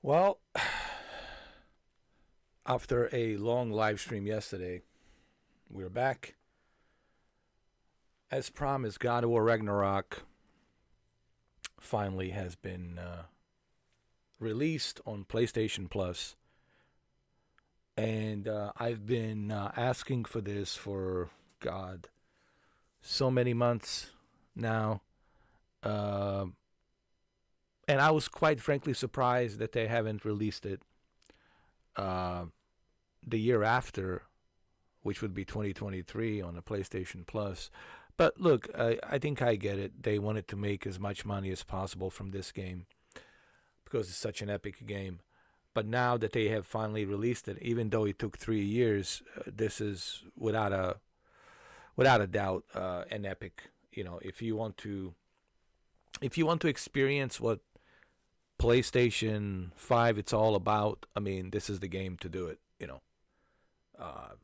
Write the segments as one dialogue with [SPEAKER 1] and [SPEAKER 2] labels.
[SPEAKER 1] Well, after a long live stream yesterday, we're back. As promised, God of War Ragnarok finally has been released on PlayStation Plus, and I've been asking for this for God so many months now, uh, and I was quite frankly surprised that they haven't released it uh, the year after, which would be 2023 on the PlayStation Plus. But look, I think I get it. They wanted to make as much money as possible from this game because it's such an epic game. But now that they have finally released it, even though it took 3 years, this is without a doubt an epic. You know, if you want to experience what PlayStation 5 it's all about, I mean, this is the game to do it. Uh,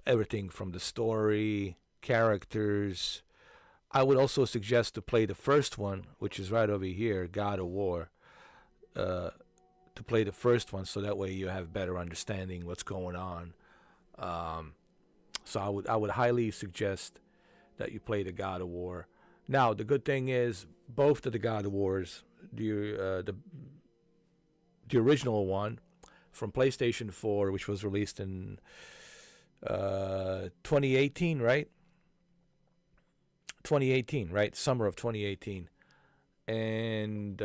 [SPEAKER 1] Everything from the story, characters. I would also suggest to play the first one, which is right over here, God of War. Uh, to play the first one, so that way you have better understanding what's going on. Um, so I would highly suggest that you play the God of War. Now the good thing is both of the God of Wars, the original one from PlayStation 4, which was released in 2018, right? 2018, right? Summer of 2018, and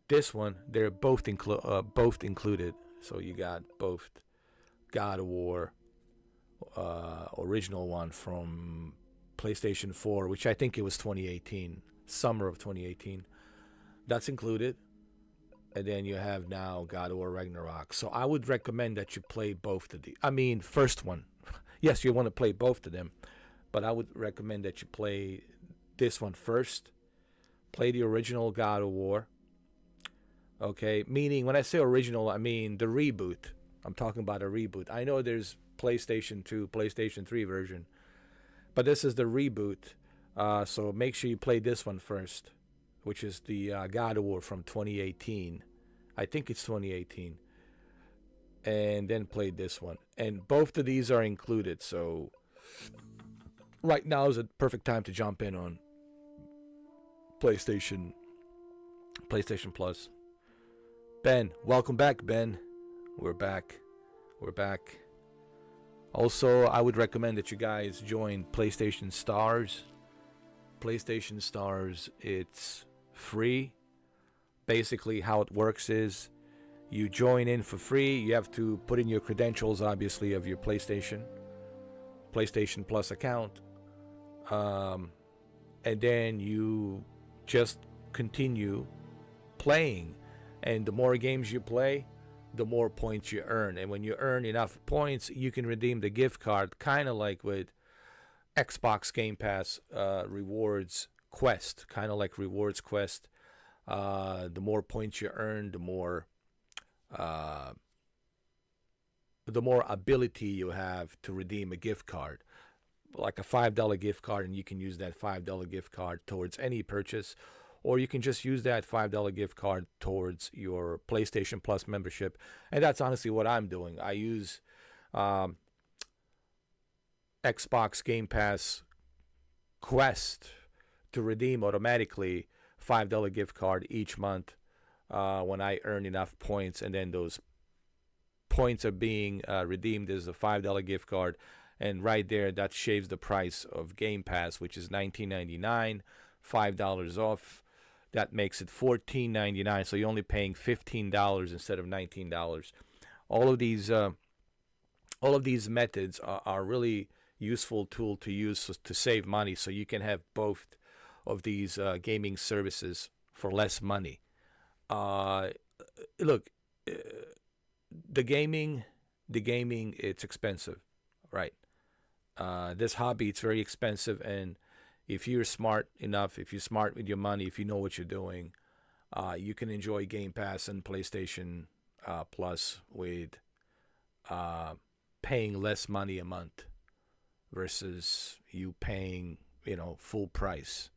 [SPEAKER 1] this one they're both included. So you got both God of War, original one from PlayStation 4, which I think it was 2018, summer of 2018. That's included. And then you have now God of War Ragnarok. So I would recommend that you play both of the. I mean, first one. Yes, you want to play both of them, but I would recommend that you play this one first. Play the original God of War. Okay, meaning when I say original, I mean the reboot. I'm talking about a reboot. I know there's PlayStation 2, PlayStation 3 version, but this is the reboot. So make sure you play this one first, which is the God of War from 2018. I think it's 2018. And then play this one. And both of these are included. So right now is a perfect time to jump in on PlayStation Plus. Ben, welcome back, Ben. We're back. We're back. Also, I would recommend that you guys join PlayStation Stars. PlayStation Stars, it's free. Basically, how it works is you join in for free. You have to put in your credentials, obviously, of your PlayStation Plus account. Um, and then you just continue playing. And the more games you play, the more points you earn. And when you earn enough points, you can redeem the gift card, kind of like with Xbox Game Pass Rewards Quest, kind of like Rewards Quest. The more points you earn, uh, the more ability you have to redeem a gift card, like a $5 gift card, and you can use that $5 gift card towards any purchase, or you can just use that $5 gift card towards your PlayStation Plus membership. And that's honestly what I'm doing. I use um, Xbox Game Pass Quest to redeem automatically $5 gift card each month when I earn enough points, and then those points are being redeemed as a $5 gift card, and right there that shaves the price of Game Pass, which is $19.99, $5 off. That makes it $14.99. So you're only paying $15 instead of $19. All of these methods are really useful tool to use to save money, so you can have both of these gaming services for less money. Uh, Look, the gaming, it's expensive, right? This hobby, it's very expensive, and if you're smart enough, if you're smart with your money, if you know what you're doing, you can enjoy Game Pass and PlayStation Plus with uh, paying less money a month versus you paying, full price.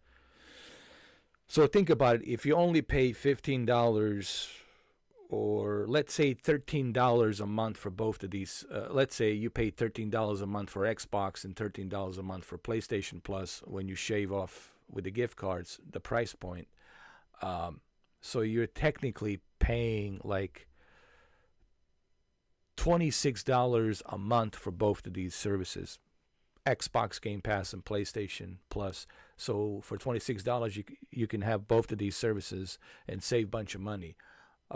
[SPEAKER 1] So think about it. If you only pay $15 or let's say $13 a month for both of these, let's say you pay $13 a month for Xbox and $13 a month for PlayStation Plus when you shave off with the gift cards the price point. So you're technically paying like $26 a month for both of these services, Xbox Game Pass and PlayStation Plus. So for $26, you can have both of these services and save a bunch of money.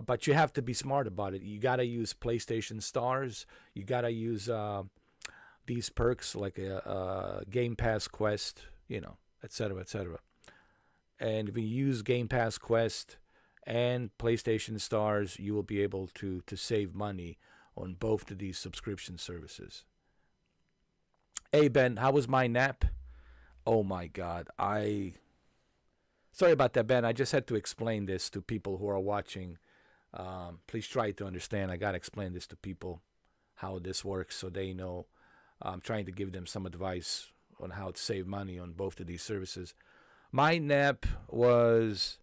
[SPEAKER 1] But you have to be smart about it. You gotta use PlayStation Stars. You gotta use these perks like a Game Pass Quest, etc., etc. And if you use Game Pass Quest and PlayStation Stars, you will be able to save money on both of these subscription services. Hey Ben, how was my nap? Oh my God, sorry about that, Ben. I just had to explain this to people who are watching. Please try to understand. I gotta explain this to people how this works so they know. I'm trying to give them some advice on how to save money on both of these services. My nap was,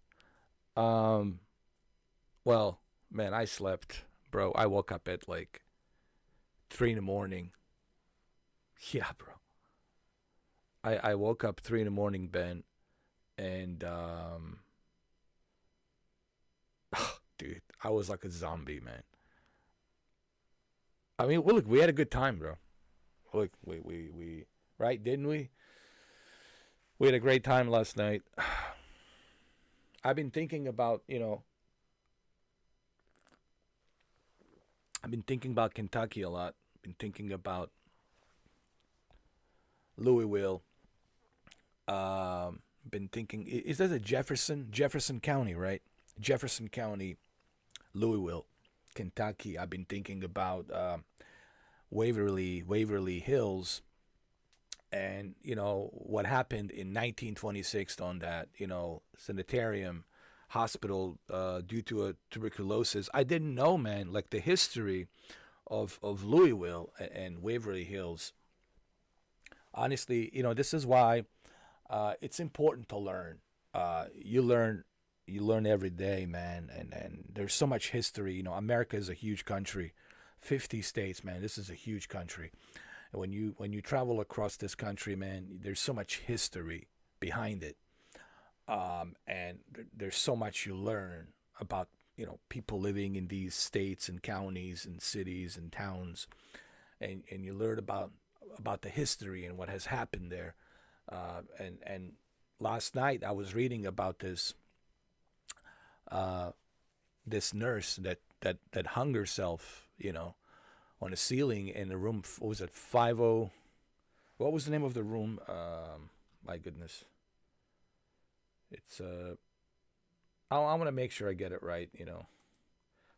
[SPEAKER 1] well, man, I slept, bro. I woke up at like 3 in the morning. Yeah, bro. I woke up 3 in the morning, Ben, and dude, I was like a zombie, man. I mean, well, look, we had a good time, bro. Look, we right, didn't we? We had a great time last night. I've been thinking about, I've been thinking about Kentucky a lot. Been thinking about Louisville. Been thinking, is that a Jefferson County, right? Jefferson County, Louisville, Kentucky. I've been thinking about Waverly Hills, and what happened in 1926 on that sanitarium hospital due to a tuberculosis. I didn't know, man, like the history of Louisville and Waverly Hills. Honestly, this is why it's important to learn. You learn every day, man, and there's so much history. America is a huge country, 50 states, man. This is a huge country. And when you travel across this country, man, there's so much history behind it, and there's so much you learn about people living in these states and counties and cities and towns, and you learn about the history and what has happened there. And last night I was reading about this nurse that hung herself, on a ceiling in a room. What was it, 50? What was the name of the room? My goodness, it's I want to make sure I get it right.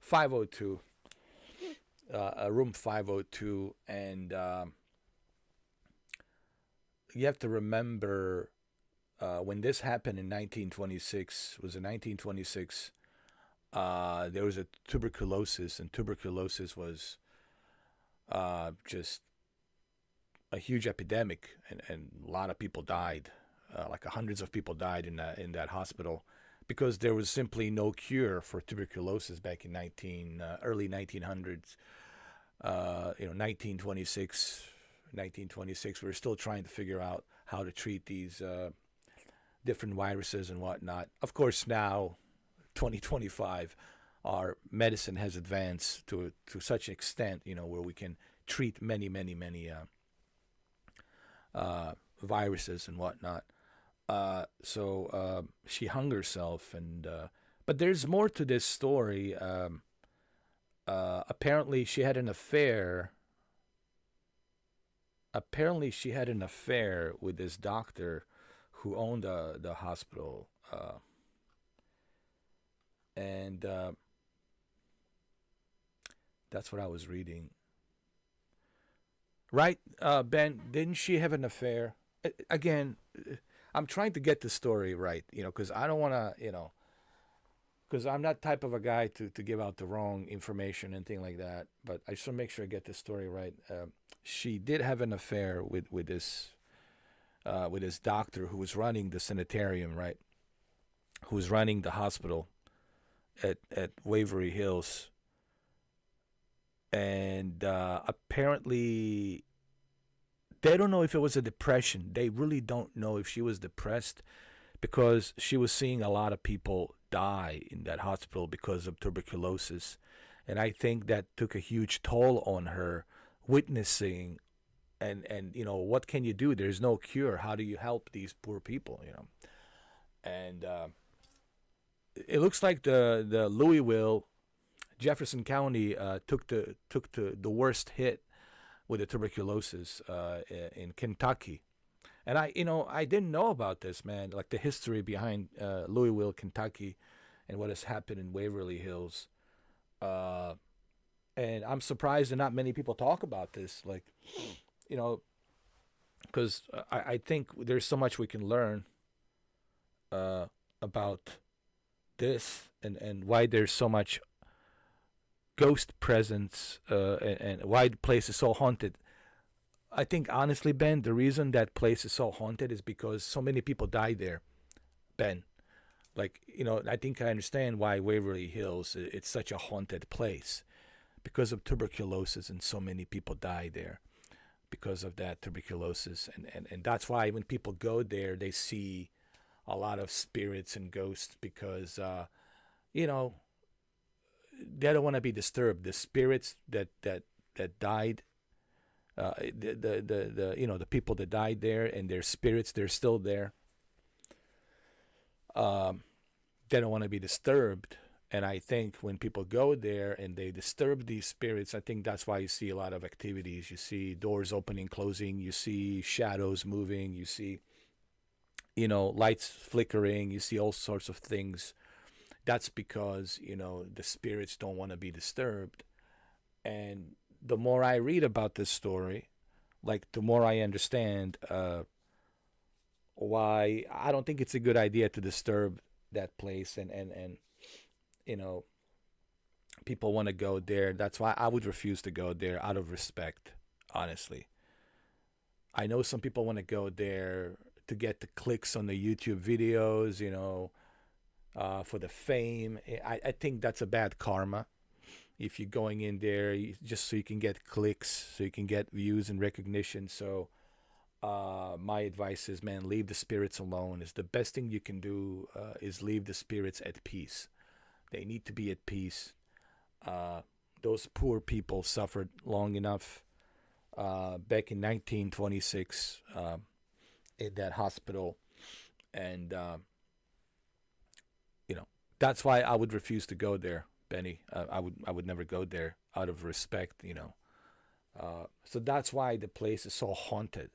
[SPEAKER 1] 502, room 502, and you have to remember when this happened in 1926. Was in 1926. There was a tuberculosis, and tuberculosis was just a huge epidemic, and a lot of people died. Like hundreds of people died in that hospital because there was simply no cure for tuberculosis back in early 1900s. 1926. 1926. We were still trying to figure out how to treat these different viruses and whatnot. Of course, now 2025, our medicine has advanced to such an extent, where we can treat many viruses and whatnot. So she hung herself, and but there's more to this story. Apparently, she had an affair. Apparently, she had an affair with this doctor who owned the hospital, and that's what I was reading. Right, Ben? Didn't she have an affair? Again, I'm trying to get the story right, because I don't want to, because I'm not type of a guy to give out the wrong information and thing like that. But I just want to make sure I get the story right. She did have an affair with this doctor who was running the sanitarium, right? who's running the hospital at Waverly Hills, and apparently they don't know if it was a depression. They really don't know if she was depressed because she was seeing a lot of people die in that hospital because of tuberculosis. And I think that took a huge toll on her, witnessing. And what can you do? There's no cure. How do you help these poor people? And it looks like the Louisville, Jefferson County took the worst hit with the tuberculosis in Kentucky. And I didn't know about this, man. Like the history behind Louisville, Kentucky, and what has happened in Waverly Hills. And I'm surprised that not many people talk about this. Like, you know, because I think there's so much we can learn about this, and why there's so much ghost presence, and why the place is so haunted. I think honestly, Ben, the reason that place is so haunted is because so many people died there, Ben. Like, I think I understand why Waverly Hills it's such a haunted place, because of tuberculosis, and so many people die there because of that tuberculosis, and that's why when people go there they see a lot of spirits and ghosts, because you know they don't want to be disturbed. The spirits that died, the people that died there, and their spirits, they're still there. They don't want to be disturbed. And I think when people go there and they disturb these spirits, I think that's why you see a lot of activities. You see doors opening, closing. You see shadows moving. You see, lights flickering. You see all sorts of things. That's because, the spirits don't want to be disturbed. And the more I read about this story, like the more I understand why I don't think it's a good idea to disturb that place, and people want to go there. That's why I would refuse to go there out of respect, honestly. I know some people want to go there to get the clicks on the YouTube videos, for the fame. I think that's a bad karma. If you're going in there just so you can get clicks, so you can get views and recognition. So my advice is, man, leave the spirits alone. It's the best thing you can do, is leave the spirits at peace. They need to be at peace. Those poor people suffered long enough back in 1926 in that hospital. And, that's why I would refuse to go there, Benny. I would never go there out of respect, So that's why the place is so haunted.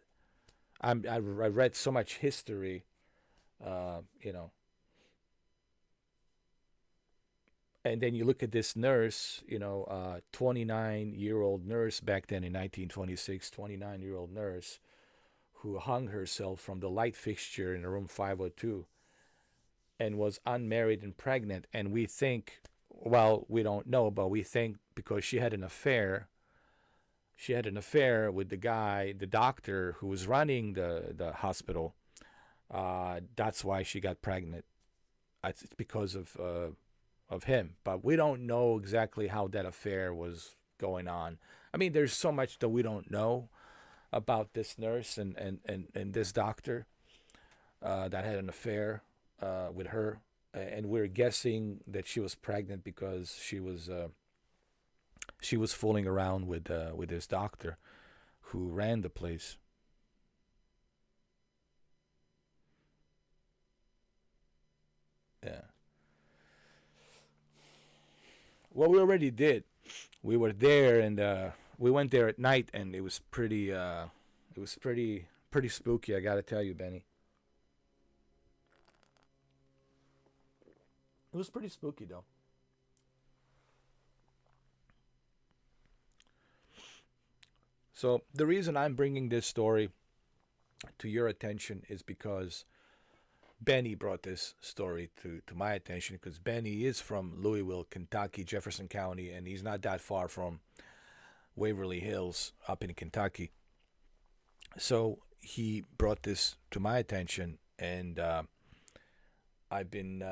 [SPEAKER 1] I read so much history, And then you look at this nurse, 29-year-old nurse back then in 1926, 29-year-old nurse who hung herself from the light fixture in room 502 and was unmarried and pregnant. And we think, well, we don't know, but we think because she had an affair with the guy, the doctor who was running the hospital. That's why she got pregnant. It's because of him, but we don't know exactly how that affair was going on. I mean, there's so much that we don't know about this nurse and this doctor that had an affair with her, and we're guessing that she was pregnant because she was fooling around with this doctor who ran the place. Yeah. Well, we already did. We were there, and we went there at night, and it was pretty spooky. I gotta tell you, Benny. It was pretty spooky, though. So the reason I'm bringing this story to your attention is because Benny brought this story to my attention, because Benny is from Louisville, Kentucky, Jefferson County, and he's not that far from Waverly Hills up in Kentucky. So he brought this to my attention, and I've been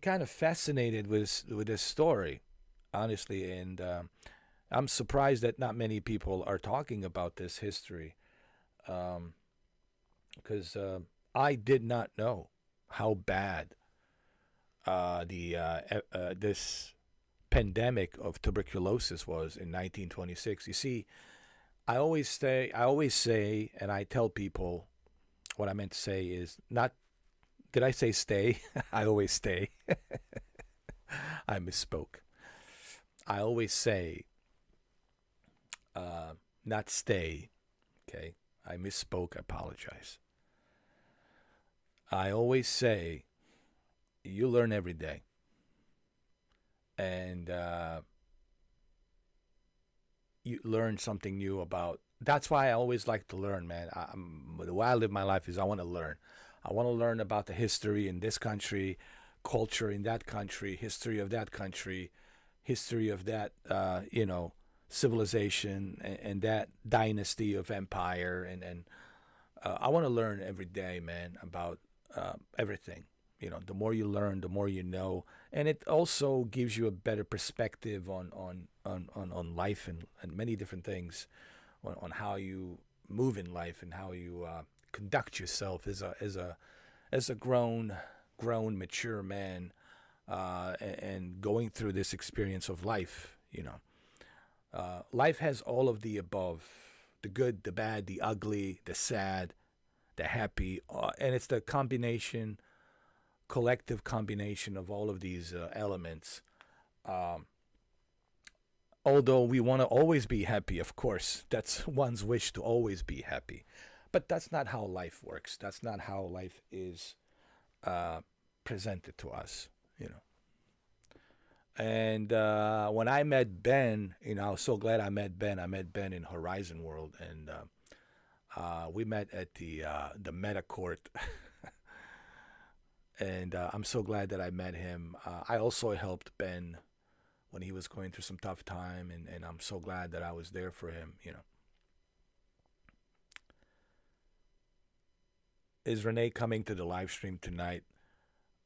[SPEAKER 1] kind of fascinated with this story, honestly, and I'm surprised that not many people are talking about this history, um, because I did not know how bad this pandemic of tuberculosis was in 1926. You see, I always say, and I tell people what I meant to say is not. Did I say stay? I always stay. I misspoke. I always say uh, not stay. Okay, I misspoke. I apologize. I always say you learn every day, and you learn something new about. That's why I always like to learn, man. The way I live my life is I want to learn. I want to learn about the history in this country, culture in that country, history of that country, history of that, civilization and that dynasty of empire. And I want to learn every day, man, about everything. The more you learn, the more you know, and it also gives you a better perspective on life and many different things, on how you move in life and how you conduct yourself as a grown mature man, and going through this experience of life. Life has all of the above: the good, the bad, the ugly, the sad, the happy, and it's the combination, collective combination of all of these elements. Um, Although we want to always be happy, of course, that's one's wish to always be happy. But that's not how life works. That's not how life is uh, presented to us, you know. And when I met Ben, I was so glad I met Ben. I met Ben in Horizon World, and we met at the Meta Court, and I'm so glad that I met him. I also helped Ben when he was going through some tough time, and I'm so glad that I was there for him. Is Renee coming to the live stream tonight?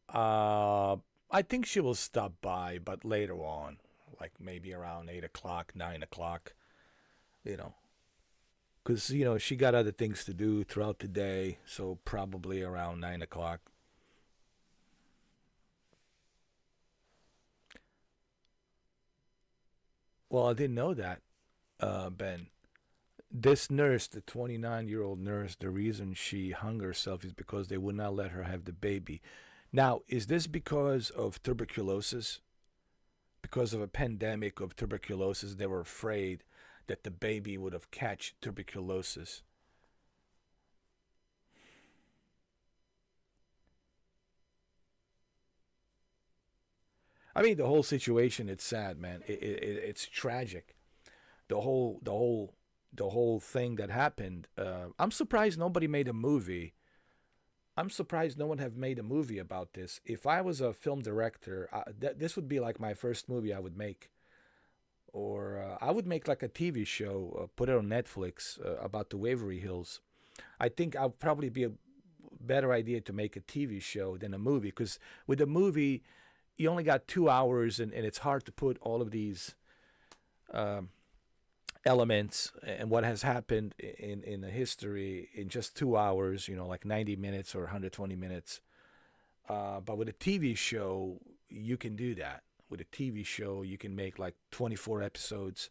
[SPEAKER 1] Uh, I think she will stop by, but later on, like maybe around 8 o'clock, 9 o'clock. You know, because she got other things to do throughout the day, so probably around 9 o'clock. Well, I didn't know that, Ben. This nurse, the 29-year-old nurse, the reason she hung herself is because they would not let her have the baby. Now, is this because of tuberculosis? Because of a pandemic of tuberculosis, they were afraid that the baby would have catch tuberculosis. I mean, the whole situation, it's sad, man. It's tragic. The whole thing that happened. I'm surprised nobody made a movie. I'm surprised no one have made a movie about this. If I was a film director, this would be like my first movie I would make, or I would make like a TV show, put it on Netflix, about the Waverly Hills. I think I'll probably be a better idea to make a TV show than a movie, because with a movie you only got 2 hours, and it's hard to put all of these um, elements and what has happened in the history in just 2 hours, like 90 minutes or 120 minutes. But with a TV show, you can do that. With a TV show, you can make like 24 episodes.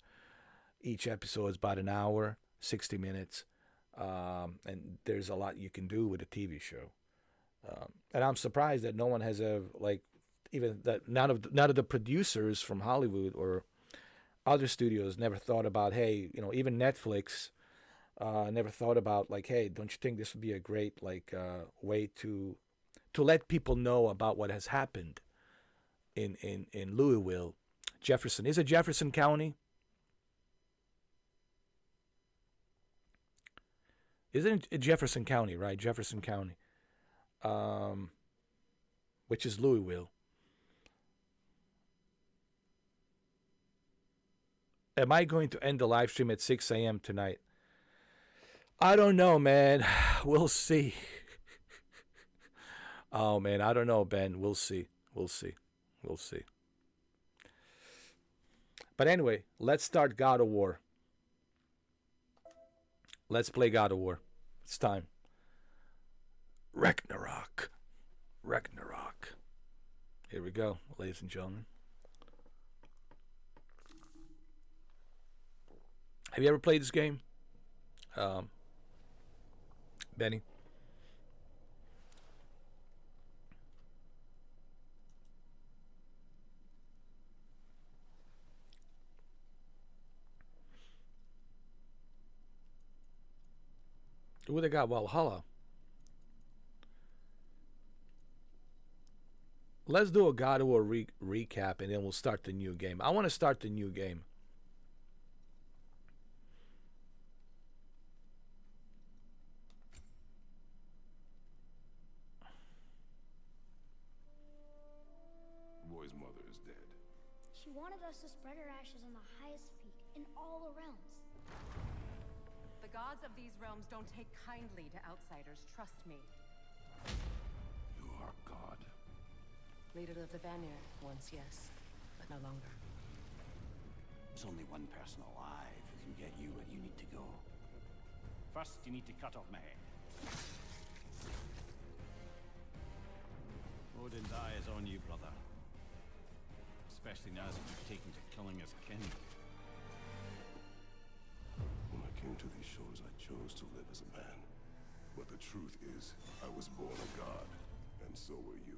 [SPEAKER 1] Each episode is about an hour, 60 minutes. And there's a lot you can do with a TV show. And I'm surprised that no one has a, like, even that none of the producers from Hollywood or other studios never thought about, hey, even Netflix never thought about, like, hey, don't you think this would be a great, like, way to let people know about what has happened in Louisville, Jefferson. Is it Jefferson County? Isn't it Jefferson County, right? Jefferson County, um, which is Louisville. Am I going to end the live stream at 6 a.m. tonight? I don't know, man. We'll see. Oh man, I don't know, Ben. We'll see. We'll see. We'll see. But anyway, let's start God of War. Let's play God of War. It's time. Ragnarok. Ragnarok. Here we go, ladies and gentlemen. Have you ever played this game? Benny? Ooh, they got Valhalla. Let's do a God of War recap, and then we'll start the new game. I want to start the new game.
[SPEAKER 2] Boy's mother is dead.
[SPEAKER 3] She wanted us to spread her ashes on the highest peak in all the realms.
[SPEAKER 4] The gods of these realms don't take kindly to outsiders, trust me.
[SPEAKER 2] You are God.
[SPEAKER 4] Leader of the Vanir, once yes, but no longer.
[SPEAKER 5] There's only one person alive who can get you where you need to go. First, you need to cut off my head. Odin's eye is on you, brother. Especially now that you've taken to killing his kin.
[SPEAKER 2] When I came to these shores, I chose to live as a man. But the truth is, I was born a god, and so were you.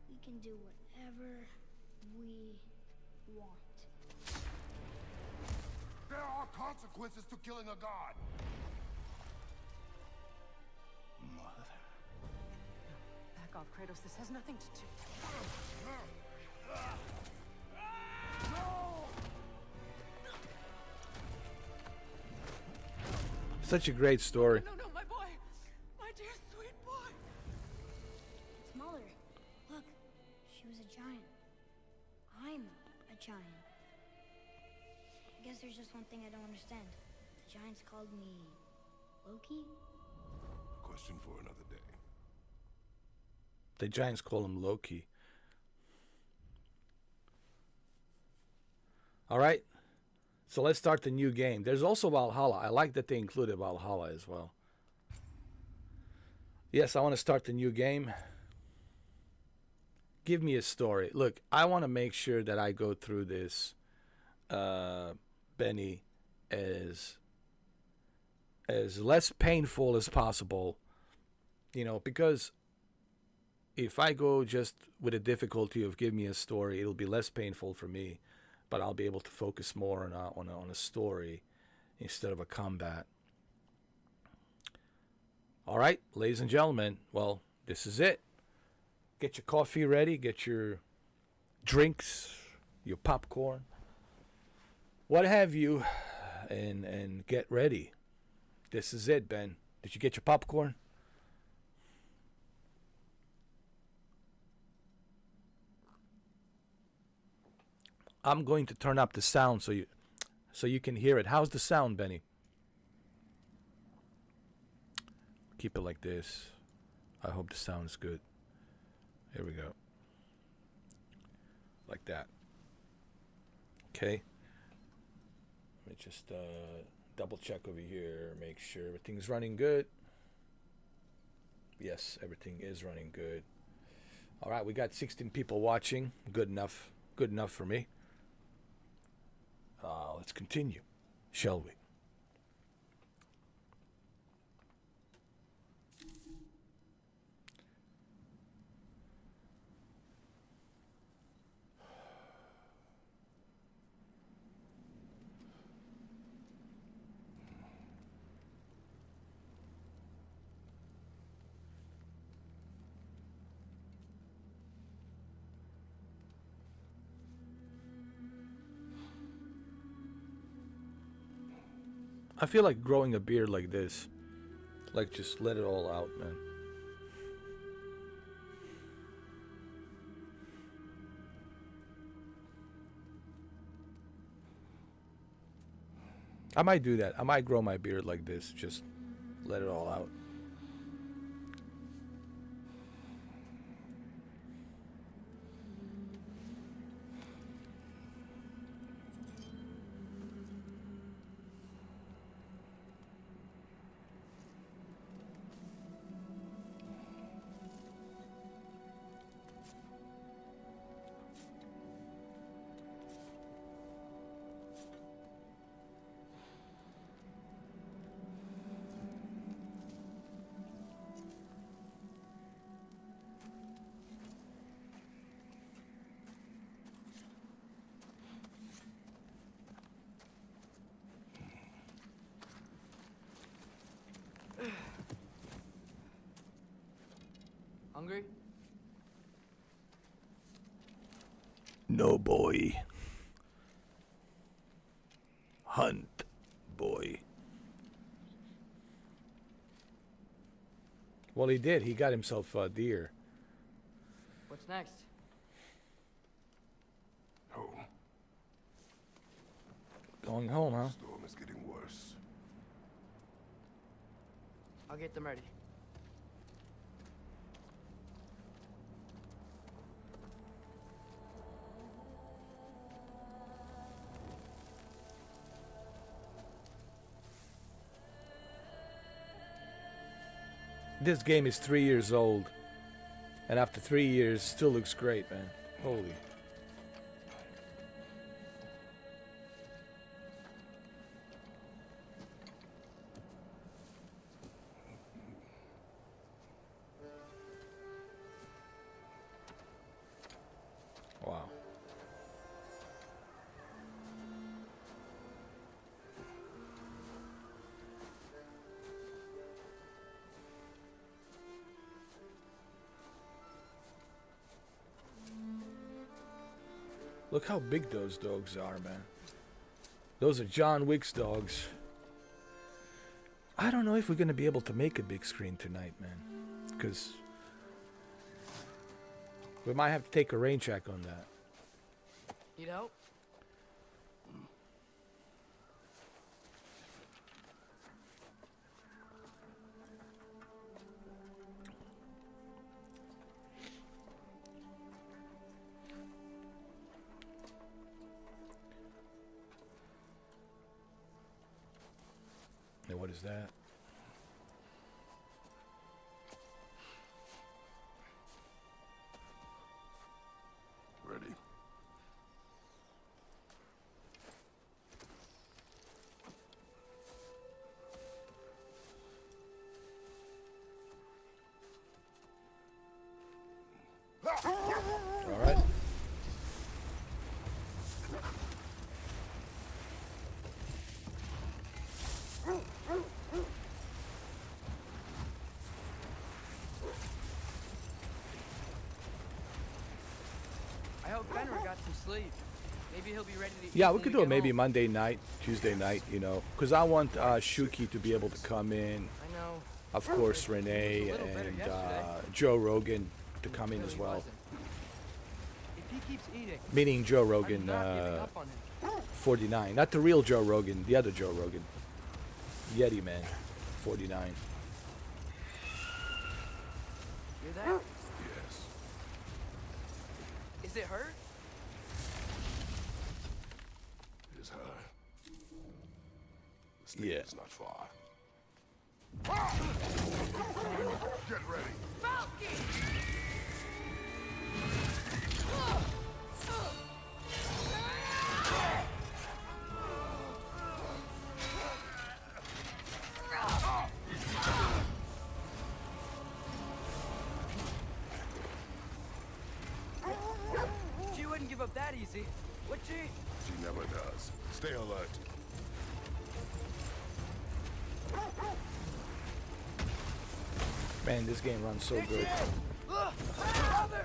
[SPEAKER 3] We can do whatever we want.
[SPEAKER 2] There are consequences to killing a god!
[SPEAKER 5] Mother.
[SPEAKER 4] Back off, Kratos. This has nothing to do.
[SPEAKER 1] Such a great story.
[SPEAKER 4] No, my boy! My dear sweet boy!
[SPEAKER 3] It's Mother. Look, she was a giant. I'm a giant. I guess there's just one thing I don't understand. The giants called me Loki?
[SPEAKER 2] Question for another day.
[SPEAKER 1] The Giants call him Loki. All right. So let's start the new game. There's also Valhalla. I like that they included Valhalla as well. Yes, I want to start the new game. Give me a story. Look, I want to make sure that I go through this, Benny, as less painful as possible. You know, because if I go just with the difficulty of give me a story, it'll be less painful for me, but I'll be able to focus more on a story instead of a combat. All right, ladies and gentlemen, well, this is it. Get your coffee ready, get your drinks, your popcorn, what have you, and get ready. This is it, Ben. Did you get your popcorn? I'm going to turn up the sound so you can hear it. How's the sound, Benny? Keep it like this. I hope the sound is good. Here we go. Like that. Okay. Let me just double check over here, make sure everything's running good. Yes, everything is running good. All right, we got 16 people watching. Good enough. Good enough for me. Let's continue, shall we? I feel like growing a beard like this. Like, just let it all out, man. I might do that. I might grow my beard like this. Just let it all out.
[SPEAKER 6] Hungry?
[SPEAKER 1] No, boy. Hunt, boy. Well, he did. He got himself a deer.
[SPEAKER 6] What's next?
[SPEAKER 2] Home.
[SPEAKER 1] Going home, huh?
[SPEAKER 2] Storm is getting worse.
[SPEAKER 6] I'll get them ready.
[SPEAKER 1] This game is 3 years old. And after 3 years, still looks great, man. Holy. Wow. Look how big those dogs are, man. Those are John Wick's dogs. I don't know if we're going to be able to make a big screen tonight, man. Because we might have to take a rain check on that.
[SPEAKER 6] Need help?
[SPEAKER 1] Hey, what is that?
[SPEAKER 2] Ready?
[SPEAKER 1] All right.
[SPEAKER 6] I hope Fenrir got some sleep. Maybe he'll be ready to eat.
[SPEAKER 1] Yeah, we
[SPEAKER 6] when
[SPEAKER 1] could
[SPEAKER 6] we
[SPEAKER 1] do it
[SPEAKER 6] get
[SPEAKER 1] maybe
[SPEAKER 6] home.
[SPEAKER 1] Monday night, Tuesday night, you know. Because I want Shuki to be able to come in.
[SPEAKER 6] I know.
[SPEAKER 1] Of course, Renee
[SPEAKER 6] He was a little better
[SPEAKER 1] and
[SPEAKER 6] yesterday.
[SPEAKER 1] Joe Rogan to come in
[SPEAKER 6] Really
[SPEAKER 1] as well.
[SPEAKER 6] wasn't. If he keeps eating,
[SPEAKER 1] Meaning Joe
[SPEAKER 6] I'm
[SPEAKER 1] Rogan,
[SPEAKER 6] not giving up on him.
[SPEAKER 1] 49. Not the real Joe Rogan, the other Joe Rogan. Yeti Man, 49.
[SPEAKER 6] Hear that?
[SPEAKER 2] Yes.
[SPEAKER 6] Is it hurt?
[SPEAKER 2] It is her. The stage
[SPEAKER 1] Yeah.
[SPEAKER 2] is not far. Get ready.
[SPEAKER 6] She wouldn't give up that easy, would she?
[SPEAKER 2] She never does. Stay alert.
[SPEAKER 1] Man, this game runs so
[SPEAKER 6] There she
[SPEAKER 1] good.
[SPEAKER 6] is! Look! Brother!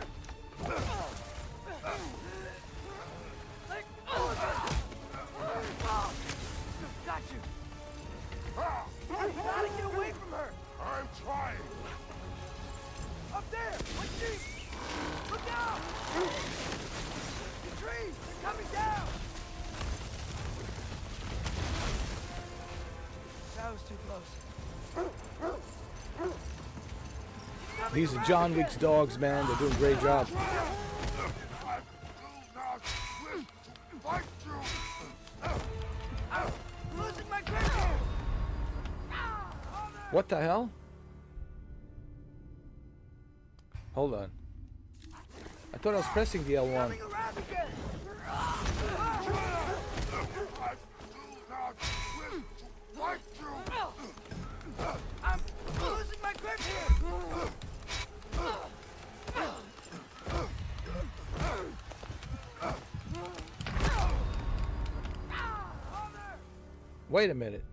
[SPEAKER 6] Let go of it! Got you! You gotta get away from her!
[SPEAKER 2] I'm trying.
[SPEAKER 6] Up there! What she? Look out! The trees! They're coming down! That was too close.
[SPEAKER 1] These are John Wick's dogs, man. They're doing a great job.
[SPEAKER 2] I do not wish to fight you.
[SPEAKER 6] I'm losing my grip here! Father!
[SPEAKER 1] What the hell? Hold on. I thought I was pressing the L1.
[SPEAKER 6] Coming around again!
[SPEAKER 2] I do not wish to fight you.
[SPEAKER 6] I'm losing my grip here!
[SPEAKER 1] Wait a minute.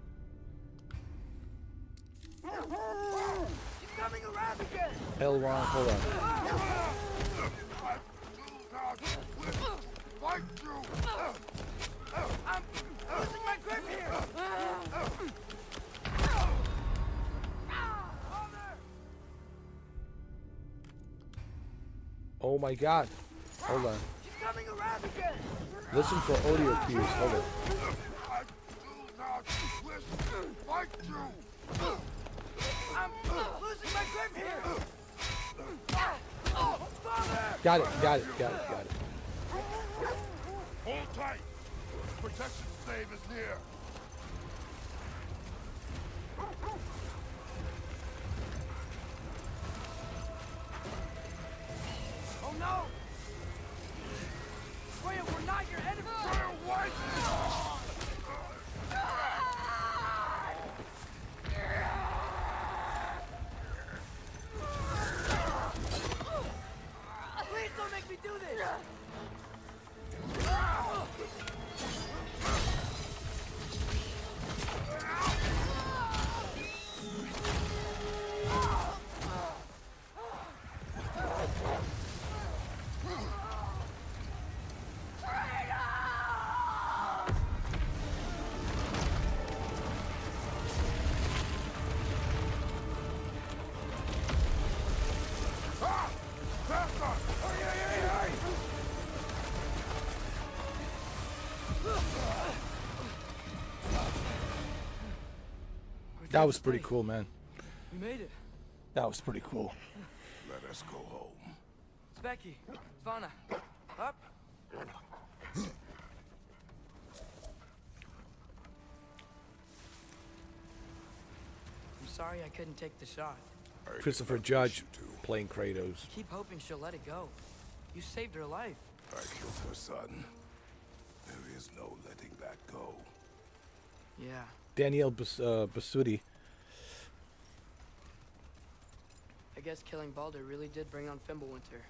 [SPEAKER 6] She's coming around again!
[SPEAKER 1] L1, hold on.
[SPEAKER 2] Fight you!
[SPEAKER 6] I'm losing my grip here!
[SPEAKER 1] Oh my god. Hold on.
[SPEAKER 6] She's coming around again!
[SPEAKER 1] Listen for audio cues. Hold on.
[SPEAKER 2] I do not wish to fight you!
[SPEAKER 6] I'm losing my grip here! Father!
[SPEAKER 1] Got it, got it, got it, got it.
[SPEAKER 2] Hold tight! Protection stave is near!
[SPEAKER 6] Oh no! Freya, we're not your enemy!
[SPEAKER 2] Fire white!
[SPEAKER 6] Please don't make me do this!
[SPEAKER 1] That was pretty cool, man.
[SPEAKER 6] We made it.
[SPEAKER 1] That was pretty cool.
[SPEAKER 2] Let us go home.
[SPEAKER 6] It's Becky. It's Vanna. Up. I'm sorry I couldn't take the shot.
[SPEAKER 2] I did
[SPEAKER 1] Christopher
[SPEAKER 2] not wish
[SPEAKER 1] Judge
[SPEAKER 2] you to.
[SPEAKER 1] playing Kratos.
[SPEAKER 6] Keep hoping she'll let it go. You saved her life.
[SPEAKER 2] I killed her son. There is no letting that go.
[SPEAKER 6] Yeah.
[SPEAKER 1] Daniel Basutti.
[SPEAKER 6] I guess killing Baldur really did bring on Fimbulwinter.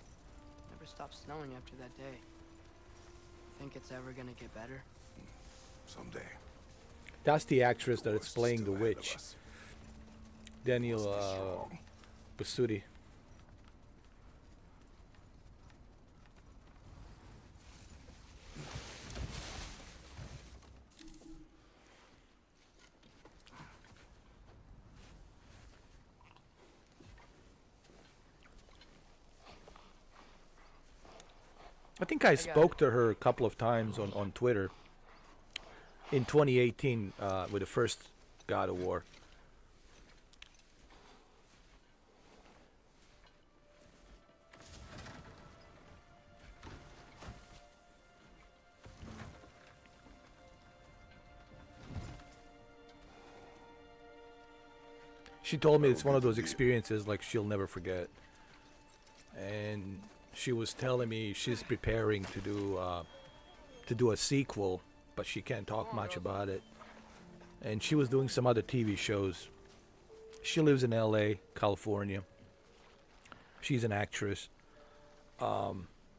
[SPEAKER 6] Never stopped snowing after that day. Think it's ever gonna get better?
[SPEAKER 2] Someday.
[SPEAKER 1] That's the actress that is
[SPEAKER 2] Ghosts
[SPEAKER 1] playing the
[SPEAKER 2] still ahead of
[SPEAKER 1] witch.
[SPEAKER 2] us.
[SPEAKER 1] Daniel
[SPEAKER 2] Must be strong.
[SPEAKER 1] Basutti. I think I spoke to her a couple of times on Twitter in 2018 with the first God of War. She told me it's one of those experiences like she'll never forget. And she was telling me she's preparing to do a sequel, but she can't talk much about it. And she was doing some other TV shows. She lives in LA, California. She's an actress.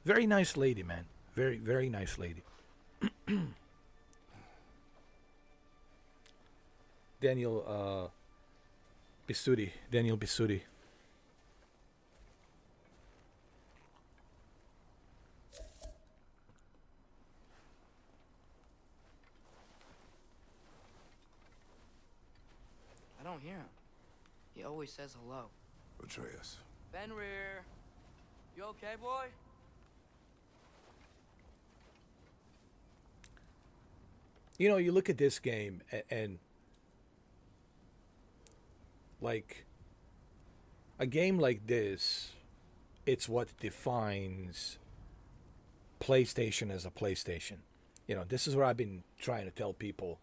[SPEAKER 1] Very nice lady, man. Very, very nice lady. Daniel Bisutti. Daniel Bisutti.
[SPEAKER 6] I don't hear him. He always says hello.
[SPEAKER 2] Atreus.
[SPEAKER 6] Fenrir. You okay, boy?
[SPEAKER 1] You know, you look at this game and like a game like this, it's what defines PlayStation as a PlayStation. You know, this is what I've been trying to tell people.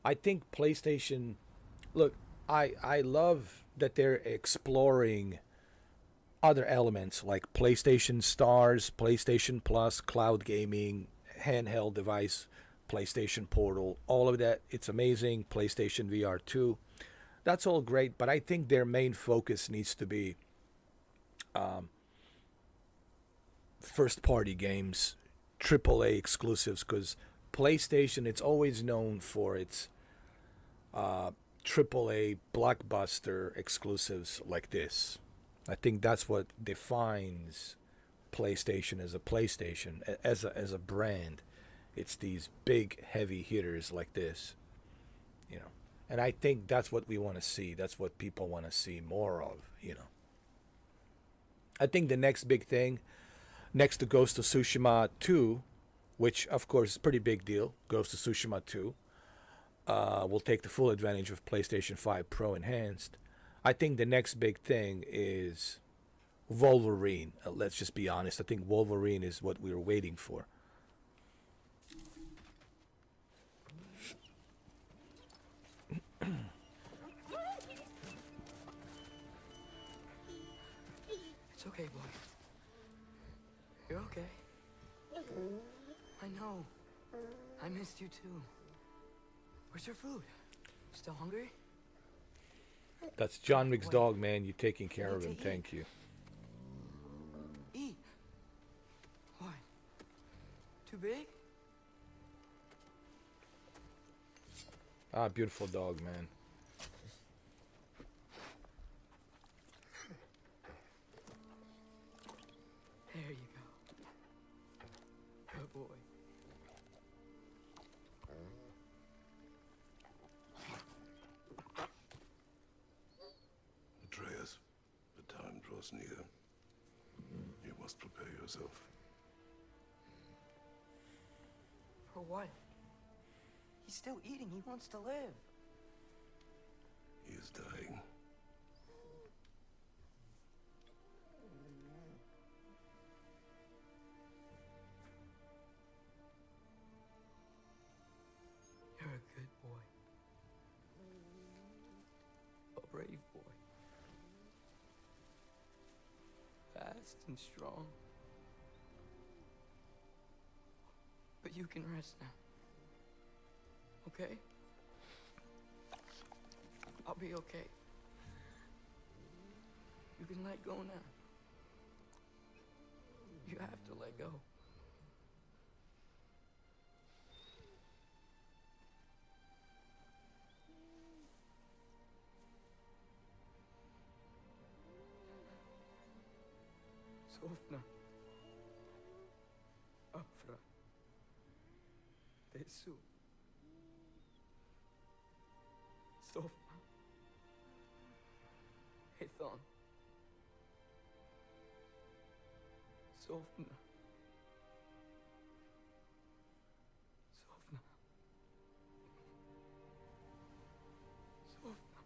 [SPEAKER 1] I think PlayStation, look, I love that they're exploring other elements like PlayStation Stars, PlayStation Plus, cloud gaming, handheld device, PlayStation Portal, all of that. It's amazing. PlayStation VR 2. That's all great, but I think their main focus needs to be first-party games, AAA exclusives, because PlayStation, it's always known for its AAA blockbuster exclusives like this. I think that's what defines PlayStation as a PlayStation, as a brand. It's these big, heavy hitters like this, you know. And I think that's what we want to see. That's what people want to see more of, you know. I think the next big thing, next to Ghost of Tsushima 2, which of course is a pretty big deal, Ghost of Tsushima 2, will take the full advantage of PlayStation 5 Pro Enhanced. I think the next big thing is Wolverine. Let's just be honest. I think Wolverine is what we were waiting for.
[SPEAKER 6] It's okay, boy. You're okay. I know. I missed you too. Where's your food? Still hungry?
[SPEAKER 1] That's John Wick's dog, man. You taking care of him. Thank you.
[SPEAKER 6] Eat. Why? Too big?
[SPEAKER 1] Ah, beautiful dog, man.
[SPEAKER 6] There you go. Good boy.
[SPEAKER 2] Atreus, the time draws near. You must prepare yourself.
[SPEAKER 6] For what? He's still eating. He wants to live.
[SPEAKER 2] He is dying.
[SPEAKER 6] You're a good boy. A brave boy. Fast and strong. But you can rest now. Okay? I'll be okay. You can let go now. You have to let go. Sofna. Afra. Tesu. Sofna. Hathon. Sofna. Sofna. Sofna.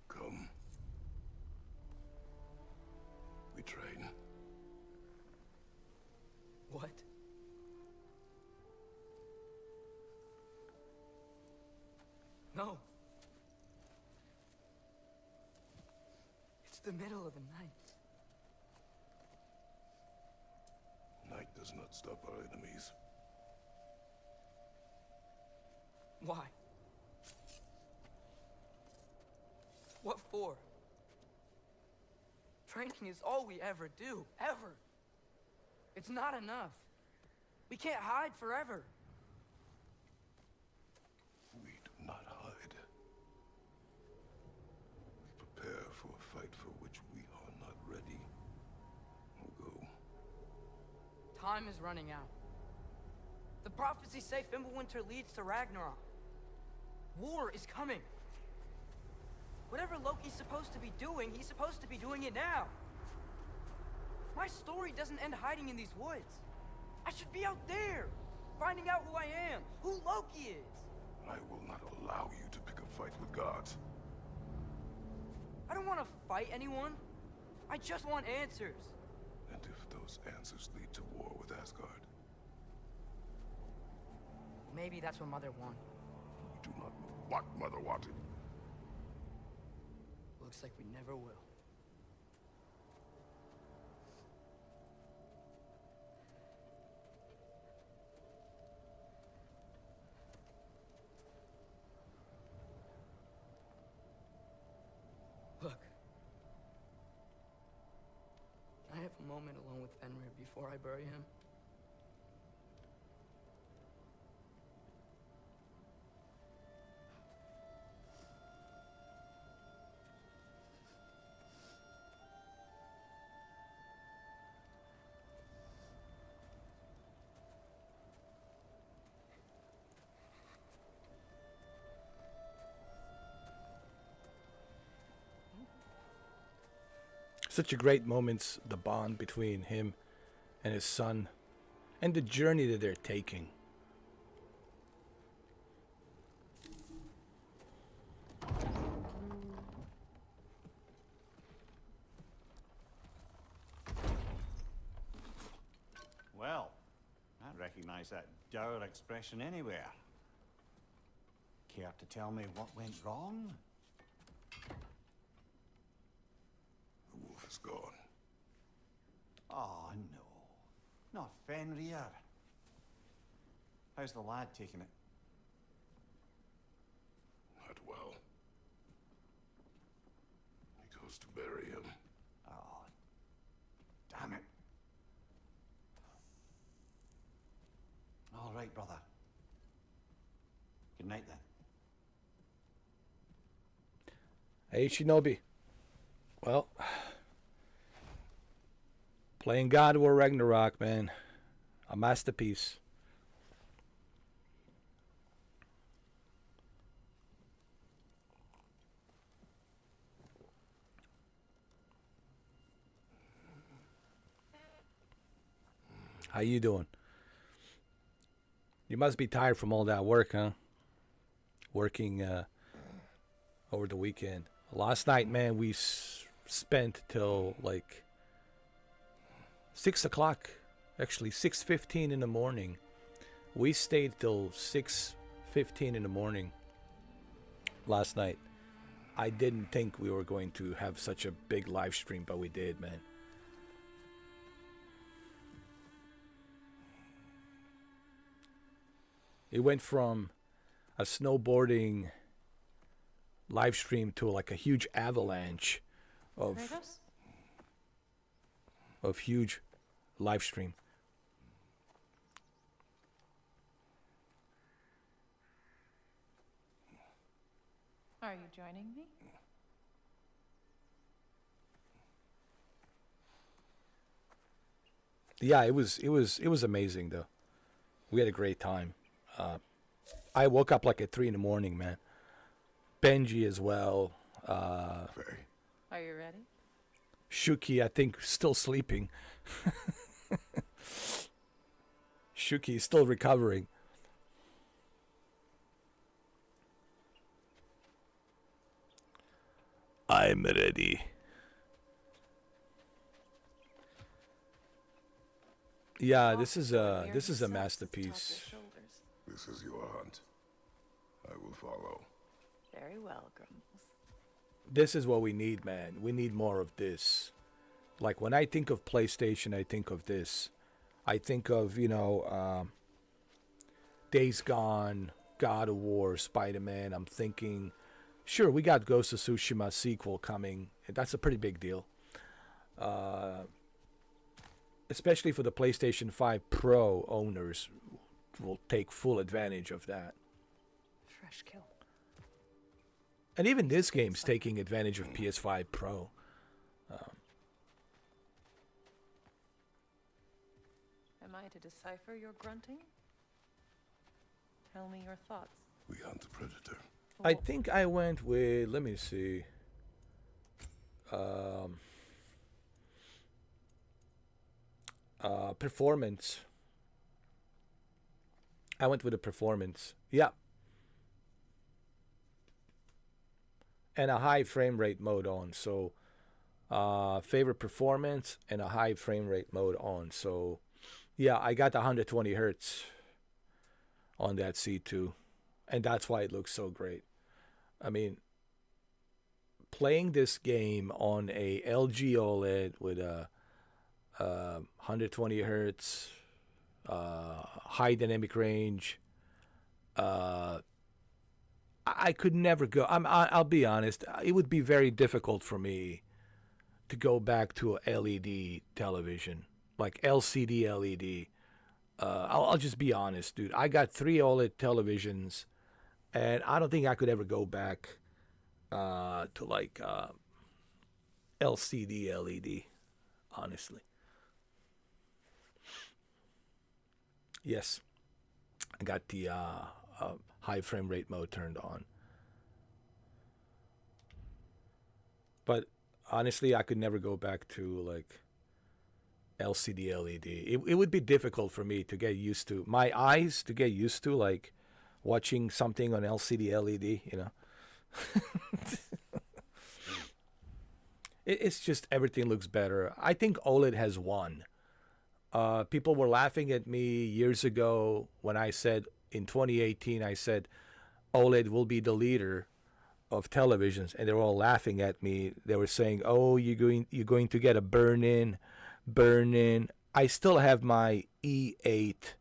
[SPEAKER 2] Come. We train.
[SPEAKER 6] What? No. It's the middle of the night.
[SPEAKER 2] Night does not stop our enemies.
[SPEAKER 6] Why? What for? Training is all we ever do, ever. It's not enough. We can't hide forever.
[SPEAKER 2] We do not hide. We prepare for a fight for which we are not ready. We'll go.
[SPEAKER 6] Time is running out. The prophecies say Fimbulwinter leads to Ragnarok. War is coming. Whatever Loki's supposed to be doing, he's supposed to be doing it now. My story doesn't end hiding in these woods. I should be out there, finding out who I am, who Loki is.
[SPEAKER 2] I will not allow you to pick a fight with gods.
[SPEAKER 6] I don't want to fight anyone. I just want answers.
[SPEAKER 2] And if those answers lead to war with Asgard,
[SPEAKER 6] Maybe that's what Mother wanted.
[SPEAKER 2] we do not know what Mother wanted.
[SPEAKER 6] Looks like we never will. moment alone with Fenrir before I bury him?
[SPEAKER 1] Such a great moments, the bond between him and his son, and the journey that they're taking.
[SPEAKER 5] Well, I recognize that dour expression anywhere. Care to tell me what went wrong?
[SPEAKER 2] The wolf is gone.
[SPEAKER 5] Oh, no. Not Fenrir. How's the lad taking it?
[SPEAKER 2] Not well. He goes to bury him.
[SPEAKER 5] Oh, damn it. All right, brother. Good night, then.
[SPEAKER 1] Hey, Shinobi. Well, playing God of War Ragnarok, man. A masterpiece. How you doing? You must be tired from all that work, huh? Working over the weekend. Last night, man, we spent till like 6 o'clock. Actually, 6:15 in the morning. We stayed till 6:15 in the morning last night. I didn't think we were going to have such a big live stream, but we did, man. It went from a snowboarding live stream to like a huge avalanche of huge live stream.
[SPEAKER 7] Are you joining me?
[SPEAKER 1] Yeah, it was amazing though. We had a great time. I woke up like at 3 in the morning, man. Benji as well.
[SPEAKER 2] Faye.
[SPEAKER 7] Are you ready?
[SPEAKER 1] Shuki, I think, still sleeping. Shuki is still recovering. I'm ready. Yeah, this is a masterpiece.
[SPEAKER 2] This is your hunt. I will follow.
[SPEAKER 7] Very well, Grumbles.
[SPEAKER 1] This is what we need, man. We need more of this. Like when I think of PlayStation, I think of this. I think of, Days Gone, God of War, Spider-Man. I'm thinking, sure, we got Ghost of Tsushima sequel coming. That's a pretty big deal. Especially for the PlayStation 5 Pro owners, will take full advantage of that.
[SPEAKER 7] Fresh kill.
[SPEAKER 1] And even this game's taking advantage of PS5 Pro.
[SPEAKER 7] Am I to decipher your grunting? Tell me your thoughts.
[SPEAKER 2] We hunt the predator.
[SPEAKER 1] I think I went with, let me see. Performance. I went with a performance. Yeah. And a high frame rate mode on. So, favorite performance and a high frame rate mode on. So, yeah, I got 120 hertz on that C2. And that's why it looks so great. I mean, playing this game on a LG OLED with a 120 hertz, high dynamic range, I could never go. I'll be honest. It would be very difficult for me to go back to a LED television, like LCD LED. I'll just be honest, dude. I got 3 OLED televisions, and I don't think I could ever go back to like LCD LED, honestly. Yes, I got the high frame rate mode turned on. But honestly, I could never go back to like LCD LED. It would be difficult for me to get used to. My eyes to get used to like watching something on LCD LED, you know. It's just everything looks better. I think OLED has won. People were laughing at me years ago when I said in 2018, I said OLED will be the leader of televisions, and they were all laughing at me. They were saying, "Oh, you're going to get a burn-in." I still have my E8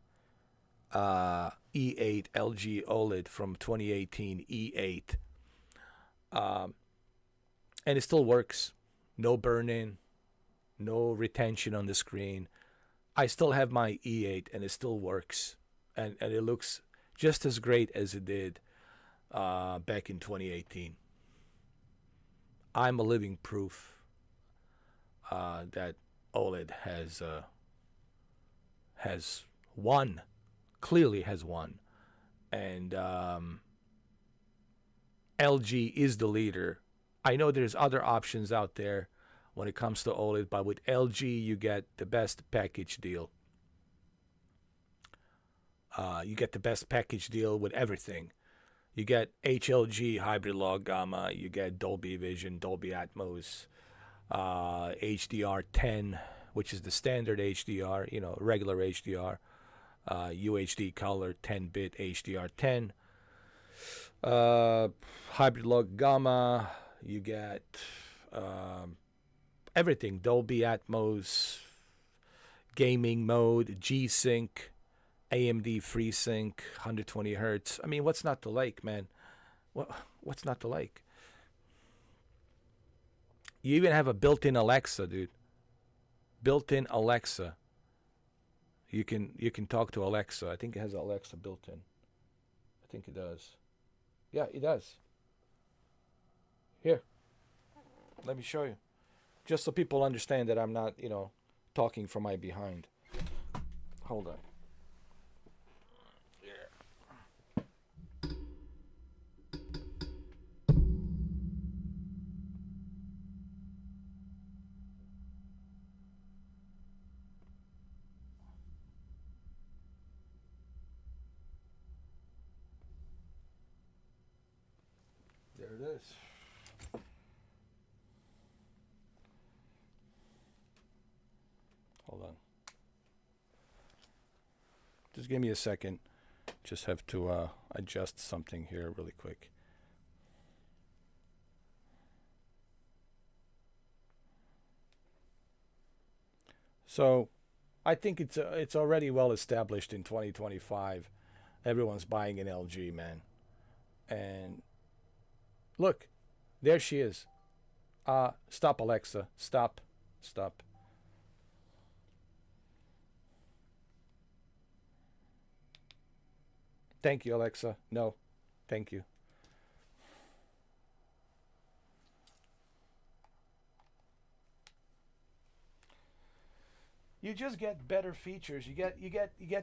[SPEAKER 1] LG OLED from 2018, E8, and it still works. No burn-in, no retention on the screen. I still have my E8, and it still works, and it looks just as great as it did back in 2018. I'm a living proof that OLED has won, clearly has won, and LG is the leader. I know there's other options out there when it comes to OLED, but with LG you get the best package deal. You get the best package deal with everything. You get HLG, hybrid log gamma. You get Dolby Vision, Dolby Atmos, HDR10, which is the standard HDR, you know, regular HDR, UHD color, 10-bit HDR10, hybrid log gamma. You get everything, Dolby Atmos, gaming mode, G-Sync, AMD FreeSync, 120 hertz. I mean, what's not to like, man? What's not to like? You even have a built-in Alexa, dude. Built-in Alexa. You can talk to Alexa. I think it has Alexa built in. I think it does. Yeah, it does. Here. Let me show you. Just so people understand that I'm not, talking from my behind. Hold on. There it is. Hold on. Just give me a second. Just have to adjust something here really quick. So, I think it's already well established in 2025. Everyone's buying an LG, man. And look, there she is. Stop, Alexa. Stop. Thank you, Alexa. No, thank you. You just get better features. You get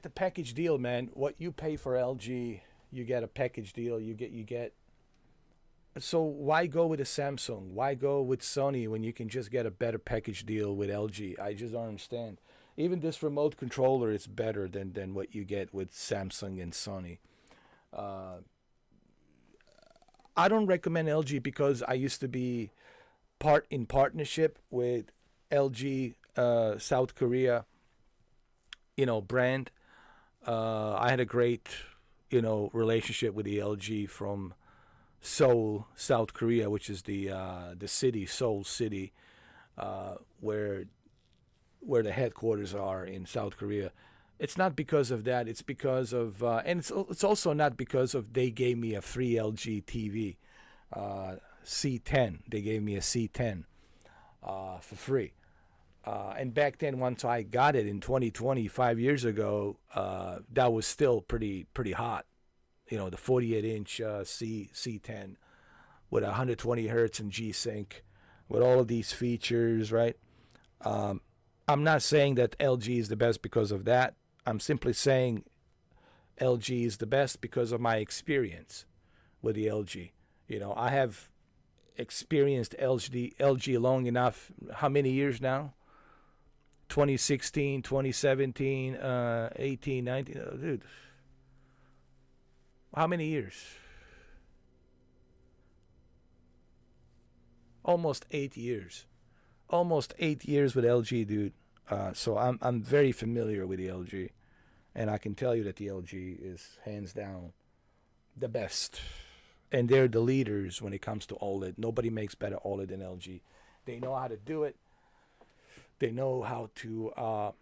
[SPEAKER 1] the package deal, man. What you pay for LG, you get a package deal. You get. So why go with a Samsung? Why go with Sony when you can just get a better package deal with LG? I just don't understand. Even this remote controller is better than what you get with Samsung and Sony. I don't recommend LG because I used to be in partnership with LG South Korea, brand. I had a great, relationship with the LG from Seoul, South Korea, which is the city, Seoul City, where the headquarters are in South Korea. It's not because of that. It's because of, and it's also not because of they gave me a free LG TV, C10. They gave me a C10. for free. And back then, once I got it in 2020, 5 years ago, that was still pretty hot. You know, the 48-inch C10 with 120 hertz and G-Sync, with all of these features, right? I'm not saying that LG is the best because of that. I'm simply saying LG is the best because of my experience with the LG. You know, I have experienced LG long enough. How many years now? 2016, 2017, 18, 19. Dude, how many years? Almost 8 years. Almost 8 years with LG, dude. So I'm very familiar with the LG, and I can tell you that the LG is hands down the best, and they're the leaders when it comes to OLED. Nobody makes better OLED than LG. They know how to do it. They know how to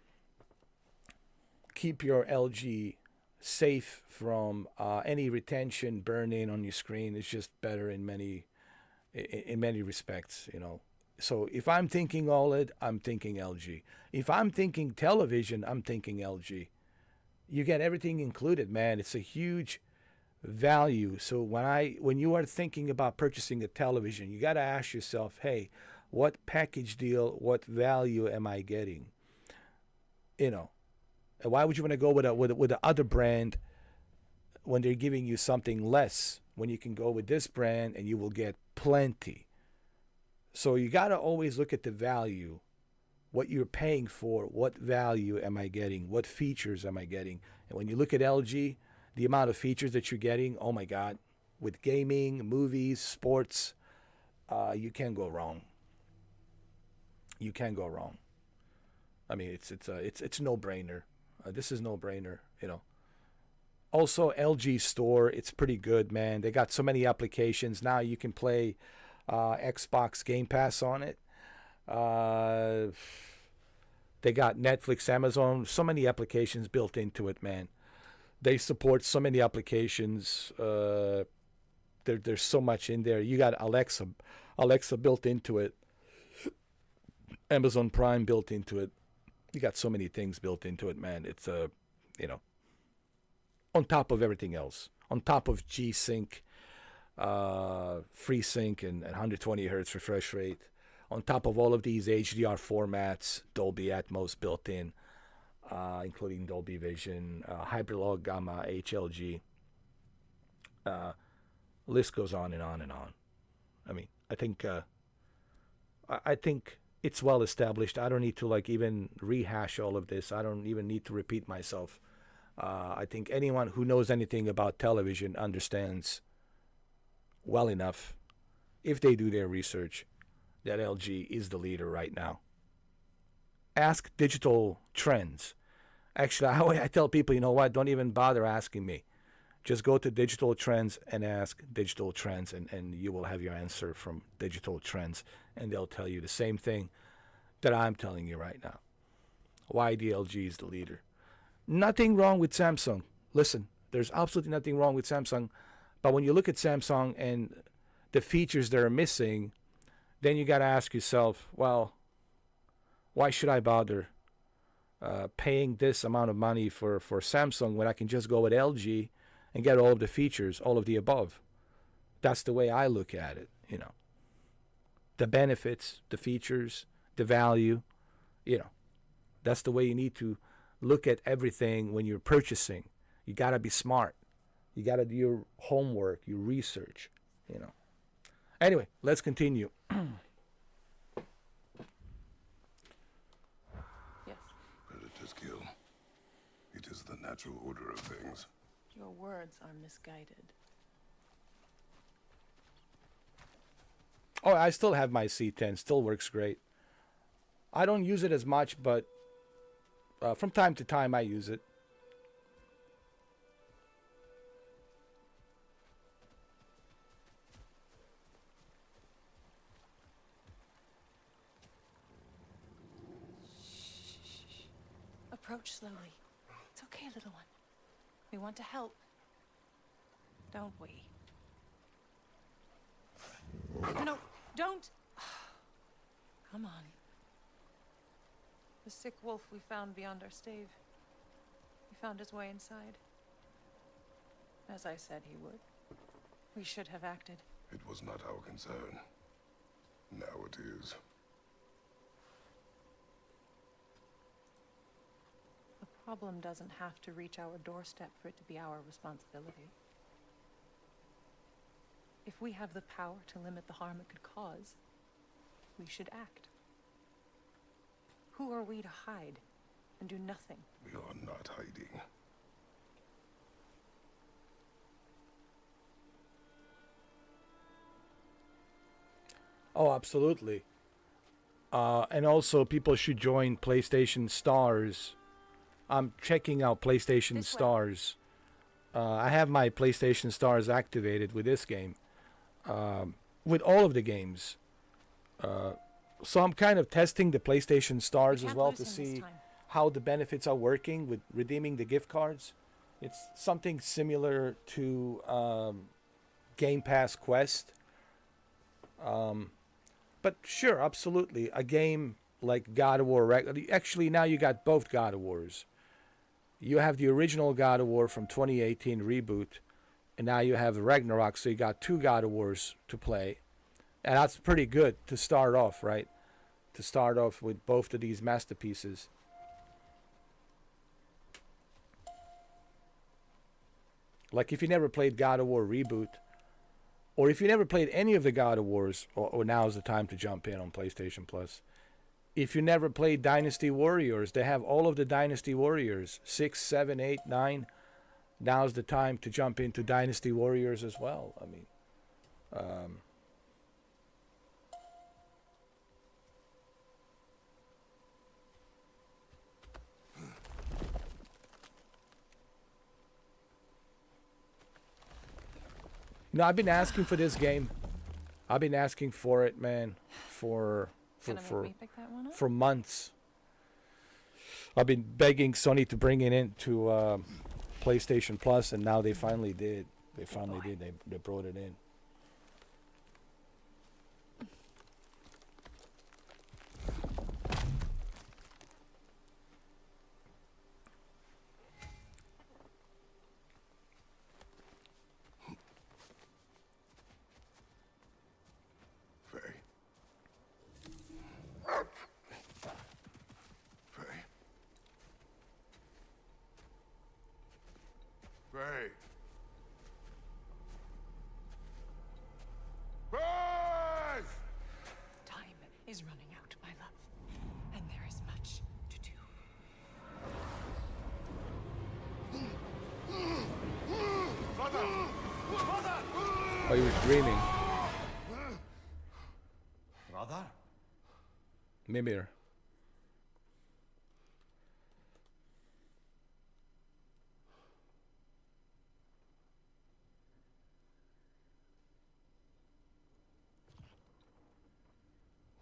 [SPEAKER 1] keep your LG safe from any retention, burn-in on your screen. It's just better in many respects, you know. So if I'm thinking OLED, I'm thinking LG. If I'm thinking television, I'm thinking LG. You get everything included, man. It's a huge value. So when you are thinking about purchasing a television, you got to ask yourself, hey, what package deal, what value am I getting? You know, and why would you want to go with the other brand when they're giving you something less, when you can go with this brand and you will get plenty? So you got to always look at the value, what you're paying for, what value am I getting, what features am I getting? And when you look at LG, the amount of features that you're getting, oh my God, with gaming, movies, sports, you can't go wrong. You can't go wrong. I mean, it's no brainer. This is no brainer, you know. Also, LG Store, it's pretty good, man. They got so many applications now. You can play Xbox Game Pass on it. They got Netflix, Amazon, so many applications built into it, man. They support so many applications. There's so much in there. You got Alexa built into it. Amazon Prime built into it. You got so many things built into it, man. It's you know, on top of everything else, on top of G-Sync, FreeSync, and 120 hertz refresh rate, on top of all of these HDR formats, Dolby Atmos built in, including Dolby Vision, Hyperlog Gamma, HLG. List goes on and on and on. I mean, I think it's well established. I don't need to even rehash all of this. I don't even need to repeat myself. I think anyone who knows anything about television understands well enough, if they do their research, that LG is the leader right now. Ask Digital Trends. Actually, I tell people, you know what? Don't even bother asking me. Just go to Digital Trends and ask Digital Trends, and you will have your answer from Digital Trends, and they'll tell you the same thing that I'm telling you right now. Why the LG is the leader. Nothing wrong with Samsung. Listen, there's absolutely nothing wrong with Samsung, but when you look at Samsung and the features that are missing, then you got to ask yourself, well, why should I bother paying this amount of money for Samsung when I can just go with LG and get all of the features, all of the above? That's the way I look at it, you know. The benefits, the features, the value, you know. That's the way you need to look at everything when you're purchasing. You got to be smart. You got to do your homework, your research, you know. Anyway, let's continue.
[SPEAKER 7] Yes.
[SPEAKER 2] Predators kill. It is the natural order of things.
[SPEAKER 7] Your words are misguided.
[SPEAKER 1] Oh, I still have my C10. Still works great. I don't use it as much, but from time to time I use it.
[SPEAKER 7] Approach slowly. It's okay, little one. We want to help. Don't we? No, don't. Come on. The sick wolf we found beyond our stave. He found his way inside. As I said he would. We should have acted.
[SPEAKER 2] It was not our concern. Now it is.
[SPEAKER 7] The problem doesn't have to reach our doorstep for it to be our responsibility. If we have the power to limit the harm it could cause, we should act. Who are we to hide and do nothing?
[SPEAKER 2] We are not hiding.
[SPEAKER 1] Oh, absolutely. And also, people should join PlayStation Stars. I'm checking out PlayStation
[SPEAKER 7] This way.
[SPEAKER 1] Stars. I have my PlayStation Stars activated with this game. With all of the games. So I'm kind of testing the PlayStation Stars as
[SPEAKER 7] can't
[SPEAKER 1] well
[SPEAKER 7] lose
[SPEAKER 1] to
[SPEAKER 7] him this
[SPEAKER 1] see
[SPEAKER 7] time.
[SPEAKER 1] how the benefits are working with redeeming the gift cards. It's something similar to Game Pass Quest. But sure, absolutely. A game like God of War. Actually, now you got both God of Wars. You have the original God of War from 2018 reboot, and now you have Ragnarok, so you got two God of Wars to play. And that's pretty good to start off, right? To start off with both of these masterpieces. Like if you never played God of War reboot, or if you never played any of the God of Wars, or now's the time to jump in on PlayStation Plus. If you never played Dynasty Warriors, they have all of the Dynasty Warriors, 6, 7, 8, 9. Now's the time to jump into Dynasty Warriors as well. I mean, I've been asking for this game. I've been asking for it, man, for
[SPEAKER 7] Gonna make me pick that one up?
[SPEAKER 1] for months. I've been begging Sony to bring it into PlayStation Plus, and now they finally did. They finally did. They brought it in.
[SPEAKER 2] Faye. Faye. Faye. Faye!
[SPEAKER 7] Time is running out, my love. And there is much to do.
[SPEAKER 1] Oh, he was dreaming.
[SPEAKER 5] Brother?
[SPEAKER 1] Mimir.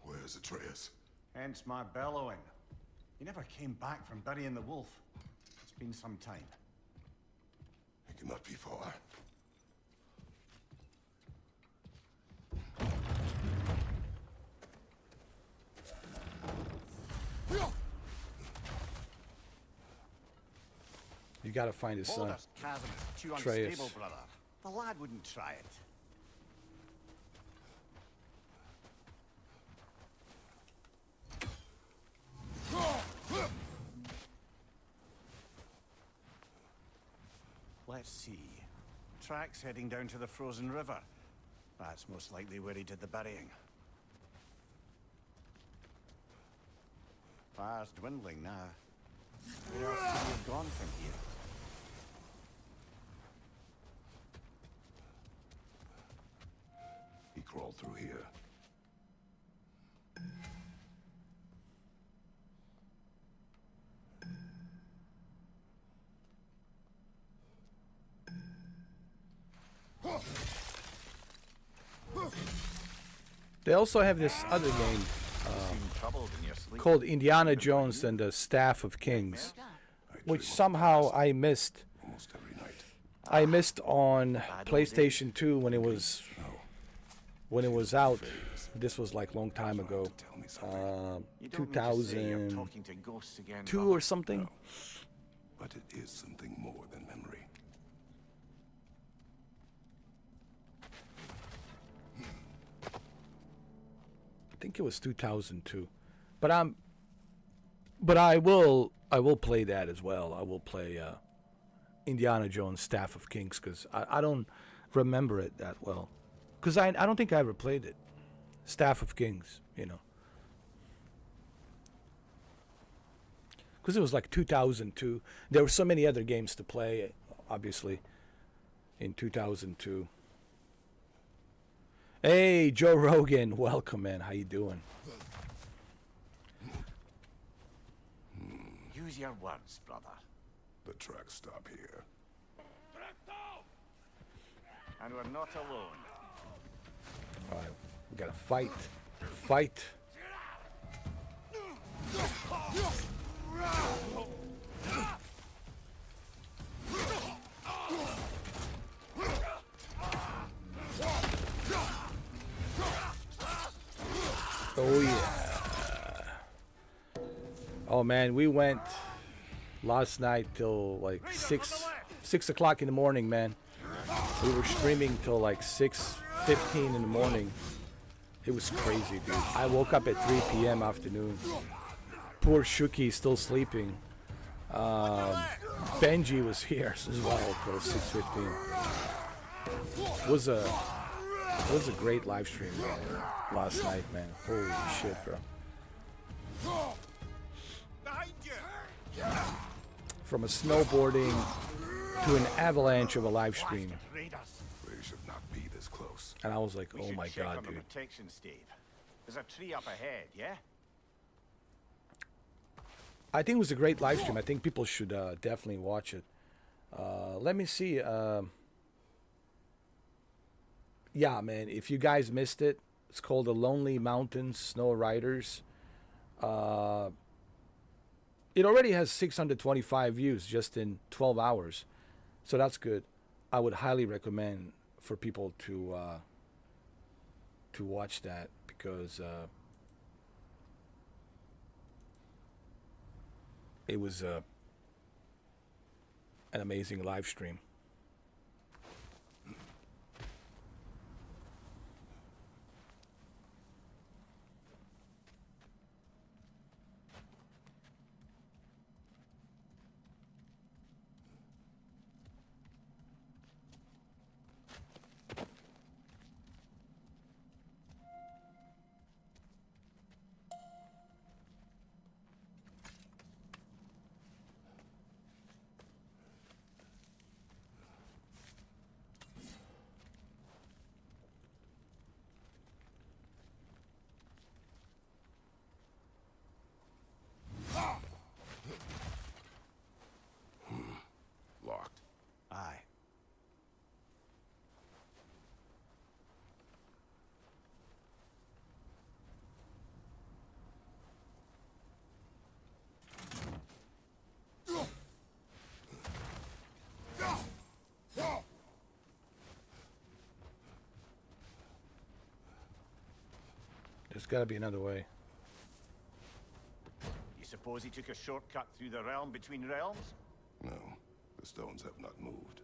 [SPEAKER 2] Where's Atreus?
[SPEAKER 5] Hence my bellowing. He never came back from burying the wolf. It's been some time.
[SPEAKER 2] It cannot be far.
[SPEAKER 1] You gotta find his son.
[SPEAKER 5] Boulder's chasm is too
[SPEAKER 1] Atreus.
[SPEAKER 5] unstable, brother. The lad wouldn't try it. Let's see. Tracks heading down to the frozen river. That's most likely where he did the burying. Fire's dwindling now. Where else could he have gone from here?
[SPEAKER 2] He crawled through here.
[SPEAKER 1] They also have this other game
[SPEAKER 5] Seemed troubled in your sleep.
[SPEAKER 1] called Indiana Jones and the Staff of Kings, which somehow I missed.
[SPEAKER 2] Almost every night.
[SPEAKER 1] I missed on PlayStation 2 when it was when it was out, this was like long time ago,
[SPEAKER 5] You don't mean to say you're
[SPEAKER 1] 2002
[SPEAKER 5] talking to ghosts again,
[SPEAKER 1] or
[SPEAKER 5] brother?
[SPEAKER 1] something.
[SPEAKER 2] But it is something more than memory.
[SPEAKER 1] I think it was 2002, but I will play that as well. I will play Indiana Jones Staff of Kings because I don't remember it that well, because I don't think I ever played it. Staff of Kings, you know, because it was like 2002. There were so many other games to play, obviously, in 2002. Hey, Joe Rogan, welcome, man. How you doing?
[SPEAKER 5] Use your words, brother.
[SPEAKER 2] The tracks stop here.
[SPEAKER 5] And we're not alone.
[SPEAKER 1] All right, we gotta fight. Fight. Oh yeah. Oh man, we went last night till like 6 o'clock in the morning, man. We were streaming till like 6:15 in the morning. It was crazy, dude. I woke up at 3 p.m. afternoon. Poor Shuki still sleeping. Benji was here as well till 6:15. Was a great live stream, man, last night, man. Holy shit, bro. From a snowboarding to an avalanche of a live stream.
[SPEAKER 2] They should not be this close.
[SPEAKER 1] And I was like,
[SPEAKER 5] We
[SPEAKER 1] oh
[SPEAKER 5] should
[SPEAKER 1] my
[SPEAKER 5] check
[SPEAKER 1] god,
[SPEAKER 5] on the
[SPEAKER 1] dude.
[SPEAKER 5] protection, Steve. There's a tree up ahead, yeah?
[SPEAKER 1] I think it was a great live stream. I think people should definitely watch it. Let me see. Yeah, man, if you guys missed it, it's called The Lonely Mountains Snow Riders. It already has 625 views just in 12 hours. So that's good. I would highly recommend for people to watch that because it was an amazing live stream.
[SPEAKER 2] Locked.
[SPEAKER 5] Aye.
[SPEAKER 1] There's got to be another way.
[SPEAKER 5] You suppose he took a shortcut through the realm between realms?
[SPEAKER 2] No, the stones have not moved.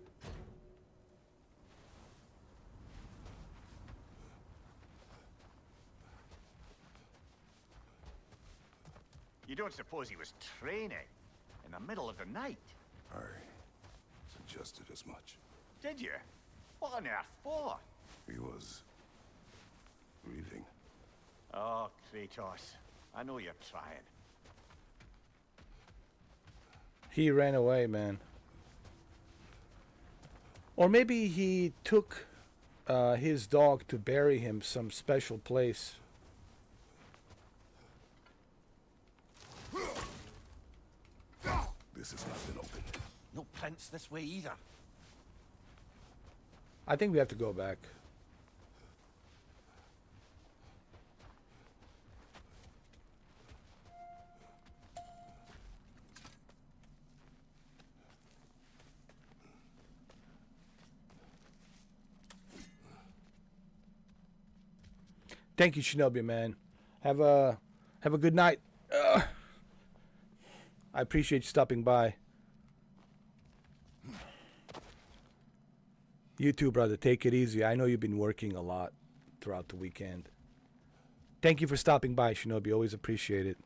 [SPEAKER 5] You don't suppose he was training in the middle of the night?
[SPEAKER 2] I suggested as much.
[SPEAKER 5] Did you? What on earth for?
[SPEAKER 2] He was breathing.
[SPEAKER 5] Oh, Kratos. I know you're trying.
[SPEAKER 1] He ran away, man. Or maybe he took his dog to bury him some special place.
[SPEAKER 2] This has not been opened.
[SPEAKER 5] No prints this way either.
[SPEAKER 1] I think we have to go back. Thank you, Shinobi, man. Have a good night. Ugh. I appreciate you stopping by. You too, brother. Take it easy. I know you've been working a lot throughout the weekend. Thank you for stopping by, Shinobi. Always appreciate it.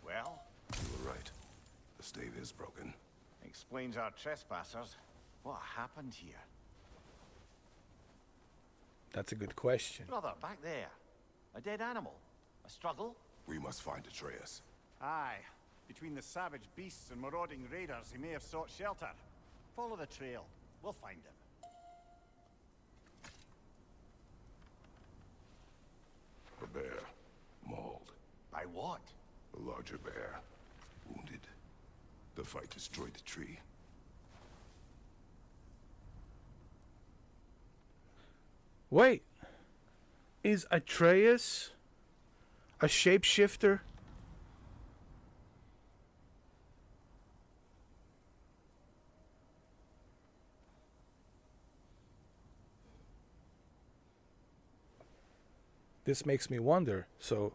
[SPEAKER 5] Well,
[SPEAKER 2] You were right. The stave is broken.
[SPEAKER 5] explains our trespassers. What happened here?
[SPEAKER 1] That's a good question.
[SPEAKER 5] Brother, back there. A dead animal. A struggle?
[SPEAKER 2] We must find Atreus.
[SPEAKER 5] Aye. Between the savage beasts and marauding raiders, he may have sought shelter. Follow the trail. We'll find him.
[SPEAKER 2] A bear. Mauled.
[SPEAKER 5] By what?
[SPEAKER 2] A larger bear. Wounded. The fight destroyed the tree.
[SPEAKER 1] Wait. Is Atreus a shapeshifter? This makes me wonder. So,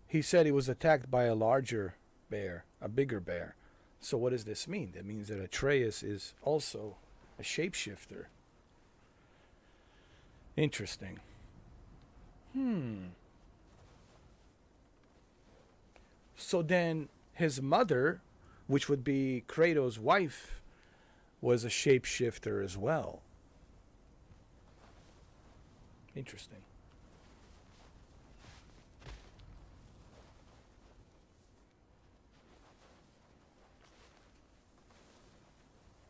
[SPEAKER 1] he said he was attacked by a larger bear, a bigger bear. So what does this mean? That means that Atreus is also a shapeshifter. Interesting. So then his mother, which would be Kratos' wife, was a shapeshifter as well. Interesting.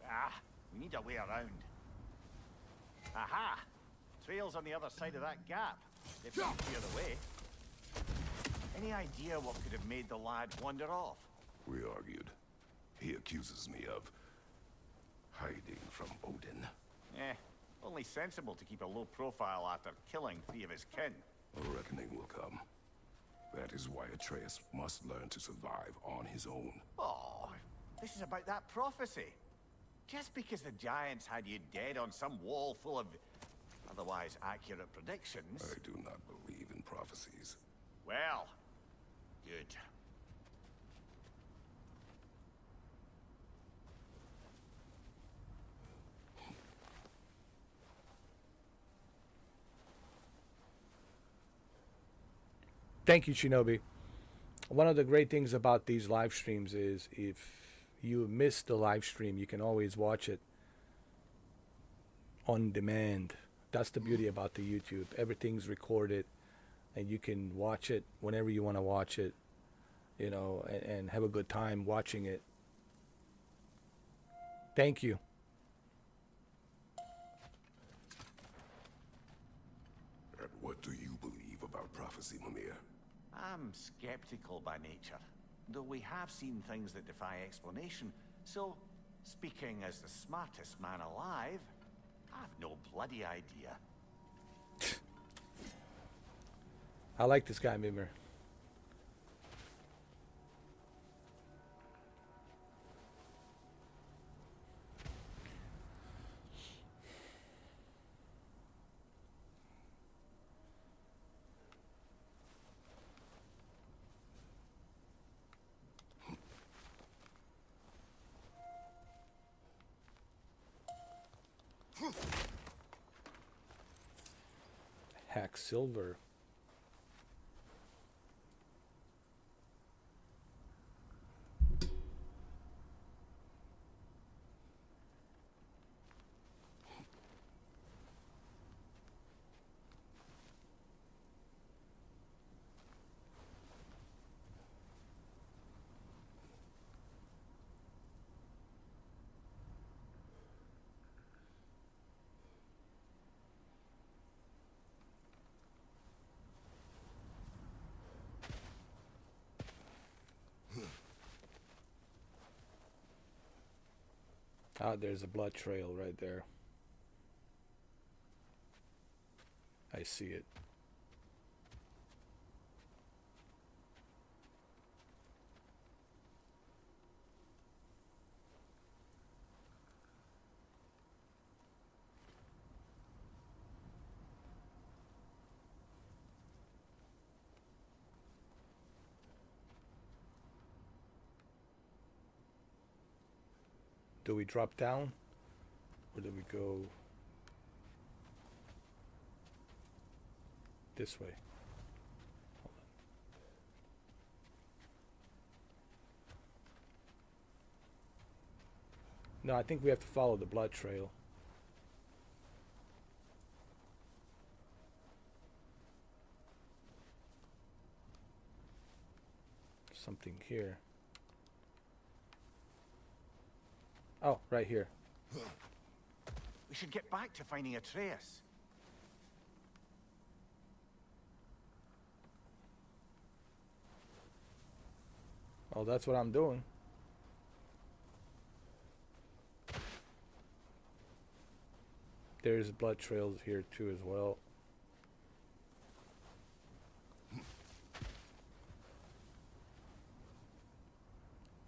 [SPEAKER 5] Ah, we need a way around. Aha! Trail's on the other side of that gap. If you clear the way. Any idea what could have made the lad wander off?
[SPEAKER 2] We argued. He accuses me of hiding from Odin.
[SPEAKER 5] Only sensible to keep a low profile after killing 3 of his kin.
[SPEAKER 2] A reckoning will come. That is why Atreus must learn to survive on his own.
[SPEAKER 5] Oh, this is about that prophecy. Just because the giants had you dead on some wall full of otherwise accurate predictions.
[SPEAKER 2] I do not believe in prophecies.
[SPEAKER 5] Well, good.
[SPEAKER 1] Thank you, Shinobi. One of the great things about these live streams is if you miss the live stream, you can always watch it on demand. That's the beauty about the YouTube. Everything's recorded and you can watch it whenever you want to watch it, you know, and have a good time watching it. Thank you.
[SPEAKER 2] And what do you believe about prophecy, Mimir?
[SPEAKER 5] I'm skeptical by nature, though we have seen things that defy explanation. So, speaking as the smartest man alive, I've no bloody idea.
[SPEAKER 1] I like this guy, Mimir. Hack silver. Ah, there's a blood trail right there. I see it. Do we drop down? Or do we go this way? Hold on. No, I think we have to follow the blood trail. Something here. Oh, right here.
[SPEAKER 5] We should get back to finding Atreus.
[SPEAKER 1] Oh, that's what I'm doing. There's blood trails here too as well.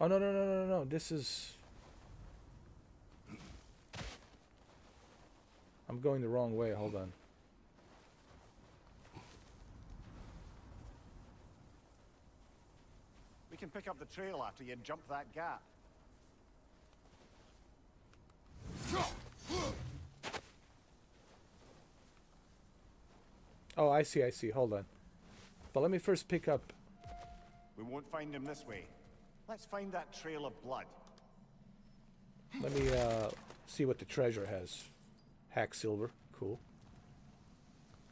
[SPEAKER 1] Oh, no, no, no, no, no. This is... I'm going the wrong way. Hold on.
[SPEAKER 5] We can pick up the trail after you jump that gap.
[SPEAKER 1] Oh, I see, I see. Hold on. But let me first pick up...
[SPEAKER 5] We won't find him this way. Let's find that trail of blood.
[SPEAKER 1] Let me see what the treasure has. Hack silver. Cool.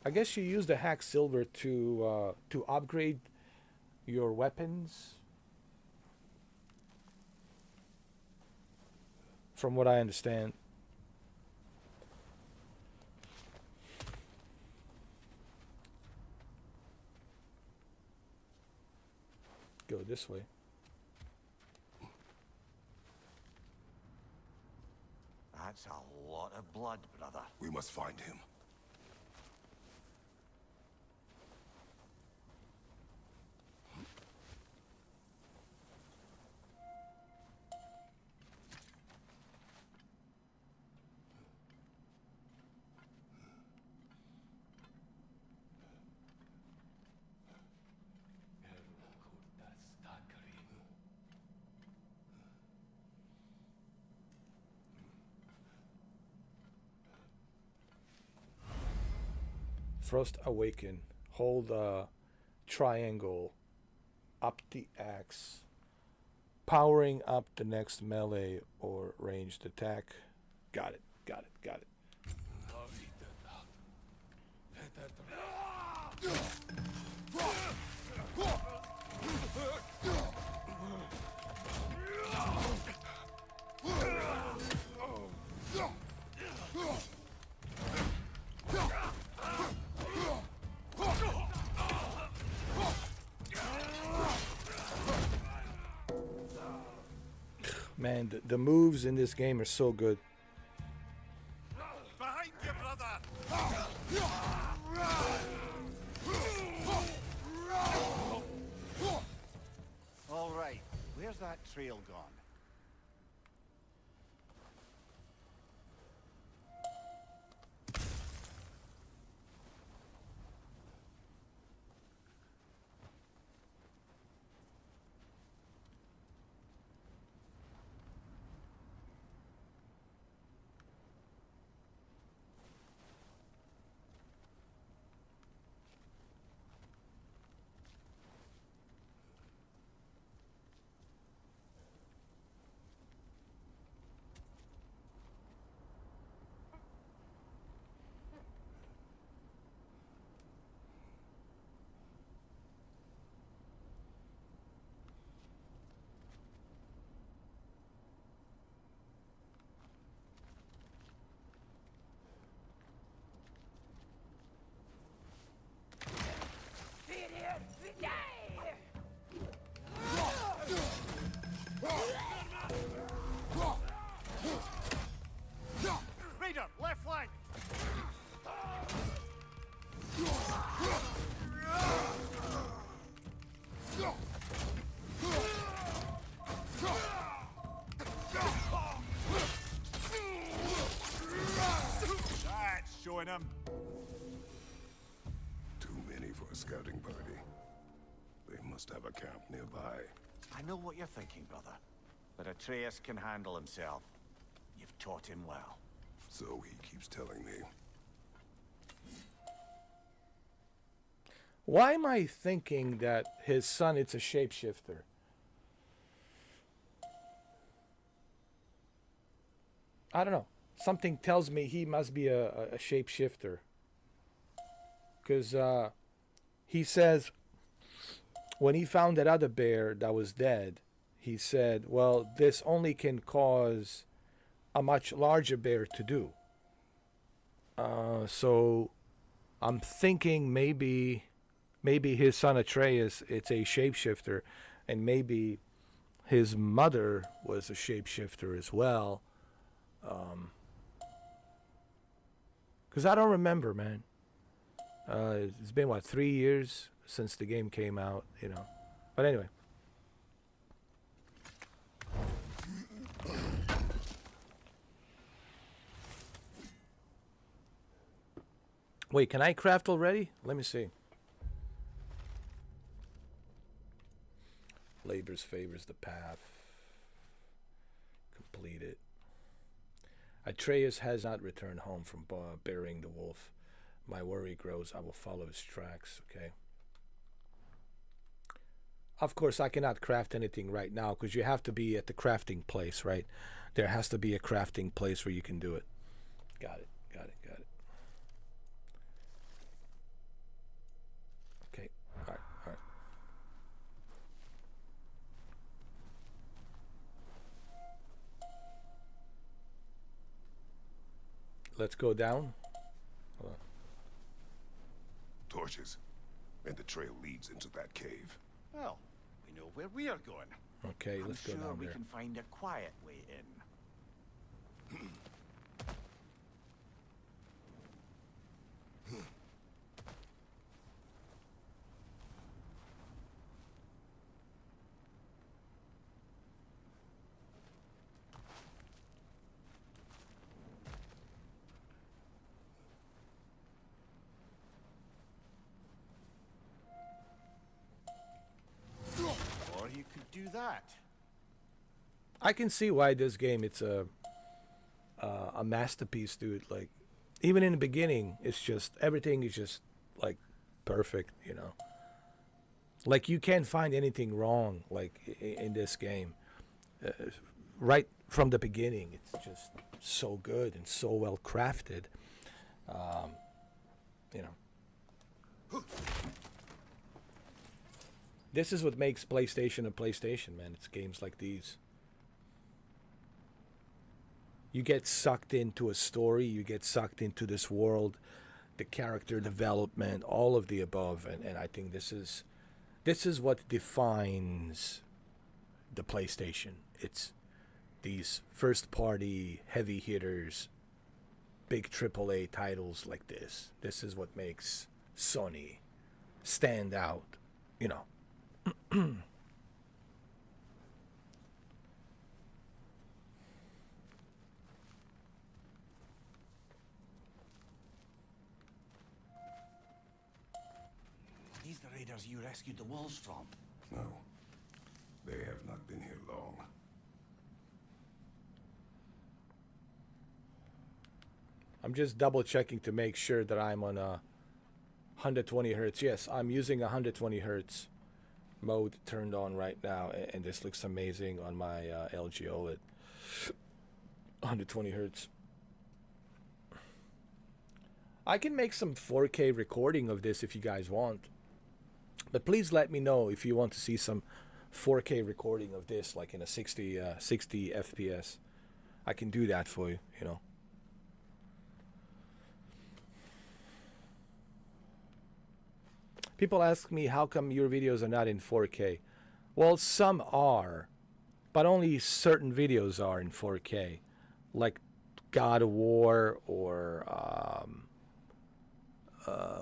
[SPEAKER 1] I guess you use the hack silver to upgrade your weapons. From what I understand. Go this way.
[SPEAKER 5] That's a lot of blood, brother.
[SPEAKER 2] We must find him.
[SPEAKER 1] Frost Awaken. Hold triangle up the axe. Powering up the next melee or ranged attack. Got it, got it, got it. Man, the moves in this game are so good.
[SPEAKER 5] Behind you, brother! All right, where's that trail gone? That's showing him.
[SPEAKER 2] Too many for a scouting party. They must have a camp nearby.
[SPEAKER 5] I know what you're thinking, brother. But Atreus can handle himself. You've taught him well.
[SPEAKER 2] So he keeps telling me.
[SPEAKER 1] Why am I thinking that his son is a shapeshifter? I don't know. Something tells me he must be a shapeshifter. Because he says, when he found that other bear that was dead, he said, well, this only can cause a much larger bear to do. So I'm thinking maybe his son Atreus, it's a shapeshifter, and maybe his mother was a shapeshifter as well. Because I don't remember, man. It's been, what, 3 years since the game came out, you know. But anyway. Wait, can I craft already? Let me see. Labors favors the path. Complete it. Atreus has not returned home from burying the wolf. My worry grows. I will follow his tracks. Okay. Of course, I cannot craft anything right now because you have to be at the crafting place, right? There has to be a crafting place where you can do it. Got it. Got it. Got it. Okay. All right. All right. Let's go down. Hold on.
[SPEAKER 2] Torches. And the trail leads into that cave.
[SPEAKER 5] Well, we know where we are going.
[SPEAKER 1] Okay, let's go
[SPEAKER 5] I'm sure
[SPEAKER 1] down
[SPEAKER 5] we
[SPEAKER 1] there.
[SPEAKER 5] can find a quiet way in. Or you could do that.
[SPEAKER 1] I can see why this game it's a masterpiece, dude. Like, even in the beginning, it's just everything is just like perfect, you know. Like, you can't find anything wrong like in this game. Right from the beginning, it's just so good and so well crafted. You know. This is what makes PlayStation a PlayStation, man. It's games like these. You get sucked into a story, you get sucked into this world, the character development, all of the above, and I think this is what defines the PlayStation. It's these first party heavy hitters, big AAA titles like this. This is what makes Sony stand out, you know.
[SPEAKER 5] These the raiders you rescued the wolves from.
[SPEAKER 2] No. They have not been here long.
[SPEAKER 1] I'm just double checking to make sure that I'm on 120 hertz. Yes, I'm using 120 hertz mode turned on right now, and this looks amazing on my LG OLED. 120 hertz. I can make some 4K recording of this if you guys want, but please let me know if you want to see some 4K recording of this, like in a 60 FPS. I can do that for you, you know. People ask me, how come your videos are not in 4K? Well, some are, but only certain videos are in 4K, like God of War or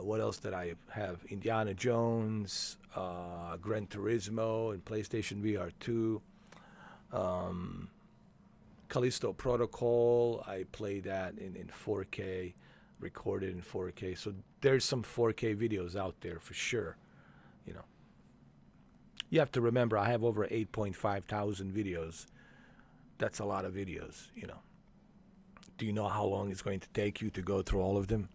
[SPEAKER 1] what else did I have? Indiana Jones, Gran Turismo, and PlayStation VR 2. Callisto Protocol, I played that in 4K, recorded in 4K. So there's some 4K videos out there for sure. You know, you have to remember I have over 8.5 thousand videos. That's a lot of videos, you know. Do you know how long it's going to take you to go through all of them?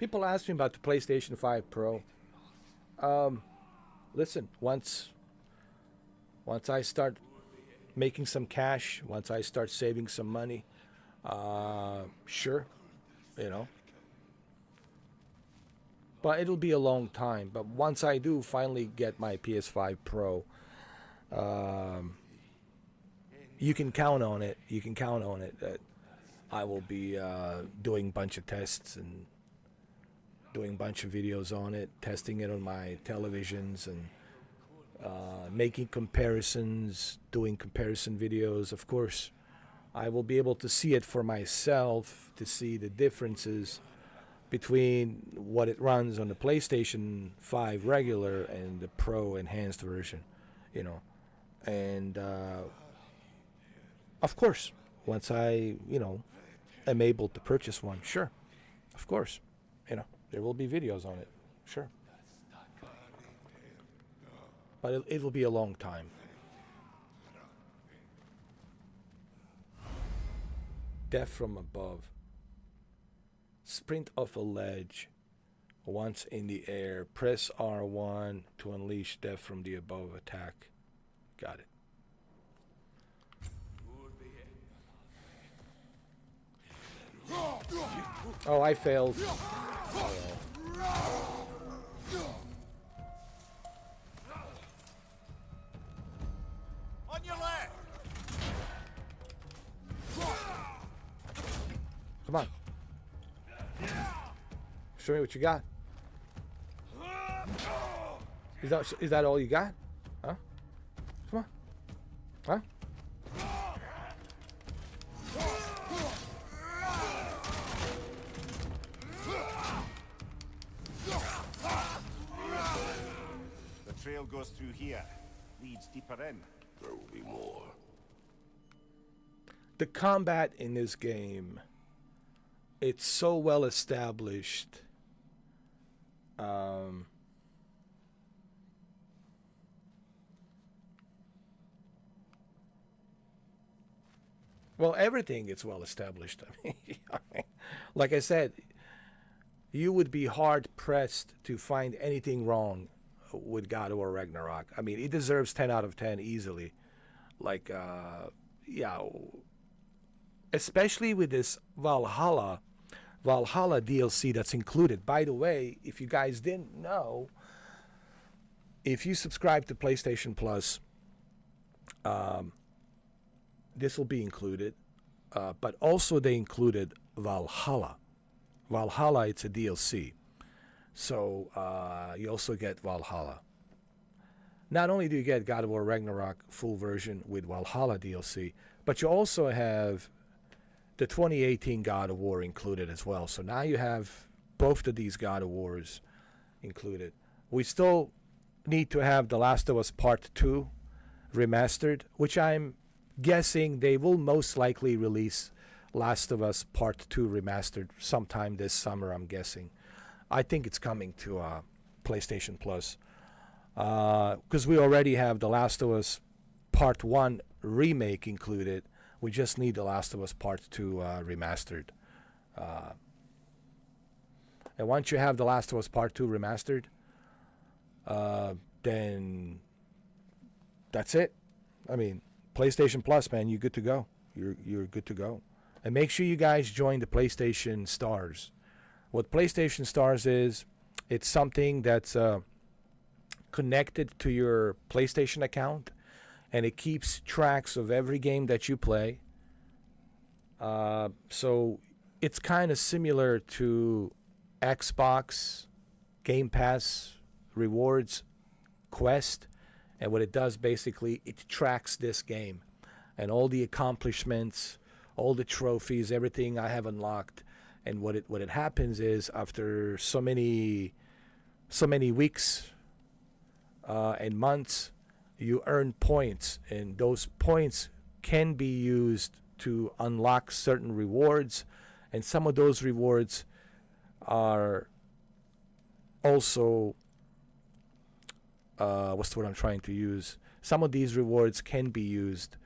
[SPEAKER 1] People ask me about the PlayStation 5 Pro. Listen, once I start making some cash, once I start saving some money, sure, you know. But it'll be a long time. But once I do finally get my PS5 Pro, you can count on it. You can count on it that I will be doing a bunch of tests and doing a bunch of videos on it, testing it on my televisions, and making comparisons, doing comparison videos. Of course, I will be able to see it for myself, to see the differences between what it runs on the PlayStation 5 regular and the Pro enhanced version, you know. And of course, once I, you know, am able to purchase one, sure, of course, you know, there will be videos on it, sure. But it'll be a long time. Death from above. Sprint off a ledge. Once in the air, press R1 to unleash death from the above attack. Got it. Oh, I failed. Oh.
[SPEAKER 5] On your left.
[SPEAKER 1] Come on. Show me what you got. Is that all you got? Huh? Come on. Huh?
[SPEAKER 5] The trail goes through here. Leads deeper in.
[SPEAKER 2] There will be more.
[SPEAKER 1] The combat in this game, it's so well established. Well, everything is well established. I mean, like I said, you would be hard pressed to find anything wrong with God of War Ragnarok. I mean, it deserves 10 out of 10 easily. Like, yeah, especially with this Valhalla DLC that's included. By the way, if you guys didn't know, if you subscribe to PlayStation Plus, this will be included. But also they included Valhalla. Valhalla, it's a DLC. So you also get Valhalla. Not only do you get God of War Ragnarok full version with Valhalla DLC, but you also have the 2018 God of War included as well. So now you have both of these God of Wars included. We still need to have The Last of Us Part 2 remastered, which I'm guessing they will most likely release Last of Us Part 2 remastered sometime this summer, I'm guessing. I think it's coming to PlayStation Plus. Because we already have The Last of Us Part 1 remake included. We just need The Last of Us Part 2 remastered. And once you have The Last of Us Part 2 remastered, then that's it. I mean, PlayStation Plus, man, you're good to go. You're good to go. And make sure you guys join the PlayStation Stars. What PlayStation Stars is, it's something that's connected to your PlayStation account, and it keeps tracks of every game that you play. So it's kind of similar to Xbox Game Pass rewards quest, and what it does basically, it tracks this game and all the accomplishments, all the trophies, everything I have unlocked. And what it happens is, after so many weeks and months, you earn points, and those points can be used to unlock certain rewards, and some of those rewards are also what's the word I'm trying to use? Some of these rewards can be used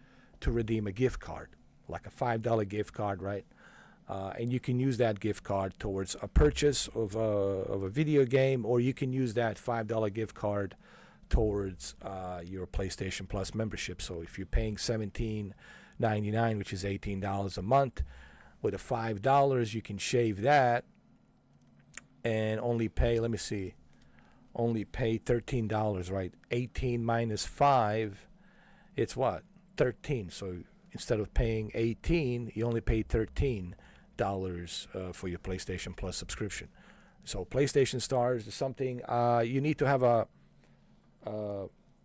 [SPEAKER 1] to redeem a gift card, like a $5 gift card, right? And you can use that gift card towards a purchase of a video game, or you can use that $5 gift card towards your PlayStation Plus membership. So if you're paying $17.99, which is $18 a month, with a $5, you can shave that and only pay, let me see, only pay $13, right? 18 minus 5, it's what? 13. So instead of paying 18, you only pay $13 for your PlayStation Plus subscription. So PlayStation Stars is something you need to have a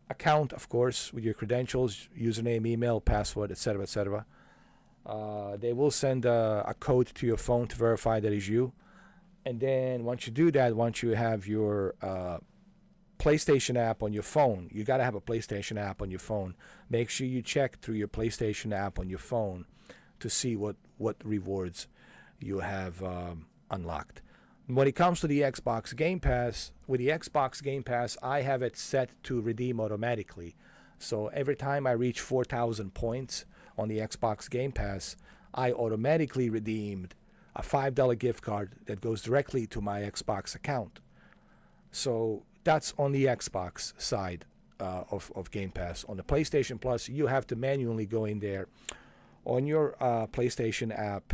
[SPEAKER 1] account, of course, with your credentials, username, email, password, etc., etc. They will send a code to your phone to verify that is you. And then once you do that, once you have your PlayStation app on your phone, you got to have a PlayStation app on your phone. Make sure you check through your PlayStation app on your phone to see what rewards you have unlocked. When it comes to the Xbox Game Pass, with the Xbox Game Pass, I have it set to redeem automatically. So every time I reach 4,000 points on the Xbox Game Pass, I automatically redeemed a $5 gift card that goes directly to my Xbox account. So that's on the Xbox side of Game Pass. On the PlayStation Plus, you have to manually go in there on your PlayStation app,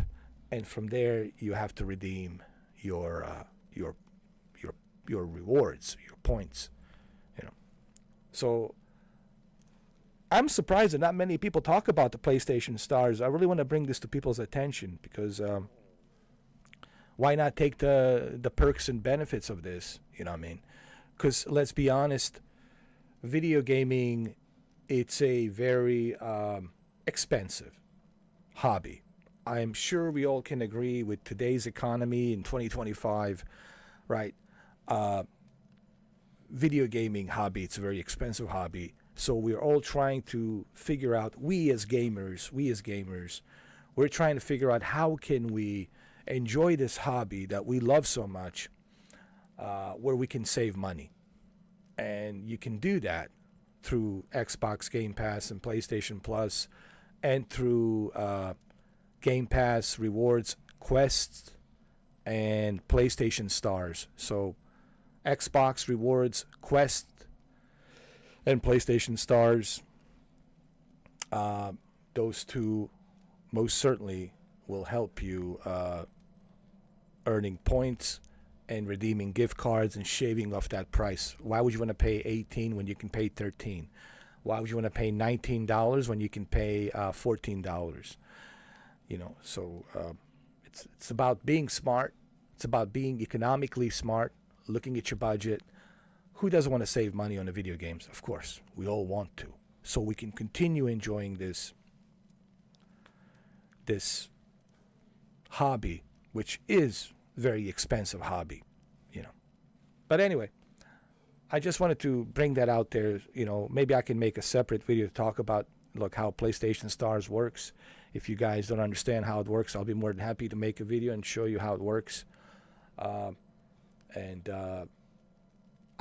[SPEAKER 1] and from there you have to redeem your rewards, your points. You know, so I'm surprised that not many people talk about the PlayStation Stars. I really want to bring this to people's attention, because why not take the perks and benefits of this? You know what I mean? Because let's be honest, video gaming, it's a very expensive hobby. I'm sure we all can agree with today's economy in 2025, right? Video gaming hobby, it's a very expensive hobby. So we're all trying to figure out, we as gamers, we're trying to figure out how can we enjoy this hobby that we love so much, where we can save money. And you can do that through Xbox Game Pass and PlayStation Plus, and through Game Pass rewards, quests, and PlayStation Stars. So Xbox rewards, quest, and PlayStation Stars, those two most certainly will help you earning points and redeeming gift cards and shaving off that price. Why would you want to pay 18 when you can pay 13? Why would you want to pay $19 when you can pay $14? You know, so it's about being smart. It's about being economically smart, looking at your budget. Who doesn't want to save money on the video games? Of course, we all want to. So we can continue enjoying this hobby, which is very expensive hobby, you know. But anyway, I just wanted to bring that out there. You know, maybe I can make a separate video to talk about, look, how PlayStation Stars works. If you guys don't understand how it works, I'll be more than happy to make a video and show you how it works. I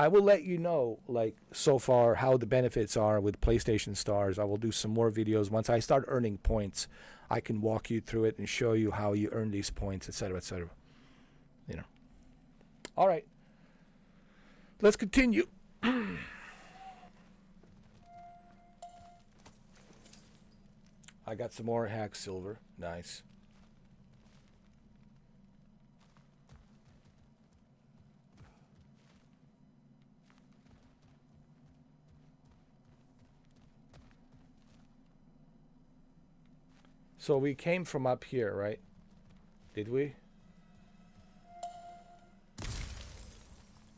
[SPEAKER 1] will let you know, like, so far how the benefits are with PlayStation Stars. I will do some more videos. Once I start earning points, I can walk you through it and show you how you earn these points, etc., etc. You know. All right. Let's continue. I got some more hack silver. Nice. So we came from up here, right? Did we?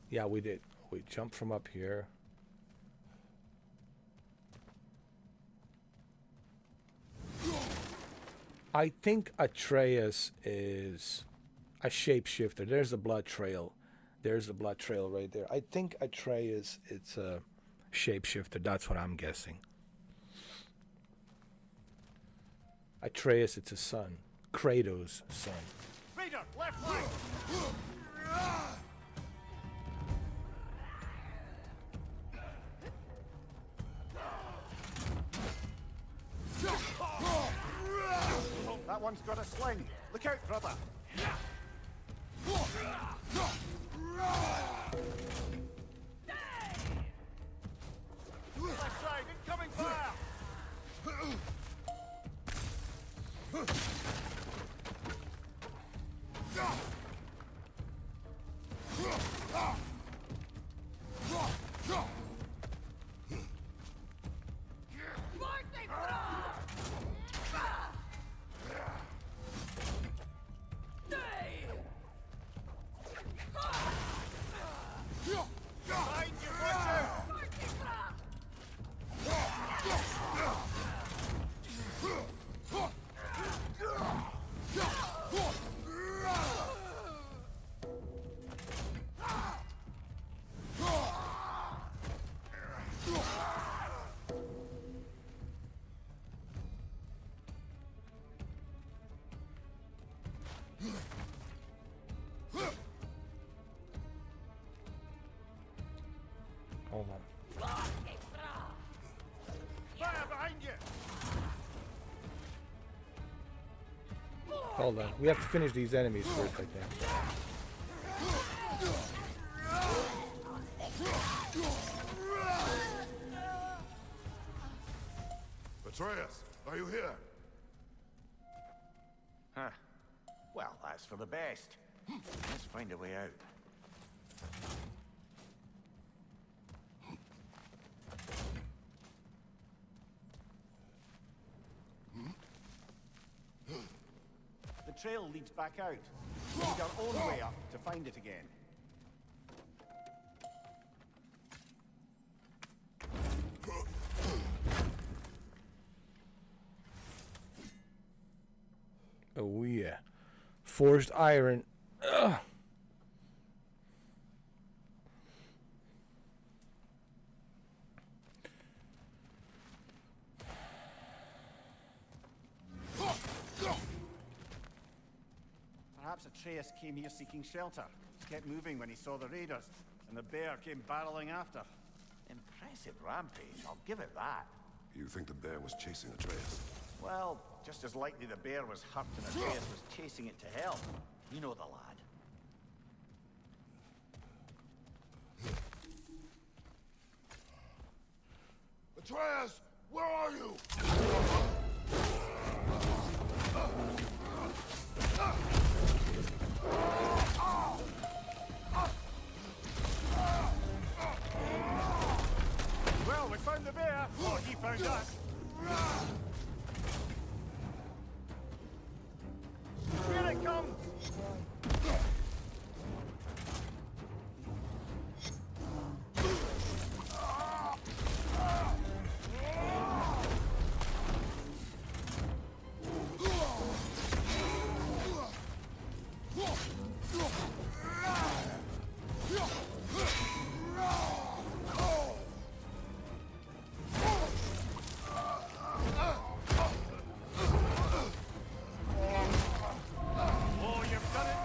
[SPEAKER 1] Yeah, we did. We jumped from up here. I think Atreus is a shapeshifter. There's the blood trail. There's the blood trail right there. I think Atreus, it's a shapeshifter. That's what I'm guessing. Atreus, it's a son. Kratos' son.
[SPEAKER 5] Raider, left leg! That one's got a sling. Look out, brother. Left side, incoming fire!
[SPEAKER 1] Hold on.
[SPEAKER 5] Fire behind you!
[SPEAKER 1] Hold on. We have to finish these enemies first, I think.
[SPEAKER 2] Atreus, are you here?
[SPEAKER 5] Huh. Well, that's for the best. Let's find a way out. The trail leads back out. We need our own way up to find it again.
[SPEAKER 1] Oh yeah. Forged iron. Ugh.
[SPEAKER 5] Perhaps Atreus came here seeking shelter. Kept moving when he saw the raiders, and the bear came barreling after. Impressive rampage, I'll give it that.
[SPEAKER 2] You think the bear was chasing Atreus?
[SPEAKER 5] Well, just as likely the bear was hurt and Atreus was chasing it to hell. You know the lad.
[SPEAKER 2] Atreus, where are you?
[SPEAKER 5] Well, we found the bear, or he found us. Here it comes! Oh, you've done it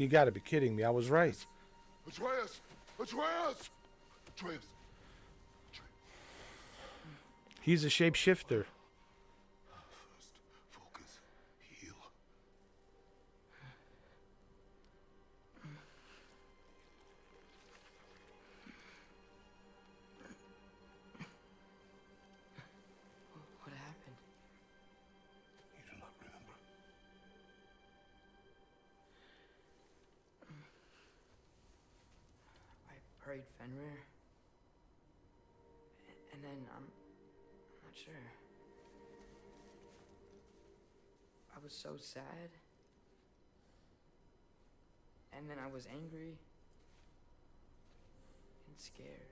[SPEAKER 1] You got to be kidding me. I was right.
[SPEAKER 2] Atreus! Atreus! Atreus!
[SPEAKER 1] He's a shapeshifter.
[SPEAKER 2] First, focus. Heal.
[SPEAKER 6] What happened?
[SPEAKER 2] You do not remember.
[SPEAKER 6] I prayed Fenrir. And then I'm not sure. I was so sad. And then I was angry and scared.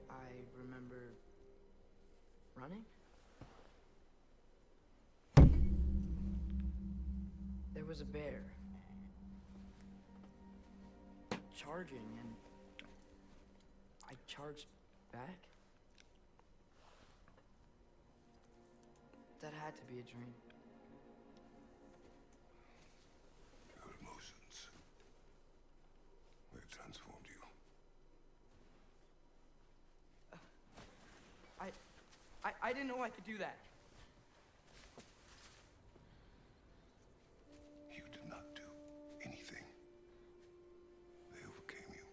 [SPEAKER 6] I remember running. There was a bear charging, and I charged back. That had to be a dream.
[SPEAKER 2] Your emotions. They transformed you.
[SPEAKER 6] I didn't know I could do that.
[SPEAKER 2] You did not do anything. They overcame you.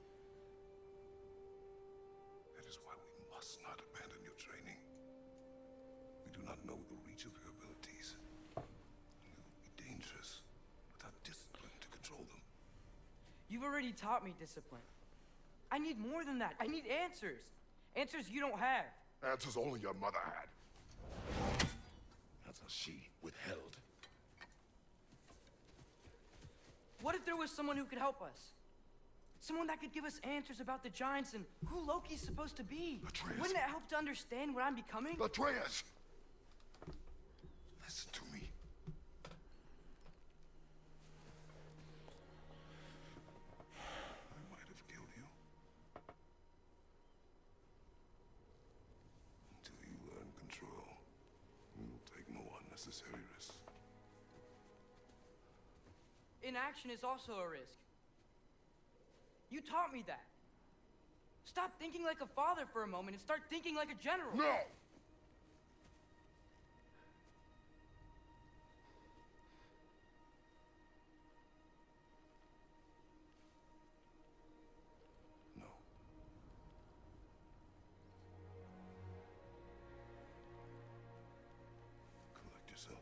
[SPEAKER 2] That is why we must not abandon your training. We do not know the reach of your abilities. It would be dangerous without discipline to control them.
[SPEAKER 6] You've already taught me discipline. I need more than that. I need answers. Answers you don't have.
[SPEAKER 2] Answers only your mother had. Answers she withheld.
[SPEAKER 6] What if there was someone who could help us? Someone that could give us answers about the giants and who Loki's supposed to be.
[SPEAKER 2] Atreus.
[SPEAKER 6] Wouldn't it help to understand what I'm becoming?
[SPEAKER 2] Atreus! Listen to me. I might have killed you. Until you learn control, you will take no unnecessary risks.
[SPEAKER 6] Inaction is also a risk. You taught me that. Stop thinking like a father for a moment and start thinking like a general.
[SPEAKER 2] No! No. Collect yourself.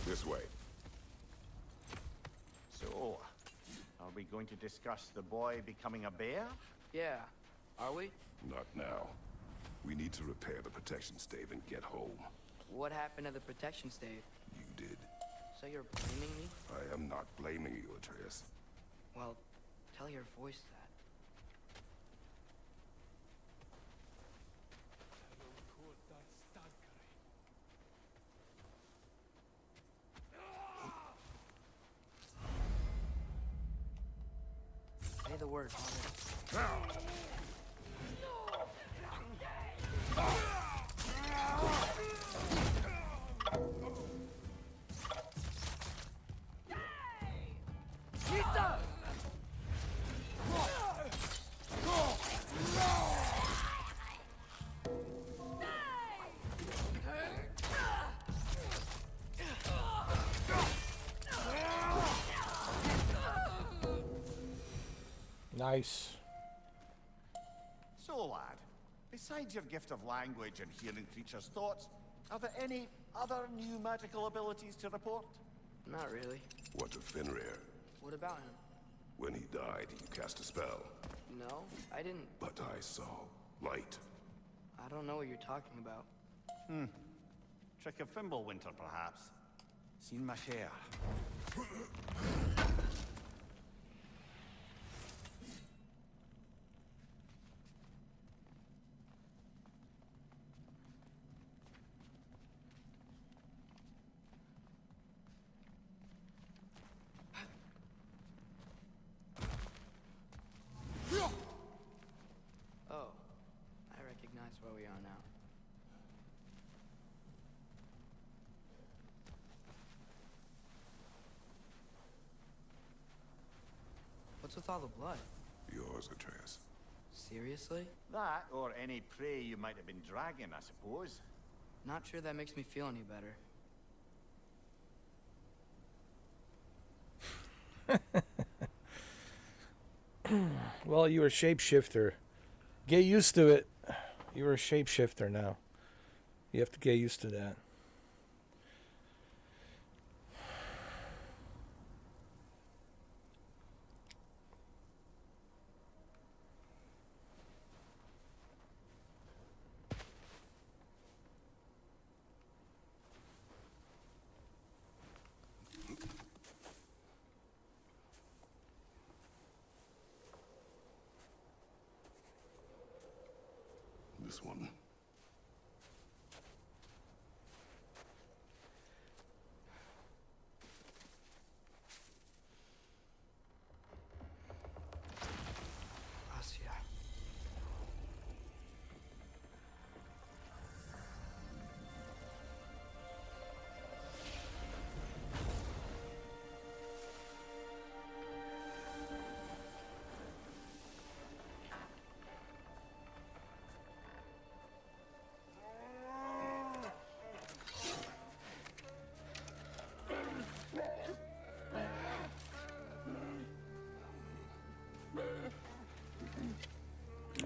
[SPEAKER 2] This way.
[SPEAKER 5] So, are we going to discuss the boy becoming a bear?
[SPEAKER 6] Yeah, are we?
[SPEAKER 2] Not now. We need to repair the protection stave and get home.
[SPEAKER 6] What happened to the protection stave?
[SPEAKER 2] You did.
[SPEAKER 6] So you're blaming me?
[SPEAKER 2] I am not blaming you, Atreus.
[SPEAKER 6] Well, tell your voice that. Say the word, Father.
[SPEAKER 1] Nice.
[SPEAKER 5] So, lad, besides your gift of language and hearing creatures' thoughts, are there any other new magical abilities to report?
[SPEAKER 6] Not really.
[SPEAKER 2] What of Fenrir?
[SPEAKER 6] What about him?
[SPEAKER 2] When he died, you cast a spell.
[SPEAKER 6] No, I didn't.
[SPEAKER 2] But I saw light.
[SPEAKER 6] I I don't know what you're talking about.
[SPEAKER 5] Trick of Fimbulwinter, perhaps. Seen my share.
[SPEAKER 6] Oh, I recognize where we are now. What's with all the blood?
[SPEAKER 2] Yours, Atreus.
[SPEAKER 6] Seriously?
[SPEAKER 5] That, or any prey you might have been dragging, I suppose.
[SPEAKER 6] Not sure that makes me feel any better.
[SPEAKER 1] Well, you were a shapeshifter. Get used to it. You're a shapeshifter now. You have to get used to that.
[SPEAKER 2] This one.
[SPEAKER 6] Asia.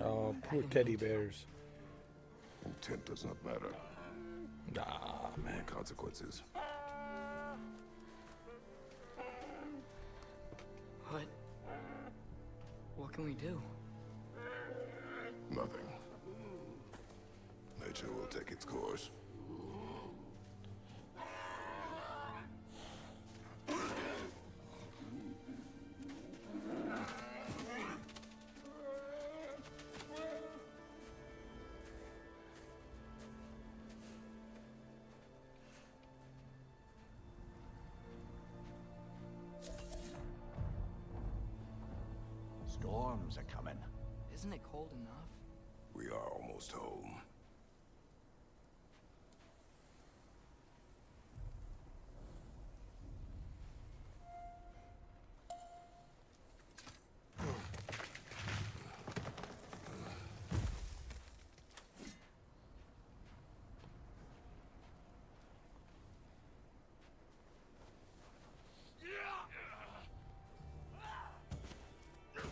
[SPEAKER 1] Oh, poor teddy bears.
[SPEAKER 2] Intent does not matter.
[SPEAKER 1] Nah, man.
[SPEAKER 2] Consequences.
[SPEAKER 6] What? What can we do?
[SPEAKER 2] Nothing. Nature will take its course.
[SPEAKER 5] Storms are coming.
[SPEAKER 6] Isn't it cold enough?
[SPEAKER 2] We are almost home.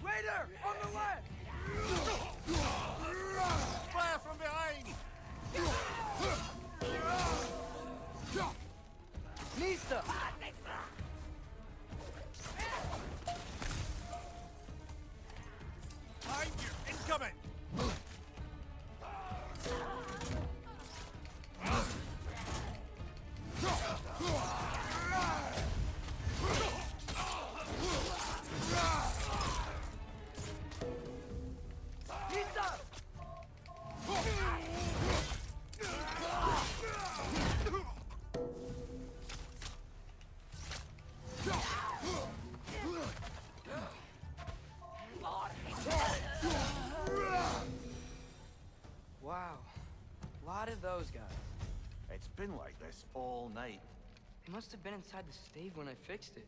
[SPEAKER 6] Raider! On the left!
[SPEAKER 5] Fire from behind!
[SPEAKER 6] Nista!
[SPEAKER 5] Behind you! Incoming!
[SPEAKER 6] Wow. Lot of those guys.
[SPEAKER 5] It's been like this all night.
[SPEAKER 6] They must have been inside the stave when I fixed it.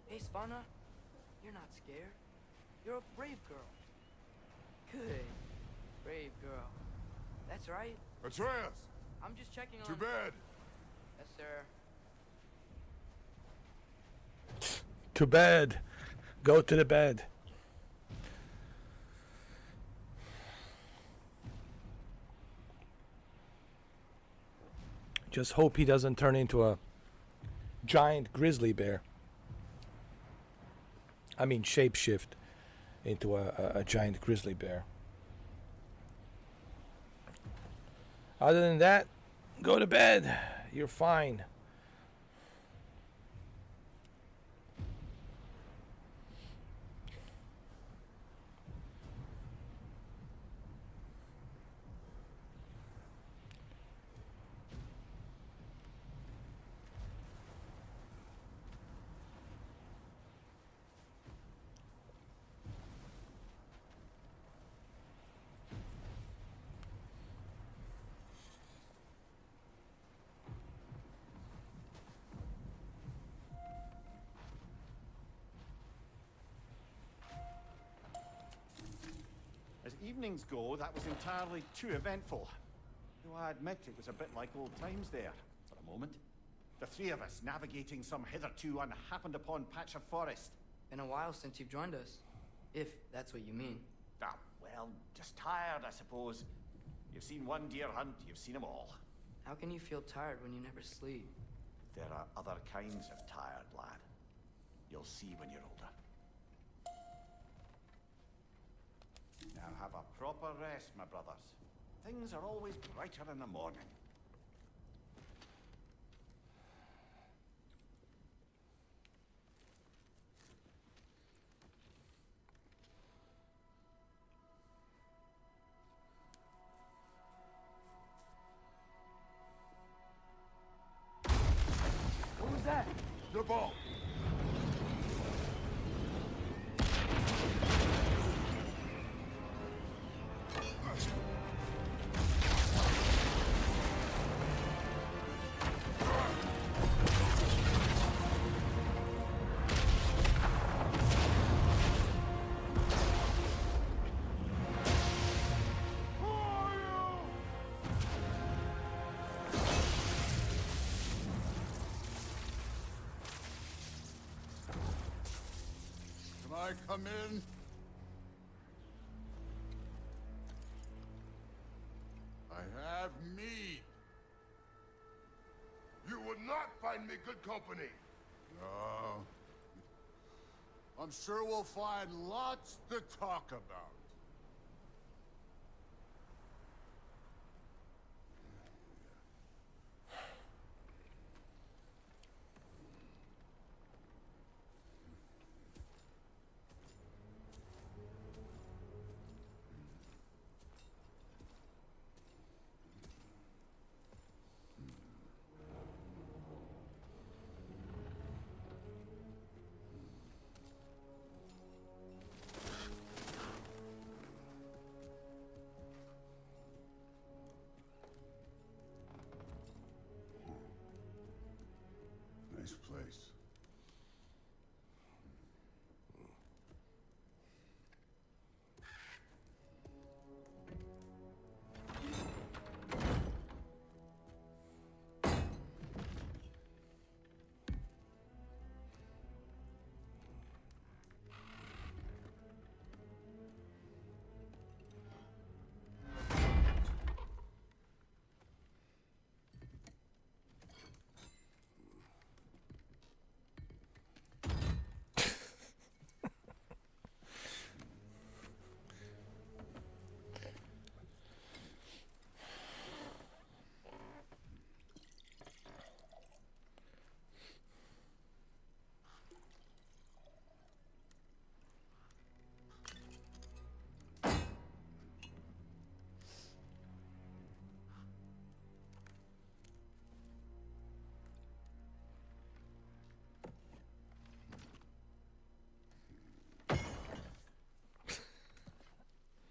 [SPEAKER 6] Hey, Svanna, you're not scared. You're a brave girl. Good. Brave girl. That's right.
[SPEAKER 2] Atreus!
[SPEAKER 6] I'm just checking on...
[SPEAKER 2] To bed!
[SPEAKER 6] Yes, sir.
[SPEAKER 1] To bed. Go to the bed. Just hope he doesn't turn into a giant grizzly bear. I mean, shapeshift into a giant grizzly bear. Other than that, go to bed. You're fine.
[SPEAKER 5] As evenings go, that was entirely too eventful. Though I admit it was a bit like old times there, for a moment. The three of us navigating some hitherto unhappened upon patch of forest.
[SPEAKER 6] Been a while since you've joined us. If that's what you mean.
[SPEAKER 5] Ah, well, just tired, I suppose. You've seen one deer hunt, you've seen them all.
[SPEAKER 6] How can you feel tired when you never sleep?
[SPEAKER 5] There are other kinds of tired, lad. You'll see when you're older. Now have a proper rest, my brothers. Things are always brighter in the morning.
[SPEAKER 6] What was that?
[SPEAKER 2] The ball. I come in? I have meat. You would not find me good company. No. I'm sure we'll find lots to talk about. Nice place.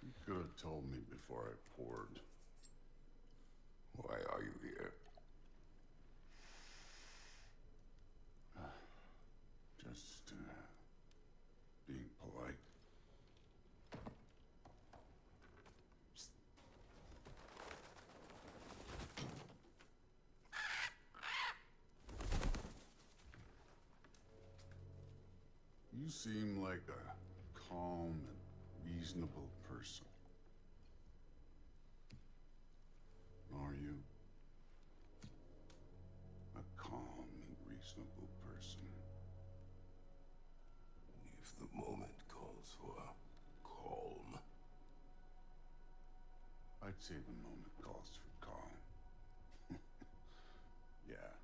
[SPEAKER 2] You could have told me before I poured. Why are you here? Just being polite. You seem like a calm and reasonable person. Are you? A calm and reasonable person. If the moment calls for calm. I'd say the moment calls for calm. Yeah.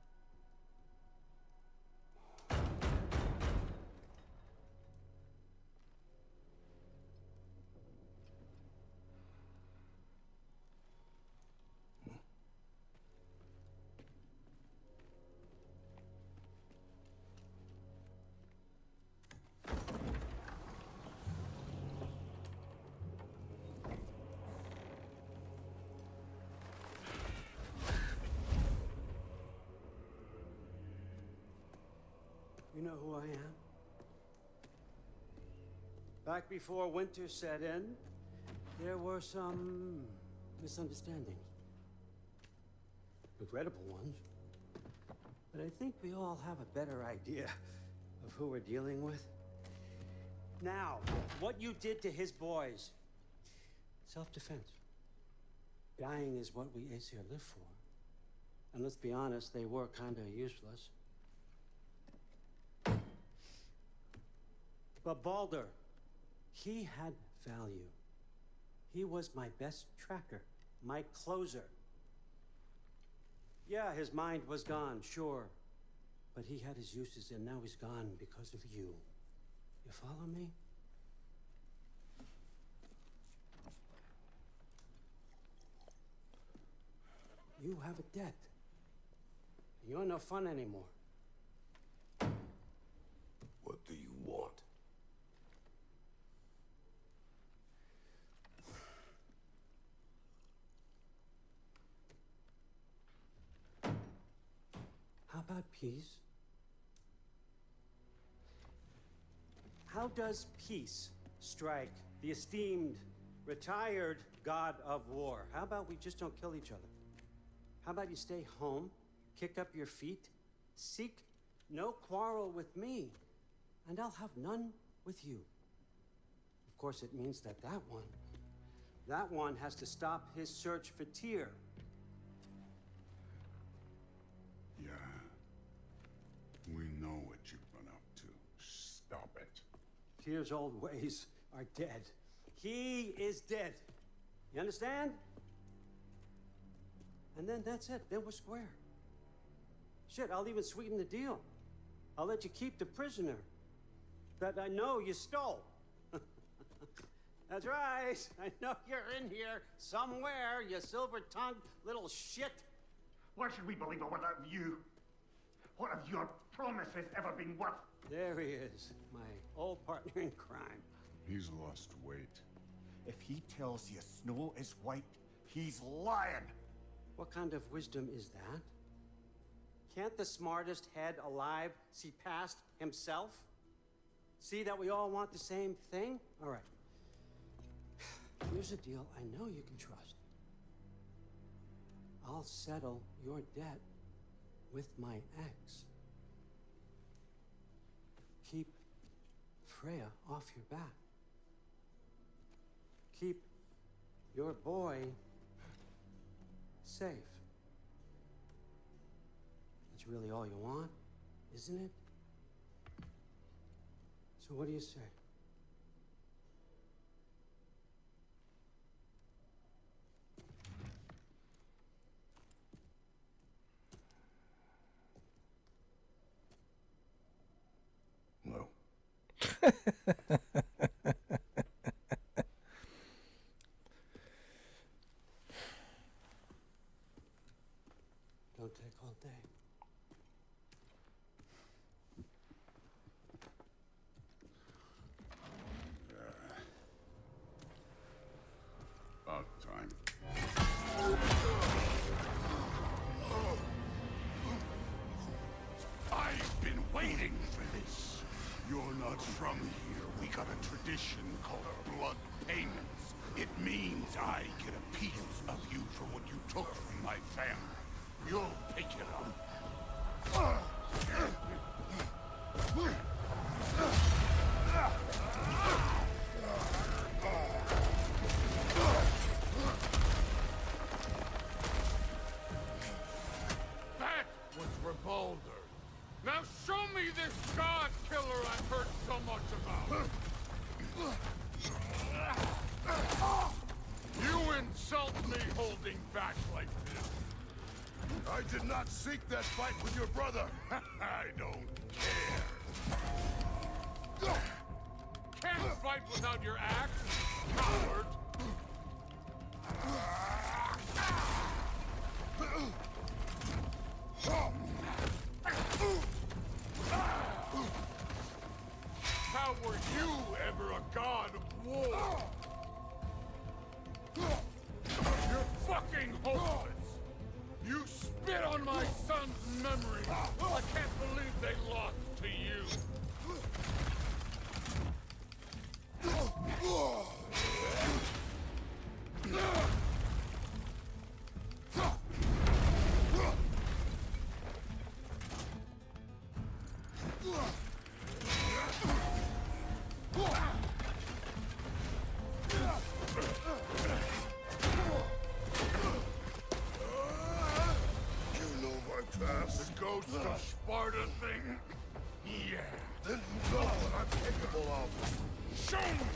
[SPEAKER 8] You know who I am? Back before winter set in, there were some misunderstandings. Regrettable ones. But I think we all have a better idea of who we're dealing with. Now, what you did to his boys. Self-defense. Dying is what we Aesir live for. And let's be honest, they were kinda useless. But Baldur, he had value. He was my best tracker, my closer. Yeah, his mind was gone, sure. But he had his uses, and now he's gone because of you. You follow me? You have a debt. You're no fun anymore.
[SPEAKER 2] What do you want?
[SPEAKER 8] How about peace? How does peace strike the esteemed, retired god of war? How about we just don't kill each other? How about you stay home, kick up your feet, seek no quarrel with me, and I'll have none with you. Of course, it means that that one has to stop his search for Tyr.
[SPEAKER 2] Yeah. We know what you've been up to. Stop it.
[SPEAKER 8] Tyr's old ways are dead. He is dead. You understand? And then that's it. Then we're square. Shit, I'll even sweeten the deal. I'll let you keep the prisoner that I know you stole. That's right. I know you're in here somewhere, you silver-tongued little shit.
[SPEAKER 9] Why should we believe a word of you? What have your promises ever been worth?
[SPEAKER 8] There he is, my old partner in crime.
[SPEAKER 2] He's lost weight.
[SPEAKER 5] If he tells you snow is white, he's lying.
[SPEAKER 8] What kind of wisdom is that? Can't the smartest head alive see past himself? See that we all want the same thing? All right. Here's a deal I know you can trust. I'll settle your debt with my ex. Keep Freya off your back. Keep your boy safe. That's really all you want, isn't it? So what do you say?
[SPEAKER 2] No.
[SPEAKER 8] Don't take all day.
[SPEAKER 2] About time. I've been waiting for this. You're not from here. We got a tradition called blood payments. It means I get a piece of you for what you took from my family. You'll pick it up. Show me this god killer I've heard so much about! You insult me holding back like this! I did not seek that fight with your brother! I don't care! Can't fight without your axe, coward! How were you ever a god of war? You're fucking hopeless! You spit on my son's memory! I can't believe they lost to you! The ghost of Sparta thing? Yeah. Then you know what I'm capable of. Show me!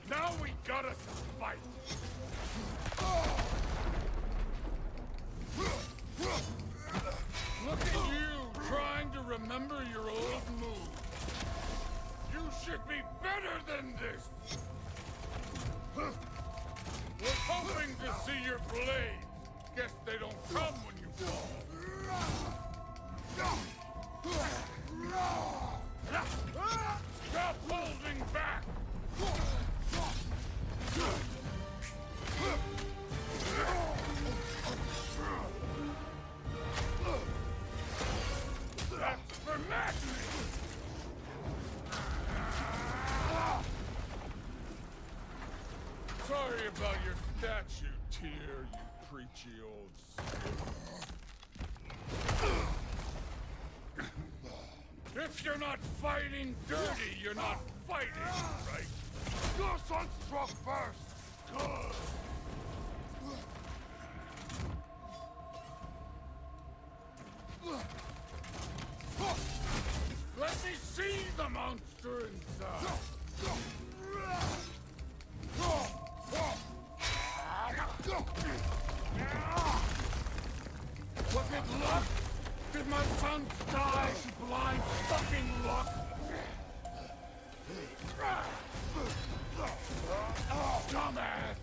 [SPEAKER 2] Now we gotta fight! Look at you, trying to remember your old moves. You should be better than this! We're hoping to see your blades. Guess they don't come when you fall. Stop holding back! That's for madness! Sorry about your statue, Tyr, you preachy old skip. If you're not fighting dirty, you're not fighting, right? Your son struck first! Good! Let me see the monster inside! Was it luck? Did my son die to blind fucking luck? Dumbass!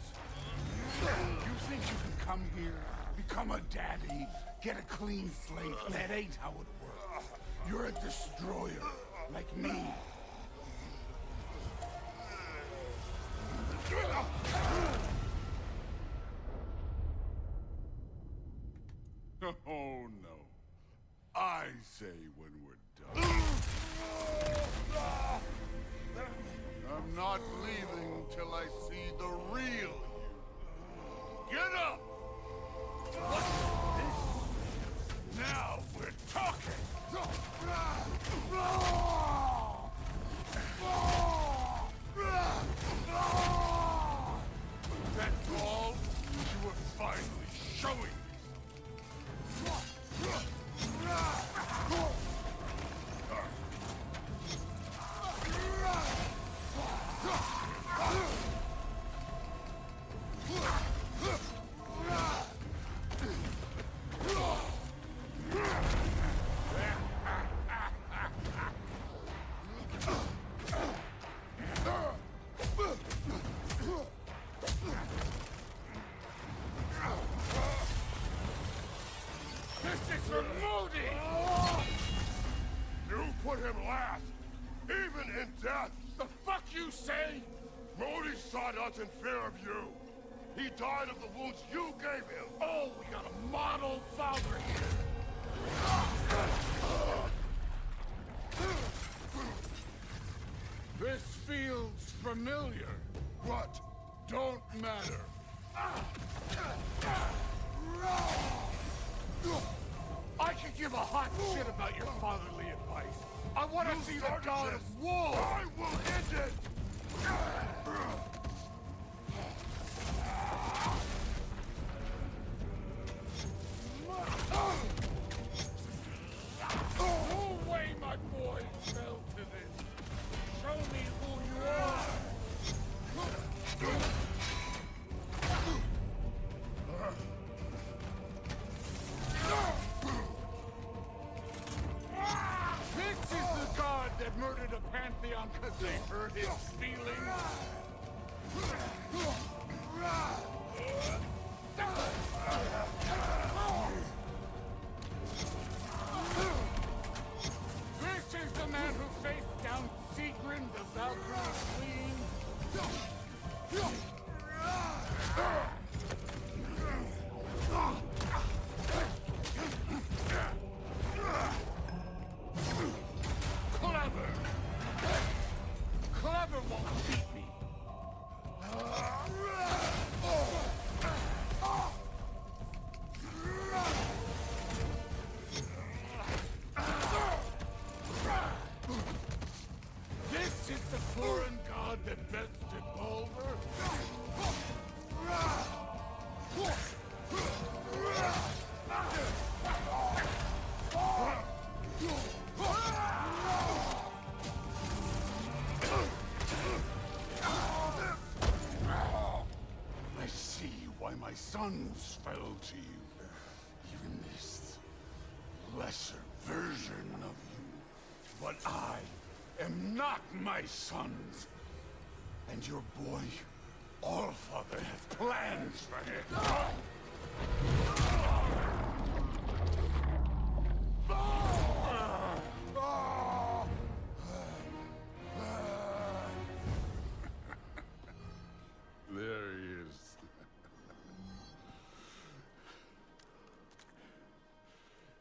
[SPEAKER 2] You think you can come here, become a daddy, get a clean slate? That ain't how it works. You're a destroyer, like me. Oh no. I say when we're done. I'm not leaving till I see the real you. Get up! What's this? Now we're talking! That's all you were finally showing me. This is for Modi! You put him last, even in death! The fuck you say? Modi sought us in fear of you. He died of the wounds you gave him. Oh, we got a model father here. This feels familiar. What? Don't matter. I could give a hot shit about your fatherly advice. I want to see the god of war. I will end it. why my sons fell to you. Even this lesser version of you. But I am not my sons. And your boy, Allfather, has plans for him. There he is.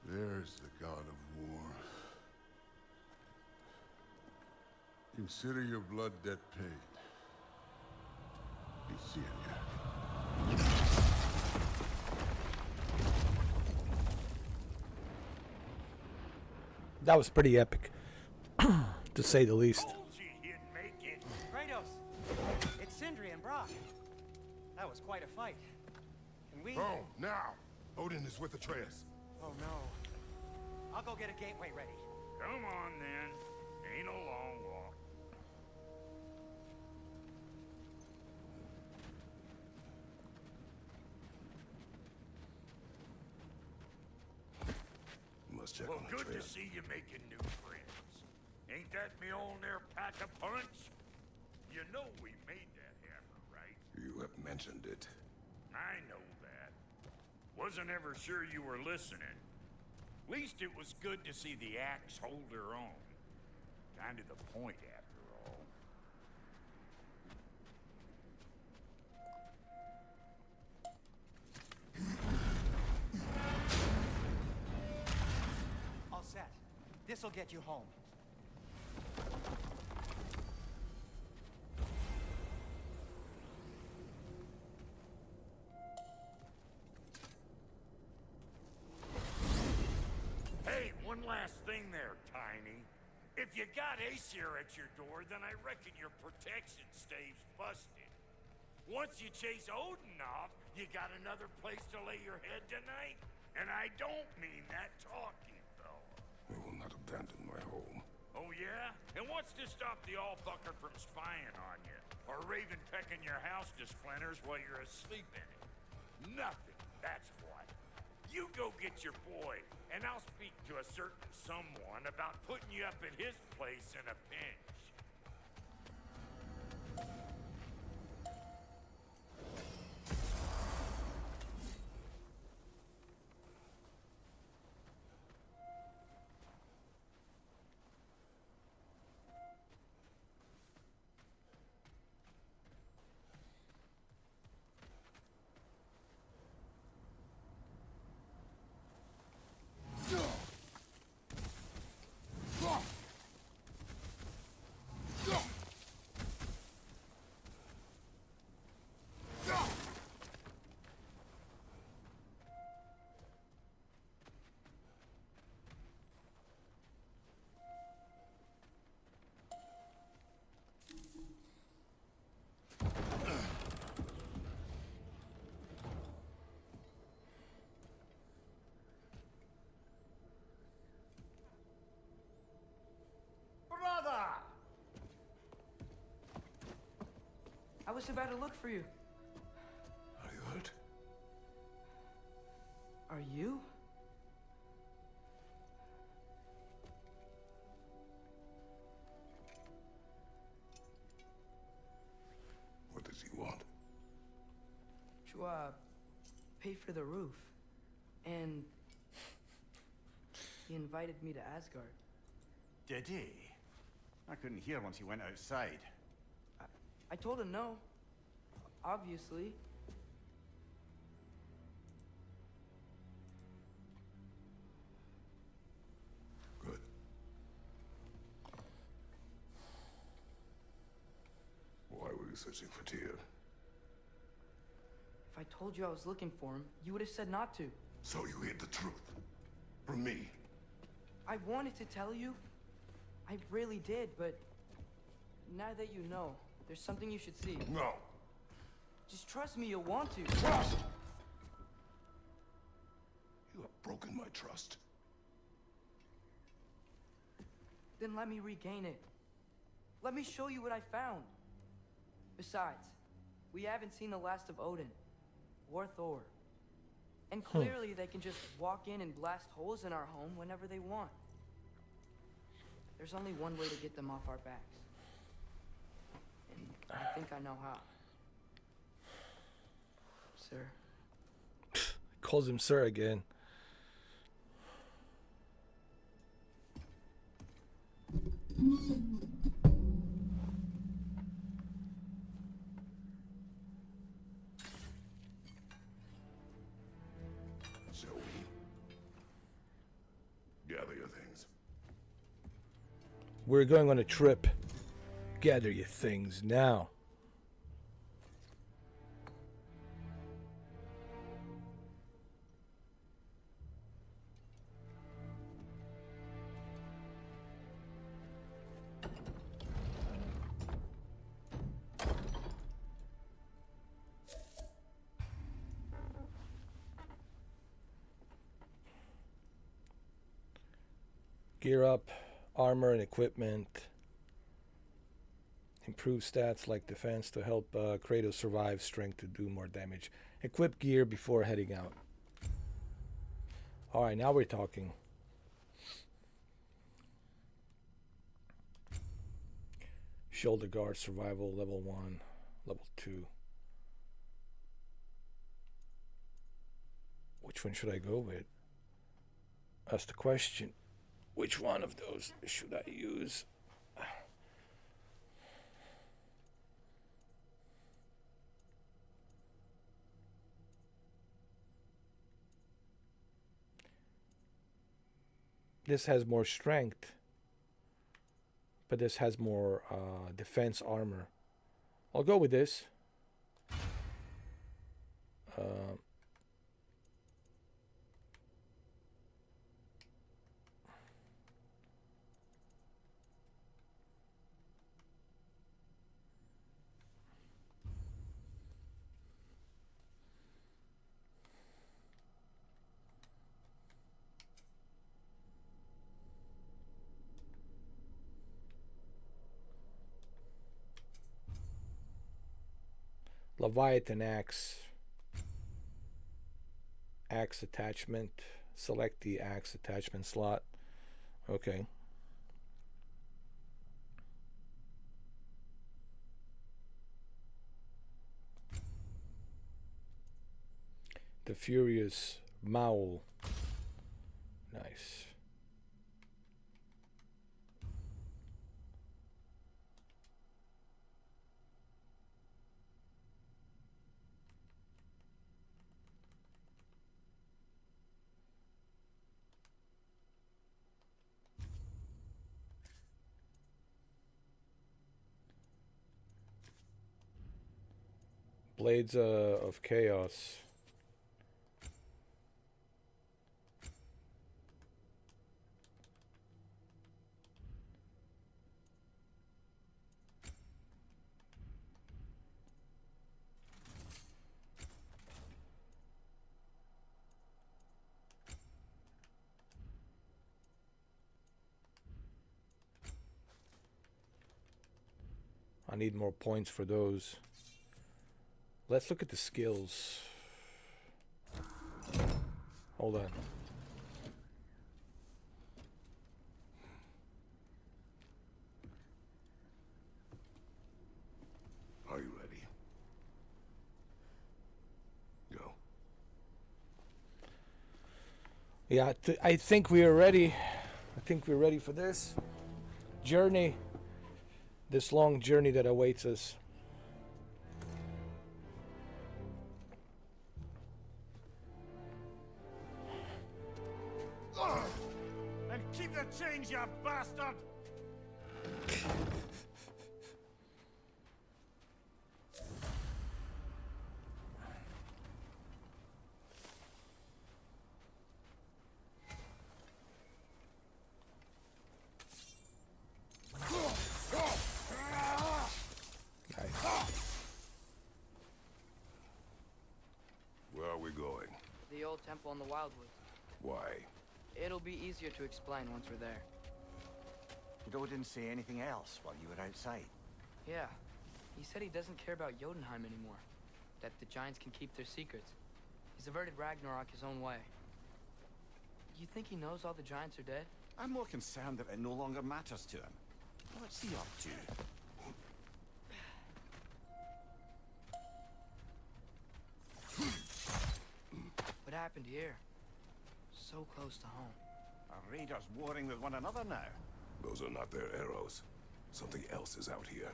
[SPEAKER 2] There's the god of war. Consider your blood debt paid. Be seeing ya.
[SPEAKER 1] That was pretty epic, to say the least.
[SPEAKER 9] Told you he'd make it.
[SPEAKER 10] Kratos, it's Sindri and Brock. That was quite a fight. Can we...
[SPEAKER 11] Oh, now! Odin is with Atreus.
[SPEAKER 10] Oh no. I'll go get a gateway ready.
[SPEAKER 9] Come on, then. Ain't a long walk.
[SPEAKER 11] Must check
[SPEAKER 9] Well,
[SPEAKER 11] on
[SPEAKER 9] good to
[SPEAKER 11] Atreus.
[SPEAKER 9] see you making new friends. Ain't that me old there pack a punch? You know we made that hammer, right?
[SPEAKER 11] You have mentioned it.
[SPEAKER 9] I know that. Wasn't ever sure you were listening. Least it was good to see the axe hold her own. Kind of the point, after all.
[SPEAKER 10] All set. This'll get you home.
[SPEAKER 9] Hey, one last thing there, Tiny. If you got Aesir at your door, then I reckon your protection stave's busted. Once you chase Odin off, you got another place to lay your head tonight? And I don't mean that talking, fella.
[SPEAKER 11] I will not abandon my home.
[SPEAKER 9] Oh, yeah? And what's to stop the all-fucker from spying on you? Or Raven pecking your house to splinters while you're asleep in it? Nothing, that's what. You go get your boy, and I'll speak to a certain someone about putting you up at his place in a pinch.
[SPEAKER 6] Brother! I was about to look for you.
[SPEAKER 11] Are you hurt?
[SPEAKER 6] Are you?
[SPEAKER 11] What does he want?
[SPEAKER 6] To, pay for the roof. And he invited me to Asgard.
[SPEAKER 8] Did he? I couldn't hear once he went outside.
[SPEAKER 6] I told him no. Obviously.
[SPEAKER 11] Good. Why were you searching for Tyr?
[SPEAKER 6] If I told you I was looking for him, you would have said not to.
[SPEAKER 11] So you hid the truth. From me.
[SPEAKER 6] I wanted to tell you. I really did, but now that you know, there's something you should see.
[SPEAKER 11] No.
[SPEAKER 6] Just trust me, you'll want to.
[SPEAKER 11] Trust! You have broken my trust.
[SPEAKER 6] Then let me regain it. Let me show you what I found. Besides, we haven't seen the last of Odin. or Thor. And clearly they can just walk in and blast holes in our home whenever they want. There's only one way to get them off our backs. And I think I know how. Sir.
[SPEAKER 1] Calls him sir again.
[SPEAKER 11] Shall we? Gather your things.
[SPEAKER 1] We're going on a trip. Gather your things now. Gear up, armor and equipment. Improve stats like defense to help Kratos survive, strength to do more damage. Equip gear before heading out. Alright, now we're talking. Shoulder guard, survival, level 1, level 2. Which one should I go with? That's the question. Which one of those should I use? This has more strength, but this has more defense armor. I'll go with this. Leviathan axe. Axe attachment. Select the axe attachment slot. Okay. The Furious Maul. Nice. Blades of Chaos. I need more points for those. Let's look at the skills. Hold on.
[SPEAKER 11] Are you ready? Go.
[SPEAKER 1] Yeah, I think we are ready. I think we're ready for this journey. This long journey that awaits us.
[SPEAKER 2] And keep the change, you bastard!
[SPEAKER 11] Where are we going?
[SPEAKER 6] The old temple in the Wildwoods.
[SPEAKER 11] Why?
[SPEAKER 6] It'll be easier to explain once we're there.
[SPEAKER 5] Godot didn't say anything else while you were outside.
[SPEAKER 6] Yeah. He said he doesn't care about Jotunheim anymore. that the Giants can keep their secrets. He's averted Ragnarok his own way. You think he knows all the Giants are dead?
[SPEAKER 5] I'm more concerned that it no longer matters to him. What's he up to?
[SPEAKER 6] What happened here? So close to home.
[SPEAKER 5] Are raiders warring with one another now?
[SPEAKER 11] Those are not their arrows. Something else is out here.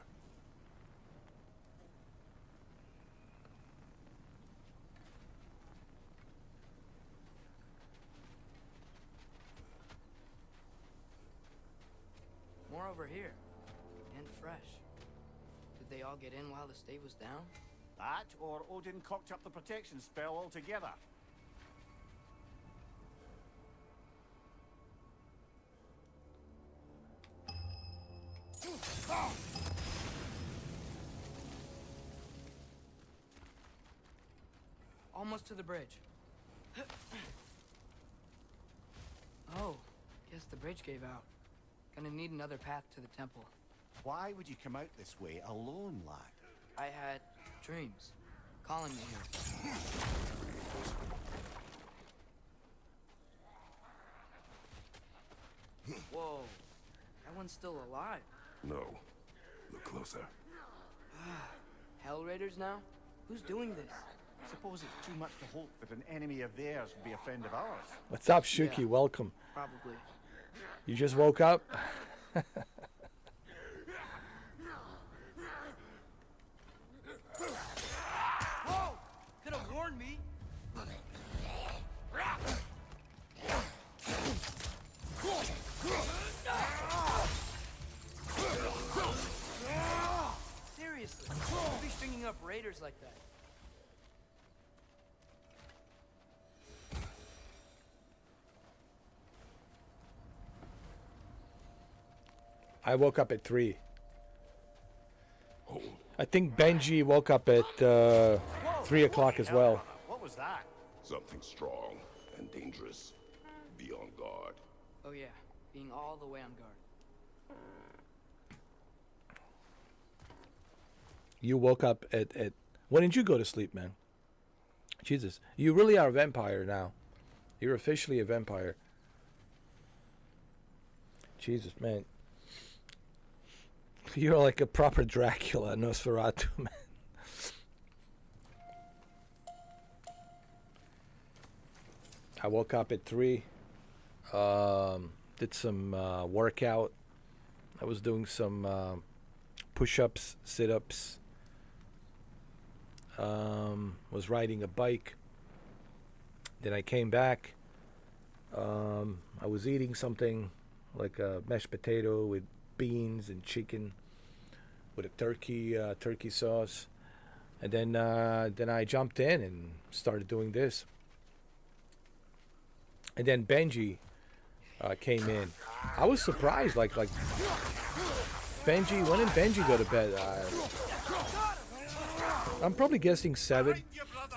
[SPEAKER 6] More over here. And fresh. Did they all get in while the state was down?
[SPEAKER 5] That, or Odin cocked up the protection spell altogether.
[SPEAKER 6] Almost to the bridge. Oh, guess the bridge gave out. Gonna need another path to the temple.
[SPEAKER 5] Why would you come out this way alone, lad?
[SPEAKER 6] I had dreams calling me here. Whoa, that one's still alive.
[SPEAKER 11] No. Look closer.
[SPEAKER 6] Hell Raiders now? Who's doing this?
[SPEAKER 5] Suppose it's too much to hope that an enemy of theirs would be a friend of ours.
[SPEAKER 1] What's up, Shuki?
[SPEAKER 6] Yeah.
[SPEAKER 1] Welcome.
[SPEAKER 6] Probably.
[SPEAKER 1] You just woke up?
[SPEAKER 6] Whoa! Could have warned me. Seriously, don't be stringing up raiders like that.
[SPEAKER 1] I woke up at 3.
[SPEAKER 11] Hold.
[SPEAKER 1] I think Benji woke up at 3 o'clock as well.
[SPEAKER 5] What was that?
[SPEAKER 11] Something strong and dangerous. Be on guard.
[SPEAKER 6] Oh yeah, being all the way on guard.
[SPEAKER 1] You woke up at when did you go to sleep, man? Jesus, you really are a vampire now. You're officially a vampire. Jesus, man. You're like a proper Dracula, Nosferatu, man. I woke up at 3. Did some workout. I was doing some push-ups, sit-ups. Was riding a bike. Then I came back. I was eating something like a mashed potato with beans and chicken with a turkey sauce, and then I jumped in and started doing this. And then Benji came in. I was surprised, like Benji. When did Benji go to bed? I'm probably guessing 7.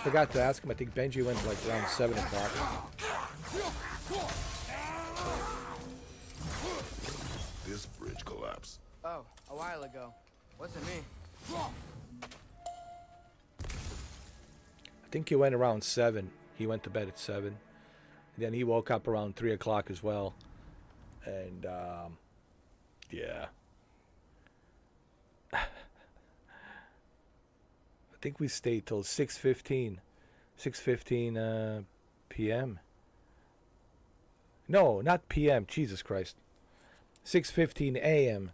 [SPEAKER 1] Forgot to ask him. I think Benji went like around 7 o'clock.
[SPEAKER 11] This bridge collapsed.
[SPEAKER 6] Oh, a while ago. Wasn't me.
[SPEAKER 1] I think he went around 7. He went to bed at 7. Then he woke up around 3 o'clock as well. And yeah. I think we stayed till 6:15 p.m. No, not p.m. Jesus Christ. 6:15 a.m.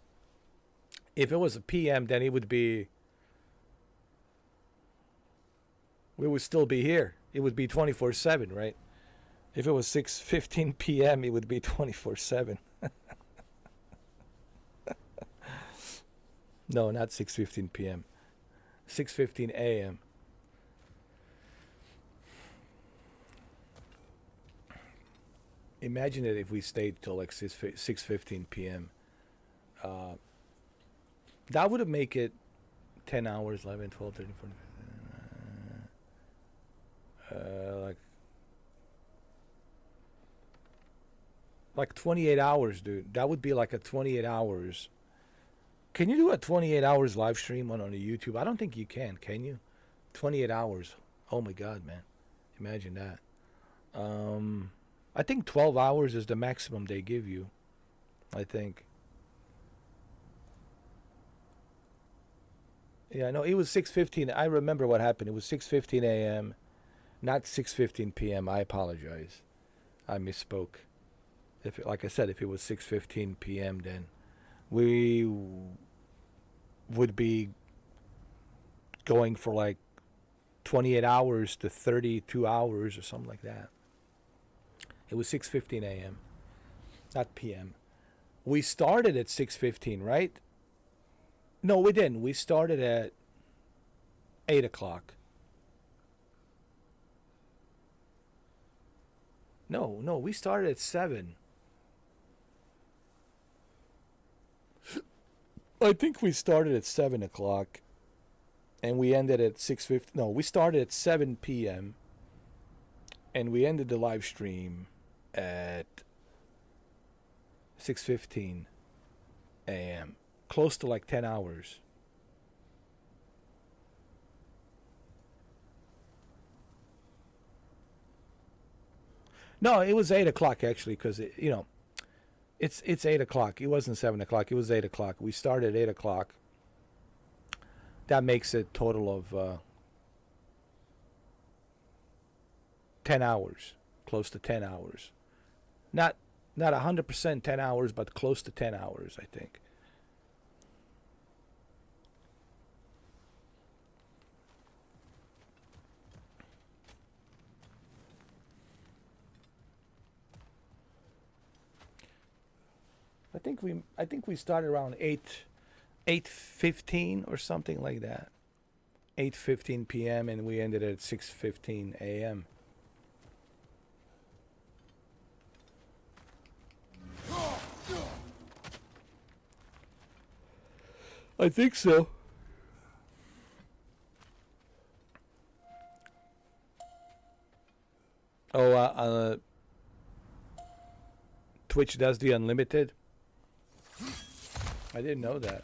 [SPEAKER 1] If it was a p.m., then it would be. We would still be here. It would be 24/7, right? If it was 6:15 p.m., it would be 24/7. No, not 6:15 p.m. 6:15 a.m. Imagine it if we stayed till like 6:15 p.m. That would have make it 10 hours, 11, 12, 13, 14. Like 28 hours, dude. That would be like a 28 hours. Can you do a 28 hours live stream on a YouTube? I don't think you can you? 28 hours. Oh my God, man. Imagine that. I think 12 hours is the maximum they give you. I think. Yeah, no, it was 6:15. I remember what happened. It was 6:15 a.m., not 6:15 p.m. I apologize. I misspoke. Like I said, if it was 6:15 p.m., then we would be going for like 28 hours to 32 hours or something like that. It was 6:15 a.m., not p.m. We started at 6:15, right? No, we didn't. We started at 8 o'clock. No, we started at 7. I think we started at 7 o'clock and we ended at 6:50. No, we started at 7 p.m. and we ended the live stream at 6:15 a.m. Close to like 10 hours. No, it was 8 o'clock actually, because it's 8 o'clock. It wasn't 7 o'clock. It was 8 o'clock. We started at 8 o'clock. That makes a total of 10 hours, close to 10 hours. Not 100% 10 hours, but close to 10 hours, I think. I think we started around 8:15 or something like that. 8:15 p.m. and we ended at 6:15 a.m. I think so. Oh, Twitch does the unlimited. I didn't know that.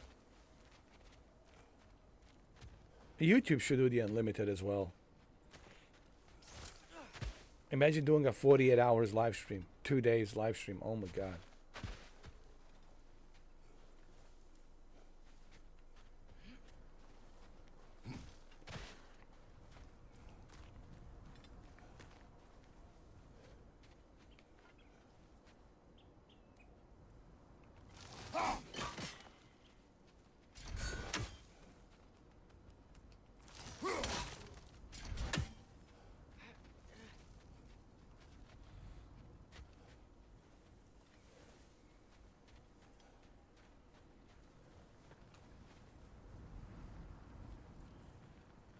[SPEAKER 1] YouTube should do the unlimited as well. Imagine doing a 48 hours live stream, 2 days live stream. Oh my God.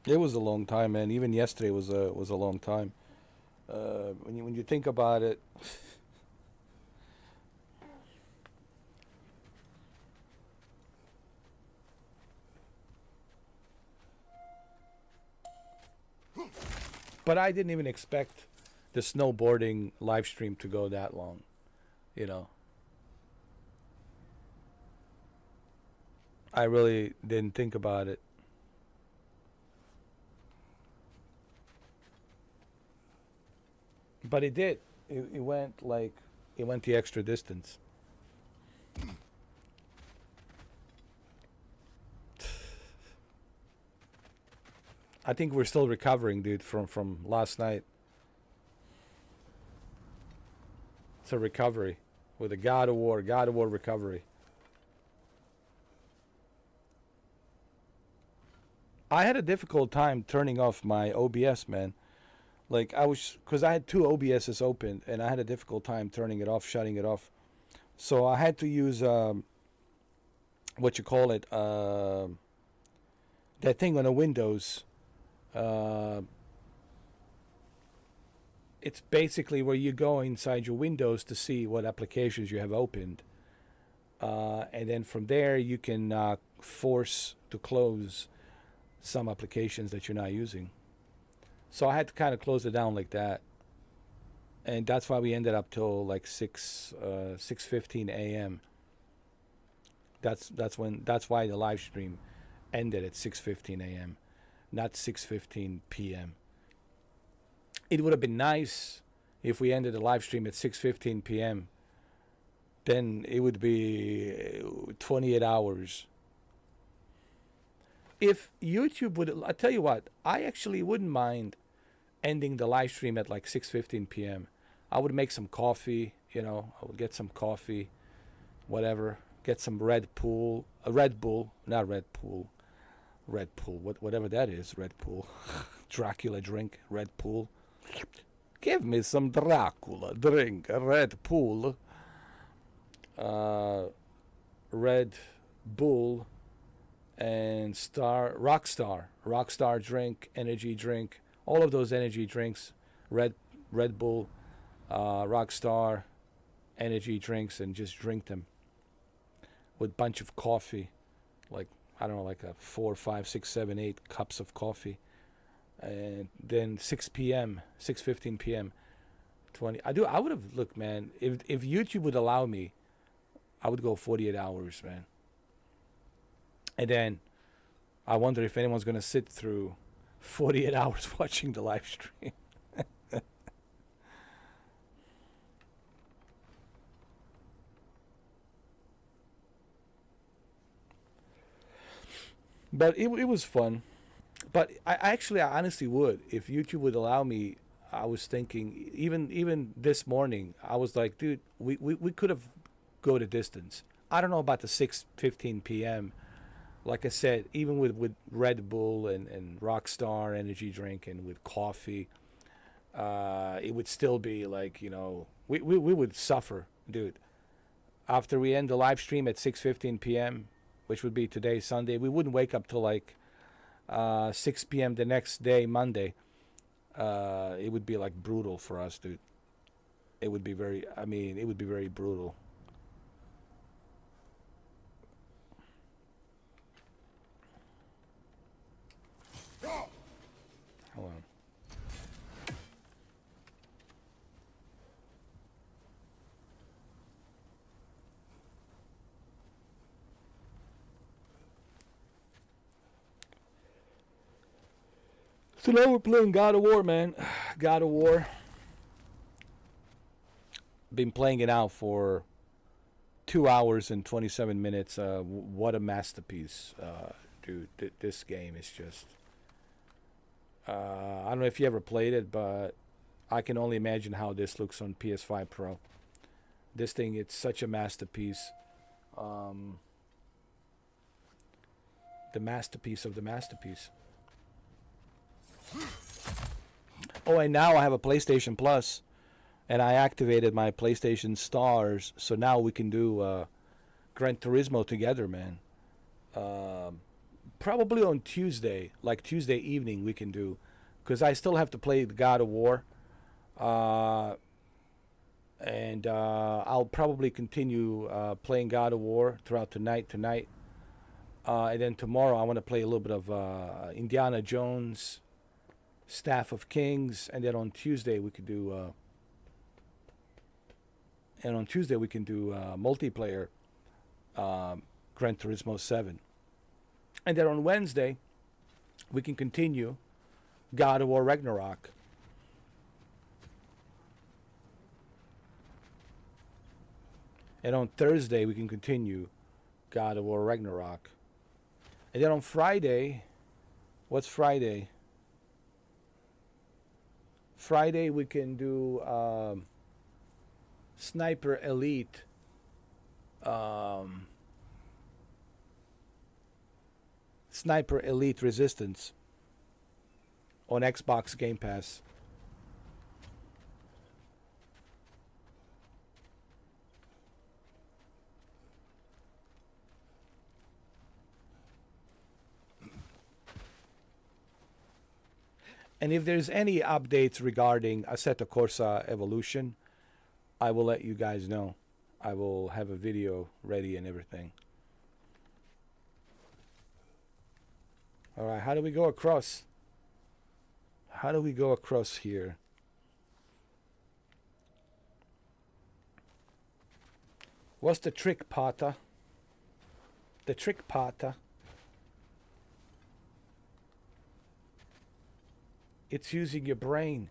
[SPEAKER 1] It was a long time, man. Even yesterday was a long time. When you think about it, but I didn't even expect the snowboarding live stream to go that long, you know. I really didn't think about it. But it did. It went the extra distance. I think we're still recovering, dude, from last night. It's a recovery with a God of War recovery. I had a difficult time turning off my OBS, man. Like because I had two OBSs open and I had a difficult time turning it off, shutting it off. So I had to use what you call it, that thing on the Windows. It's basically where you go inside your Windows to see what applications you have opened, and then from there you can force to close some applications that you're not using. So I had to kind of close it down like that, and that's why we ended up till like 6:15 a.m. That's why the live stream ended at 6:15 a.m. not 6:15 p.m. It would have been nice if we ended the live stream at 6:15 p.m. Then it would be 28 hours. If YouTube would, I tell you what, I actually wouldn't mind ending the live stream at like 6:15 p.m. I would make some coffee, I would get some coffee, whatever, get some Red Bull, whatever that is, Red Bull, Dracula drink, Red Bull. Give me some Dracula drink, Red Bull, Red Bull, and Rockstar drink, energy drink, all of those energy drinks, Red Bull, Rockstar, energy drinks, and just drink them with a bunch of coffee, like I don't know, like a 4, 5, 6, 7, 8 cups of coffee, and then 6:15 p.m. 20. I would have look, man. If YouTube would allow me, I would go 48 hours, man. And then I wonder if anyone's gonna sit through 48 hours watching the live stream. But it was fun. But I honestly would. If YouTube would allow me, I was thinking, even this morning, I was like, dude, we could have go the distance. I don't know about the 6:15 p.m. Like I said, even with Red Bull and Rockstar energy drink and with coffee, it would still be like, we would suffer, dude. After we end the live stream at 6:15 p.m., which would be today, Sunday, we wouldn't wake up till like 6 p.m. the next day, Monday. It would be like brutal for us, dude. It would be very brutal. Hold on. So now we're playing God of War, man. God of War. Been playing it out for 2 hours and 27 minutes. What a masterpiece, dude. This game is just... I don't know if you ever played it, but I can only imagine how this looks on PS5 Pro. This thing, it's such a masterpiece. The masterpiece of the masterpiece. Oh, and now I have a PlayStation Plus, and I activated my PlayStation Stars, so now we can do Gran Turismo together, man. Probably on Tuesday, like Tuesday evening, we can do, because I still have to play the God of War, and I'll probably continue playing God of War throughout the night tonight, and then tomorrow I want to play a little bit of Indiana Jones, Staff of Kings, and then on Tuesday we could do multiplayer Gran Turismo 7. And then on Wednesday, we can continue God of War Ragnarok. And on Thursday, we can continue God of War Ragnarok. And then on Friday, what's Friday? Friday, we can do Sniper Elite. Sniper Elite Resistance on Xbox Game Pass. And if there's any updates regarding Assetto Corsa Evolution, I will let you guys know. I will have a video ready and everything. Alright, how do we go across? How do we go across here? What's the trick, Pata? The trick, Pata. It's using your brain.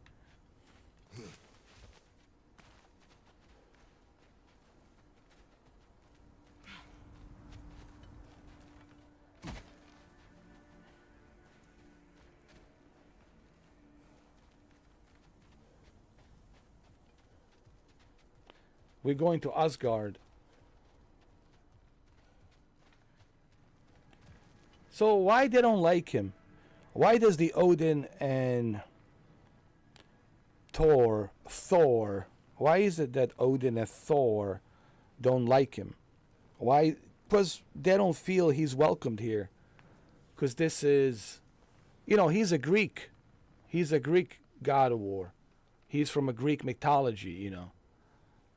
[SPEAKER 1] We're going to Asgard. So why they don't like him? Why does the Odin and Thor, why is it that Odin and Thor don't like him? Why? Because they don't feel he's welcomed here. Because this is, he's a Greek. He's a Greek god of war. He's from a Greek mythology,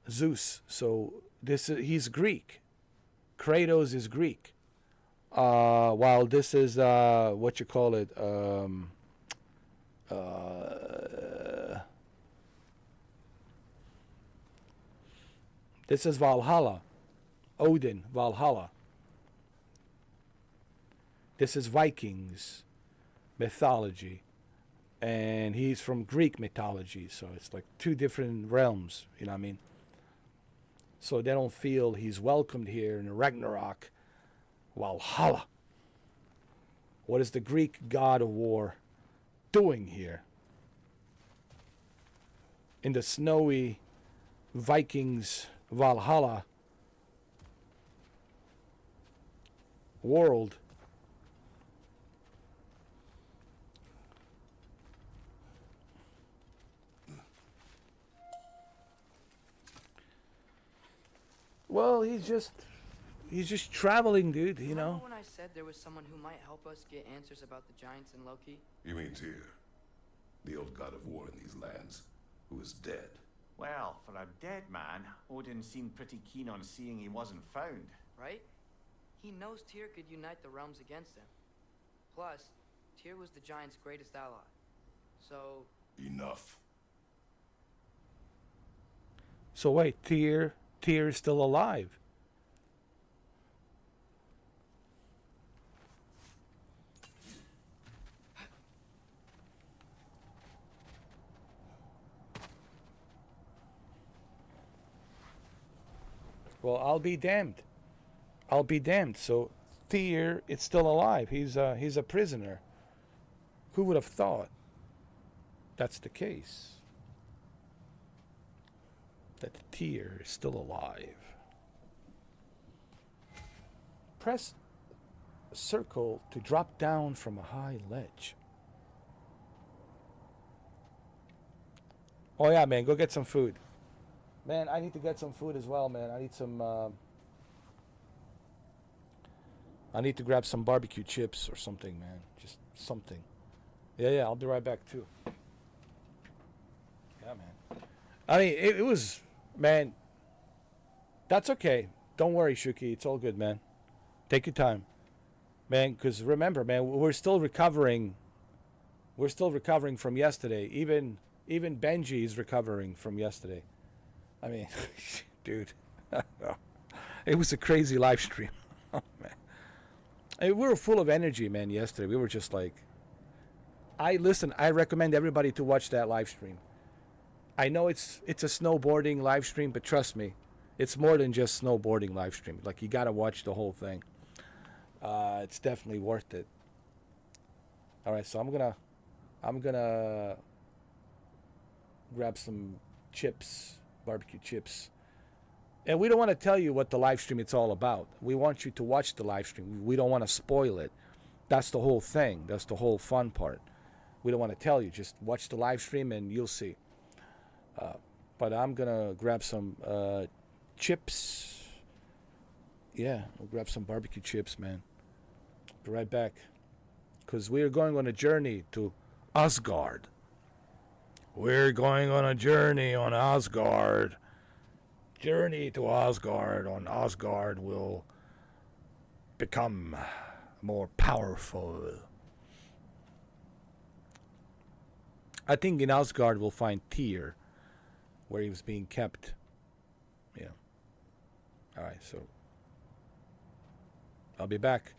[SPEAKER 1] Zeus. So he's Greek. Kratos is Greek. While this is what you call it, this is Valhalla, Odin, Valhalla. This is Vikings mythology, and he's from Greek mythology, so it's like two different realms, you know what I mean? So they don't feel he's welcomed here in Ragnarok, Valhalla. What is the Greek god of war doing here? In the snowy Vikings Valhalla world. Well, he's just traveling, dude, you know.
[SPEAKER 6] Remember when I said there was someone who might help us get answers about the giants and Loki?
[SPEAKER 11] You mean Tyr, the old god of war in these lands, who is dead?
[SPEAKER 5] Well, for a dead man, Odin seemed pretty keen on seeing he wasn't found.
[SPEAKER 6] Right? He knows Tyr could unite the realms against him. Plus, Tyr was the giant's greatest ally. So...
[SPEAKER 11] Enough.
[SPEAKER 1] So wait, Tyr is still alive. Well, I'll be damned. I'll be damned. So Tyr is still alive. He's a prisoner. Who would have thought that's the case? That Tyr is still alive. Press circle to drop down from a high ledge. Oh yeah, man, go get some food. Man, I need to get some food as well, man. I need some I need to grab some barbecue chips or something, man. Just something. Yeah, I'll be right back too. Yeah, man. I mean, it was, man, that's okay. Don't worry, Shuki. It's all good, man. Take your time. Man, because remember, man, we're still recovering. We're still recovering from yesterday. Even Benji is recovering from yesterday. I mean, dude, it was a crazy live stream. Oh, man. I mean, we were full of energy, man, yesterday. We were just like, I recommend everybody to watch that live stream. I know it's a snowboarding live stream, but trust me, it's more than just snowboarding live stream. Like, you got to watch the whole thing. It's definitely worth it. All right, so I'm gonna grab some chips. Barbecue chips. And we don't want to tell you what the live stream it's all about. We want you to watch the live stream. We don't want to spoil it. That's the whole thing. That's the whole fun part. We don't want to tell you. Just watch the live stream and you'll see. But I'm going to grab some chips. Yeah, we'll grab some barbecue chips, man. Be right back. Because we're going on a journey to Asgard. We're going on a journey on Asgard. Journey to Asgard. On Asgard will become more powerful. I think in Asgard we'll find Tyr, where he was being kept. Yeah. Alright, so I'll be back.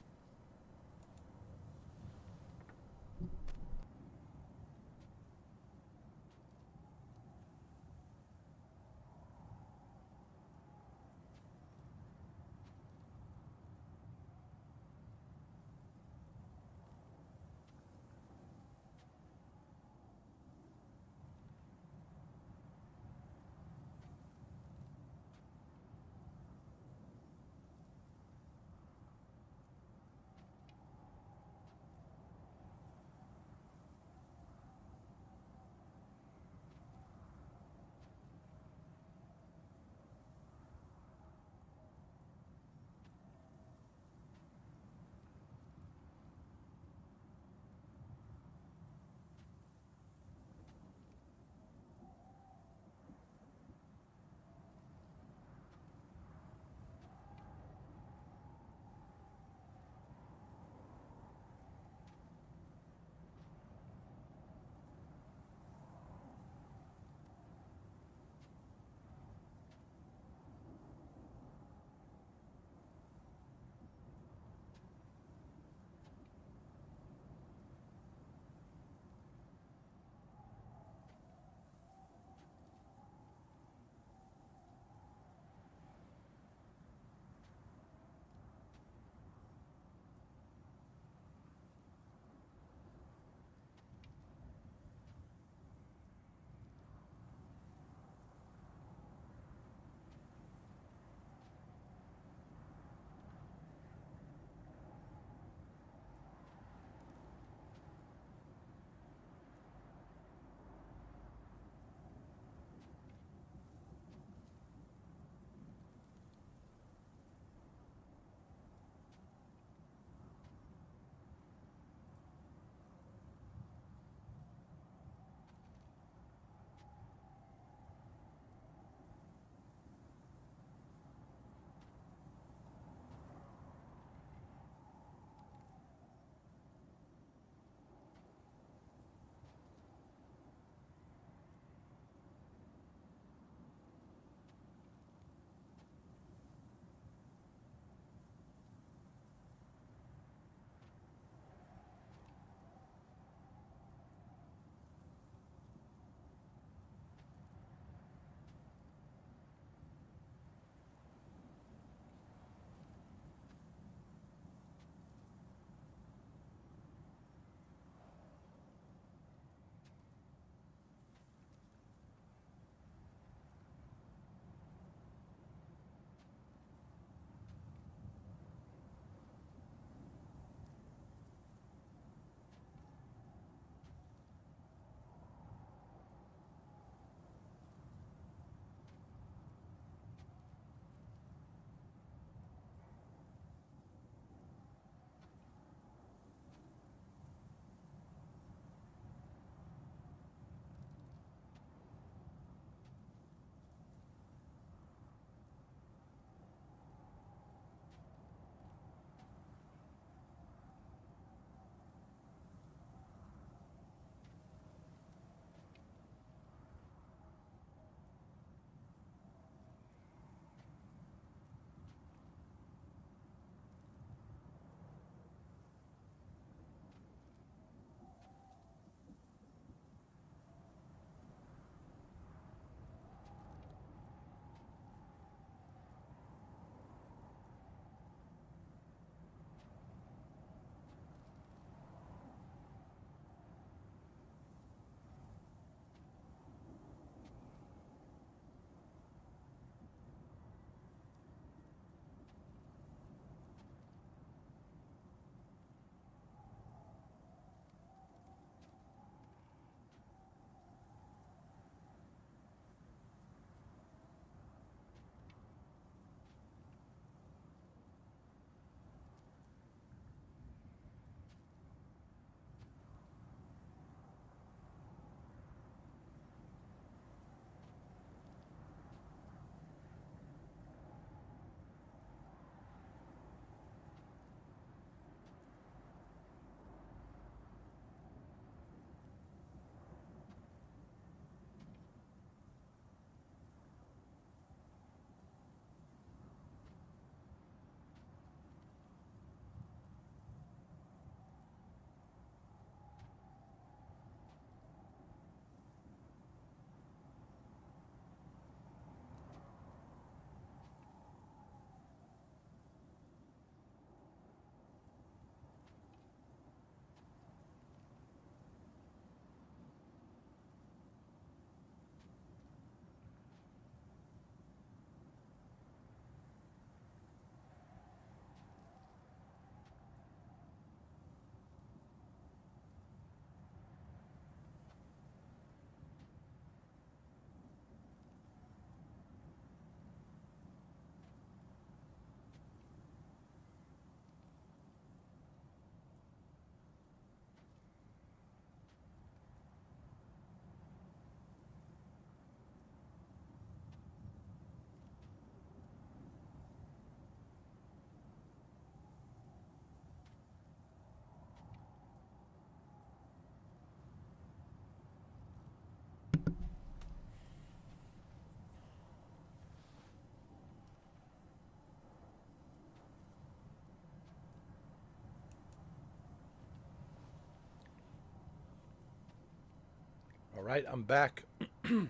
[SPEAKER 1] All right, I'm back. Got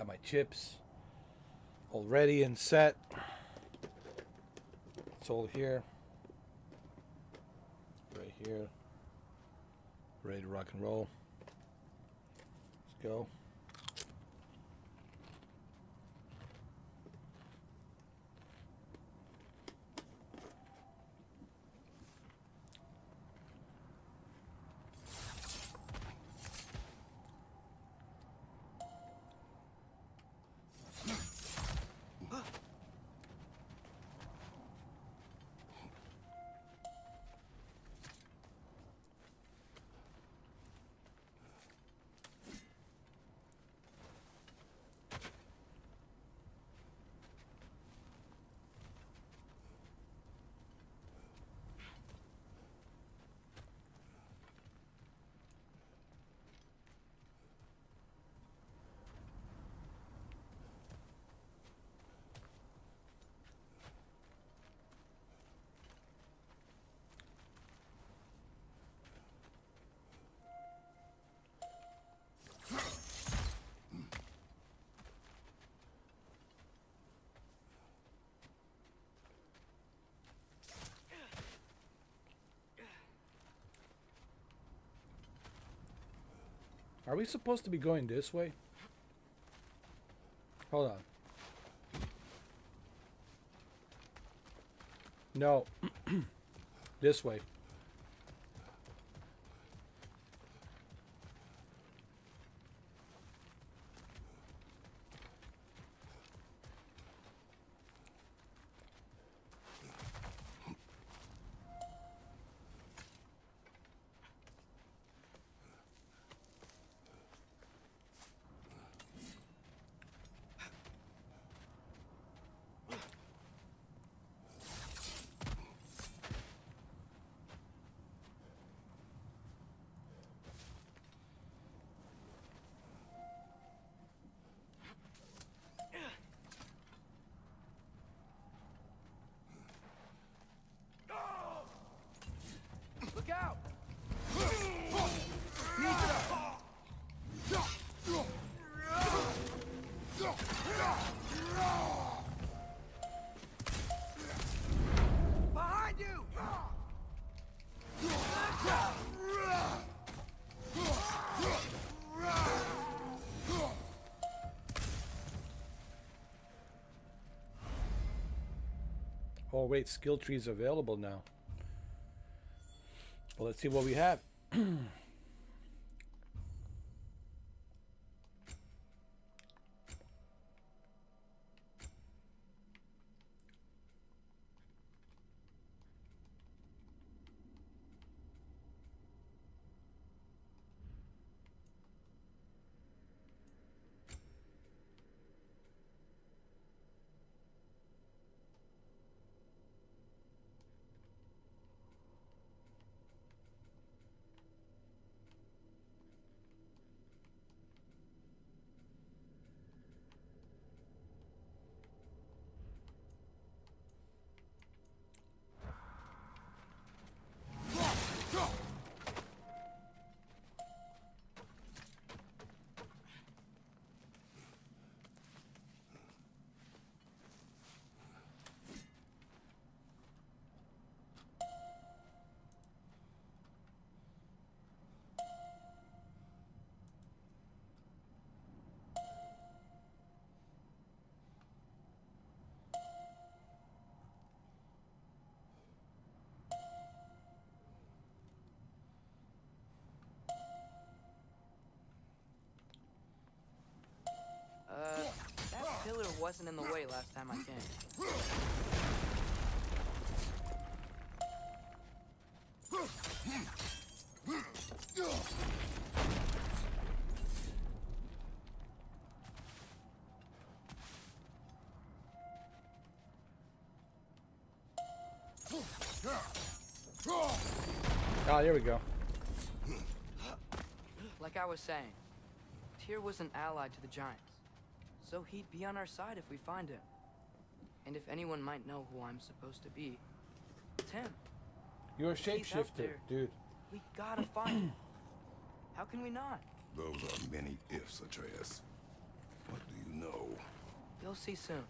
[SPEAKER 1] my chips all ready and set. It's all here. Right here. Ready to rock and roll. Let's go. Are we supposed to be going this way? Hold on. No. This way.
[SPEAKER 6] Look out! Behind you!
[SPEAKER 1] Oh wait, skill trees available now. Well, let's see what we have.
[SPEAKER 6] That pillar wasn't in the way last time I came.
[SPEAKER 1] Ah, there we go.
[SPEAKER 6] Like I was saying, Tyr was an ally to the Giants, so he'd be on our side if we find him. And if anyone might know who I'm supposed to be, it's him.
[SPEAKER 1] You're a
[SPEAKER 6] If he's out
[SPEAKER 1] shapeshifter,
[SPEAKER 6] there,
[SPEAKER 1] dude.
[SPEAKER 6] We gotta find him. How can we not?
[SPEAKER 11] Those are many ifs, Atreus. What do you know?
[SPEAKER 6] You'll see soon.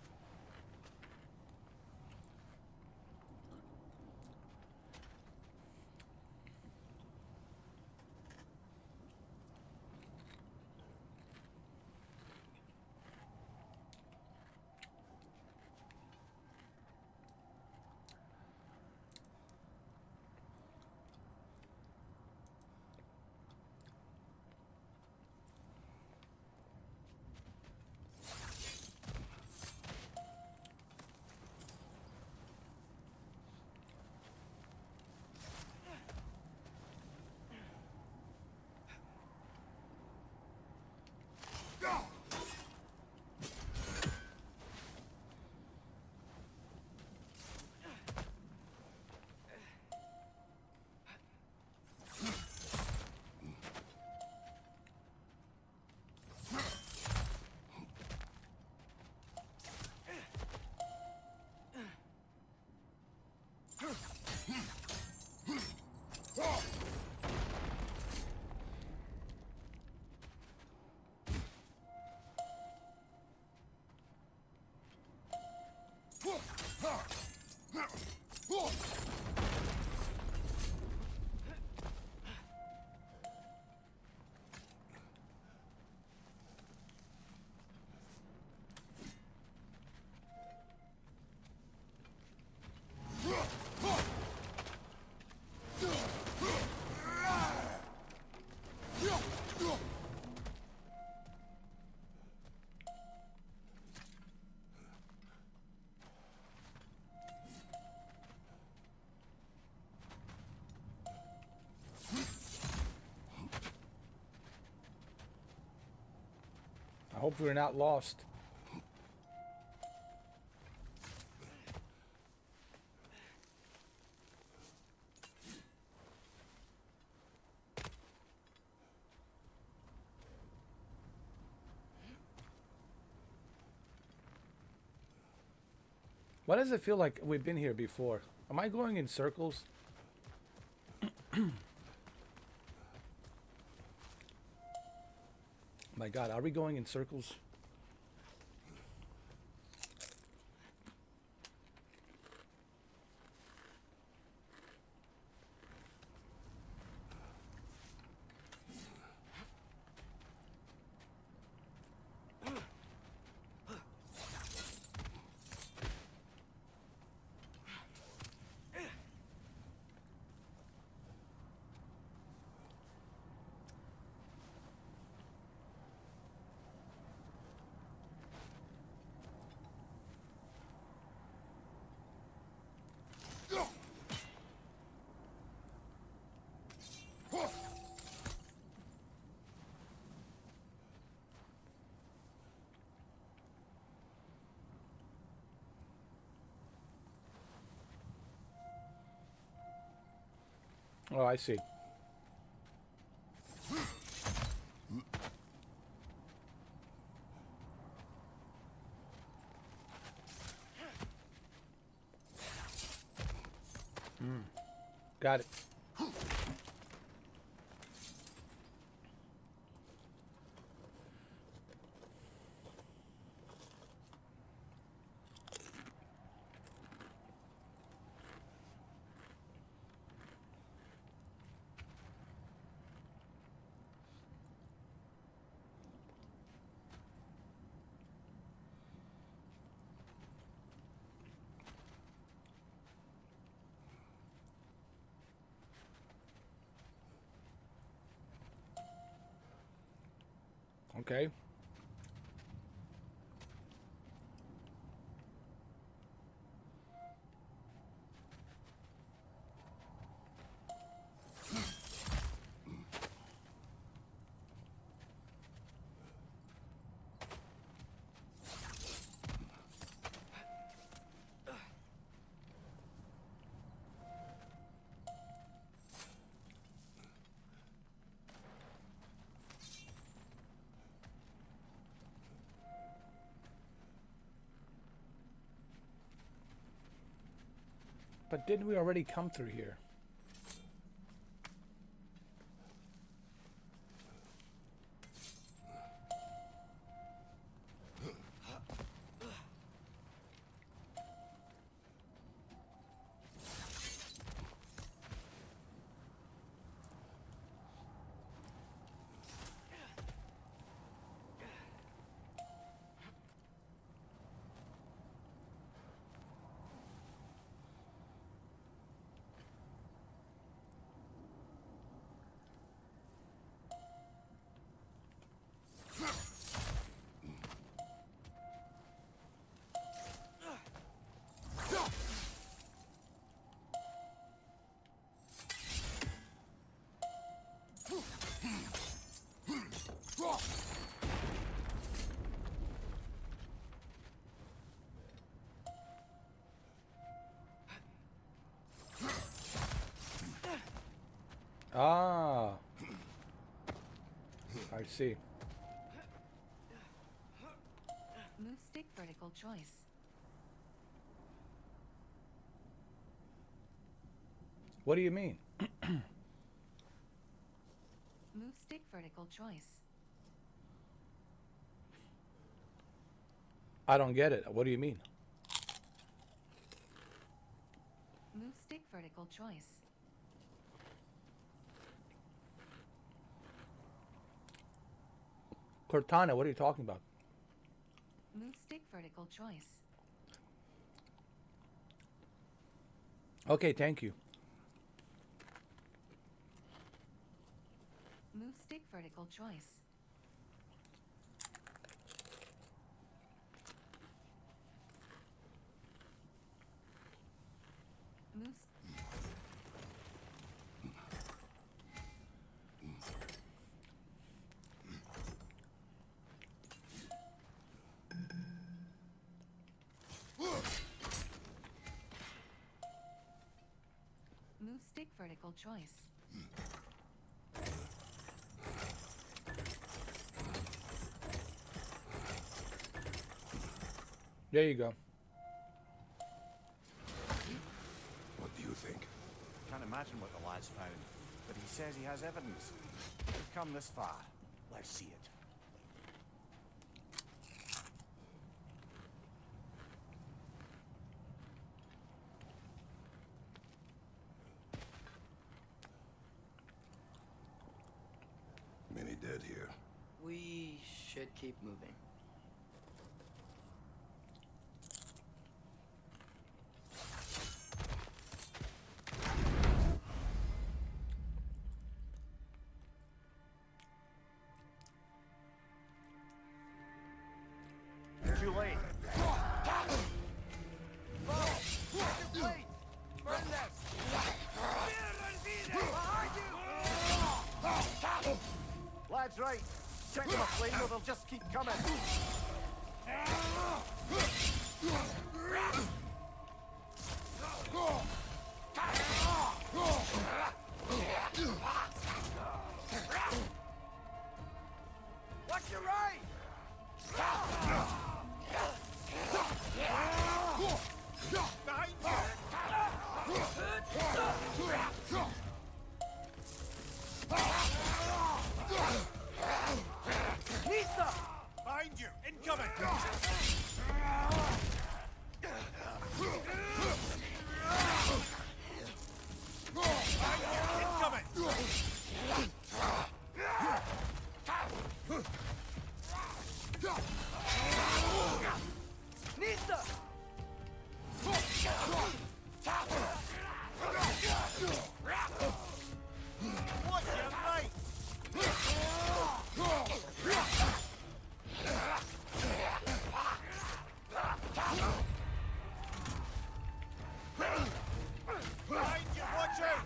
[SPEAKER 1] I hope we're not lost. Why does it feel like we've been here before? Am I going in circles? My God, are we going in circles? Oh, I see. Got it. Okay. But didn't we already come through here? see.
[SPEAKER 12] Move stick vertical choice.
[SPEAKER 1] What do you mean?
[SPEAKER 12] Move stick vertical choice.
[SPEAKER 1] I don't get it. What do you mean?
[SPEAKER 12] Move stick vertical choice.
[SPEAKER 1] Cortana, what are you talking about?
[SPEAKER 12] Move stick vertical choice.
[SPEAKER 1] Okay, thank you.
[SPEAKER 12] Move stick vertical choice. Move. Move stick vertical choice.
[SPEAKER 1] There you go.
[SPEAKER 11] What do you think?
[SPEAKER 5] Can't imagine what the lad's found, but he says he has evidence. We've come this far. Let's see it.
[SPEAKER 11] Many dead here.
[SPEAKER 6] We should keep moving.
[SPEAKER 5] Too late. Lad's right. Check them aflame or they'll just keep coming. Watch your right! Behind you! Nisa! Behind you! Incoming! Nisa! Watch your right! Behind you, watch out!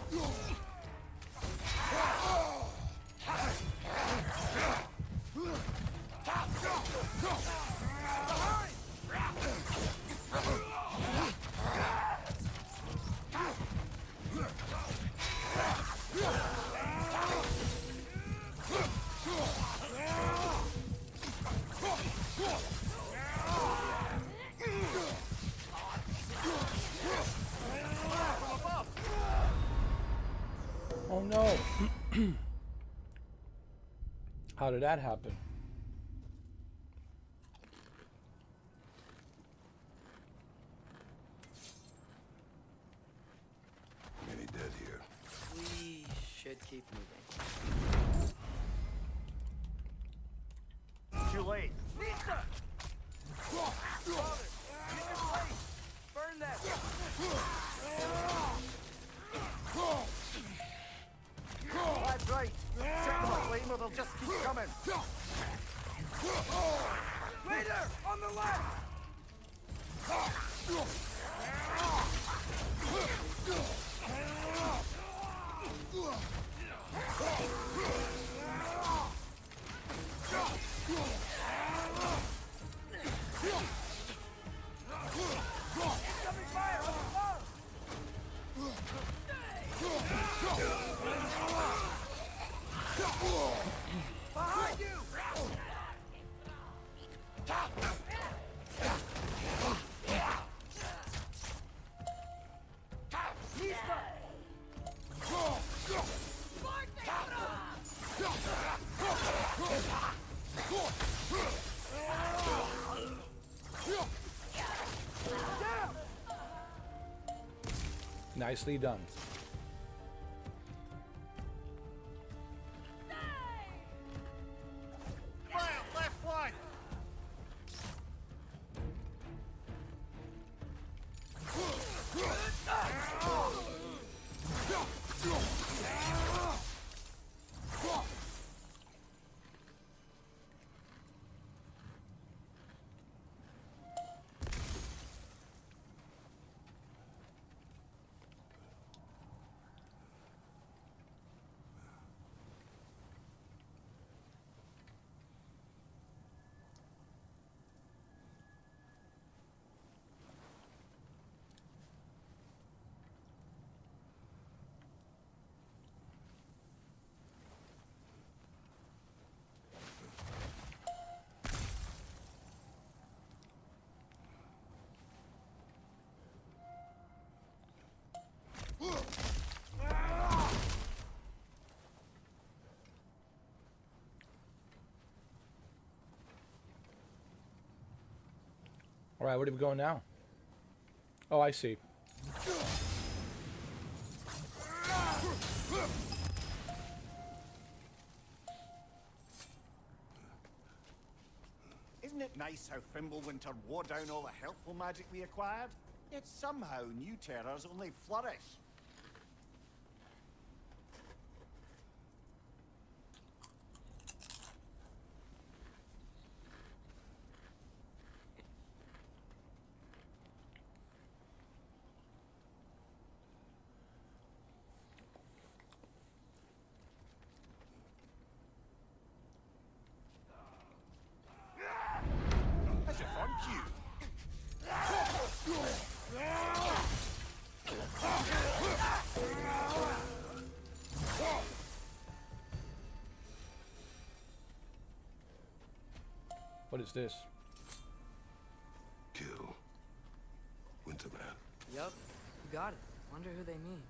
[SPEAKER 1] Oh no. How did that happen?
[SPEAKER 11] Many dead here.
[SPEAKER 6] We should keep moving.
[SPEAKER 5] Too late.
[SPEAKER 6] Nisa! Father, use your blade! Burn that!
[SPEAKER 5] Lad's right. Set them aflame or they'll just keep coming.
[SPEAKER 6] Later! On the left! Incoming fire on the above! Behind you!
[SPEAKER 1] Nicely done.
[SPEAKER 5] Fire, left flank!
[SPEAKER 1] All right, where do we go now? Oh, I see.
[SPEAKER 5] Isn't it nice how Fimbulwinter wore down all the helpful magic we acquired? Yet somehow new terrors only flourish. As if on cue.
[SPEAKER 1] What is this?
[SPEAKER 11] Kill Winterman.
[SPEAKER 6] Yup, you got it. Wonder who they mean.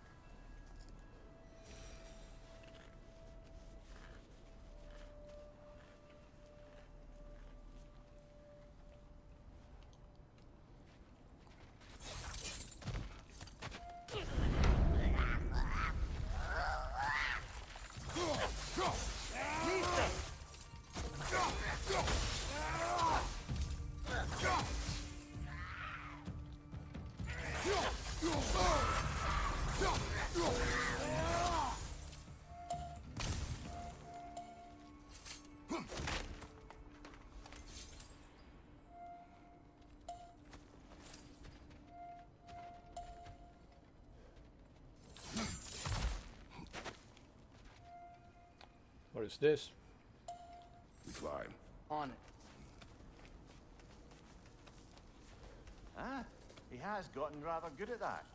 [SPEAKER 1] What is this?
[SPEAKER 11] We climb.
[SPEAKER 6] On it.
[SPEAKER 5] Ah, he has gotten rather good at that.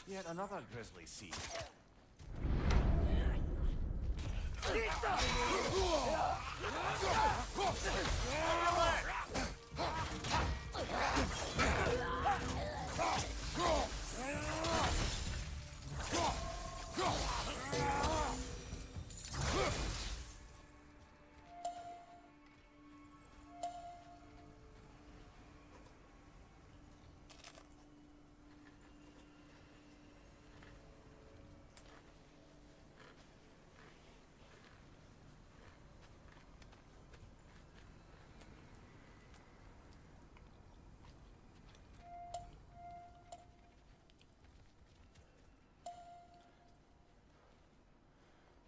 [SPEAKER 5] Yet another grisly scene.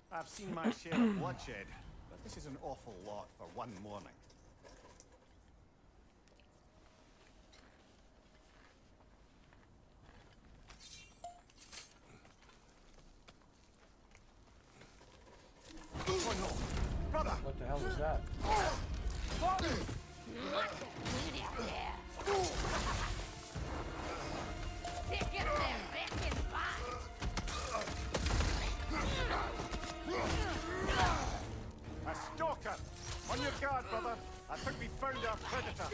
[SPEAKER 5] I've seen my share of bloodshed, but this is an awful lot for one morning. Oh no! Brother!
[SPEAKER 1] What the hell is that?
[SPEAKER 5] A stalker! On your guard, brother! I think we found our predator!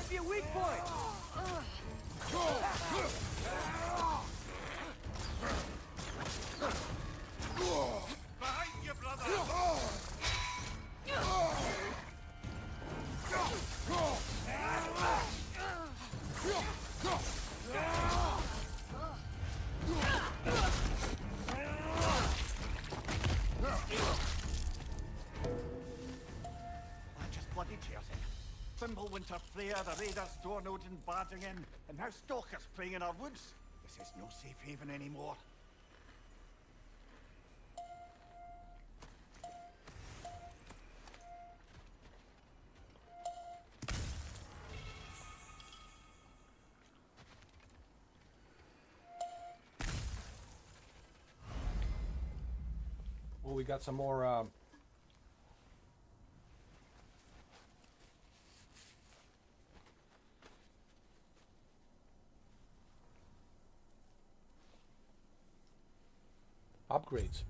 [SPEAKER 6] might be a weak point.
[SPEAKER 2] Behind you, brother!
[SPEAKER 5] That just bloody tears it. Fimbulwinter Freya, the raiders, Stornodin barging in, and now stalkers preying in our woods. This is no safe haven anymore.
[SPEAKER 1] Well, we got some more upgrades.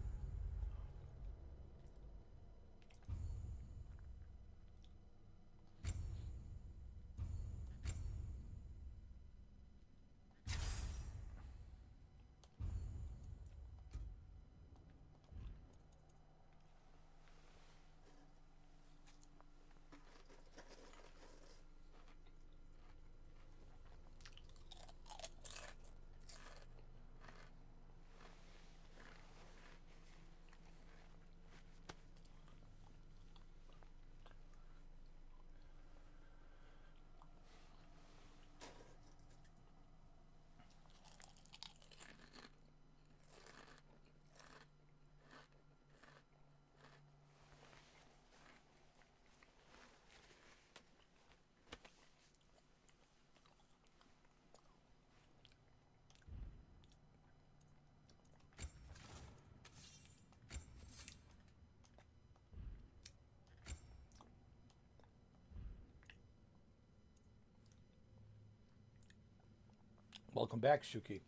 [SPEAKER 1] Welcome back, Shuki.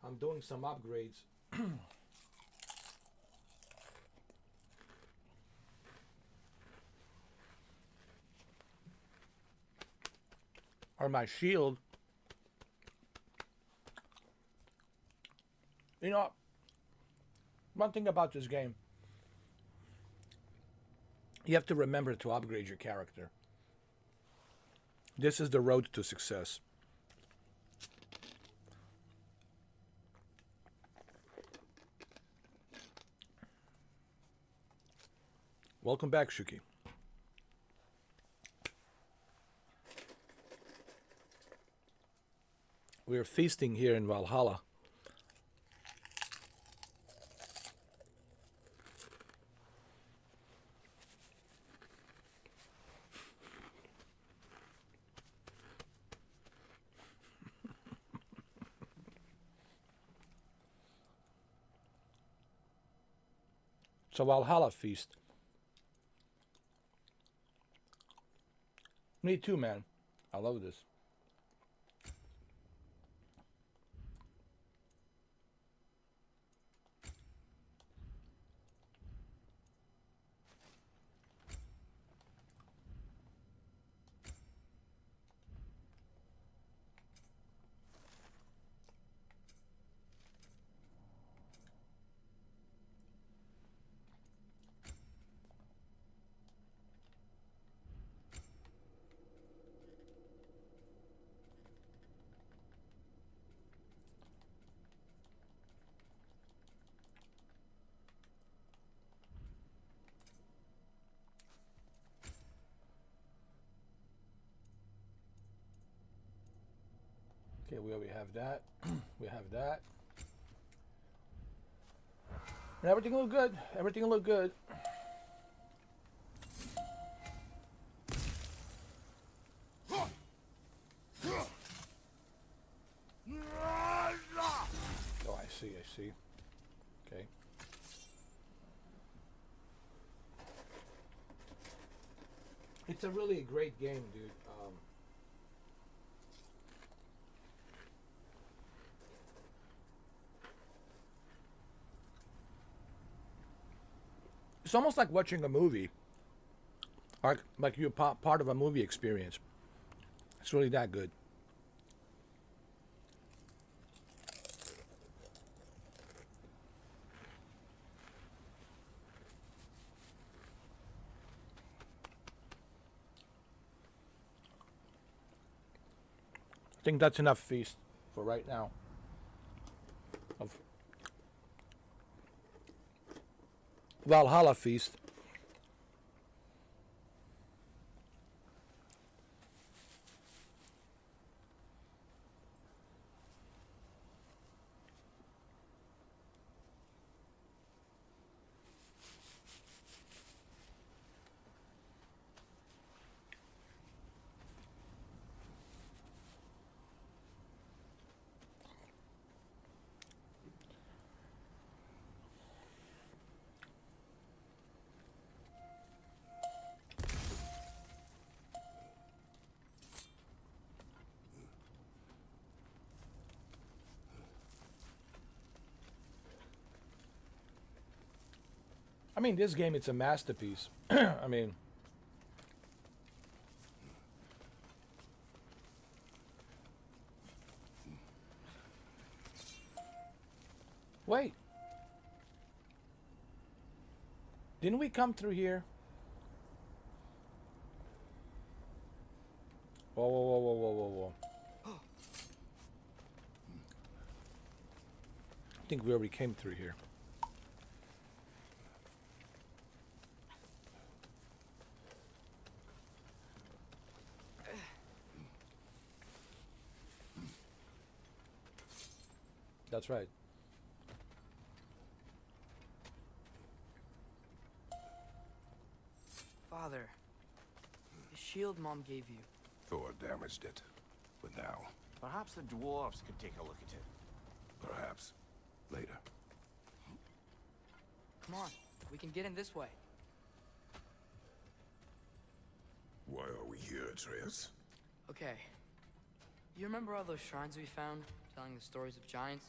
[SPEAKER 1] I'm doing some upgrades. On my shield. You know, one thing about this game, you have to remember to upgrade your character. This is the road to success. Welcome back, Shuki. We are feasting here in Valhalla. It's a Valhalla feast. Me too, man. I love this. Okay, we have that. We have that. And everything look good. Everything look good. Oh, I see, I see. Okay. It's a really great game, dude. It's almost like watching a movie. Like you're part of a movie experience. It's really that good. I think that's enough feast for right now. Of Valhalla feast. I mean, this game, it's a masterpiece. I mean, wait. Didn't we come through here? Whoa, whoa, whoa, whoa, whoa, whoa, whoa. I think we already came through here. That's right.
[SPEAKER 6] Father, the shield Mom gave you.
[SPEAKER 11] Thor damaged it. But now,
[SPEAKER 5] Perhaps the dwarves could take a look at it.
[SPEAKER 11] perhaps, later.
[SPEAKER 6] Come on, we can get in this way.
[SPEAKER 11] Why are we here, Atreus?
[SPEAKER 6] Okay. You remember all those shrines we found, telling the stories of giants?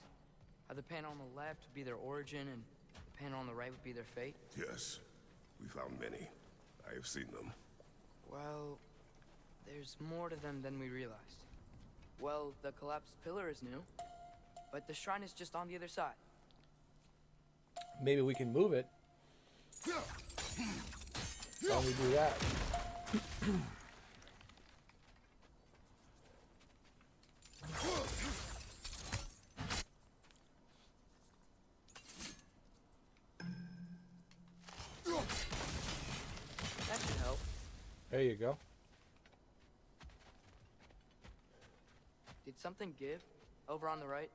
[SPEAKER 6] How the panel on the left would be their origin, and the panel on the right would be their fate?
[SPEAKER 11] Yes, we found many. I have seen them.
[SPEAKER 6] Well, there's more to them than we realized. Well, the collapsed pillar is new, but the shrine is just on the other side.
[SPEAKER 1] Maybe we can move it. Why don't we do that?
[SPEAKER 6] That should help.
[SPEAKER 1] There you go.
[SPEAKER 6] Did something give? Over on the right?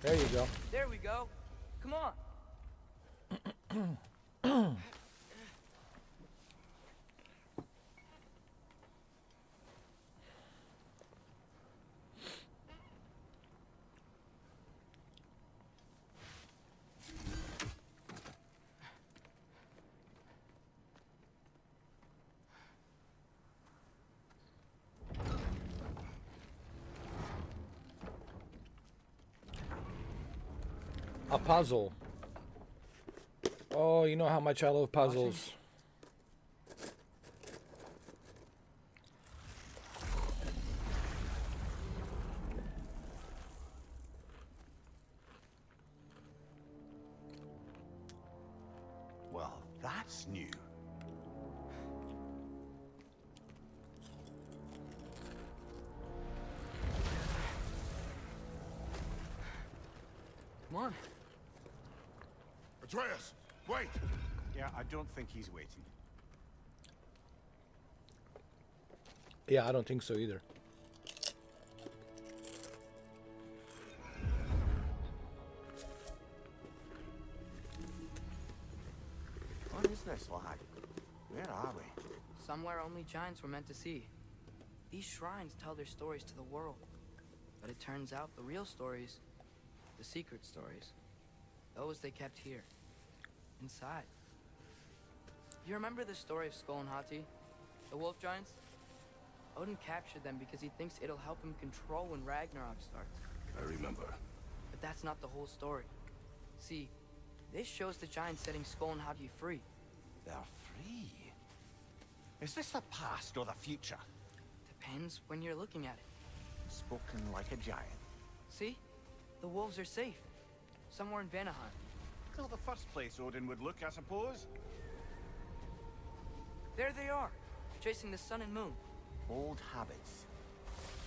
[SPEAKER 1] There you go.
[SPEAKER 6] There we go. Come on.
[SPEAKER 1] A puzzle. Oh, you know how much I love puzzles.
[SPEAKER 5] Well, that's new.
[SPEAKER 6] Come on.
[SPEAKER 2] Atreus, wait!
[SPEAKER 5] Yeah, I don't think he's waiting.
[SPEAKER 1] Yeah, I don't think so either.
[SPEAKER 5] What is this, lad? Where are we?
[SPEAKER 6] Somewhere only giants were meant to see. These shrines tell their stories to the world. But it turns out the real stories, the secret stories, those they kept here, inside. You remember the story of Skull and Hati, the wolf giants? Odin captured them because he thinks it'll help him control when Ragnarok starts.
[SPEAKER 11] I remember.
[SPEAKER 6] But that's not the whole story. See, this shows the giants setting Skull and Hagi free.
[SPEAKER 5] They're free. Is this the past or the future?
[SPEAKER 6] Depends when you're looking at it.
[SPEAKER 5] Spoken like a giant.
[SPEAKER 6] See? The wolves are safe. Somewhere in Vanaheim.
[SPEAKER 5] Still the first place Odin would look, I suppose.
[SPEAKER 6] There they are, chasing the sun and moon.
[SPEAKER 5] Old habits.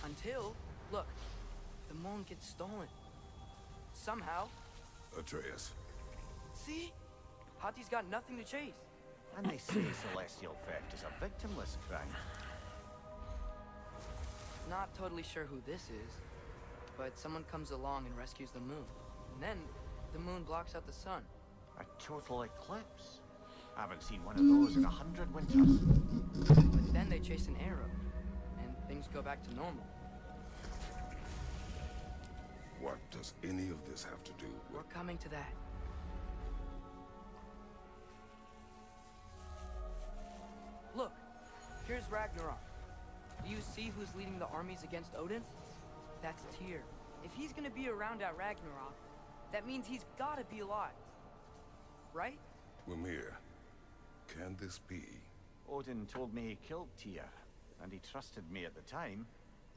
[SPEAKER 6] Until, look, the moon gets stolen. Somehow.
[SPEAKER 11] Atreus.
[SPEAKER 6] See? Hati's got nothing to chase.
[SPEAKER 5] And they say celestial theft is a victimless crime.
[SPEAKER 6] Not totally sure who this is, but someone comes along and rescues the moon. And then, the moon blocks out the sun.
[SPEAKER 5] A total eclipse. Haven't seen one of those in 100 winters.
[SPEAKER 6] But then they chase an arrow, and things go back to normal.
[SPEAKER 11] What does any of this have to do with...
[SPEAKER 6] We're coming to that. Look, here's Ragnarok. Do you see who's leading the armies against Odin? That's Tyr. If he's gonna be around at Ragnarok, that means he's gotta be alive. Right?
[SPEAKER 11] Mimir, can this be?
[SPEAKER 5] Odin told me he killed Tyr, and he trusted me at the time,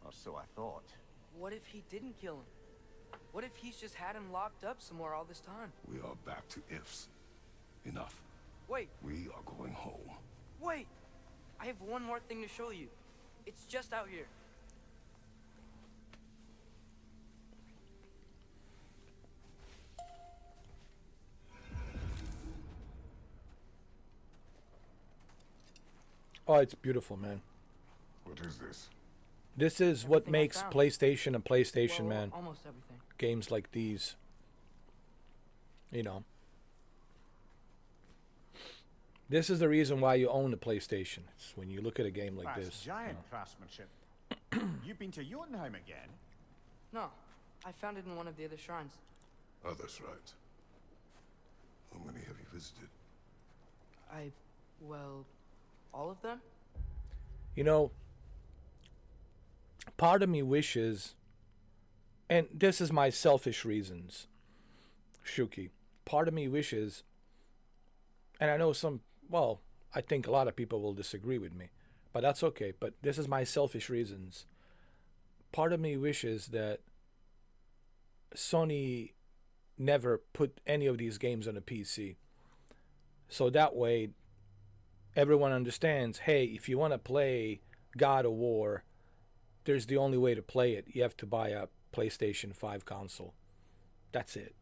[SPEAKER 5] or so I thought.
[SPEAKER 6] What if he didn't kill him? What if he's just had him locked up somewhere all this time?
[SPEAKER 11] We are back to ifs. Enough.
[SPEAKER 6] Wait,
[SPEAKER 11] We are going home.
[SPEAKER 6] wait! I have one more thing to show you. It's just out here.
[SPEAKER 1] Oh, it's beautiful, man.
[SPEAKER 11] What is this?
[SPEAKER 1] This is what
[SPEAKER 6] Everything I
[SPEAKER 1] makes
[SPEAKER 6] found.
[SPEAKER 1] PlayStation a PlayStation,
[SPEAKER 6] Well,
[SPEAKER 1] man.
[SPEAKER 6] almost everything.
[SPEAKER 1] Games like these. You know. This is the reason why you own a PlayStation. It's when you look at a game like
[SPEAKER 5] That's
[SPEAKER 1] this.
[SPEAKER 5] giant craftsmanship. You've been to Jotunheim again?
[SPEAKER 6] No, I found it in one of the other shrines.
[SPEAKER 11] Other shrines. How many have you visited?
[SPEAKER 6] Well, all of them?
[SPEAKER 1] You know, part of me wishes, and this is my selfish reasons, Shuki. Part of me wishes, and I know I think a lot of people will disagree with me, but that's okay. But this is my selfish reasons. Part of me wishes that Sony never put any of these games on a PC. So that way, everyone understands, hey, if you want to play God of War, there's the only way to play it. You have to buy a PlayStation 5 console. That's it.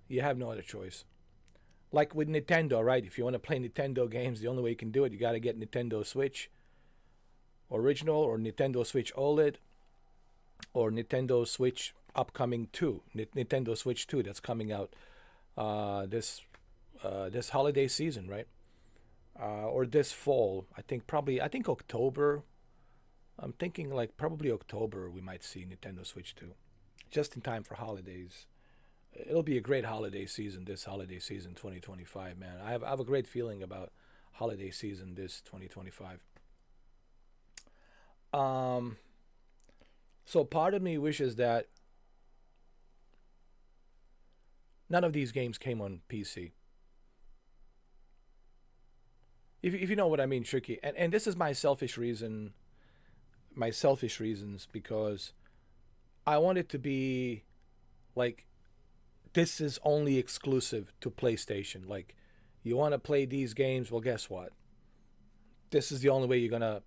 [SPEAKER 1] You have no other choice. Like with Nintendo, right? If you want to play Nintendo games, the only way you can do it, you got to get Nintendo Switch Original or Nintendo Switch OLED or Nintendo Switch upcoming 2. Nintendo Switch 2 that's coming out this holiday season, right? Or this fall. I think October. I'm thinking like probably October we might see Nintendo Switch 2. Just in time for holidays. It'll be a great holiday season, this holiday season 2025, man. I have a great feeling about holiday season this 2025. So part of me wishes that none of these games came on PC. If you know what I mean, Tricky. And this is my selfish reasons, because I want it to be like, this is only exclusive to PlayStation. Like, you want to play these games, well, guess what? This is the only way you're going to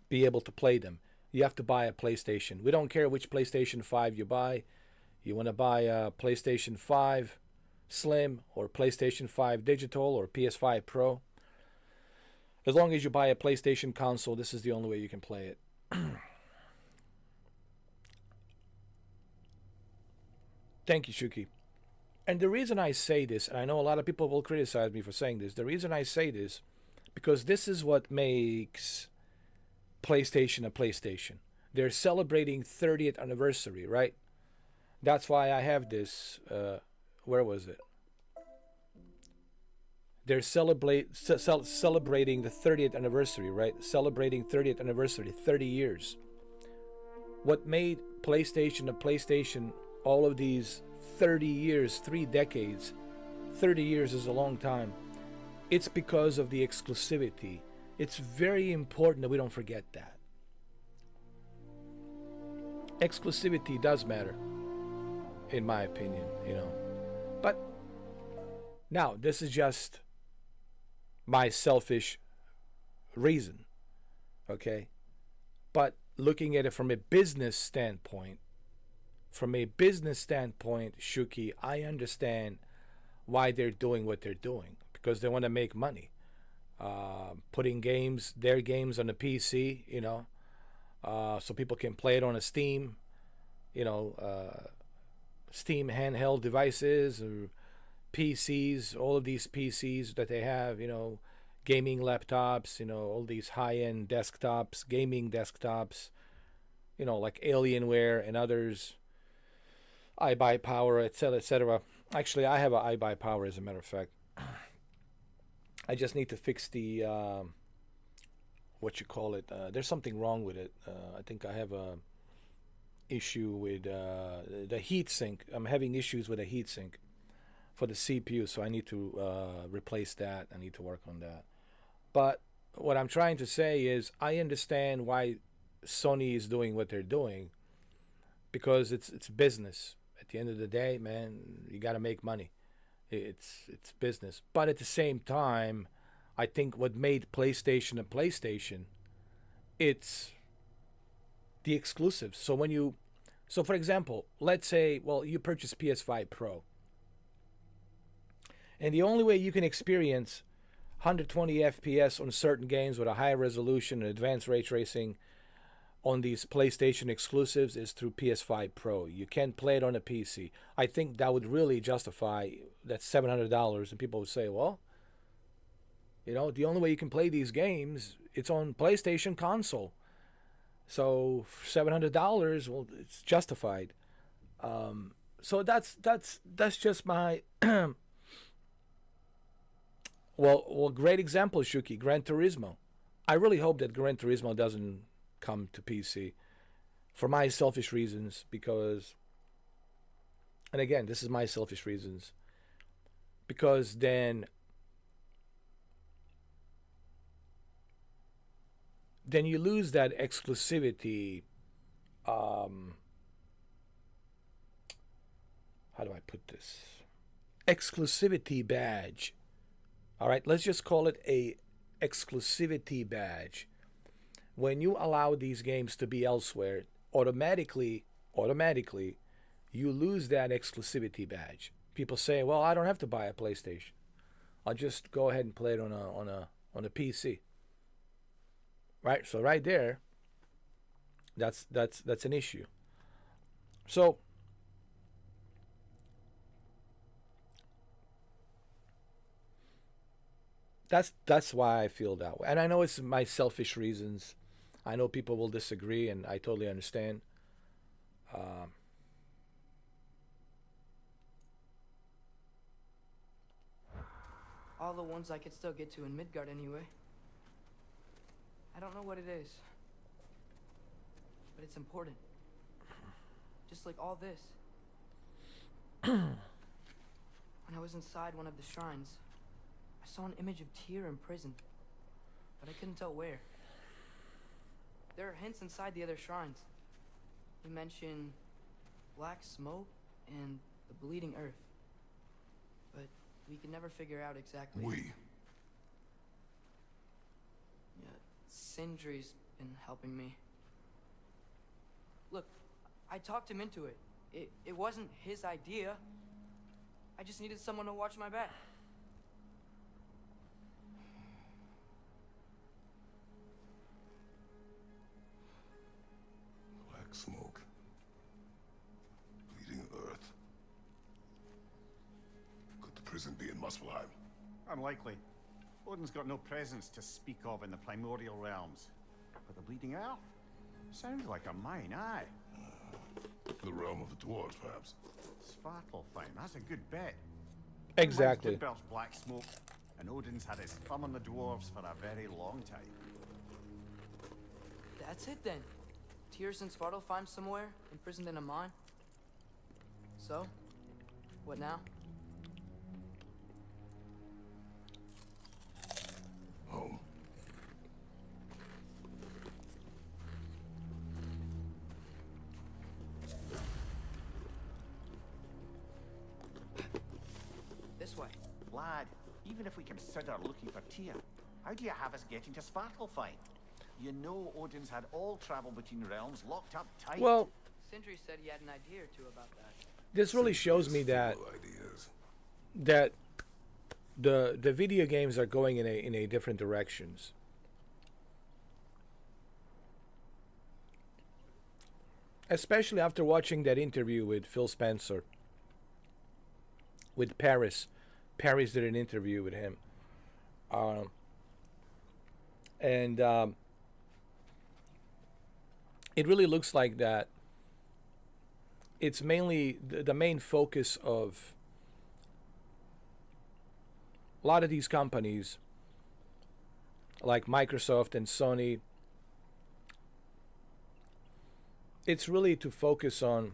[SPEAKER 1] be able to play them. You have to buy a PlayStation. We don't care which PlayStation 5 you buy. You want to buy a PlayStation 5 Slim or PlayStation 5 Digital or PS5 Pro. As long as you buy a PlayStation console, this is the only way you can play it. Thank you, Shuki. And the reason I say this, and I know a lot of people will criticize me for saying this, the reason I say this, because this is what makes PlayStation a PlayStation. They're celebrating 30th anniversary, right? That's why I have this, where was it? They're celebrating the 30th anniversary, right? Celebrating 30th anniversary, 30 years. What made PlayStation a PlayStation all of these 30 years, 3 decades, 30 years is a long time. It's because of the exclusivity. It's very important that we don't forget that. Exclusivity does matter, in my opinion, you know. But now, this is just my selfish reason, okay? But looking at it from a business standpoint, Shuki, I understand why they're doing what they're doing, because they want to make money. Putting their games on the PC, you know, so people can play it on a Steam, you know, Steam handheld devices or PCs, all of these PCs that they have, you know, gaming laptops, you know, all these high-end desktops, gaming desktops, you know, like Alienware and others, iBuyPower, etc., etc. Actually, I have an iBuyPower, as a matter of fact. I just need to fix the there's something wrong with it. I think I have a issue with the heatsink. I'm having issues with the heatsink for the CPU, so I need to replace that. I need to work on that. But what I'm trying to say is I understand why Sony is doing what they're doing, because it's business. At the end of the day, man, you got to make money. It's business. But at the same time, I think what made PlayStation a PlayStation, it's the exclusives. So for example, let's say, well, you purchase PS5 Pro, and the only way you can experience 120 FPS on certain games with a high resolution and advanced ray tracing on these PlayStation exclusives is through PS5 Pro. You can't play it on a PC. I think that would really justify that $700, and people would say, well, you know, the only way you can play these games, it's on PlayStation console. So $700, well, it's justified. So that's just my well, great example, Shuki, Gran Turismo. I really hope that Gran Turismo doesn't come to PC for my selfish reasons, because, and again, this is my selfish reasons, because then you lose that exclusivity. How do I put this? Exclusivity badge. All right, let's just call it a exclusivity badge. When you allow these games to be elsewhere, automatically, you lose that exclusivity badge. People say, "Well, I don't have to buy a PlayStation. I'll just go ahead and play it on a PC." Right? So right there, that's an issue. So that's why I feel that way. And I know it's my selfish reasons. I know people will disagree, and I totally understand.
[SPEAKER 6] All the ones I could still get to in Midgard anyway. I don't know what it is, but it's important. Just like all this. When I was inside one of the shrines, I saw an image of Tyr in prison, but I couldn't tell where. There are hints inside the other shrines. You mention black smoke and the bleeding earth, but we could never figure out exactly. Yeah, Sindri's been helping me. Look, I talked him into it. It wasn't his idea. I just needed someone to watch my back.
[SPEAKER 11] Black smoke. Bleeding earth. Could the prison be in Muspelheim?
[SPEAKER 10] Unlikely. Odin's got no presence to speak of in the primordial realms. But the bleeding earth? Sounds like a mine, aye.
[SPEAKER 11] The realm of the dwarves, perhaps.
[SPEAKER 10] Svartalfheim, that's a good bet.
[SPEAKER 1] Exactly.
[SPEAKER 10] Belch black smoke, and Odin's had his thumb on the dwarves for a very long time.
[SPEAKER 6] That's it then. Tyr's in Svartalfheim somewhere, imprisoned in a mine. So, what now?
[SPEAKER 11] Home.
[SPEAKER 6] This way.
[SPEAKER 5] Lad, even if we consider looking for Tyr, how do you have us getting to Svartalfheim? You know Odin's had all travel between realms locked up tight.
[SPEAKER 1] Well,
[SPEAKER 6] Sindri said he had an idea or two about that.
[SPEAKER 1] this really shows me that
[SPEAKER 11] Full ideas.
[SPEAKER 1] that the video games are going in a different directions. Especially after watching that interview with Phil Spencer, with Paris. Paris did an interview with him. And it really looks like that it's mainly the main focus of a lot of these companies like Microsoft and Sony. It's really to focus on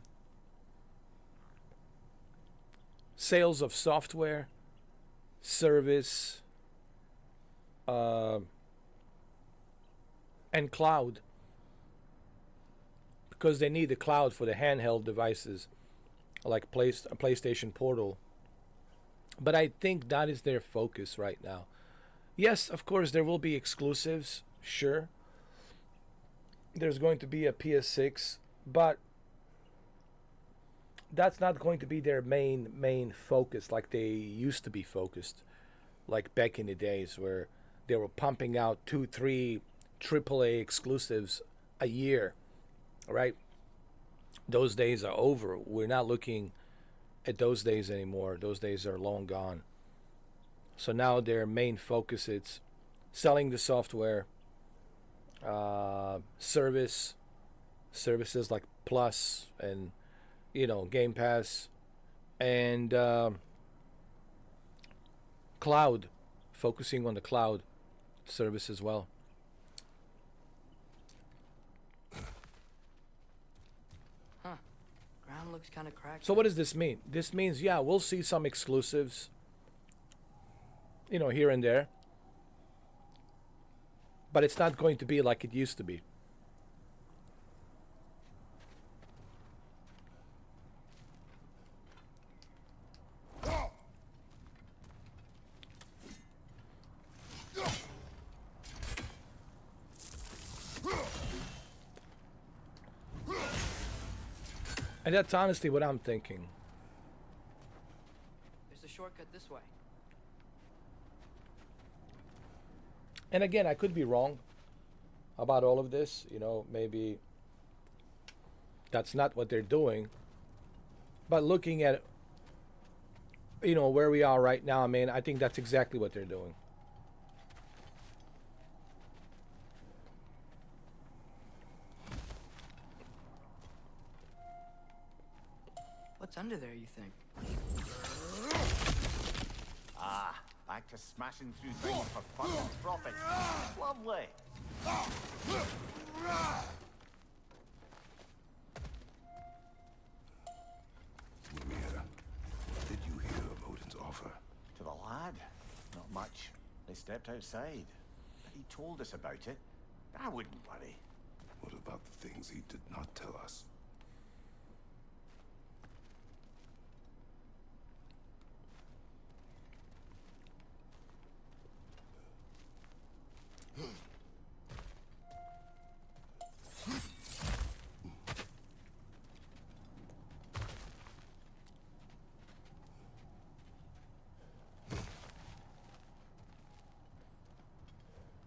[SPEAKER 1] sales of software, service, and cloud, because they need the cloud for the handheld devices like PlayStation Portal. But I think that is their focus right now. Yes, of course, there will be exclusives, sure. There's going to be a PS6, but that's not going to be their main focus like they used to be focused, like back in the days where they were pumping out 2-3 AAA exclusives a year, right? Those days are over. We're not looking at those days anymore. Those days are long gone. So now their main focus is selling the software, services like Plus and Game Pass, and cloud, focusing on the cloud service as well.
[SPEAKER 6] Huh. Ground looks kind of cracked.
[SPEAKER 1] So what does this mean? This means, yeah, we'll see some exclusives, here and there. But it's not going to be like it used to be. And that's honestly what I'm thinking.
[SPEAKER 6] There's a shortcut this way.
[SPEAKER 1] And again, I could be wrong about all of this. Maybe that's not what they're doing. But looking at, where we are right now, I think that's exactly what they're doing.
[SPEAKER 6] What's under there, you think?
[SPEAKER 5] Ah, back to smashing through things for fun and profit. Lovely.
[SPEAKER 11] Mimir, did you hear of Odin's offer?
[SPEAKER 5] To the lad? Not much. They stepped outside. But he told us about it. I wouldn't worry.
[SPEAKER 11] What about the things he did not tell us?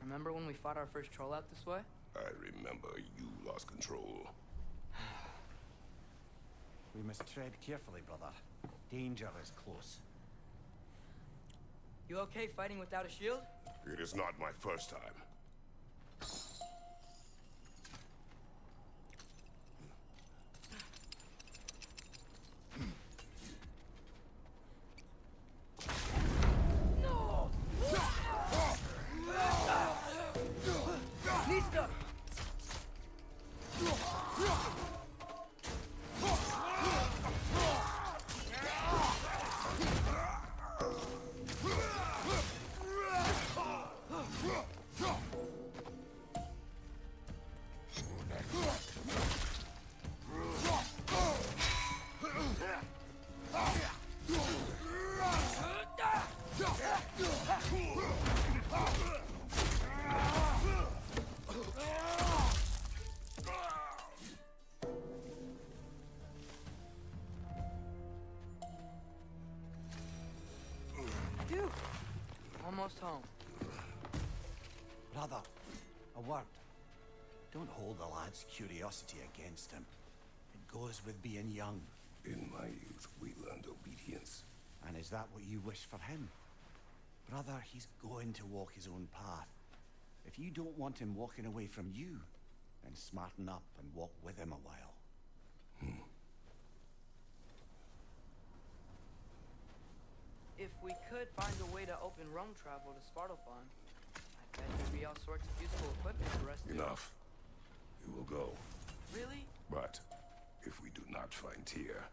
[SPEAKER 6] Remember when we fought our first troll out this way?
[SPEAKER 11] I remember you lost control.
[SPEAKER 8] We must tread carefully, brother. Danger is close.
[SPEAKER 6] You okay fighting without a shield?
[SPEAKER 11] It is not my first time.
[SPEAKER 6] almost home.
[SPEAKER 5] Brother, a word. Don't hold the lad's curiosity against him. It goes with being young.
[SPEAKER 11] In my youth, we learned obedience.
[SPEAKER 5] And is that what you wish for him? Brother, he's going to walk his own path. If you don't want him walking away from you, then smarten up and walk with him a while.
[SPEAKER 6] If we could find a way to open Rome travel to Svartalfheim, I bet there'd be all sorts of useful equipment for us to...
[SPEAKER 11] Enough. We will go.
[SPEAKER 6] Really?
[SPEAKER 11] But if we do not find Tyr,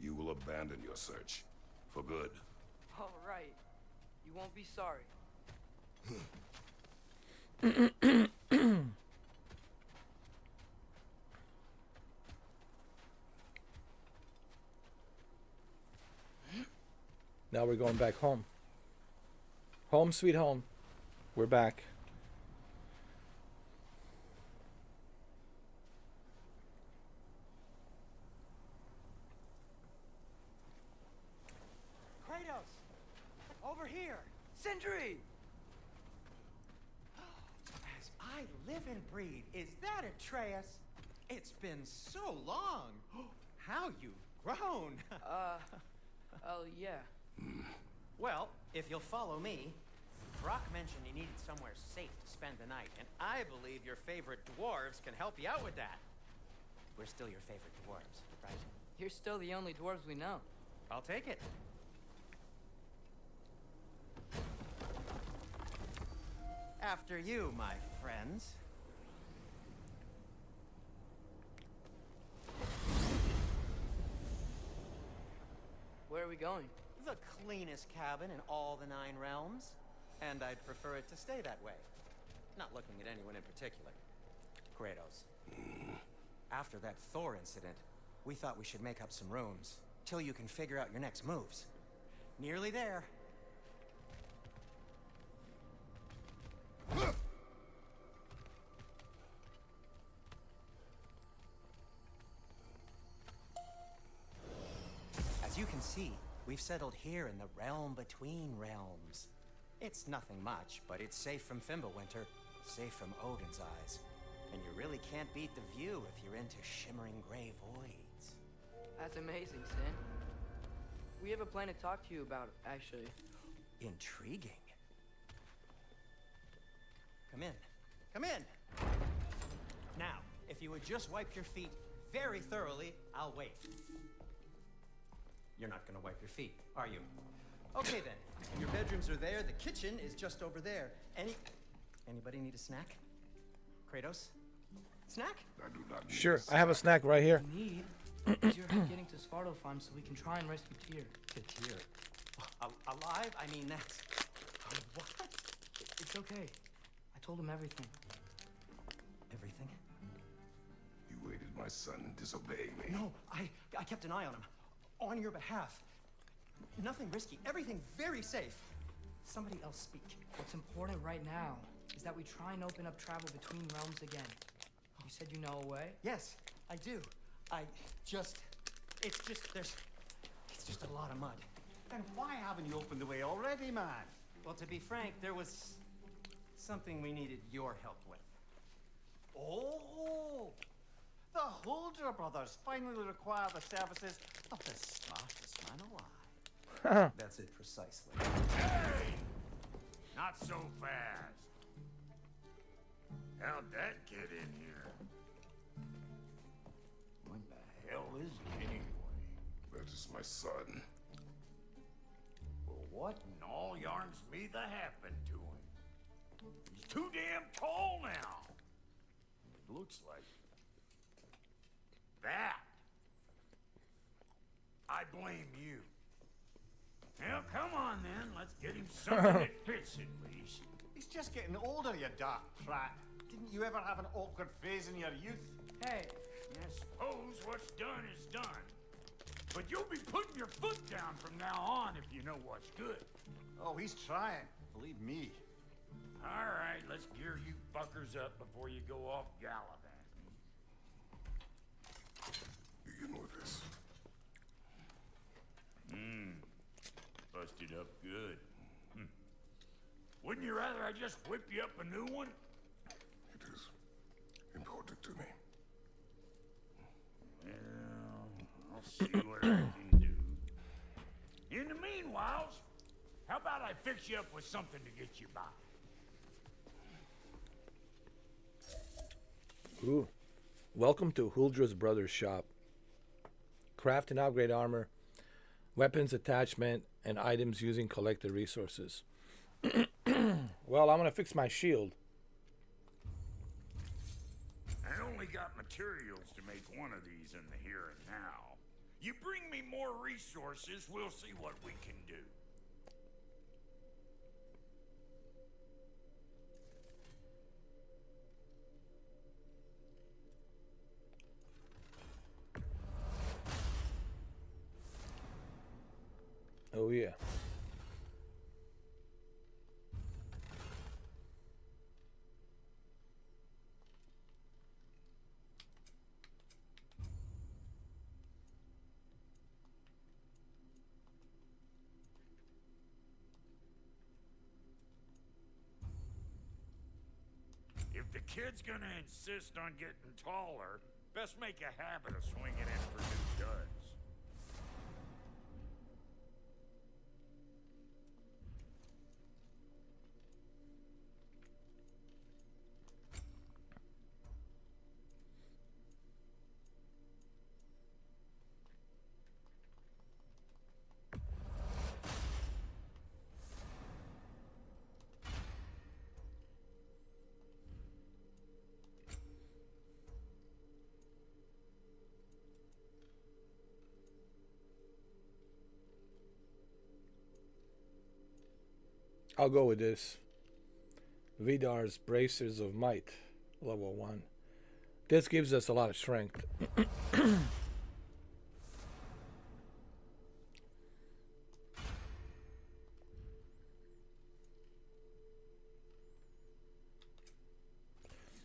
[SPEAKER 11] you will abandon your search. For good.
[SPEAKER 6] All right. You won't be sorry.
[SPEAKER 1] Now we're going back home. Home sweet home. We're back.
[SPEAKER 13] Kratos! Over here!
[SPEAKER 6] Sentry!
[SPEAKER 13] As I live and breathe, is that Atreus? It's been so long! How you've grown!
[SPEAKER 6] Oh, yeah.
[SPEAKER 13] Well, if you'll follow me, Brock mentioned you needed somewhere safe to spend the night, and I believe your favorite dwarves can help you out with that. We're still your favorite dwarves, right?
[SPEAKER 6] You're still the only dwarves we know.
[SPEAKER 13] I'll take it. After you, my friends.
[SPEAKER 6] Where are we going?
[SPEAKER 13] The cleanest cabin in all the 9 realms. And I'd prefer it to stay that way. Not looking at anyone in particular. Kratos. After that Thor incident, we thought we should make up some rooms, till you can figure out your next moves. Nearly there. As you can see, we've settled here in the realm between realms. It's nothing much, but it's safe from Fimbulwinter, safe from Odin's eyes. And you really can't beat the view if you're into shimmering gray voids.
[SPEAKER 6] That's amazing, Sin. We have a plan to talk to you about, actually.
[SPEAKER 13] Intriguing. Come in. Come in! Now, if you would just wipe your feet very thoroughly, I'll wait. You're not gonna wipe your feet, are you? Okay then. Your bedrooms are there, the kitchen is just over there. Anybody need a snack? Kratos? Snack?
[SPEAKER 11] I do not need
[SPEAKER 1] Sure,
[SPEAKER 11] a
[SPEAKER 1] I have a snack right here.
[SPEAKER 6] Need is your help getting to Svartalfheim so we can try and rescue Tyr.
[SPEAKER 13] To Tyr? Alive? I mean, that's... What?
[SPEAKER 6] It's okay. I told him everything.
[SPEAKER 13] Everything?
[SPEAKER 11] You aided my son in disobeying me.
[SPEAKER 13] No, I kept an eye on him. On your behalf. Nothing risky. Everything very safe. Somebody else speak.
[SPEAKER 6] What's important right now is that we try and open up travel between realms again. You said you know a way?
[SPEAKER 13] Yes, I do. It's just a lot of mud.
[SPEAKER 10] Then why haven't you opened the way already, man?
[SPEAKER 13] Well, to be frank, there was something we needed your help with.
[SPEAKER 10] Oh! The Holder brothers finally require the services of the smartest man alive.
[SPEAKER 13] That's it precisely.
[SPEAKER 9] Hey! Not so fast. How'd that get in here? What the hell is it anyway?
[SPEAKER 11] That is my son.
[SPEAKER 9] Well, what in all yarns me that happened to him? He's too damn tall now. It looks like that. I blame you. Now, come on then. Let's get him something that fits at least.
[SPEAKER 10] He's just getting older, you dark prat. Didn't you ever have an awkward phase in your youth?
[SPEAKER 6] Hey,
[SPEAKER 9] I suppose what's done is done. But you'll be putting your foot down from now on if you know what's good.
[SPEAKER 10] Oh, he's trying. Believe me.
[SPEAKER 9] All right, let's gear you fuckers up before you go off gallivanting.
[SPEAKER 11] Begin with this.
[SPEAKER 9] Busted up good. Wouldn't you rather I just whip you up a new one?
[SPEAKER 11] It is important to me.
[SPEAKER 9] Well, I'll see what I can do. In the meanwhile, how about I fix you up with something to get you by?
[SPEAKER 1] Ooh. Welcome to Huldra's Brothers shop. Craft and upgrade armor, weapons attachment, and items using collected resources. Well, I'm gonna fix my shield.
[SPEAKER 9] I only got materials to make one of these in the here and now. You bring me more resources, we'll see what we can do.
[SPEAKER 1] Oh yeah.
[SPEAKER 9] If the kid's gonna insist on getting taller, best make a habit of swinging in for new duds.
[SPEAKER 1] I'll go with this. Vidar's Bracers of Might, level 1. This gives us a lot of strength.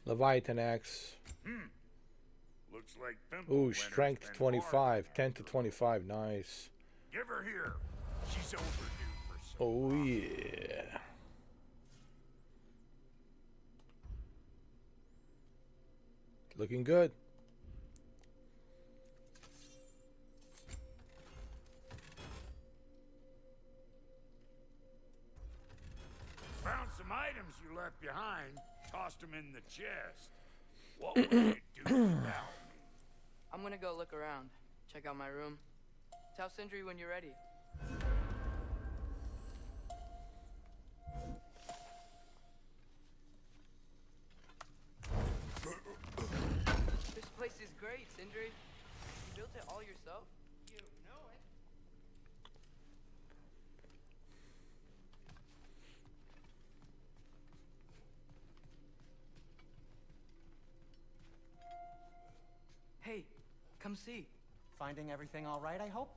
[SPEAKER 1] Leviathan Axe.
[SPEAKER 9] Looks like Pimple
[SPEAKER 1] Ooh,
[SPEAKER 9] winter's
[SPEAKER 1] strength
[SPEAKER 9] been
[SPEAKER 1] 25.
[SPEAKER 9] hard.
[SPEAKER 1] 10 to 25. Nice.
[SPEAKER 9] Give her here. She's overdue for some.
[SPEAKER 1] Oh, yeah. Looking good.
[SPEAKER 9] Found some items you left behind. Tossed them in the chest. What would you do without me?
[SPEAKER 6] I'm gonna go look around. Check out my room. Tell Sindri when you're ready. This place is great, Sindri. You built it all yourself? You know it. Hey, come see.
[SPEAKER 13] Finding everything all right, I hope?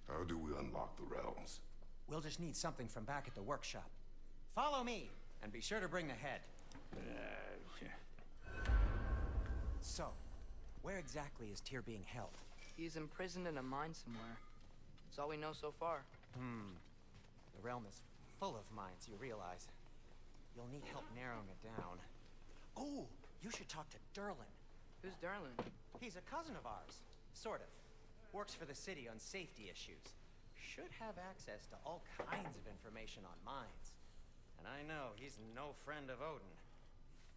[SPEAKER 11] How do we unlock the realms?
[SPEAKER 13] We'll just need something from back at the workshop. Follow me, and be sure to bring the head. So, where exactly is Tyr being held?
[SPEAKER 6] He's imprisoned in a mine somewhere. That's all we know so far.
[SPEAKER 13] The realm is full of mines, you realize. You'll need help narrowing it down. Oh, you should talk to Derlin.
[SPEAKER 6] Who's Derlin?
[SPEAKER 13] He's a cousin of ours. Sort of. Works for the city on safety issues. Should have access to all kinds of information on mines. And I know he's no friend of Odin.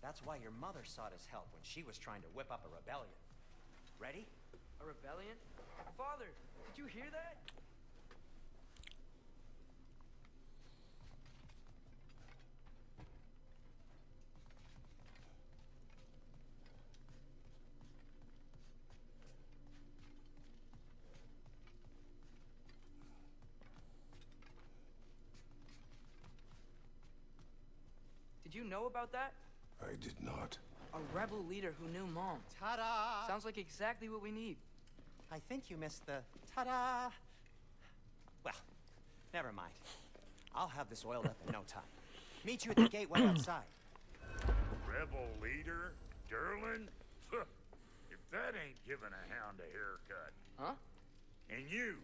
[SPEAKER 13] That's why your mother sought his help when she was trying to whip up a rebellion. Ready?
[SPEAKER 6] A rebellion? Father, did you hear that? Did you know about that?
[SPEAKER 11] I did not.
[SPEAKER 6] A rebel leader who knew Mom.
[SPEAKER 13] Ta-da!
[SPEAKER 6] Sounds like exactly what we need.
[SPEAKER 13] I think you missed the ta-da. Well, never mind. I'll have this oiled up in no time. Meet you at the gateway outside.
[SPEAKER 9] Rebel leader? Derlin? If that ain't giving a hound a haircut.
[SPEAKER 6] Huh?
[SPEAKER 9] And you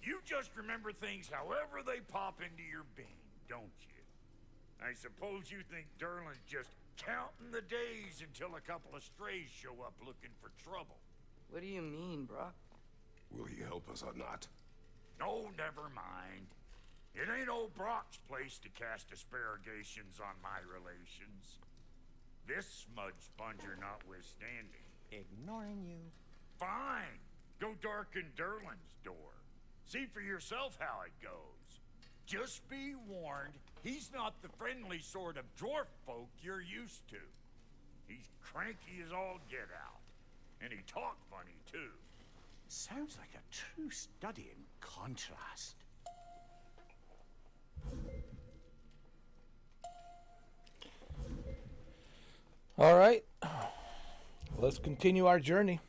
[SPEAKER 9] You just remember things however they pop into your being, don't you? I suppose you think Durlin's just counting the days until a couple of strays show up looking for trouble.
[SPEAKER 6] What do you mean, Brock?
[SPEAKER 11] Will he help us or not?
[SPEAKER 9] Oh, never mind. It ain't old Brock's place to cast asparagations on my relations. This smudge sponger notwithstanding.
[SPEAKER 13] Ignoring you.
[SPEAKER 9] Fine. Go darken Durlin's door. See for yourself how it goes. Just be warned, he's not the friendly sort of dwarf folk you're used to. He's cranky as all get out. And he talk funny, too.
[SPEAKER 10] Sounds like a true study in contrast.
[SPEAKER 1] All right. Let's continue our journey.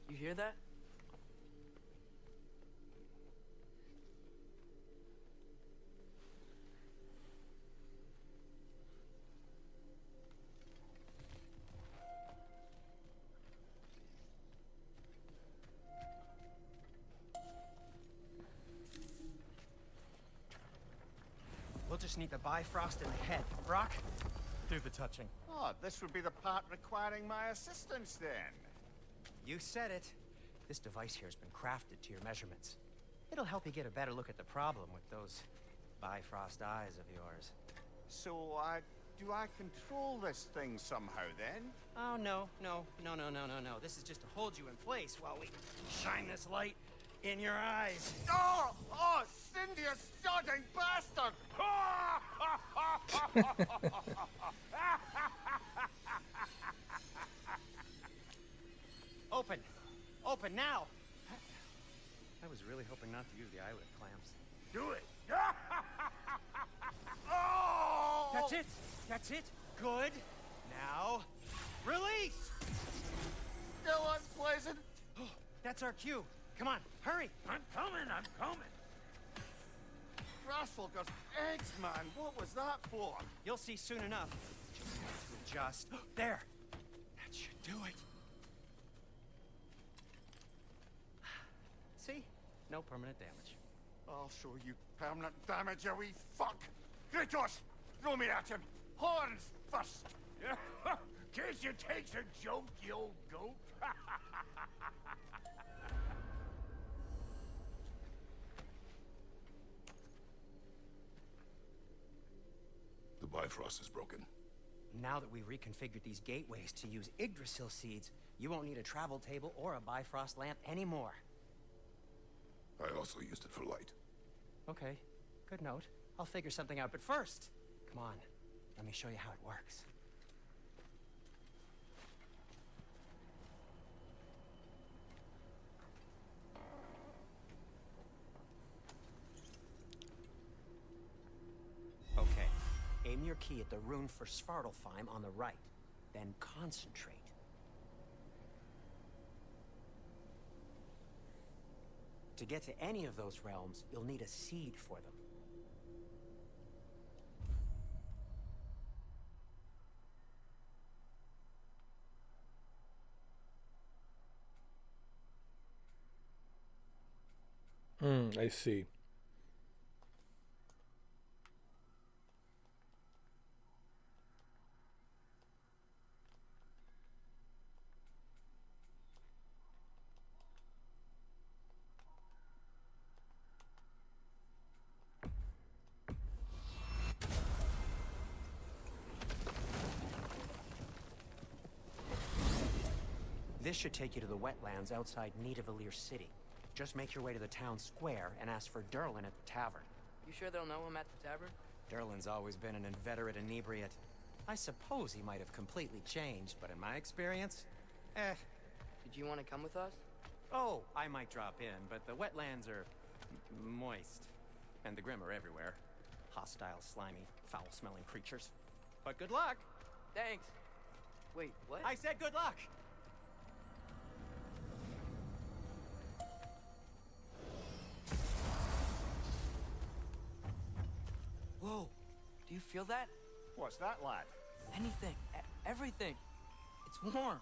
[SPEAKER 6] You hear that?
[SPEAKER 13] We'll just need the Bifrost in the head. Brock, do the touching.
[SPEAKER 10] Oh, this would be the part requiring my assistance then.
[SPEAKER 13] You said it. This device here has been crafted to your measurements. It'll help you get a better look at the problem with those Bifrost eyes of yours.
[SPEAKER 10] So, do I control this thing somehow then?
[SPEAKER 13] Oh, no. This is just to hold you in place while we shine this light in your eyes.
[SPEAKER 10] Oh, Cindy, you sodding bastard!
[SPEAKER 13] Open! Open now! I was really hoping not to use the eyelid clamps.
[SPEAKER 9] Do it.
[SPEAKER 10] Oh!
[SPEAKER 13] That's it! That's it! Good! Now, release!
[SPEAKER 10] Still unpleasant.
[SPEAKER 13] That's our cue. Come on, hurry!
[SPEAKER 9] I'm coming.
[SPEAKER 10] Grassfalker's eggs, man. What was that for?
[SPEAKER 13] You'll see soon enough. Just have to adjust. There! That should do it. See? No permanent damage.
[SPEAKER 10] I'll show you permanent damage, you wee fuck! Kratos! Throw me at him! Horns first!
[SPEAKER 9] Guess you takes a joke, you old goat.
[SPEAKER 11] The Bifrost is broken.
[SPEAKER 13] Now that we've reconfigured these gateways to use Yggdrasil seeds, you won't need a travel table or a Bifrost lamp anymore.
[SPEAKER 11] I also used it for light.
[SPEAKER 13] Okay, good note. I'll figure something out, but first, come on, let me show you how it works. Okay, aim your key at the rune for Svartalfheim on the right, then concentrate. To get to any of those realms, you'll need a seed for them.
[SPEAKER 1] I see.
[SPEAKER 13] This should take you to the wetlands outside Nidavellir City. Just make your way to the town square and ask for Durlin at the tavern.
[SPEAKER 6] You sure they'll know him at the tavern?
[SPEAKER 13] Durlin's always been an inveterate inebriate. I suppose he might have completely changed, but in my experience,
[SPEAKER 6] Did you want to come with us?
[SPEAKER 13] Oh, I might drop in, but the wetlands are moist. And the Grim are everywhere. Hostile, slimy, foul-smelling creatures. But good luck!
[SPEAKER 6] Thanks. Wait, what?
[SPEAKER 13] I said good luck!
[SPEAKER 6] Whoa! Do you feel that?
[SPEAKER 10] What's that, lad?
[SPEAKER 6] Anything. Everything. It's warm.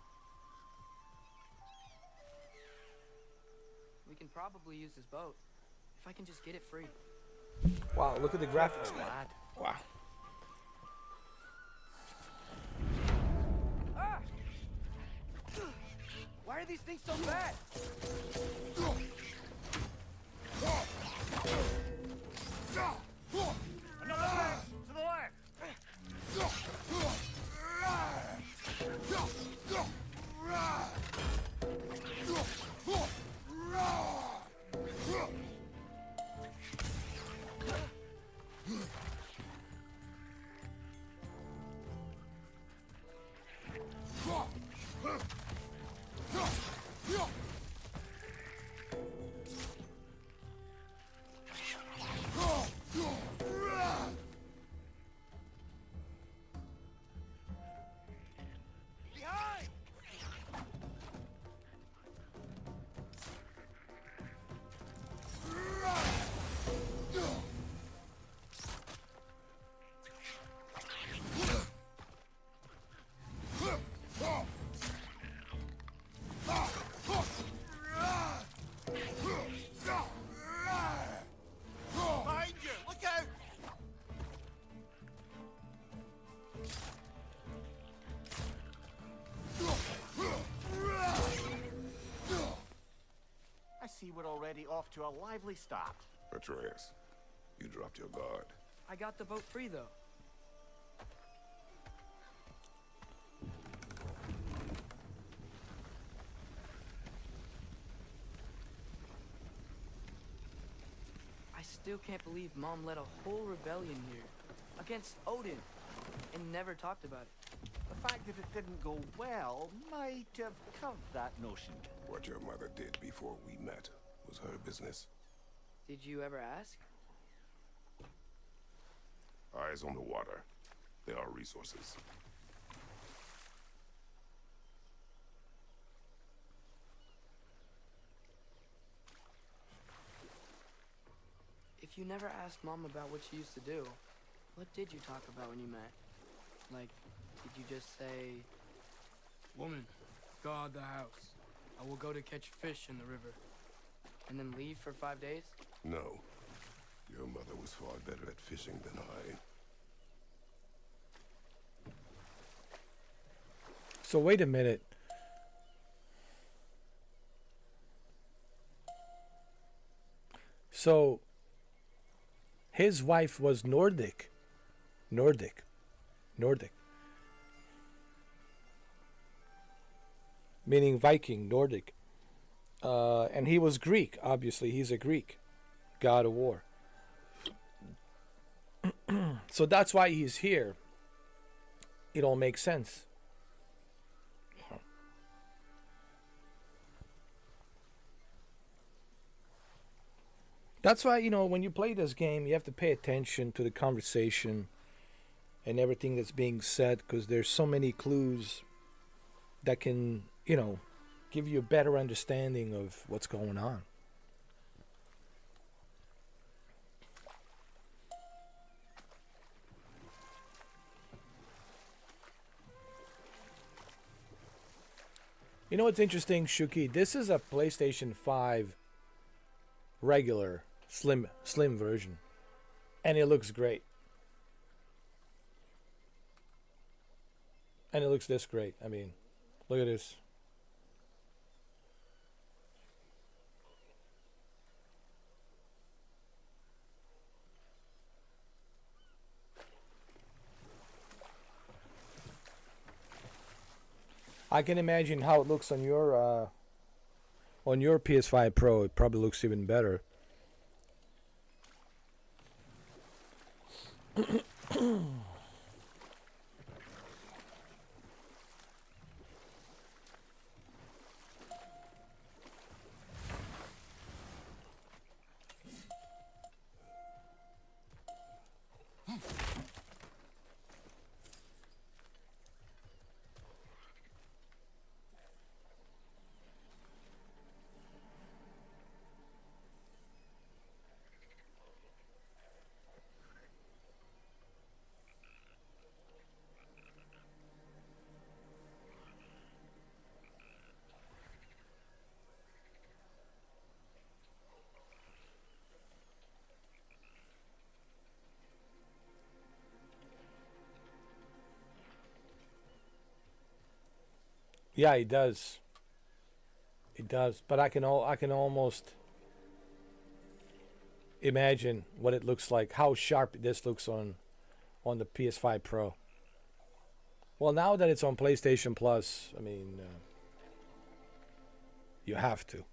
[SPEAKER 6] We can probably use this boat. If I can just get it free.
[SPEAKER 1] Wow, look at the graphics, man. Wow.
[SPEAKER 6] Ah! Why are these things so bad?
[SPEAKER 10] Another leg to the left. Behind you! Look out!
[SPEAKER 5] I see we're already off to a lively start.
[SPEAKER 11] Atreus, you dropped your guard.
[SPEAKER 6] I got the boat free, though. I still can't believe Mom led a whole rebellion here against Odin and never talked about it.
[SPEAKER 5] The fact that it didn't go well might have curved that notion.
[SPEAKER 11] What your mother did before we met was her business.
[SPEAKER 6] Did you ever ask?
[SPEAKER 11] Eyes on the water. There are resources.
[SPEAKER 6] If you never asked Mom about what she used to do, what did you talk about when you met? Like, did you just say, "Woman, guard the house. I will go to catch fish in the river," and then leave for 5 days?
[SPEAKER 11] No. Your mother was far better at fishing than I.
[SPEAKER 1] So wait a minute. So his wife was Nordic. Meaning Viking, Nordic. And he was Greek, obviously. He's a Greek. God of war. So that's why he's here. It all makes sense. That's why, when you play this game, you have to pay attention to the conversation and everything that's being said, because there's so many clues that can, give you a better understanding of what's going on. You know what's interesting, Shuki? This is a PlayStation 5 regular slim version, and it looks great. And it looks this great. I mean, look at this. I can imagine how it looks on your PS5 Pro. It probably looks even better. Yeah, it does. It does. But I can almost imagine what it looks like, how sharp this looks on the PS5 Pro. Well, now that it's on PlayStation Plus, I mean, you have to.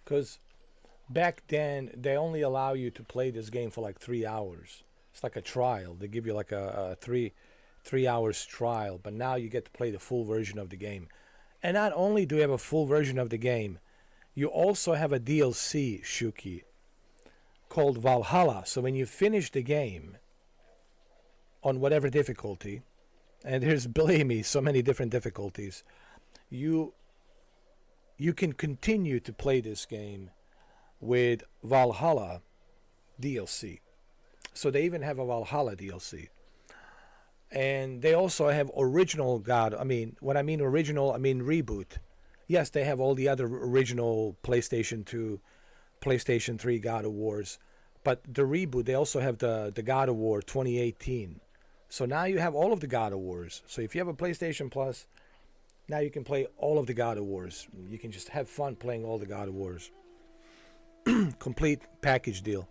[SPEAKER 1] Because back then, they only allow you to play this game for like 3 hours. It's like a trial. They give you like a three hours trial, but now you get to play the full version of the game. And not only do you have a full version of the game, you also have a DLC, Shuki, called Valhalla. So when you finish the game on whatever difficulty, and there's, believe me, so many different difficulties, you can continue to play this game with Valhalla DLC. So they even have a Valhalla DLC. And they also have original God. I mean, when I mean original, I mean reboot. Yes, they have all the other original PlayStation 2, PlayStation 3 God of Wars. But the reboot, they also have the God of War 2018. So now you have all of the God of Wars. So if you have a PlayStation Plus, now you can play all of the God of Wars. You can just have fun playing all the God of Wars. Complete package deal.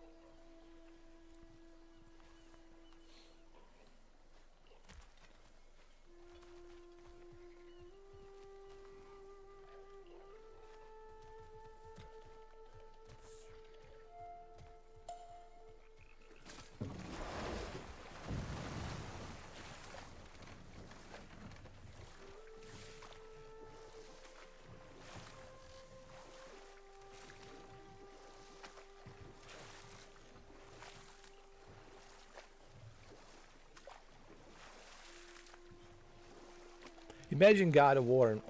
[SPEAKER 1] Imagine God of War and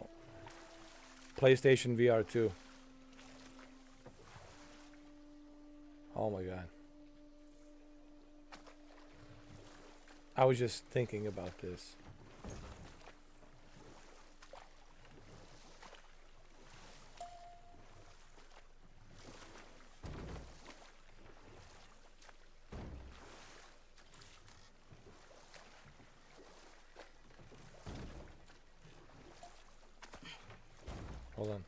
[SPEAKER 1] PlayStation VR 2. Oh my God. I was just thinking about this. Hold on.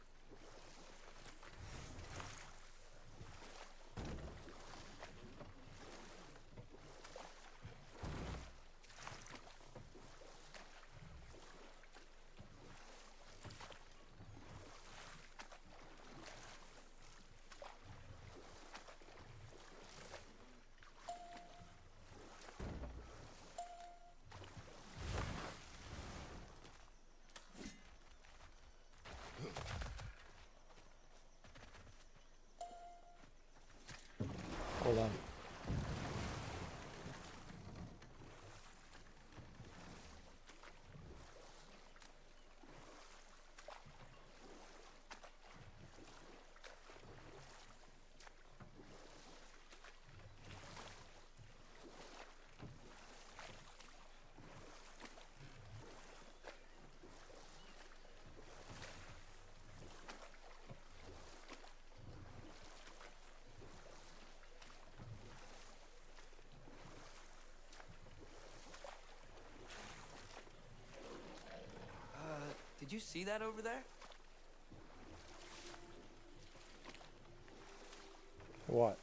[SPEAKER 1] Hold on.
[SPEAKER 6] Did you see that over there?
[SPEAKER 1] What?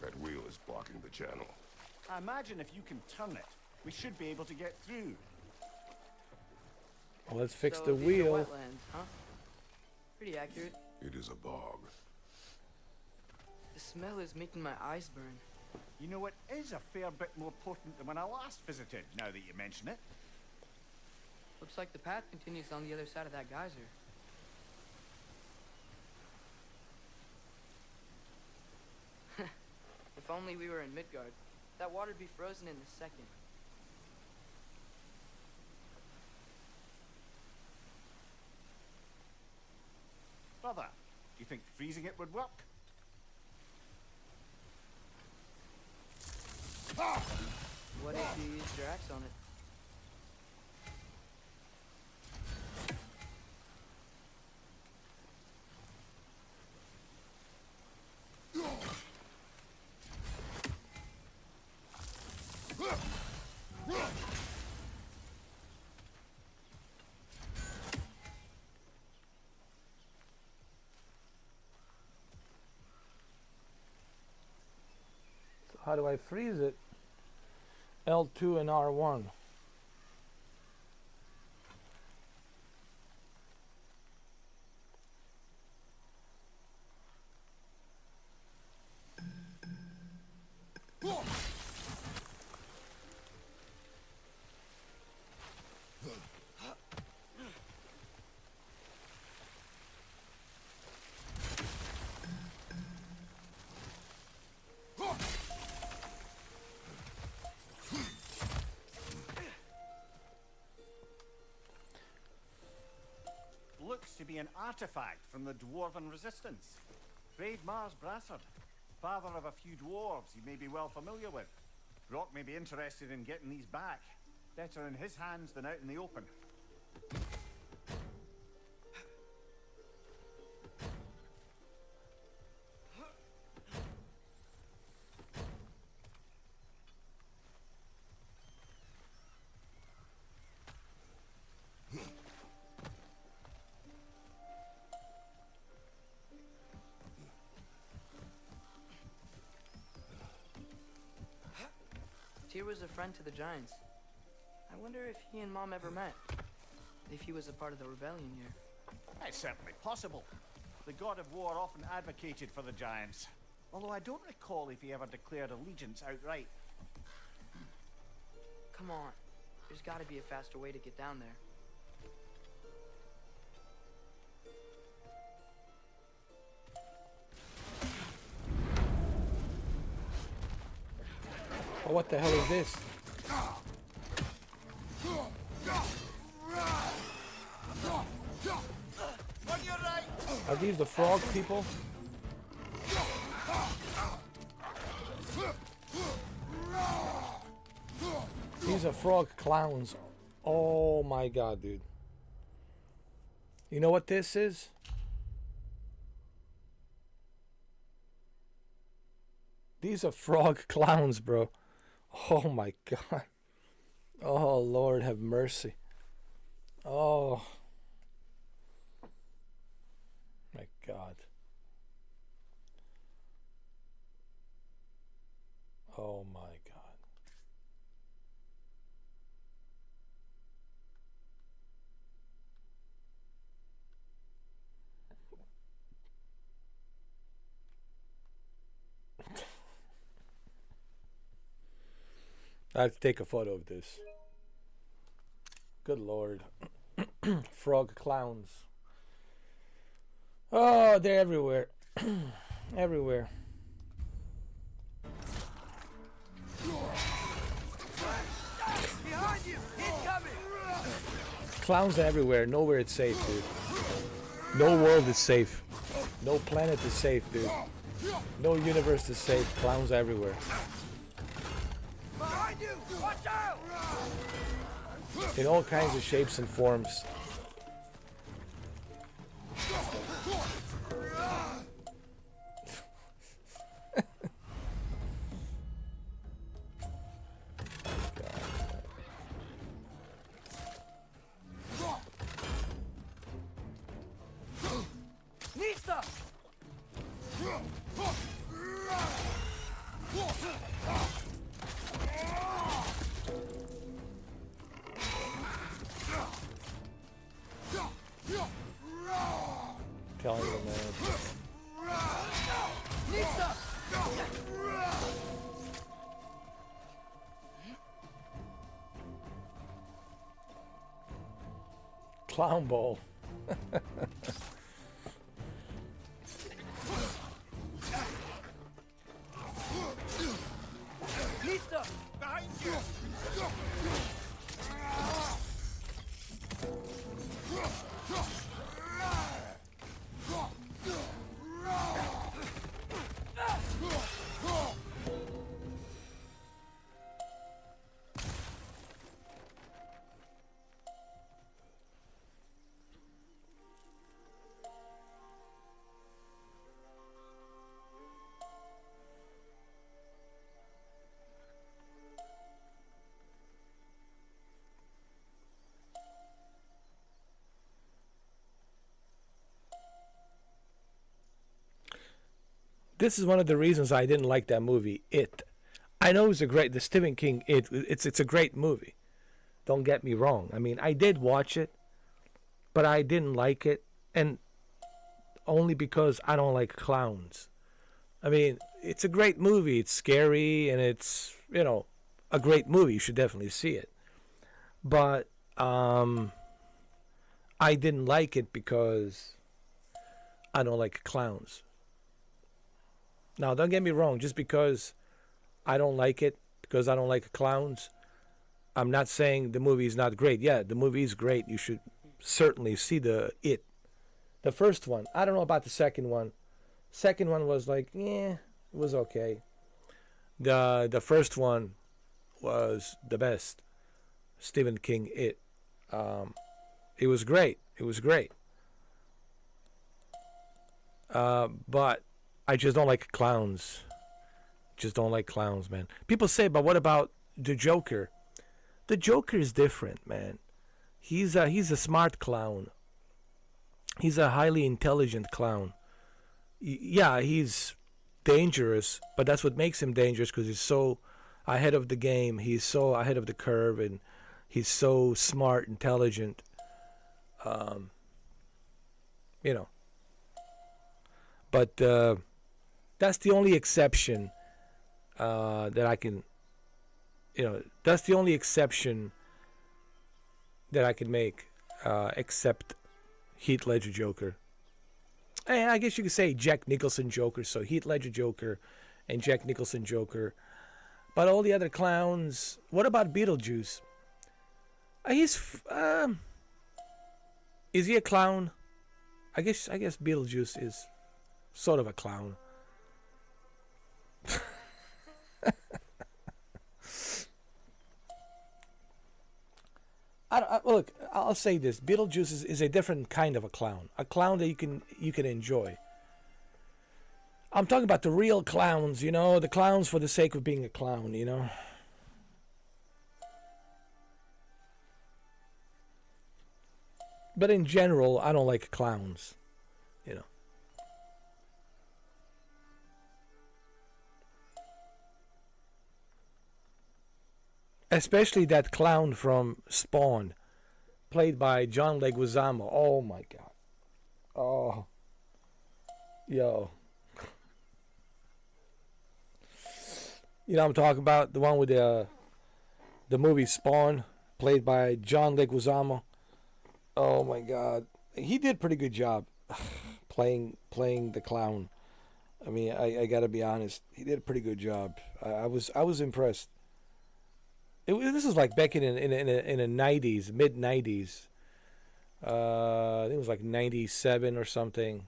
[SPEAKER 11] That wheel is blocking the channel.
[SPEAKER 10] I imagine if you can turn it, we should be able to get through.
[SPEAKER 1] Well, let's fix
[SPEAKER 6] So
[SPEAKER 1] the
[SPEAKER 6] these are
[SPEAKER 1] wheel.
[SPEAKER 6] wetlands, huh? Pretty accurate.
[SPEAKER 11] It is a bog.
[SPEAKER 6] The smell is making my eyes burn.
[SPEAKER 10] You know, it is a fair bit more potent than when I last visited, now that you mention it.
[SPEAKER 6] Looks like the path continues on the other side of that geyser. only we were in Midgard. That water'd be frozen in a second.
[SPEAKER 10] Brother, do you think freezing it would work?
[SPEAKER 6] What if you used your axe on it?
[SPEAKER 1] So how do I freeze it? L2 and R1.
[SPEAKER 10] Looks to be an artifact from the Dwarven Resistance. Braid Mars Brassard, father of a few dwarves you may be well familiar with. Brock may be interested in getting these back. Better in his hands than out in the open.
[SPEAKER 6] Tyr was a friend to the Giants. I wonder if he and Mom ever met. If he was a part of the rebellion here.
[SPEAKER 10] It's certainly possible. The god of war often advocated for the Giants. Although I don't recall if he ever declared allegiance outright.
[SPEAKER 6] Come on. There's gotta be a faster way to get down there.
[SPEAKER 1] Oh, what the hell is this? Are these the frog people? These are frog clowns. Oh my god, dude. You know what this is? These are frog clowns, bro. Oh my god. Oh Lord, have mercy. Oh my god. Oh my god. I have to take a photo of this. Good Lord. Frog clowns. Oh, they're everywhere. Everywhere.
[SPEAKER 6] Behind you! Incoming!
[SPEAKER 1] Clowns are everywhere. Nowhere it's safe, dude. No world is safe. No planet is safe, dude. No universe is safe. Clowns are everywhere.
[SPEAKER 6] Behind you! Watch out!
[SPEAKER 1] In all kinds of shapes and forms.
[SPEAKER 6] Nista!
[SPEAKER 1] Telling you, man.
[SPEAKER 6] Nista!
[SPEAKER 1] Clown ball. this is one of the reasons I didn't like that movie, It. I know it's the Stephen King, it's a great movie. Don't get me wrong. I mean, I did watch it, but I didn't like it, and only because I don't like clowns. I mean, it's a great movie. It's scary, and it's, a great movie. You should definitely see it. But I didn't like it because I don't like clowns. Now, don't get me wrong. Just because I don't like it, because I don't like clowns, I'm not saying the movie is not great. Yeah, the movie is great. You should certainly see It. The first one. I don't know about the second one. Second one was like, it was okay. The first one was the best. Stephen King, It. It was great. It was great. But I just don't like clowns. Just don't like clowns, man. People say, but what about the Joker? The Joker is different, man. He's a smart clown. He's a highly intelligent clown. Yeah, he's dangerous, but that's what makes him dangerous, because he's so ahead of the game. He's so ahead of the curve, and he's so smart, intelligent. But that's the only exception that I can. That's the only exception that I can make, except Heath Ledger Joker. And I guess you could say Jack Nicholson Joker. So Heath Ledger Joker and Jack Nicholson Joker. But all the other clowns. What about Beetlejuice? Is he a clown? I guess Beetlejuice is sort of a clown. Look, I'll say this: Beetlejuice is a different kind of a clown that you can enjoy. I'm talking about the real clowns, the clowns for the sake of being a clown, But in general, I don't like clowns, Especially that clown from Spawn, played by John Leguizamo. Oh my God. Oh. Yo. You know what I'm talking about? The one with the movie Spawn, played by John Leguizamo. Oh my God. He did a pretty good job playing the clown. I mean, I gotta be honest. He did a pretty good job. I was impressed. This was like back in the 90s, mid 90s. I think it was like 97 or something.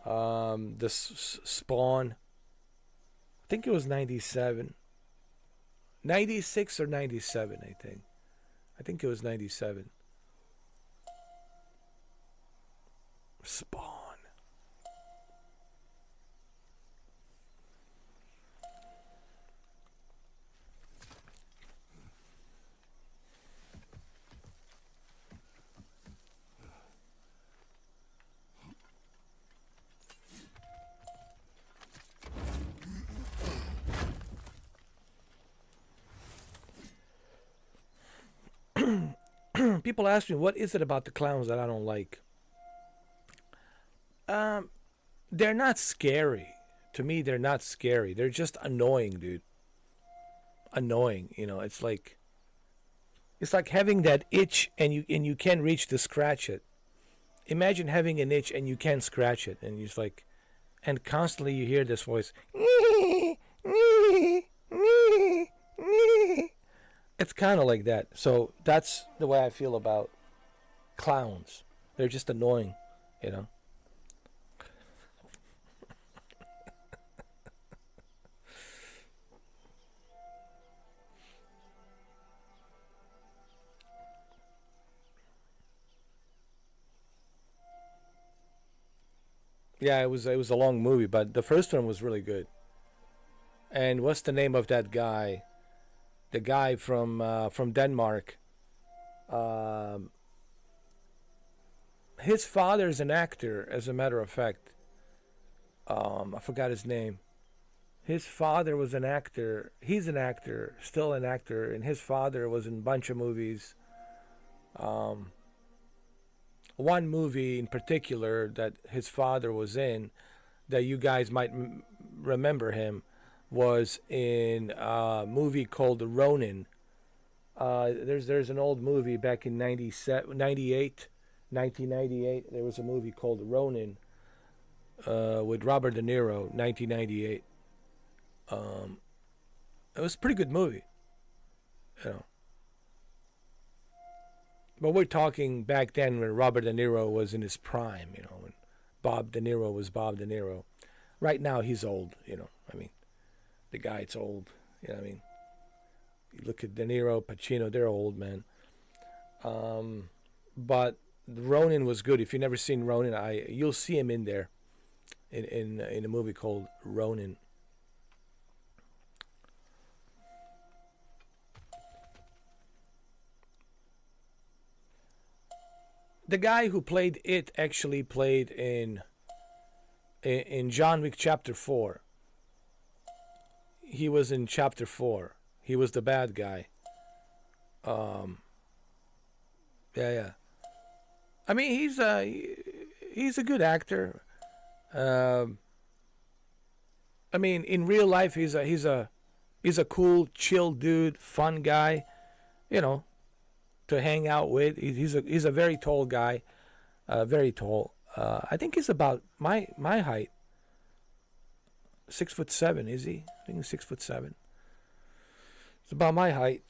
[SPEAKER 1] The Spawn. I think it was 97. 96 or 97, I think. I think it was 97. Spawn. People ask me, what is it about the clowns that I don't like? They're not scary. To me, they're not scary. They're just annoying, dude. Annoying, it's like having that itch and you can't reach to scratch it. Imagine having an itch and you can't scratch it, and you're like, and constantly you hear this voice. It's kind of like that. So that's the way I feel about clowns. They're just annoying, Yeah, it was a long movie, but the first one was really good. And what's the name of that guy? The guy from Denmark. His father's an actor, as a matter of fact. I forgot his name. His father was an actor. He's an actor, still an actor, and his father was in a bunch of movies. One movie in particular that his father was in, that you guys might remember him, was in a movie called Ronin. There's an old movie back in 1998. There was a movie called Ronin with Robert De Niro, 1998. It was a pretty good movie, you know. But we're talking back then when Robert De Niro was in his prime, you know, when Bob De Niro was Bob De Niro. Right now he's old, you know. I mean, the guy's old, you know what I mean? You look at De Niro, Pacino, they're old, man. But Ronin was good. If you've never seen Ronin, you'll see him in there in a movie called Ronin. The guy who played it actually played in John Wick Chapter 4. He was in Chapter 4. He was the bad guy. Yeah. I mean, he's a good actor. I mean, in real life, he's a cool, chill dude, fun guy. You know, to hang out with. He's a very tall guy, very tall. I think he's about my height. 6'7", is he? I think he's 6'7". It's about my height.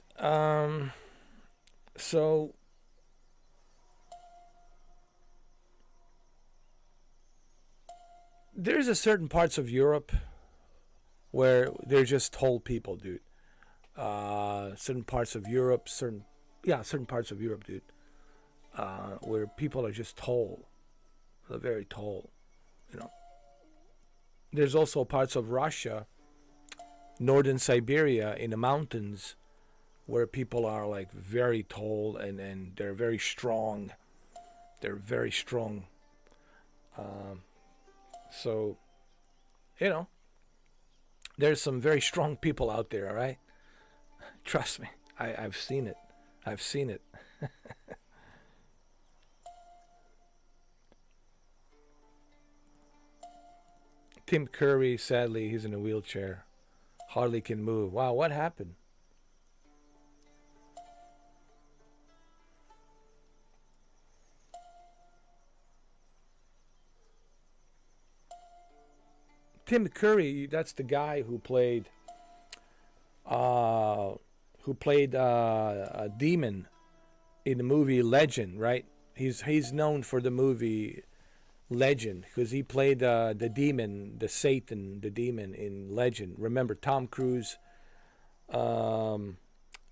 [SPEAKER 1] So there's a certain parts of Europe where they're just tall people, dude. Certain parts of Europe, certain parts of Europe, dude, where people are just tall. They're very tall, you know. There's also parts of Russia, northern Siberia, in the mountains, where people are like very tall and they're very strong. They're very strong. So, you know, there's some very strong people out there, all right? Trust me, I've seen it. I've seen it. Tim Curry, sadly, he's in a wheelchair. Hardly can move. Wow, what happened? Tim Curry, that's the guy who played a demon in the movie Legend, right? He's known for the movie Legend because he played the demon, the Satan, the demon in Legend. Remember Tom Cruise, and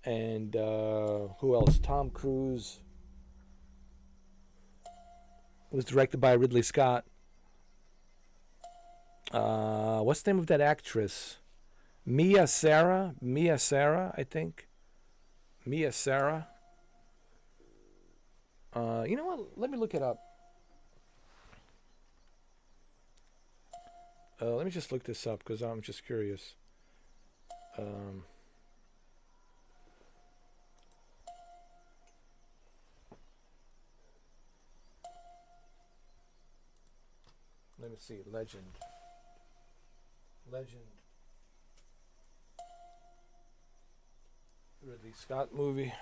[SPEAKER 1] who else? Tom Cruise. It was directed by Ridley Scott. What's the name of that actress? Mia Sara, I think. Mia Sara. You know what? Let me look it up. Let me just look this up because I'm just curious. Let me see. Legend. Ridley Scott movie.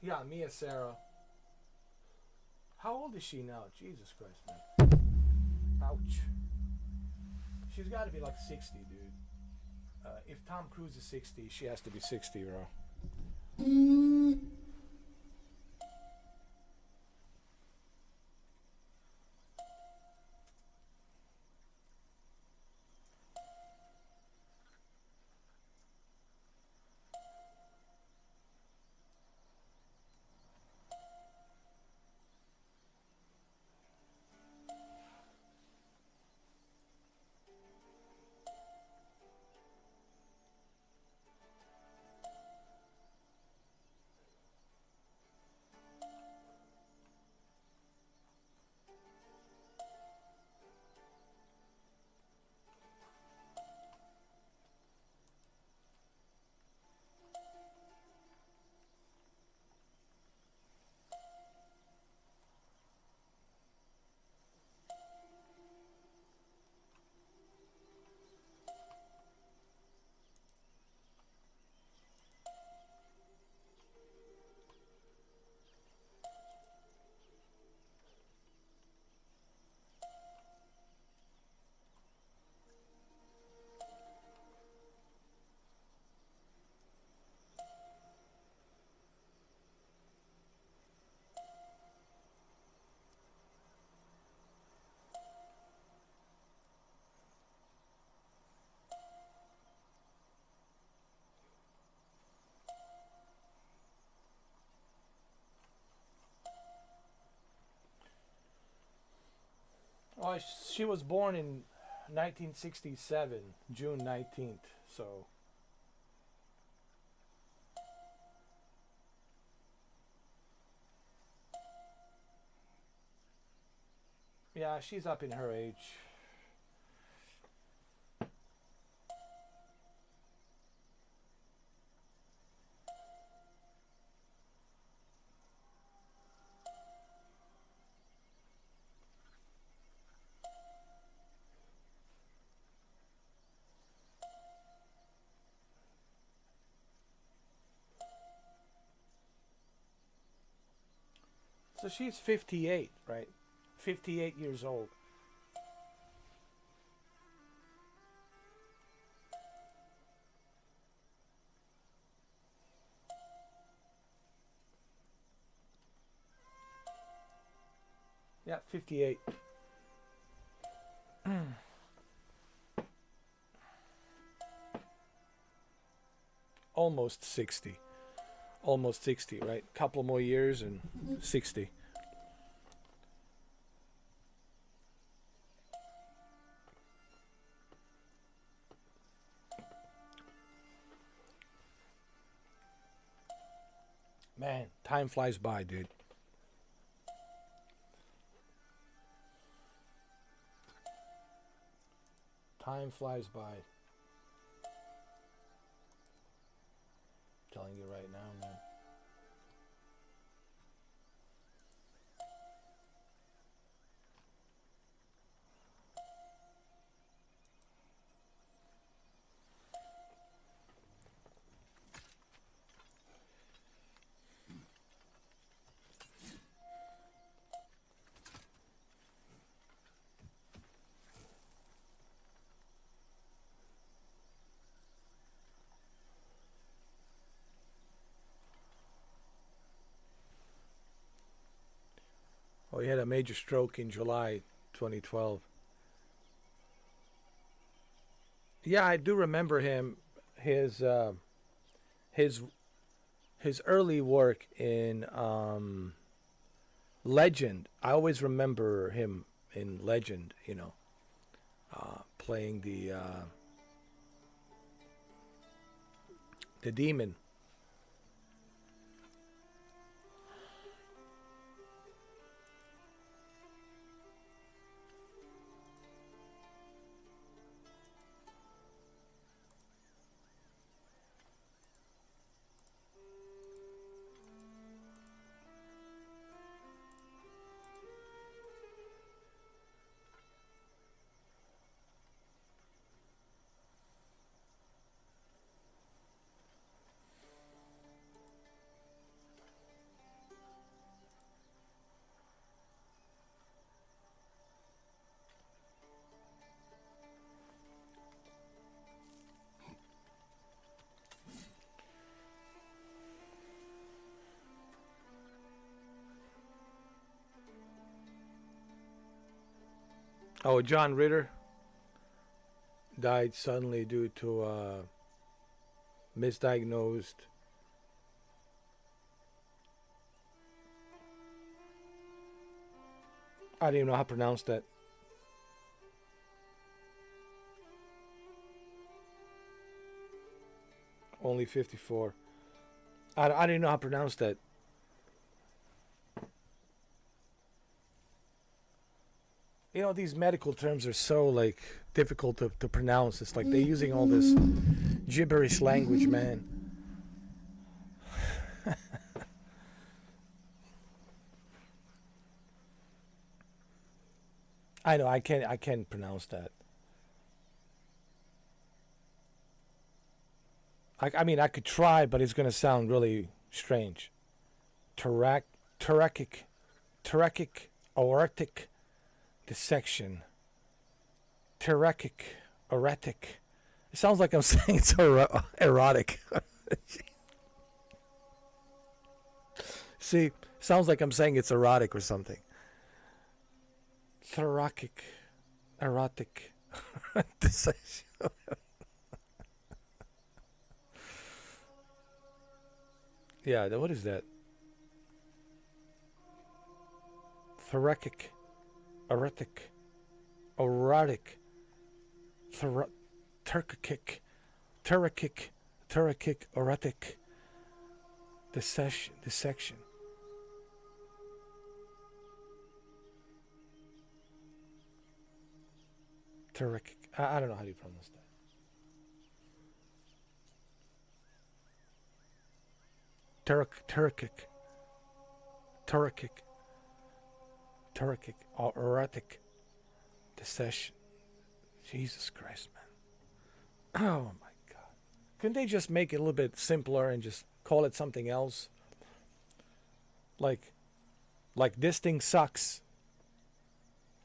[SPEAKER 1] Yeah, Mia Sara. How old is she now? Jesus Christ, man. Ouch. She's got to be like 60, dude. If Tom Cruise is 60, she has to be 60, bro. Oh, she was born in 1967, June 19th. So. Yeah, she's up in her age. So she's 58, right? 58 years old. Yeah, 58. Almost 60. Almost 60, right? Couple more years and 60. Man, time flies by, dude. Time flies by. Telling you right now, man. Oh, he had a major stroke in July 2012. Yeah, I do remember him. His early work in Legend. I always remember him in Legend. You know, playing the demon. Oh, John Ritter died suddenly due to misdiagnosed. I don't even know how to pronounce that. Only 54. I didn't know how to pronounce that. You know, these medical terms are so, like, difficult to pronounce. It's like they're using all this gibberish language, man. I know, I can't pronounce that. I mean, I could try, but it's going to sound really strange. Thoracic aortic dissection. Thoracic aortic. It sounds like I'm saying it's erotic. See, sounds like I'm saying it's erotic or something. Thoracic erotic dissection. Yeah, what is that? Thoracic, erotic. erotic, Turkic, erotic, dissection. Turkic. I don't know how do you pronounce that. Turkic, or erotic, dissection. Jesus Christ, man. Oh my God. Couldn't they just make it a little bit simpler and just call it something else? Like this thing sucks.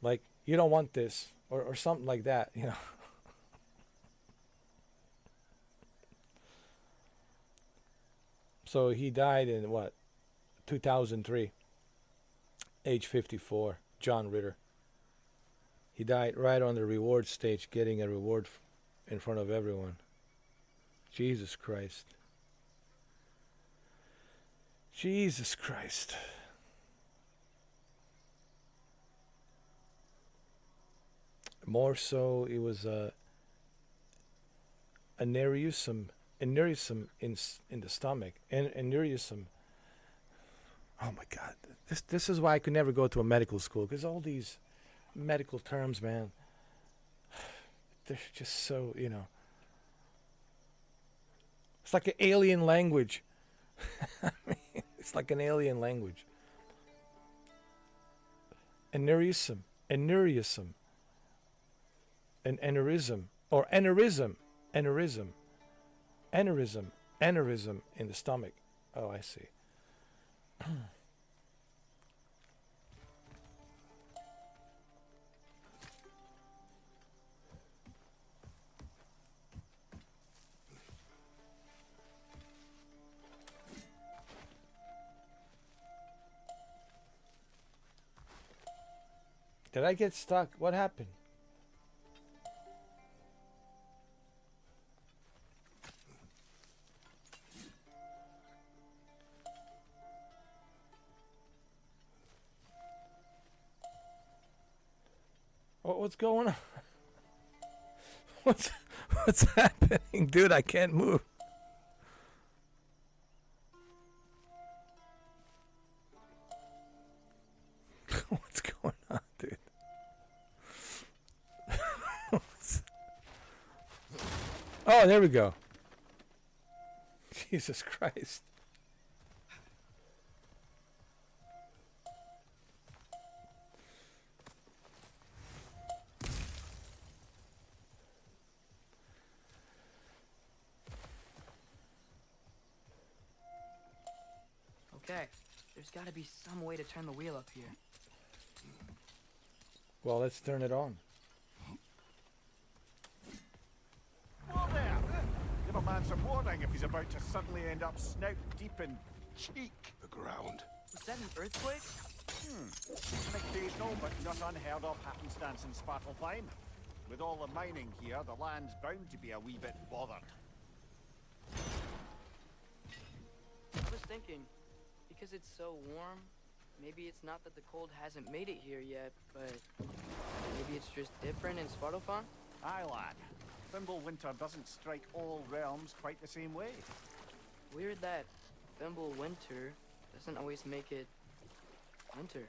[SPEAKER 1] Like, you don't want this. Or something like that, you know. So he died in what? 2003. Age 54. John Ritter. He died right on the reward stage, getting a reward in front of everyone. Jesus Christ. Jesus Christ. More so, it was a aneurysm in the stomach, and aneurysm. Oh my God, this is why I could never go to a medical school, because all these medical terms, man, they're just so, you know. It's like an alien language. I mean, it's like an alien language. Aneurysm. An aneurysm or aneurysm in the stomach. Oh, I see. Did I get stuck? What happened? What's going on? What's happening, dude? I can't move. What's going on, dude? Oh, there we go. Jesus Christ.
[SPEAKER 6] Okay, there's got to be some way to turn the wheel up here.
[SPEAKER 1] Well, let's turn it on.
[SPEAKER 10] Whoa there! Give a man some warning if he's about to suddenly end up snout deep in cheek.
[SPEAKER 11] The ground.
[SPEAKER 6] Was that an earthquake?
[SPEAKER 10] An occasional but not unheard of happenstance in Svartalfheim. With all the mining here, the land's bound to be a wee bit bothered.
[SPEAKER 6] I was thinking, because it's so warm, maybe it's not that the cold hasn't made it here yet, but maybe it's just different in Svartalfheim?
[SPEAKER 10] Aye, lad. Fimbulwinter doesn't strike all realms quite the same way.
[SPEAKER 6] Weird that Fimbulwinter doesn't always make it winter.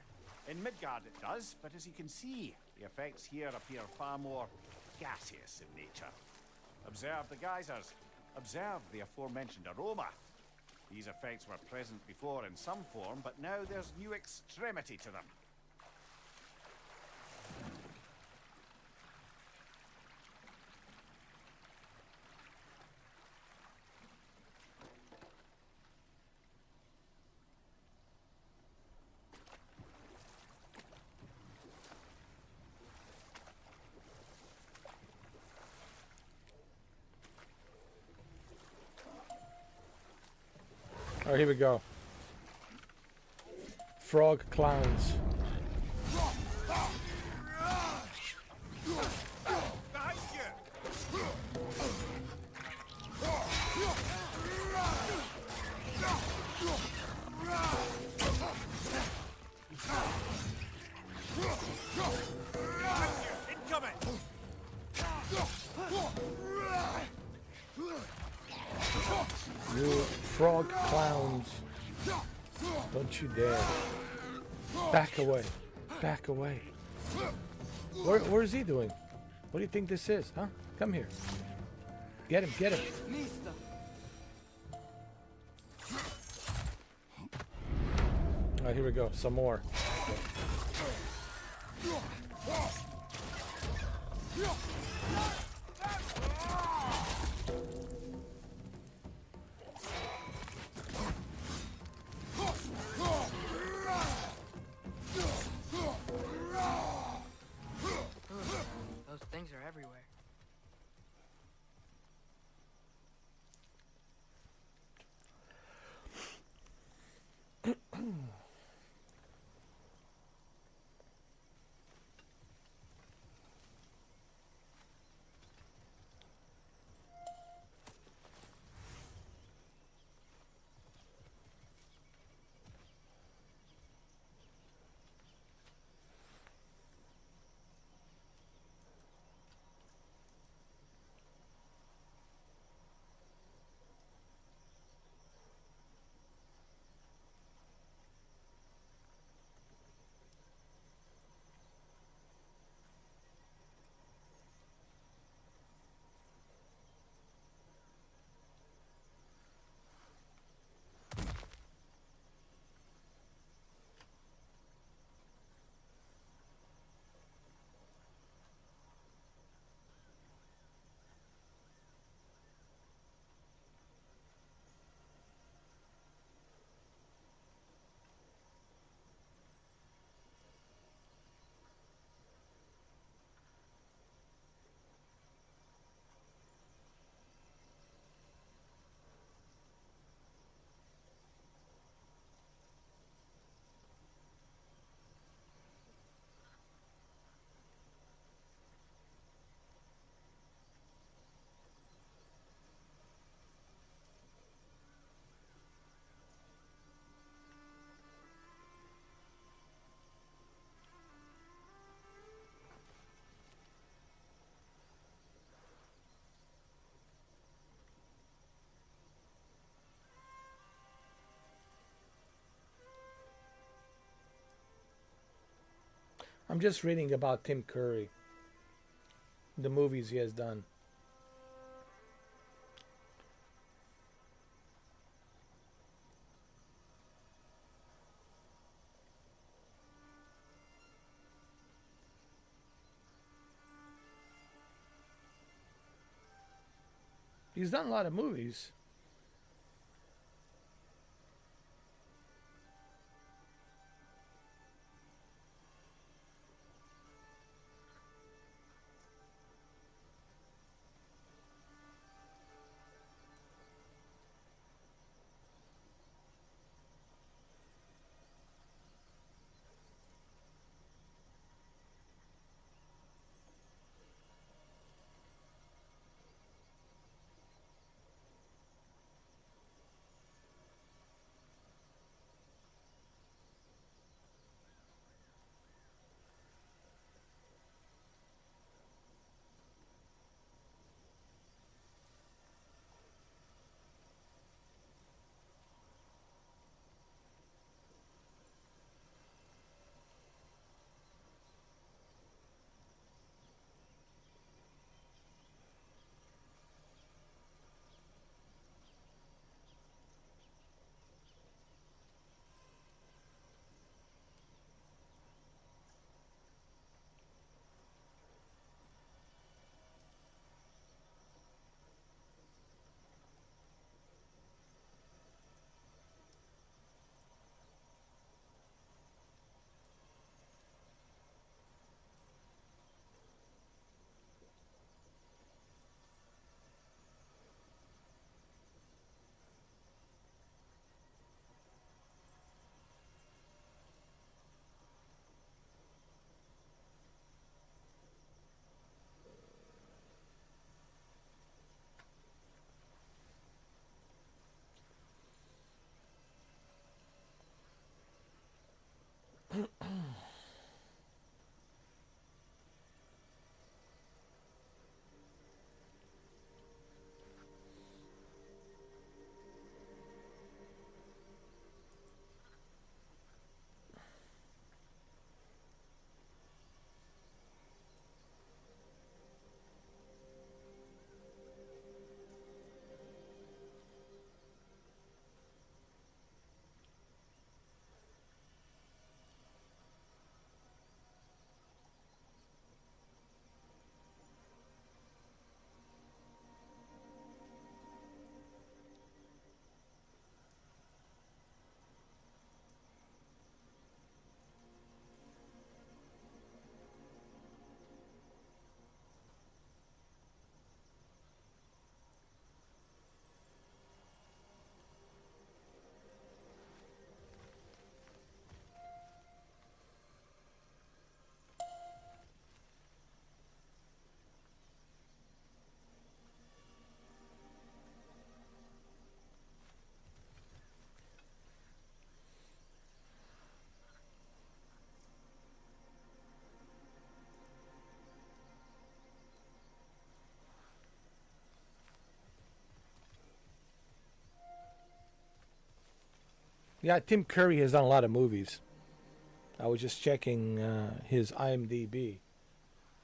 [SPEAKER 10] In Midgard it does, but as you can see, the effects here appear far more gaseous in nature. Observe the geysers. Observe the aforementioned aroma. These effects were present before in some form, but now there's new extremity to them.
[SPEAKER 1] Oh, here we go. Frog clowns. You frog clowns. Don't you dare. Back away. Back away. Where is he doing? What do you think this is, huh? Come here. Get him, get him. Alright, here we go. Some more.
[SPEAKER 6] Those things are everywhere.
[SPEAKER 1] I'm just reading about Tim Curry. The movies he has done. He's done a lot of movies. Yeah, Tim Curry has done a lot of movies. I was just checking his IMDb,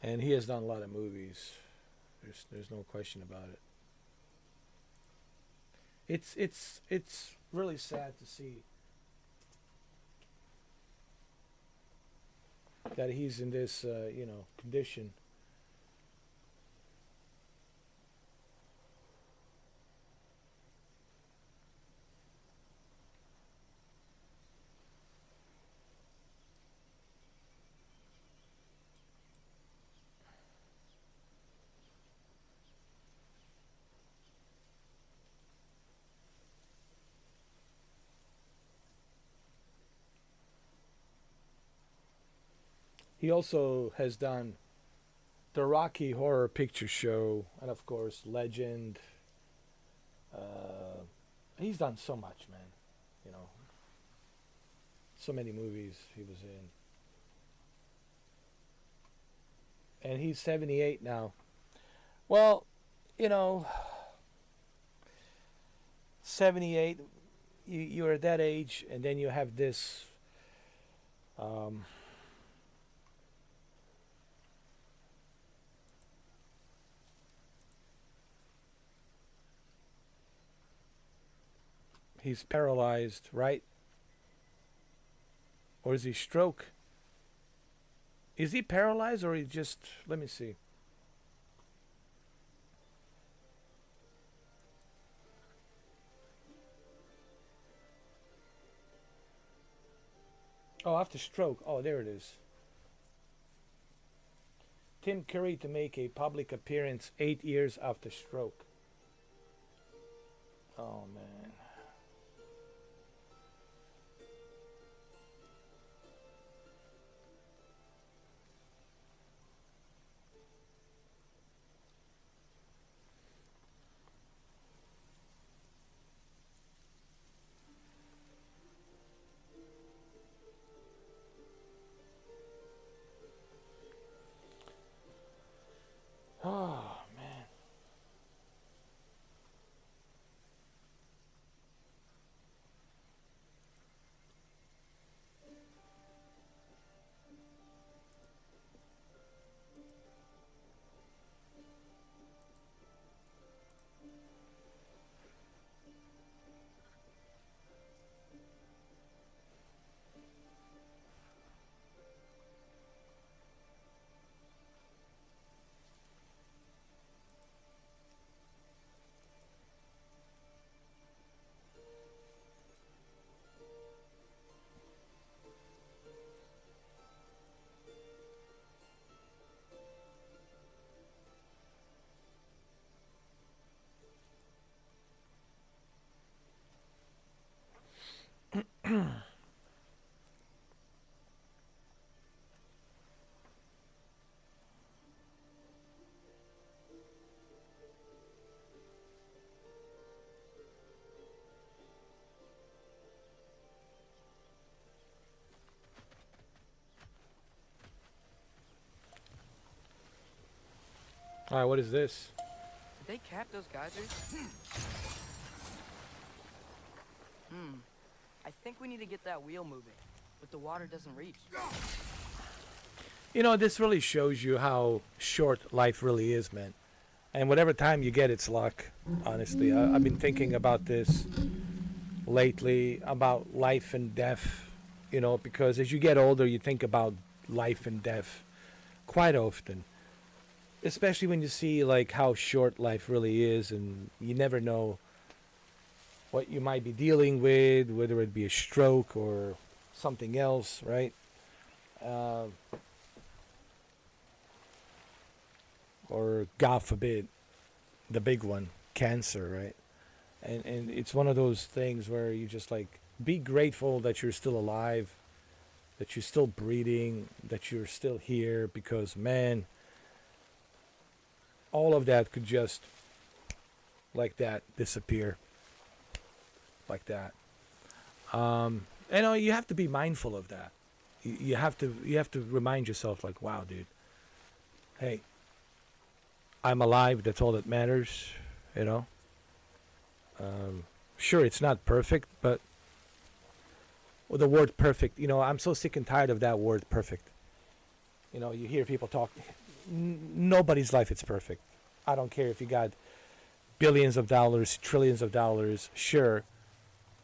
[SPEAKER 1] and he has done a lot of movies. There's no question about it. It's really sad to see that he's in this condition. He also has done the Rocky Horror Picture Show, and of course, Legend. He's done so much, man. You know, so many movies he was in. And he's 78 now. Well, 78, you're at that age, and then you have this. He's paralyzed, right? Or is he stroke? Is he paralyzed or he just... Let me see. Oh, after stroke. Oh, there it is. Tim Curry to make a public appearance 8 years after stroke. Oh, man. Oh, man. All right, what is this?
[SPEAKER 6] Did they cap those geysers? I think we need to get that wheel moving, but the water doesn't reach.
[SPEAKER 1] This really shows you how short life really is, man. And whatever time you get, it's luck. Honestly, I've been thinking about this lately, about life and death. Because as you get older, you think about life and death quite often. Especially when you see like how short life really is, and you never know what you might be dealing with, whether it be a stroke or something else, right? Or God forbid, the big one, cancer, right? And it's one of those things where you just like be grateful that you're still alive, that you're still breathing, that you're still here, because man, all of that could just like that disappear like that. You have to be mindful of that. You have to remind yourself like, wow, dude, hey, I'm alive, that's all that matters. Sure, it's not perfect, but the word perfect. You know, I'm so sick and tired of that word perfect. You know, you hear people talk. Nobody's life is perfect. I don't care if you got billions of dollars, trillions of dollars. Sure,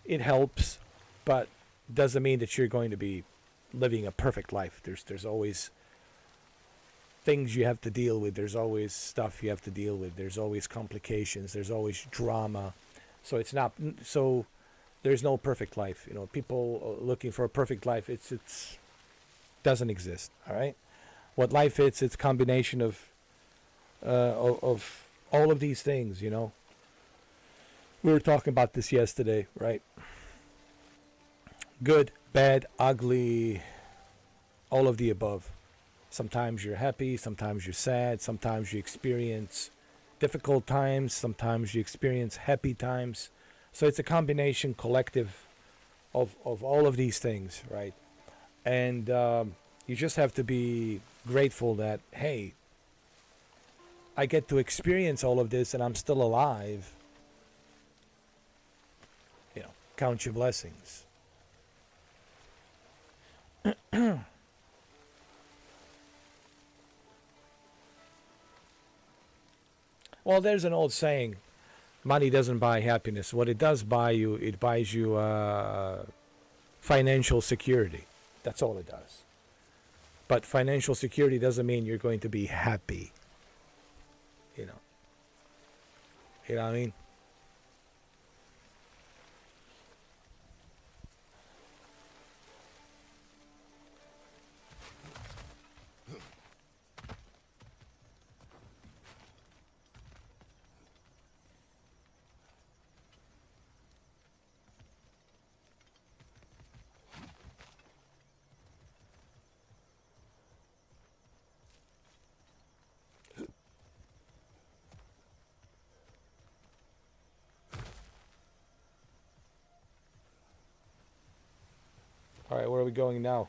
[SPEAKER 1] it helps, but doesn't mean that you're going to be living a perfect life. There's always things you have to deal with. There's always stuff you have to deal with. There's always complications. There's always drama. So it's not so. There's no perfect life. You know, people looking for a perfect life. It's doesn't exist. All right. What life is, it's a combination of all of these things. You know. We were talking about this yesterday, right? Good, bad, ugly, all of the above. Sometimes you're happy, sometimes you're sad, sometimes you experience difficult times, sometimes you experience happy times. So it's a combination, collective of all of these things, right? And you just have to be grateful that, hey, I get to experience all of this and I'm still alive. You know, count your blessings. Well, there's an old saying, money doesn't buy happiness. What it does buy you, it buys you financial security. That's all it does. But financial security doesn't mean you're going to be happy. You know what I mean? All right, where are we going now?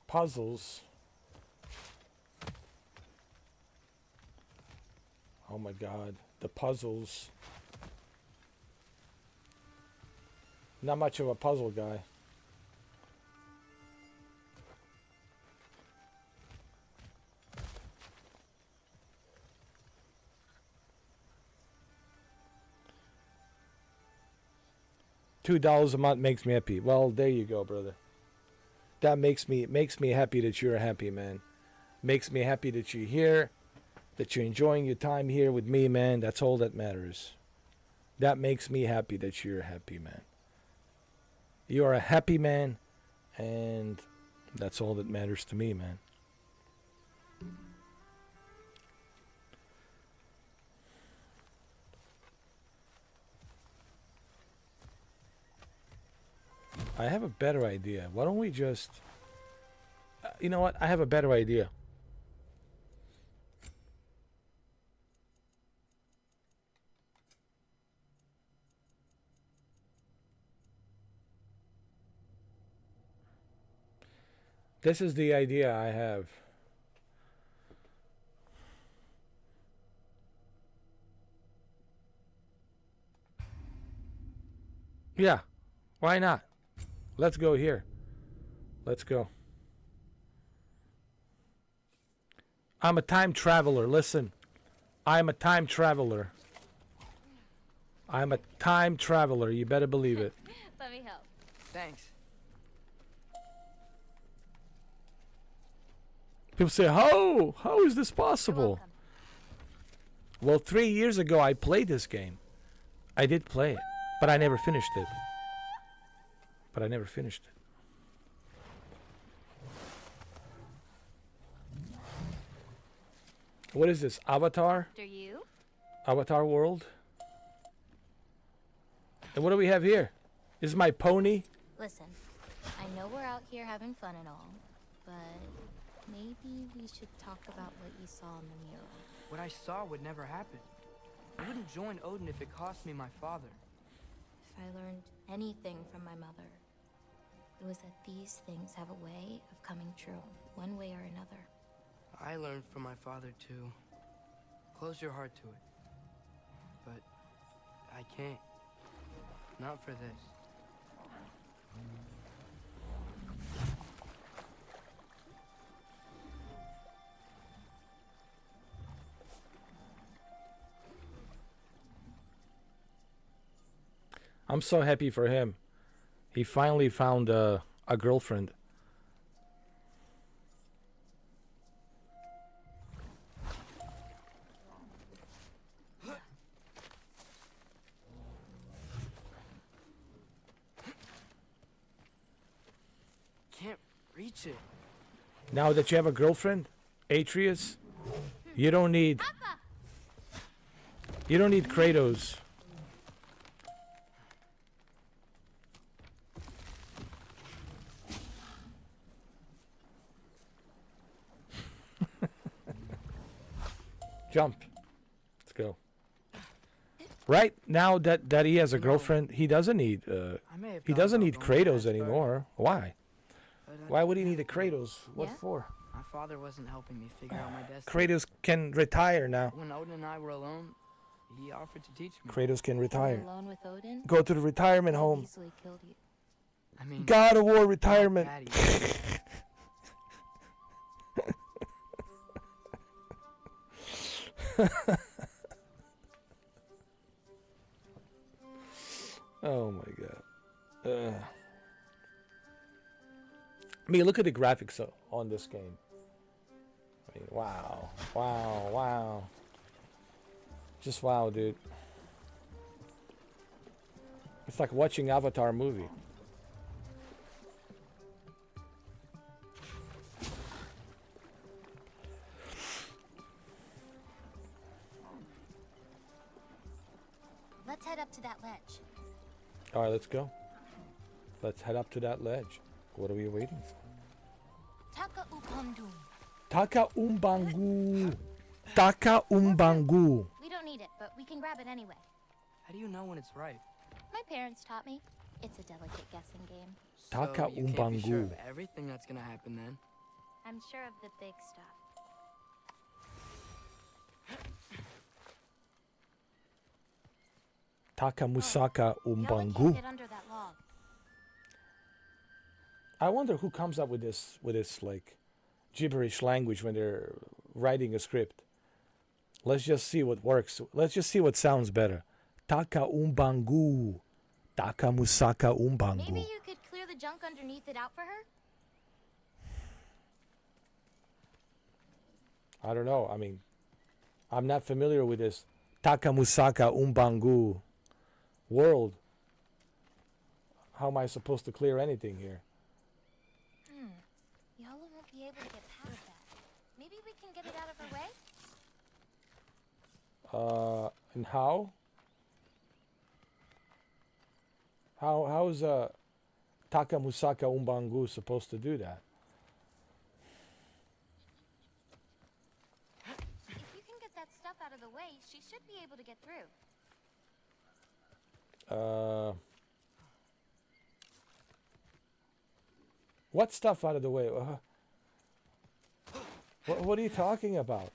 [SPEAKER 1] Puzzles. Oh my God, the puzzles. Not much of a puzzle guy. $2 a month makes me happy. Well, there you go, brother. That makes me happy that you're happy, man. Makes me happy that you're here, that you're enjoying your time here with me, man. That's all that matters. That makes me happy that you're happy, man. You are a happy man, and that's all that matters to me, man. I have a better idea. Why don't we just... you know what? I have a better idea. This is the idea I have. Yeah, why not? Let's go here. Let's go. I'm a time traveler. Listen, I'm a time traveler. I'm a time traveler. You better believe it.
[SPEAKER 14] Let me help.
[SPEAKER 6] Thanks.
[SPEAKER 1] People say, how is this possible? Well, 3 years ago I played this game. I did play it, but I never finished it. What is this? Avatar?
[SPEAKER 14] After you?
[SPEAKER 1] Avatar world? And what do we have here? This is my pony?
[SPEAKER 14] Listen, I know we're out here having fun and all, but maybe we should talk about what you saw in the mural.
[SPEAKER 6] What I saw would never happen. I wouldn't join Odin if it cost me my father.
[SPEAKER 14] If I learned anything from my mother, it was that these things have a way of coming true, one way or another.
[SPEAKER 6] I learned from my father too. Close your heart to it. But I can't. Not for this.
[SPEAKER 1] I'm so happy for him. He finally found a girlfriend.
[SPEAKER 6] Can't reach it.
[SPEAKER 1] Now that you have a girlfriend, Atreus, you don't need Kratos. Jump. Let's go. Right now that he has a girlfriend, he doesn't need Kratos anymore. Why? Why would he need a Kratos? What for?
[SPEAKER 6] My father wasn't helping me figure out my destiny.
[SPEAKER 1] Kratos can retire now.
[SPEAKER 6] When Odin and I were alone, he offered to teach me.
[SPEAKER 1] Kratos can retire.
[SPEAKER 14] Alone with Odin?
[SPEAKER 1] Go to the retirement home.
[SPEAKER 14] Easily killed you.
[SPEAKER 6] I mean,
[SPEAKER 1] God of War retirement. Oh my god. I mean, look at the graphics on this game. I mean, wow. Wow, wow. Just wow, dude. It's like watching Avatar movie.
[SPEAKER 14] Let's head up to that ledge.
[SPEAKER 1] All right, let's go. Let's head up to that ledge. What are we waiting for?
[SPEAKER 14] Taka Upandu.
[SPEAKER 1] Taka Umbangu. Taka Umbangu.
[SPEAKER 14] We don't need it, but we can grab it anyway.
[SPEAKER 6] How do you know when it's right?
[SPEAKER 14] My parents taught me. It's a delicate guessing game.
[SPEAKER 1] Taka
[SPEAKER 6] So you can't be sure
[SPEAKER 1] Umbangu.
[SPEAKER 6] of everything that's gonna happen then.
[SPEAKER 14] I'm sure of the big stuff.
[SPEAKER 1] Taka Musaka
[SPEAKER 14] Yella can't
[SPEAKER 1] Umbangu.
[SPEAKER 14] get under that log.
[SPEAKER 1] I wonder who comes up with this like gibberish language when they're writing a script. Let's just see what works. Let's just see what sounds better. Taka Umbangu. Taka Musaka Umbangu.
[SPEAKER 14] Maybe you could clear the junk underneath it out for her?
[SPEAKER 1] I don't know. I mean, I'm not familiar with this Taka Musaka Umbangu world. How am I supposed to clear anything here?
[SPEAKER 14] Yella won't be able to get past that. Maybe we can get it out of her way?
[SPEAKER 1] And how? How is Taka Musaka Umbangu supposed to do that?
[SPEAKER 14] If you can get that stuff out of the way, she should be able to get through.
[SPEAKER 1] What stuff out of the way? What are you talking about?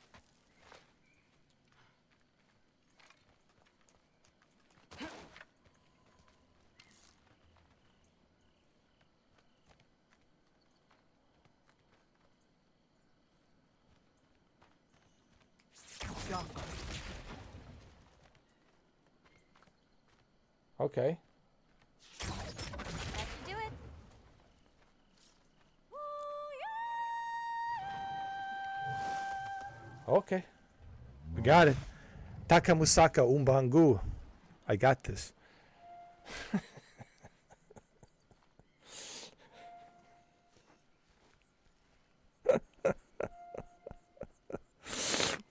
[SPEAKER 1] Okay.
[SPEAKER 14] That should do it.
[SPEAKER 1] Okay. We got it. Takamusaka Umbangu. I got this.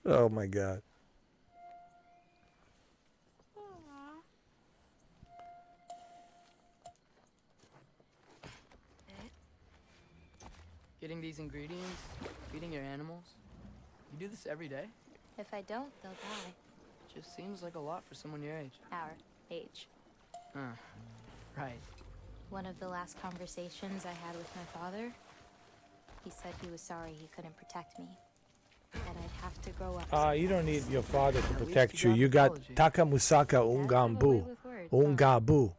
[SPEAKER 1] Oh my God.
[SPEAKER 6] Getting these ingredients, feeding your animals. You do this every day?
[SPEAKER 14] If I don't, they'll die.
[SPEAKER 6] Just seems like a lot for someone your age.
[SPEAKER 14] Our age.
[SPEAKER 6] Right.
[SPEAKER 14] One of the last conversations I had with my father, he said he was sorry he couldn't protect me. That I'd have to grow up.
[SPEAKER 1] You don't need your father to protect you. You got Takamusaka Ungambu. Ungabu.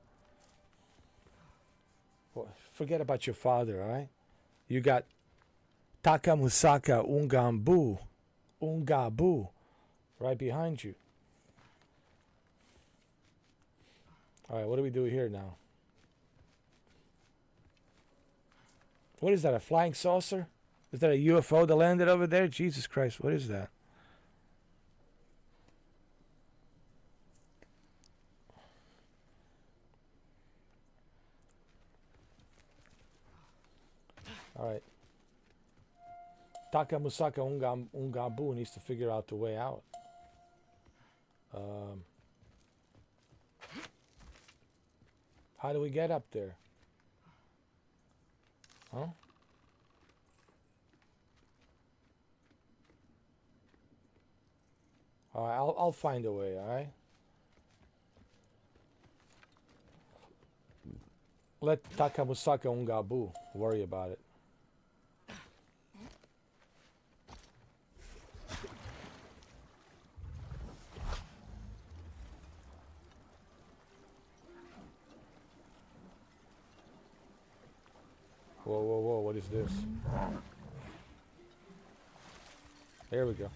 [SPEAKER 1] Forget about your father, all right? You got Takamusaka Ungambu. Ungabu. Right behind you. All right, what do we do here now? What is that, a flying saucer? Is that a UFO that landed over there? Jesus Christ, what is that? All right. Takamusaka Ungambu needs to figure out the way out. How do we get up there? Huh? All right, I'll find a way, all right? Let Takamusaka Ungabu worry about it. Whoa, whoa, whoa, what is this? There we go.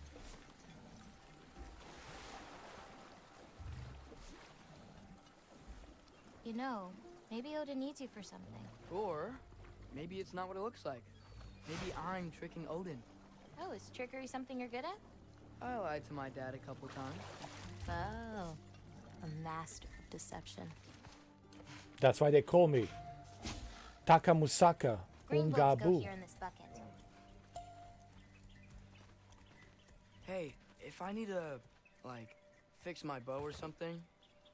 [SPEAKER 14] You know, maybe Odin needs you for something.
[SPEAKER 6] Or maybe it's not what it looks like. Maybe I'm tricking Odin.
[SPEAKER 14] Oh, is trickery something you're good at?
[SPEAKER 6] I lied to my dad a couple times.
[SPEAKER 14] Oh, a master of deception.
[SPEAKER 1] That's why they call me Takamusaka
[SPEAKER 14] Green bolts go
[SPEAKER 1] Ungabu.
[SPEAKER 14] here in this bucket.
[SPEAKER 6] Hey, if I need to, like, fix my bow or something,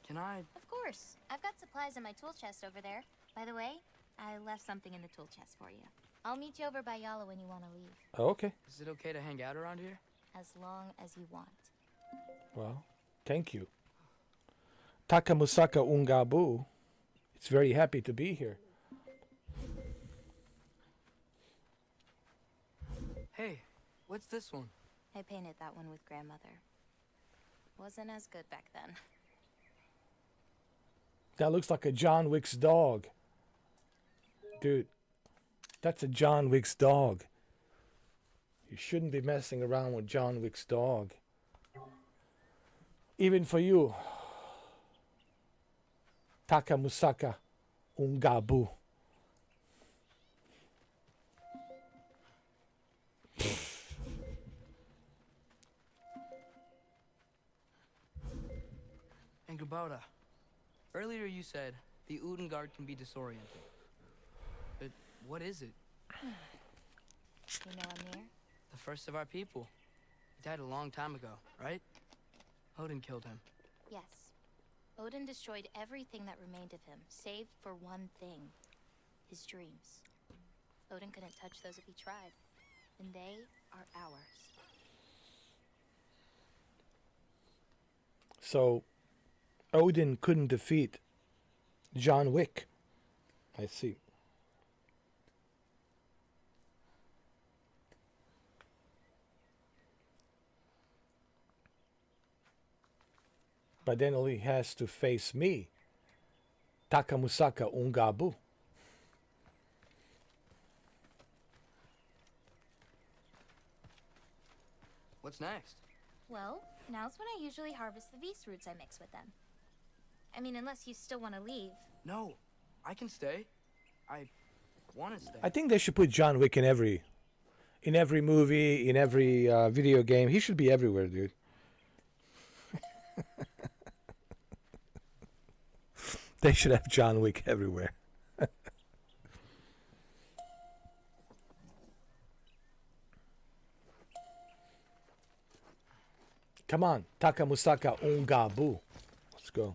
[SPEAKER 6] can I?
[SPEAKER 14] Of course. I've got supplies in my tool chest over there. By the way, I left something in the tool chest for you. I'll meet you over by Yala when you want to leave.
[SPEAKER 1] Oh, okay.
[SPEAKER 6] Is it okay to hang out around here?
[SPEAKER 14] As long as you want.
[SPEAKER 1] Well, thank you. Takamusaka Ungabu. It's very happy to be here.
[SPEAKER 6] Hey, what's this one?
[SPEAKER 14] I painted that one with grandmother. Wasn't as good back then.
[SPEAKER 1] That looks like a John Wick's dog. Dude, that's a John Wick's dog. You shouldn't be messing around with John Wick's dog. Even for you. Takamusaka Ungabu.
[SPEAKER 6] And Kubota, earlier you said the Udengard can be disoriented. But what is it?
[SPEAKER 14] You know I'm here?
[SPEAKER 6] The first of our people. He died a long time ago, right? Odin killed him.
[SPEAKER 14] Yes. Odin destroyed everything that remained of him, save for one thing. His dreams. Odin couldn't touch those if he tried. And they are ours.
[SPEAKER 1] So, Odin couldn't defeat John Wick. I see. But then he has to face me, Takamusaka Ungabu.
[SPEAKER 6] What's next?
[SPEAKER 14] Well, now's when I usually harvest the Vis roots I mix with them. I mean, unless you still want to leave.
[SPEAKER 6] No, I can stay. I want to stay.
[SPEAKER 1] I think they should put John Wick in in every movie, in every video game. He should be everywhere, dude. They should have John Wick everywhere. Come on, Taka Musaka Ungabu. Let's go.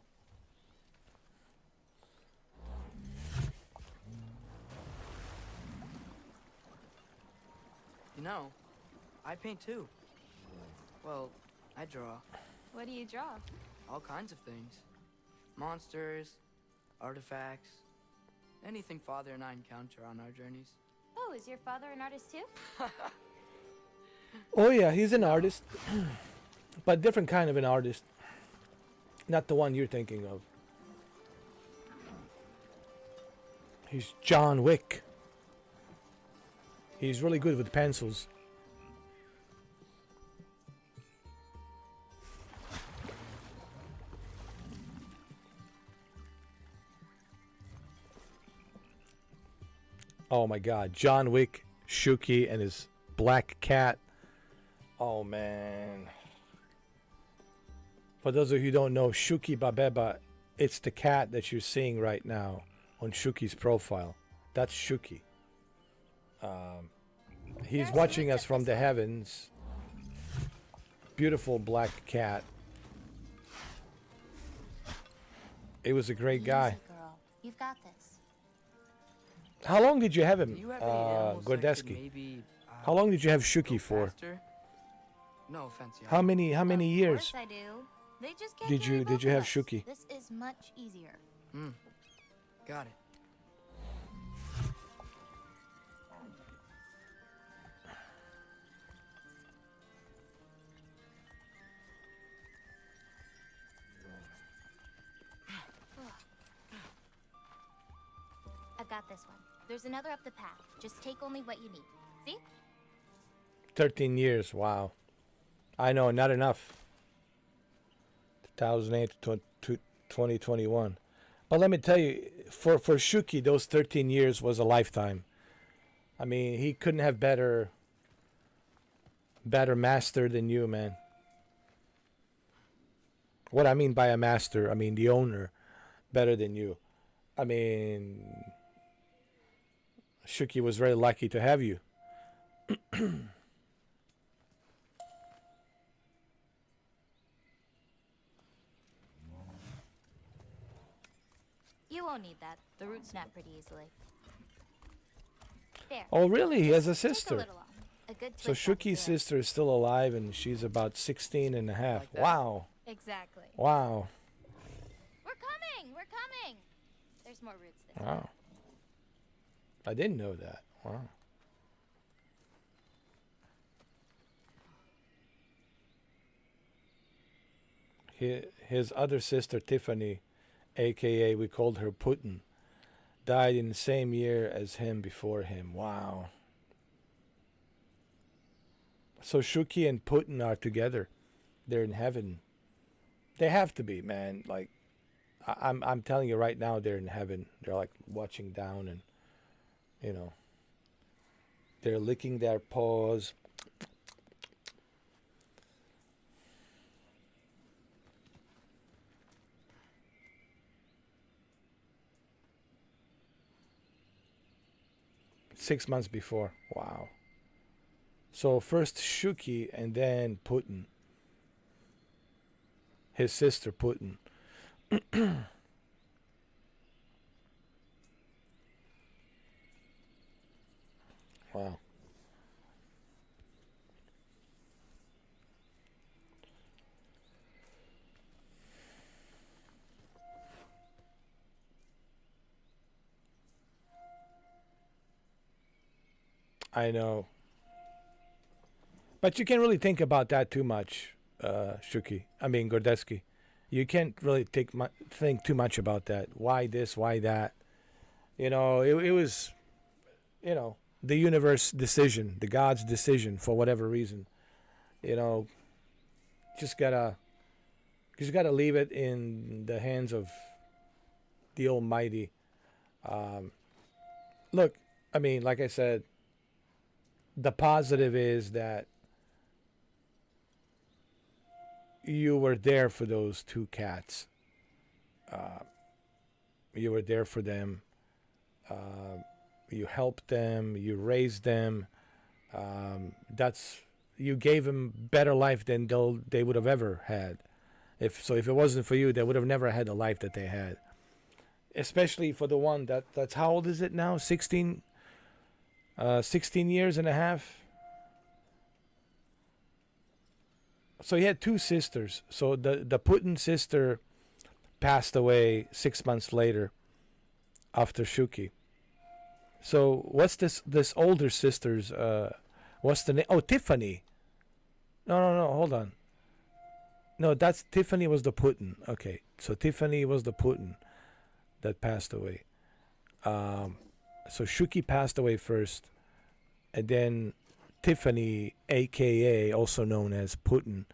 [SPEAKER 6] You know, I paint too. Well, I draw.
[SPEAKER 14] What do you draw?
[SPEAKER 6] All kinds of things. Monsters, artifacts, anything Father and I encounter on our journeys.
[SPEAKER 14] Oh, is your father an artist too?
[SPEAKER 1] Oh yeah, he's an artist. But different kind of an artist. Not the one you're thinking of. He's John Wick. He's really good with pencils. Oh my God, John Wick, Shuki, and his black cat. Oh man. For those of you who don't know, Shuki Babeba, it's the cat that you're seeing right now on Shuki's profile. That's Shuki. He's watching us from the heavens. Beautiful black cat. It was a great guy.
[SPEAKER 14] Easy, girl. You've got this.
[SPEAKER 1] How long did you have him,
[SPEAKER 6] Do you have any animals that could
[SPEAKER 1] Gordeski?
[SPEAKER 6] maybe,
[SPEAKER 1] How long did you have
[SPEAKER 6] go
[SPEAKER 1] Shuki for?
[SPEAKER 6] faster? No offense, yeah.
[SPEAKER 1] How many years?
[SPEAKER 14] Of course I do. They just can't
[SPEAKER 1] Did
[SPEAKER 14] carry
[SPEAKER 1] you
[SPEAKER 14] both
[SPEAKER 1] have
[SPEAKER 14] of us.
[SPEAKER 1] Shuki?
[SPEAKER 14] This is much easier.
[SPEAKER 6] Got it.
[SPEAKER 14] I've got this one. There's another up the path. Just take only what you need. See?
[SPEAKER 1] 13 years, wow. I know, not enough. 2008 to 2021. But let me tell you, for Shuki, those 13 years was a lifetime. I mean, he couldn't have better master than you, man. What I mean by a master, I mean the owner better than you. I mean, Shuki was very lucky to have you.
[SPEAKER 14] You won't need that. The roots snap pretty easily. There.
[SPEAKER 1] Oh, really? He has a
[SPEAKER 14] Take a
[SPEAKER 1] sister.
[SPEAKER 14] little off. A good
[SPEAKER 1] So
[SPEAKER 14] twist on
[SPEAKER 1] Shuki's
[SPEAKER 14] the feeling.
[SPEAKER 1] sister is still alive and she's about 16 and a half.
[SPEAKER 6] Like that?
[SPEAKER 1] Wow.
[SPEAKER 14] Exactly.
[SPEAKER 1] Wow.
[SPEAKER 14] We're coming! We're coming! There's more roots there.
[SPEAKER 1] Wow. I didn't know that. Wow. His other sister, Tiffany, a.k.a. we called her Putin, died in the same year as him before him. Wow. So Shuki and Putin are together. They're in heaven. They have to be, man. Like, I'm telling you right now, they're in heaven. They're like watching down and, you know, they're licking their paws. Six months before. Wow. So first Shuki and then Putin. His sister Putin. Wow. I know. But you can't really think about that too much, Shuki. I mean, Gordeski. You can't really think too much about that. Why this? Why that? You know, it was, you know, the universe decision, the God's decision for whatever reason. You know, just gotta leave it in the hands of the Almighty. Look, I mean, like I said, the positive is that you were there for those two cats. You were there for them. You helped them. You raised them. You gave them better life than they would have ever had. If it wasn't for you, they would have never had the life that they had. Especially for the one that's how old is it now? 16 years and a half. So he had two sisters. So the Putin sister passed away 6 months later after Shuki. So what's this older sister's what's the name? Oh, Tiffany. No, hold on. No, that's Tiffany was the Putin. Okay. So Tiffany was the Putin that passed away. So Shuki passed away first, and then Tiffany, aka also known as Putin,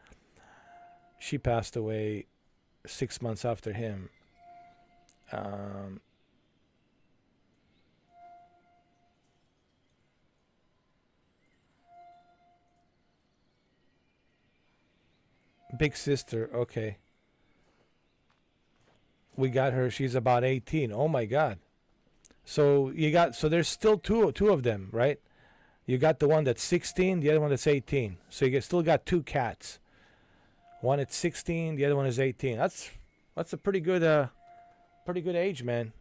[SPEAKER 1] she passed away 6 months after him. Big sister, okay. We got her. She's about 18. Oh my God. So there's still two of them, right? You got the one that's 16, the other one that's 18. So still got two cats. One at 16, the other one is 18. That's a pretty good age, man.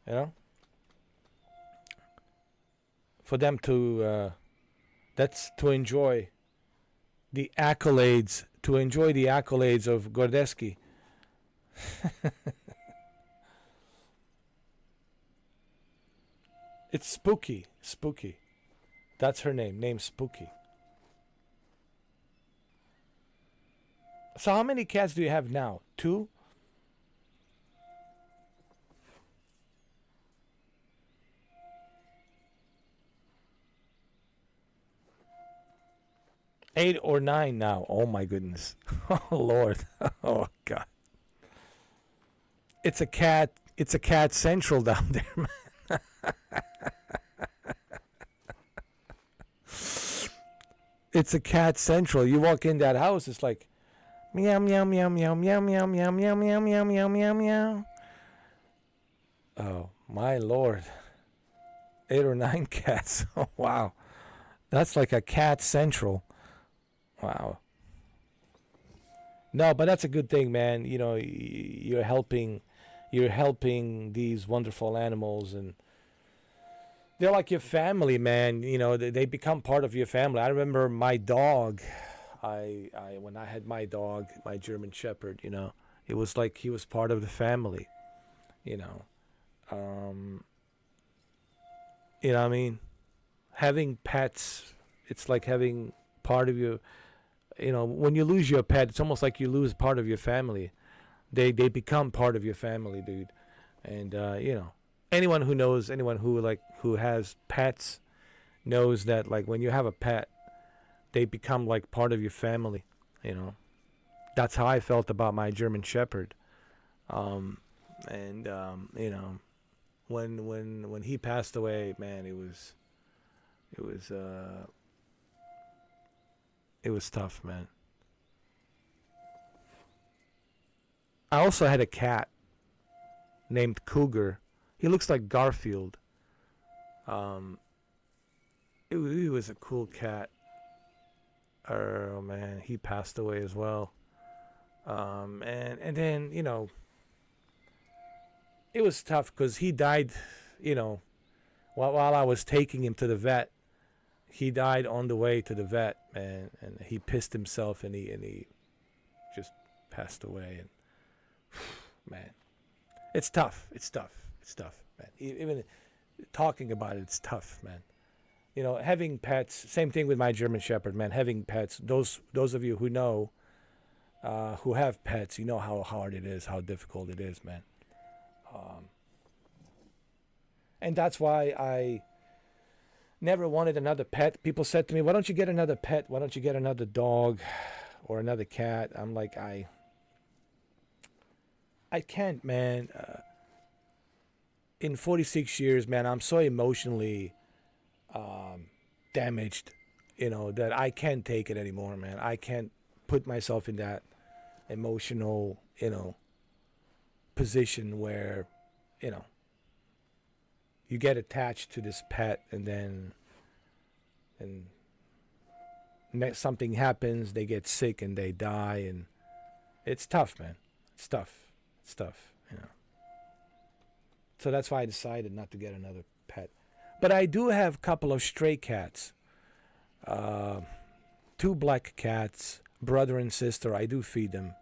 [SPEAKER 1] You know? For them to that's to enjoy the accolades of Gordeski. It's Spooky. That's her name Spooky. So how many cats do you have now? 2? Eight or 9 now. Oh my goodness. Oh Lord. Oh God. It's a cat central down there, man. It's a cat central. You walk in that house, it's like meow meow meow meow meow meow meow meow meow meow meow meow meow. Oh my Lord. 8 or 9 cats. Oh wow. That's like a cat central. Wow. No, but that's a good thing, man. You know, you're helping these wonderful animals, and they're like your family, man. You know, they become part of your family. I remember my dog. When I had my dog, my German Shepherd, you know, it was like he was part of the family. You know, you know what I mean? Having pets, it's like having part of your. You know, when you lose your pet, it's almost like you lose part of your family. They become part of your family, dude. And you know, anyone who has pets knows that, like, when you have a pet, they become like part of your family. You know, that's how I felt about my German Shepherd. You know, when he passed away, man, it was tough, man. I also had a cat named Cougar. He looks like Garfield. He was a cool cat. Oh man, he passed away as well. And then, you know, it was tough because he died, you know, while I was taking him to the vet. He died on the way to the vet, man, and he pissed himself, and he just passed away. And man, it's tough, man. Even talking about it, it's tough, man. You know, having pets. Same thing with my German Shepherd, man. Having pets. Those of you who know, who have pets, you know how hard it is, how difficult it is, man. And that's why I never wanted another pet. People said to me, why don't you get another pet? Why don't you get another dog or another cat? I'm like, I can't, man. In 46 years, man, I'm so emotionally damaged, that I can't take it anymore, man. I can't put myself in that emotional, position where, you get attached to this pet, and then something happens, they get sick and they die, and it's tough, man. It's tough. So that's why I decided not to get another pet. But I do have a couple of stray cats. 2 black cats, brother and sister. I do feed them.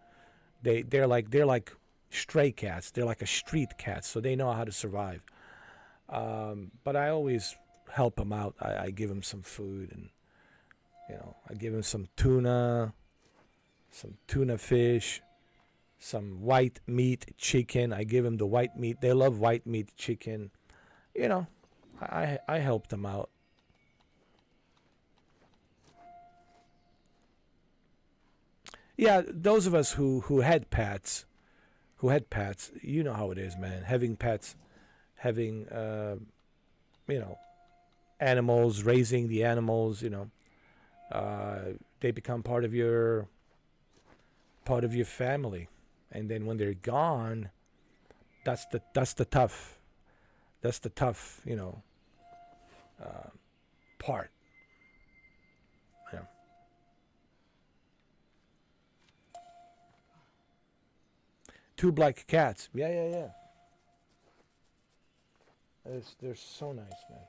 [SPEAKER 1] They're like stray cats. They're like a street cat, so they know how to survive. But I always help them out. I give them some food, and I give them some tuna fish, some white meat chicken. I give them the white meat. They love white meat chicken. I help them out. Yeah, those of us who had pets, you know how it is, man. Having pets, having animals, raising the animals, they become part of your family, and then when they're gone, that's the tough part. Yeah. Two black cats. Yeah. They're so nice, man.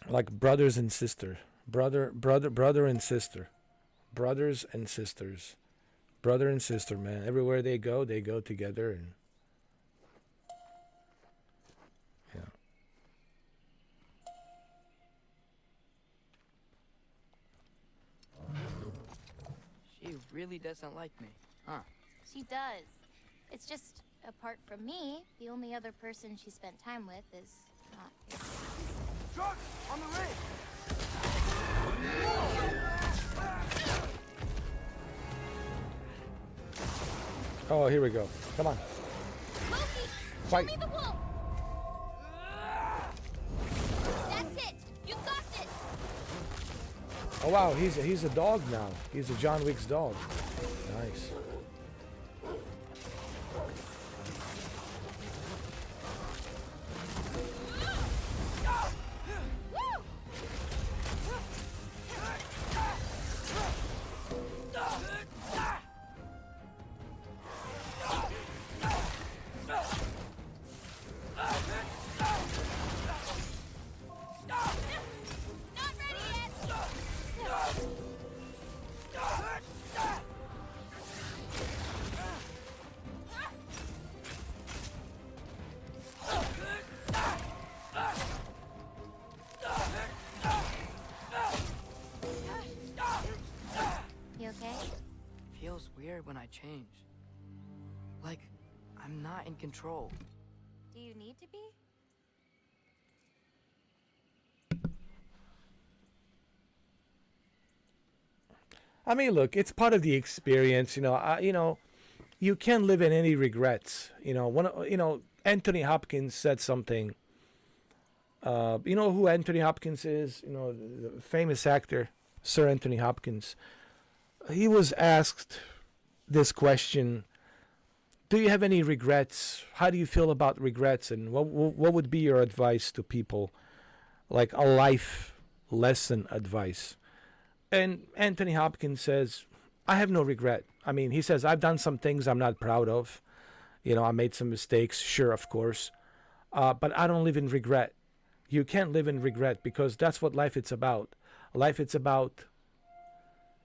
[SPEAKER 1] Like brothers and sister. Brother and sister. Brothers and sisters. Brother and sister, man. Everywhere they go together, and
[SPEAKER 6] She really doesn't like me, huh?
[SPEAKER 14] She does. It's just, apart from me, the only other person she spent time with is not.
[SPEAKER 6] Truck on the rig!
[SPEAKER 1] Oh, here we go. Come on.
[SPEAKER 14] Loki,
[SPEAKER 1] Fight.
[SPEAKER 14] show me the wolf. That's it. You got this.
[SPEAKER 1] Oh wow, he's a dog now. He's a John Wick's dog. Nice.
[SPEAKER 6] When I change. Like, I'm not in control.
[SPEAKER 14] Do you need to be?
[SPEAKER 1] I mean, look, it's part of the experience, you can't live in any regrets. Anthony Hopkins said something. You know who Anthony Hopkins is? The famous actor, Sir Anthony Hopkins. He was asked this question: do you have any regrets? How do you feel about regrets? And what would be your advice to people, like a life lesson advice? And Anthony Hopkins says, I have no regret. I mean, he says, I've done some things I'm not proud of. I made some mistakes, sure, of course. But I don't live in regret. You can't live in regret, because that's what life is about. Life is about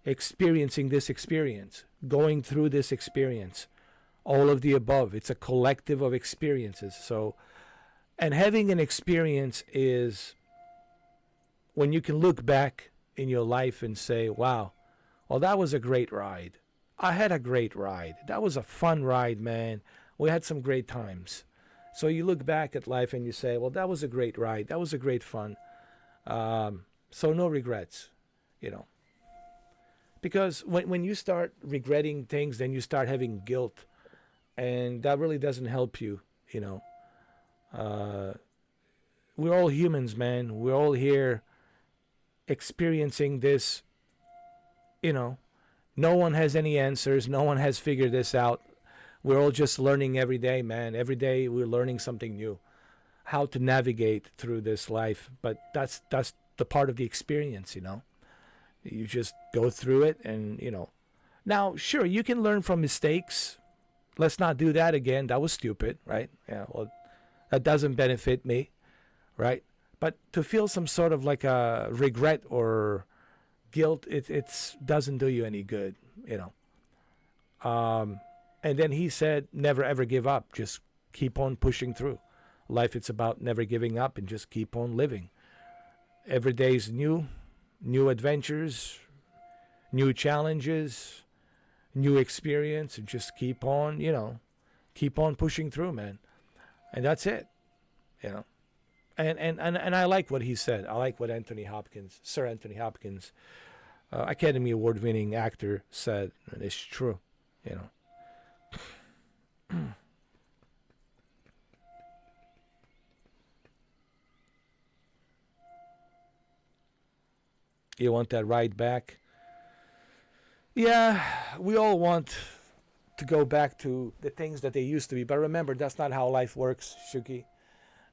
[SPEAKER 1] experiencing this experience, going through this experience, all of the above. It's a collective of experiences. So, and having an experience is when you can look back in your life and say, wow, well, that was a great ride. I had a great ride. That was a fun ride, man. We had some great times. So you look back at life and you say, well, that was a great ride. That was a great fun. So no regrets, Because when you start regretting things, then you start having guilt. And that really doesn't help you, we're all humans, man. We're all here experiencing this. No one has any answers. No one has figured this out. We're all just learning every day, man. Every day we're learning something new, how to navigate through this life. But that's the part of the experience, You just go through it, and Now, sure, you can learn from mistakes. Let's not do that again. That was stupid, right? Yeah, well, that doesn't benefit me, right? But to feel some sort of like a regret or guilt, it doesn't do you any good, And then he said, never ever give up. Just keep on pushing through. Life, it's about never giving up and just keep on living. Every day's new adventures, new challenges, new experience, and just keep on, keep on pushing through, man. And that's it, And I like what he said. I like what Sir Anthony Hopkins, Academy Award-winning actor, said, and it's true, You want that ride back? Yeah, we all want to go back to the things that they used to be. But remember, that's not how life works, Shuki.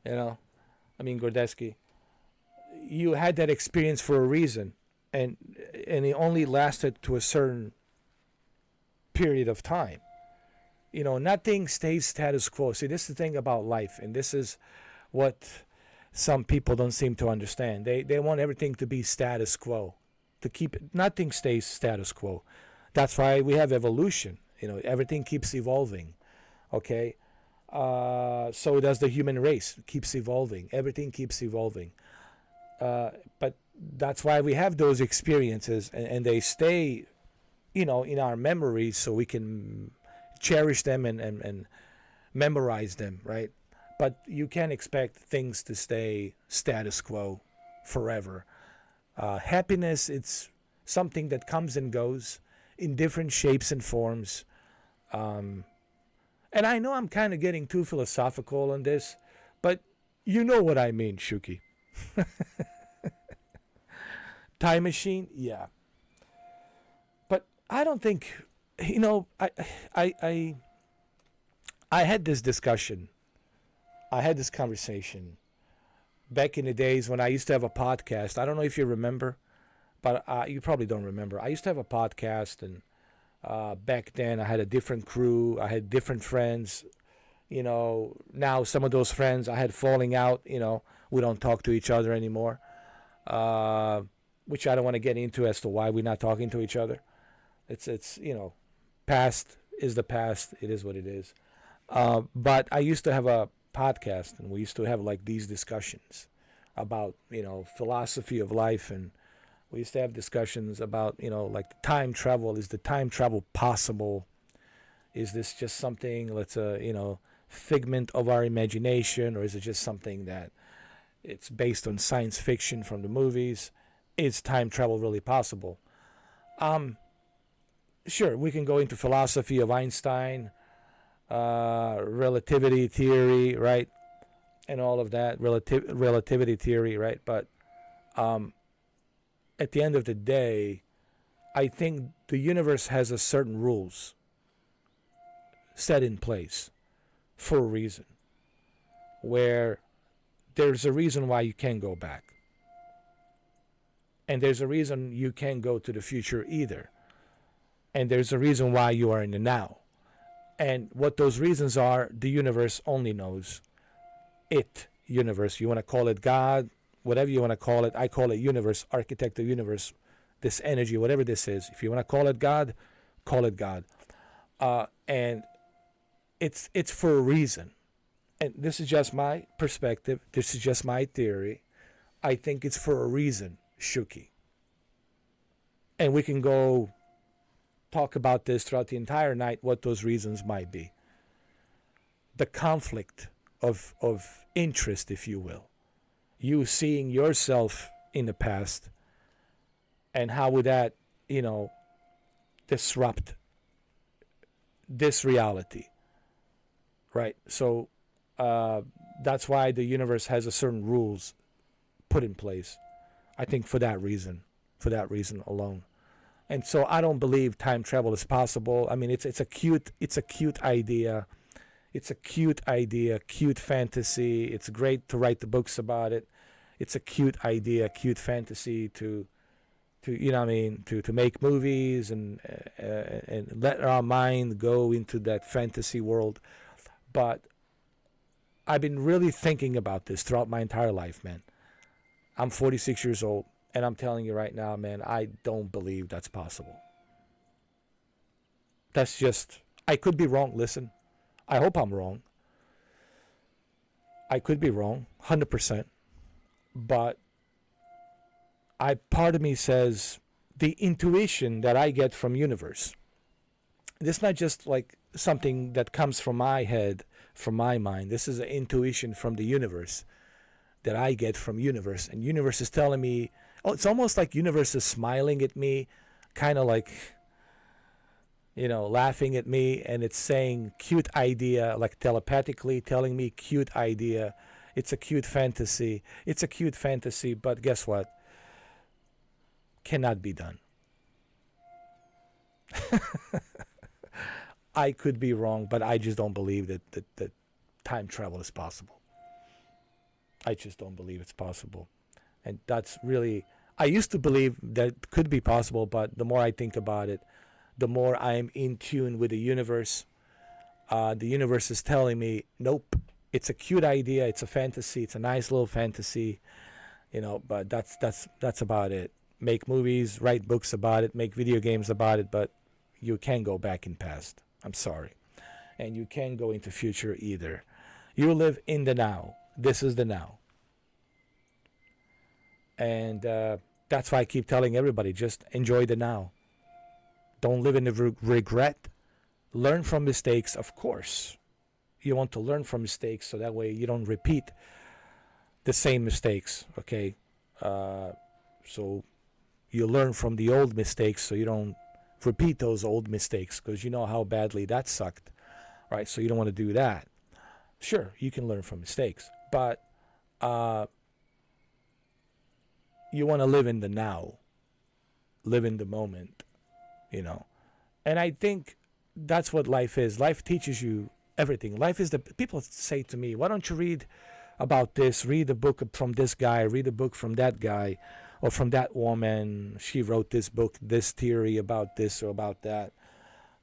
[SPEAKER 1] Gordeski. You had that experience for a reason. And it only lasted to a certain period of time. Nothing stays status quo. See, this is the thing about life. And this is what some people don't seem to understand. They want everything to be status quo. To keep it, nothing stays status quo. That's why we have evolution. Everything keeps evolving. Okay? So does the human race. It keeps evolving. Everything keeps evolving. But that's why we have those experiences, and they stay, in our memories, so we can cherish them and memorize them, right? But you can't expect things to stay status quo forever. Happiness, it's something that comes and goes in different shapes and forms. And I know I'm kind of getting too philosophical on this, but you know what I mean, Shuki. Time machine? Yeah. But I don't think, I had this discussion. I had this conversation back in the days when I used to have a podcast. I don't know if you remember, but you probably don't remember. I used to have a podcast, and back then I had a different crew. I had different friends. Now some of those friends I had falling out. We don't talk to each other anymore, which I don't want to get into as to why we're not talking to each other. It's past is the past. It is what it is. But I used to have a podcast, and we used to have like these discussions about philosophy of life, and we used to have discussions about like time travel. Is the time travel possible? Is this just something that's a figment of our imagination, or is it just something that it's based on science fiction from the movies? Is time travel really possible? Sure, we can go into philosophy of Einstein, relativity theory, right, and all of that, relativity theory, right? But at the end of the day, I think the universe has a certain rules set in place for a reason, where there's a reason why you can't go back, and there's a reason you can't go to the future either, and there's a reason why you are in the now. And what those reasons are, the universe only knows. Universe, you want to call it God, whatever you want to call it. I call it universe, architect of universe, this energy, whatever this is. If you want to call it God, call it God. And it's for a reason. And this is just my perspective. This is just my theory. I think it's for a reason, Shuki. And we can go talk about this throughout the entire night, what those reasons might be. The conflict of interest, if you will. You seeing yourself in the past, and how would that, disrupt this reality, right? So That's why the universe has a certain rules put in place. I think for that reason alone. And so I don't believe time travel is possible. I mean, it's a cute idea. It's a cute idea, cute fantasy. It's great to write the books about it. It's a cute idea, cute fantasy to you know what I mean, to make movies and let our mind go into that fantasy world. But I've been really thinking about this throughout my entire life, man. I'm 46 years old, and I'm telling you right now, man, I don't believe that's possible. That's just, I could be wrong. Listen, I hope I'm wrong. I could be wrong, 100%. But part of me says the intuition that I get from universe. This is not just like something that comes from my head, from my mind. This is an intuition from the universe that I get from universe. And universe is telling me, oh, it's almost like universe is smiling at me, kind of like, you know, laughing at me, and it's saying cute idea, like telepathically telling me cute idea. It's a cute fantasy. It's a cute fantasy, but guess what? Cannot be done. I could be wrong, but I just don't believe that time travel is possible. I just don't believe it's possible. And that's really, I used to believe that it could be possible, but the more I think about it, the more I'm in tune with the universe. The universe is telling me, nope, it's a cute idea, it's a fantasy, it's a nice little fantasy, you know, but that's about it. Make movies, write books about it, make video games about it, but you can't go back in past. I'm sorry. And you can't go into future either. You live in the now. This is the now. And that's why I keep telling everybody, just enjoy the now. Don't live in the regret. Learn from mistakes, of course. You want to learn from mistakes so that way you don't repeat the same mistakes, okay? So you learn from the old mistakes so you don't repeat those old mistakes, because you know how badly that sucked, right? So you don't want to do that. Sure, you can learn from mistakes, but you want to live in the now, live in the moment, you know. And I think that's what life is. Life teaches you everything. Life is people say to me, why don't you read about this, read a book from this guy, read a book from that guy, or from that woman, she wrote this book, this theory about this or about that.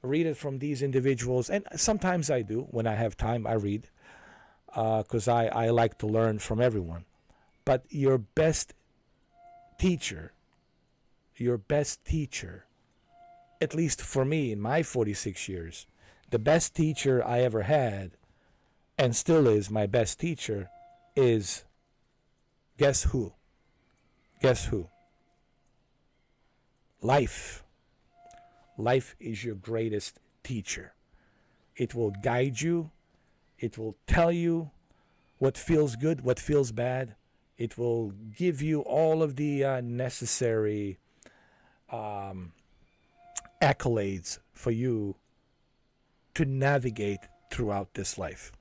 [SPEAKER 1] Read it from these individuals. And sometimes I do. When I have time, I read, because I like to learn from everyone. But your best teacher, at least for me in my 46 years, the best teacher I ever had, and still is my best teacher, is, guess who? Guess who? Life. Life is your greatest teacher. It will guide you. It will tell you what feels good, what feels bad. It will give you all of the necessary accolades for you to navigate throughout this life.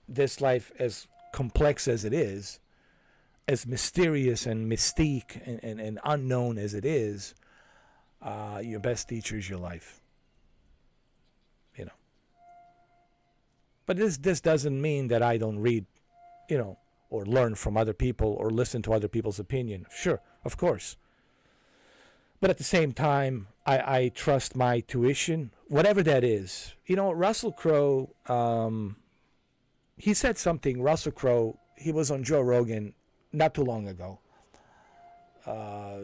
[SPEAKER 1] This life, as complex as it is, as mysterious and mystique and unknown as it is, your best teacher is your life. You know. But this doesn't mean that I don't read, you know, or learn from other people or listen to other people's opinion. Sure, of course. But at the same time, I trust my tuition, whatever that is. You know, Russell Crowe, he said something. Russell Crowe, he was on Joe Rogan not too long ago.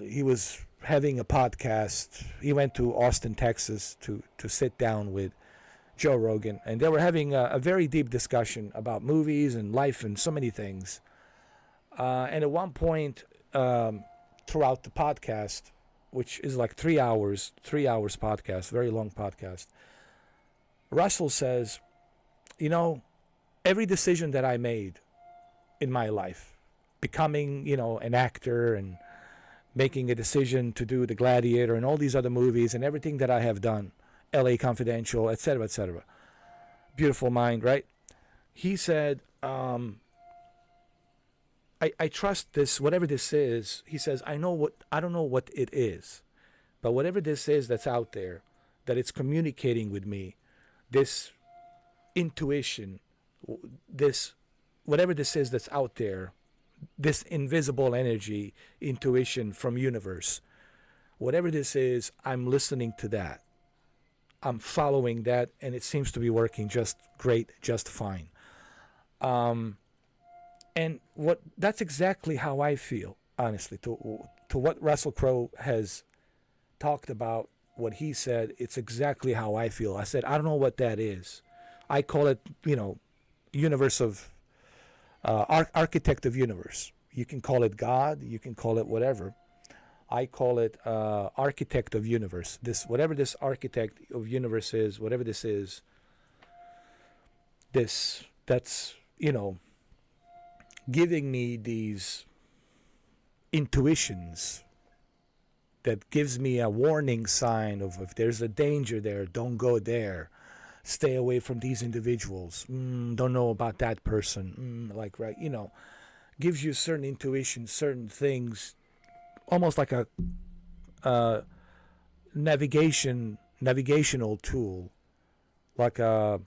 [SPEAKER 1] He was having a podcast. He went to Austin, Texas to sit down with Joe Rogan, and they were having a very deep discussion about movies and life and so many things. And at one point throughout the podcast, which is like 3 hours podcast, very long podcast, Russell says, you know, every decision that I made in my life, becoming, you know, an actor and making a decision to do The Gladiator and all these other movies and everything that I have done, LA Confidential, etc., etc. Beautiful Mind, right? He said, I trust this, whatever this is. He says, I don't know what it is, but whatever this is that's out there, that it's communicating with me, this intuition, this, whatever this is that's out there, this invisible energy, intuition from universe, whatever this is, I'm listening to that. I'm following that, and it seems to be working just great, just fine. And that's exactly how I feel, honestly, to what Russell Crowe has talked about, what he said. It's exactly how I feel. I said, I don't know what that is. I call it, universe of, architect of universe. You can call it God, you can call it whatever. I call it architect of universe. Whatever this architect of universe is, whatever this is, that's giving me these intuitions, that gives me a warning sign of, if there's a danger there, don't go there, stay away from these individuals, don't know about that person, gives you certain intuition, certain things, almost like a navigational tool, like a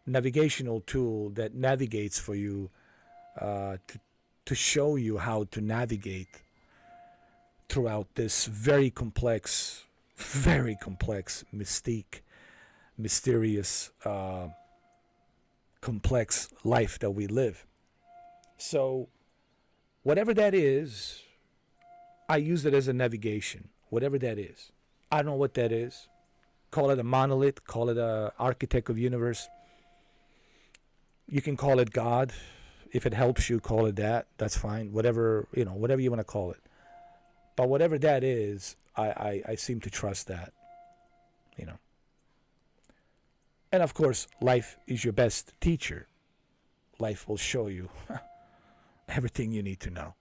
[SPEAKER 1] navigational tool that navigates for you, to show you how to navigate throughout this very complex, mysterious, complex life that we live. So whatever that is, I use it as a navigation, whatever that is. I don't know what that is. Call it a monolith, call it a architect of universe. You can call it God. If it helps you, call it that. That's fine. Whatever you want to call it. But whatever that is, I seem to trust that. And of course, life is your best teacher. Life will show you everything you need to know.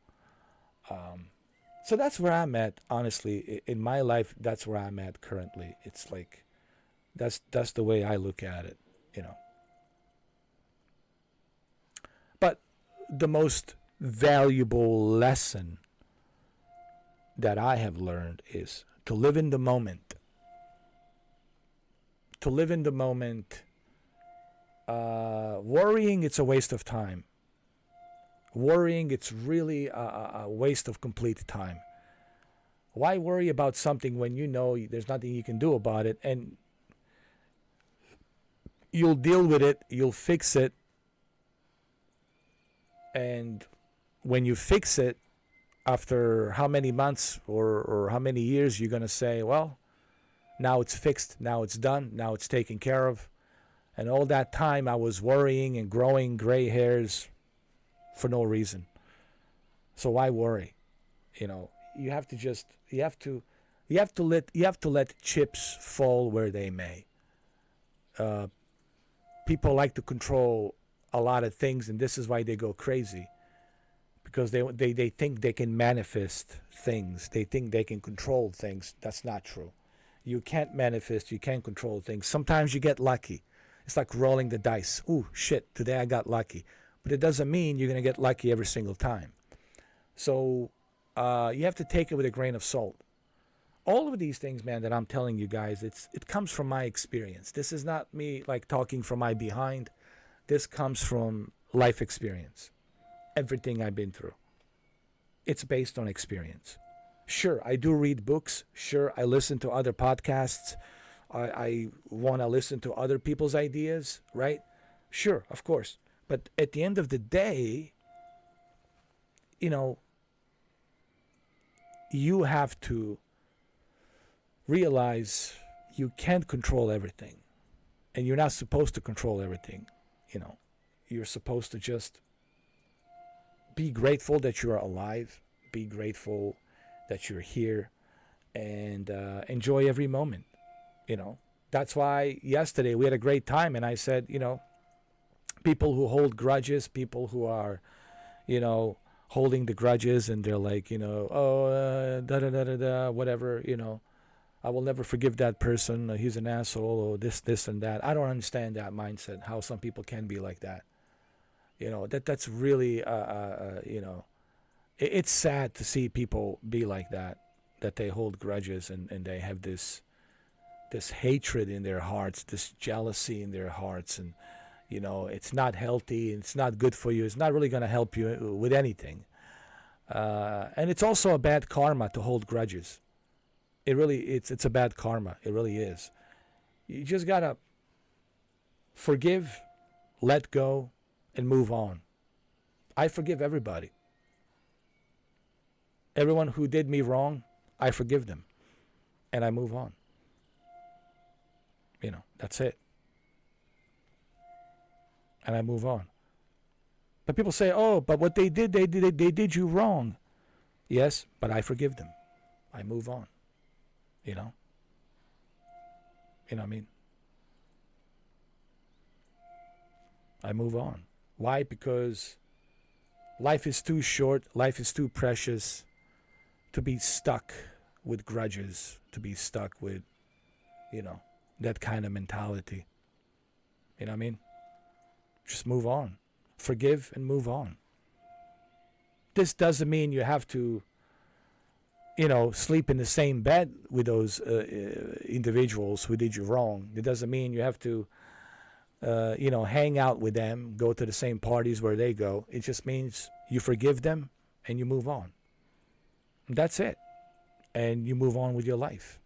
[SPEAKER 1] So that's where I'm at, honestly. In my life, that's where I'm at currently. It's like, that's the way I look at it, But the most valuable lesson that I have learned is to live in the moment. To live in the moment. Worrying, it's a waste of time. Worrying, it's really a waste of complete time. Why worry about something when you know there's nothing you can do about it, and you'll deal with it, you'll fix it, and when you fix it, after how many months or how many years, you're going to say, well, now it's fixed, now it's done, now it's taken care of. And all that time I was worrying and growing gray hairs for no reason. So why worry? You have to let chips fall where they may. People like to control a lot of things, and this is why they go crazy. Because they think they can manifest things. They think they can control things. That's not true. You can't manifest, you can't control things. Sometimes you get lucky. It's like rolling the dice. Ooh, shit, today I got lucky. But it doesn't mean you're going to get lucky every single time. So you have to take it with a grain of salt. All of these things, man, that I'm telling you guys, it comes from my experience. This is not me like talking from my behind. This comes from life experience. Everything I've been through. It's based on experience. Sure, I do read books. Sure, I listen to other podcasts. I want to listen to other people's ideas, right? Sure, of course. But at the end of the day, you have to realize you can't control everything. And you're not supposed to control everything. You're supposed to just be grateful that you're alive. Be grateful that you're here. And enjoy every moment. That's why yesterday we had a great time, and I said, people who hold grudges, people who are, holding the grudges, and they're like, whatever, I will never forgive that person, he's an asshole, or this and that. I don't understand that mindset, how some people can be like that. That's really, it's sad to see people be like that they hold grudges and they have this hatred in their hearts, this jealousy in their hearts, and it's not healthy, it's not good for you, it's not really going to help you with anything. And it's also a bad karma to hold grudges. It's a bad karma. It really is. You just gotta forgive, let go, and move on. I forgive everybody. Everyone who did me wrong, I forgive them. And I move on. That's it. And I move on. But people say, oh, but what they did you wrong. Yes, but I forgive them. I move on. You know what I mean? I move on. Why? Because life is too short, life is too precious to be stuck with grudges, to be stuck with, that kind of mentality. You know what I mean? Just move on. Forgive and move on. This doesn't mean you have to, sleep in the same bed with those individuals who did you wrong. It doesn't mean you have to, hang out with them, go to the same parties where they go. It just means you forgive them and you move on. That's it. And you move on with your life,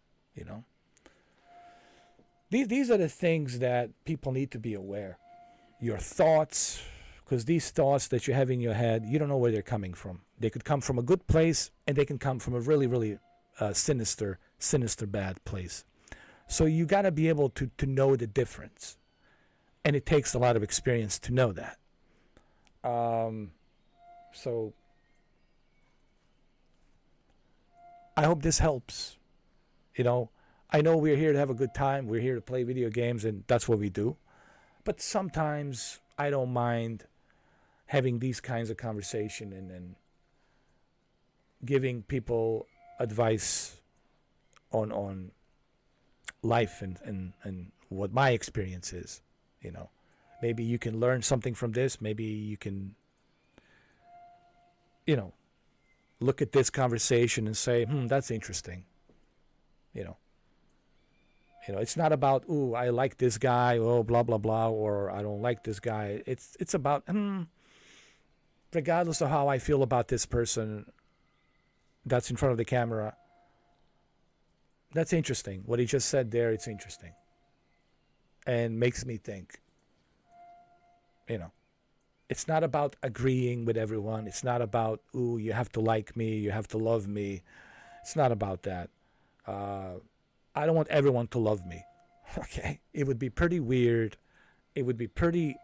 [SPEAKER 1] These are the things that people need to be aware. Your thoughts, because these thoughts that you have in your head, you don't know where they're coming from. They could come from a good place, and they can come from a really, really sinister, bad place. So you got to be able to know the difference. And it takes a lot of experience to know that. So I hope this helps. I know we're here to have a good time. We're here to play video games, and that's what we do. But sometimes I don't mind having these kinds of conversation and giving people advice on life and what my experience is. Maybe you can learn something from this. Maybe you can, look at this conversation and say, that's interesting. It's not about, ooh, I like this guy, oh, blah, blah, blah, or I don't like this guy. It's about, regardless of how I feel about this person that's in front of the camera, that's interesting. What he just said there, it's interesting. And makes me think. It's not about agreeing with everyone. It's not about, ooh, you have to like me, you have to love me. It's not about that. I don't want everyone to love me. Okay? It would be pretty weird. It would be pretty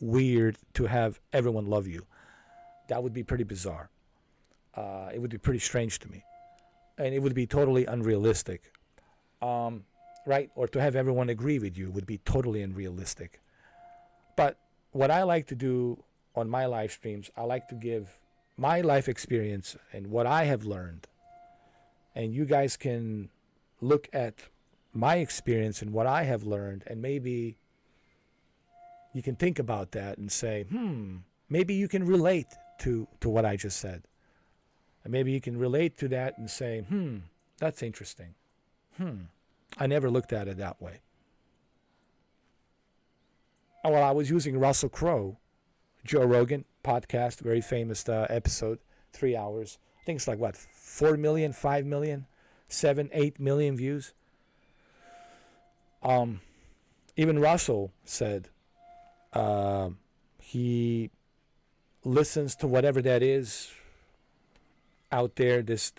[SPEAKER 1] weird to have everyone love you. That would be pretty bizarre. It would be pretty strange to me. And it would be totally unrealistic. Right? Or to have everyone agree with you would be totally unrealistic. But what I like to do on my live streams, I like to give my life experience and what I have learned. And you guys can look at my experience and what I have learned, and maybe you can think about that and say, maybe you can relate to what I just said. And maybe you can relate to that and say, that's interesting. I never looked at it that way. Oh, well, I was using Russell Crowe, Joe Rogan podcast, very famous episode, 3 hours. I think it's like, 4 million, 5 million? 7, 8 million views. Even Russell said he listens to whatever that is out there, this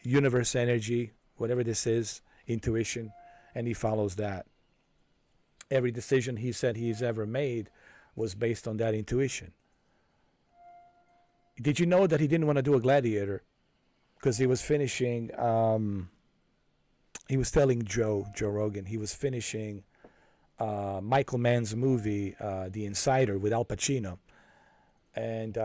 [SPEAKER 1] universe energy, whatever this is, intuition, and he follows that. Every decision he said he's ever made was based on that intuition. Did you know that he didn't want to do a Gladiator? Because he was finishing, he was telling Joe Rogan, he was finishing Michael Mann's movie, The Insider, with Al Pacino. And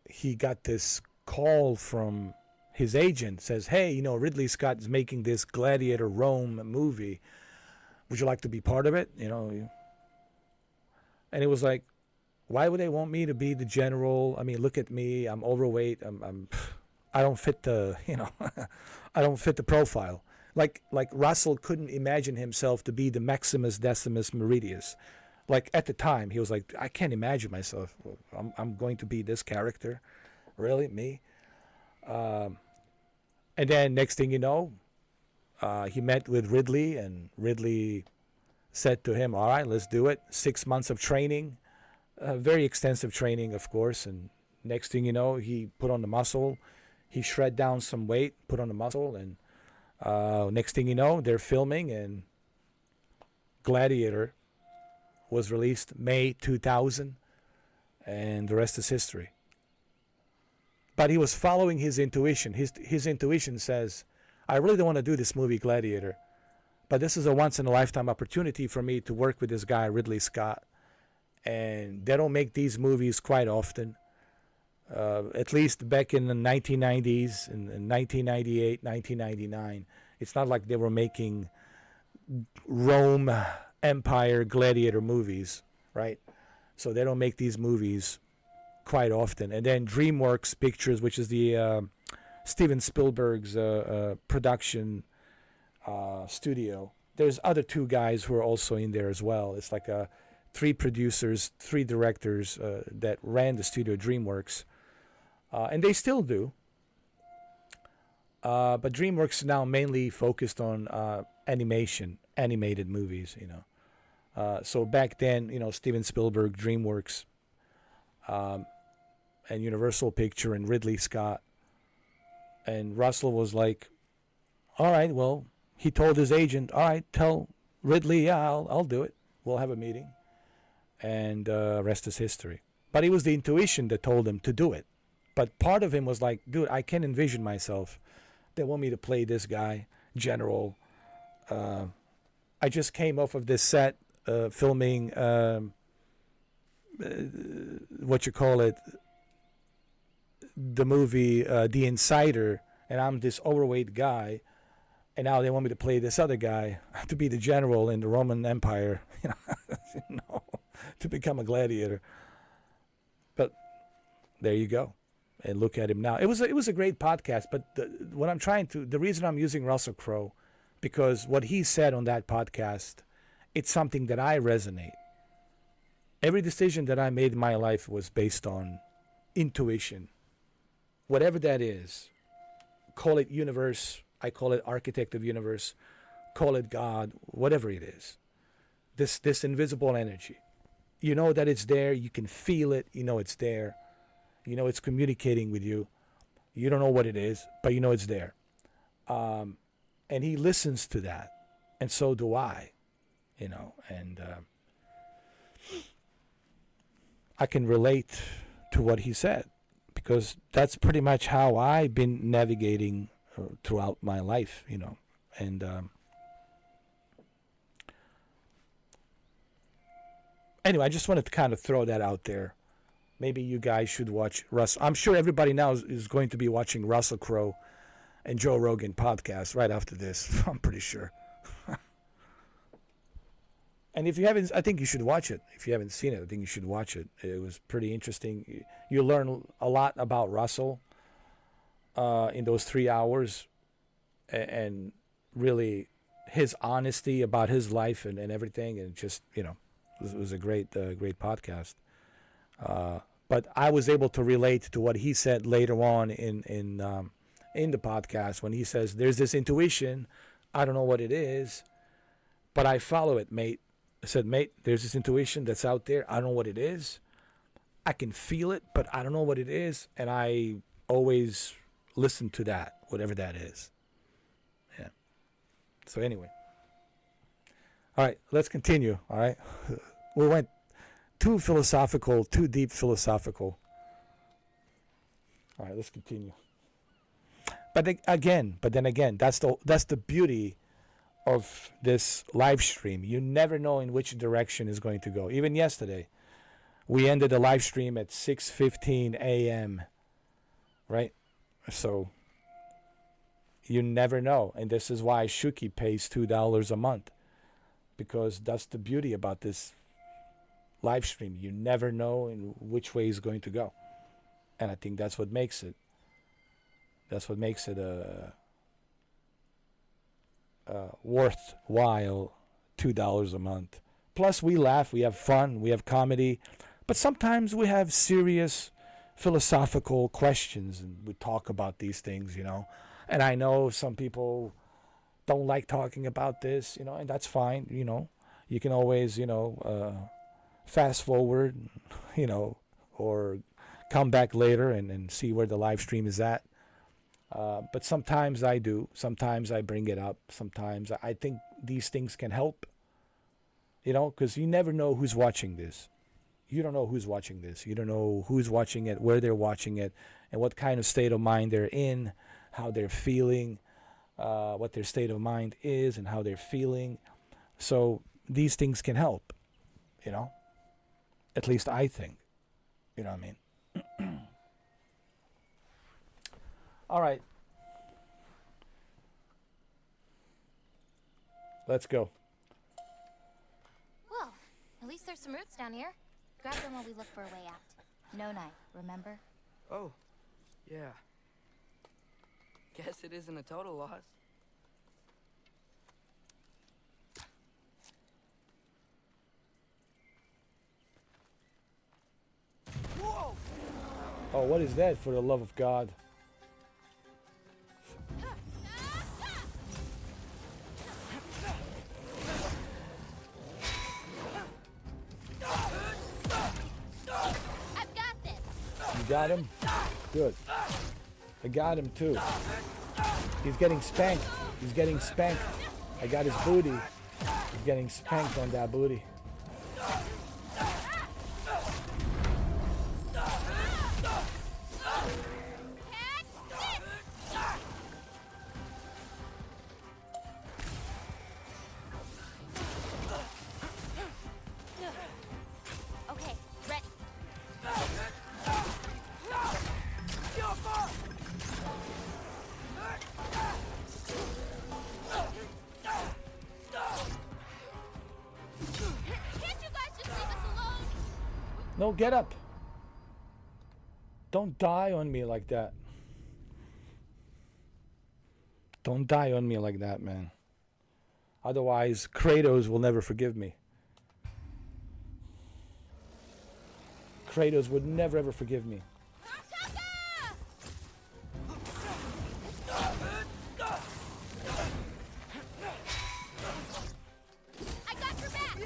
[SPEAKER 1] he got this call from his agent, says, hey, Ridley Scott is making this Gladiator Rome movie. Would you like to be part of it? And it was like, why would they want me to be the general? I mean, look at me. I'm overweight. I don't fit the, I don't fit the profile. Like Russell couldn't imagine himself to be the Maximus Decimus Meridius. Like at the time, he was like, I can't imagine myself. I'm going to be this character. Really? Me? And then next thing you know, he met with Ridley, and Ridley said to him, all right, let's do it. 6 months of training, very extensive training, of course. And next thing you know, he put on the muscle. He shred down some weight, put on the muscle, and next thing you know, they're filming, and Gladiator was released May 2000, and the rest is history. But he was following his intuition. His intuition says, I really don't want to do this movie Gladiator, but this is a once-in-a-lifetime opportunity for me to work with this guy, Ridley Scott. And they don't make these movies quite often. At least back in the 1990s, in 1998, 1999. It's not like they were making Rome Empire Gladiator movies, right? So they don't make these movies quite often. And then DreamWorks Pictures, which is the Steven Spielberg's production studio. There's other two guys who are also in there as well. It's like 3 producers, 3 directors that ran the studio, DreamWorks. And they still do. But DreamWorks now mainly focused on animated movies, So back then, Steven Spielberg, DreamWorks, and Universal Picture, and Ridley Scott. And Russell was like, all right, well, he told his agent, all right, tell Ridley, yeah, I'll do it. We'll have a meeting. And rest is history. But it was the intuition that told him to do it. But part of him was like, dude, I can't envision myself. They want me to play this guy, General. I just came off of this set filming, what you call it, the movie The Insider, and I'm this overweight guy, and now they want me to play this other guy to be the general in the Roman Empire, to become a gladiator. But there you go. And look at him now. It was a great podcast, but the reason I'm using Russell Crowe, because what he said on that podcast, it's something that I resonate. Every decision that I made in my life was based on intuition. Whatever that is, call it universe, I call it architect of universe, call it God, whatever it is. This invisible energy. You know that it's there, you can feel it, you know it's there. You know it's communicating with you. You don't know what it is, but you know it's there. And he listens to that. And so do I. And I can relate to what he said, because that's pretty much how I've been navigating throughout my life, And anyway, I just wanted to kind of throw that out there. Maybe you guys should watch Russell. I'm sure everybody now is going to be watching Russell Crowe and Joe Rogan podcast right after this. I'm pretty sure. And if you haven't, I think you should watch it. If you haven't seen it, I think you should watch it. It was pretty interesting. You learn a lot about Russell in those 3 hours, and really his honesty about his life and everything. And just, it was a great podcast. But I was able to relate to what he said later on in the podcast, when he says, there's this intuition, I don't know what it is, but I follow it, mate. I said, mate, there's this intuition that's out there. I don't know what it is. I can feel it, but I don't know what it is. And I always listen to that, whatever that is. Yeah. So anyway. All right, let's continue. All right. We went too philosophical, too deep philosophical. All right, let's continue. But then again, that's the beauty of this live stream. You never know in which direction is going to go. Even yesterday, we ended the live stream at 6:15 a.m. Right? So you never know, and this is why Shuki pays $2 a month, because that's the beauty about this live stream. You never know in which way it's going to go, and I think that's what makes it. That's what makes it worthwhile. $2 a month. Plus, we laugh, we have fun, we have comedy, but sometimes we have serious philosophical questions, and we talk about these things, you know. And I know some people don't like talking about this, you know, and that's fine, you know. You can always, you know, fast forward, you know, or come back later and see where the live stream is at. But sometimes I do. Sometimes I bring it up. Sometimes I think these things can help, you know, because you never know who's watching this. You don't know who's watching this. You don't know who's watching it, where they're watching it, and what kind of state of mind they're in, how they're feeling, what their state of mind is and how they're feeling. So these things can help, you know. At least I think. You know what I mean? All right. Let's go.
[SPEAKER 14] Well, at least there's some roots down here. Grab them while we look for a way out. No knife, remember?
[SPEAKER 6] Oh, yeah. Guess it isn't a total loss. Whoa!
[SPEAKER 1] Oh, what is that, for the love of God?
[SPEAKER 14] I've got this.
[SPEAKER 1] You got him? Good. I got him too. He's getting spanked. He's getting spanked. I got his booty. He's getting spanked on that booty.
[SPEAKER 14] Okay, ready. Can't you guys just leave us alone?
[SPEAKER 1] No, get up. Don't die on me like that. Don't die on me like that, man. Otherwise, Kratos will never forgive me. Kratos would never ever forgive me.
[SPEAKER 14] I got your back.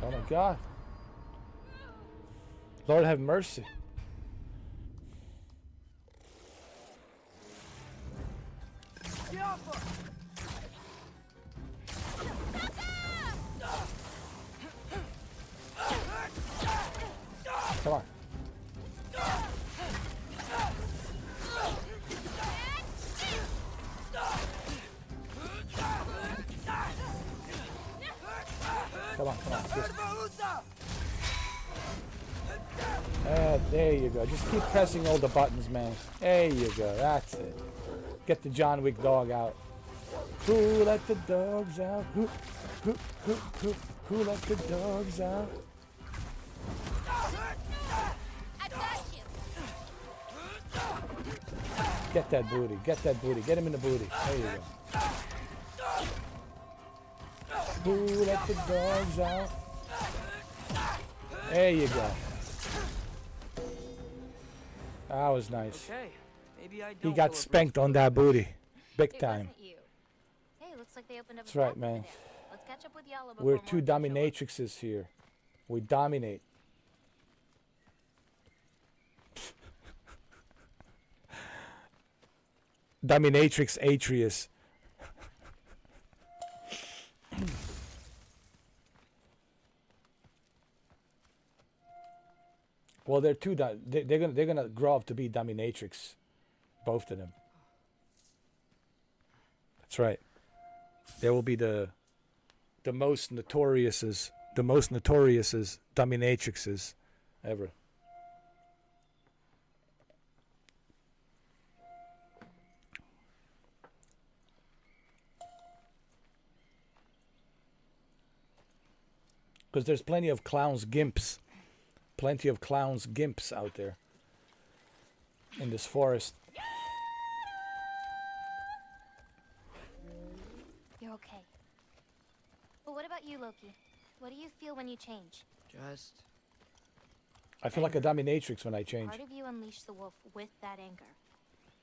[SPEAKER 1] Oh my God. Lord have mercy. Come on. Come on, come on. There you go. Just keep pressing all the buttons, man. There you go. That's it. Get the John Wick dog out. Who let the dogs out? Who let the dogs out?
[SPEAKER 14] I got you.
[SPEAKER 1] Get that booty. Get that booty. Get him in the booty. There you go. Who let the dogs out? There you go. That was nice.
[SPEAKER 6] Okay, maybe I
[SPEAKER 1] He
[SPEAKER 6] don't
[SPEAKER 1] got
[SPEAKER 6] pull a
[SPEAKER 1] spanked on that booty. Big
[SPEAKER 14] It
[SPEAKER 1] time.
[SPEAKER 14] wasn't you. Hey, looks like they opened up
[SPEAKER 1] That's
[SPEAKER 14] a
[SPEAKER 1] right,
[SPEAKER 14] back over
[SPEAKER 1] man.
[SPEAKER 14] there. Let's catch up with Yala
[SPEAKER 1] We're
[SPEAKER 14] before
[SPEAKER 1] two
[SPEAKER 14] more people show up.
[SPEAKER 1] dominatrixes here. We dominate. Dominatrix Atreus. Well, they're two. They're gonna grow up to be dominatrix, both of them. That's right. there will be the most notorious dominatrixes ever. Because there's plenty of gimps out there in this forest.
[SPEAKER 14] You're okay. But what about you, Loki? What do you feel when you change?
[SPEAKER 6] Just...
[SPEAKER 1] I feel like a dominatrix when I change.
[SPEAKER 14] Part of you unleashed the wolf with that anger.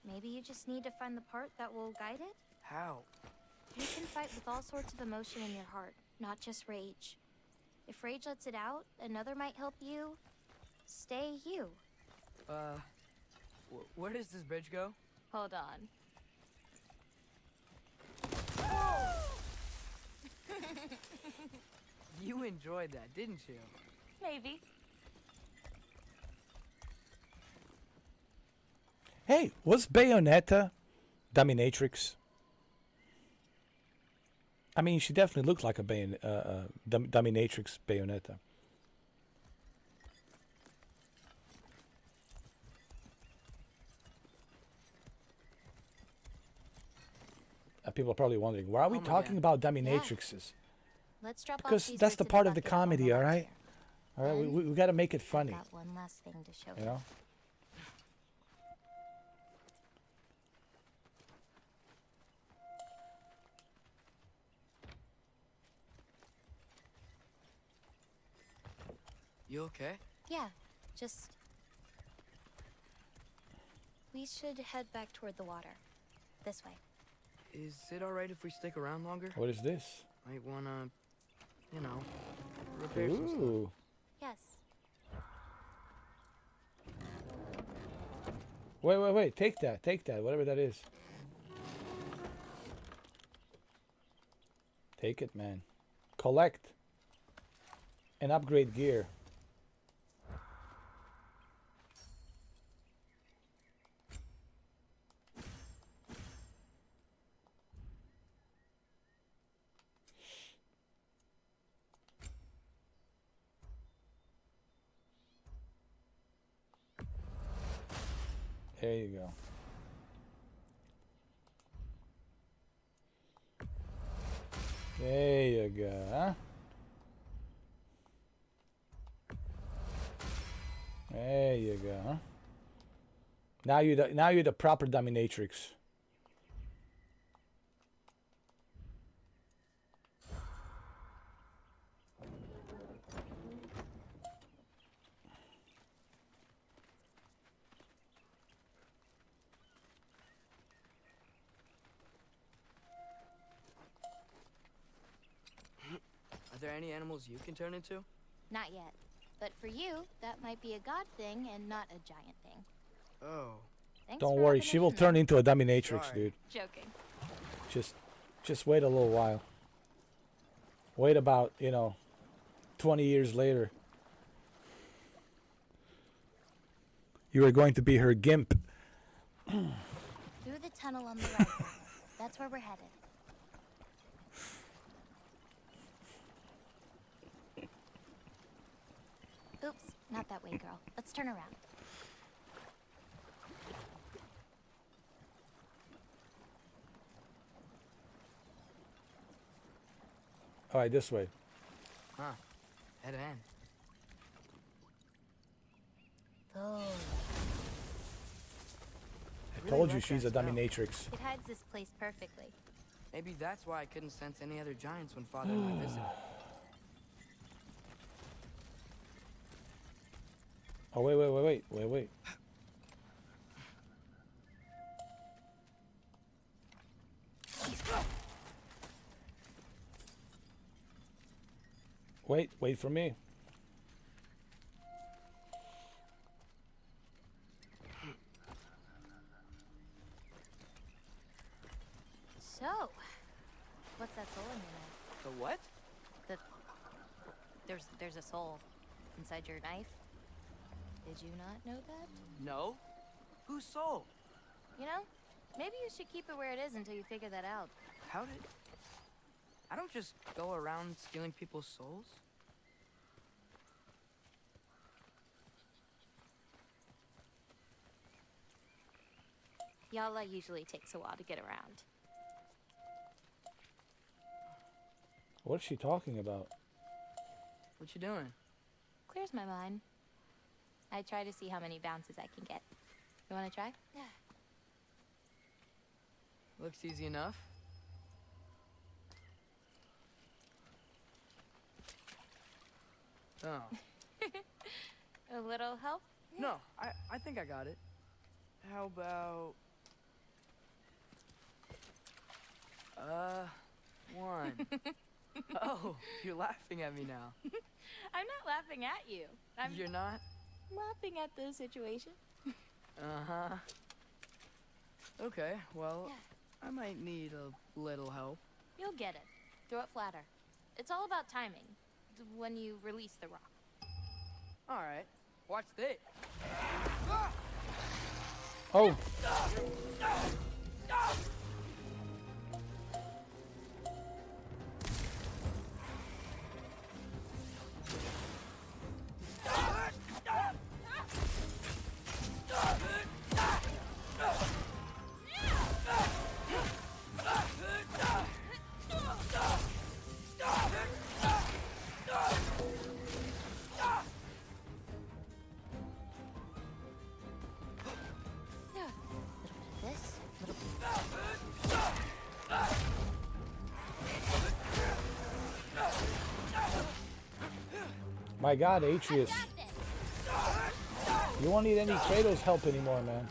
[SPEAKER 14] Maybe you just need to find the part that will guide it?
[SPEAKER 6] How?
[SPEAKER 14] You can fight with all sorts of emotion in your heart, not just rage. If rage lets it out, another might help you stay you.
[SPEAKER 6] Where does this bridge go?
[SPEAKER 14] Hold on.
[SPEAKER 6] You enjoyed that, didn't you?
[SPEAKER 14] Maybe.
[SPEAKER 1] Hey, was Bayonetta dominatrix? I mean, she definitely looked like a dominatrix Bayonetta. People are probably wondering, why are we talking about dominatrixes?
[SPEAKER 14] Let's drop
[SPEAKER 1] Because
[SPEAKER 14] off
[SPEAKER 1] that's the part of the
[SPEAKER 14] bucket on
[SPEAKER 1] comedy, all
[SPEAKER 14] left
[SPEAKER 1] right? All right, we got to make it funny.
[SPEAKER 14] Got one last thing to show
[SPEAKER 1] You know?
[SPEAKER 6] You okay?
[SPEAKER 14] Yeah, just... We should head back toward the water. This way.
[SPEAKER 6] Is it alright if we stick around longer?
[SPEAKER 1] What is this?
[SPEAKER 6] Might wanna, you know, repair some stuff.
[SPEAKER 1] Ooh.
[SPEAKER 14] Yes.
[SPEAKER 1] Wait. Take that. Whatever that is. Take it, man. Collect. And upgrade gear. There you go. There you go, huh? There you go, huh? Now you're the proper dominatrix.
[SPEAKER 6] Are there any animals you can turn into?
[SPEAKER 14] Not yet. But for you, that might be a god thing and not a giant thing.
[SPEAKER 6] Oh.
[SPEAKER 14] Thanks
[SPEAKER 1] Don't
[SPEAKER 14] for
[SPEAKER 1] worry,
[SPEAKER 14] rubbing
[SPEAKER 1] she
[SPEAKER 14] it
[SPEAKER 1] will
[SPEAKER 14] in
[SPEAKER 1] turn
[SPEAKER 14] there.
[SPEAKER 1] into a dominatrix,
[SPEAKER 6] Sorry.
[SPEAKER 1] dude.
[SPEAKER 14] Joking.
[SPEAKER 1] Just wait a little while. Wait about, 20 years later. You are going to be her gimp.
[SPEAKER 14] Through the tunnel on the right. That's where we're headed. Oops, not that way, girl. Let's turn around.
[SPEAKER 1] All right, this way.
[SPEAKER 6] Huh. Head in.
[SPEAKER 14] Oh.
[SPEAKER 1] I told you she's a dominatrix.
[SPEAKER 14] It hides this place perfectly.
[SPEAKER 6] Maybe that's why I couldn't sense any other giants when Father and I visited.
[SPEAKER 1] Oh, wait. Wait for me.
[SPEAKER 14] So, what's that soul in your knife?
[SPEAKER 6] The what?
[SPEAKER 14] There's a soul inside your knife. Did you not know that?
[SPEAKER 6] No. Whose soul?
[SPEAKER 14] You know, maybe you should keep it where it is until you figure that out.
[SPEAKER 6] How did... I don't just go around stealing people's souls.
[SPEAKER 14] Yala usually takes a while to get around.
[SPEAKER 1] What's she talking about?
[SPEAKER 6] What you doing?
[SPEAKER 14] Clears my mind. I try to see how many bounces I can get. You want to try?
[SPEAKER 6] Looks easy enough. Oh.
[SPEAKER 14] A little help?
[SPEAKER 6] No, I think I got it. How about... one. Oh, you're laughing at me now.
[SPEAKER 14] I'm not laughing at you.
[SPEAKER 6] You're not?
[SPEAKER 14] Laughing at the situation.
[SPEAKER 6] Uh-huh. Okay, well, I might need a little help.
[SPEAKER 14] You'll get it. Throw it flatter. It's all about timing. When you release the rock.
[SPEAKER 6] All right. Watch this.
[SPEAKER 1] Oh. My God, Atreus. You won't need any Kratos help anymore, man.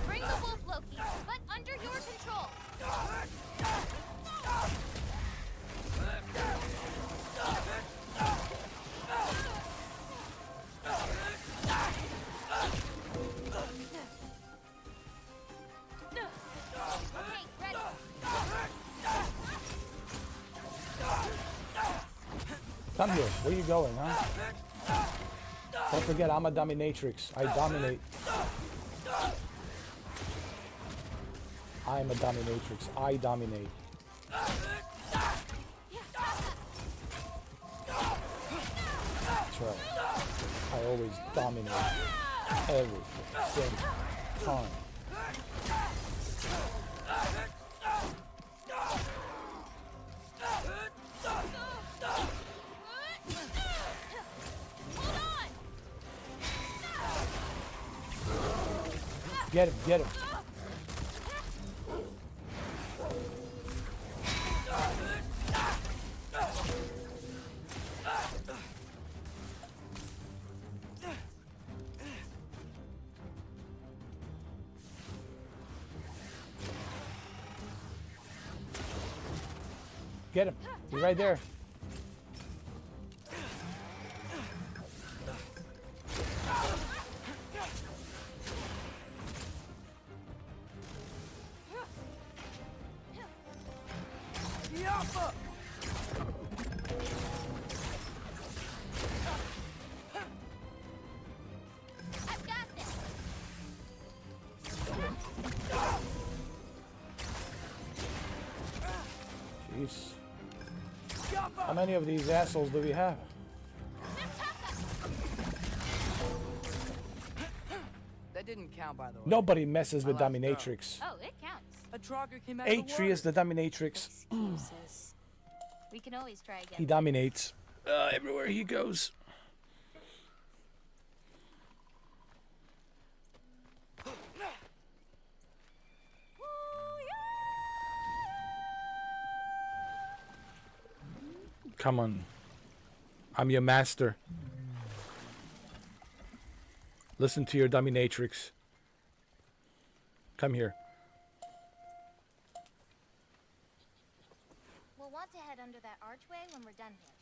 [SPEAKER 14] Bring the wolf, Loki, but under your control.
[SPEAKER 1] Come here. Where you going, huh? Don't forget, I'm a dominatrix. I dominate. I'm a dominatrix. I dominate. That's right. I always dominate. Every single time. Get him, get him. Get him. He's right there. Jeez. How many of these assholes do we have?
[SPEAKER 6] That didn't count, by the way.
[SPEAKER 1] Nobody messes with dominatrix.
[SPEAKER 14] Oh, it counts.
[SPEAKER 6] A Draugr came out of the
[SPEAKER 1] Atreus, the dominatrix.
[SPEAKER 14] Excuses. We can always try again.
[SPEAKER 1] He dominates everywhere he goes. Come on. I'm your master. Listen to your dominatrix. Come here.
[SPEAKER 14] We'll want to head under that archway when we're done here.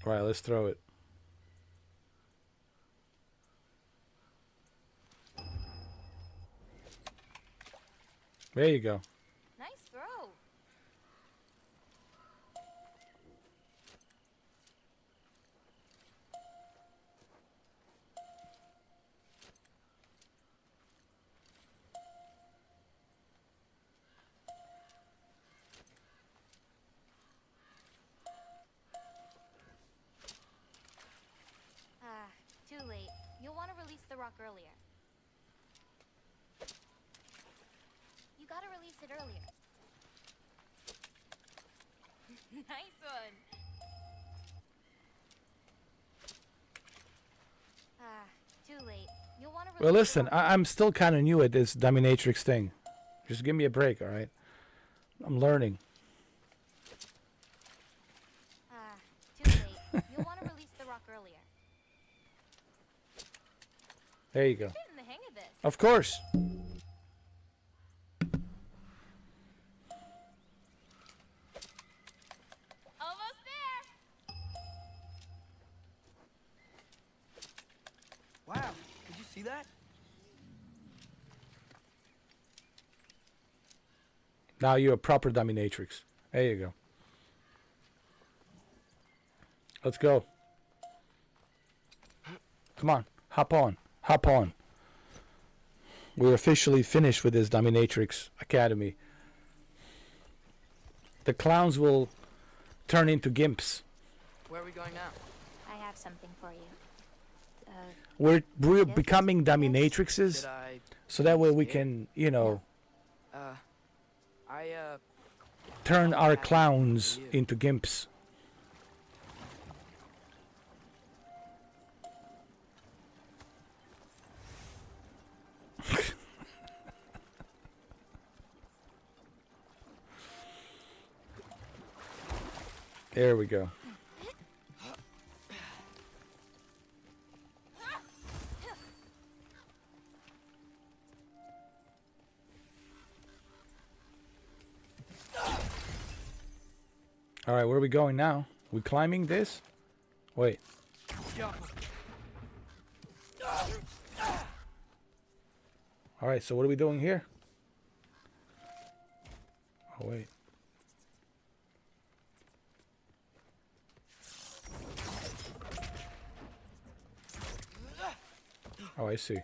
[SPEAKER 1] All right, let's throw it. There you go.
[SPEAKER 14] Nice throw. the rock earlier. You gotta release it earlier. Nice one. Too late. You'll want to.
[SPEAKER 1] Well, listen, I'm still kind of new at this dominatrix thing. Just give me a break, all right? I'm learning.
[SPEAKER 14] Too late. You'll want to release the rock earlier.
[SPEAKER 1] There you go.
[SPEAKER 14] Getting the hang of this.
[SPEAKER 1] Of course.
[SPEAKER 14] Almost there.
[SPEAKER 6] Wow, did you see that?
[SPEAKER 1] Now you're a proper dominatrix. There you go. Let's go. Come on. Hop on. Hop on. We're officially finished with this dominatrix academy. The clowns will turn into gimps.
[SPEAKER 6] Where are we going now?
[SPEAKER 14] I have something for you.
[SPEAKER 1] We're becoming dominatrixes, so that way we can, you know, turn our clowns into gimps. There we go. All right, where are we going now? We climbing this? Wait. All right, so what are we doing here? Oh, wait. Oh, I see.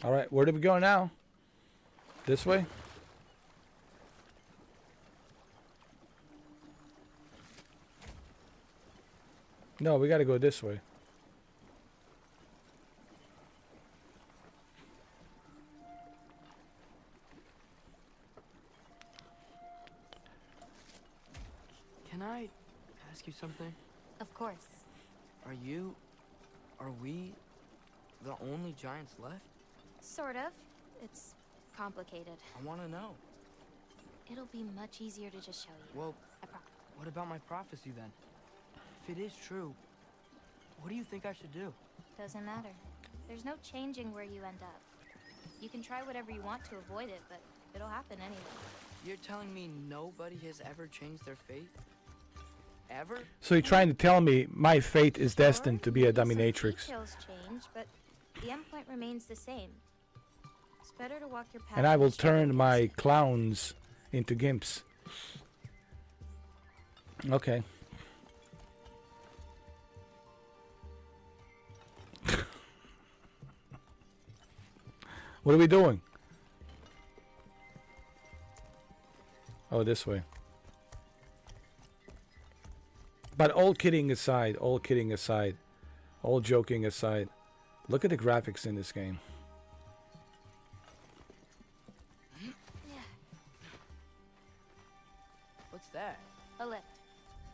[SPEAKER 1] All right, where do we go now? This way? No, we got to go this way.
[SPEAKER 6] Can I ask you something?
[SPEAKER 14] Of course.
[SPEAKER 6] Are we the only giants left?
[SPEAKER 14] Sort of. It's complicated.
[SPEAKER 6] I want to know.
[SPEAKER 14] It'll be much easier to just show you.
[SPEAKER 6] Well,
[SPEAKER 14] I promise.
[SPEAKER 6] what about my prophecy then? If it is true, what do you think I should do?
[SPEAKER 14] Doesn't matter. There's no changing where you end up. You can try whatever you want to avoid it, but it'll happen anyway.
[SPEAKER 6] You're telling me nobody has ever changed their fate? Ever?
[SPEAKER 1] So you're trying to tell me my fate is destined to be a dominatrix.
[SPEAKER 14] Details change, but the endpoint remains the same. It's better to walk your path.
[SPEAKER 1] And I will turn my clowns into gimps. Okay. What are we doing? Oh, this way. But all kidding aside, all joking aside, look at the graphics in this game.
[SPEAKER 6] What's that?
[SPEAKER 14] A lift.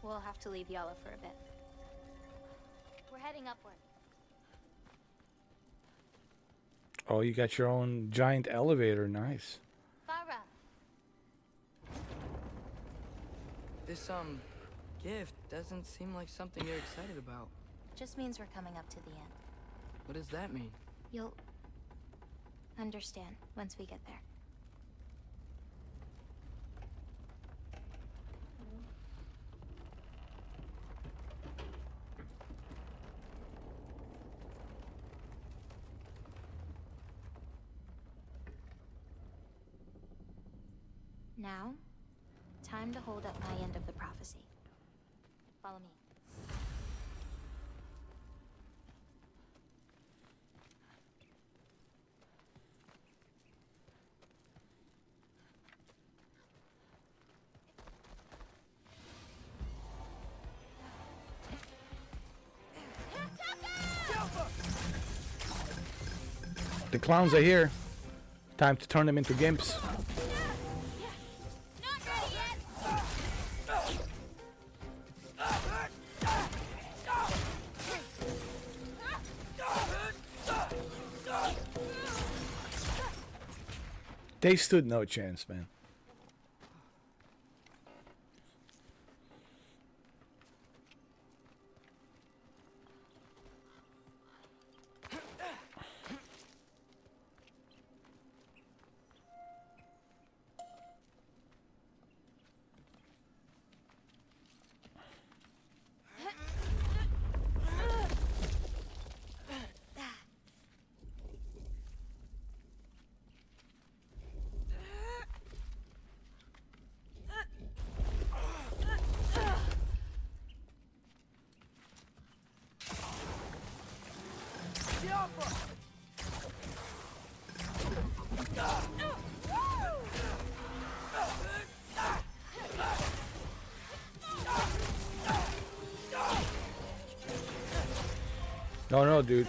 [SPEAKER 14] We'll have to leave Yala for a bit. We're heading upward.
[SPEAKER 1] Oh, you got your own giant elevator. Nice.
[SPEAKER 14] Farah.
[SPEAKER 6] This, gift doesn't seem like something you're excited about.
[SPEAKER 14] Just means we're coming up to the end.
[SPEAKER 6] What does that mean?
[SPEAKER 14] You'll understand once we get there. Now, time to hold up my end of the prophecy. Follow me.
[SPEAKER 1] The clowns are here. Time to turn them into gimps. They stood no chance, man. No, no, dude.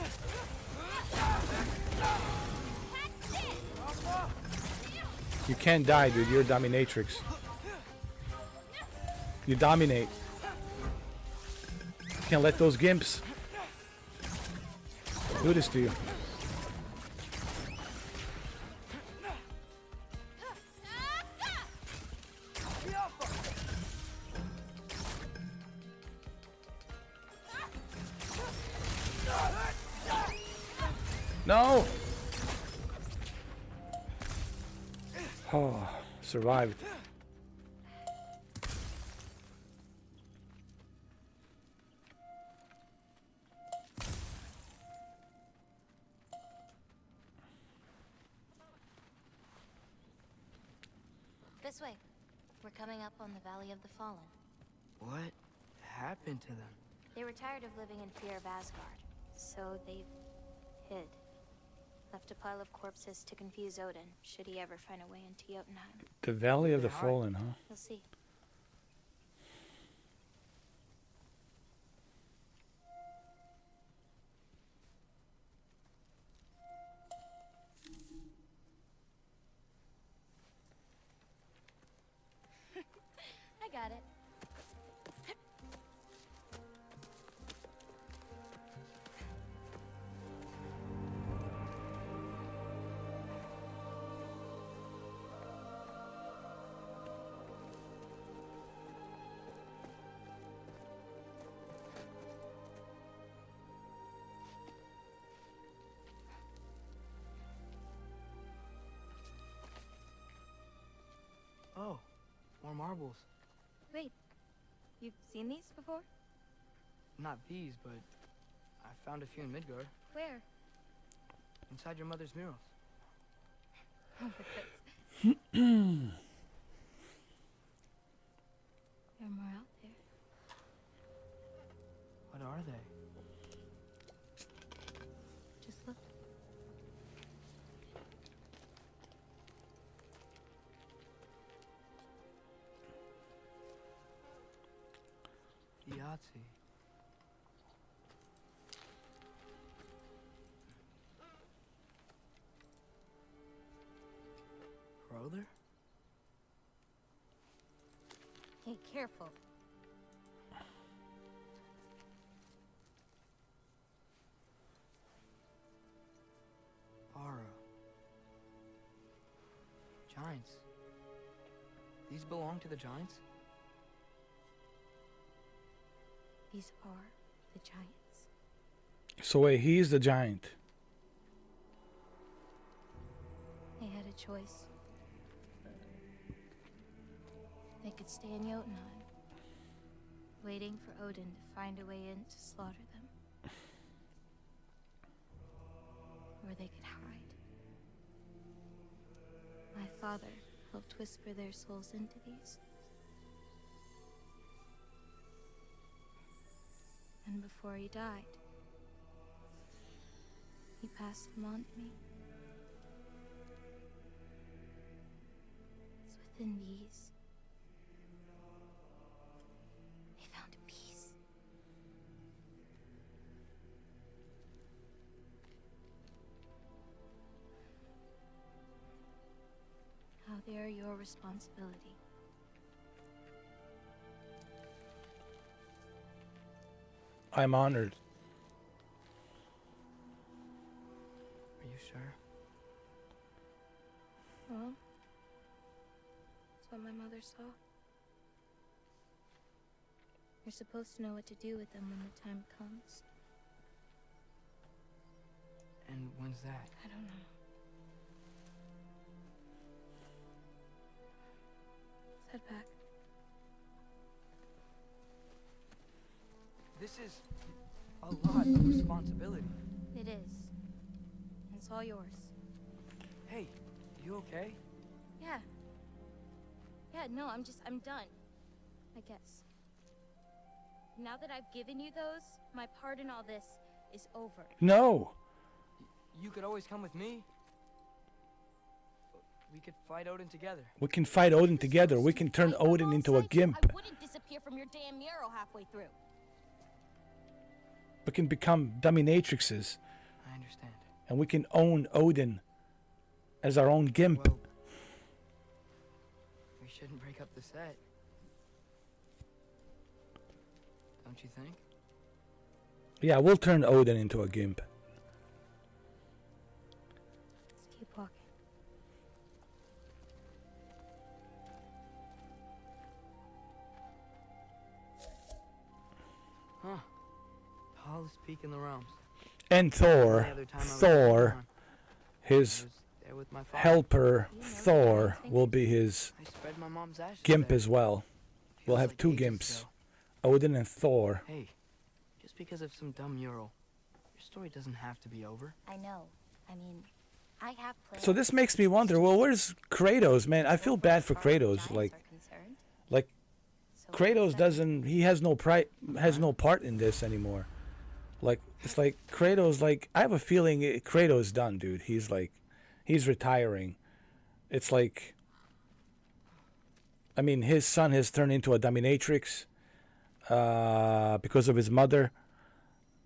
[SPEAKER 1] You can't die, dude. You're a dominatrix. You dominate. You can't let those gimps do this to you. No! Oh, survived.
[SPEAKER 14] This way. We're coming up on the Valley of the Fallen.
[SPEAKER 6] What happened to them?
[SPEAKER 14] They were tired of living in fear of Asgard, so they hid. Left a pile of corpses to confuse Odin, should he ever find a way into Jotunheim.
[SPEAKER 1] The Valley of the Fallen, huh?
[SPEAKER 14] We'll see. I got it.
[SPEAKER 6] Oh, more marbles.
[SPEAKER 14] Wait, you've seen these before?
[SPEAKER 6] Not these, but I found a few in Midgard.
[SPEAKER 14] Where?
[SPEAKER 6] Inside your mother's murals.
[SPEAKER 14] Oh, but there are more out there.
[SPEAKER 6] What are they?
[SPEAKER 14] Just look.
[SPEAKER 6] Yahtzee. Brother?
[SPEAKER 14] Hey, careful.
[SPEAKER 6] Bara. Giants. These belong to the giants?
[SPEAKER 14] These are the giants.
[SPEAKER 1] So wait, he's the giant.
[SPEAKER 14] They had a choice. They could stay in Jotunheim, waiting for Odin to find a way in to slaughter them. Or they could hide. My father helped whisper their souls into these. And before he died, he passed them on to me. It's within these. They found a peace. Now they are your responsibility.
[SPEAKER 1] I'm honored.
[SPEAKER 6] Are you sure?
[SPEAKER 14] Well, that's what my mother saw. You're supposed to know what to do with them when the time comes.
[SPEAKER 6] And when's that?
[SPEAKER 14] I don't know. Let's head back.
[SPEAKER 6] This is a lot of responsibility.
[SPEAKER 14] It is. It's all yours.
[SPEAKER 6] Hey, you okay?
[SPEAKER 14] Yeah. Yeah, no, I'm done. I guess. Now that I've given you those, my part in all this is over.
[SPEAKER 1] No.
[SPEAKER 6] You could always come with me. We could fight Odin together.
[SPEAKER 1] We can fight Odin together. We can turn Odin into a gimp.
[SPEAKER 14] I wouldn't disappear from your damn mural halfway through.
[SPEAKER 1] We can become dominatrixes.
[SPEAKER 6] I understand.
[SPEAKER 1] And we can own Odin as our own gimp.
[SPEAKER 6] Well, we shouldn't break up the set. Don't you think?
[SPEAKER 1] Yeah, we'll turn Odin into a gimp.
[SPEAKER 14] Let's keep walking.
[SPEAKER 6] Huh. Tallest peak in the realms.
[SPEAKER 1] And Thor, his
[SPEAKER 6] there with my father.
[SPEAKER 1] helper, Thor, will be his
[SPEAKER 6] I spread my mom's ashes
[SPEAKER 1] gimp
[SPEAKER 6] there.
[SPEAKER 1] as well. We'll
[SPEAKER 6] Feels
[SPEAKER 1] have
[SPEAKER 6] like
[SPEAKER 1] two
[SPEAKER 6] ages
[SPEAKER 1] gimps,
[SPEAKER 6] ago.
[SPEAKER 1] Odin and Thor.
[SPEAKER 6] Hey, just because of some dumb mural, your story doesn't have to be over.
[SPEAKER 14] I know. I mean, I have plans.
[SPEAKER 1] So this makes me wonder, well, where's Kratos, man? I feel bad for Kratos. Like Kratos doesn't, he has no part in this anymore. Like, it's like Kratos, like, I have a feeling Kratos done, dude. He's like, he's retiring. It's like, I mean, his son has turned into a dominatrix because of his mother.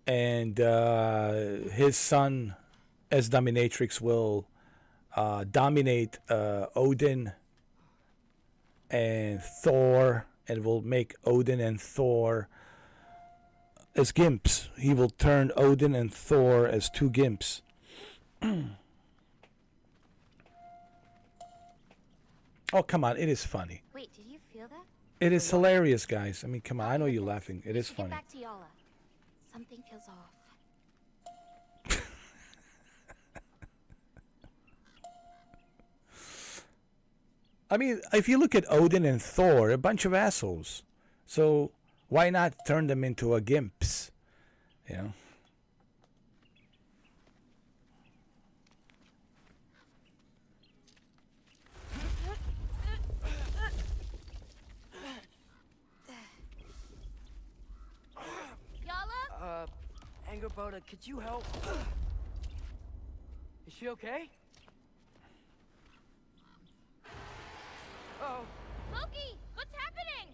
[SPEAKER 1] And his son, as dominatrix, will dominate Odin and Thor, and will make Odin and Thor as gimps. He will turn Odin and Thor as two gimps. Oh, come on. It is funny.
[SPEAKER 14] Wait, did you feel that?
[SPEAKER 1] It is hilarious, guys. I mean, come on. I know you're laughing. It is
[SPEAKER 14] Get
[SPEAKER 1] funny.
[SPEAKER 14] back to Yala. Something feels off.
[SPEAKER 1] I mean, if you look at Odin and Thor, a bunch of assholes. So why not turn them into a gimps? You know?
[SPEAKER 14] Yala?
[SPEAKER 6] Angerboda, could you help? Is she okay? Uh-oh.
[SPEAKER 14] Loki, what's happening?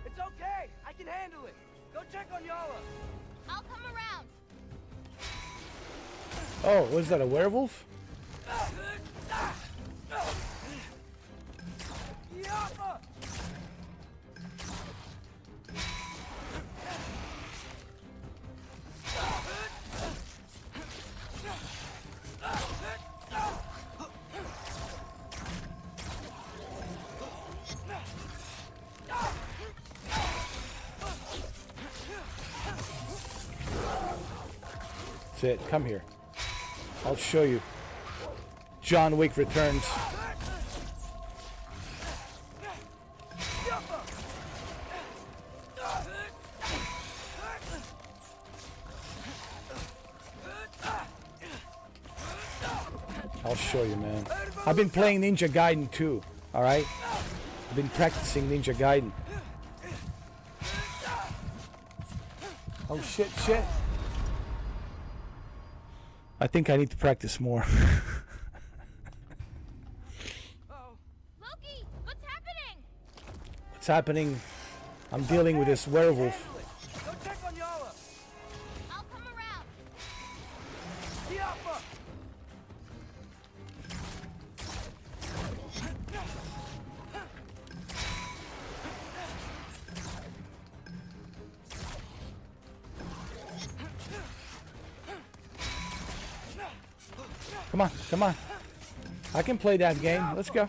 [SPEAKER 6] It's okay. I can handle it. Go check on Yala.
[SPEAKER 14] I'll come around.
[SPEAKER 1] Oh, was that a werewolf?
[SPEAKER 6] Yapa!
[SPEAKER 1] That's it. Come here. I'll show you. John Wick returns. I'll show you, man. I've been playing Ninja Gaiden too. All right. I've been practicing Ninja Gaiden. Oh shit! I think I need to practice more.
[SPEAKER 3] Loki, what's happening?
[SPEAKER 1] What's happening? I'm dealing with this werewolf.
[SPEAKER 6] Go check on Yala.
[SPEAKER 3] I'll come around.
[SPEAKER 6] Tiapa.
[SPEAKER 1] Come on. I can play that game. Let's go.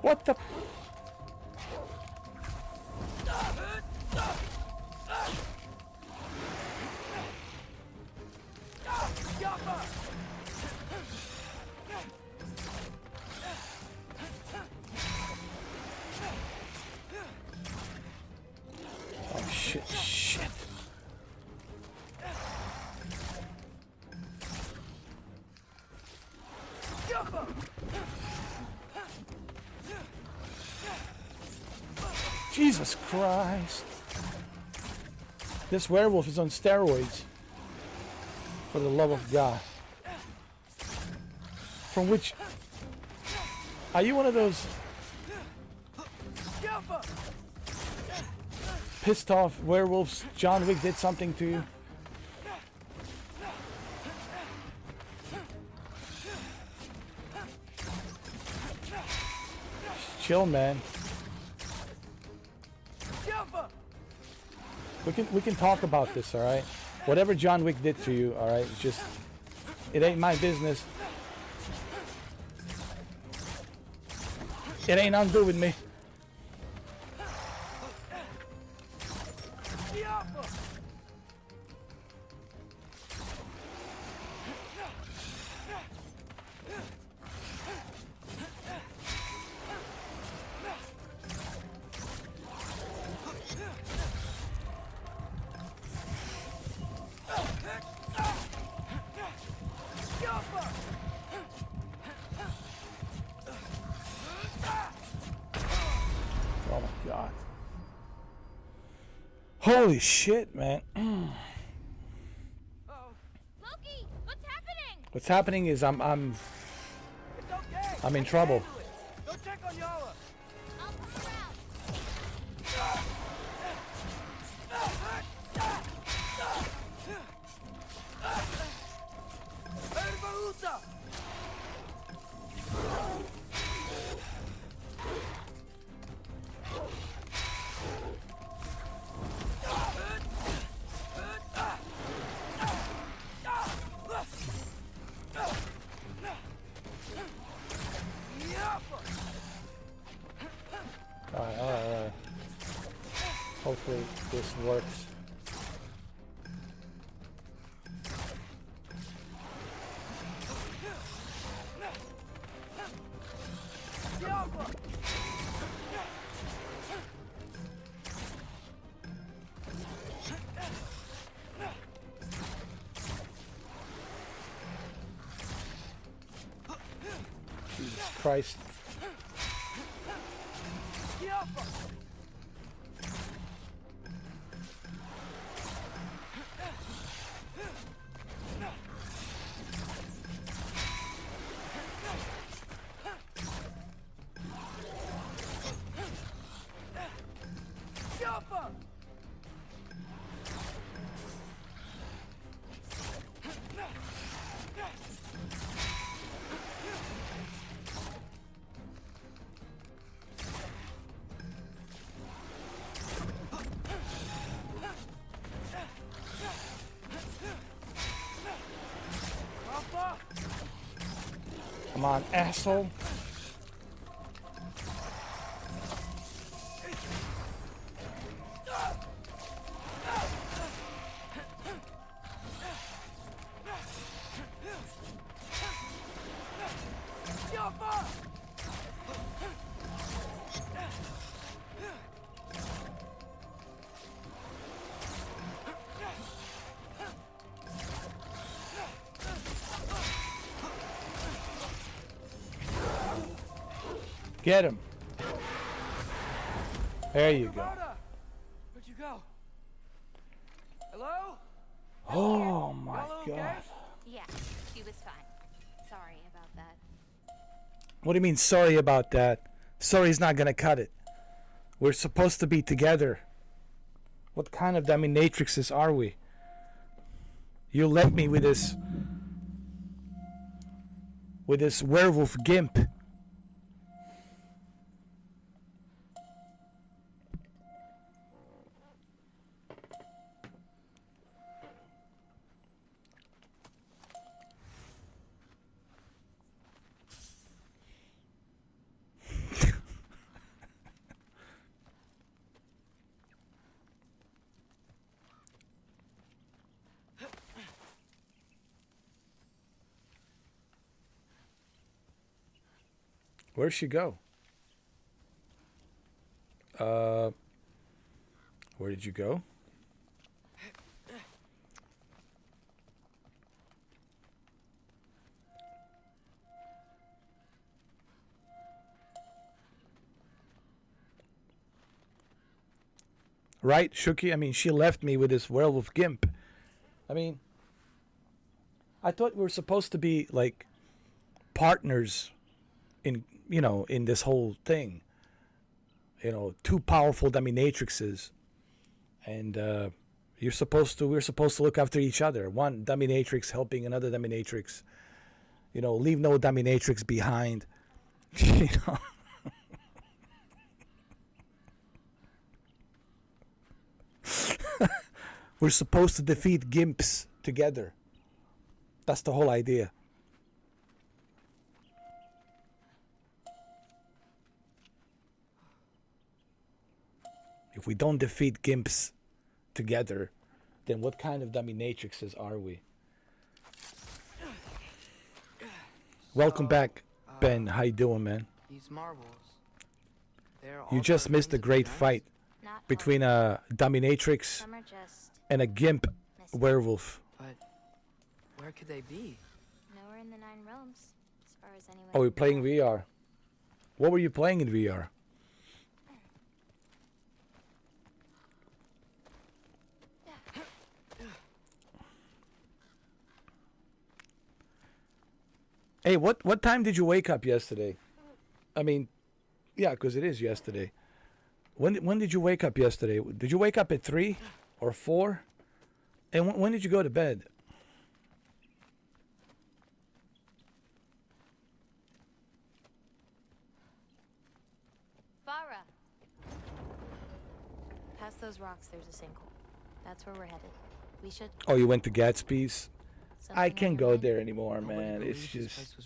[SPEAKER 1] What the? Oh shit. Jesus Christ. This werewolf is on steroids. For the love of God. From which... Are you one of those... pissed off werewolves? John Wick did something to you? Chill, man. We can talk about this, all right? Whatever John Wick did to you, all right? It's just, it ain't my business. It ain't nothing to do with me. Oh my God. Holy shit, man.
[SPEAKER 3] Loki, what's happening?
[SPEAKER 1] What's happening is I'm
[SPEAKER 6] It's okay.
[SPEAKER 1] in trouble.
[SPEAKER 6] Go check on Yala.
[SPEAKER 3] I'll come around.
[SPEAKER 6] Erbaruta.
[SPEAKER 1] Alright. Hopefully this works. Jesus Christ. Come on, asshole. Get him. There you go.
[SPEAKER 6] Where'd you go? Hello?
[SPEAKER 1] Oh my
[SPEAKER 6] Y'all okay?
[SPEAKER 1] God.
[SPEAKER 14] Yeah, she was fine. Sorry about that.
[SPEAKER 1] What do you mean, sorry about that? Sorry's not gonna cut it. We're supposed to be together. What kind of dominatrixes are we? You left me with this werewolf gimp. Where'd she go? Where did you go? Right, Shuki? I mean, she left me with this werewolf gimp. I mean, I thought we were supposed to be like partners in, you know, in this whole thing. You know, two powerful dominatrixes, and we're supposed to look after each other. One dominatrix helping another dominatrix. You know, leave no dominatrix behind. You know. We're supposed to defeat gimps together. That's the whole idea. If we don't defeat gimps together, then what kind of dominatrixes are we? Welcome back, Ben. How you doing, man?
[SPEAKER 6] These marbles.
[SPEAKER 1] You just missed a great fight between a dominatrix and a gimp werewolf.
[SPEAKER 6] But where could they be?
[SPEAKER 14] Nowhere in the 9 realms, as far as anyone.
[SPEAKER 1] Oh, we're playing VR. What were you playing in VR? Hey, what time did you wake up yesterday? I mean, yeah, because it is yesterday. When did you wake up yesterday? Did you wake up at 3 or 4? And when did you go to bed?
[SPEAKER 14] Farah! Past those rocks, there's a sinkhole. That's where we're headed. We should.
[SPEAKER 1] Oh, you went to Gatsby's?
[SPEAKER 14] Something
[SPEAKER 1] I
[SPEAKER 14] on
[SPEAKER 1] can't
[SPEAKER 14] your
[SPEAKER 1] go
[SPEAKER 14] mind?
[SPEAKER 1] there anymore, man. It's just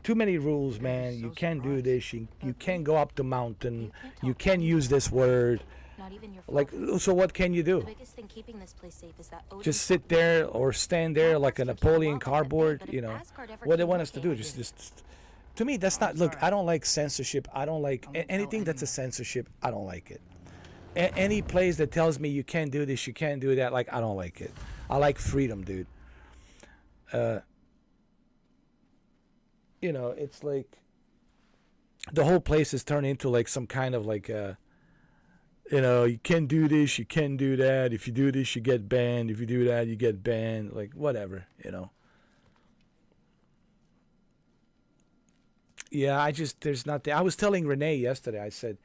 [SPEAKER 1] too many rules, man. You can't do this. You can't go up the mountain. You can't use this word.
[SPEAKER 14] Not even your
[SPEAKER 1] Like, so what can you
[SPEAKER 14] The
[SPEAKER 1] do?
[SPEAKER 14] biggest thing keeping this place safe is that Odin
[SPEAKER 1] Just sit there or stand there like a Napoleon cardboard, you know? What they want us to do, just to me, that's not, look, I don't like censorship. I don't like anything that's a censorship. I don't like it. Any place that tells me you can't do this, you can't do that, like, I don't like it. I like freedom, dude. You know, it's like the whole place is turned into like some kind of like you know, you can't do this, you can't do that. If you do this, you get banned. If you do that, you get banned. Like, whatever, you know. Yeah, there's nothing. I was telling Renee yesterday, I said,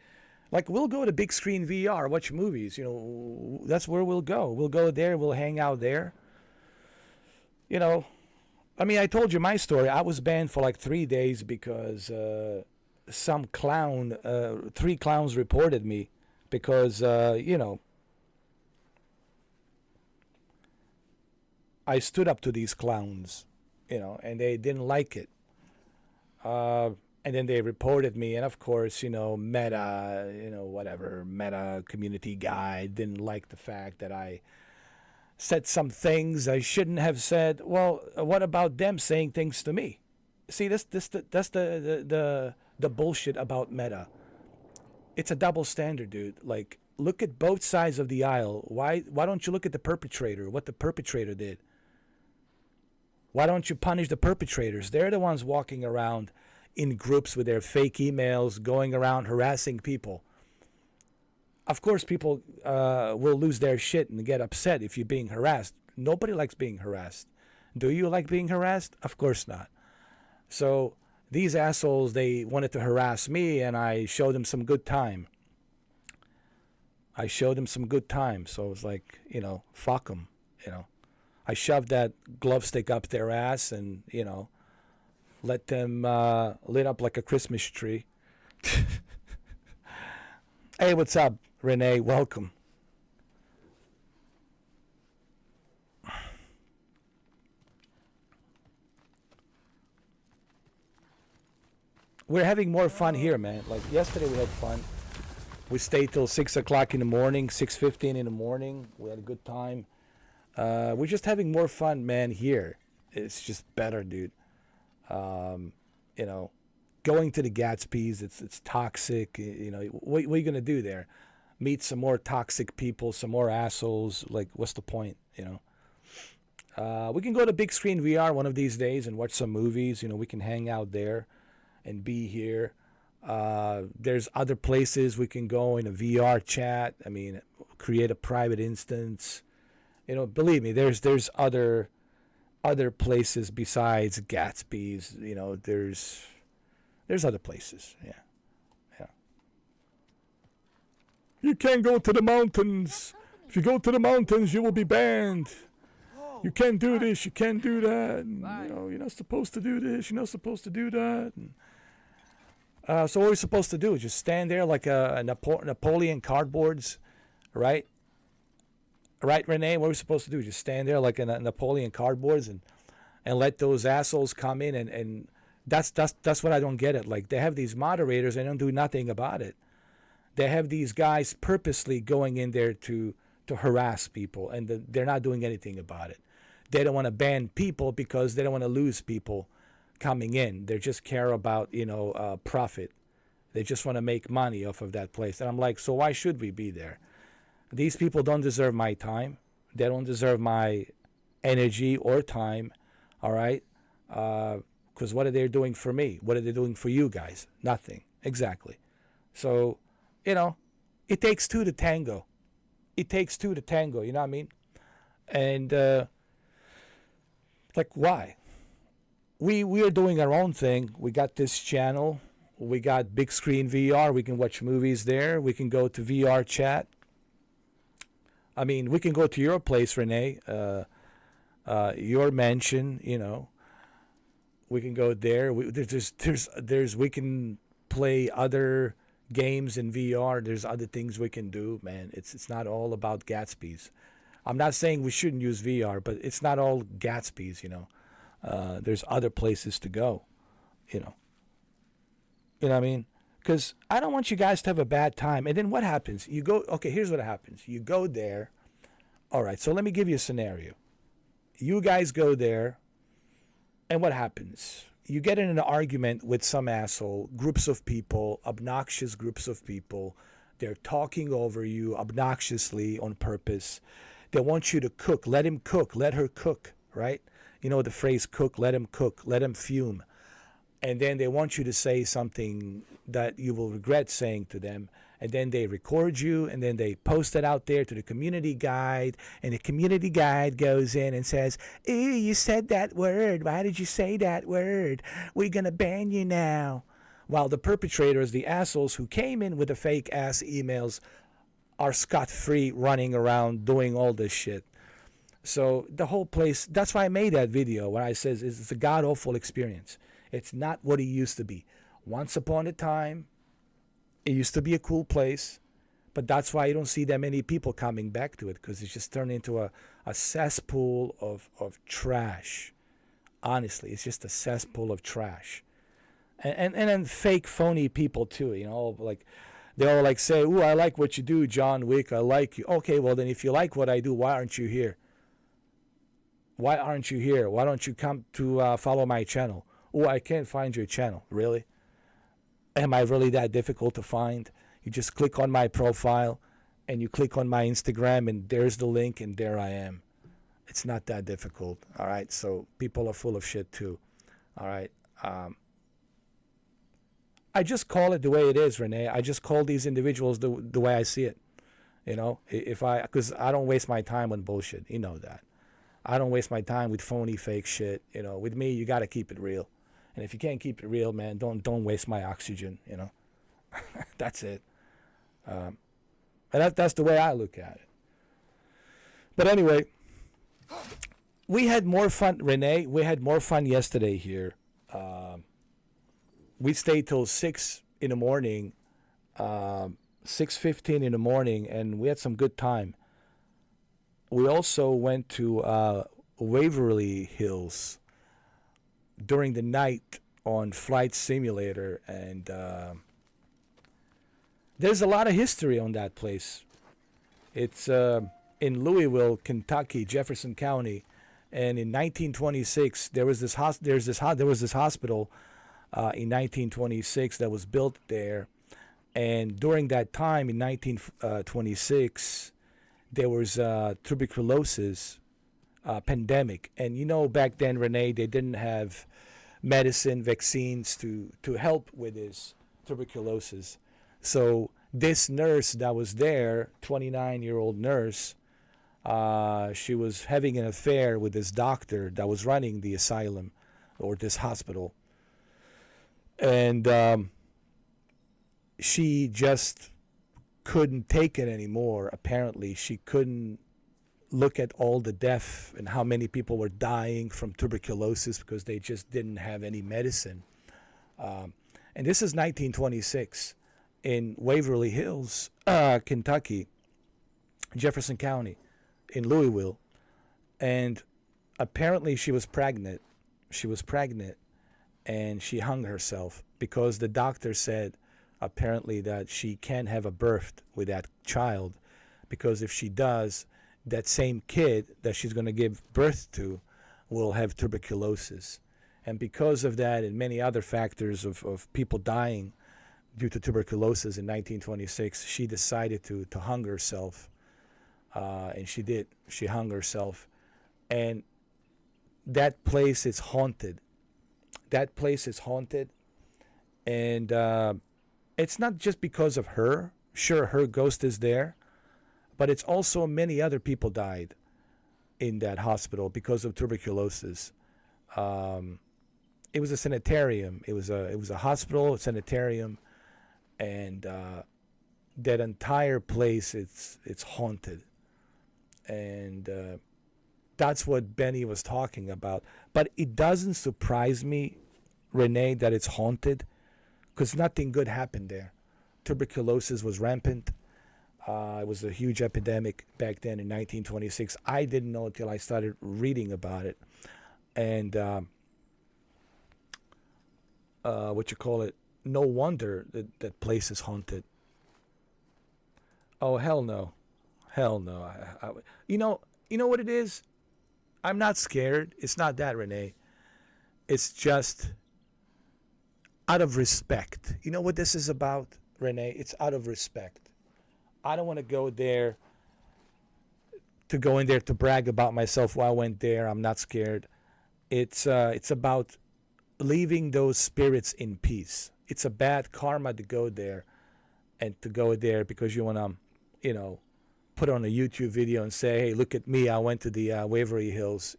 [SPEAKER 1] like, we'll go to big screen VR, watch movies, you know, that's where we'll go. We'll go there, we'll hang out there. You know, I mean, I told you my story. I was banned for like 3 days because some clown, 3 clowns reported me because, you know, I stood up to these clowns, you know, and they didn't like it. And then they reported me, and of course, you know, Meta, you know, whatever, Meta community guy didn't like the fact that I said some things I shouldn't have said. Well, what about them saying things to me? See, that's the bullshit about Meta. It's a double standard, dude. Like, look at both sides of the aisle. Why don't you look at the perpetrator, what the perpetrator did? Why don't you punish the perpetrators? They're the ones walking around in groups with their fake emails, going around harassing people. Of course, people will lose their shit and get upset if you're being harassed. Nobody likes being harassed. Do you like being harassed? Of course not. So these assholes, they wanted to harass me, and I showed them some good time. So it was like, fuck them, I shoved that glove stick up their ass and, let them lit up like a Christmas tree. Hey, what's up, Renee? Welcome. We're having more fun here, man. Like yesterday we had fun. We stayed till 6 o'clock in the morning, 6:15 in the morning. We had a good time. We're just having more fun, man, here. It's just better, dude. Going to the Gatsby's, it's toxic. What are you going to do there? Meet some more toxic people, some more assholes. Like, what's the point, We can go to big screen VR one of these days and watch some movies. We can hang out there and be here. There's other places we can go in a VR chat. I mean, create a private instance. Believe me, there's other places besides Gatsby's. There's other places. Yeah. You can't go to the mountains. If you go to the mountains, you will be banned. You can't do this. You can't do that. And, you're not supposed to do this. You're not supposed to do that. And, so what we're supposed to do is just stand there like a Napoleon cardboards, right? Right, Renee? What we're supposed to do is just stand there like a Napoleon cardboards and let those assholes come in and that's what I don't get it. Like, they have these moderators and don't do nothing about it. They have these guys purposely going in there to harass people, and they're not doing anything about it. They don't want to ban people because they don't want to lose people coming in. They just care about, profit. They just want to make money off of that place. And I'm like, so why should we be there? These people don't deserve my time. They don't deserve my energy or time, all right? Because what are they doing for me? What are they doing for you guys? Nothing. Exactly. So, it takes two to tango. It takes two to tango, you know what I mean? And, like, why? We are doing our own thing. We got this channel. We got big screen VR. We can watch movies there. We can go to VR chat. I mean, we can go to your place, Renee, your mansion. We can go there. We can play other games in VR. There's other things we can do, man. It's not all about Gatsby's. I'm not saying we shouldn't use VR, but it's not all Gatsby's. There's other places to go. You know what I mean? Because I don't want you guys to have a bad time. And then what happens? You go, okay, here's what happens. You go there. All right, so let me give you a scenario. You guys go there, and what happens? You get in an argument with some asshole, groups of people, obnoxious groups of people. They're talking over you obnoxiously on purpose. They want you to cook. Let him cook. Let her cook, right? You know the phrase cook, let him cook, let him fume. And then they want you to say something that you will regret saying to them. And then they record you, and then they post it out there to the community guide. And the community guide goes in and says, "Ooh, you said that word. Why did you say that word? We're going to ban you now." While the perpetrators, the assholes who came in with the fake ass emails, are scot-free running around doing all this shit. So the whole place, that's why I made that video where I says it's a god-awful experience. It's not what it used to be. Once upon a time, it used to be a cool place, but that's why you don't see that many people coming back to it, because it's just turned into a cesspool of trash. Honestly, it's just a cesspool of trash. And then fake, phony people too, like they all like say, "Ooh, I like what you do, John Wick, I like you." Okay, well then if you like what I do, why aren't you here? Why aren't you here? Why don't you come to follow my channel? Oh, I can't find your channel. Really? Am I really that difficult to find? You just click on my profile and you click on my Instagram and there's the link and there I am. It's not that difficult. All right. So people are full of shit too. All right. I just call it the way it is, Renee. I just call these individuals the way I see it. You know, because I don't waste my time on bullshit. You know that. I don't waste my time with phony, fake shit. You know, with me, you got to keep it real. And if you can't keep it real, man, don't waste my oxygen. You know, that's it. And that's the way I look at it. But anyway, we had more fun, Renee. We had more fun yesterday here. We stayed till 6 in the morning, 6:15 in the morning, and we had some good time. We also went to Waverly Hills during the night on Flight Simulator, and there's a lot of history on that place. It's in Louisville, Kentucky, Jefferson County, and in 1926 there was this hospital in 1926 that was built there, and during that time in 1926 there was tuberculosis pandemic. And you know, back then, Renee, they didn't have medicine, vaccines to help with this tuberculosis. So this nurse that was there, 29-year-old nurse, she was having an affair with this doctor that was running the asylum or this hospital. And she just couldn't take it anymore. Apparently, she couldn't look at all the death and how many people were dying from tuberculosis because they just didn't have any medicine. And this is 1926 in Waverly Hills, Kentucky, Jefferson County, in Louisville. And apparently she was pregnant. She was pregnant, and she hung herself because the doctor said apparently that she can't have a birth with that child, because if she does, that same kid that she's going to give birth to will have tuberculosis. And because of that and many other factors of people dying due to tuberculosis in 1926, she decided to hung herself. And she did. She hung herself. And that place is haunted. That place is haunted. And it's not just because of her. Sure, her ghost is there. But it's also many other people died in that hospital because of tuberculosis. It was a sanitarium. It was a hospital, a sanitarium, and that entire place, it's haunted. And that's what Benny was talking about. But it doesn't surprise me, Renee, that it's haunted, because nothing good happened there. Tuberculosis was rampant. It was a huge epidemic back then in 1926. I didn't know until I started reading about it. And no wonder that place is haunted. Oh, hell no. Hell no. You know what it is? I'm not scared. It's not that, Renee. It's just out of respect. You know what this is about, Renee? It's out of respect. I don't want to go in there to brag about myself. Well, I went there. I'm not scared. It's about leaving those spirits in peace. It's a bad karma to go there, and to go there because you want to, put on a YouTube video and say, hey, look at me. I went to the Waverly Hills,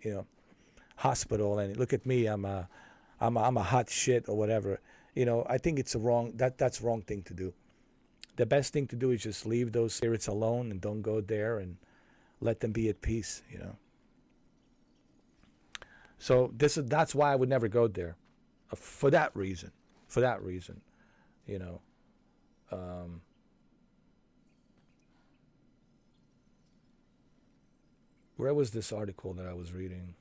[SPEAKER 1] hospital, and look at me. I'm a hot shit or whatever. I think it's that's wrong thing to do. The best thing to do is just leave those spirits alone and don't go there and let them be at peace, So that's why I would never go there, for that reason. Where was this article that I was reading?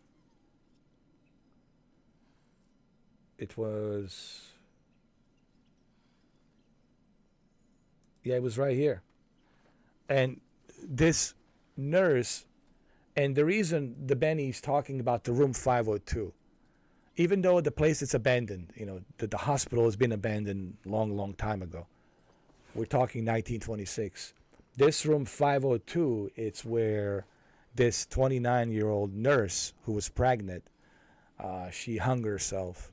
[SPEAKER 1] It was... Yeah, it was right here. And this nurse, and the reason the Benny's talking about the room 502, even though the place is abandoned, the hospital has been abandoned long time ago. We're talking 1926. This room 502, it's where this 29-year-old nurse who was pregnant, she hung herself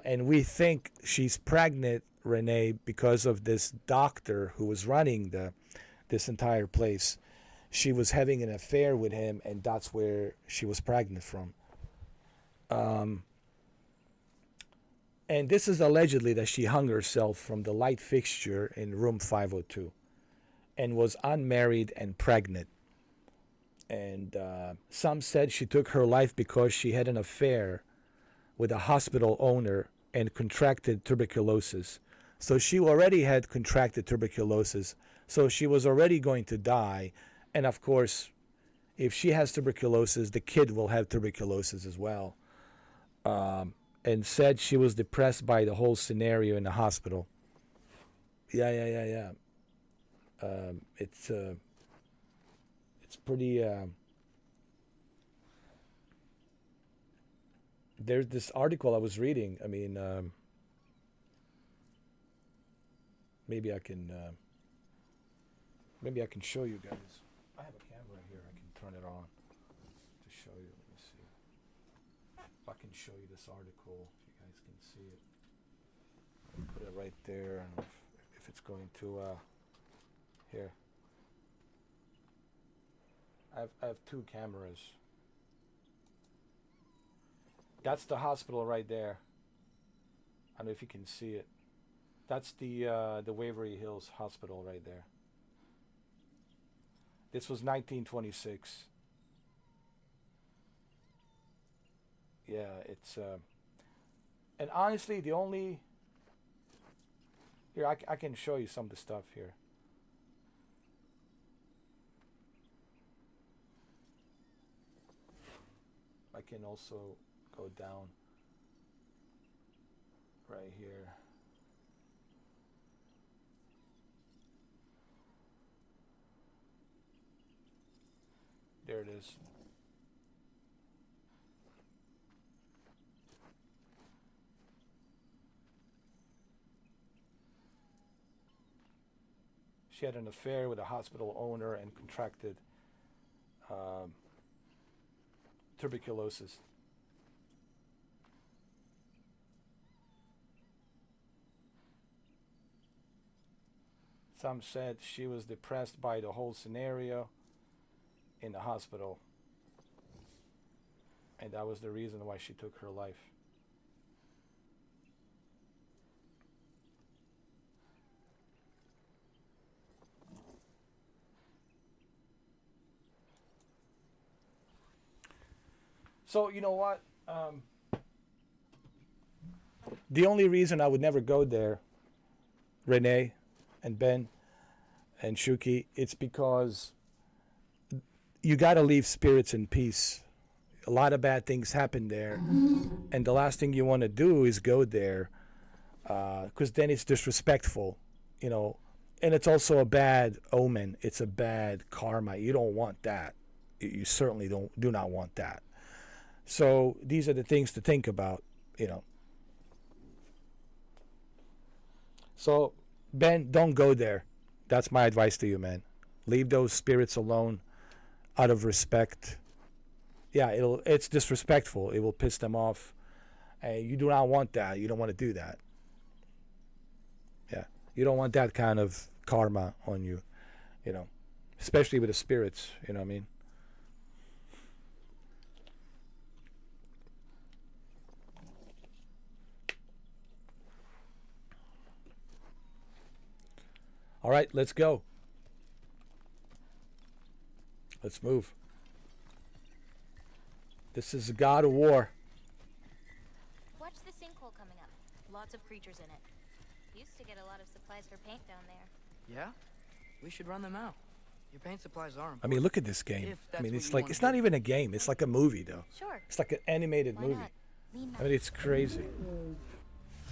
[SPEAKER 1] And we think she's pregnant, Renee, because of this doctor who was running this entire place. She was having an affair with him, and that's where she was pregnant from. And this is allegedly that she hung herself from the light fixture in room 502 and was unmarried and pregnant. And some said she took her life because she had an affair with a hospital owner and contracted tuberculosis. So she already had contracted tuberculosis, so she was already going to die. And of course, if she has tuberculosis, the kid will have tuberculosis as well. And said she was depressed by the whole scenario in the hospital. Yeah. It's pretty. There's this article I was reading. I mean, maybe I can show you guys. I have a camera here. I can turn it on to show you. Let me see. If I can show you this article, if you guys can see it. I'll put it right there, and if it's going to here. I have two cameras. That's the hospital right there. I don't know if you can see it. That's the Waverly Hills Hospital right there. This was 1926. Yeah, it's and honestly, the only here I can show you some of the stuff here. I can also go down right here. There it is. She had an affair with a hospital owner and contracted tuberculosis. Some said she was depressed by the whole scenario in the hospital, and that was the reason why she took her life. So, you know what? The only reason I would never go there, Renee and Ben and Shuki, it's because you got to leave spirits in peace. A lot of bad things happen there. And the last thing you want to do is go there, because then it's disrespectful, you know. And it's also a bad omen. It's a bad karma. You don't want that. You certainly do not want that. So these are the things to think about, you know. So, Ben, don't go there. That's my advice to you, man. Leave those spirits alone out of respect. Yeah, it's disrespectful. It will piss them off. And you do not want that. You don't want to do that. Yeah. You don't want that kind of karma on you, you know. Especially with the spirits, you know what I mean? All right, let's go. Let's move. This is the God of War.
[SPEAKER 14] Watch the sinkhole coming up. Lots of creatures in it. Used to get a lot of supplies for paint down there.
[SPEAKER 6] Yeah? We should run them out. Your paint supplies are important.
[SPEAKER 1] I mean, look at this game.
[SPEAKER 6] If
[SPEAKER 1] I
[SPEAKER 6] that's
[SPEAKER 1] mean,
[SPEAKER 6] what
[SPEAKER 1] it's
[SPEAKER 6] you
[SPEAKER 1] like,
[SPEAKER 6] wanna
[SPEAKER 1] it's not
[SPEAKER 6] do.
[SPEAKER 1] even a game. It's like a movie, though.
[SPEAKER 14] Sure.
[SPEAKER 1] It's like an animated
[SPEAKER 14] Why
[SPEAKER 1] movie.
[SPEAKER 14] not? Lean
[SPEAKER 1] I mean, it's crazy.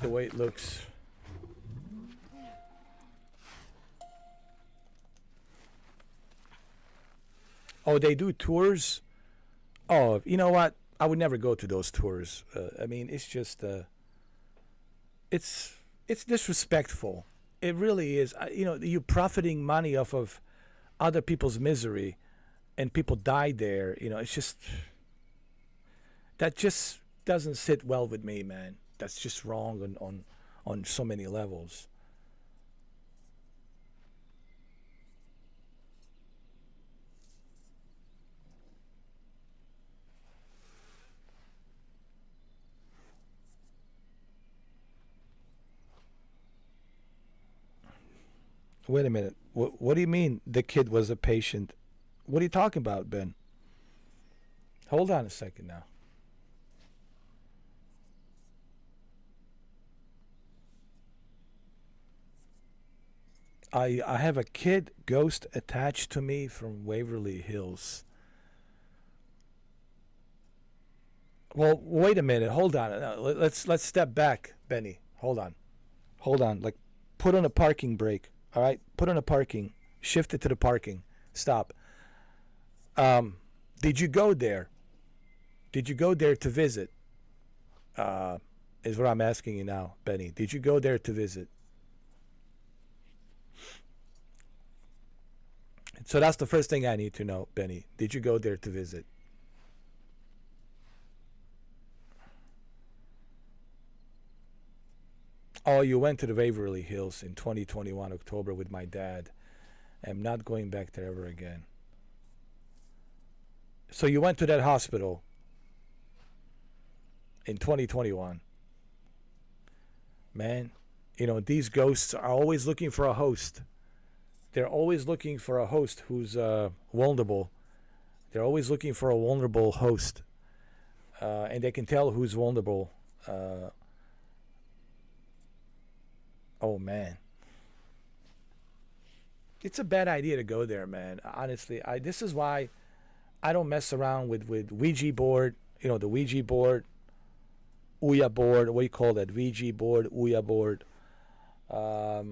[SPEAKER 1] The way it looks. Oh, they do tours? Oh, you know what? I would never go to those tours. I mean, it's just, it's disrespectful. It really is. You know, you're profiting money off of other people's misery, and people die there. You know, it's just, that just doesn't sit well with me, man. that's just wrong on so many levels. Wait a minute. What do you mean the kid was a patient? What are you talking about, Ben? Hold on a second now. I have a kid ghost attached to me from Waverly Hills. Well, wait a minute. Hold on. Let's step back, Benny. Hold on. Like, put on a parking brake. All right, put on a parking. Shift it to the parking. Stop. Did you go there? Did you go there to visit? Is what I'm asking you now, Benny. Did you go there to visit? So that's the first thing I need to know, Benny. Did you go there to visit? Oh, you went to the Waverly Hills in 2021 October with my dad. I'm not going back there ever again. So you went to that hospital in 2021. Man, you know, these ghosts are always looking for a host. They're always looking for a host who's vulnerable. They're always looking for a vulnerable host. And they can tell who's vulnerable. Oh, man. It's a bad idea to go there, man. Honestly, this is why I don't mess around with Ouija board. You know, the Ouija board, Ouija board. What do you call that? Ouija board, Ouija board. I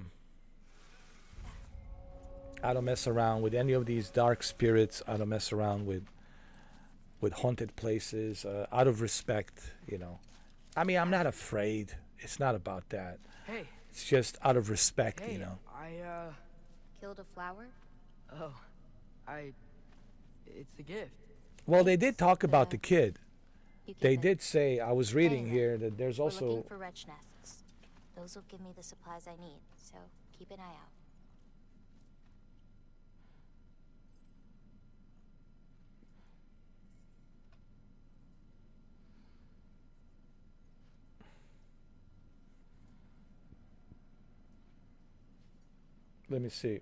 [SPEAKER 1] don't mess around with any of these dark spirits. I don't mess around with haunted places. Out of respect, you know. I mean, I'm not afraid. It's not about that.
[SPEAKER 6] Hey.
[SPEAKER 1] It's just out of respect,
[SPEAKER 6] Hey,
[SPEAKER 1] you know.
[SPEAKER 6] I
[SPEAKER 14] Killed a flower?
[SPEAKER 6] Oh, it's a gift.
[SPEAKER 1] Well, they did talk about the kid.
[SPEAKER 14] You keep
[SPEAKER 1] They
[SPEAKER 14] it.
[SPEAKER 1] did say, I was reading
[SPEAKER 14] Anyway,
[SPEAKER 1] here that there's
[SPEAKER 14] We're
[SPEAKER 1] also...
[SPEAKER 14] looking for wretch nests. Those will give me the supplies I need, so keep an eye out.
[SPEAKER 1] Let me see.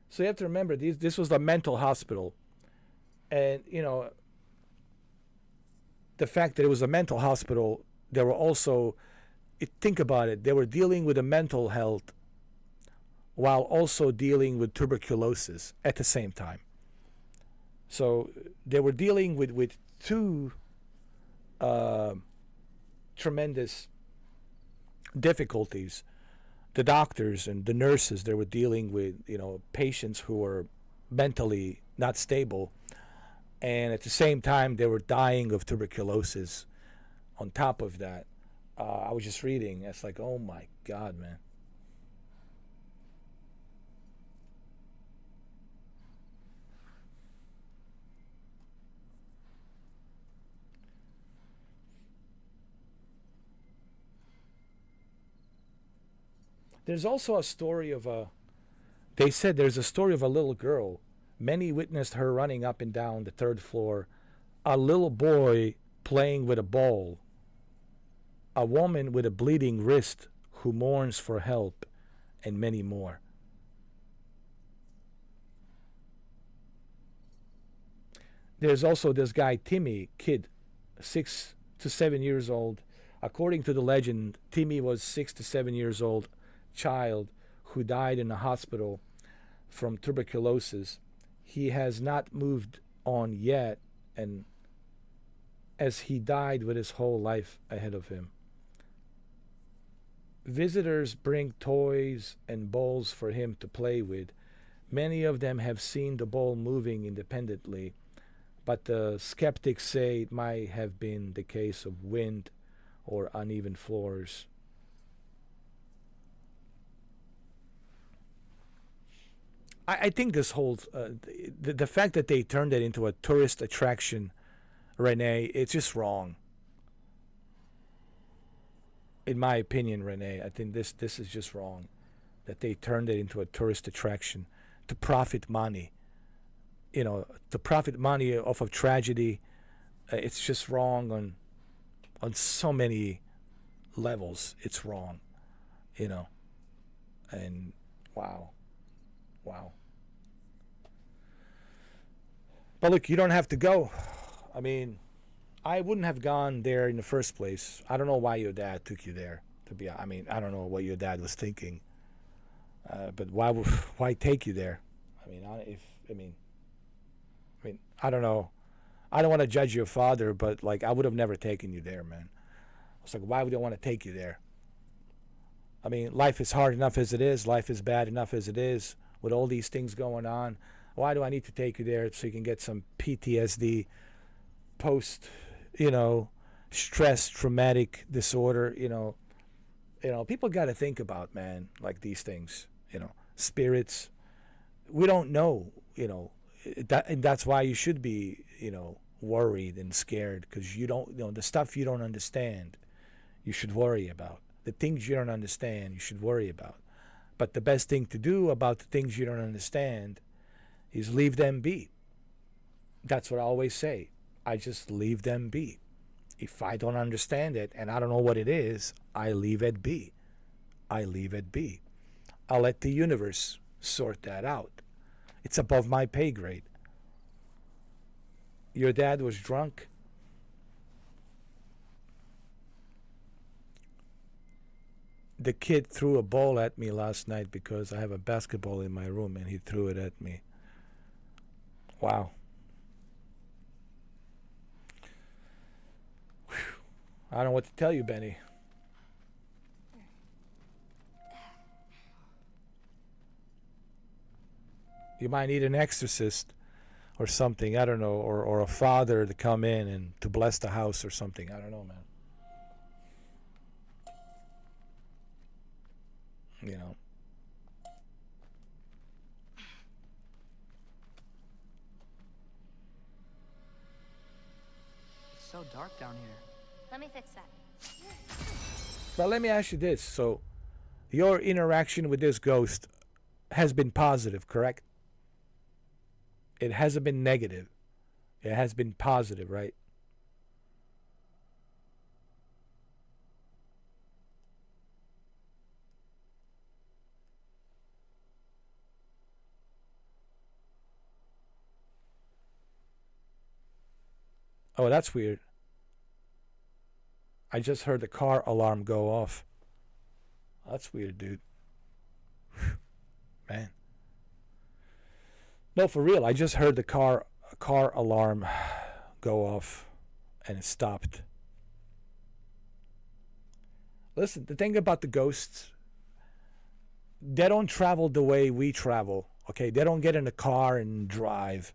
[SPEAKER 1] So you have to remember, this was a mental hospital. And, you know, the fact that it was a mental hospital, there were also, think about it, they were dealing with a mental health while also dealing with tuberculosis at the same time. So they were dealing with two tremendous difficulties. The doctors and the nurses, they were dealing with, you know, patients who were mentally not stable, and at the same time they were dying of tuberculosis. On top of that, I was just reading, it's like, oh my God, man. There's also a story of they said there's a story of a little girl. Many witnessed her running up and down the third floor. A little boy playing with a ball. A woman with a bleeding wrist who mourns for help, and many more. There's also this guy, Timmy, kid, 6 to 7 years old. According to the legend, Timmy was 6 to 7 years old child who died in a hospital from tuberculosis. He has not moved on yet, and as he died with his whole life ahead of him. Visitors bring toys and balls for him to play with. Many of them have seen the ball moving independently, but the skeptics say it might have been the case of wind or uneven floors. I think this whole the fact that they turned it into a tourist attraction, Renee, it's just wrong. In my opinion, Renee, I think this is just wrong, that they turned it into a tourist attraction to profit money. To profit money off of tragedy. It's just wrong on so many levels. It's wrong, and wow. But look, you don't have to go. I mean, I wouldn't have gone there in the first place. I don't know why your dad took you there. I don't know what your dad was thinking. But why take you there? I don't know. I don't want to judge your father, but like I would have never taken you there, man. It's like, why would I want to take you there? I mean, life is hard enough as it is. Life is bad enough as it is with all these things going on. Why do I need to take you there so you can get some PTSD, post, stress, traumatic disorder? People got to think about, man, like these things. Spirits. We don't know. And that's why you should be, worried and scared, because you don't, the stuff you don't understand, you should worry about. The things you don't understand, you should worry about. But the best thing to do about the things you don't understand is leave them be. That's what I always say. I just leave them be. If I don't understand it and I don't know what it is, I leave it be. I leave it be. I'll let the universe sort that out. It's above my pay grade. Your dad was drunk. The kid threw a ball at me last night because I have a basketball in my room and he threw it at me. Wow. Whew. I don't know what to tell you, Benny. You might need an exorcist or something, I don't know, or a father to come in and to bless the house or something. I don't know, man.
[SPEAKER 6] It's so dark down here.
[SPEAKER 14] Let me fix that.
[SPEAKER 1] But let me ask you this. So, your interaction with this ghost has been positive, correct? It hasn't been negative. It has been positive, right? Oh, that's weird. I just heard the car alarm go off. That's weird, dude. Whew. Man. No, for real. I just heard the car alarm go off and it stopped. Listen, the thing about the ghosts, they don't travel the way we travel. Okay, they don't get in a car and drive,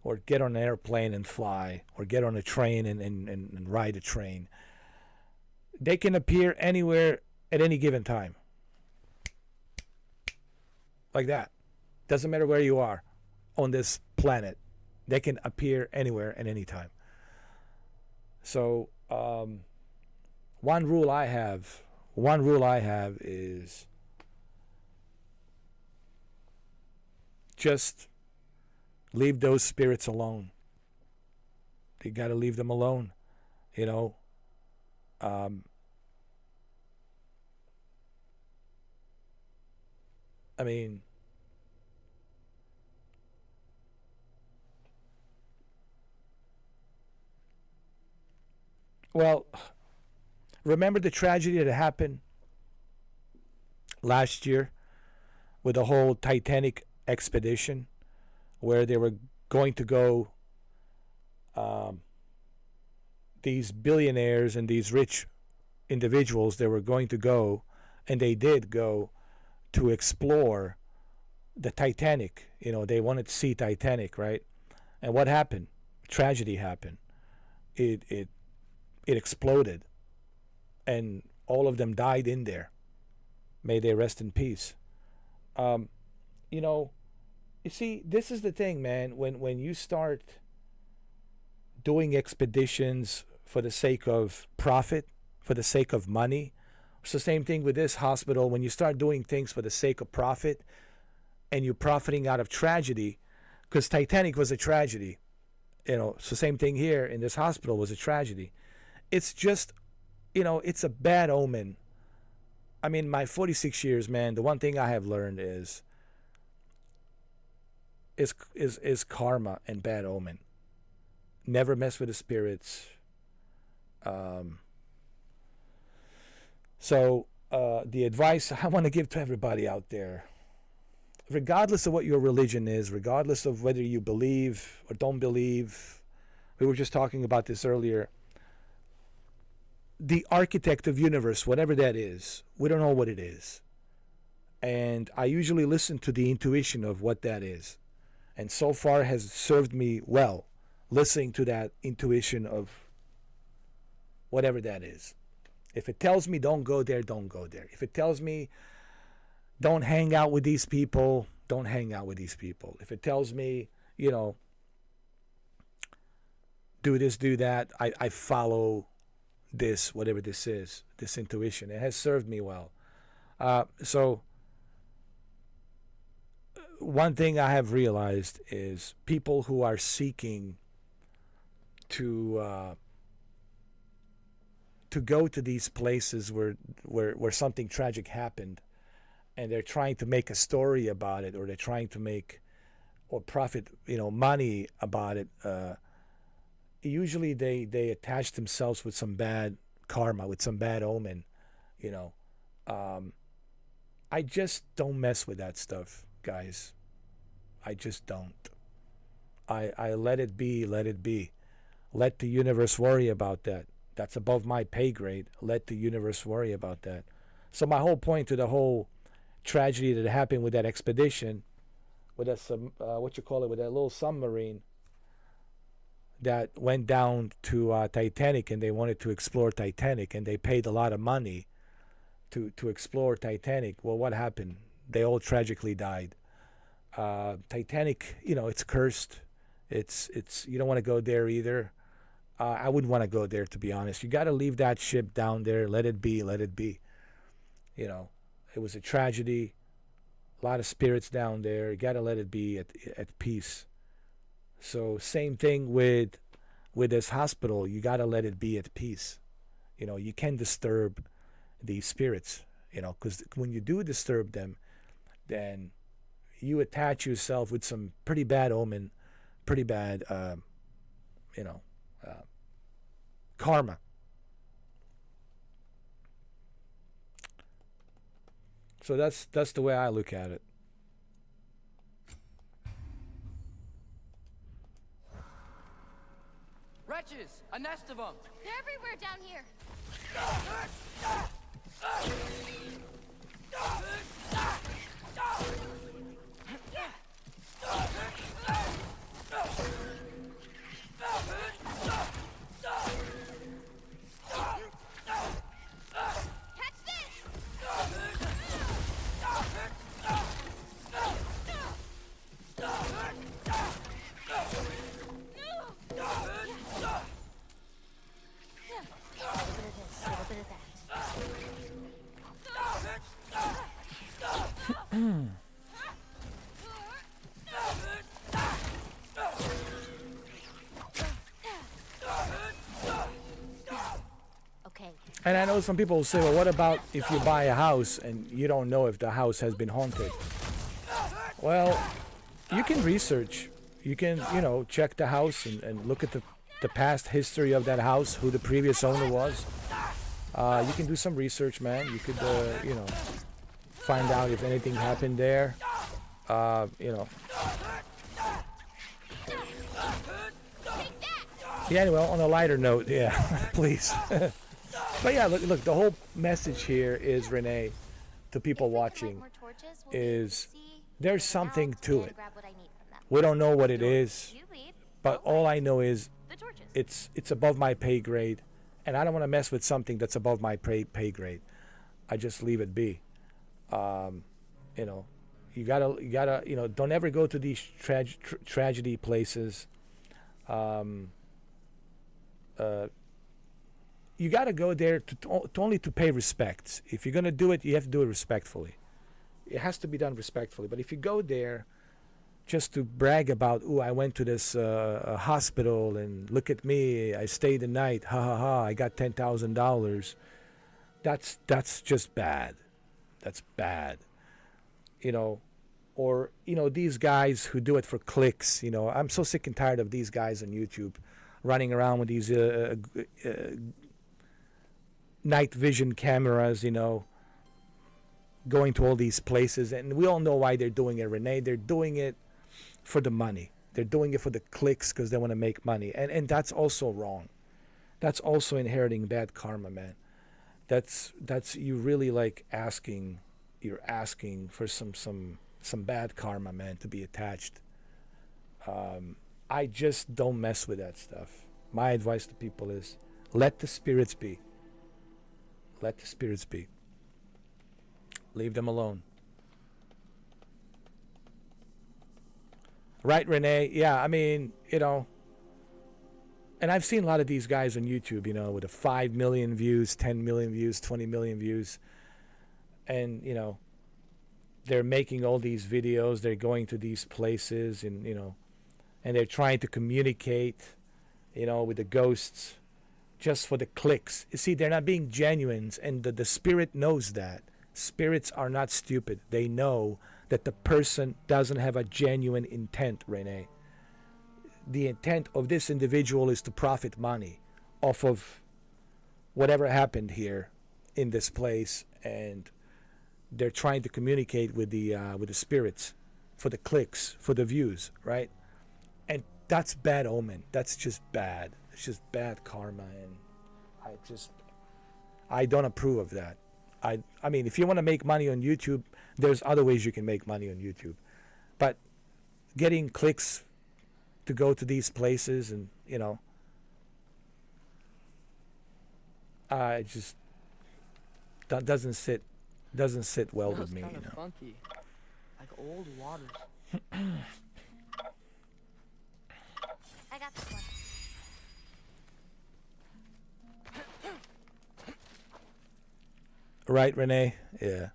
[SPEAKER 1] or get on an airplane and fly, or get on a train and ride a train. They can appear anywhere at any given time. Like that. Doesn't matter where you are on this planet. They can appear anywhere at any time. So, one rule I have is just leave those spirits alone. You got to leave them alone, I mean, well, remember the tragedy that happened last year with the whole Titanic expedition, where they were going to go, these billionaires and these rich individuals, they were going to go, and they did go to explore the Titanic. They wanted to see Titanic, right? And what happened? Tragedy happened. It exploded, and all of them died in there. May they rest in peace. You see, this is the thing, man. When you start doing expeditions for the sake of profit, for the sake of money, it's the same thing with this hospital. When you start doing things for the sake of profit, and you're profiting out of tragedy, because Titanic was a tragedy. It's the same thing here in this hospital was a tragedy. It's just, it's a bad omen. I mean, my 46 years, man, the one thing I have learned is karma and bad omen. Never mess with the spirits. So the advice I want to give to everybody out there, regardless of what your religion is, regardless of whether you believe or don't believe, we were just talking about this earlier, the architect of universe, whatever that is, we don't know what it is. And I usually listen to the intuition of what that is. And so far has served me well, listening to that intuition of whatever that is. If it tells me don't go there, don't go there. If it tells me don't hang out with these people, don't hang out with these people. If it tells me, do this, do that, I follow this, whatever this is, this intuition. It has served me well. So one thing I have realized is people who are seeking to go to these places where something tragic happened, and they're trying to make a story about it, or they're trying to make or profit money about it, usually they attach themselves with some bad karma, with some bad omen. I just don't mess with that stuff, guys. I just don't. I let it be. Let the universe worry about that. That's above my pay grade. Let the universe worry about that. So my whole point to the whole tragedy that happened with that expedition, with that with that little submarine that went down to Titanic, and they wanted to explore Titanic, and they paid a lot of money to explore Titanic. Well, what happened? They all tragically died. Titanic, it's cursed. It's you don't want to go there either. I wouldn't want to go there, to be honest. You got to leave that ship down there. Let it be. It was a tragedy. A lot of spirits down there. You got to let it be at peace. So same thing with this hospital. You got to let it be at peace. You can disturb these spirits, because when you do disturb them, then you attach yourself with some pretty bad omen, pretty bad, karma. So that's the way I look at it.
[SPEAKER 6] Wretches! A nest of them!
[SPEAKER 14] They're everywhere down here.
[SPEAKER 1] And I know some people will say, well, what about if you buy a house and you don't know if the house has been haunted? Well, you can research. You can, check the house and look at the past history of that house, who the previous owner was. You can do some research, man. You could, find out if anything happened there. Yeah, anyway, on a lighter note, yeah, please. But yeah, look, the whole message here is, Renee, to people watching, is there's something to it. We don't know what it is, but all I know is it's above my pay grade, and I don't want to mess with something that's above my pay grade. I just leave it be. You gotta, don't ever go to these tragedy places. You gotta go there to only to pay respects. If you're gonna do it, you have to do it respectfully. It has to be done respectfully. But if you go there just to brag about, oh, I went to this hospital and look at me, I stayed the night, ha ha ha, I got $10,000. That's just bad. That's bad. Or these guys who do it for clicks. I'm so sick and tired of these guys on YouTube running around with these night vision cameras, going to all these places, and we all know why they're doing it, Renee. They're doing it for the money. They're doing it for the clicks because they want to make money, and that's also wrong. That's also inheriting bad karma, man. That's you really like asking. You're asking for some bad karma, man, to be attached. I just don't mess with that stuff. My advice to people is let the spirits be. Let the spirits be. Leave them alone. Right, Renee? Yeah, I mean, and I've seen a lot of these guys on YouTube, with a 5 million views, 10 million views, 20 million views. And, they're making all these videos. They're going to these places and, and they're trying to communicate, with the ghosts just for the clicks. You see, they're not being genuine, and the spirit knows that. Spirits are not stupid. They know that the person doesn't have a genuine intent, Renee. The intent of this individual is to profit money off of whatever happened here in this place, and they're trying to communicate with the spirits for the clicks, for the views, right? And that's bad omen. That's just bad. It's just bad karma, and I don't approve of that. I mean, if you want to make money on YouTube, there's other ways you can make money on YouTube. But getting clicks to go to these places and, it just doesn't sit well with me,
[SPEAKER 6] Kind of funky. Like old waters.
[SPEAKER 3] I got this one.
[SPEAKER 1] Right, Renee? Yeah.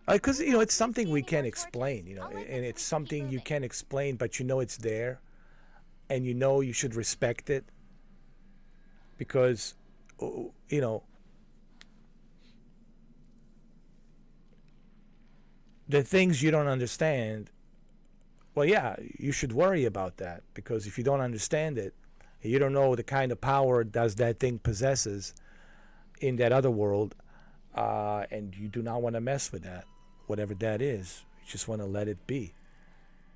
[SPEAKER 1] Because, it's something we can't explain, and it's something you can't explain, but it's there, and you should respect it, because, the things you don't understand, well, yeah, you should worry about that, because if you don't understand it, you don't know the kind of power that thing possesses in that other world, and you do not want to mess with that, whatever that is. You just want to let it be.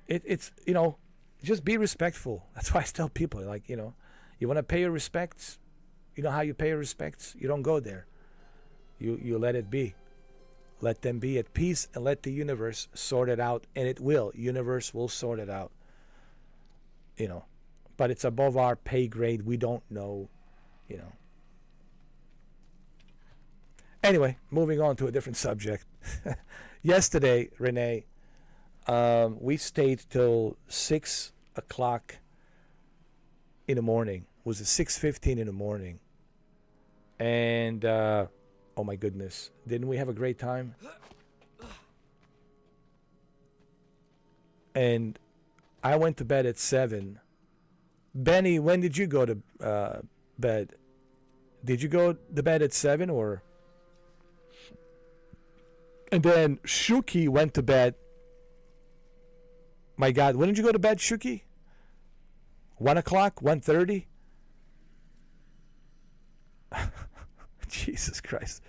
[SPEAKER 1] It's just be respectful. That's why I tell people, like, you want to pay your respects. You know how you pay your respects? You don't go there. You let it be. Let them be at peace, and let the universe sort it out, and it will. Universe will sort it out. But it's above our pay grade. We don't know, Anyway, moving on to a different subject. Yesterday, Renee, we stayed till 6 o'clock in the morning. It was 6:15 in the morning. And, oh my goodness, didn't we have a great time? And I went to bed at 7. Benny, when did you go to bed? Did you go to bed at 7 or? And then Shuki went to bed. My God, when did you go to bed, Shuki? 1 o'clock? 1:30? Jesus Christ.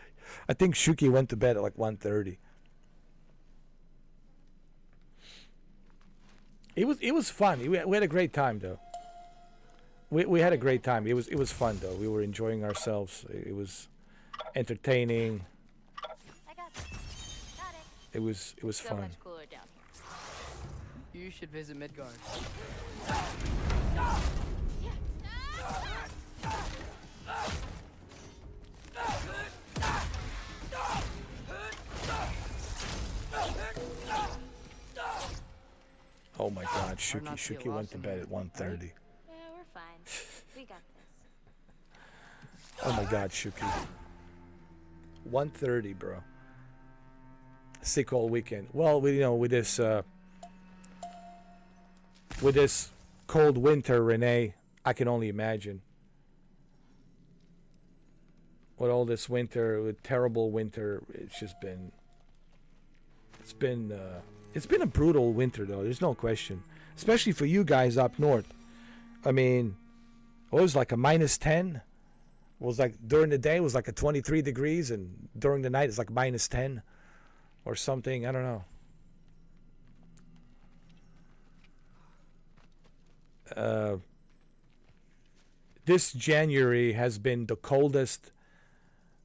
[SPEAKER 1] I think Shuki went to bed at like 1:30. It was fun. We had a great time though. We had a great time. It was fun though. We were enjoying ourselves. It was entertaining. It was
[SPEAKER 14] So
[SPEAKER 1] fun.
[SPEAKER 14] much cooler down here.
[SPEAKER 6] You should visit Midgard.
[SPEAKER 1] not Shuki.
[SPEAKER 6] not to get
[SPEAKER 1] Shuki went
[SPEAKER 6] lost
[SPEAKER 1] to
[SPEAKER 6] in
[SPEAKER 1] bed
[SPEAKER 6] here,
[SPEAKER 1] at 1:30.
[SPEAKER 14] Yeah, we're fine. We got this.
[SPEAKER 1] Oh my God, Shuki. 1:30, bro. Sick all weekend. Well, with this cold winter, Renee, I can only imagine. With all this winter, with terrible winter, it's been a brutal winter though. There's no question, especially for you guys up north. I mean, it was like a -10. It was like during the day it was like a 23 degrees, and during the night it's like -10 or something. I don't know. This January has been the coldest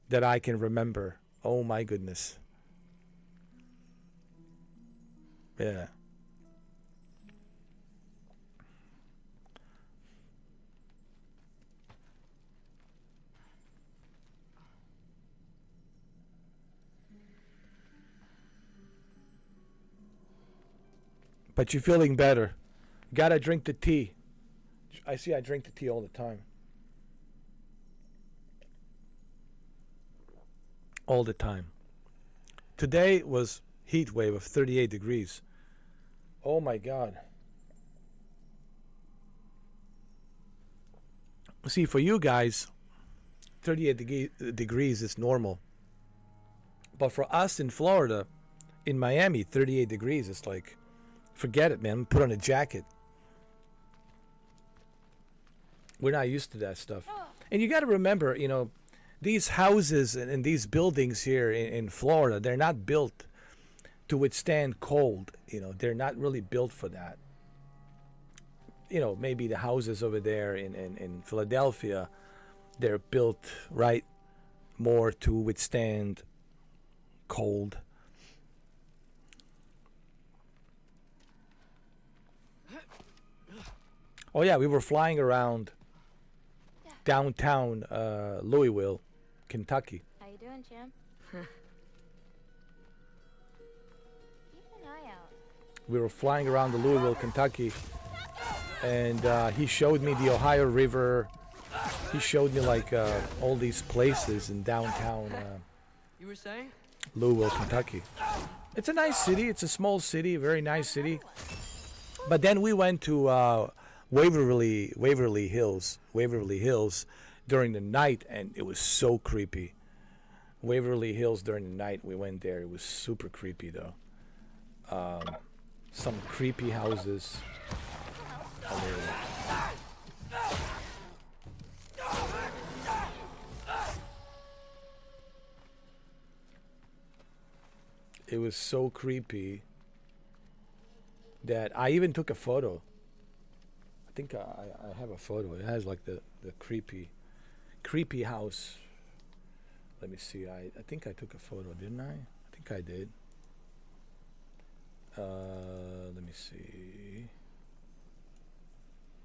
[SPEAKER 1] that I can remember. Oh my goodness. Yeah. But you're feeling better. Gotta drink the tea. I drink the tea all the time. All the time. Today was heat wave of 38 degrees. Oh my God. See, for you guys, 38 degrees is normal. But for us in Florida, in Miami, 38 degrees is like, forget it, man. Put on a jacket. We're not used to that stuff. And you got to remember, these houses and these buildings here in Florida, they're not built to withstand cold. They're not really built for that. Maybe the houses over there in Philadelphia, they're built right more to withstand cold. Oh yeah, we were flying around downtown Louisville, Kentucky.
[SPEAKER 14] How you doing, Jim? Keep an eye out.
[SPEAKER 1] We were flying around the Louisville, Kentucky, and he showed me the Ohio River. He showed me like all these places in downtown
[SPEAKER 6] You were saying?
[SPEAKER 1] Louisville, Kentucky. It's a nice city. It's a small city, a very nice city. But then we went to Waverly Hills during the night, and it was so creepy. Waverly Hills during the night, we went there. It was super creepy though. Some creepy houses. It was so creepy that I even took a photo. I think I have a photo. It has like the creepy house. Let me see. I think I took a photo, didn't I? I think I did. Let me see.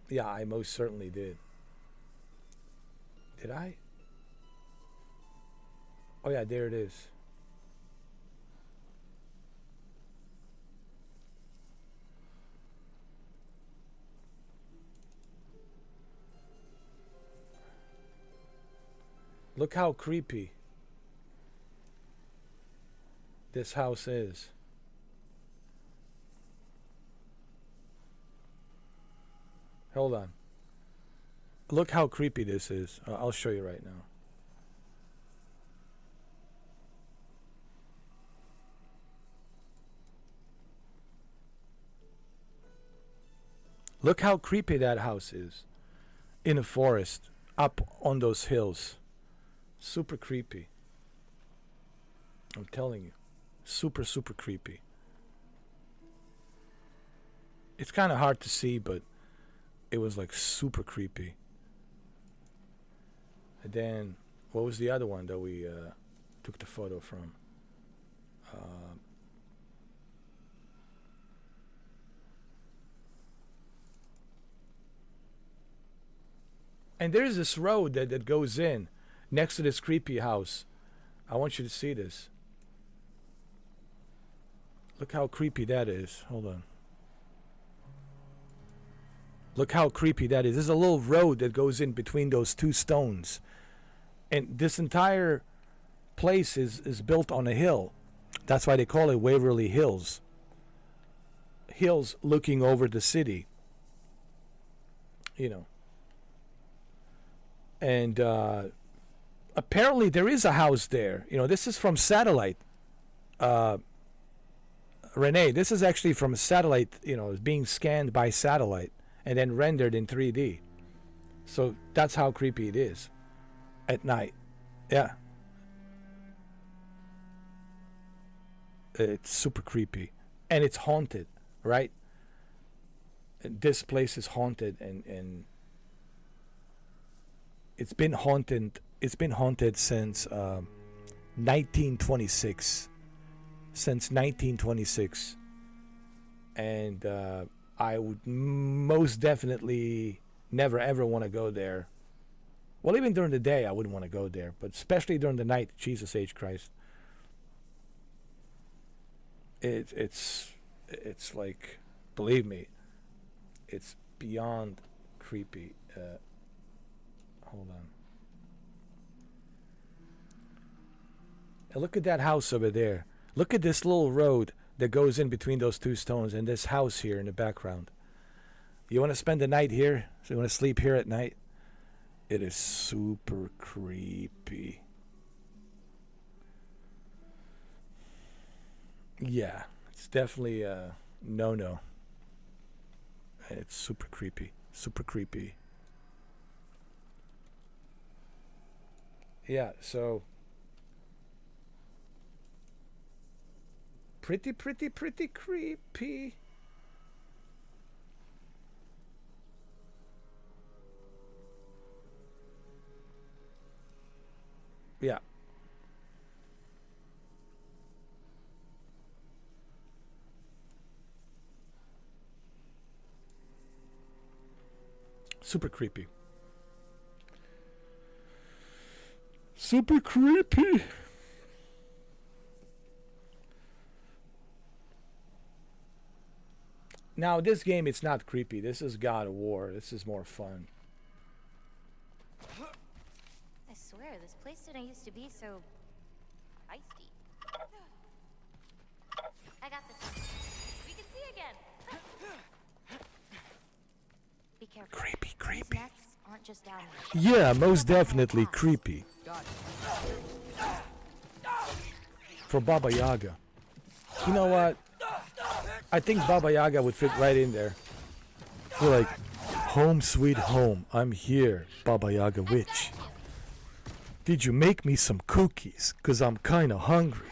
[SPEAKER 1] Yeah, I most certainly did. Did I? Oh yeah, there it is. Look how creepy this house is. Hold on. Look how creepy this is. I'll show you right now. Look how creepy that house is. In a forest, up on those hills. Super creepy. I'm telling you. Super, super creepy. It's kind of hard to see, but it was like super creepy. And then, what was the other one that we took the photo from? And there's this road that goes in next to this creepy house. I want you to see this. Look how creepy that is. Hold on. Look how creepy that is. There's a little road that goes in between those two stones. And this entire place is built on a hill. That's why they call it Waverly Hills. Hills looking over the city. You know. And apparently there is a house there. You know, this is from satellite. Renee, this is actually from a satellite, you know, being scanned by satellite and then rendered in 3D. So that's how creepy it is at night. Yeah. It's super creepy. And it's haunted, right? And this place is haunted, and it's been haunted since 1926. Since 1926. And I would most definitely never ever want to go there. Well, even during the day I wouldn't want to go there, but especially during the night. Jesus H. Christ. It's like, believe me, it's beyond creepy. Hold on. And look at that house over there. Look at this little road that goes in between those two stones and this house here in the background. You want to spend the night here? So you want to sleep here at night? It is super creepy. Yeah, it's definitely a no-no. It's super creepy. Super creepy. Yeah, so... Pretty creepy. Yeah. Super creepy. Super creepy. Now, this game, it's not creepy. This is God of War. This is more fun.
[SPEAKER 14] I swear, this place didn't used to be so feisty. I got this. We can see again. Be careful.
[SPEAKER 1] Creepy.
[SPEAKER 14] These nests aren't just down there.
[SPEAKER 1] Yeah, most definitely creepy. For Baba Yaga. You know what? I think Baba Yaga would fit right in there. You're like, home sweet home. I'm here, Baba Yaga witch. Did you make me some cookies? 'Cause I'm kind of hungry.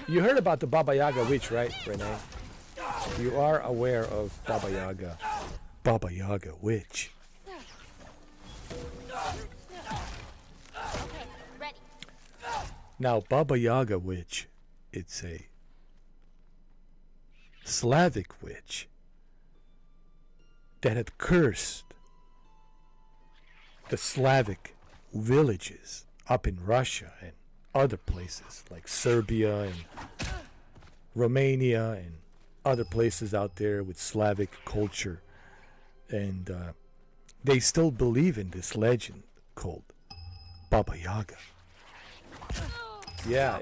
[SPEAKER 1] You heard about the Baba Yaga witch, right, Renee? You are aware of Baba Yaga. Baba Yaga witch. Now, Baba Yaga witch, it's a Slavic witch that had cursed the Slavic villages up in Russia and other places like Serbia and Romania and other places out there with Slavic culture. And they still believe in this legend called Baba Yaga. Yeah,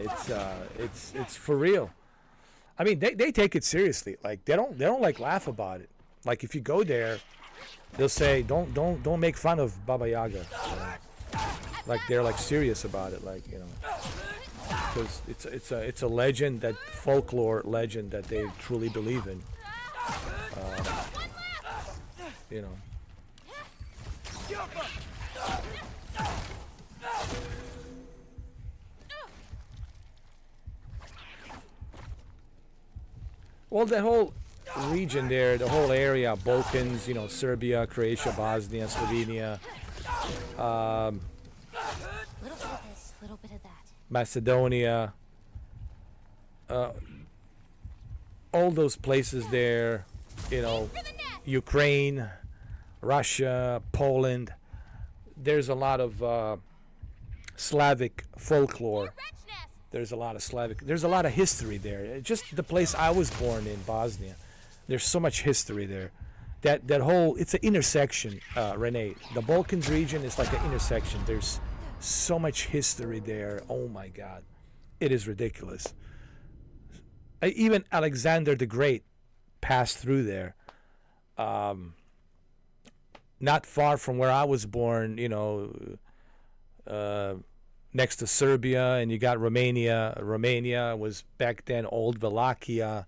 [SPEAKER 1] it's for real. I mean, they take it seriously. Like they don't like laugh about it. Like if you go there, they'll say don't make fun of Baba Yaga. Like they're like serious about it. Like, you know, because it's a legend, that folklore legend that they truly believe in. You know. Well, the whole region there, the whole area, Balkans, you know, Serbia, Croatia, Bosnia, Slovenia,
[SPEAKER 14] Little bit of this, little bit of that.
[SPEAKER 1] Macedonia, all those places there, you know, Ukraine, Russia, Poland. There's a lot of Slavic folklore There's a lot of Slavic. There's a lot of history there. Just the place I was born in, Bosnia. There's so much history there. That whole, it's an intersection, Renee. The Balkans region is like an intersection. There's so much history there. Oh my God, it is ridiculous. Even Alexander the Great passed through there. Not far from where I was born, next to Serbia, and you got Romania. Romania was back then old Wallachia.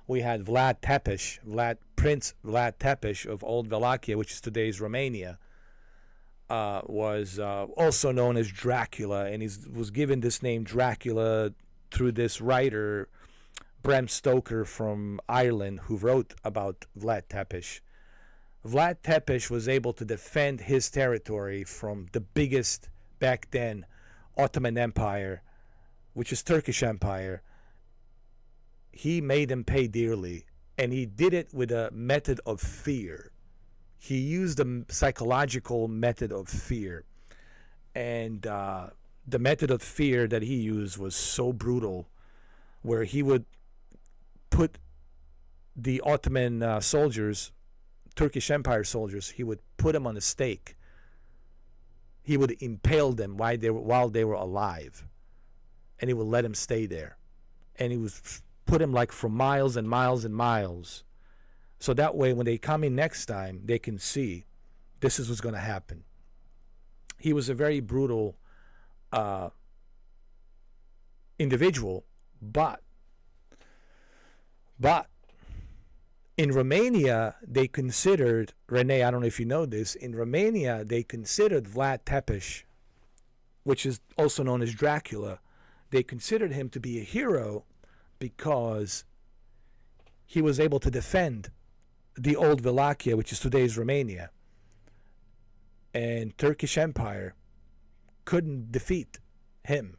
[SPEAKER 1] We had Prince Vlad Tepes of old Wallachia, which is today's Romania, was also known as Dracula, and he was given this name Dracula through this writer, Bram Stoker from Ireland, who wrote about Vlad Tepes. Vlad Tepes was able to defend his territory from the biggest, back then, Ottoman Empire, which is Turkish Empire. He made them pay dearly, and he did it with a method of fear. He used the psychological method of fear, and the method of fear that he used was so brutal, where he would put the Ottoman soldiers, Turkish Empire soldiers, he would put them on a stake. He would impale them while they were alive, and he would let them stay there, and he would put them like for miles and miles and miles, so that way when they come in next time, they can see this is what's going to happen. He was a very brutal individual, but in Romania, they considered, Renee, I don't know if you know this, in Romania, they considered Vlad Tepes, which is also known as Dracula, they considered him to be a hero because he was able to defend the old Wallachia, which is today's Romania. And Turkish Empire couldn't defeat him.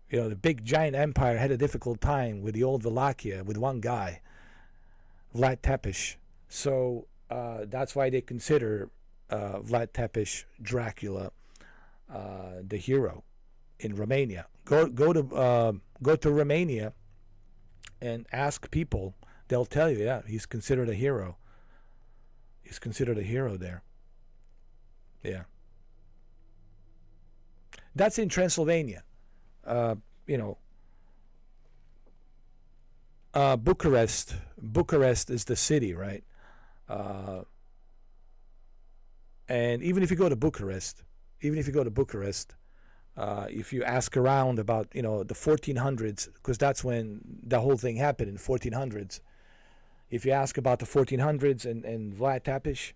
[SPEAKER 1] The big giant empire had a difficult time with the old Wallachia, with one guy, Vlad Tepes. So that's why they consider Vlad Tepes Dracula the hero in Romania. Go to Romania and ask people. They'll tell you, yeah, he's considered a hero. He's considered a hero there. Yeah. That's in Transylvania. Bucharest is the city, right? And even if you go to Bucharest, if you ask around about the 1400s, because that's when the whole thing happened, in 1400s. If you ask about the 1400s and Vlad Tepes,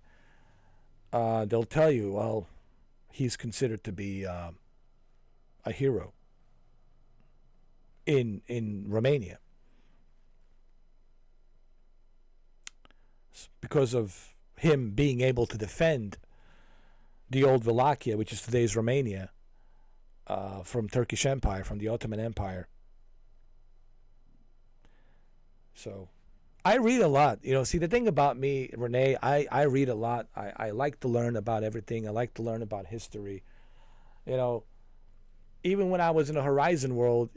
[SPEAKER 1] they'll tell you, well, he's considered to be a hero in Romania because of him being able to defend the old Wallachia, which is today's Romania, from Turkish Empire, from the Ottoman Empire. So I read a lot. See, the thing about me, Renee, I read a lot. I like to learn about everything. I like to learn about history. Even when I was in the Horizon world,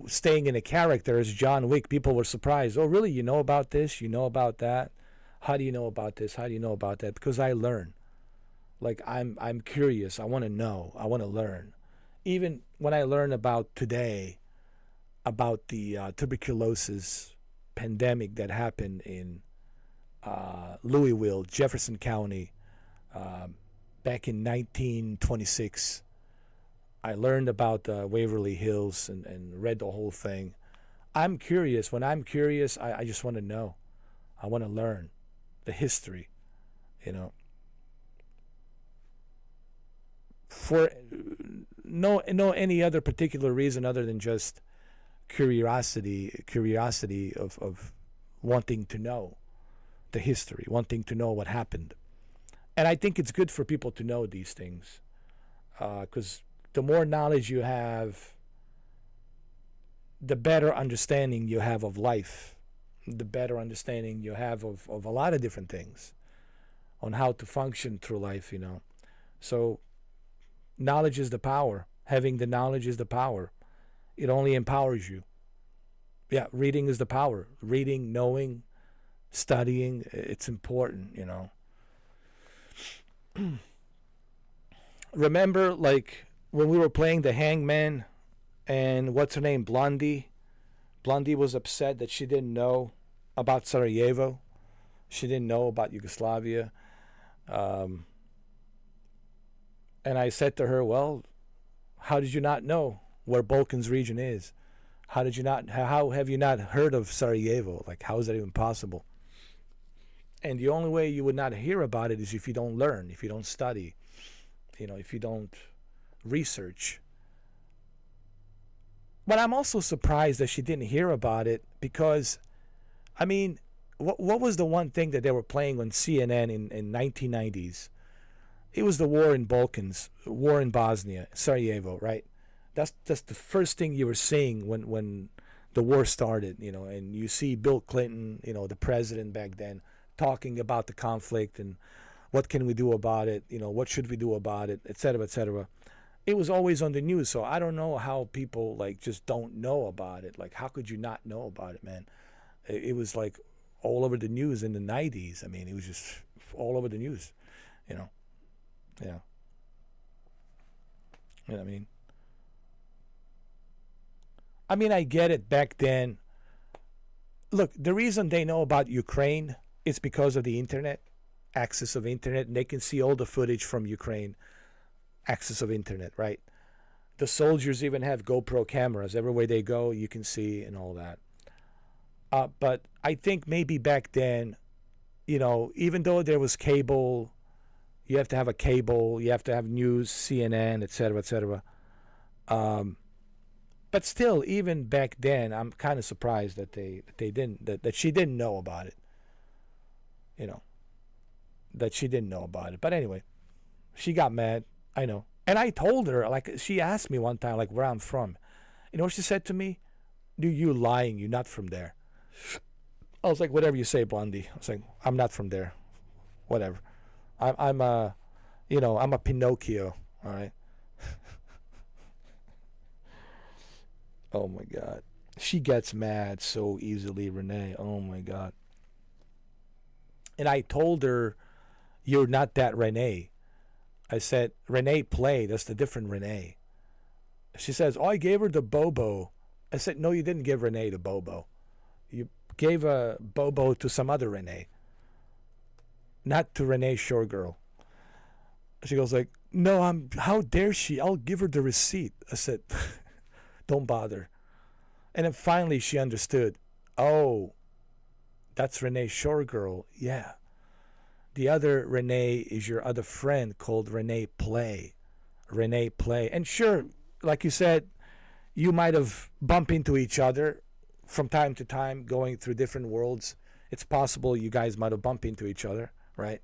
[SPEAKER 1] staying in a character as John Wick, people were surprised. Oh, really? You know about this? You know about that? How do you know about this? How do you know about that? Because I learn. Like, I'm curious. I want to know. I want to learn. Even when I learn about today, about the tuberculosis pandemic that happened in Louisville, Jefferson County, back in 1926. I learned about Waverly Hills and read the whole thing. I'm curious. When I'm curious, I just want to know. I want to learn the history, For no any other particular reason other than just curiosity of wanting to know the history, wanting to know what happened. And I think it's good for people to know these things, because the more knowledge you have, the better understanding you have of life, the better understanding you have of a lot of different things, on how to function through life, So knowledge is the power. Having the knowledge is the power. It only empowers you. Yeah, reading is the power. Reading, knowing, studying, it's important, you know. Remember, like, when we were playing the Hangman and what's her name, Blondie? Blondie was upset that she didn't know about Sarajevo. She didn't know about Yugoslavia. And I said to her, well, how did you not know where Balkans region is? How have you not heard of Sarajevo? Like, how is that even possible? And the only way you would not hear about it is if you don't learn, if you don't study, you know, if you don't research. But I'm also surprised that she didn't hear about it because, I mean, what was the one thing that they were playing on CNN in 1990s? It was the war in Balkans, war in Bosnia, Sarajevo, right? That's the first thing you were seeing when the war started, you know, and you see Bill Clinton, you know, the president back then, talking about the conflict and what can we do about it, you know, what should we do about it, et cetera, et cetera. It was always on the news, so I don't know how people, like, just don't know about it. Like, how could you not know about it, man? It was, like, all over the news in the 90s. I mean, it was just all over the news, you know. Yeah. You know what I mean? I mean, I get it back then. Look, the reason they know about Ukraine is because of the internet, access of internet, and they can see all the footage from Ukraine, access of internet, right? The soldiers even have GoPro cameras. Everywhere they go, you can see and all that. But I think maybe back then, you know, even though there was cable, you have to have a cable, you have to have news, CNN, et cetera, et cetera. But still, even back then, I'm kind of surprised that that she didn't know about it. You know, that she didn't know about it. But anyway, she got mad. I know. And I told her, like, she asked me one time, like, where I'm from. You know what she said to me? Dude, you're lying. You're not from there. I was like, whatever you say, Blondie. I was like, I'm not from there. Whatever. I'm a Pinocchio. All right. Oh my God. She gets mad so easily, Renee. Oh my God. And I told her, you're not that Renee. I said, Renee Play, that's the different Renee. She says, oh, I gave her the Bobo. I said, no, you didn't give Renee the Bobo. You gave a Bobo to some other Renee. Not to Renee Showgirl. She goes like, no, how dare she? I'll give her the receipt. I said, don't bother. And then finally she understood. Oh, that's Renee Showgirl. Yeah. The other Renee is your other friend called Renee Play. Renee Play. And sure, like you said, you might have bumped into each other from time to time going through different worlds. It's possible you guys might have bumped into each other, right?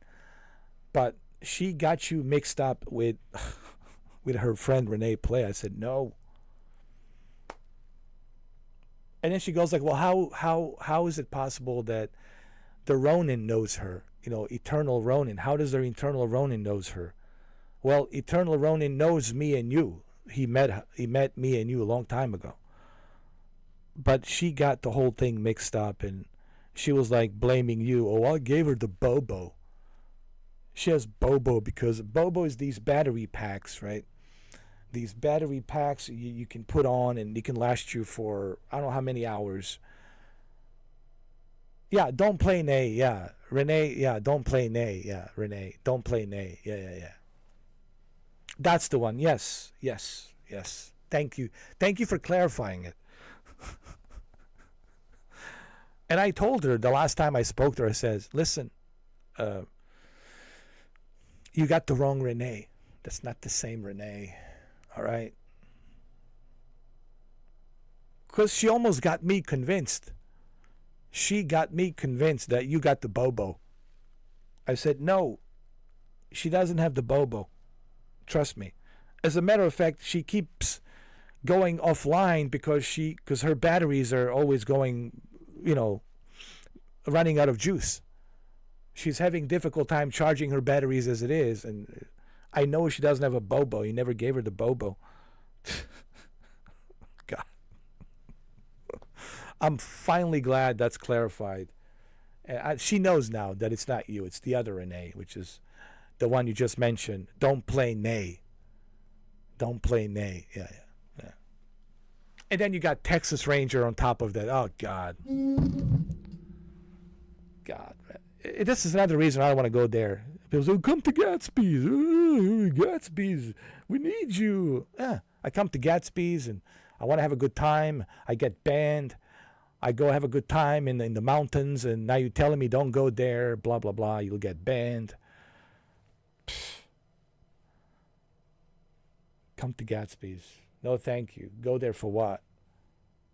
[SPEAKER 1] But she got you mixed up with her friend Renee Play. I said, no. And then she goes like, well, how is it possible that the Ronin knows her? You know, Eternal Ronin. How does the Eternal Ronin knows her? Well, Eternal Ronin knows me and you. He met me and you a long time ago. But she got the whole thing mixed up, and she was like blaming you. Oh, I gave her the Bobo. She has Bobo because Bobo is these battery packs, right? These battery packs you can put on, and they can last you for I don't know how many hours. Yeah, don't play nay. Yeah, Renee. Yeah, don't play nay. Yeah, Renee. Don't play nay. Yeah. That's the one. Yes. Thank you for clarifying it. And I told her the last time I spoke to her, I says, listen, you got the wrong Renee. That's not the same Renee. All right? Because she almost got me convinced. She got me convinced that you got the Bobo. I said, no, she doesn't have the Bobo. Trust me. As a matter of fact, she keeps going offline because her batteries are always going, you know, running out of juice. She's having difficult time charging her batteries as it is, and I know she doesn't have a Bobo. You never gave her the Bobo. I'm finally glad that's clarified. She knows now that it's not you. It's the other Renee, which is the one you just mentioned. Don't play Nay. Don't play Nay. Yeah. And then you got Texas Ranger on top of that. Oh, God. God, man. This is another reason I don't want to go there. People say, come to Gatsby's. Gatsby's. We need you. Yeah, I come to Gatsby's and I want to have a good time. I get banned. I go have a good time in the mountains, and now you're telling me don't go there, blah, blah, blah. You'll get banned. Pfft. Come to Gatsby's. No, thank you. Go there for what?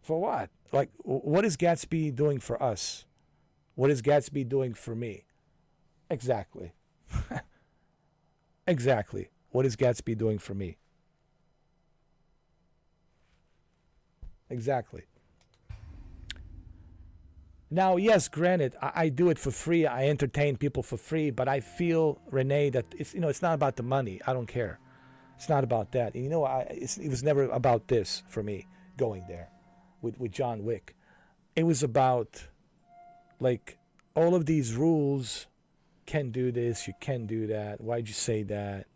[SPEAKER 1] For what? Like, what is Gatsby doing for us? What is Gatsby doing for me? Exactly. Exactly. What is Gatsby doing for me? Exactly. Now, yes, granted, I do it for free. I entertain people for free, but I feel, Renee, that it's not about the money. I don't care. It's not about that. And it was never about this for me going there with John Wick. It was about, like, all of these rules. Can do this, you can do that. Why'd you say that?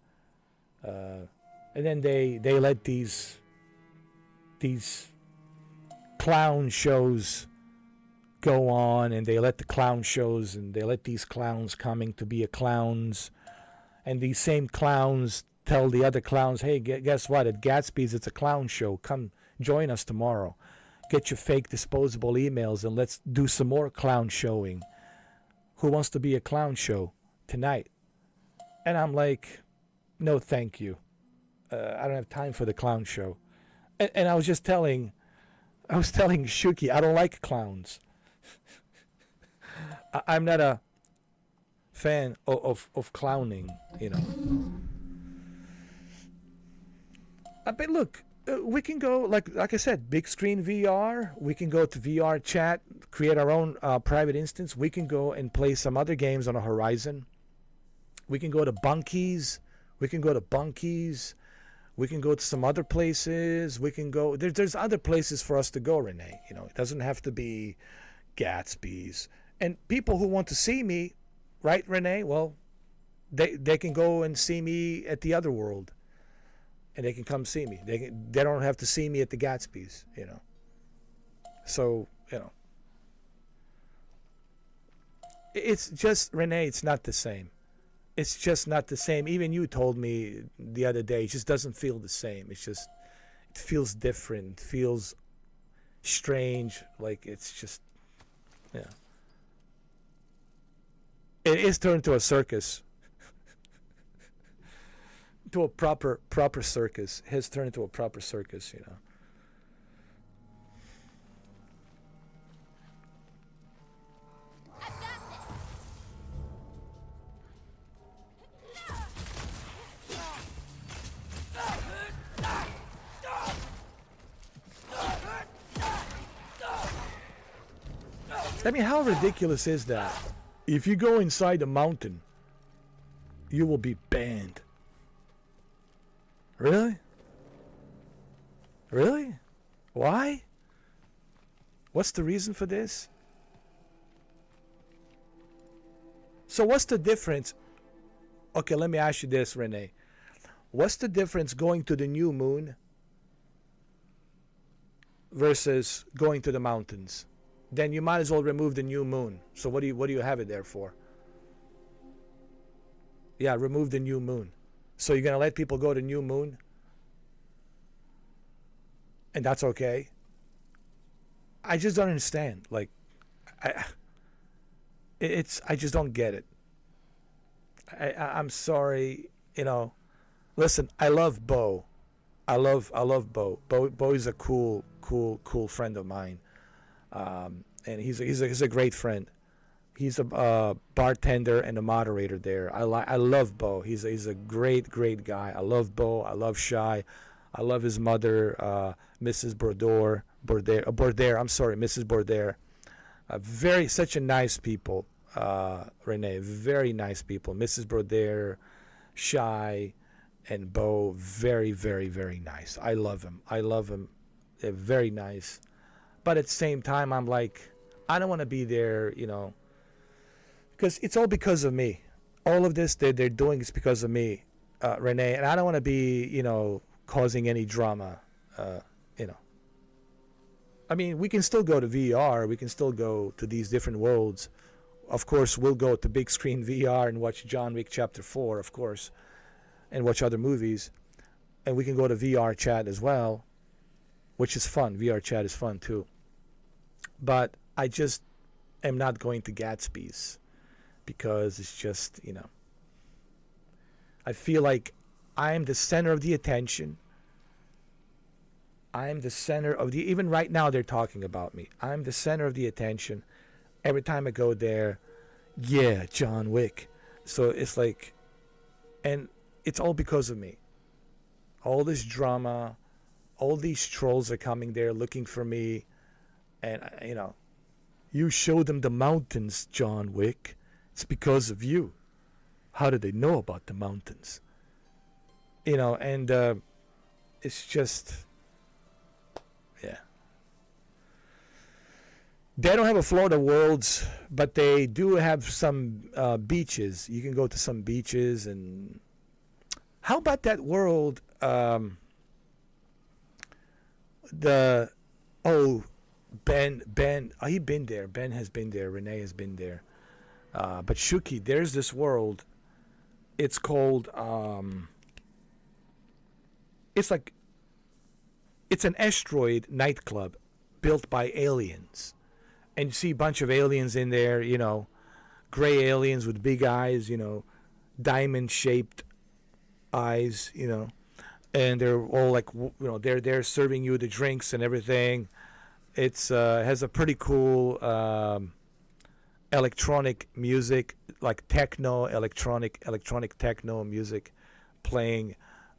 [SPEAKER 1] And then they let these clown shows go on, and they let the clown shows, and they let these clowns coming to be clowns, and these same clowns tell the other clowns, hey, guess what? At Gatsby's, it's a clown show. Come join us tomorrow. Get your fake disposable emails, and let's do some more clown showing. Who wants to be a clown show tonight? And I'm like, no, thank you. I don't have time for the clown show. And I was telling Shuki, I don't like clowns. I'm not a fan of clowning, But look, we can go, like I said, big screen VR. We can go to VR chat, create our own private instance. We can go and play some other games on the horizon. We can go to Bunkies. We can go to some other places. We can go. There's other places for us to go, Renee. It doesn't have to be Gatsby's. And people who want to see me, right, Renee? Well, they can go and see me at the other world. And they can come see me. They don't have to see me at the Gatsby's, So, it's just, Renee, it's not the same. It's just not the same. Even you told me the other day, it just doesn't feel the same. It feels different. It feels strange. Like, it's just, It is turned to a circus. To a proper circus. It has turned into a proper circus, I mean, how ridiculous is that? If you go inside the mountain, you will be banned. Really? Really? Why? What's the reason for this? So what's the difference? Okay, let me ask you this, Renee. What's the difference going to the new moon versus going to the mountains? Then you might as well remove the new moon. So what do you have it there for? Yeah, remove the new moon. So you're going to let people go to new moon? And that's okay? I just don't understand. Like, I just don't get it. I'm sorry, Listen, I love Bo. I love Bo. Bo is a cool friend of mine. And he's a great friend. He's a bartender and a moderator there. I love Bo. He's a great guy. I love Bo. I love Shy. I love his mother, Mrs. Bordeaux. I'm sorry, Mrs. Bordeaux. Such a nice people, Renee. Very nice people. Mrs. Bordeaux, Shy, and Bo. Very, very, very nice. I love him. They're very nice. But at the same time, I'm like, I don't want to be there, because it's all because of me. All of this they're doing is because of me, Renee, and I don't want to be, causing any drama, I mean, we can still go to VR. We can still go to these different worlds. Of course, we'll go to big screen VR and watch John Wick Chapter 4, of course, and watch other movies. And we can go to VR chat as well, which is fun. VR chat is fun too. But I just am not going to Gatsby's because it's just, I feel like I'm the center of the attention. I'm the center of the, even right now they're talking about me. I'm the center of the attention. Every time I go there, yeah, John Wick. So it's like, and it's all because of me. All this drama, all these trolls are coming there looking for me. And, you showed them the mountains, John Wick. It's because of you. How did they know about the mountains? And it's just, yeah. They don't have a Florida Worlds, but they do have some beaches. You can go to some beaches. And how about that world? Ben, he been there. Ben has been there. Renee has been there. But Shuki, there's this world. It's called, it's an asteroid nightclub built by aliens. And you see a bunch of aliens in there, gray aliens with big eyes, diamond-shaped eyes, and they're all like, they're there serving you the drinks and everything. It's has a pretty cool electronic music, like techno, electronic techno music playing.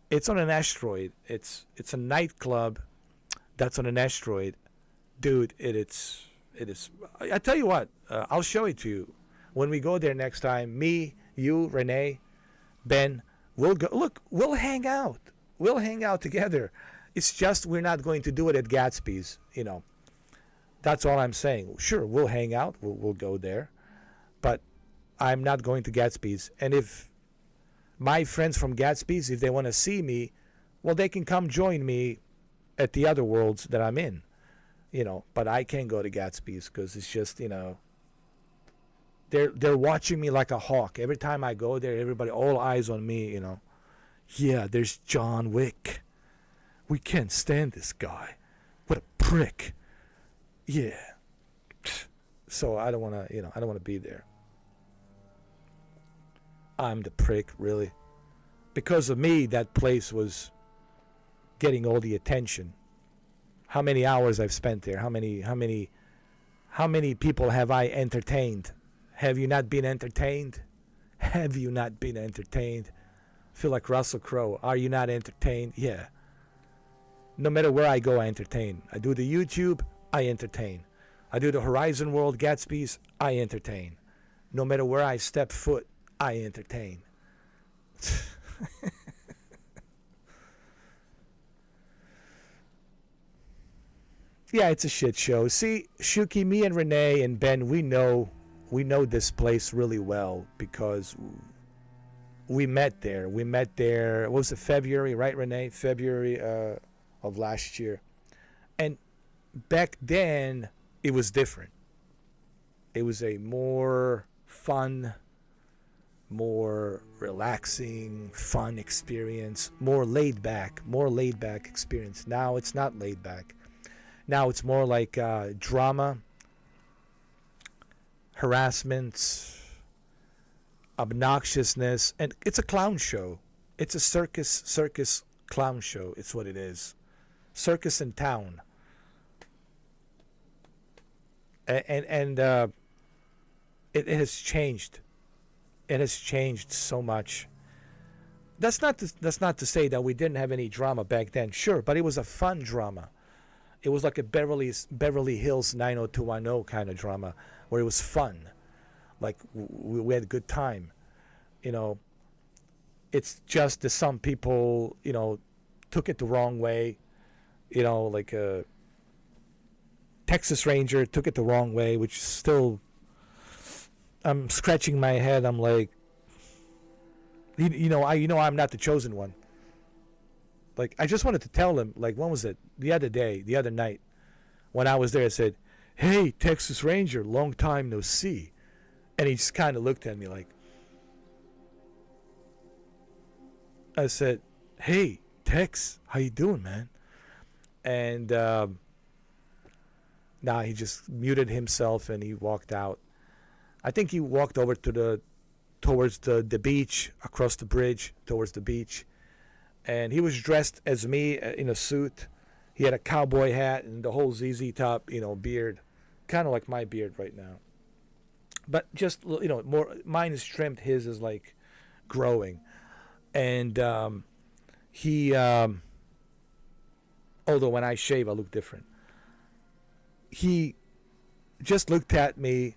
[SPEAKER 1] It's on an asteroid. It's a nightclub that's on an asteroid. Dude, it is. I tell you what, I'll show it to you when we go there next time. Me, you, Renee, Ben, we'll go. Look, we'll hang out. We'll hang out together. It's just we're not going to do it at Gatsby's. That's all I'm saying. Sure, we'll hang out. We'll go there, but I'm not going to Gatsby's. And if my friends from Gatsby's, if they want to see me, well, they can come join me at the other worlds that I'm in. But I can't go to Gatsby's because it's just, they're watching me like a hawk. Every time I go there, everybody, all eyes on me, Yeah, there's John Wick. We can't stand this guy. What a prick. Yeah. So I don't want to, I don't want to be there. I'm the prick, really. Because of me, that place was getting all the attention. How many hours I've spent there? How many people have I entertained? Have you not been entertained? Have you not been entertained? I feel like Russell Crowe. Are you not entertained? Yeah. No matter where I go, I entertain. I do the YouTube, I entertain. I do the Horizon World Gatsby's, I entertain. No matter where I step foot, I entertain. Yeah, it's a shit show. See, Shuki, me and Renee and Ben, we know this place really well because we met there. What was it, February, right, Renee? February of last year. And back then, it was different. It was a more fun, more relaxing, fun experience, more laid back experience. Now it's not laid back. Now it's more like drama, harassment, obnoxiousness, and it's a clown show. It's a circus clown show. It's what it is. Circus in town. And it has changed. It has changed so much. That's not to say that we didn't have any drama back then. Sure, but it was a fun drama. It was like a Beverly Hills 90210 kind of drama where it was fun. Like we had a good time. It's just that some people, took it the wrong way. Like Texas Ranger took it the wrong way, which still, I'm scratching my head. I'm like, you know, I'm not the chosen one. Like, I just wanted to tell him, like, when was it? The other night, when I was there, I said, "Hey, Texas Ranger, long time no see," and he just kind of looked at me like. I said, "Hey, Tex, how you doing, man?" And nah, he just muted himself and he walked out. I think he walked over towards the beach, across the bridge, towards the beach. And he was dressed as me in a suit. He had a cowboy hat and the whole ZZ Top, beard. Kind of like my beard right now. But just, more, mine is trimmed, his is like growing. And he, although when I shave, I look different. He just looked at me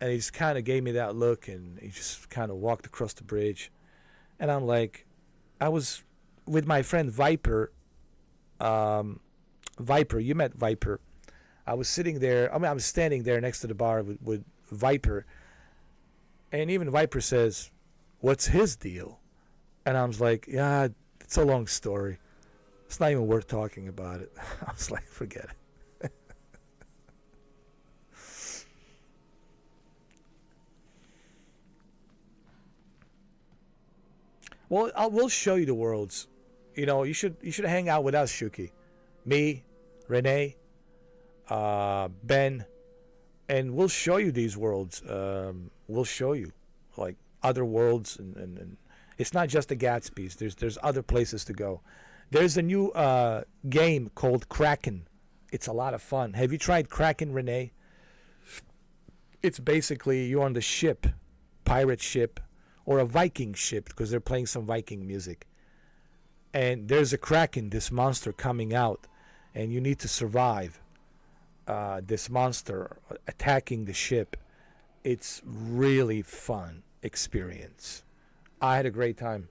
[SPEAKER 1] and he just kind of gave me that look and he just kind of walked across the bridge. And I'm like, I was with my friend Viper. Viper, you met Viper. I was sitting there, I was standing there next to the bar with Viper. And even Viper says, "What's his deal?" And I was like, yeah, it's a long story. It's not even worth talking about it. I was like, forget it. Well, we'll show you the worlds. You should hang out with us, Shuki. Me, Renee, Ben, and we'll show you these worlds. We'll show you, like, other worlds, and it's not just the Gatsby's. There's other places to go. There's a new game called Kraken. It's a lot of fun. Have you tried Kraken, Renee? It's basically you're on the ship, pirate ship, or a Viking ship, because they're playing some Viking music. And there's a Kraken, this monster coming out, and you need to survive this monster attacking the ship. It's really fun experience. I had a great time.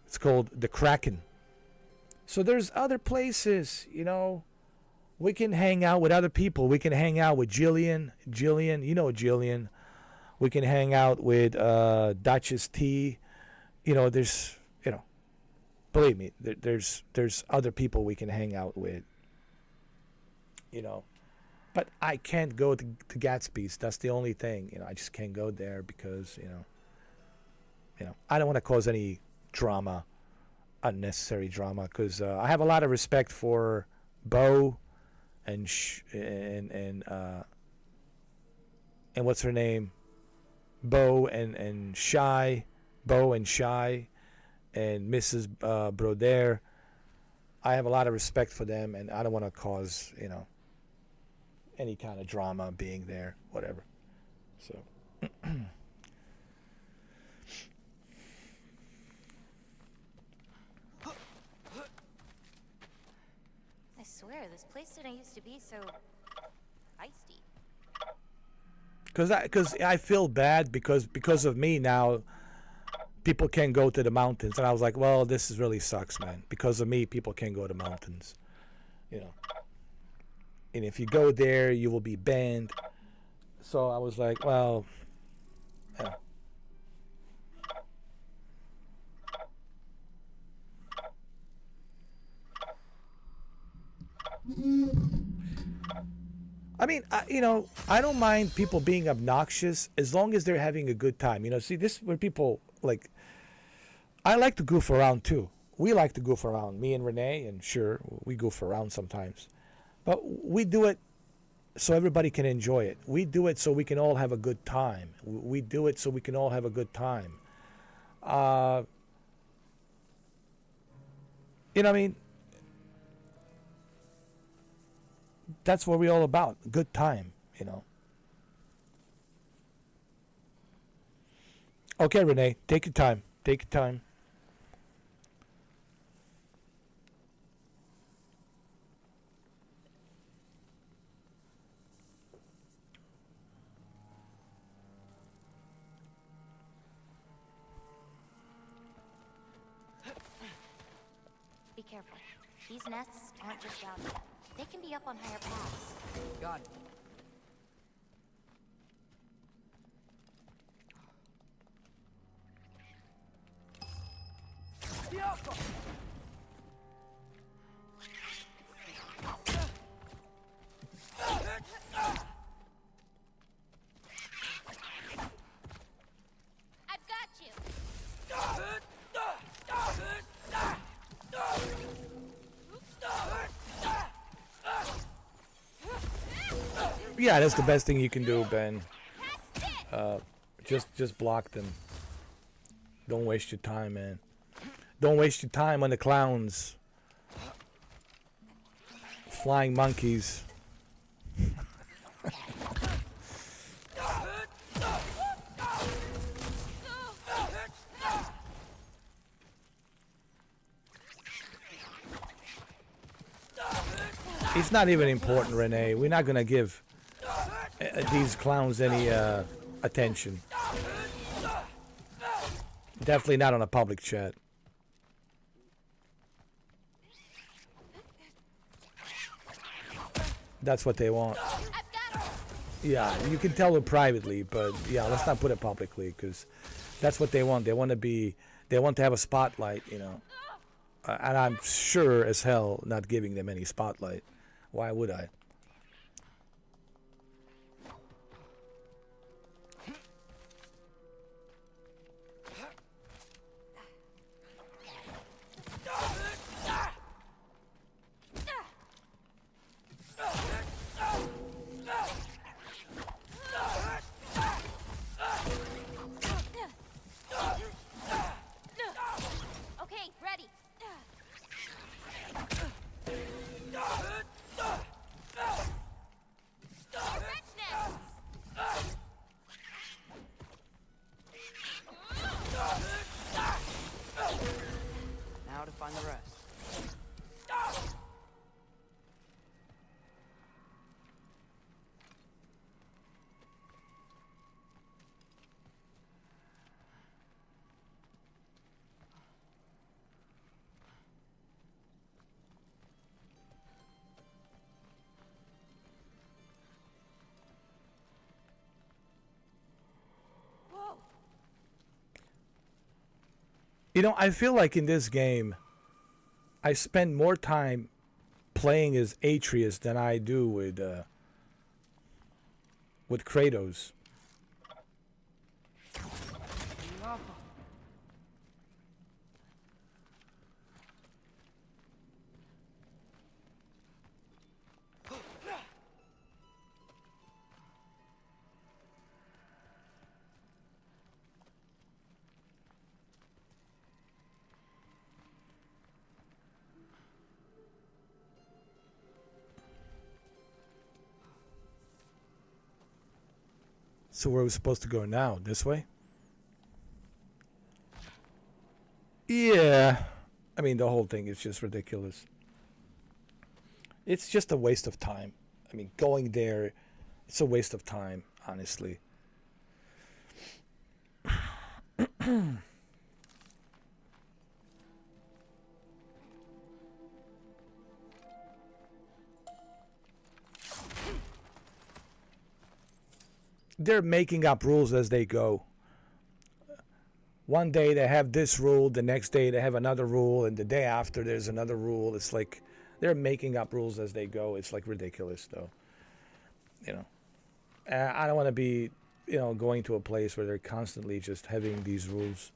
[SPEAKER 1] It's called the Kraken. So there's other places, we can hang out with other people. We can hang out with Jillian, Jillian. We can hang out with Duchess T. There's, believe me, there's other people we can hang out with. But I can't go to Gatsby's. That's the only thing. I just can't go there because, I don't want to cause any drama, unnecessary drama, because I have a lot of respect for Bo and what's her name? Bo and Shy, and Mrs. Broder. I have a lot of respect for them, and I don't want to cause, any kind of drama being there, whatever. So.
[SPEAKER 14] I swear, this place didn't used to be so feisty.
[SPEAKER 1] Because I feel bad because of me now, people can't go to the mountains, and I was like, well, this is really sucks, man. Because of me, people can't go to mountains, And if you go there, you will be banned. So I was like, well, yeah. I mean, I don't mind people being obnoxious as long as they're having a good time. See, this is where people, like, I like to goof around too. We like to goof around, me and Renee, and sure, we goof around sometimes. But we do it so everybody can enjoy it. We do it so we can all have a good time. We do it so we can all have a good time. You know what I mean? That's what we're all about. Good time, Okay, Renee, take your time. Take your time.
[SPEAKER 14] Be careful. These nests aren't just out yet. They can be up on higher paths.
[SPEAKER 6] Got it.
[SPEAKER 14] I've got you.
[SPEAKER 1] Yeah, that's the best thing you can do, Ben. Just block them. Don't waste your time, man. Don't waste your time on the clowns. Flying monkeys. It's not even important, Renee. We're not gonna give these clowns any attention. Definitely not on a public chat. That's what they want. Yeah, you can tell them privately, but yeah, let's not put it publicly because that's what they want. They want to have a spotlight, you know. And I'm sure as hell not giving them any spotlight. Why would I?
[SPEAKER 14] Okay, ready.
[SPEAKER 6] Now to find the rest.
[SPEAKER 14] Whoa.
[SPEAKER 1] You know, I feel like in this game, I spend more time playing as Atreus than I do with Kratos. So where are we supposed to go now? This way? Yeah. I mean, the whole thing is just ridiculous. It's just a waste of time. I mean, going there, it's a waste of time, honestly. They're making up rules as they go. One day they have this rule, the next day they have another rule, and the day after there's another rule. It's like they're making up rules as they go. It's like ridiculous, though. You know, I don't want to be, you know, going to a place where they're constantly just having these rules,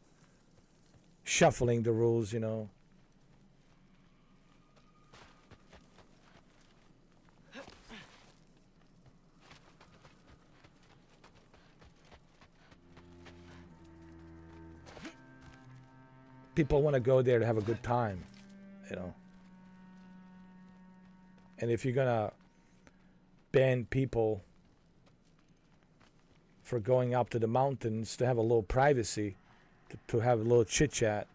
[SPEAKER 1] shuffling the rules, you know. People want to go there to have a good time, you know. And if you're going to ban people for going up to the mountains to have a little privacy, to have a little chit-chat,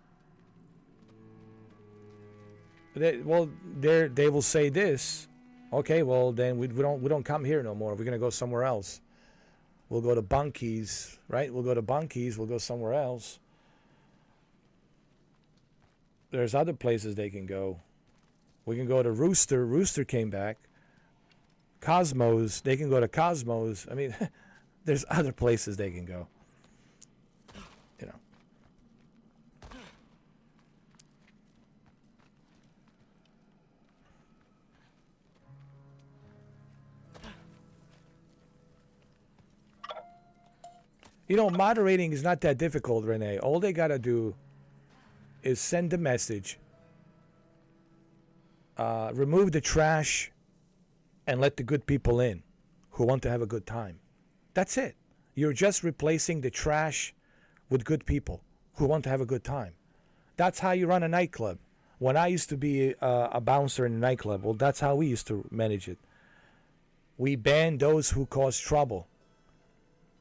[SPEAKER 1] they will say this, okay, well, then we don't come here no more. We're going to go somewhere else. We'll go to Bunkies, right? We'll go to Bunkies. We'll go somewhere else. There's other places they can go. We can go to Rooster. Rooster came back. Cosmos, they can go to Cosmos. I mean, there's other places they can go. You know. You know, moderating is not that difficult, Renee. All they got to do is send a message, remove the trash, and let the good people in who want to have a good time. That's it. You're just replacing the trash with good people who want to have a good time. That's how you run a nightclub. When I used to be a bouncer in a nightclub, well, that's how we used to manage it. We ban those who cause trouble,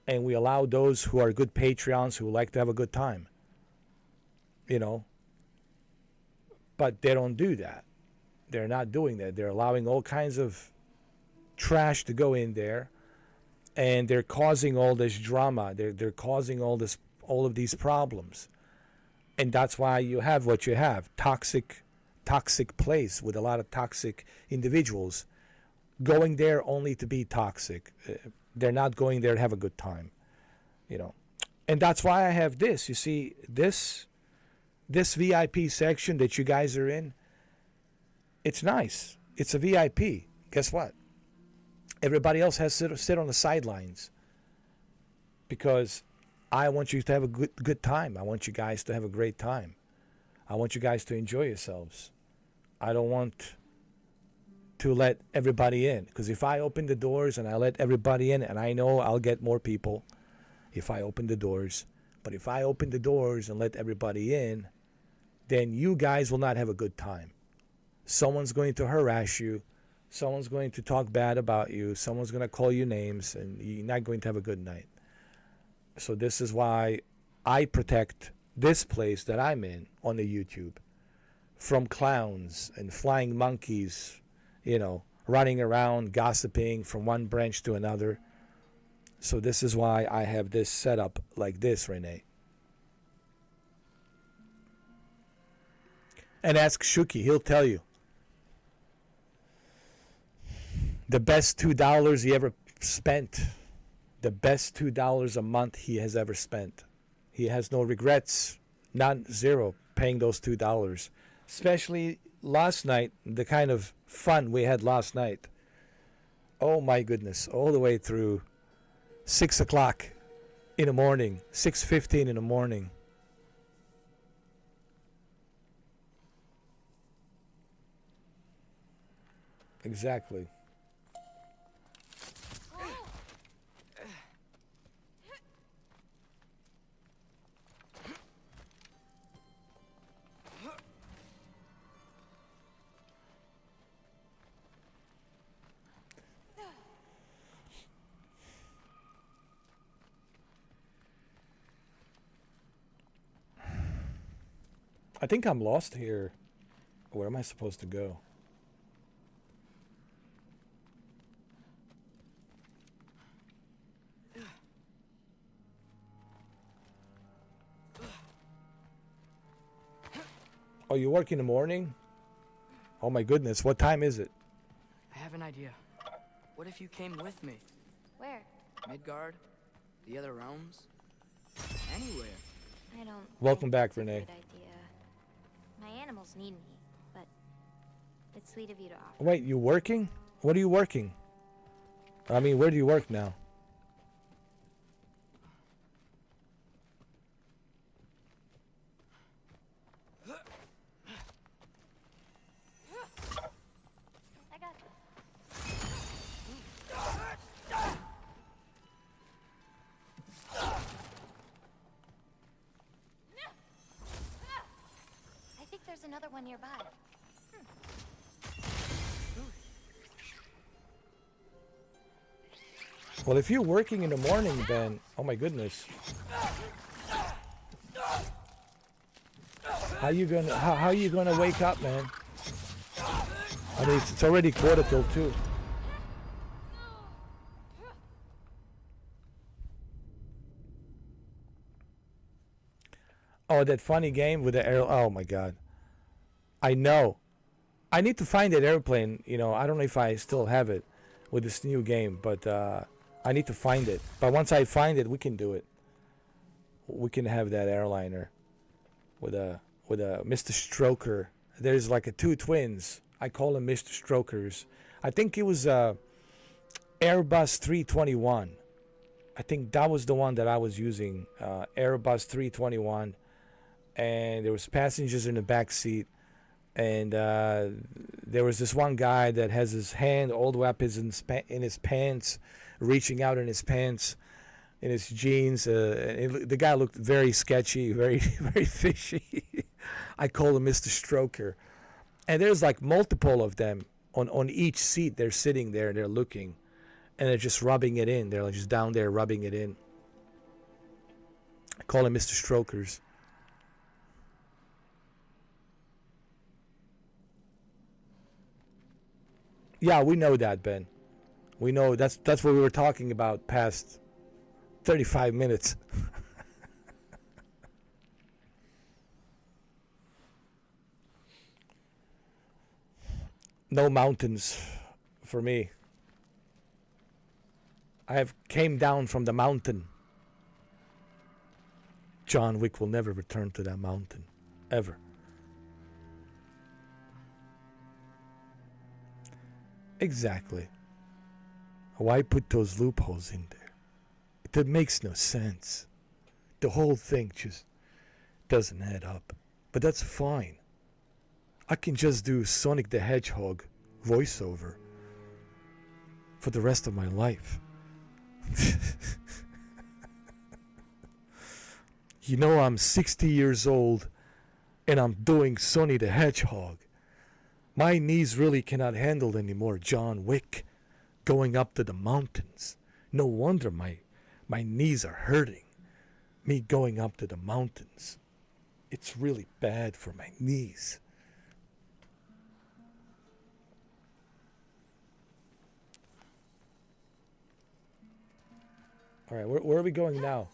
[SPEAKER 1] and we allow those who are good Patreons who like to have a good time. You know? But they don't do that. They're not doing that. They're allowing all kinds of trash to go in there, and they're causing all this drama. They're causing all of these problems, and that's why you have what you have: toxic place with a lot of toxic individuals going there only to be toxic. They're not going there to have a good time, you know. And that's why I have this. You see, this VIP section that you guys are in, it's nice. It's a VIP. Guess what? Everybody else has to sit on the sidelines because I want you to have a good time. I want you guys to have a great time. I want you guys to enjoy yourselves. I don't want to let everybody in, because if I open the doors and I let everybody in, and I know I'll get more people if I open the doors, but if I open the doors and let everybody in, then you guys will not have a good time. Someone's going to harass you. Someone's going to talk bad about you. Someone's going to call you names, and you're not going to have a good night. So this is why I protect this place that I'm in on the YouTube from clowns and flying monkeys, you know, running around, gossiping from one branch to another. So this is why I have this set up like this, Renee. And ask Shuki, he'll tell you. The best $2 he ever spent. The best $2 a month he has ever spent. He has no regrets, not zero, paying those $2. Especially last night, the kind of fun we had last night. Oh my goodness, all the way through 6 o'clock in the morning, 6:15 in the morning. Exactly. I think I'm lost here. Where am I supposed to go? Oh, you work in the morning? Oh my goodness, what time is it?
[SPEAKER 6] I have an idea. What if you came with me?
[SPEAKER 3] Where?
[SPEAKER 6] Midgard? The other realms? Anywhere.
[SPEAKER 3] I don't.
[SPEAKER 1] Welcome
[SPEAKER 3] think
[SPEAKER 1] back,
[SPEAKER 3] that's a
[SPEAKER 1] Renee.
[SPEAKER 3] good idea. My animals need me, but it's sweet of you to offer.
[SPEAKER 1] Wait, you working? What are you working? I mean, where do you work now?
[SPEAKER 3] I got this. I think there's another one nearby.
[SPEAKER 1] Well, if you're working in the morning, then oh my goodness, how you gonna wake up, man? I mean, it's already 1:45. Oh, that funny game with the arrow. Oh my God, I know. I need to find that airplane. You know, I don't know if I still have it with this new game, but I need to find it. But once I find it, we can do it. We can have that airliner with a Mr. Stroker. There's like a two twins. I call them Mr. Strokers. I think it was Airbus 321. I think that was the one that I was using. Airbus 321, and there was passengers in the back seat, and there was this one guy that has his hand all the way up in his pants, reaching out in his pants, in his jeans. The guy looked very sketchy, very very fishy. I call him Mr. Stroker. And there's like multiple of them on each seat. They're sitting there, they're looking, and they're just rubbing it in. They're like just down there rubbing it in. I call them Mr. Strokers. Yeah, we know that, Ben. We know that's what we were talking about past 35 minutes. No mountains for me. I have came down from the mountain. John Wick will never return to that mountain. Ever. Exactly. Why put those loopholes in there? That makes no sense. The whole thing just doesn't add up. But that's fine. I can just do Sonic the Hedgehog voiceover for the rest of my life. You know, I'm 60 years old and I'm doing Sonic the Hedgehog. My knees really cannot handle anymore John Wick going up to the mountains. No wonder my knees are hurting. Me going up to the mountains. It's really bad for my knees. All right, where are we going now?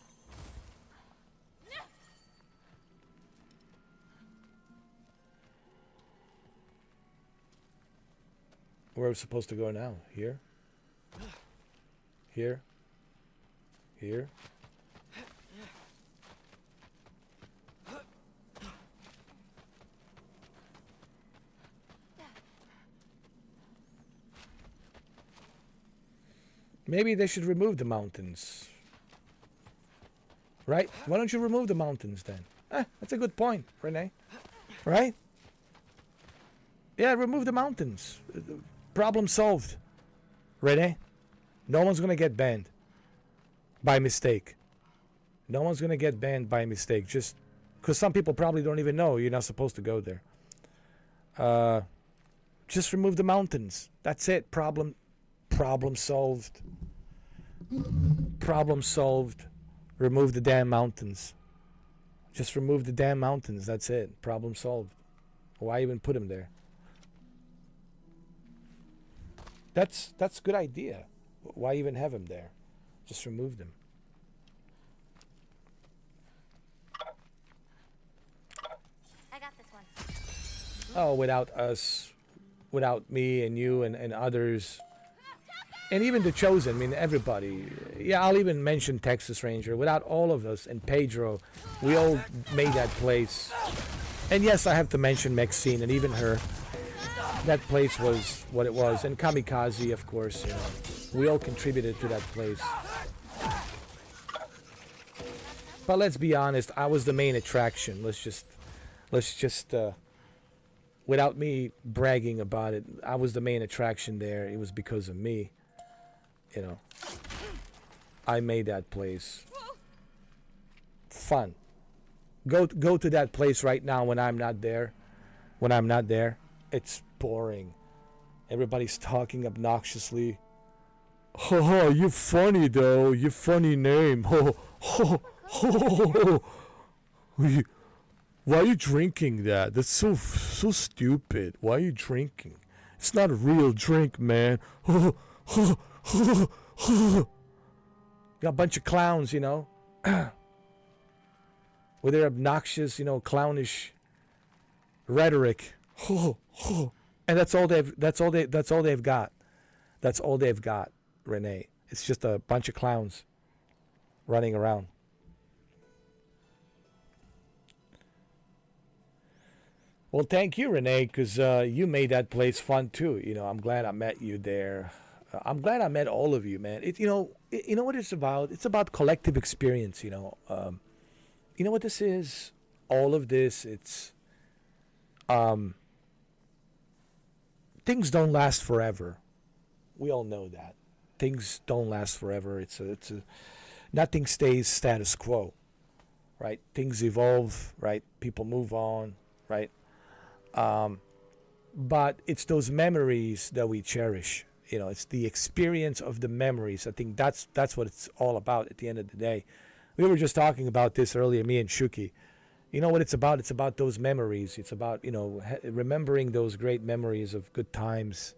[SPEAKER 1] Where are we supposed to go now? Here? Here? Here? Maybe they should remove the mountains. Right? Why don't you remove the mountains then? That's a good point, Renee. Right? Yeah, remove the mountains. Problem solved. Renee? No one's going to get banned by mistake. No one's going to get banned by mistake. Just because some people probably don't even know you're not supposed to go there. Just remove the mountains. That's it. Problem solved. Problem solved. Remove the damn mountains. Just remove the damn mountains. That's it. Problem solved. Why even put them there? That's a good idea. Why even have them there? Just remove them.
[SPEAKER 14] I got this one.
[SPEAKER 1] Oh, without us, without me and you and others, and even the Chosen, I mean, everybody. Yeah, I'll even mention Texas Ranger. Without all of us and Pedro, we all made that place. And yes, I have to mention Maxine and even her. That place was what it was. And Kamikaze, of course. You know, we all contributed to that place. But let's be honest, I was the main attraction. Let's just without me bragging about it, I was the main attraction there. It was because of me. You know, I made that place fun. Go to that place right now when I'm not there. When I'm not there, it's boring. Everybody's talking obnoxiously. Oh, you funny though. You funny name. Why are you drinking that? That's so stupid. Why are you drinking? It's not a real drink, man. Got a bunch of clowns, you know, with their obnoxious, you know, clownish rhetoric. And that's all they've got. That's all they've got, Renee. It's just a bunch of clowns running around. Well, thank you, Renee, because you made that place fun too. I'm glad I met you there. I'm glad I met all of you, man. You know what it's about? It's about collective experience. You know what this is? All of this. It's things don't last forever. We all know that things don't last forever. Nothing stays status quo, right? Things evolve, right? People move on, right? But it's those memories that we cherish. It's the experience of the memories. I think that's what it's all about at the end of the day. We were just talking about this earlier, me and Shuki. You know what it's about? It's about those memories. It's about, remembering those great memories of good times.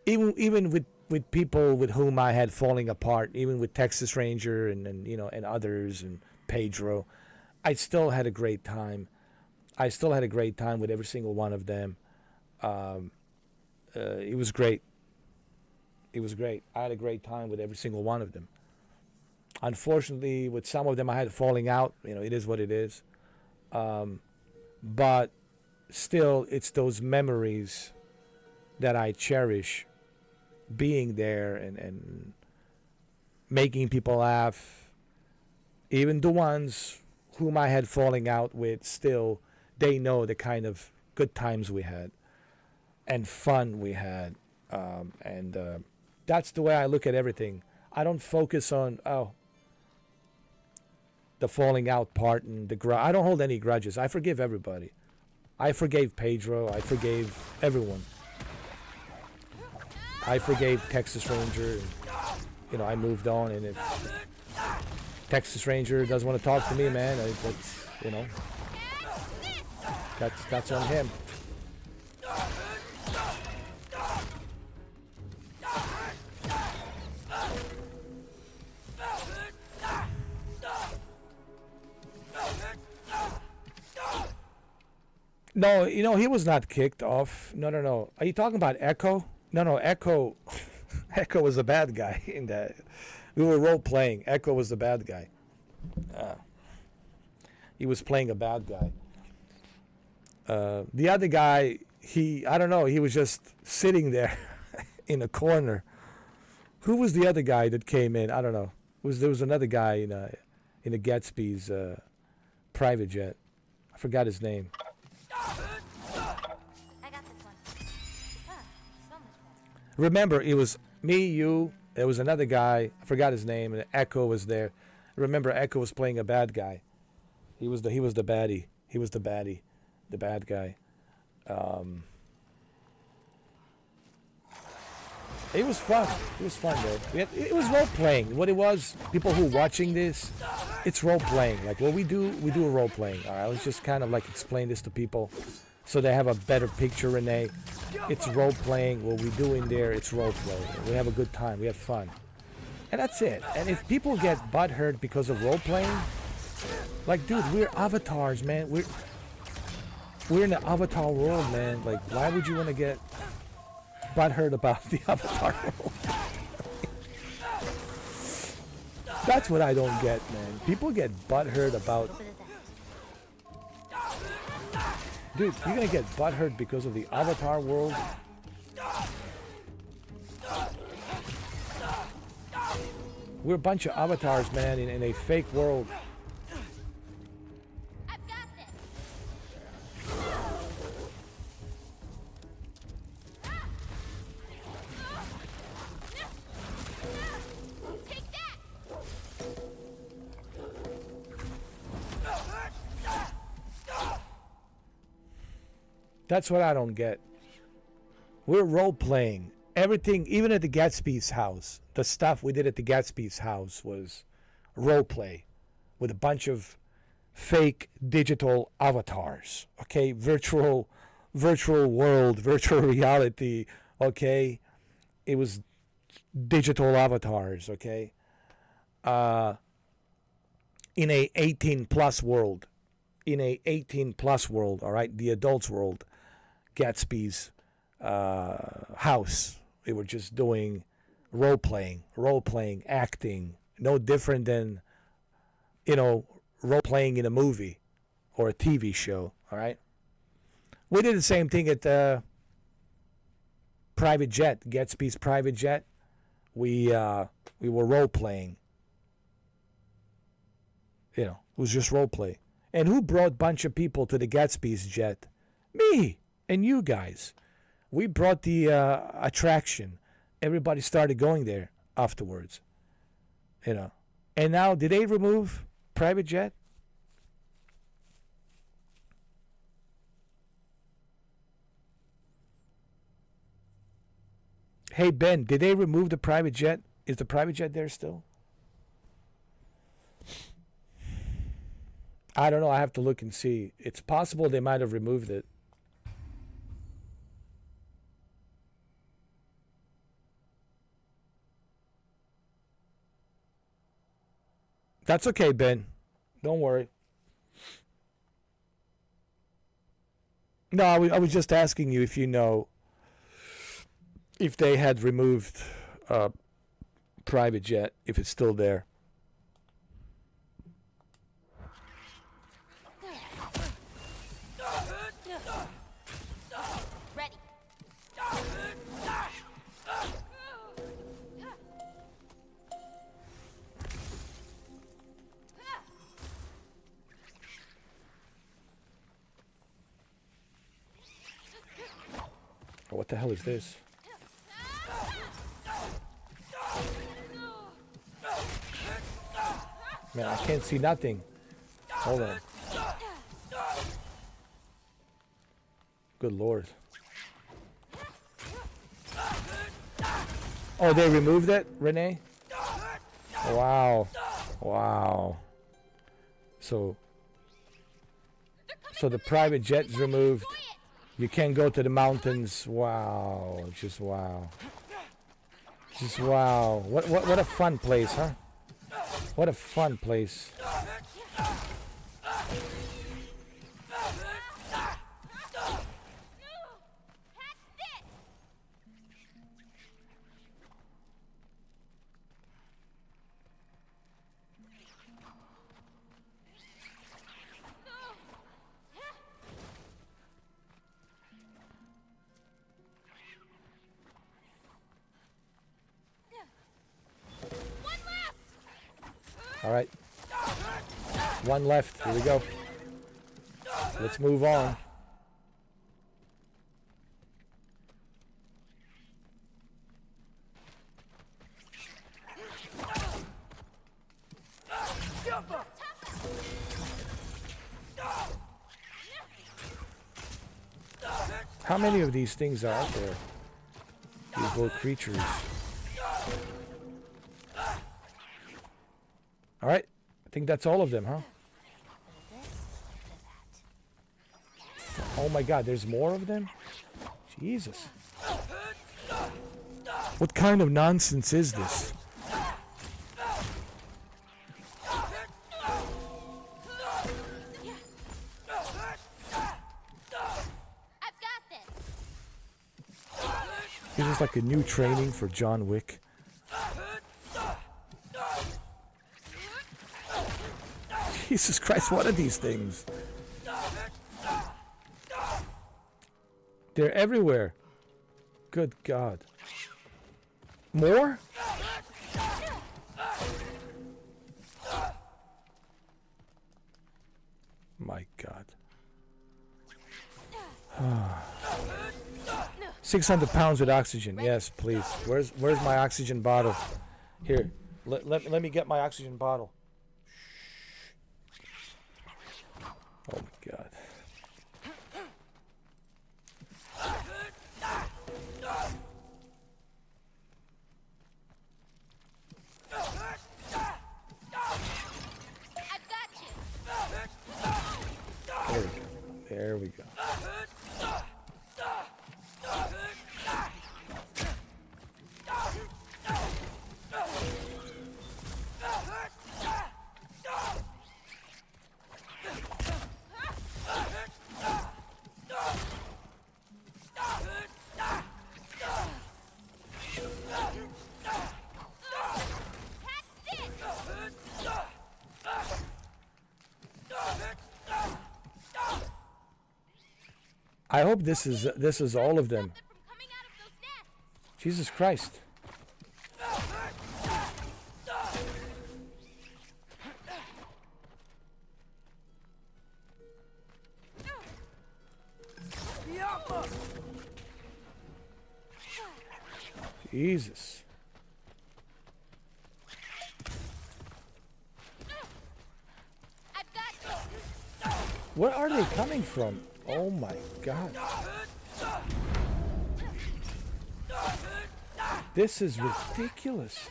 [SPEAKER 1] Even with people with whom I had falling apart, even with Texas Ranger and others and Pedro, I still had a great time. I still had a great time with every single one of them. It was great. It was great. I had a great time with every single one of them. Unfortunately, with some of them, I had a falling out. It is what it is. But still, it's those memories that I cherish, being there and making people laugh. Even the ones whom I had falling out with, still, they know the kind of good times we had and fun we had. And that's the way I look at everything. I don't focus on, the falling out part and I don't hold any grudges. I forgive everybody. I forgave Pedro. I forgave everyone. I forgave Texas Ranger. And, I moved on. And if Texas Ranger doesn't want to talk to me, man, that's on him. No, he was not kicked off. No. Are you talking about Echo? No, Echo. Echo was the bad guy in that. We were role playing. Echo was the bad guy. He was playing a bad guy. The other guy, I don't know. He was just sitting there in a corner. Who was the other guy that came in? I don't know. There was another guy in a Gatsby's private jet. I forgot his name. Remember, it was me, you, there was another guy, I forgot his name, and Echo was there. Remember, Echo was playing a bad guy. He was the baddie. He was the bad guy. It was fun. It was fun, man. It was role playing. What it was, people who are watching this, it's role playing. Like what we do a role playing. All right, let's just kind of like explain this to people so they have a better picture, Renee. It's role playing. What we do in there, it's role playing. We have a good time. We have fun. And that's it. And if people get butthurt because of role playing, like, dude, we're avatars, man. We're in the avatar world, man. Like, why would you want to get butthurt about the avatar world? That's what I don't get, man. People get butthurt about... Dude, you're gonna get butthurt because of the avatar world? We're a bunch of avatars, man, in a fake world. That's what I don't get. We're role-playing. Everything, even at the Gatsby's house, the stuff we did at the Gatsby's house was role-play with a bunch of fake digital avatars, okay? Virtual world, virtual reality, okay? It was digital avatars, okay? In a 18-plus world, in a 18 plus world, all right, the adults world, Gatsby's house. They were just doing role playing, acting, no different than, role playing in a movie or a TV show, all right? We did the same thing at the private jet, Gatsby's private jet. We were role playing. It was just role play. And who brought a bunch of people to the Gatsby's jet? Me and you guys. We brought the attraction. Everybody started going there afterwards. And now, did they remove private jet? Hey, Ben, did they remove the private jet? Is the private jet there still? I don't know. I have to look and see. It's possible they might have removed it. That's okay, Ben. Don't worry. No, I was just asking you if you know if they had removed private jet, if it's still there.
[SPEAKER 14] Ready.
[SPEAKER 1] Oh, what the hell is this? Man, I can't see nothing. Hold on. Good Lord. Oh, they removed it, Renee? Wow. Wow. So the private jet is removed. You can't go to the mountains. Wow. Just wow. Just wow. What a fun place, huh? What a fun place. All right. One left. Here we go. Let's move on. How many of these things are out there? These little creatures. All right. I think that's all of them, huh? Oh my God, there's more of them? Jesus. What kind of nonsense is this? This is like a new training for John Wick. Jesus Christ, what are these things? They're everywhere. Good God. More? My God. 600 pounds with oxygen. Yes, please. Where's my oxygen bottle? Here. Let me get my oxygen bottle. Oh my God. There we go. I hope this is all of them. Jesus Christ. Jesus. Where are they coming from? Oh my God. This is ridiculous.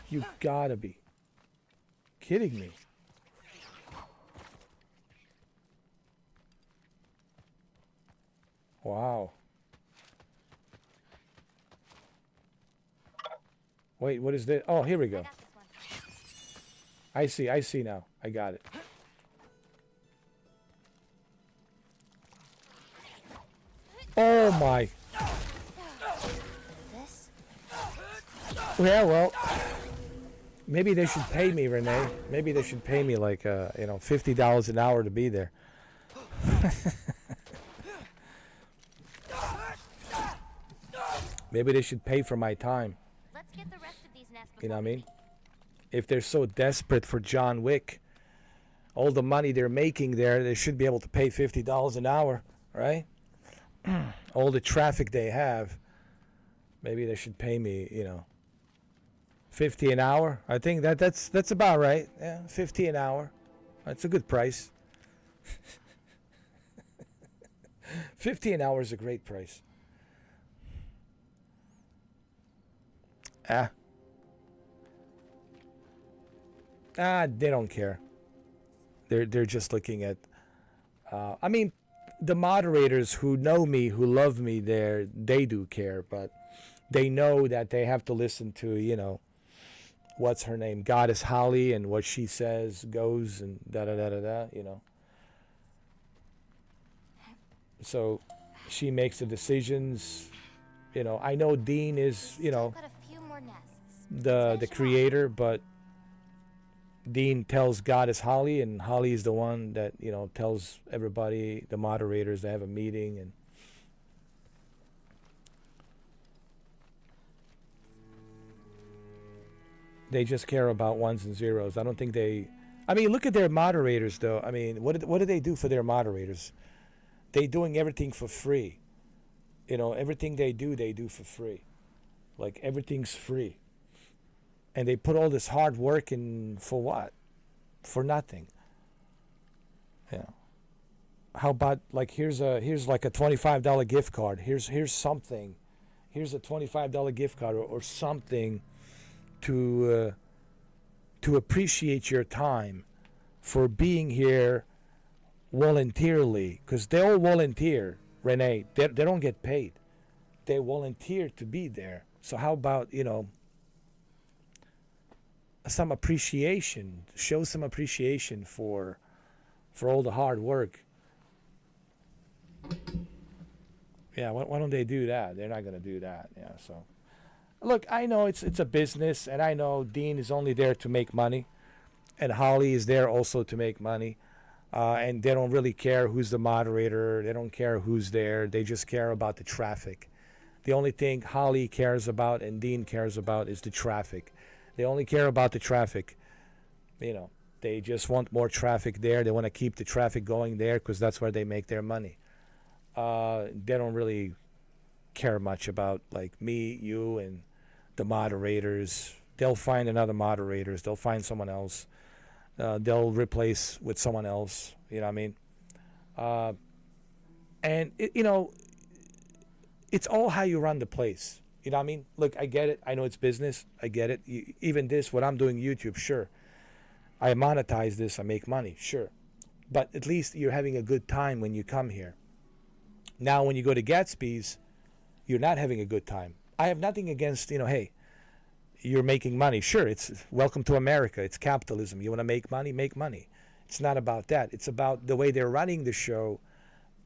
[SPEAKER 1] You gotta be kidding me. Wow. Wait, what is this? Oh, here we go. I see now. I got it. Oh my. Yeah, well, maybe they should pay me, Renee. Maybe they should pay me like, $50 an hour to be there. Maybe they should pay for my time.
[SPEAKER 14] Let's get the rest of these nests.
[SPEAKER 1] You know what I mean? If they're so desperate for John Wick, all the money they're making there, they should be able to pay $50 an hour, right? All the traffic they have, maybe they should pay me, $50 an hour. I think that's about right. Yeah, $50 an hour. That's a good price. $50 an hour is a great price. They don't care. They're just looking at. The moderators who know me, who love me, they do care, but they know that they have to listen to, what's her name, Goddess Holly, and what she says goes, and da da da da da, So she makes the decisions. I know Dean is,
[SPEAKER 14] Got a few more nests.
[SPEAKER 1] the creator, but Dean tells Goddess Holly, and Holly is the one that tells everybody, the moderators, they have a meeting, and they just care about ones and zeros. I don't think they. Look at their moderators, though. What do they do for their moderators? They doing everything for free. Everything they do for free. Like everything's free. And they put all this hard work in for what? For nothing. How about here's like a $25 gift card. Here's something. Here's a $25 gift card or something to appreciate your time for being here voluntarily, because they all volunteer, Renee. They don't get paid. They volunteer to be there. So how about some appreciation? Show some appreciation for all the hard work. Yeah, why don't they do that? They're not going to do that. Yeah, so look, I know it's a business, and I know Dean is only there to make money, and Holly is there also to make money, and they don't really care who's the moderator. They don't care who's there. They just care about the traffic. The only thing Holly cares about and Dean cares about is the traffic. They only care about the traffic. They just want more traffic there. They want to keep the traffic going there because that's where they make their money. They don't really care much about me, you, and the moderators. They'll find another moderators. They'll find someone else. They'll replace with someone else. You know what I mean? And it's all how you run the place. You know what I mean? Look, I get it. I know it's business. I get it. Even this, what I'm doing YouTube, sure. I monetize this. I make money, sure. But at least you're having a good time when you come here. Now, when you go to Gatsby's, you're not having a good time. I have nothing against, hey, you're making money. Sure, it's welcome to America. It's capitalism. You want to make money? Make money. It's not about that. It's about the way they're running the show,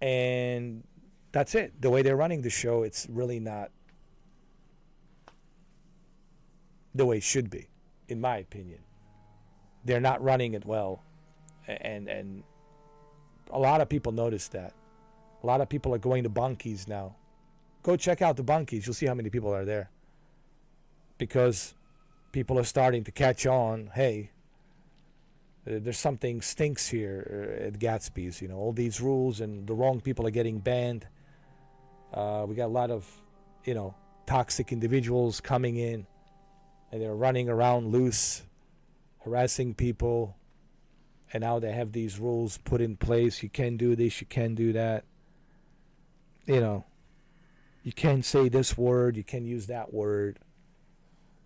[SPEAKER 1] and that's it. The way they're running the show, it's really not the way it should be, in my opinion. they're not running it well, and a lot of people notice that. A lot of people are going to bunkies now. Go check out the bunkies. You'll see how many people are there. Because people are starting to catch on. Hey, there's something stinks here at Gatsby's. You know, all these rules and the wrong people are getting banned. We got a lot of, you know, toxic individuals coming in, and they're running around loose, harassing people. And now they have these rules put in place. You can't do this, you can't do that. You know, you can't say this word, you can't use that word.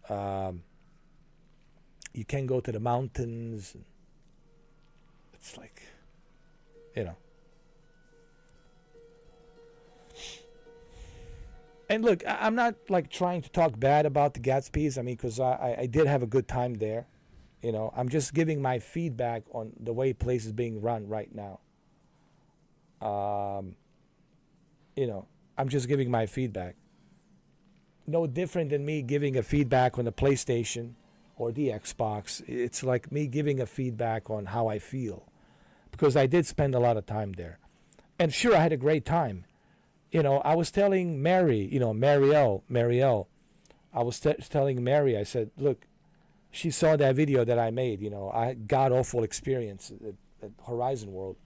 [SPEAKER 1] You can't go to the mountains. It's like, you know. And look, I'm not like trying to talk bad about the Gatsby's. I mean, because I did have a good time there. You know, I'm just giving my feedback on the way place is being run right now. You know, I'm just giving my feedback. No different than me giving a feedback on the PlayStation or the Xbox. It's like me giving a feedback on how I feel. Because I did spend a lot of time there. And sure, I had a great time. You know, I was telling Mary, you know, Marielle, I was telling Mary, I said, look, she saw that video that I made, you know, I god awful experience at Horizon World.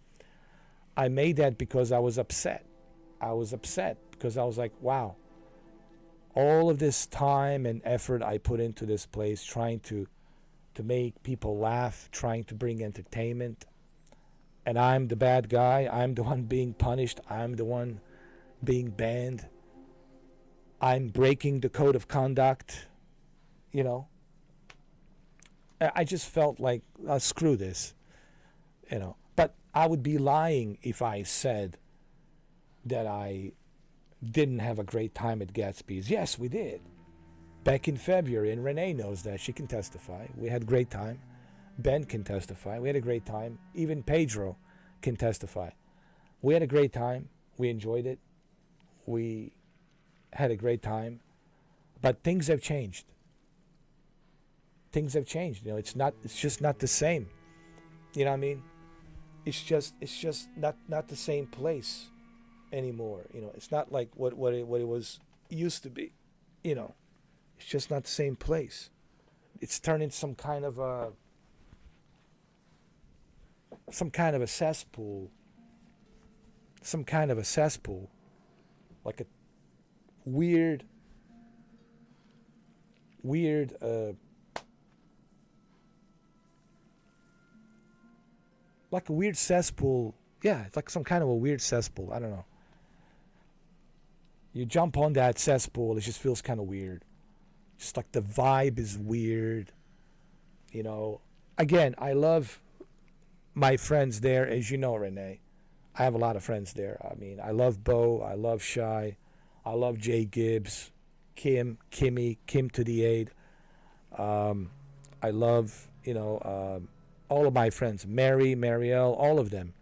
[SPEAKER 1] I made that because I was upset. I was upset because I was like, wow, all of this time and effort I put into this place trying to make people laugh, trying to bring entertainment, and I'm the bad guy. I'm the one being punished. I'm the one being banned. I'm breaking the code of conduct, you know. I just felt like, screw this, you know. But I would be lying if I said that I didn't have a great time at Gatsby's. Yes, we did. Back in February, and Renee knows that. She can testify. We had a great time. Ben can testify. We had a great time. Even Pedro can testify. We had a great time. We enjoyed it. We had a great time. But things have changed. Things have changed. You know, it's just not the same. You know what I mean? It's just not the same place anymore. You know, it's not like what it was used to be. You know, it's just not the same place. It's turned into some kind of a cesspool. Some kind of a cesspool. Like a weird like a weird cesspool. Yeah, it's like some kind of a weird cesspool. I don't know. You jump on that cesspool, it just feels kind of weird. Just like the vibe is weird. You know, again, I love my friends there, as you know, Renee. I have a lot of friends there. I mean, I love Bo, I love Shy, I love Jay Gibbs, Kim to the aid. I love, you know, all of my friends, Mary, Marielle, all of them.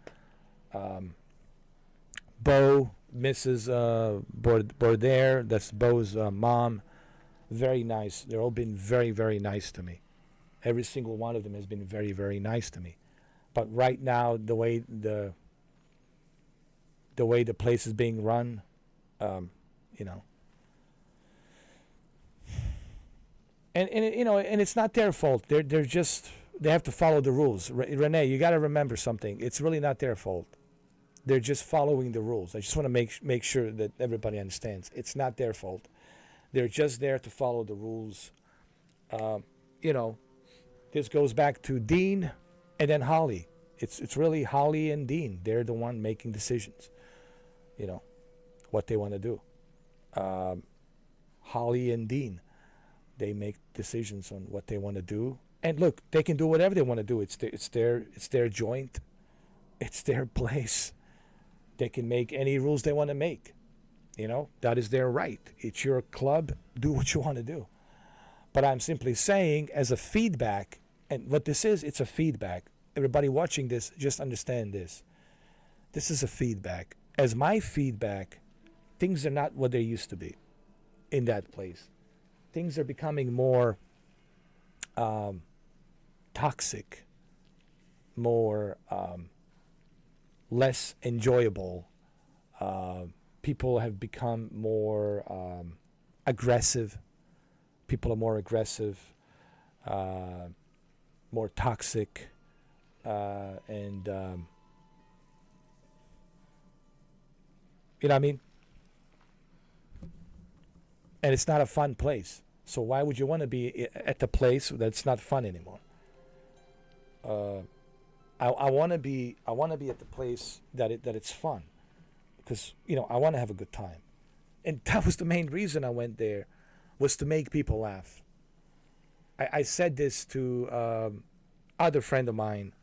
[SPEAKER 1] Bo, Mrs. Bordaire, that's Bo's mom. Very nice. They've all been very, very nice to me. Every single one of them has been very, very nice to me. But right now, the way the place is being run, you know, and you know, and it's not their fault. They're just, they have to follow the rules. Renee, you got to remember something. It's really not their fault. They're just following the rules. I just want to make sure that everybody understands. It's not their fault. They're just there to follow the rules. You know, this goes back to Dean and then Holly. It's really Holly and Dean. They're the one making decisions. You know, what they want to do. Holly and Dean, they make decisions on what they want to do. And look, they can do whatever they want to do. It's their joint. It's their place. They can make any rules they want to make. You know, that is their right. It's your club. Do what you want to do. But I'm simply saying, as a feedback, and what this is, it's a feedback. Everybody watching this, just understand this. This is a feedback. As my feedback, things are not what they used to be in that place. Things are becoming more, toxic, more less enjoyable. People have become more aggressive. People are more aggressive, more toxic, and you know what I mean? And it's not a fun place. So why would you want to be at the place that's not fun anymore? I want to be at the place that it's fun, because I want to have a good time, and that was the main reason I went there, was to make people laugh. I said this to other friend of mine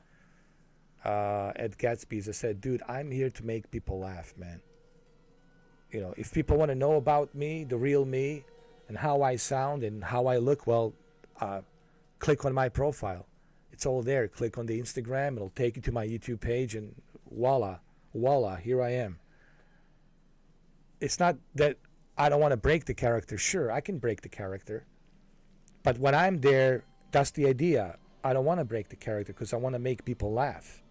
[SPEAKER 1] at Gatsby's. I said, dude, I'm here to make people laugh, man. If people want to know about me, the real me, and how I sound and how I look, well, click on my profile. It's all there. Click on the Instagram. It'll take you to my YouTube page, and voila, here I am. It's not that I don't want to break the character. Sure, I can break the character. But when I'm there, that's the idea. I don't want to break the character because I want to make people laugh.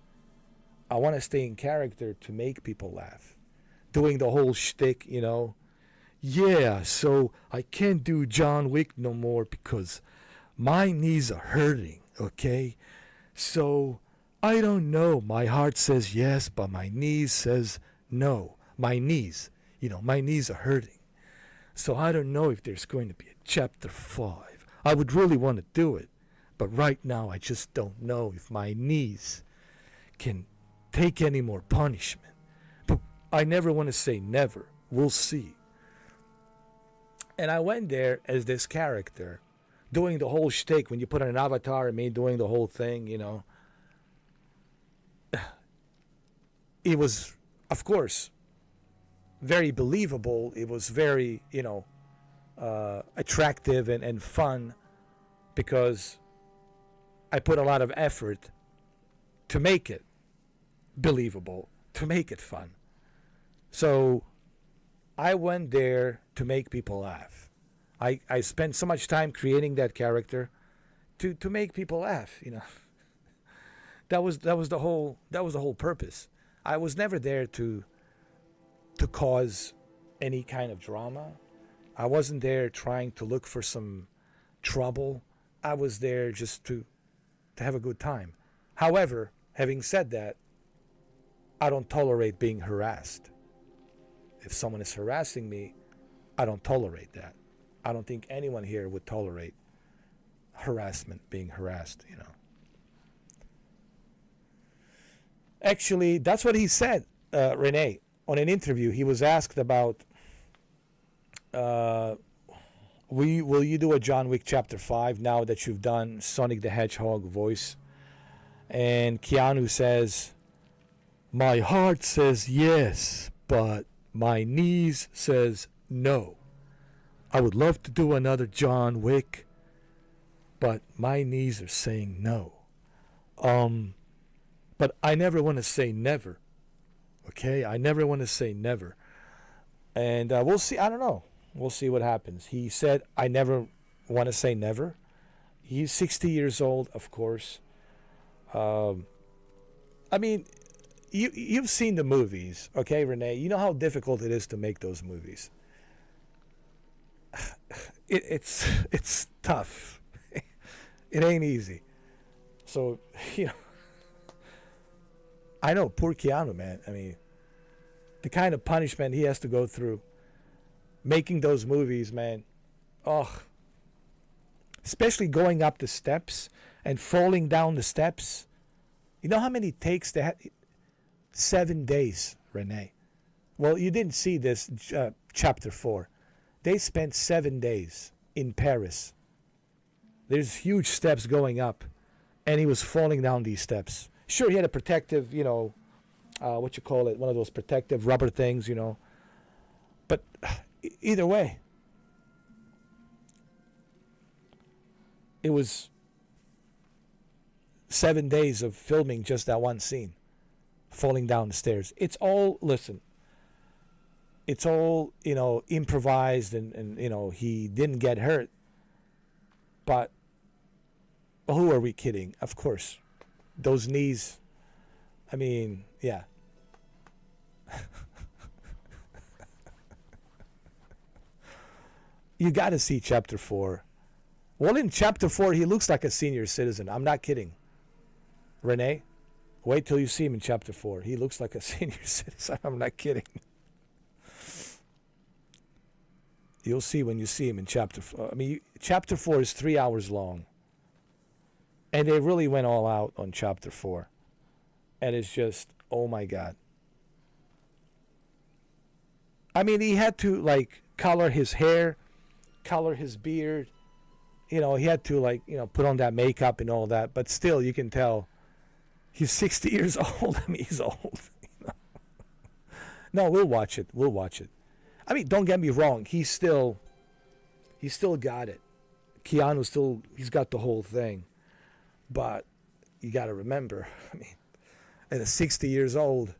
[SPEAKER 1] I want to stay in character to make people laugh. Doing the whole shtick, Yeah, so I can't do John Wick no more because my knees are hurting, okay? So, I don't know. My heart says yes, but my knees says no. My knees are hurting. So I don't know if there's going to be a chapter 5. I would really want to do it, but right now I just don't know if my knees can take any more punishment. But I never want to say never. We'll see. And I went there as this character, doing the whole shtick. When you put on an avatar and me doing the whole thing, it was, of course, very believable. It was very, attractive and fun, because I put a lot of effort to make it believable, to make it fun. So I went there to make people laugh. I spent so much time creating that character to make people laugh, That was the whole purpose. I was never there to cause any kind of drama. I wasn't there trying to look for some trouble. I was there just to have a good time. However, having said that, I don't tolerate being harassed. If someone is harassing me, I don't tolerate that. I don't think anyone here would tolerate harassment, being harassed, Actually, that's what he said, Renee. On an interview, he was asked about, will you do a John Wick Chapter 5 now that you've done Sonic the Hedgehog voice? And Keanu says, my heart says yes, but my knees says no. I would love to do another John Wick, but my knees are saying no. But I never want to say never. Okay? I never want to say never. And we'll see. I don't know. We'll see what happens. He said, I never want to say never. He's 60 years old, of course. I mean, you've seen the movies, okay, Renee? You know how difficult it is to make those movies. It's tough. It ain't easy. So, I know, poor Keanu, man. I mean, the kind of punishment he has to go through making those movies, man. Oh, especially going up the steps and falling down the steps. You know how many takes they had? 7 days, Renee. Well, you didn't see this chapter 4. They spent 7 days in Paris. There's huge steps going up, and he was falling down these steps. Sure, he had a protective, what you call it, one of those protective rubber things, But either way, it was 7 days of filming just that one scene, falling down the stairs. It's all, listen, it's all, improvised and he didn't get hurt. But Who are we kidding? Of course. Those knees. I mean, yeah. You got to see chapter 4. Well, in chapter 4, he looks like a senior citizen. I'm not kidding. Renee, wait till you see him in chapter 4. He looks like a senior citizen. I'm not kidding. You'll see when you see him in chapter 4. I mean, chapter 4 is 3 hours long. And they really went all out on chapter 4. And it's just, oh my God. I mean, he had to, like, color his hair, color his beard. You know, he had to, like, you know, put on that makeup and all that. But still, you can tell he's 60 years old. I mean, he's old. You know? No, we'll watch it. We'll watch it. I mean, don't get me wrong. He's still got it. Keanu still, he's got the whole thing. But you got to remember, I mean, at 60 years old,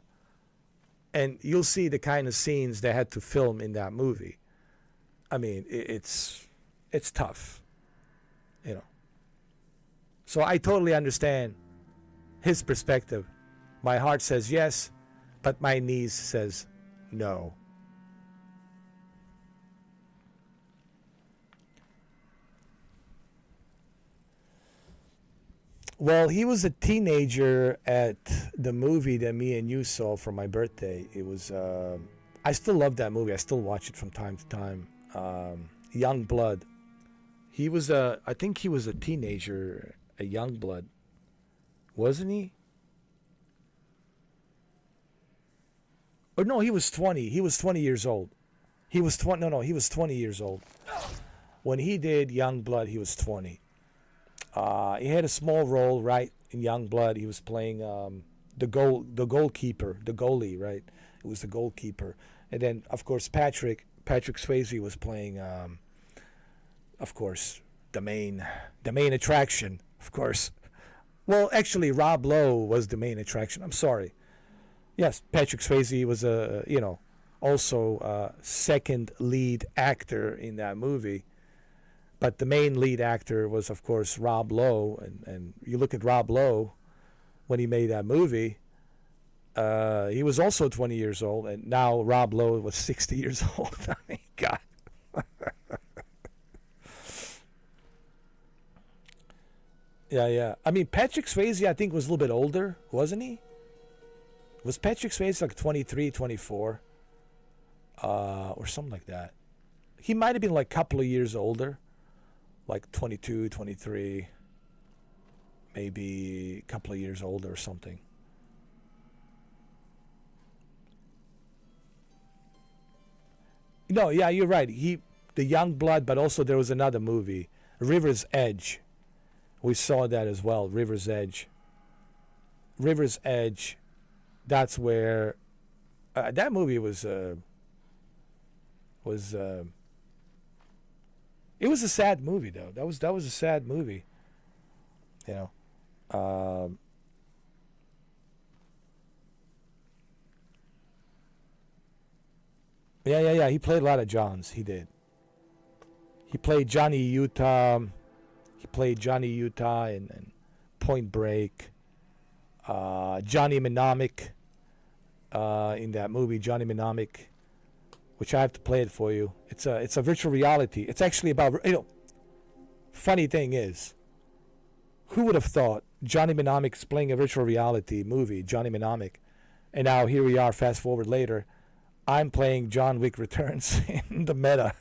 [SPEAKER 1] and you'll see the kind of scenes they had to film in that movie. I mean, it's tough, you know. So I totally understand his perspective. My heart says yes, but my knees says no. Well, he was a teenager at the movie that me and you saw for my birthday. It was, I still love that movie. I still watch it from time to time. Young Blood. He was I think he was a teenager, a young blood. Wasn't he? Or no, he was 20. He was 20 years old. He was 20. No, he was 20 years old. When he did Young Blood, he was 20. He had a small role, right, in Young Blood. He was playing the goalkeeper, the goalie, right? It was the goalkeeper. And then, of course, Patrick Swayze was playing, of course, the main attraction, of course. Well, actually, Rob Lowe was the main attraction. I'm sorry. Yes, Patrick Swayze was also a second lead actor in that movie. But the main lead actor was, of course, Rob Lowe. And you look at Rob Lowe, when he made that movie, he was also 20 years old. And now Rob Lowe was 60 years old. I mean, God. Yeah. I mean, Patrick Swayze, I think, was a little bit older, wasn't he? Was Patrick Swayze like 23, 24? Or something like that. He might have been like a couple of years older. Like 22, 23, maybe a couple of years older or something. No, yeah, you're right. The Young Blood, but also there was another movie, River's Edge. We saw that as well, River's Edge. River's Edge, that's where that movie was it was a sad movie, though. That was a sad movie. You know. Yeah. He played a lot of Johns. He did. He played Johnny Utah. He played Johnny Utah in Point Break. Johnny Mnemonic. In that movie, Johnny Mnemonic, which I have to play it for you. It's a virtual reality. It's actually about, funny thing is, who would have thought Johnny Mnemonic is playing a virtual reality movie, Johnny Mnemonic, and now here we are, fast forward later, I'm playing John Wick Returns in the meta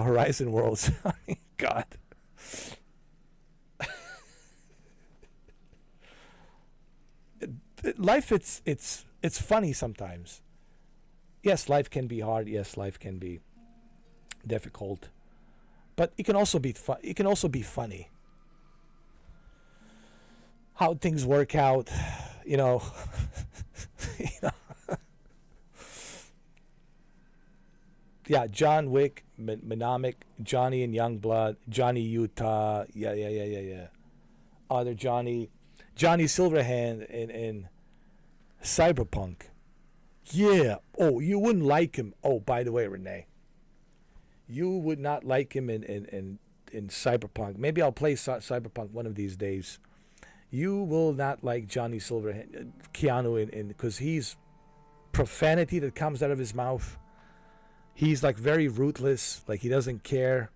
[SPEAKER 1] Horizon worlds. I mean, God. Life, it's funny sometimes. Yes, life can be hard. Yes, life can be difficult, but it can also be fun. It can also be funny. How things work out, you know. Yeah, John Wick, Mnemonic, Johnny and Youngblood, Johnny Utah. Yeah. Other Johnny Silverhand in Cyberpunk. Yeah. Oh, you wouldn't like him. Oh, by the way, Renee, you would not like him in in Cyberpunk. Maybe I'll play Cyberpunk one of these days. You will not like Johnny Silverhand, Keanu, because he's profanity that comes out of his mouth. He's like very ruthless. Like he doesn't care.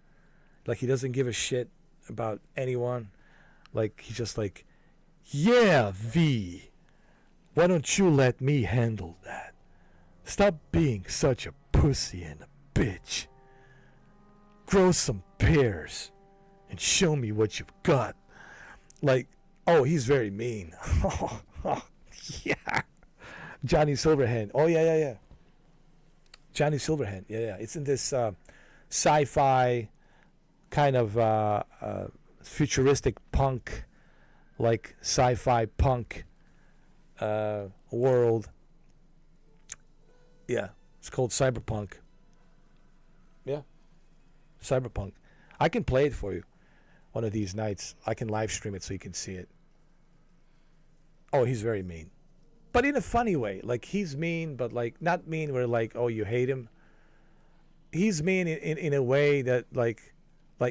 [SPEAKER 1] Like he doesn't give a shit about anyone. Like he's just like, yeah, V. Why don't you let me handle that? Stop being such a pussy and a bitch. Grow some pears and show me what you've got. Like, oh, he's very mean. Yeah. Johnny Silverhand. Oh, yeah. Johnny Silverhand. Yeah. It's in this sci-fi kind of futuristic punk, like sci-fi punk world. Yeah. It's called Cyberpunk. Yeah. Cyberpunk. I can play it for you one of these nights. I can live stream it so you can see it. Oh, he's very mean. But in a funny way. Like, he's mean, but, like, not mean where, like, oh, you hate him. He's mean in a way that, like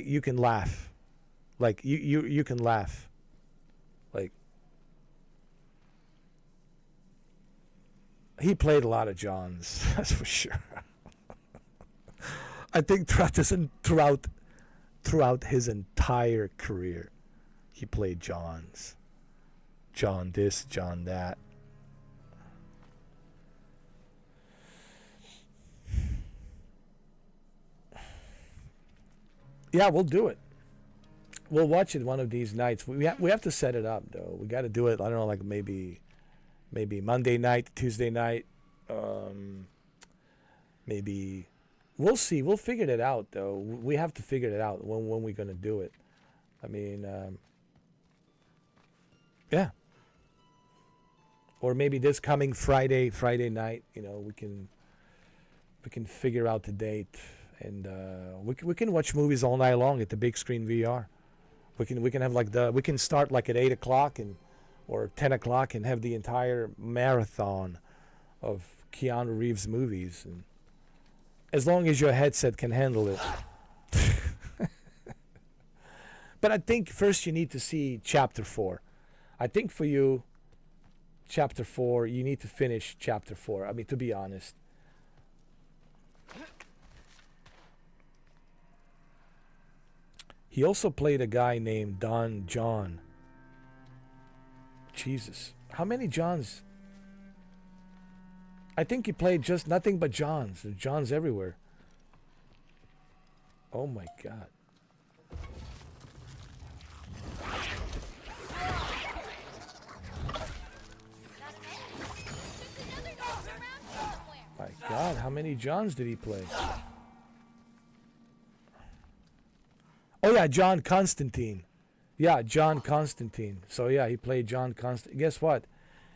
[SPEAKER 1] you can laugh. Like, you can laugh. Like, he played a lot of Johns. That's for sure. I think throughout his entire career, he played Johns. John this, John that. Yeah, we'll do it. We'll watch it one of these nights. We have to set it up though. We got to do it. I don't know, like maybe Monday night, Tuesday night. Maybe we'll see. We'll figure it out though. We have to figure it out when we're gonna do it. I mean, yeah. Or maybe this coming Friday night. You know, we can figure out the date. And we can watch movies all night long at the big screen VR. We can have we can start like at 8 o'clock or 10 o'clock and have the entire marathon of Keanu Reeves movies, and as long as your headset can handle it. But I think first you need to see Chapter 4. I think for you, Chapter 4, you need to finish Chapter 4. I mean, to be honest. He also played a guy named Don John. Jesus. How many Johns? I think he played just nothing but Johns. There's Johns everywhere. Oh my God. My God, how many Johns did he play? Oh yeah, John Constantine. Yeah, John Constantine. So yeah, he played John Constantine. Guess what?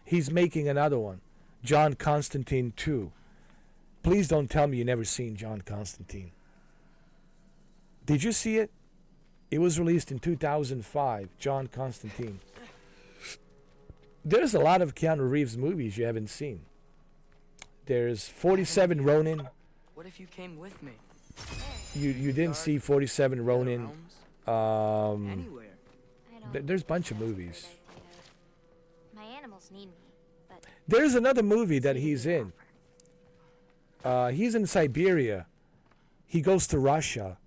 [SPEAKER 1] He's making another one. John Constantine 2. Please don't tell me you never seen John Constantine. Did you see it? It was released in 2005, John Constantine. There's a lot of Keanu Reeves movies you haven't seen. There's 47 Ronin.
[SPEAKER 6] What if you came with me?
[SPEAKER 1] You didn't see 47 Ronin.
[SPEAKER 6] Anywhere.
[SPEAKER 1] There's a bunch of movies.
[SPEAKER 3] My animals need me, but
[SPEAKER 1] There's another movie that he's in. He's in Siberia. He goes to Russia,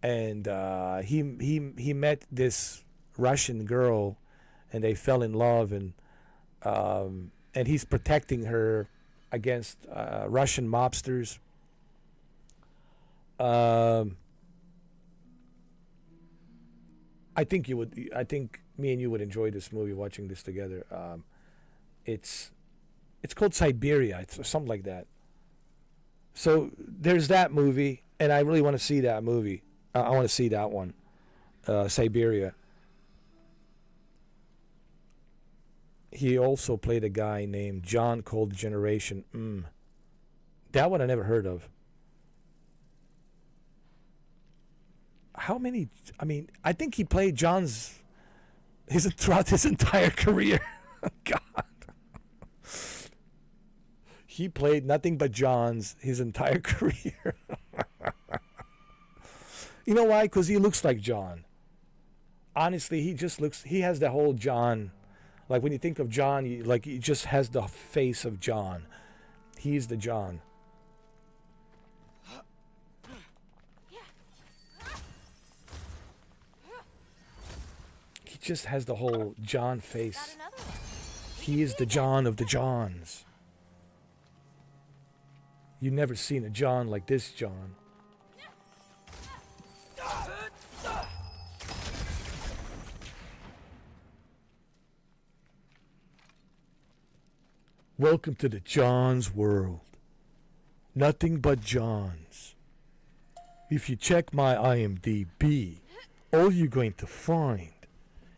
[SPEAKER 1] and he met this Russian girl, and they fell in love, and he's protecting her against Russian mobsters. I think me and you would enjoy this movie, watching this together. It's called Siberia. It's something like that. So there's that movie, and I really want to see that movie. I want to see that one, Siberia. He also played a guy named John Cold Generation. That one I never heard of. How many? I mean, I think he played John's throughout his entire career. God. He played nothing but John's his entire career. You know why? Because he looks like John. Honestly, he has the whole John. Like when you think of John, he just has the face of John. He's the John. He just has the whole John face. He is the John of the Johns. You've never seen a John like this John. Welcome to the John's world. Nothing but Johns. If you check my IMDb, all you're going to find,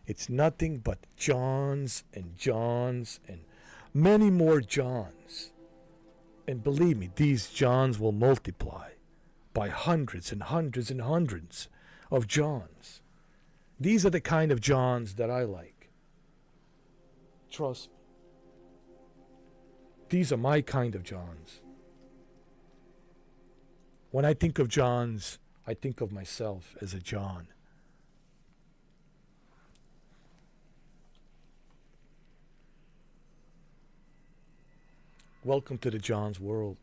[SPEAKER 1] it's nothing but Johns and Johns and many more Johns. And believe me, these Johns will multiply by hundreds and hundreds and hundreds of Johns. These are the kind of Johns that I like. Trust me. These are my kind of Johns. When I think of Johns, I think of myself as a John. Welcome to the John's world.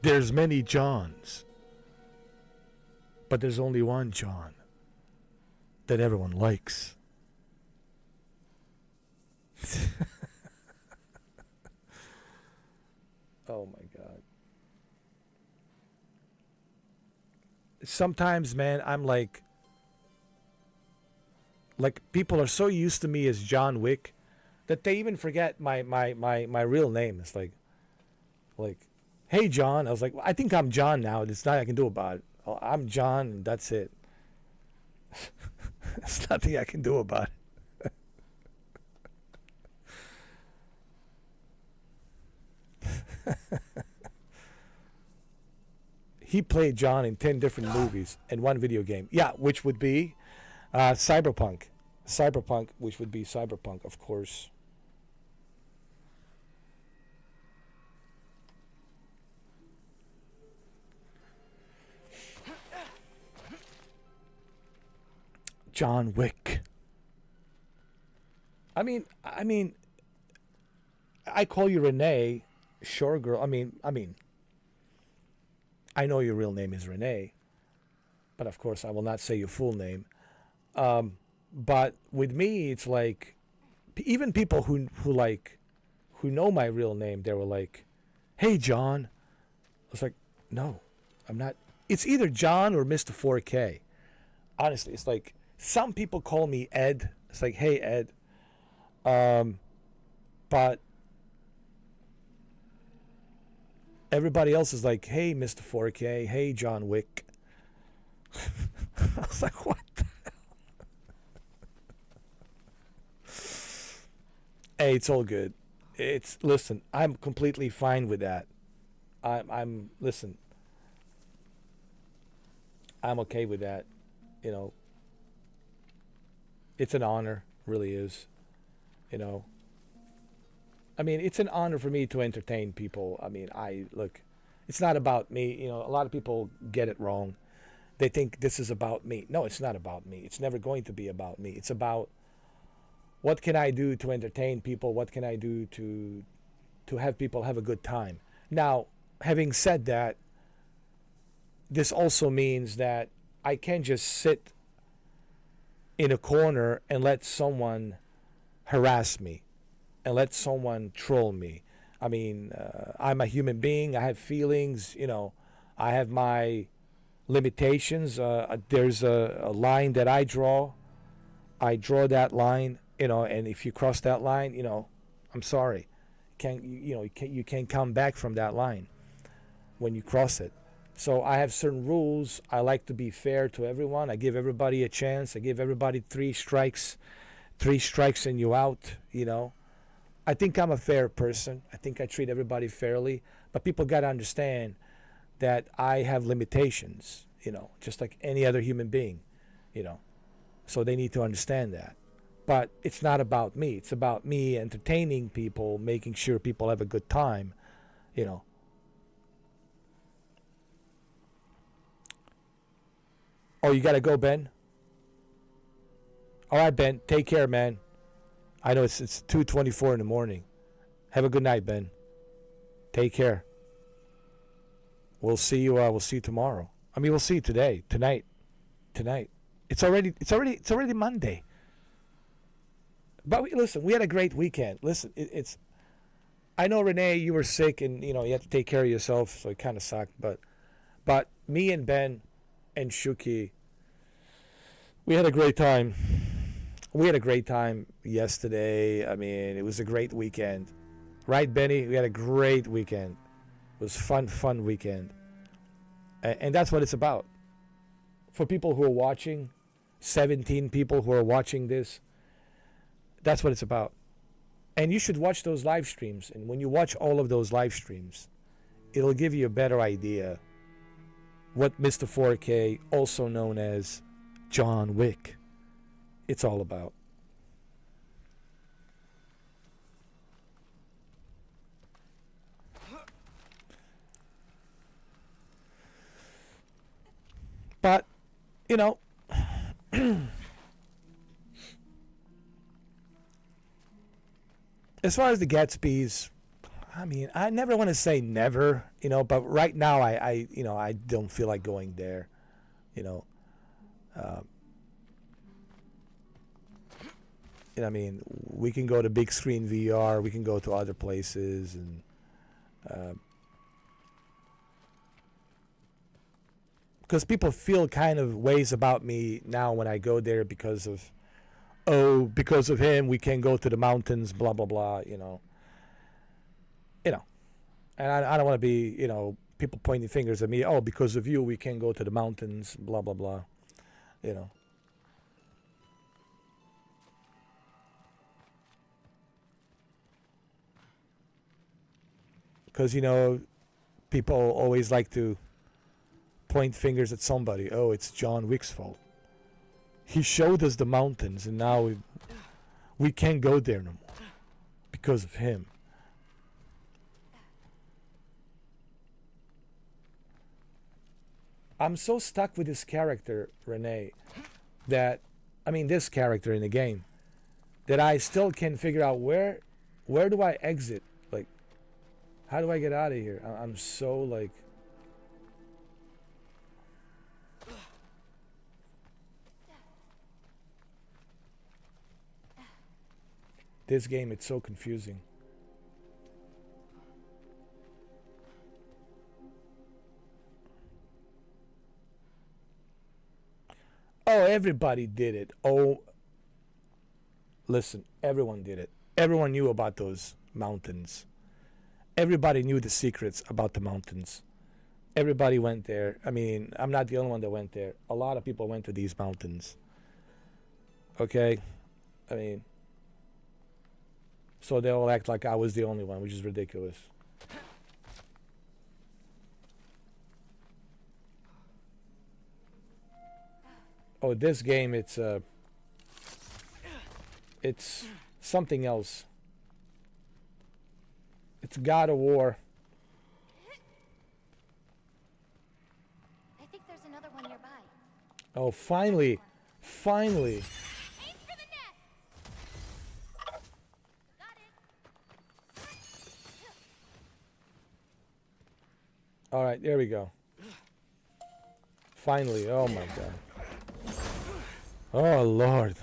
[SPEAKER 1] There's many Johns, but there's only one John that everyone likes. Oh my God. Sometimes, man, I'm like people are so used to me as John Wick that they even forget my real name. It's like, hey John. I was like, well, I think I'm John now. There's nothing I can do about it. Oh, I'm John and that's it. There's nothing I can do about it. He played John in 10 different movies and one video game. Yeah, which would be Cyberpunk. Cyberpunk, which would be Cyberpunk, of course. John Wick. I mean, I call you Renee. Sure, girl. I mean, I know your real name is Renee, but of course I will not say your full name. But with me, it's like, even people who know my real name, they were like, "Hey, John." I was like, "No, I'm not." It's either John or Mr. 4K. Honestly, it's like some people call me Ed. It's like, "Hey, Ed." But everybody else is like, "Hey, Mr. 4K. Hey, John Wick." I was like, "What the hell?" Hey, it's all good. Listen, I'm completely fine with that. Listen, I'm okay with that. You know, it's an honor, really is. You know, I mean, it's an honor for me to entertain people. I mean, look, it's not about me. You know, a lot of people get it wrong. They think this is about me. No, it's not about me. It's never going to be about me. It's about what can I do to entertain people? What can I do to have people have a good time? Now, having said that, this also means that I can't just sit in a corner and let someone harass me and let someone troll me. I mean, I'm a human being. I have feelings. You know, I have my limitations. There's a line that I draw. I draw that line. You know, and if you cross that line, you know, I'm sorry. You can't come back from that line when you cross it. So I have certain rules. I like to be fair to everyone. I give everybody a chance. I give everybody 3 strikes. 3 strikes and you out, you know. I think I'm a fair person. I think I treat everybody fairly. But people got to understand that I have limitations, you know, just like any other human being, you know. So they need to understand that. But it's not about me. It's about me entertaining people, making sure people have a good time, you know. Oh, you gotta go, Ben? All right, Ben. Take care, man. I know it's 2:24 in the morning. Have a good night, Ben. Take care. We'll see you. We'll see you tomorrow. I mean, we'll see you today, tonight. It's already Monday. But listen, we had a great weekend. Listen, it's. I know, Renee, you were sick and you had to take care of yourself, so it kind of sucked. But me and Ben and Shuki, we had a great time. We had a great time yesterday. I mean, it was a great weekend. Right, Benny? We had a great weekend. It was fun weekend. And that's what it's about. For people who are watching, 17 people who are watching this, that's what it's about. And you should watch those live streams. And when you watch all of those live streams, it'll give you a better idea what Mr. 4K, also known as John Wick, it's all about. But, as far as the Gatsby's, I mean, I never want to say never, but right now I don't feel like going there, I mean, we can go to big screen VR, we can go to other places, and because people feel kind of ways about me now when I go there because of him, we can go to the mountains, blah, blah, blah, And I don't want to be, people pointing fingers at me. Oh, because of you, we can go to the mountains, blah, blah, blah, Because, people always like to point fingers at somebody. Oh, it's John Wick's fault. He showed us the mountains, and now we can't go there no more because of him. I'm so stuck with this character, Renee, this character in the game, that I still can't figure out where do I exit? Like, how do I get out of here? I'm so like... This game, it's so confusing. Oh, everybody did it. Oh, listen, everyone did it. Everyone knew about those mountains. Everybody knew the secrets about the mountains. Everybody went there. I mean, I'm not the only one that went there. A lot of people went to these mountains. Okay? I mean... So they all act like I was the only one, which is ridiculous. Oh, this game, it's something else. It's God of War.
[SPEAKER 14] I think there's another one nearby.
[SPEAKER 1] Oh, finally. Finally. All right, there we go. Finally, oh my God. Oh Lord.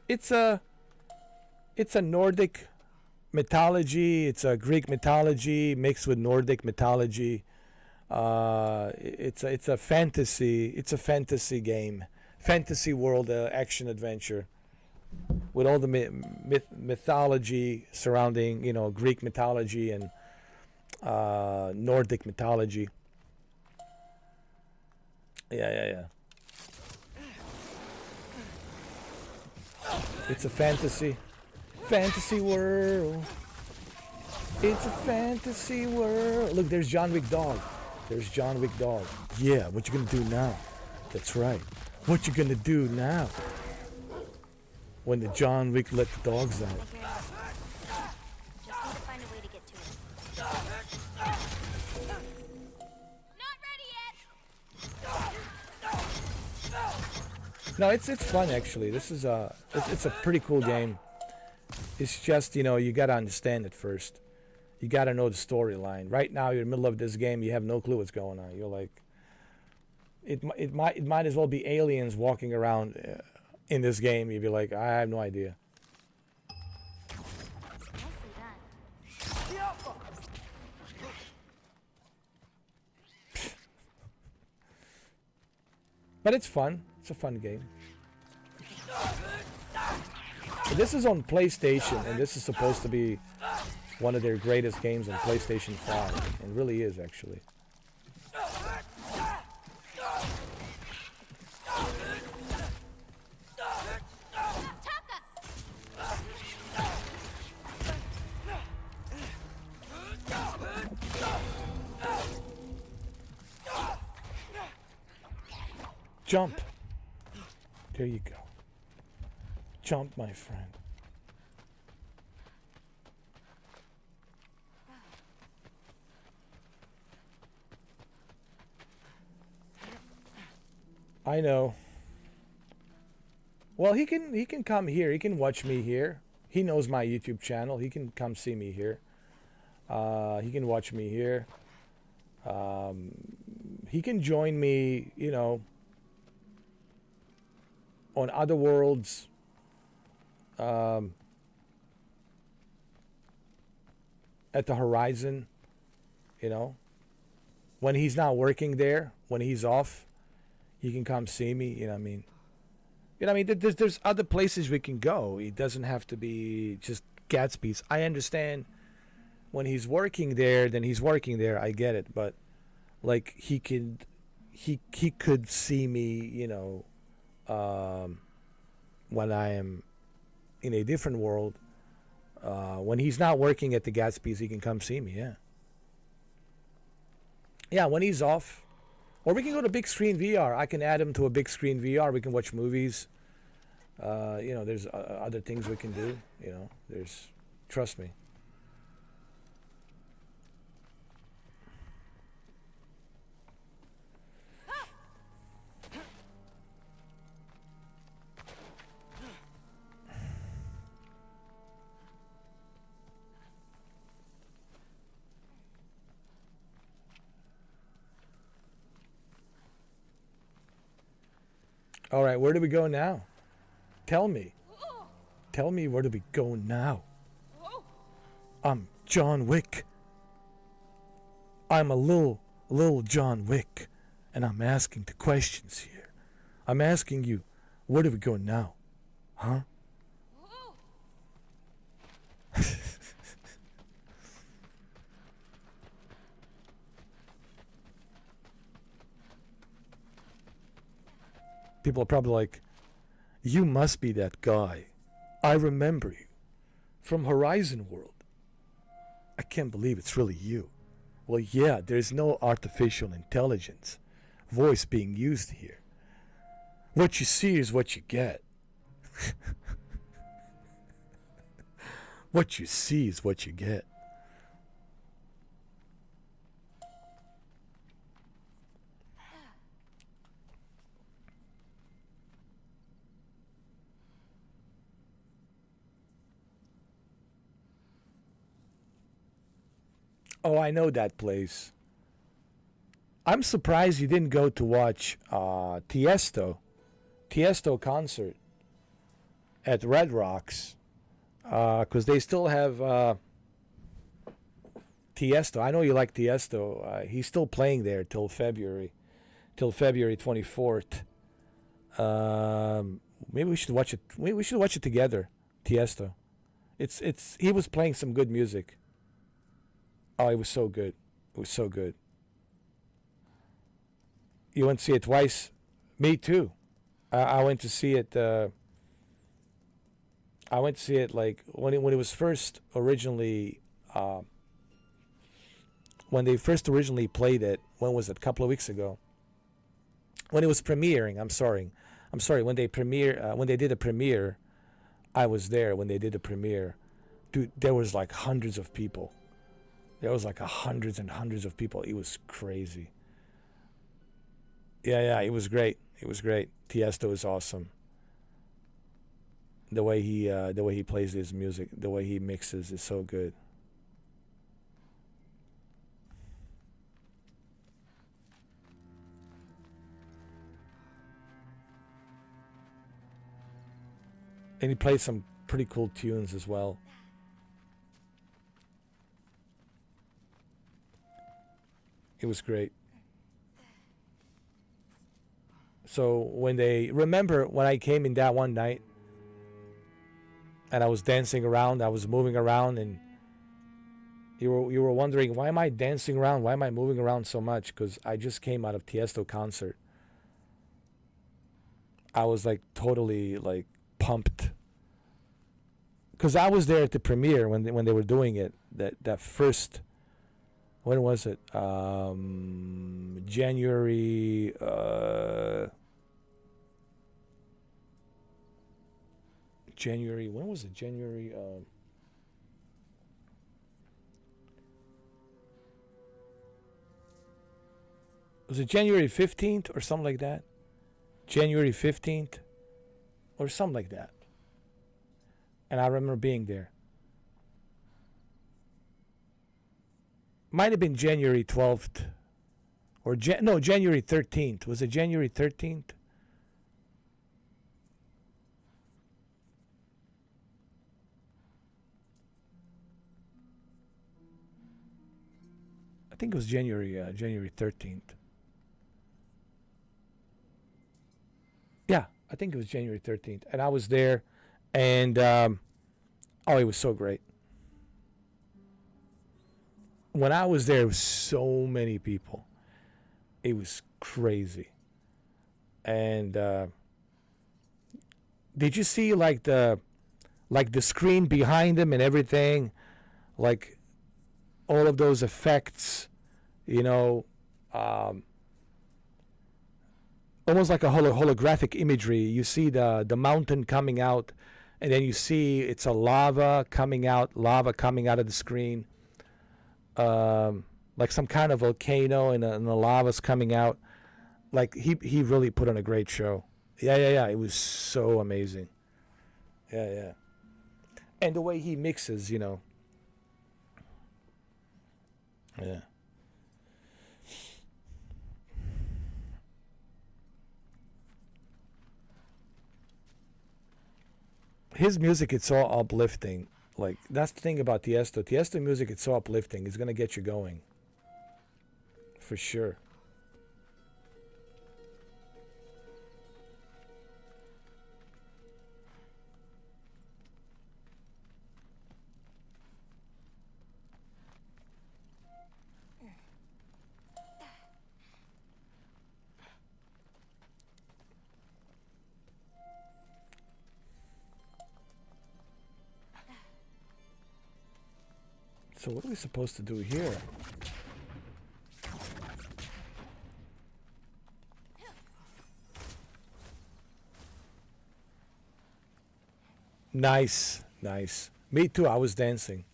[SPEAKER 1] It's a Nordic mythology. It's a Greek mythology mixed with Nordic mythology. It's a fantasy. It's a fantasy game, fantasy world action adventure. With all the mythology surrounding, Greek mythology and Nordic mythology. Yeah. It's a fantasy world. It's a fantasy world. Look, there's John Wick dog. Yeah, what you gonna do now? That's right. What you gonna do now? When the John Wick let the dogs out.
[SPEAKER 14] Just need to find a way to get to it.
[SPEAKER 1] No, it's fun actually. This is it's a pretty cool game. It's just, you know, you gotta understand it first. You gotta know the storyline. Right now, you're in the middle of this game. You have no clue what's going on. You're like, it might as well be aliens walking around in this game. You'd be like, I have no idea. But it's fun. It's a fun game. But this is on PlayStation, and this is supposed to be one of their greatest games on PlayStation 5. It really is, actually. Jump. There you go. Jump, my friend. I know. Well, he can come here. He can watch me here. He knows my YouTube channel. He can come see me here. He can watch me here. He can join me, you know, on other worlds. At the horizon, you know, when he's not working there, when he's off, he can come see me. You know what I mean? You know what I mean? There's other places we can go. It doesn't have to be just Gatsby's. I understand when he's working there, then he's working there. I get it, but like he could see me, you know, when I am in a different world. When he's not working at the Gatsby's, he can come see me. Yeah. Yeah, when he's off. Or we can go to big screen VR. I can add him to a big screen VR. We can watch movies. You know, there's other things we can do. You know, trust me. All right, where do we go now? Tell me. Tell me, where do we go now? I'm John Wick. I'm a little John Wick, and I'm asking the questions here. I'm asking you, where do we go now? Huh? People are probably like, you must be that guy. I remember you from Horizon World. I can't believe it's really you. Well, yeah, there's no artificial intelligence voice being used here. What you see is what you get. What you see is what you get. Oh, I know that place. I'm surprised you didn't go to watch Tiesto concert at Red Rocks, because they still have Tiesto. I know you like Tiesto. He's still playing there till February 24th. Maybe we should watch it. We should watch it together. Tiesto. He was playing some good music. Oh, it was so good. It was so good. You went to see it twice? Me too. I went to see it. I went to see it like when it was first originally. When they first originally played it. When was it? A couple of weeks ago. When it was premiering. I'm sorry. When they did a premiere, I was there when they did the premiere. Dude, there was like hundreds of people. There was like hundreds and hundreds of people. It was crazy. Yeah, it was great. It was great. Tiesto is awesome. The way he plays his music, the way he mixes is so good. And he plays some pretty cool tunes as well. It was great. So when I came in that one night and I was dancing around, I was moving around, and you were wondering, why am I dancing around? Why am I moving around so much? Because I just came out of Tiesto concert. I was like totally like pumped. Because I was there at the premiere when they were doing it. That first, when was it? January. January. When was it? January. Was it January 15th or something like that? January 15th or something like that. And I remember being there. Might have been January 12th or January 13th. Was it January 13th? I think it was January 13th. Yeah, I think it was January 13th. And I was there, and it was so great. When I was there was so many people. It was crazy. And did you see like the screen behind them and everything? Like all of those effects, almost like a holographic imagery. You see the mountain coming out, and then you see it's a lava coming out of the screen. Like some kind of volcano, and the lava's coming out. Like he really put on a great show. Yeah. It was so amazing. Yeah. And the way he mixes, Yeah. His music, it's so uplifting. Like, that's the thing about Tiesto. Tiesto music, it's so uplifting. It's going to get you going. For sure. So what are we supposed to do here? Nice. Me too, I was dancing.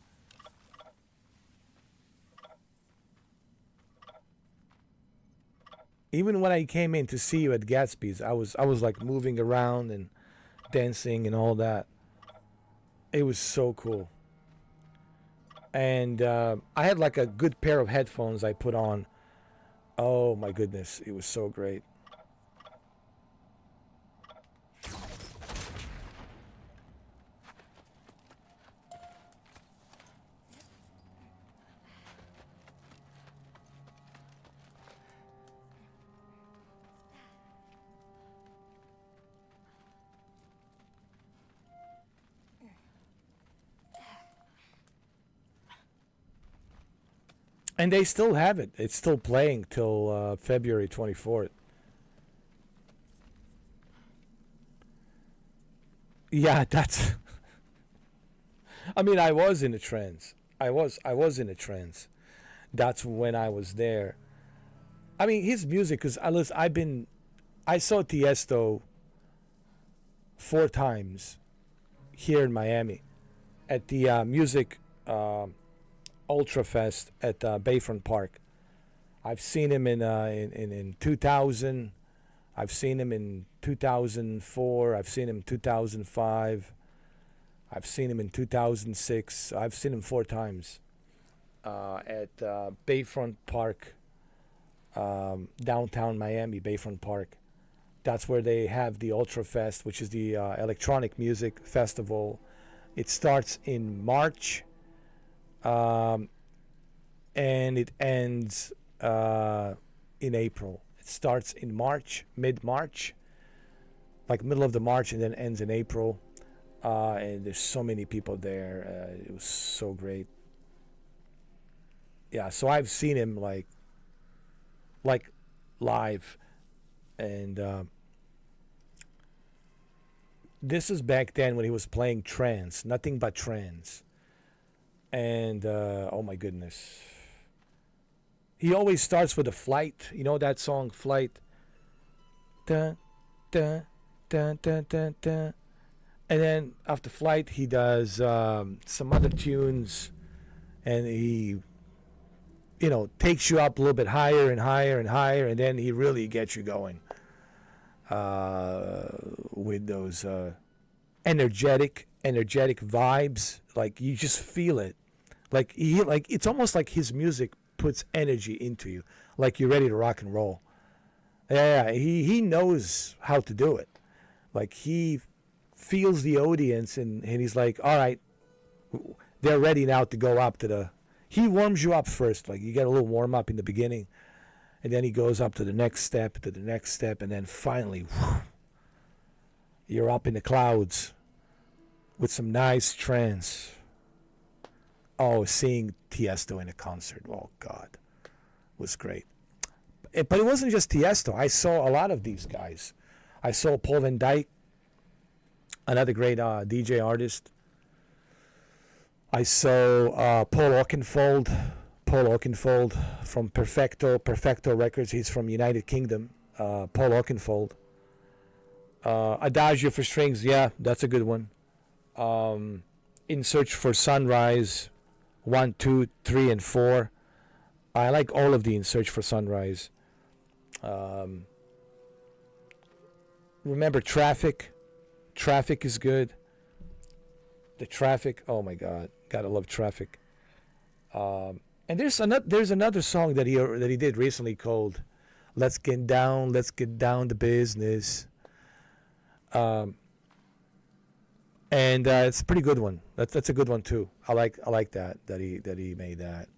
[SPEAKER 1] Even when I came in to see you at Gatsby's, I was like moving around and dancing and all that. It was so cool. And I had like a good pair of headphones I put on. Oh my goodness, it was so great. And they still have it. It's still playing till February 24th. Yeah, that's... I mean, I was in a trance. I was in a trance. That's when I was there. I mean, his music, because I saw Tiesto 4 times here in Miami at the music... Ultra Fest at Bayfront Park. I've seen him in 2000. I've seen him in 2004. I've seen him in 2005. I've seen him in 2006. I've seen him 4 times at Bayfront Park, downtown Miami, Bayfront Park. That's where they have the Ultra Fest, which is the electronic music festival. It starts in March, and it ends in April. It starts in March, mid-March, like middle of the March, and then ends in April. And there's so many people there. It was so great. Yeah, so I've seen him like live, and this is back then when he was playing trance, nothing but trance. And oh my goodness, he always starts with a Flight. You know that song, Flight. Dun, dun, dun, dun, dun, dun. And then after Flight, he does some other tunes, and he, takes you up a little bit higher and higher and higher, and then he really gets you going with those energetic vibes. Like you just feel it. Like it's almost like his music puts energy into you, like you're ready to rock and roll. Yeah, he knows how to do it. Like he feels the audience, and he's like, all right, they're ready now to go up to the... He warms you up first, like you get a little warm up in the beginning, and then he goes up to the next step, and then finally, whew, you're up in the clouds with some nice trance. Oh, seeing Tiesto in a concert, oh God, was great. But it wasn't just Tiesto. I saw a lot of these guys. I saw Paul Van Dyke, another great DJ artist. I saw Paul Oakenfold from Perfecto Records. He's from United Kingdom. Paul Oakenfold. Adagio for Strings, yeah, that's a good one. In Search for Sunrise, 1, 2, 3, and 4. I like all of the In Search for Sunrise. Remember Traffic. Traffic is good. The Traffic, oh my God, gotta love Traffic. And there's another song that he did recently called "Let's Get Down to Business," and it's a pretty good one. That's a good one too. I like that he made that.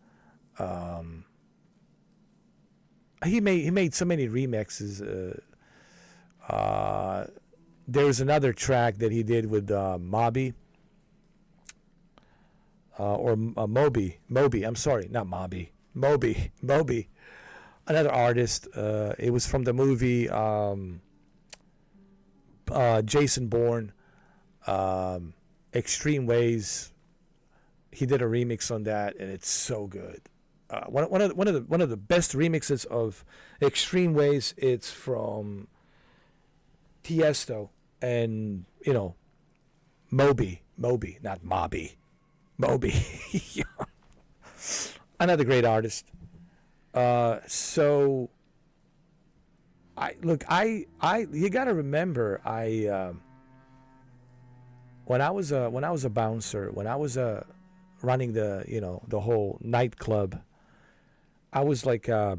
[SPEAKER 1] He made so many remixes. There's another track that he did with Moby. Moby. I'm sorry, not Moby. Moby. Another artist. It was from the movie Jason Bourne. Extreme Ways. He did a remix on that, and it's so good. One of the best remixes of Extreme Ways. It's from Tiesto and Moby, not Mobby. Moby. Another great artist. So you got to remember, when I was a bouncer, when I was running the whole nightclub, I was like a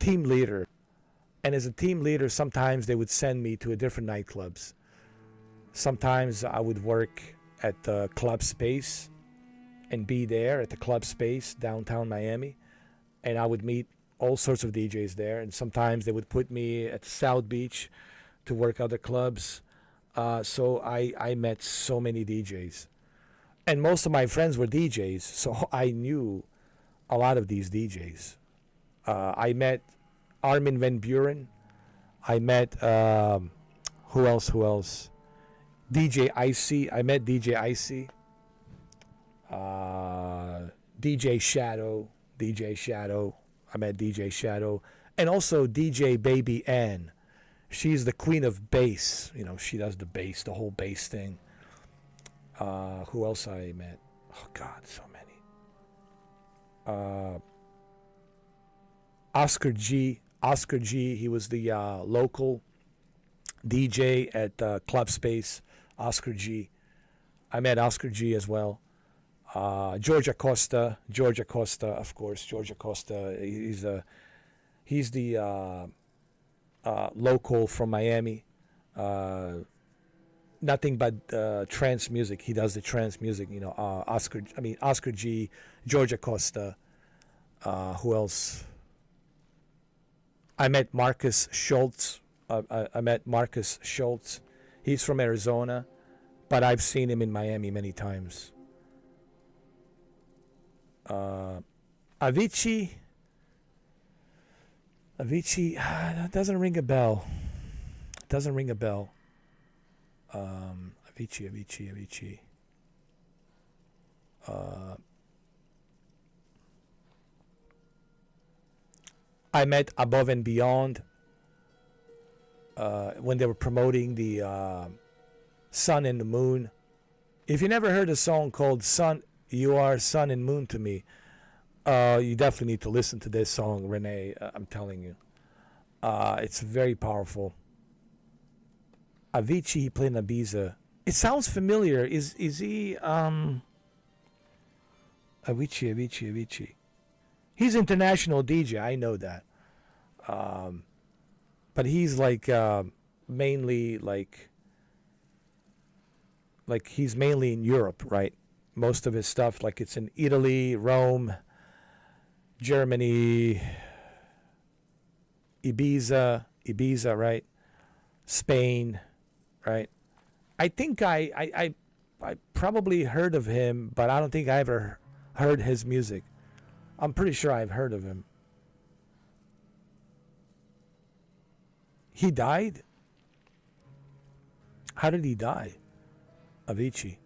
[SPEAKER 1] team leader. And as a team leader, sometimes they would send me to a different nightclubs. Sometimes I would work at the club space and be there at the club space downtown Miami, and I would meet all sorts of DJs there. And sometimes they would put me at South Beach to work other clubs. So I met so many DJs, and most of my friends were DJs, so I knew a lot of these DJs. I met Armin van Buuren. I met who else? DJ Icy. I met DJ Icy. DJ Shadow. I met DJ Shadow. And also DJ Baby Ann. She's the queen of bass. She does the bass, the whole bass thing. Who else I met? Oh God, so many. Oscar G. Oscar G. He was the local DJ at Club Space. Oscar G. I met Oscar G as well. George Acosta, of course. George Acosta. He's the local from Miami. Nothing but trance music. He does the trance music. You know, Oscar G, George Acosta. Who else? I met Marcus Schultz. I met Marcus Schultz. He's from Arizona, but I've seen him in Miami many times. Avicii, doesn't ring a bell. Doesn't ring a bell. Avicii. I met Above and Beyond when they were promoting the Sun and the Moon. If you never heard a song called "Sun," you are sun and moon to me. You definitely need to listen to this song, Renee. I'm telling you, it's very powerful. Avicii, he played in Ibiza. It sounds familiar. Is he Avicii? He's international DJ. I know that. But he's like mainly like he's mainly in Europe, right? Most of his stuff, like it's in Italy, Rome, Germany, Ibiza, right? Spain, right? I think I probably heard of him, but I don't think I ever heard his music. I'm pretty sure I've heard of him. He died? How did he die? Avicii.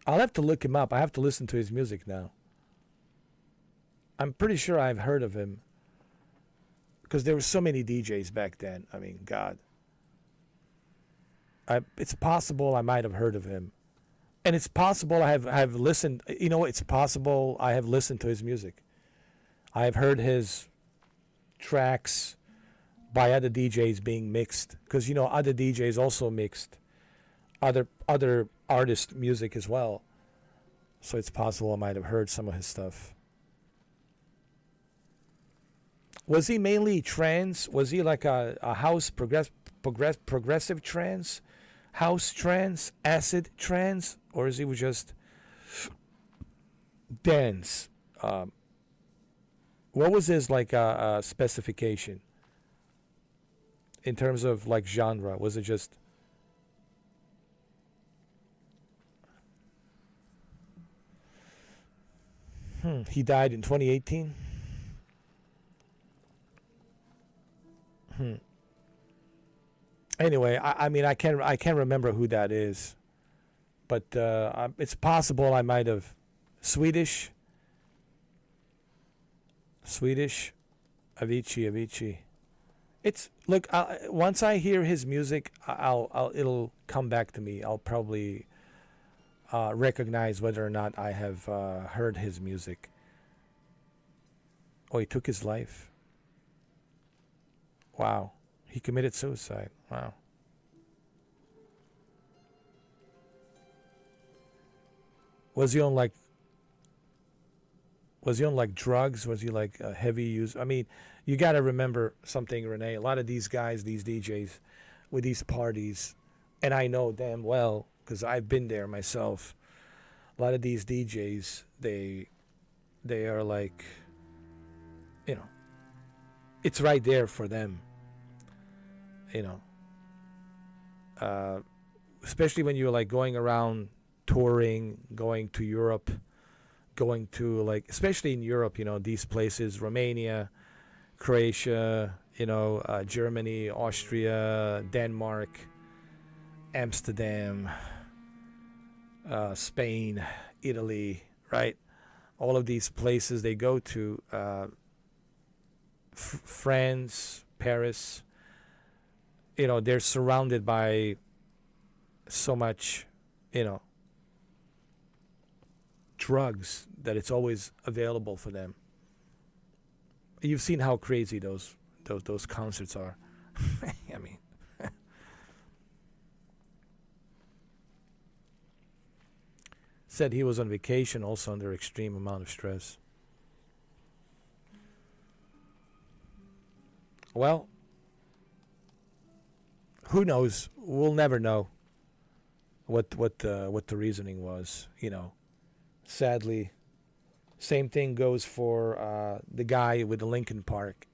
[SPEAKER 1] I'll have to look him up. I have to listen to his music now. I'm pretty sure I've heard of him. Because there were so many DJs back then. I mean, God. It's possible I might have heard of him. And it's possible I have listened. You know, it's possible I have listened to his music. I have heard his tracks by other DJs being mixed. Because, you know, other DJs also mixed other artist music as well. So it's possible I might have heard some of his stuff. Was he mainly trance? Was he like a house progressive trance? House trance? Acid trance? Or is he just dance? What was his like specification in terms of like genre? Was it just he died in 2018? Anyway, I mean, I can't remember who that is, but it's possible I might have Swedish, Avicii. It's look. Once I hear his music, it'll come back to me. I'll probably recognize whether or not I have heard his music. Oh, he took his life. Wow. He committed suicide. Wow. Was he on like drugs? Was he like a heavy use? I mean, you got to remember something, Renee. A lot of these guys, these DJs with these parties, and I know damn well because I've been there myself. A lot of these DJs, they are like, you know, it's right there for them. You know, especially when you're like going around touring, going to Europe, going to like, especially in Europe, you know, these places, Romania, Croatia, you know, Germany, Austria, Denmark, Amsterdam, Spain, Italy, right? All of these places they go to, France, Paris, you know, they're surrounded by so much, you know, drugs that it's always available for them. You've seen how crazy those concerts are. I mean, said he was on vacation also under extreme amount of stress. Well, who knows? We'll never know what the reasoning was. You know, sadly, same thing goes for the guy with the Linkin Park,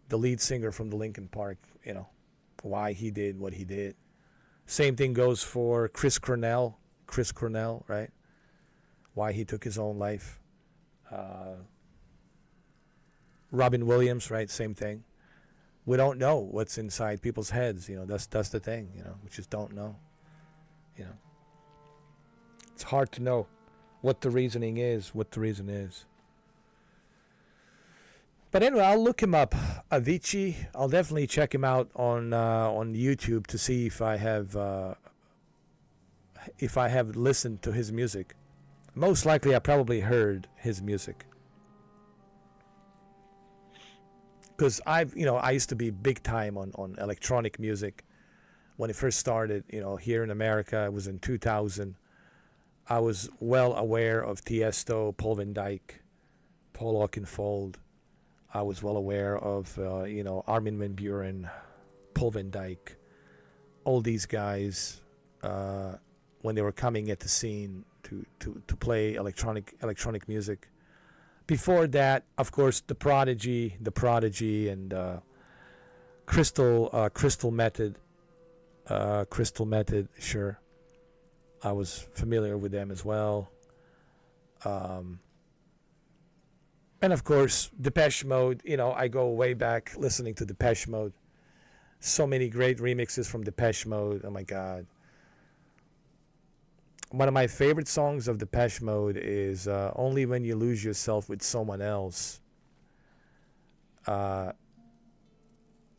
[SPEAKER 1] the lead singer from the Linkin Park. You know, why he did what he did. Same thing goes for Chris Cornell. Chris Cornell, right? Why he took his own life. Robin Williams, right? Same thing. We don't know what's inside people's heads. You know, that's the thing. You know, we just don't know. You know, it's hard to know what the reasoning is. What the reason is. But anyway, I'll look him up, Avicii. I'll definitely check him out on YouTube to see if I have listened to his music. Most likely, I probably heard his music. Because I used to be big time on electronic music when it first started. You know, here in America, it was in 2000. I was well aware of Tiesto, Paul Van Dyk, Paul Oakenfold. I was well aware of Armin van Buuren, Paul Van Dyk, all these guys when they were coming at the scene to play electronic music. Before that, of course, the Prodigy, and Crystal Method, sure. I was familiar with them as well. And of course, Depeche Mode. You know, I go way back listening to Depeche Mode. So many great remixes from Depeche Mode. Oh my God. One of my favorite songs of Depeche Mode is Only When You Lose Yourself with Someone Else. That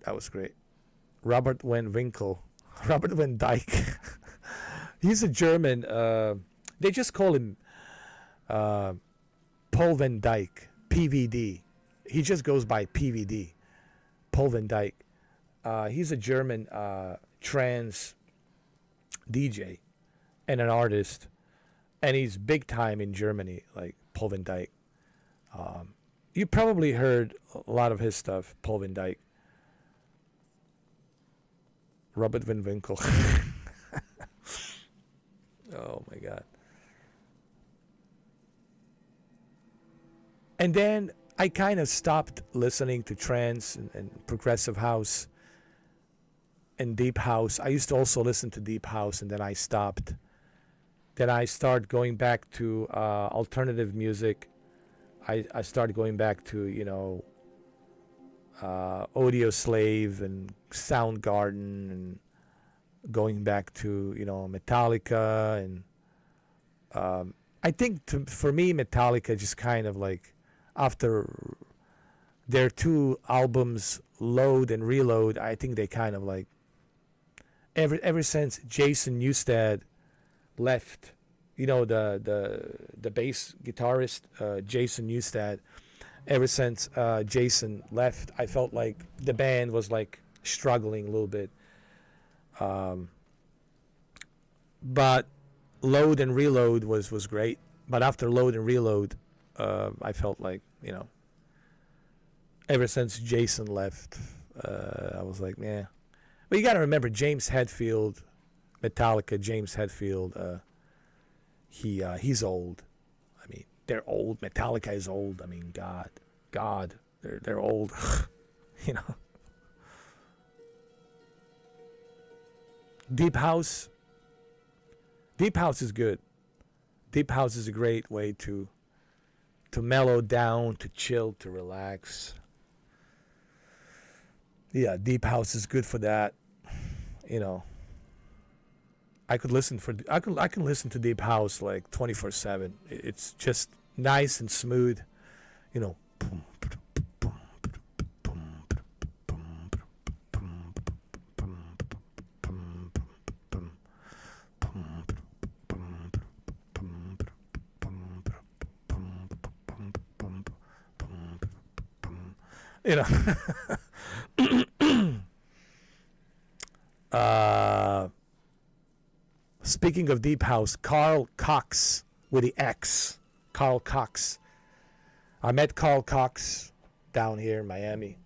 [SPEAKER 1] was great. Robert Van Dyke. He's a German. They just call him Paul Van Dyke, PVD. He just goes by PVD, Paul Van Dyke. He's a German trance DJ and an artist, and he's big time in Germany, like Paul Van Dyke. You probably heard a lot of his stuff, Paul Van Dyke. Robert Van Winkle. Oh my God. And then I kind of stopped listening to trance and progressive house and deep house. I used to also listen to deep house, and then I stopped. Then I started going back to alternative music. I started going back to, Audio Slave and Soundgarden, and going back to, Metallica. And I think for me, Metallica just kind of like, after their two albums, Load and Reload, I think they kind of like, ever since Jason Newsted left, the bass guitarist, Jason Newsted, ever since Jason left, I felt like the band was like struggling a little bit. But Load and Reload was great. But after Load and Reload, I felt like, ever since Jason left, I was like, yeah. But you got to remember, James Hetfield, Metallica, James Hetfield, he's old. I mean, they're old. Metallica is old. I mean, God, they're old. Deep house is good. Deep house is a great way to mellow down, to chill, to relax. Yeah, deep house is good for that. I can listen to deep house like 24/7. It's just nice and smooth, You know. Speaking of deep house, Carl Cox with the X. Carl Cox. I met Carl Cox down here in Miami.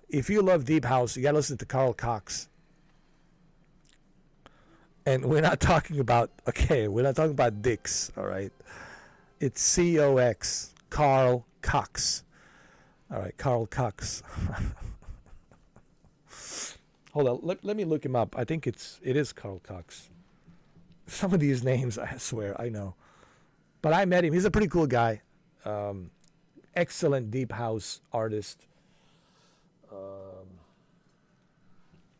[SPEAKER 1] If you love deep house, you gotta listen to Carl Cox. And we're not talking about dicks, all right? It's C-O-X, Carl Cox. All right, Carl Cox. Hold on, let me look him up. I think it is Carl Cox. Some of these names, I swear, I know. But I met him. He's a pretty cool guy. Excellent deep house artist.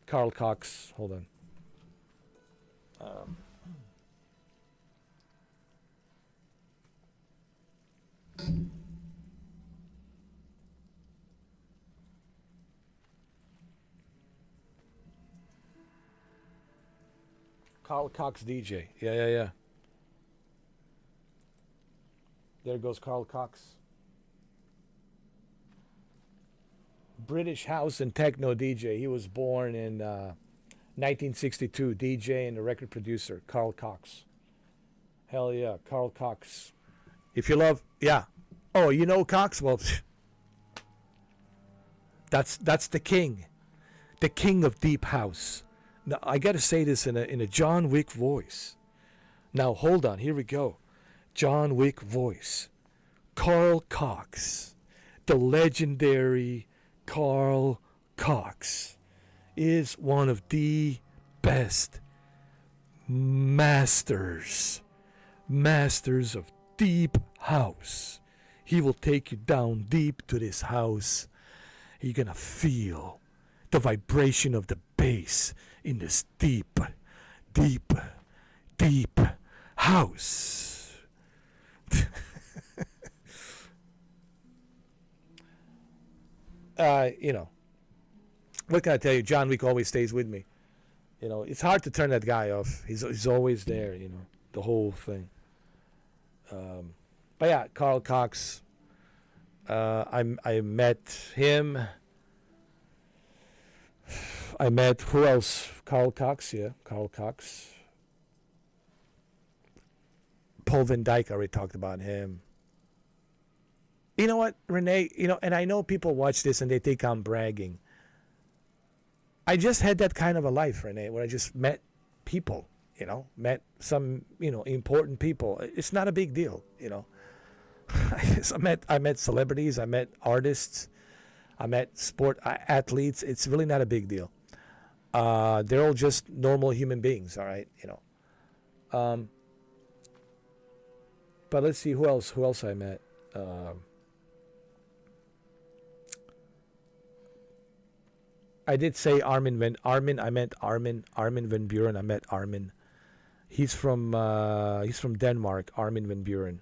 [SPEAKER 1] Carl Cox. Hold on. Carl Cox DJ. Yeah. There goes Carl Cox. British house and techno DJ. He was born in 1962. DJ and a record producer. Carl Cox. Hell yeah, Carl Cox. If you love, yeah. Oh, you know Cox? Well, that's the king. The king of deep house. Now, I got to say this in a John Wick voice. Now, hold on. Here we go. John Wick voice. Carl Cox. The legendary Carl Cox is one of the best masters of deep house. He will take you down deep to this house. You're going to feel the vibration of the bass in this deep house. You know, what can I tell you? John Wick always stays with me. You know, it's hard to turn that guy off. He's always there, you know, the whole thing. But yeah, Carl Cox. I met him. I met, who else? Carl Cox, yeah, Carl Cox. Paul Van Dyke, I already talked about him. You know what, Renee, you know, and I know people watch this and they think I'm bragging. I just had that kind of a life, Renee, where I just met people, you know, met some, you know, important people. It's not a big deal, you know. I met celebrities, I met artists, I met sport athletes. It's really not a big deal. They're all just normal human beings, all right, you know. But let's see who else I met. I did say Armin Van Buren. I met Armin. He's from Denmark. Armin Van Buren.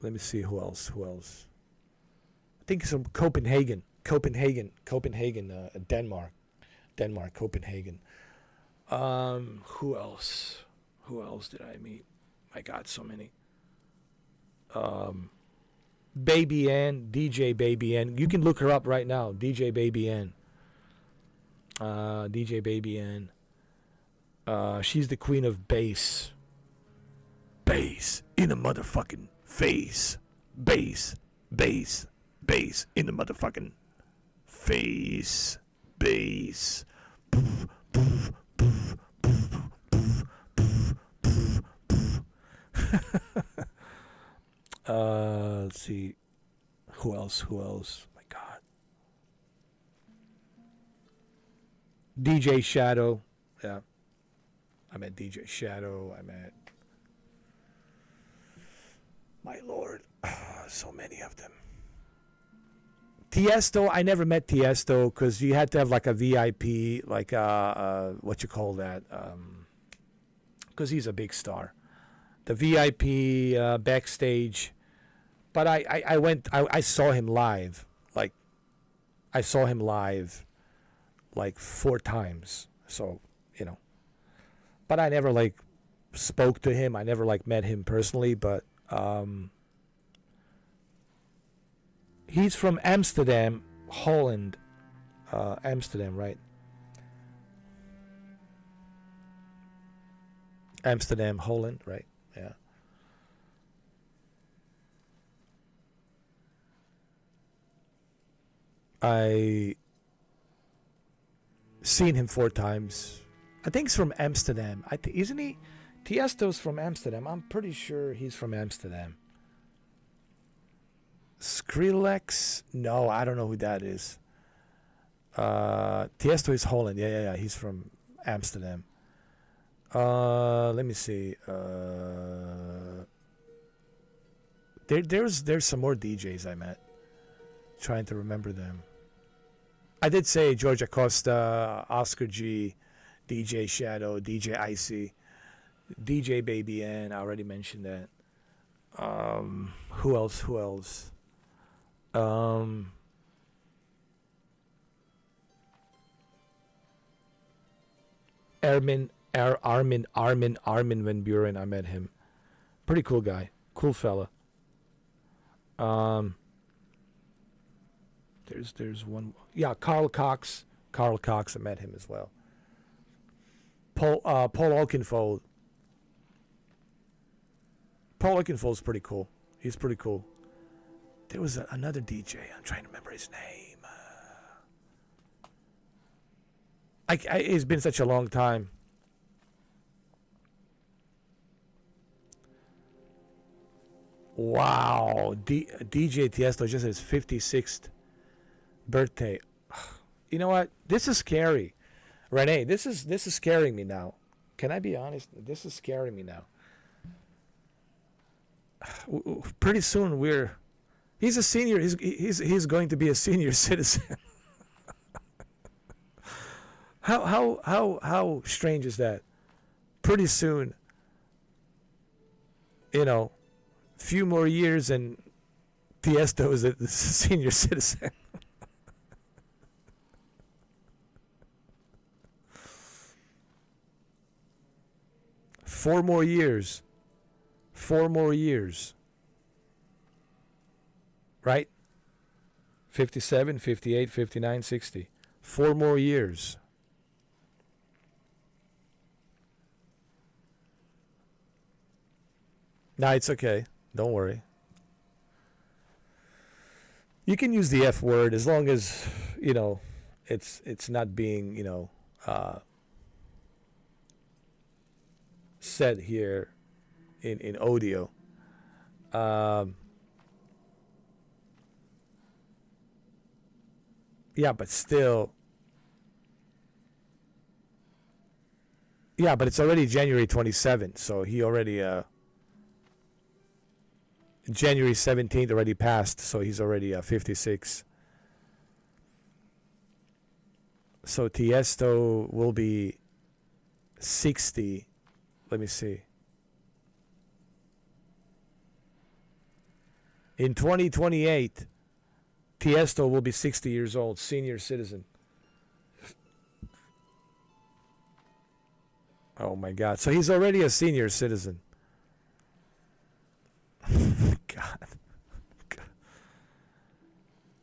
[SPEAKER 1] Let me see who else. I think it's from Copenhagen, Denmark, Copenhagen. Who else did I meet? My God, so many. Baby Ann, DJ Baby Ann. You can look her up right now. DJ Baby Ann. DJ Baby Ann. She's the queen of bass. Bass in the motherfucking face. Bass in the motherfucking face. Bass. Let's see. Who else? My God. DJ Shadow. Yeah. I met DJ Shadow. I met... My Lord. So many of them. Tiesto, I never met Tiesto because you had to have like a VIP, like what you call that? Because he's a big star. The VIP backstage. But I saw him live. Like, I saw him live like 4 times. So, you know. But I never like spoke to him. I never like met him personally. But He's from Amsterdam, Holland. Amsterdam, right? Amsterdam, Holland, right? Yeah. I seen him 4 times. I think he's from Amsterdam. Isn't he? Tiesto's from Amsterdam. I'm pretty sure he's from Amsterdam. Skrillex? No, I don't know who that is. Tiesto is Holland. Yeah. He's from Amsterdam. Let me see. There's some more DJs I met. Trying to remember them. I did say George Acosta, Oscar G, DJ Shadow, DJ Icy, DJ Baby N. I already mentioned that. Who else? Armin Van Buren. I met him. Pretty cool guy. Cool fella. There's one. Yeah, Carl Cox. I met him as well. Paul Oakenfold. Paul Oakenfold's pretty cool. He's pretty cool. There was another DJ. I'm trying to remember his name. It's been such a long time. Wow. DJ Tiesto just his 56th birthday. You know what? This is scary. Renee, this is scaring me now. Can I be honest? This is scaring me now. Pretty soon he's a senior. He's going to be a senior citizen. How strange is that? Pretty soon, few more years and Tiesto is a senior citizen. Four more years. Right? 57, 58, 59, 60. 4 more years. Nah, it's okay. Don't worry. You can use the F word as long as, it's not being, said here in audio. Yeah, but still. Yeah, but it's already January 27th, so he already January 17th already passed, so he's already 56. So Tiesto will be 60. Let me see. In 2028, Tiesto will be 60 years old, senior citizen. Oh my God. So he's already a senior citizen. God.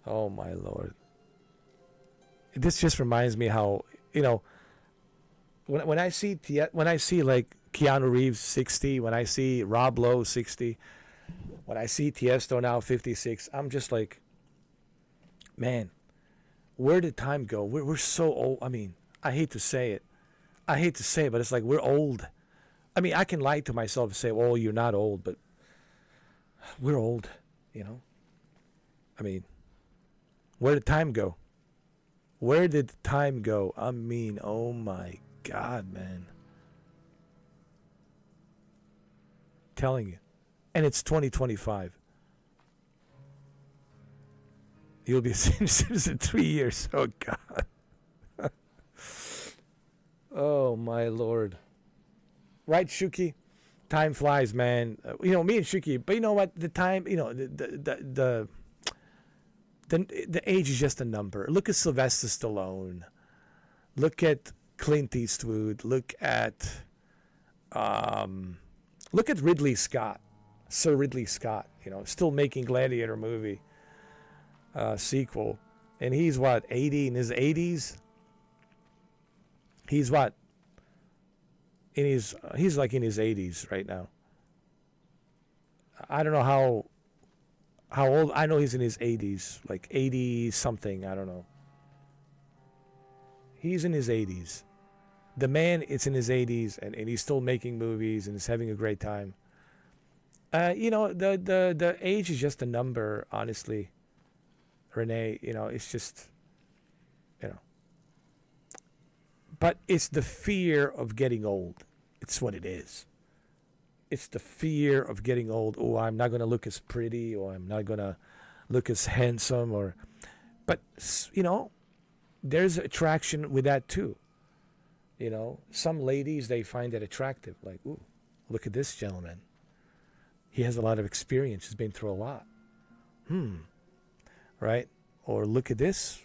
[SPEAKER 1] Oh my Lord. This just reminds me how, when I see like Keanu Reeves 60, when I see Rob Lowe 60, when I see Tiesto now 56, I'm just like, man, where did time go? We're so old. I mean, I hate to say it, but it's like we're old. I mean, I can lie to myself and say, "Oh, you're not old," but we're old. I mean, where did time go? Where did time go? I mean, oh my God, man. Telling you. And it's 2025. You'll be a senior citizen in 3 years. Oh, God. Oh, my Lord. Right, Shuki? Time flies, man. Me and Shuki, but you know what? The time, the age is just a number. Look at Sylvester Stallone. Look at Clint Eastwood. Look at Ridley Scott. Sir Ridley Scott, still making Gladiator movie. sequel, and he's what, 80, in his 80s. He's what? He's like in his 80s right now. I don't know how old. I know he's in his 80s, like 80 something. I don't know. He's in his 80s. The man is in his 80s, and he's still making movies and is having a great time. The age is just a number, honestly, Renee. It's just, But it's the fear of getting old. It's what it is. It's the fear of getting old. Oh, I'm not going to look as pretty, or I'm not going to look as handsome, but there's attraction with that too. Some ladies, they find that attractive. Like, ooh, look at this gentleman. He has a lot of experience. He's been through a lot. Right? Or look at this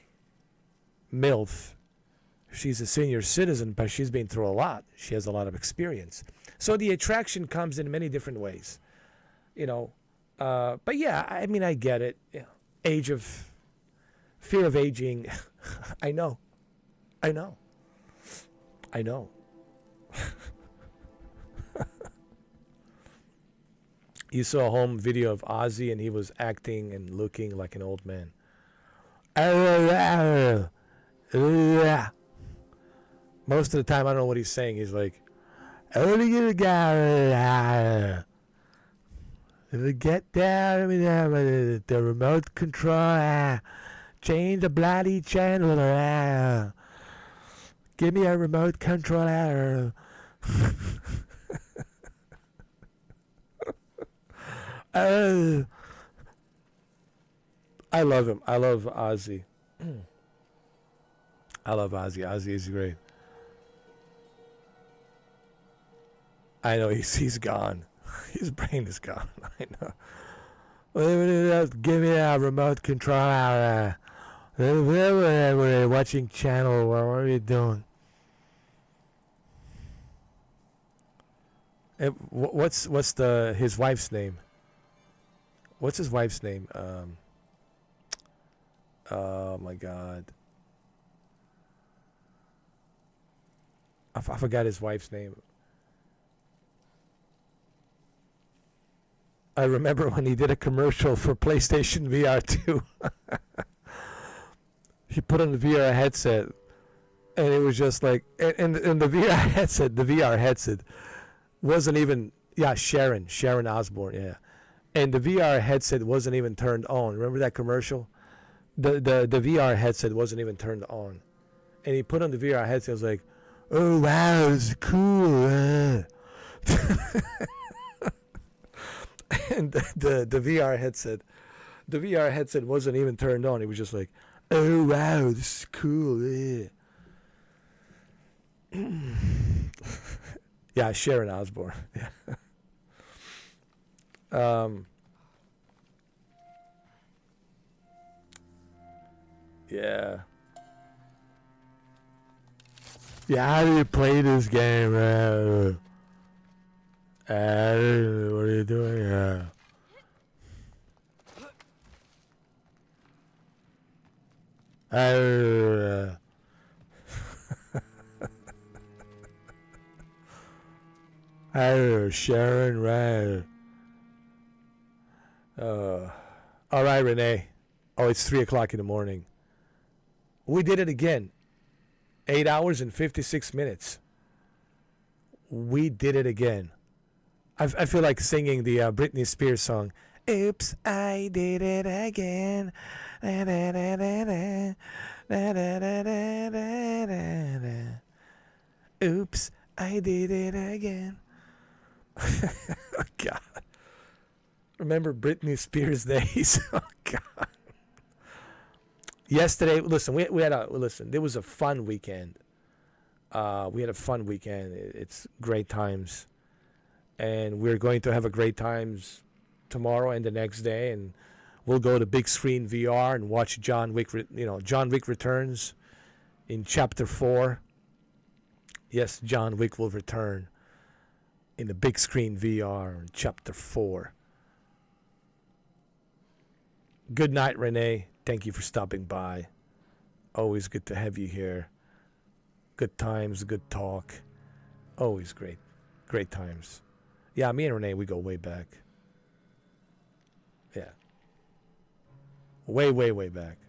[SPEAKER 1] MILF. She's a senior citizen, but she's been through a lot. She has a lot of experience. So the attraction comes in many different ways. But yeah, I mean, I get it. Fear of aging. I know. You saw a home video of Ozzy, and he was acting and looking like an old man. Most of the time, I don't know what he's saying. He's like, get down with the remote control. Change the bloody channel. Give me a remote controller. I love him. I love Ozzy. I love Ozzy. Ozzy is great. I know he's gone. His brain is gone. I know. Give me a remote control. We're watching channel. What are you doing? What's his wife's name? What's his wife's name? Oh my God. I forgot his wife's name. I remember when he did a commercial for PlayStation VR 2. He put on the VR headset, and it was just like, and the VR headset wasn't even, Sharon Osbourne, yeah. And the VR headset wasn't even turned on. Remember that commercial? The VR headset wasn't even turned on. And he put on the VR headset, was like, oh wow, it's cool. And the VR headset wasn't even turned on. It was just like, oh wow, this is cool. Yeah, Sharon Osbourne. Yeah. Yeah. Yeah, how do you play this game? What are you doing? Sharon, right. All right, Renee. Oh, it's 3 o'clock in the morning. We did it again. 8 hours and 56 minutes. We did it again. I feel like singing the Britney Spears song. Oops, I did it again. Da, da, da, da, da. Da, da, da, da, da, da. Oops, I did it again. Oh, God. Remember Britney Spears days? Oh, God. Yesterday, listen, there was a fun weekend. We had a fun weekend. It's great times. And we're going to have a great times tomorrow and the next day. And we'll go to big screen VR and watch John Wick. John Wick returns in Chapter 4. Yes, John Wick will return in the big screen VR in Chapter 4. Good night, Renee. Thank you for stopping by. Always good to have you here. Good times, good talk. Always great. Great times. Yeah, me and Renee, we go way back. Yeah. Way, way, way back.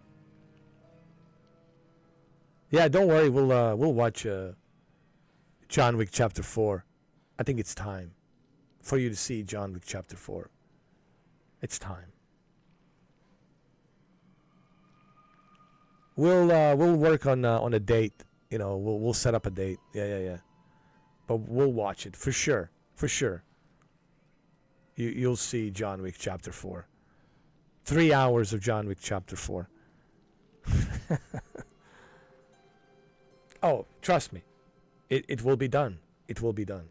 [SPEAKER 1] Yeah, don't worry. We'll watch John Wick Chapter 4. I think it's time for you to see John Wick Chapter 4. It's time. We'll work on a date. You know, we'll set up a date. Yeah. But we'll watch it for sure. For sure. You'll see John Wick Chapter 4. 3 hours of John Wick Chapter 4. Oh, trust me. It will be done. It will be done.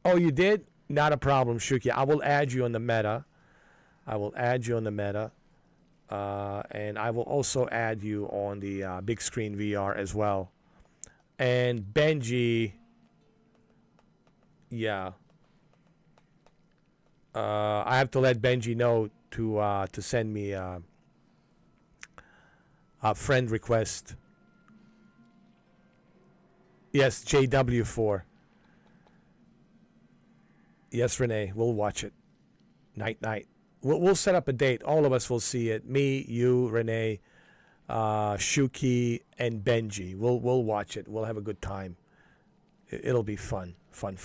[SPEAKER 1] Oh, you did? Not a problem, Shuki. I will add you on the meta. And I will also add you on the big screen VR as well. And Benji, yeah. I have to let Benji know to send me a friend request. Yes, JW4. Yes, Renee, we'll watch it. Night. We'll set up a date. All of us will see it. Me, you, Renee, Shuki, and Benji. We'll watch it. We'll have a good time. It'll be fun. Fun.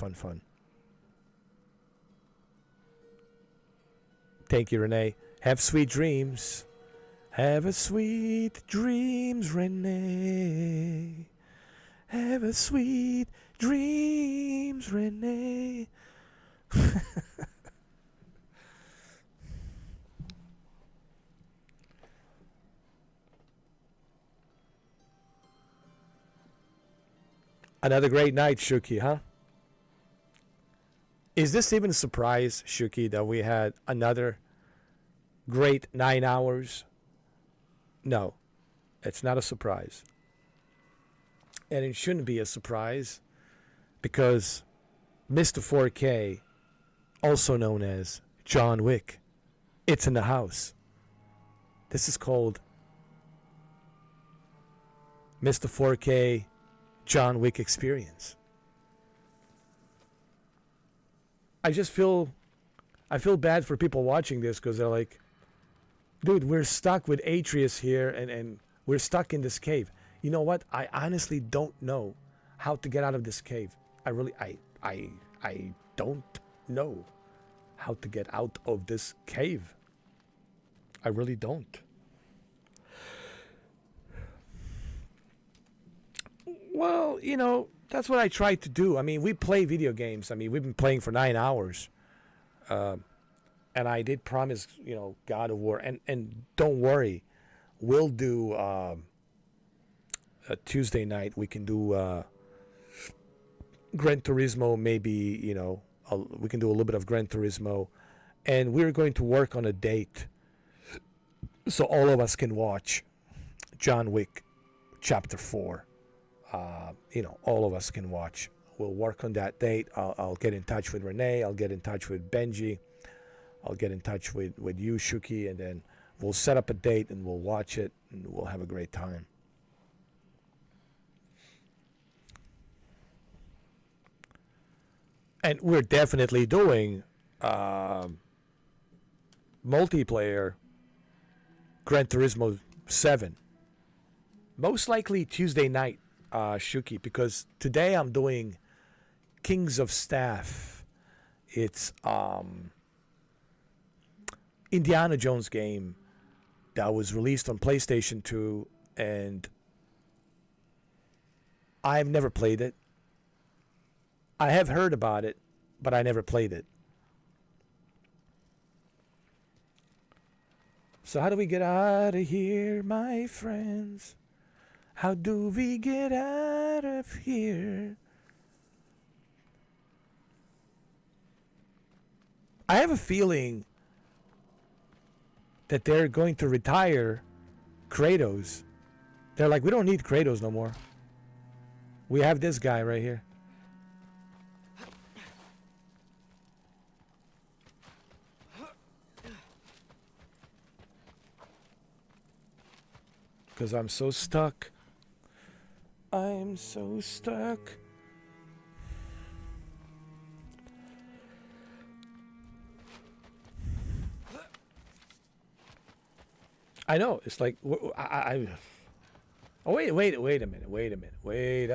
[SPEAKER 1] Thank you, Renee. Have sweet dreams. Have a sweet dreams, Renee. Have a sweet dreams, Renee. Another great night, Shuki, huh? Is this even a surprise, Shuki, that we had another great 9 hours? No, it's not a surprise. And it shouldn't be a surprise because Mr. 4K, also known as John Wick, it's in the house. This is called Mr. 4K John Wick Experience. I feel bad for people watching this because they're like, dude, we're stuck with Atreus here and we're stuck in this cave. You know what? I honestly don't know how to get out of this cave. I don't know how to get out of this cave. I really don't. Well, you know, that's what I try to do. I mean, we play video games. I mean, we've been playing for 9 hours. And I did promise, you know, God of War. And don't worry, we'll do a Tuesday night. We can do Gran Turismo, maybe, you know, we can do a little bit of Gran Turismo. And we're going to work on a date so all of us can watch John Wick Chapter 4. You know, all of us can watch. We'll work on that date. I'll get in touch with Renee. I'll get in touch with Benji. I'll get in touch with you, Shuki, and then we'll set up a date and we'll watch it and we'll have a great time. And we're definitely doing multiplayer Gran Turismo 7. Most likely Tuesday night. Shuki, because today I'm doing Kings of Staff. It's Indiana Jones game that was released on PlayStation 2, and I've never played it. I have heard about it, but I never played it. So how do we get out of here, my friends? How do we get out of here? I have a feeling that they're going to retire Kratos. They're like, we don't need Kratos no more. We have this guy right here. Because I'm so stuck. I'm so stuck. I know. It's like I oh wait a minute. Wait a minute. Wait a minute. Wait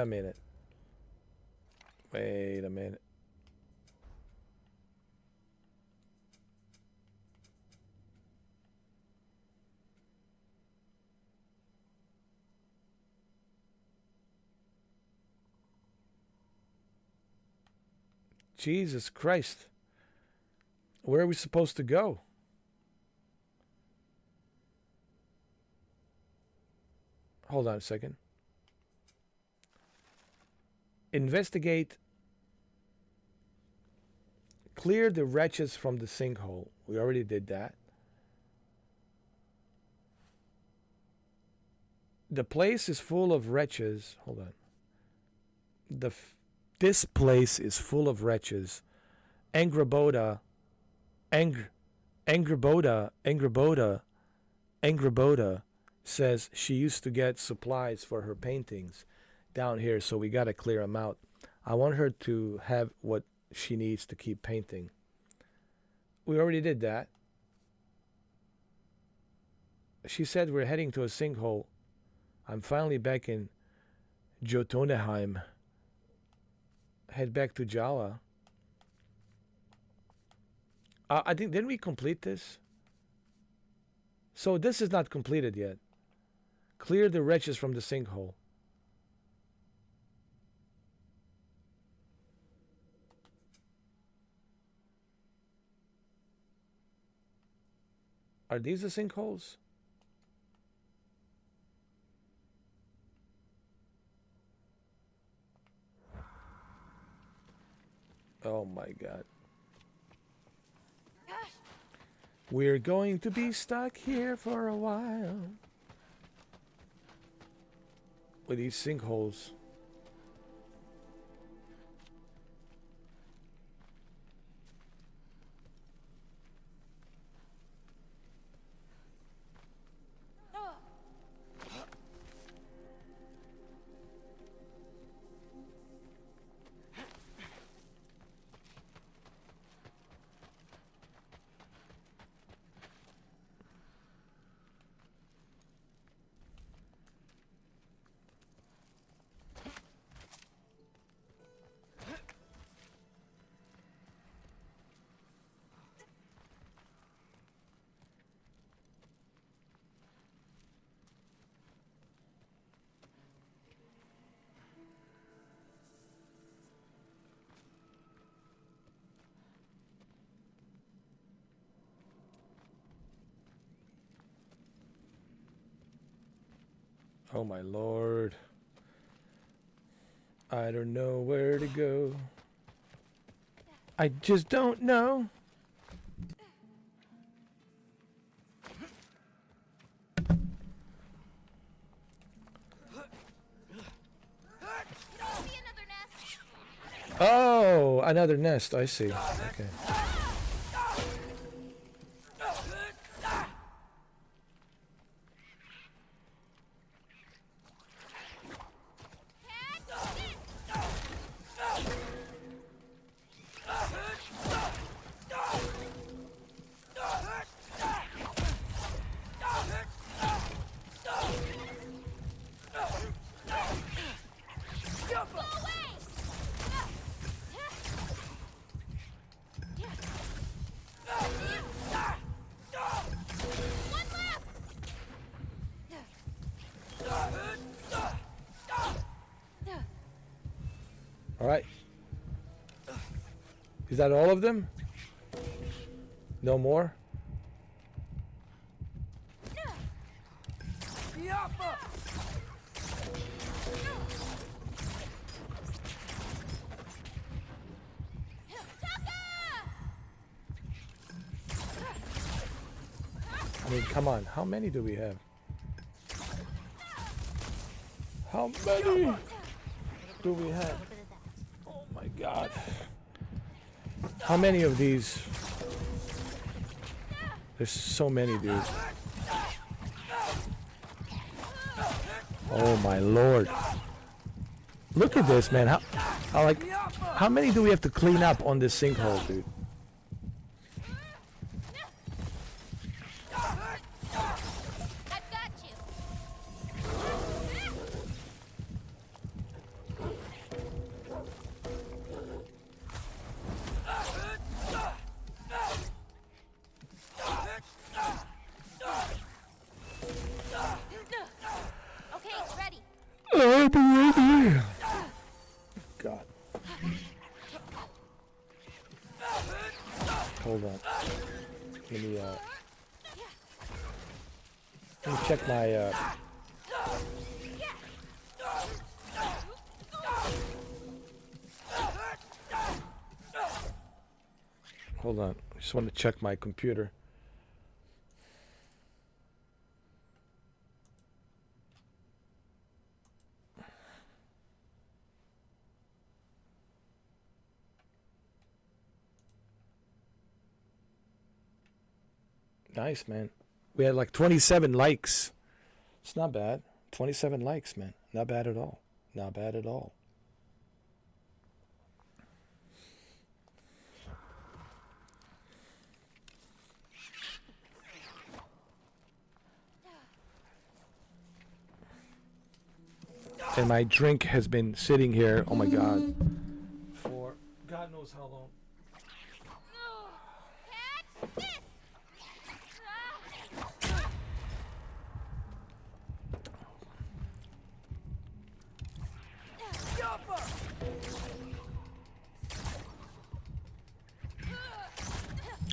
[SPEAKER 1] a minute. Jesus Christ. Where are we supposed to go? Hold on a second. Investigate. Clear the wretches from the sinkhole. We already did that. The place is full of wretches. Hold on. This place is full of wretches. Angraboda says she used to get supplies for her paintings down here, so we got to clear them out. I want her to have what she needs to keep painting. We already did that. She said we're heading to a sinkhole. I'm finally back in Jotunheim. Head back to Jala. I think, didn't we complete this? So this is not completed yet. Clear the wretches from the sinkhole. Are these the sinkholes? Oh my God. We're going to be stuck here for a while. With these sinkholes. Oh my Lord. I don't know where to go. I just don't know. Oh, another nest. I see. Okay. All right. Is that all of them? No more? I mean, come on. How many do we have? How many do we have? Oh my God. How many of these? There's so many, dude. Oh my lord. Look at this, man. How many do we have to clean up on this sinkhole, dude?
[SPEAKER 14] I've got you. Okay, ready.
[SPEAKER 1] God. Hold on. Let me check my hold on. I just want to check my computer. Nice, man. We had like 27 likes. It's not bad. 27 likes, man. Not bad at all. Not bad at all. And my drink has been sitting here, oh my God, for God knows how long.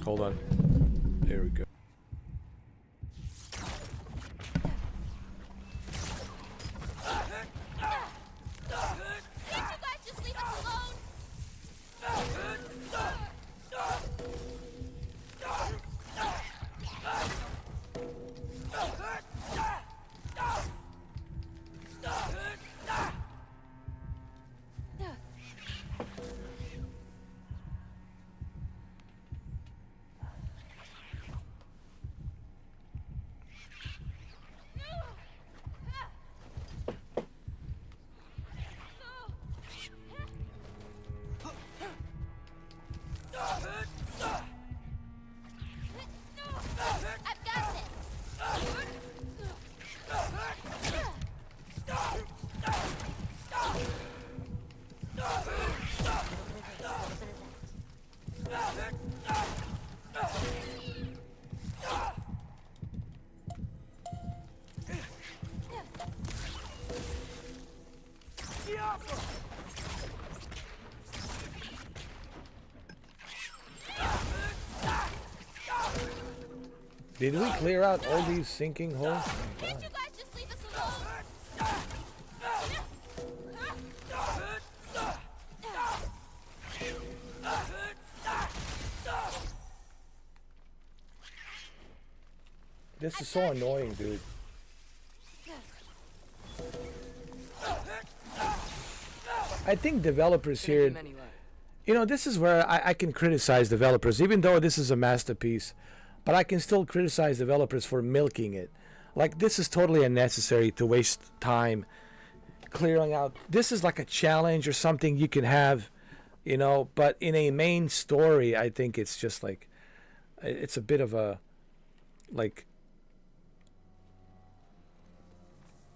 [SPEAKER 1] Hold on. There we go.
[SPEAKER 14] Can't you guys just leave us alone? I've got this.
[SPEAKER 1] Did we clear out all these sinking holes?
[SPEAKER 14] Can't you guys just leave us alone?
[SPEAKER 1] This is so annoying, dude. I think developers here, you know, this is where I can criticize developers, even though this is a masterpiece, but I can still criticize developers for milking it. Like, this is totally unnecessary to waste time clearing out. This is like a challenge or something you can have, you know, but in a main story, I think it's just like, it's a bit of a, like,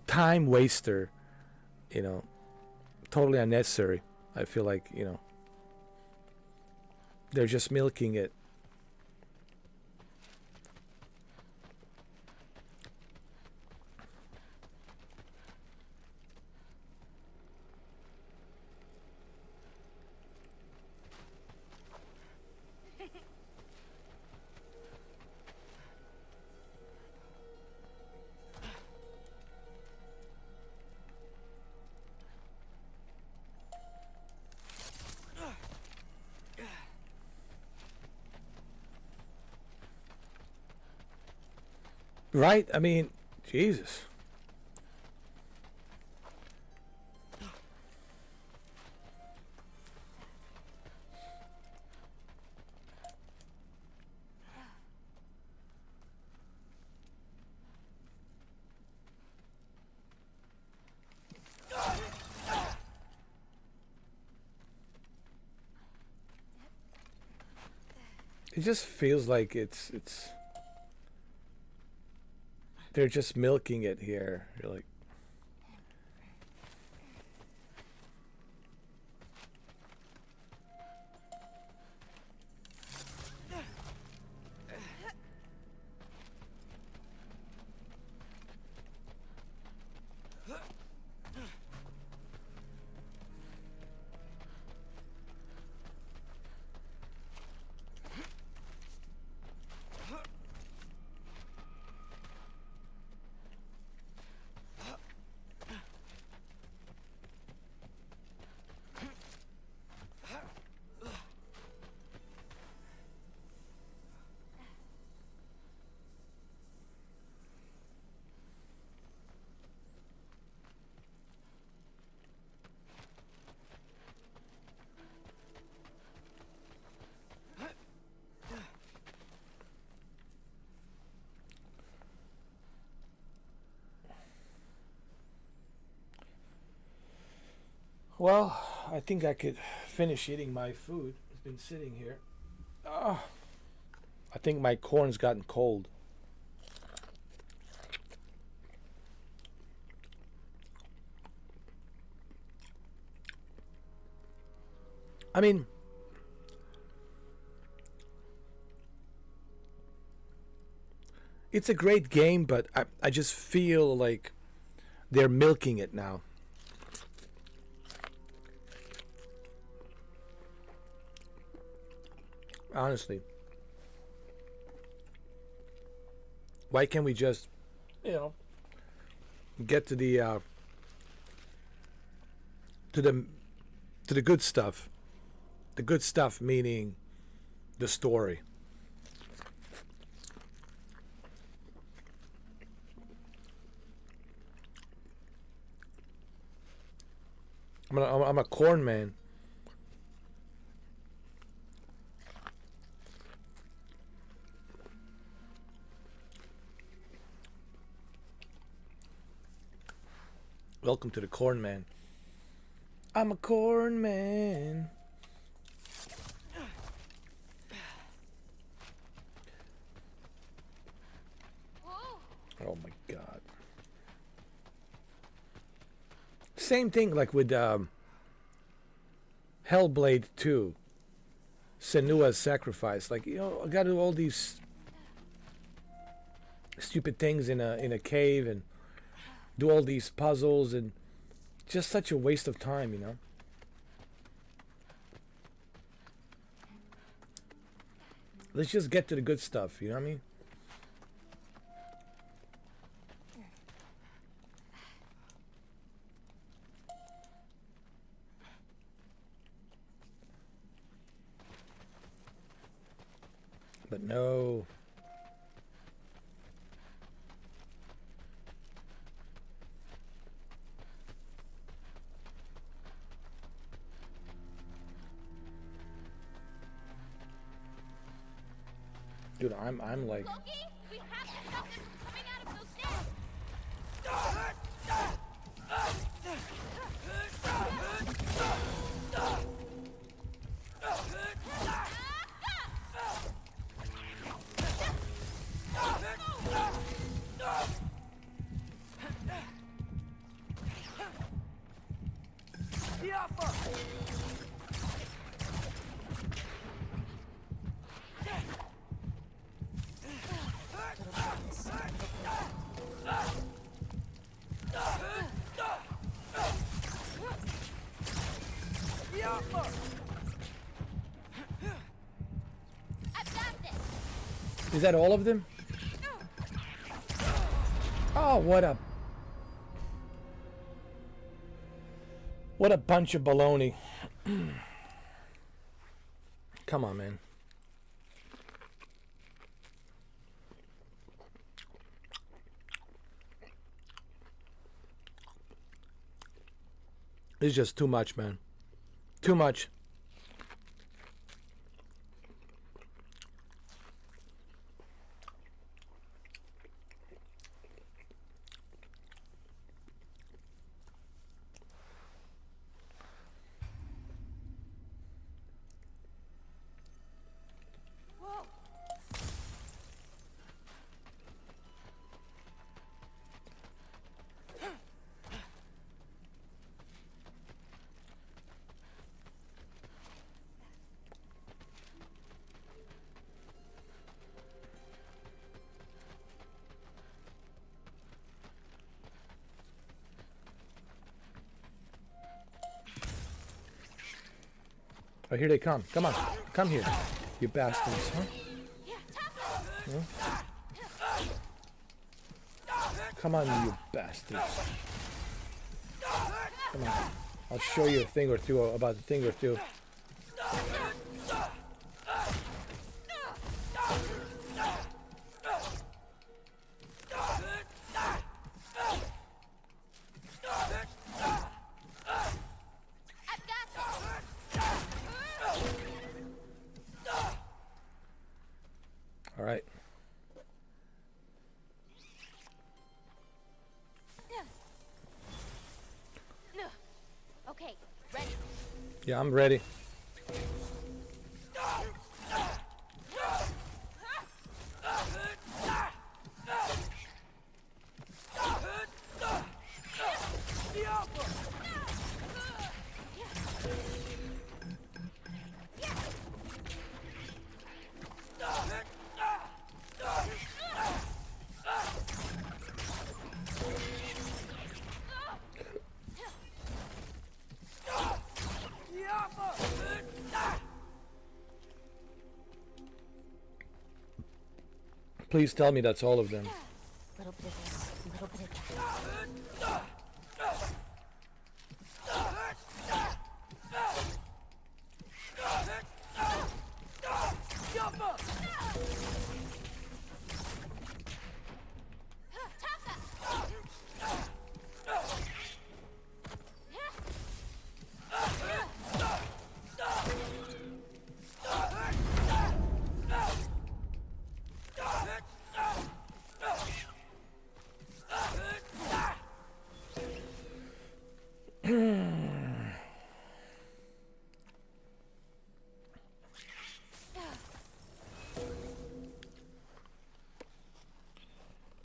[SPEAKER 1] time waster, you know, totally unnecessary. I feel like, you know, they're just milking it. Right? I mean, Jesus. It just feels like they're just milking it here. You're like, well, I think I could finish eating my food. It's been sitting here. Ah, I think my corn's gotten cold. I mean, it's a great game, but I just feel like they're milking it now. Honestly. Why can't we just, get to the to the good stuff? The good stuff meaning the story. I'm a corn man. Welcome to the corn man. I'm a corn man. Oh my god. Same thing like with Hellblade 2. Senua's Sacrifice. Like, I gotta do all these stupid things in a cave and do all these puzzles, and just such a waste of time. Let's just get to the good stuff, you know what I mean? But no. Dude, I'm like
[SPEAKER 15] Loki, we have to stop them from coming out of those stairs.
[SPEAKER 1] Is that all of them? Oh, what a bunch of baloney. Come on, man. It's just too much, man. Too much.
[SPEAKER 15] Whoa!
[SPEAKER 1] Oh, here they come. Come on. Come here. You bastards, huh? Huh? Come on, you bastards. Come on. I'll show you a thing or two about a thing or two. All right.
[SPEAKER 15] Okay, ready.
[SPEAKER 1] Yeah, I'm ready. Please tell me that's all of them.
[SPEAKER 15] Little bit of this, a little bit of that.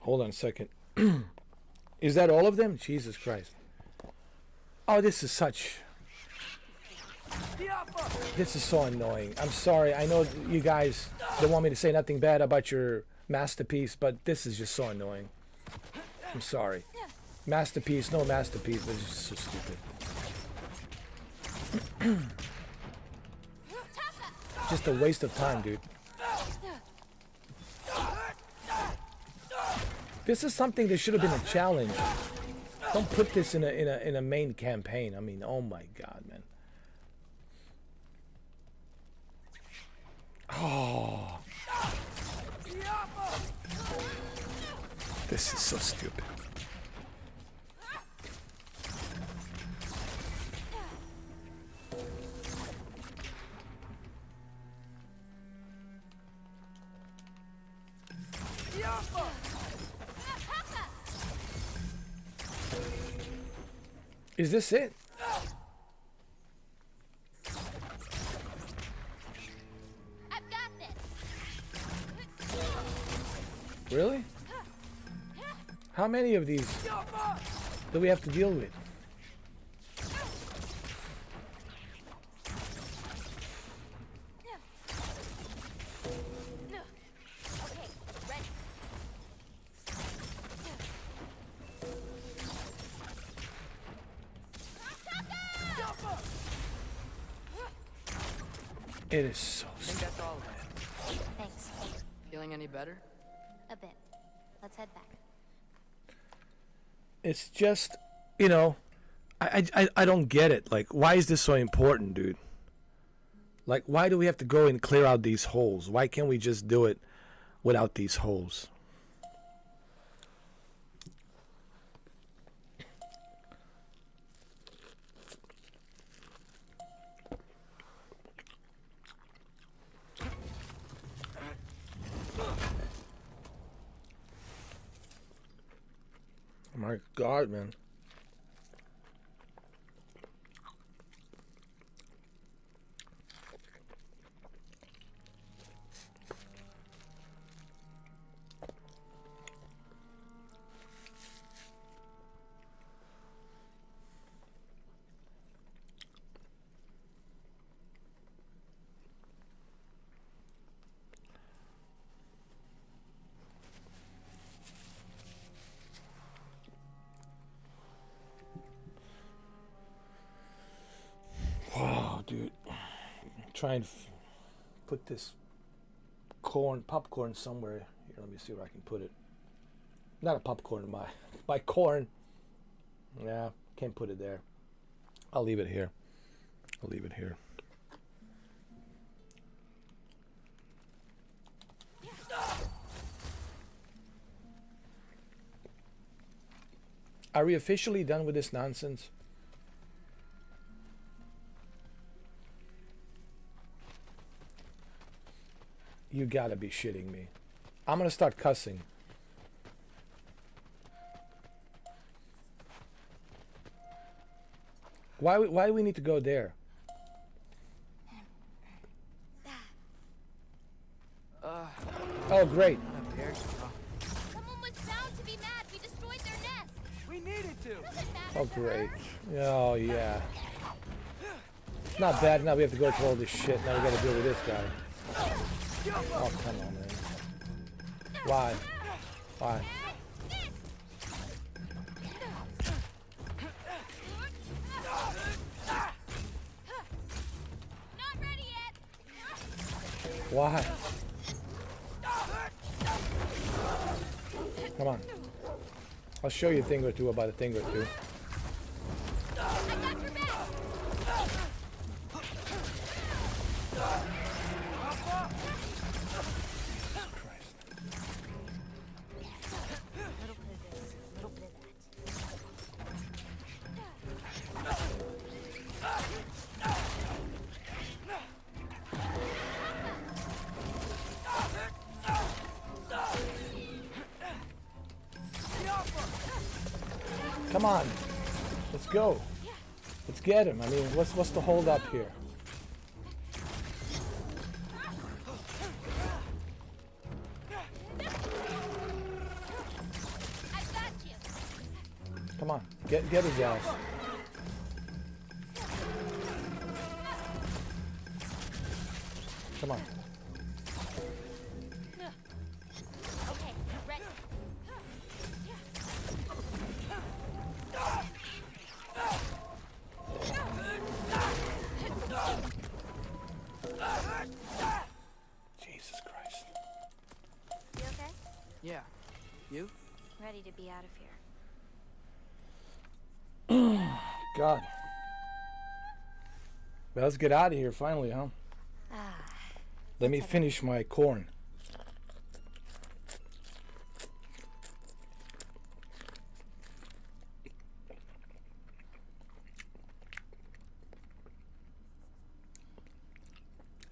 [SPEAKER 1] Hold on a second. Is that all of them? Jesus Christ. Oh, this is such... This is so annoying. I'm sorry. I know you guys don't want me to say nothing bad about your masterpiece, but this is just so annoying. I'm sorry. Masterpiece, no masterpiece. This is just so stupid. Just a waste of time, dude. This is something that should have been a challenge. Don't put this in a main campaign. I mean, oh my God, man. Oh. This is so stupid. Is this it?
[SPEAKER 15] I've got this.
[SPEAKER 1] Really? How many of these do we have to deal with?
[SPEAKER 15] Okay, ready.
[SPEAKER 1] It is so
[SPEAKER 6] I think that's all of them.
[SPEAKER 14] Thanks.
[SPEAKER 6] Feeling any better?
[SPEAKER 14] A bit. Let's head back.
[SPEAKER 1] It's just, you know, I don't get it. Like, why is this so important, dude? Like, why do we have to go and clear out these holes? Why can't we just do it without these holes? Oh my God, man. try and put this popcorn somewhere. Here, let me see where I can put it. Not a popcorn, my corn. Yeah, can't put it there. I'll leave it here. I'll leave it here. Are we officially done with this nonsense? You gotta be shitting me. I'm gonna start cussing. Why do we need to go there? Oh, great.
[SPEAKER 15] Someone was bound to be mad. We destroyed their nest.
[SPEAKER 6] We needed to.
[SPEAKER 15] Doesn't matter.
[SPEAKER 1] Oh, great. Oh, yeah. It's not bad. Now we have to go through all this shit. Now we gotta deal with this guy. Oh, come on, man. Why? Why?
[SPEAKER 15] Not ready yet.
[SPEAKER 1] Why? Come on. I'll show you a thing or two about a thing or two.
[SPEAKER 15] I got your back.
[SPEAKER 1] Come on. Let's go. Let's get him. I mean, what's the hold up here?
[SPEAKER 15] I got you.
[SPEAKER 1] Come on. Get his ass. Come on.
[SPEAKER 15] Okay, ready.
[SPEAKER 1] Jesus Christ.
[SPEAKER 3] You okay?
[SPEAKER 6] Yeah. You?
[SPEAKER 3] Ready to be out of here.
[SPEAKER 1] God. Well, let's get out of here finally, huh? Let me finish my corn.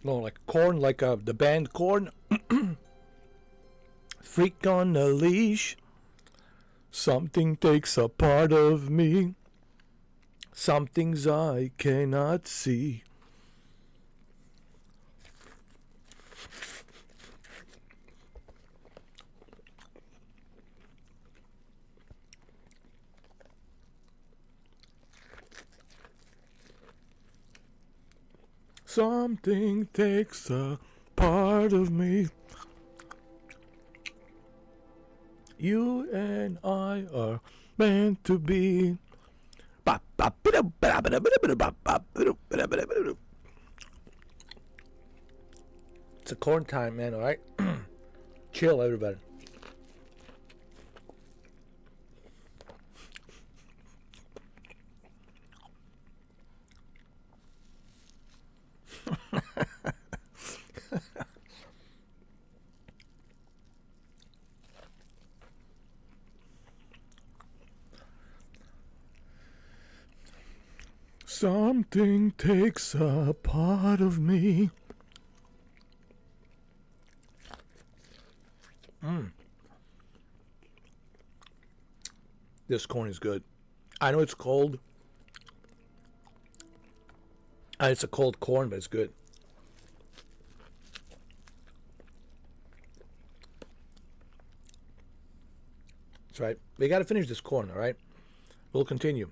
[SPEAKER 1] No, like corn, like the band Corn. Freak on a leash. Something takes a part of me. Some things I cannot see. Something takes a part of me. You and I are meant to be. It's a corn time, man, alright? Chill, everybody. Something takes a part of me. This corn is good. I know it's cold. And it's a cold corn, but it's good. That's right. We got to finish this corn, all right? We'll continue.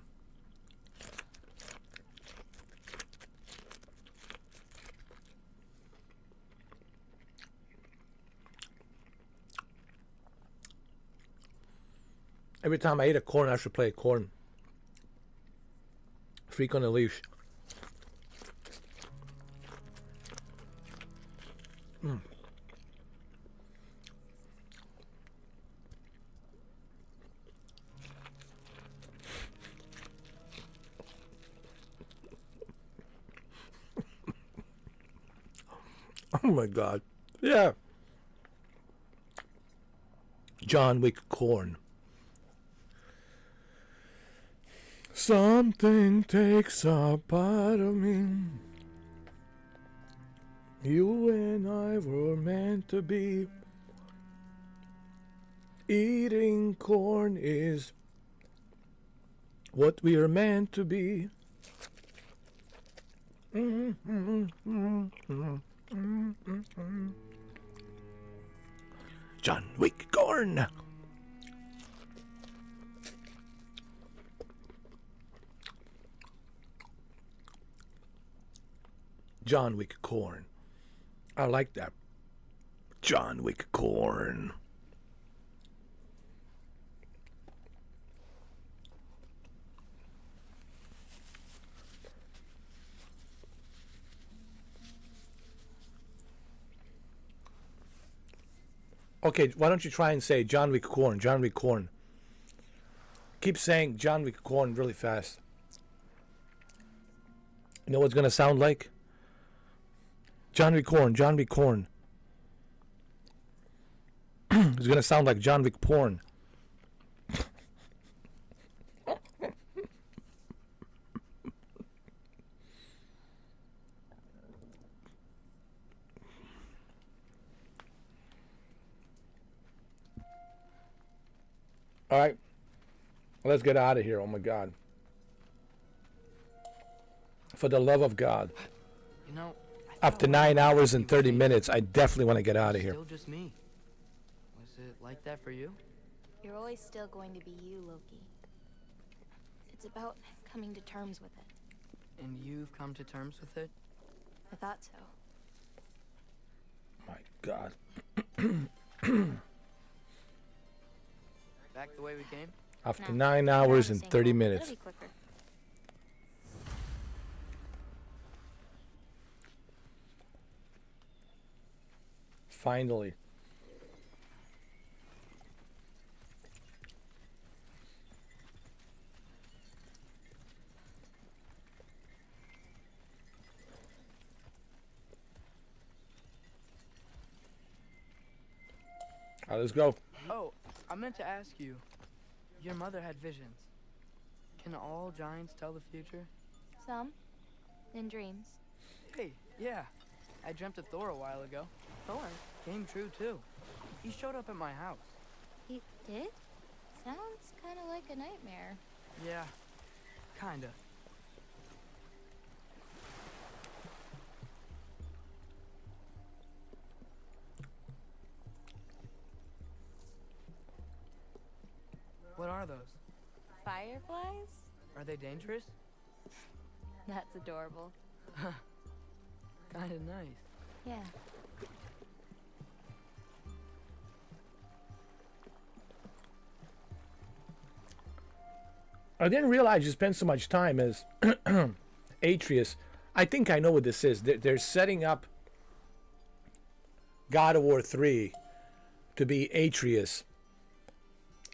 [SPEAKER 1] Every time I eat a corn, I should play a corn. Freak on a leash. Oh my God. Yeah. John Wick corn. Something takes a part of me. You and I were meant to be. Eating corn is what we are meant to be. John Wick corn. John Wick corn. I like that. John Wick corn. Okay, why don't you try and say John Wick corn, John Wick corn. Keep saying John Wick corn really fast. You know what it's going to sound like? John Wick corn, John Wick corn. It's going to sound like John Wick porn. All right. Let's get out of here. Oh my God. For the love of God.
[SPEAKER 6] You know,
[SPEAKER 1] After 9 hours and 30 minutes, I definitely want to get out of here.
[SPEAKER 6] Still just me. Was it like that for you?
[SPEAKER 14] You're always still going to be you, Loki. It's about coming to terms with it.
[SPEAKER 6] And you've come to terms with it?
[SPEAKER 14] I thought so.
[SPEAKER 1] My God.
[SPEAKER 6] Back the way we came?
[SPEAKER 1] After 9 hours and 30 minutes.
[SPEAKER 14] It'll be quicker.
[SPEAKER 1] Finally. All right, let's go.
[SPEAKER 6] Oh, I meant to ask you. Your mother had visions. Can all giants tell the future?
[SPEAKER 14] Some. In dreams.
[SPEAKER 6] Hey, yeah. I dreamt of Thor a while ago.
[SPEAKER 14] Thor?
[SPEAKER 6] Came true, too. He showed up at my house.
[SPEAKER 14] He did? Sounds kind of like a nightmare.
[SPEAKER 6] Yeah, kinda. What are those?
[SPEAKER 14] Fireflies?
[SPEAKER 6] Are they dangerous?
[SPEAKER 14] That's adorable.
[SPEAKER 6] Kinda nice.
[SPEAKER 14] Yeah.
[SPEAKER 1] I didn't realize you spent so much time as Atreus. I think I know what this is. They're setting up God of War 3 to be Atreus.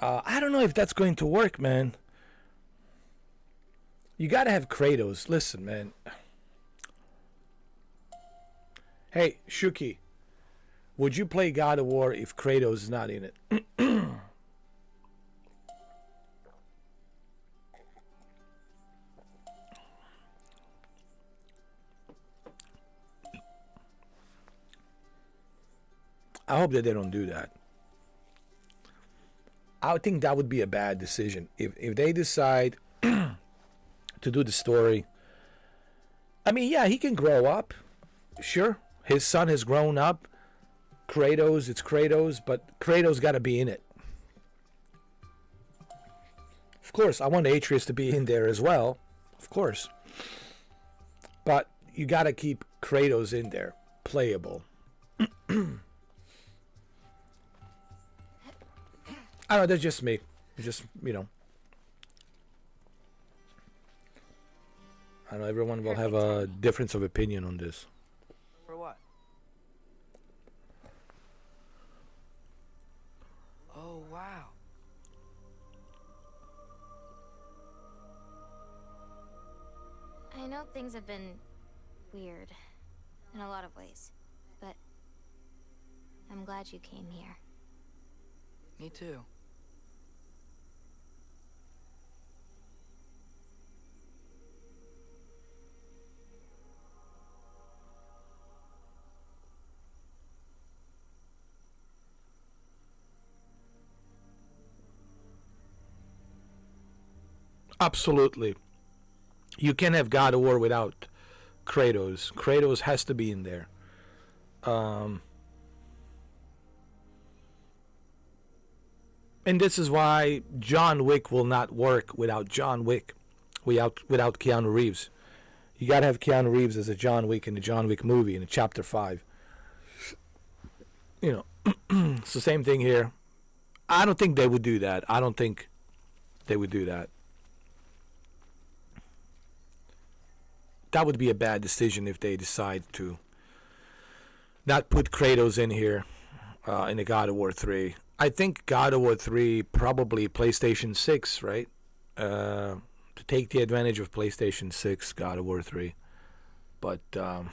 [SPEAKER 1] I don't know if that's going to work, man. You gotta have Kratos. Listen, man. Hey, Shuki. Would you play God of War if Kratos is not in it? I hope that they don't do that. I would think that would be a bad decision. If they decide to do the story. I mean, yeah, he can grow up. Sure. His son has grown up. Kratos, it's Kratos, but Kratos got to be in it. Of course, I want Atreus to be in there as well. Of course. But you got to keep Kratos in there. Playable. I don't know, that's just me. It's just, you know. I know everyone will have a difference of opinion on this.
[SPEAKER 6] For what? Oh, wow.
[SPEAKER 14] I know things have been weird in a lot of ways, but I'm glad you came here.
[SPEAKER 6] Me too.
[SPEAKER 1] Absolutely. You can't have God of War without Kratos. Kratos has to be in there. And this is why John Wick will not work without John Wick, without Keanu Reeves. You gotta have Keanu Reeves as a John Wick in the John Wick movie in Chapter 5. You know, it's the same thing here. I don't think they would do that. I don't think they would do that. That would be a bad decision if they decide to not put Kratos in here in the God of War 3. I think God of War 3 probably PlayStation 6, right? To take the advantage of PlayStation 6, God of War 3. But, or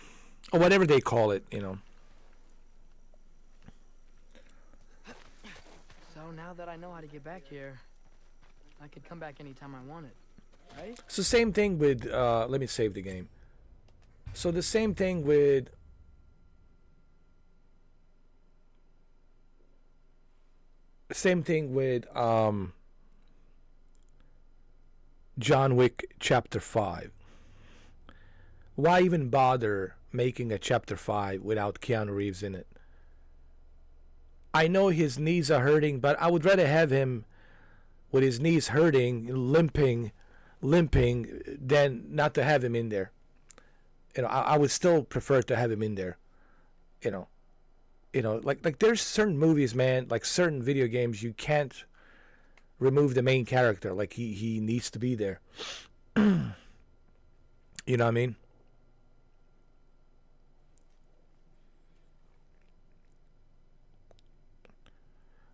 [SPEAKER 1] whatever they call it, you know.
[SPEAKER 6] So now that I know how to get back here, I could come back anytime I wanted, right?
[SPEAKER 1] It's the same thing with, let me save the game. So the same thing with John Wick Chapter 5. Why even bother making a Chapter 5 without Keanu Reeves in it? I know his knees are hurting, but I would rather have him with his knees hurting, limping, than not to have him in there. You know, I would still prefer to have him in there. You know, like there's certain movies, man, like certain video games, you can't remove the main character. Like he needs to be there. You know what I mean?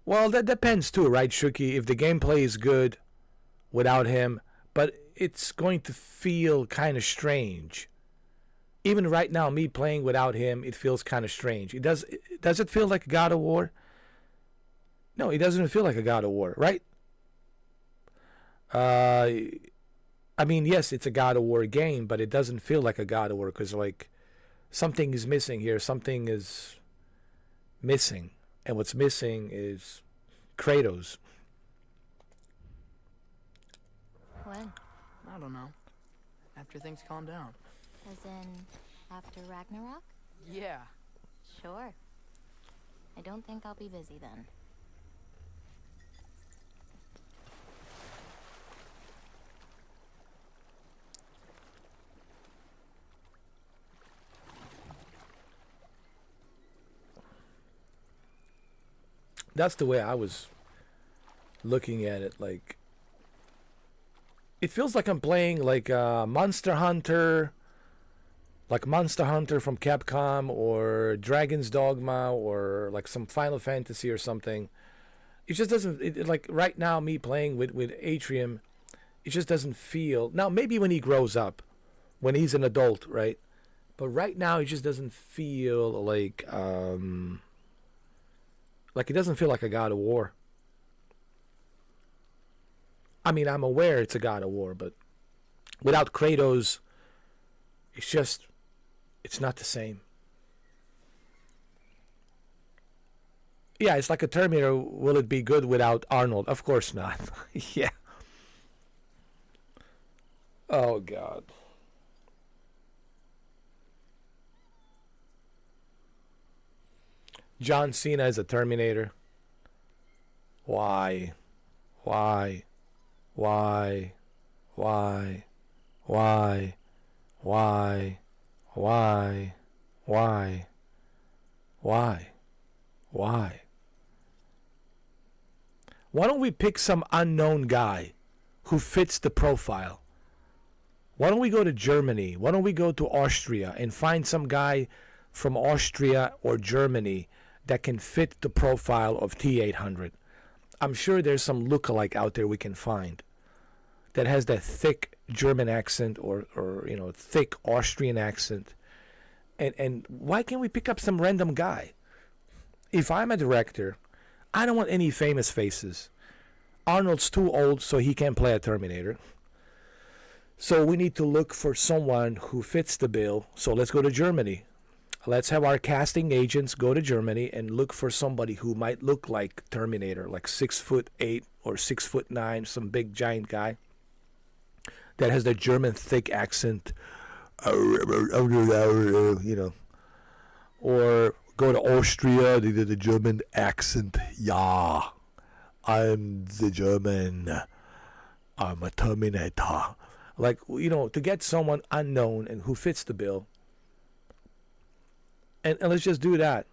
[SPEAKER 1] Well, that depends too, right, Shuki? If the gameplay is good without him, but it's going to feel kind of strange. Even right now, me playing without him, it feels kind of strange. Does it feel like a God of War? No, it doesn't feel like a God of War, right? I mean, yes, it's a God of War game, but it doesn't feel like a God of War because, like, something is missing here. Something is missing. And what's missing is Kratos.
[SPEAKER 14] When?
[SPEAKER 6] I don't know. After things calm down.
[SPEAKER 14] As in, after Ragnarok?
[SPEAKER 6] Yeah.
[SPEAKER 14] Sure. I don't think I'll be busy then.
[SPEAKER 1] That's the way I was looking at it. Like, it feels like I'm playing like Monster Hunter, like Monster Hunter from Capcom, or Dragon's Dogma, or like some Final Fantasy or something. It just doesn't, like right now, me playing with Atrium, it just doesn't feel. Now, maybe when he grows up, when he's an adult, right? But right now, it just doesn't feel like it doesn't feel like a God of War. I mean, I'm aware it's a God of War, but without Kratos, it's not the same. Yeah, it's like a Terminator. Will it be good without Arnold? Of course not. Yeah. Oh, God. John Cena as a Terminator. Why? Why? Why? Why? Why? Why? Why? Why? Why? Why? Why don't we pick some unknown guy who fits the profile? Why don't we go to Germany? Why don't we go to Austria and find some guy from Austria or Germany that can fit the profile of T-800? I'm sure there's some lookalike out there we can find that has that thick German accent or you know, thick Austrian accent. And why can't we pick up some random guy? if I'm a director, I don't want any famous faces. Arnold's too old, so he can't play a Terminator. So we need to look for someone who fits the bill. So let's go to Germany. Let's have our casting agents go to Germany and look for somebody who might look like Terminator, like 6'8" or 6'9", some big giant guy that has the German thick accent, you know. Or go to Austria, they did the German accent. Yeah, I'm the German. I'm a Terminator. Like, you know, to get someone unknown and who fits the bill. And let's just do that.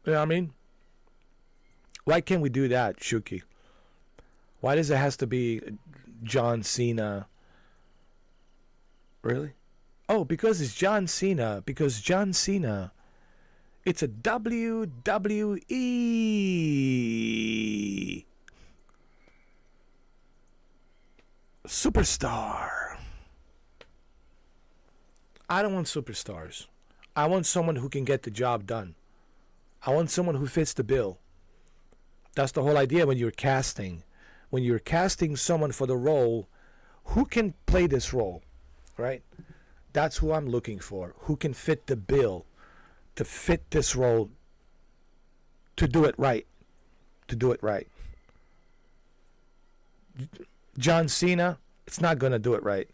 [SPEAKER 1] You know what I mean? Why can't we do that, Shuki? Why does it has to be John Cena? Really? Oh, because it's John Cena. Because John Cena, it's a WWE superstar. I don't want superstars. I want someone who can get the job done. I want someone who fits the bill. That's the whole idea when you're casting. When you're casting someone for the role, who can play this role, right? That's who I'm looking for. Who can fit the bill to fit this role, to do it right. To do it right. John Cena, it's not going to do it right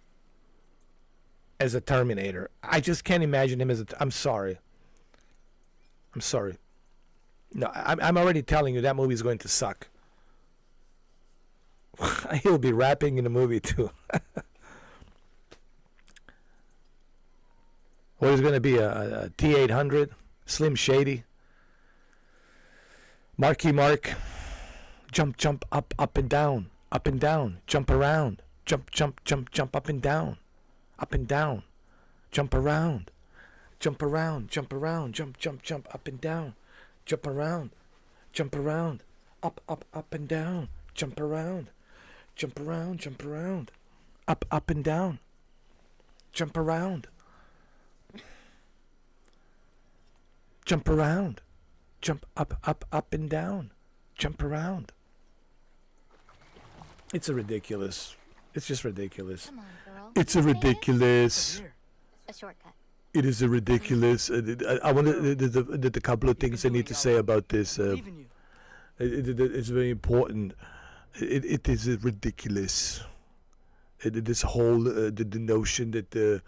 [SPEAKER 1] as a Terminator. I just can't imagine him as a... I'm sorry. I'm sorry. No, I'm already telling you that movie's going to suck. He'll be rapping in the movie too. What is going to be a T800? Slim Shady? Marky Mark? Jump, jump, up, up and down. Up and down. Jump around. Jump, jump, jump, jump up and down. Up and down. Jump around. Jump around. Jump around. Jump, jump, jump up and down. Jump around. Jump around. Up, up, up and down. Jump around. Jump around. Jump around. Up, up and down. Jump around. Jump around. Jump up, up, up and down. Jump around. It's a ridiculous. It's just ridiculous.
[SPEAKER 14] Come on, girl.
[SPEAKER 1] It's a ridiculous.
[SPEAKER 14] A shortcut.
[SPEAKER 1] It is a ridiculous. I want to. There's a couple of things I need to say about this. It's very important. It is ridiculous. This whole the notion that the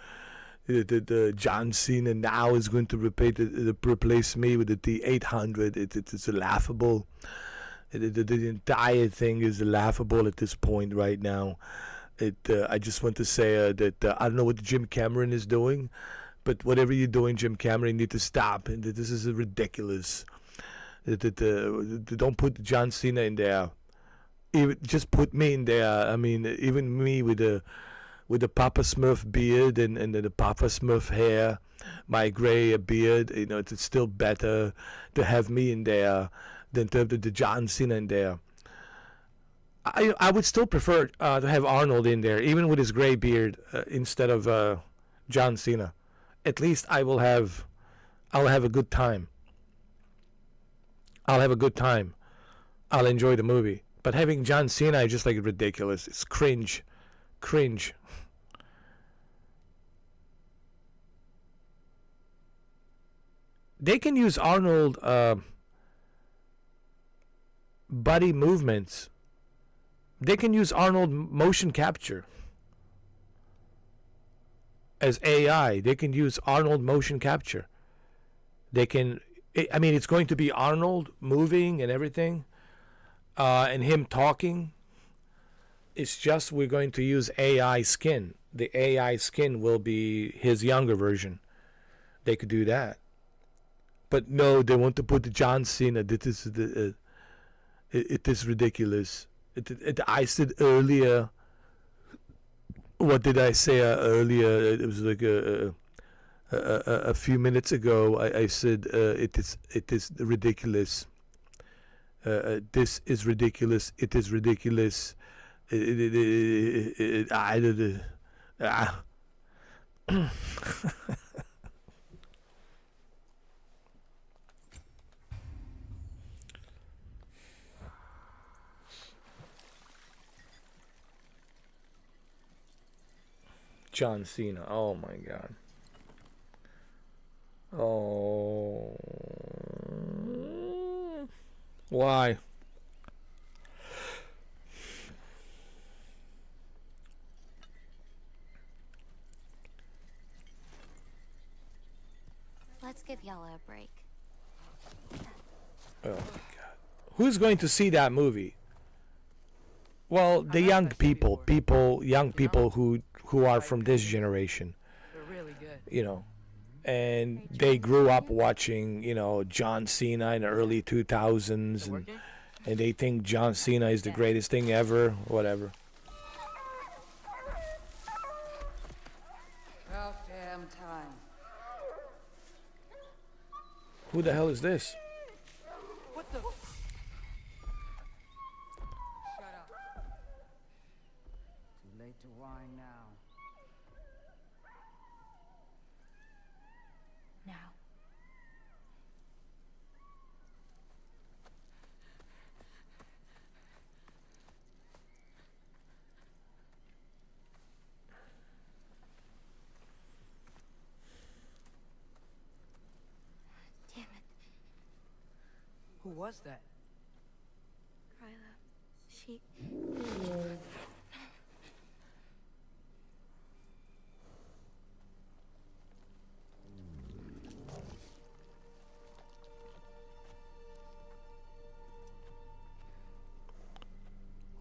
[SPEAKER 1] John Cena now is going to replace me with the T800. It's laughable. The entire thing is laughable at this point right now. I just want to say that I don't know what Jim Cameron is doing, but whatever you're doing, Jim Cameron, you need to stop. And this is ridiculous. Don't put John Cena in there. Just put me in there. I mean, even me with the Papa Smurf beard and the Papa Smurf hair, my gray beard, you know, it's still better to have me in there than to have the John Cena in there. I would still prefer to have Arnold in there, even with his gray beard, instead of John Cena. At least I'll have a good time. I'll have a good time. I'll enjoy the movie. But having John Cena, I just like it ridiculous. It's cringe. Cringe. They can use Arnold body movements. They can use Arnold motion capture as AI. They can use Arnold motion capture. They can, I mean, it's going to be Arnold moving and everything, and him talking. It's just we're going to use AI skin. The AI skin will be his younger version. They could do that. But no, they want to put the John Cena. It is ridiculous. I said earlier. What did I say earlier? It was like a few minutes ago. I said it is ridiculous. This is ridiculous. It is ridiculous. John Cena. Oh my God. Oh. Why?
[SPEAKER 14] Let's give y'all a break.
[SPEAKER 1] Oh my God. Who's going to see that movie? Well, the young people, young people who are from this generation.
[SPEAKER 6] They're really good.
[SPEAKER 1] You know, and they grew up watching, you know, John Cena in the early 2000s, and they think John Cena is the greatest thing ever, whatever.
[SPEAKER 16] About damn time.
[SPEAKER 1] Who the hell is this?
[SPEAKER 6] What the?
[SPEAKER 16] Shut up. Too late to whine now.
[SPEAKER 14] Now. Damn it.
[SPEAKER 6] Who was that?
[SPEAKER 14] Kryla. She...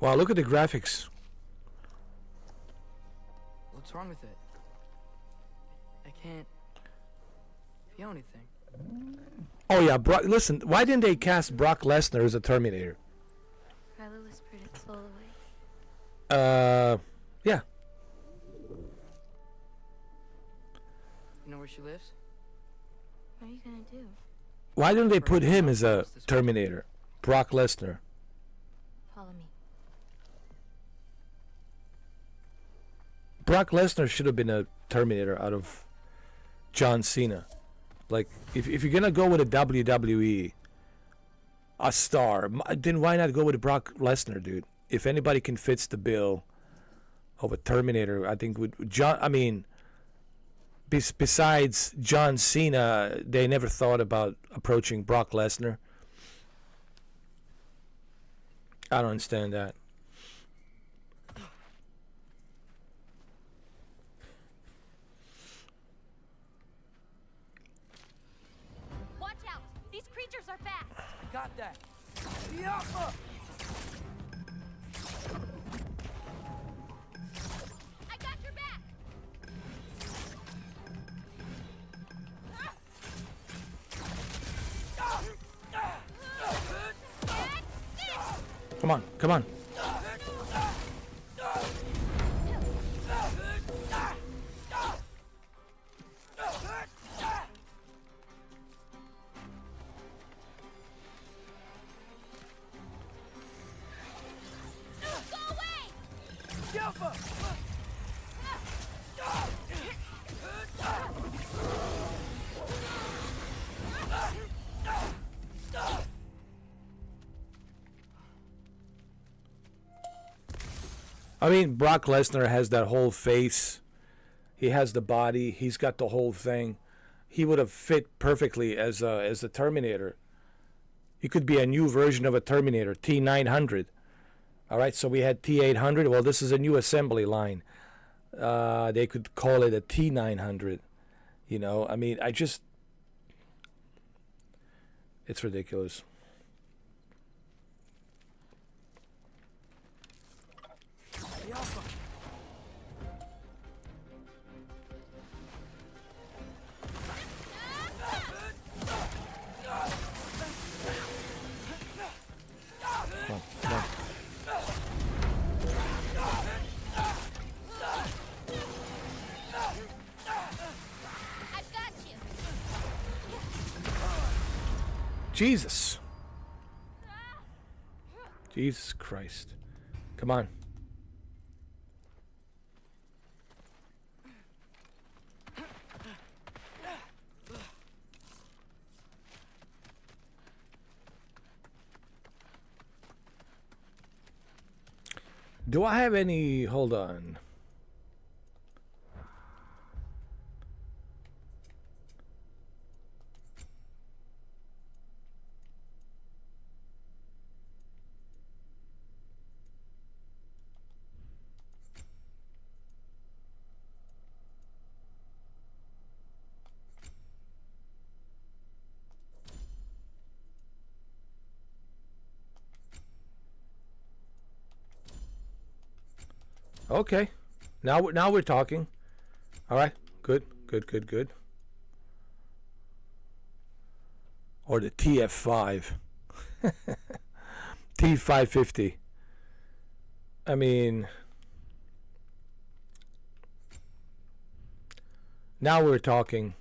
[SPEAKER 1] Wow, look at the graphics.
[SPEAKER 6] What's wrong with it? I can't feel anything.
[SPEAKER 1] Oh yeah, listen, why didn't they cast Brock Lesnar as a Terminator?
[SPEAKER 14] Kryla whispered its soul away.
[SPEAKER 1] Yeah.
[SPEAKER 6] You know where she lives?
[SPEAKER 14] What are you gonna do?
[SPEAKER 1] Why didn't they put him as a Terminator? Brock Lesnar.
[SPEAKER 14] Follow me.
[SPEAKER 1] Brock Lesnar should have been a Terminator out of John Cena. Like, if you're gonna go with a WWE, a star, then why not go with Brock Lesnar, dude? If anybody can fits the bill of a Terminator, I think with John. I mean, besides John Cena, they never thought about approaching Brock Lesnar. I don't understand that.
[SPEAKER 15] Watch out! These creatures are fast!
[SPEAKER 6] I got that. Yappa!
[SPEAKER 15] I got your back!
[SPEAKER 1] Come on, come on.
[SPEAKER 15] Go away!
[SPEAKER 6] Yappa!
[SPEAKER 1] I mean, Brock Lesnar has that whole face. He has the body. He's got the whole thing. He would have fit perfectly as a Terminator. He could be a new version of a Terminator, T900. All right, so we had T800. Well, this is a new assembly line. They could call it a T900. You know, I mean, it's ridiculous.
[SPEAKER 6] Yappa!
[SPEAKER 1] Come on, come on.
[SPEAKER 15] I've got you!
[SPEAKER 1] Jesus. Jesus Christ. Come on. Do I have any... Hold on. Okay. Now we're talking. All right. Good. Or the TF5. T550. I mean, now we're talking.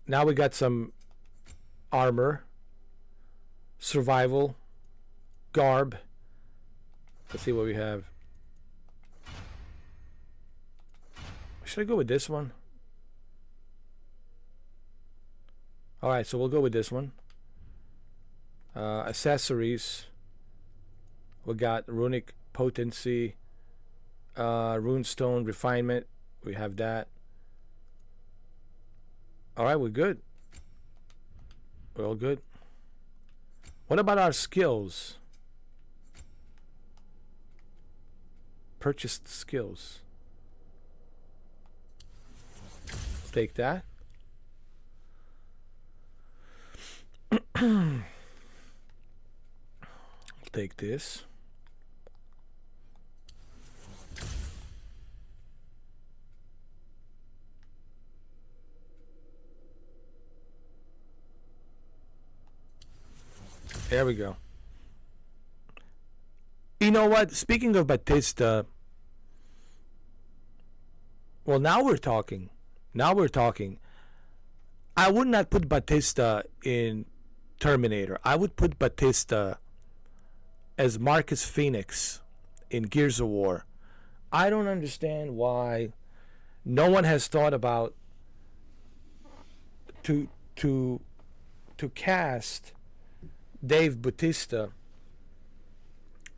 [SPEAKER 1] Now we got some armor, survival, garb. Let's see what we have. Should I go with this one? Alright, so we'll go with this one. Accessories. We got runic potency, runestone refinement. We have that. Alright, we're good. We're all good. What about our skills? Purchased skills. Take that. Take this. There we go. You know what? Speaking of Batista, well, now we're talking. I would not put Batista in Terminator. I would put Batista as Marcus Phoenix in Gears of War. I don't understand why no one has thought about to cast Dave Bautista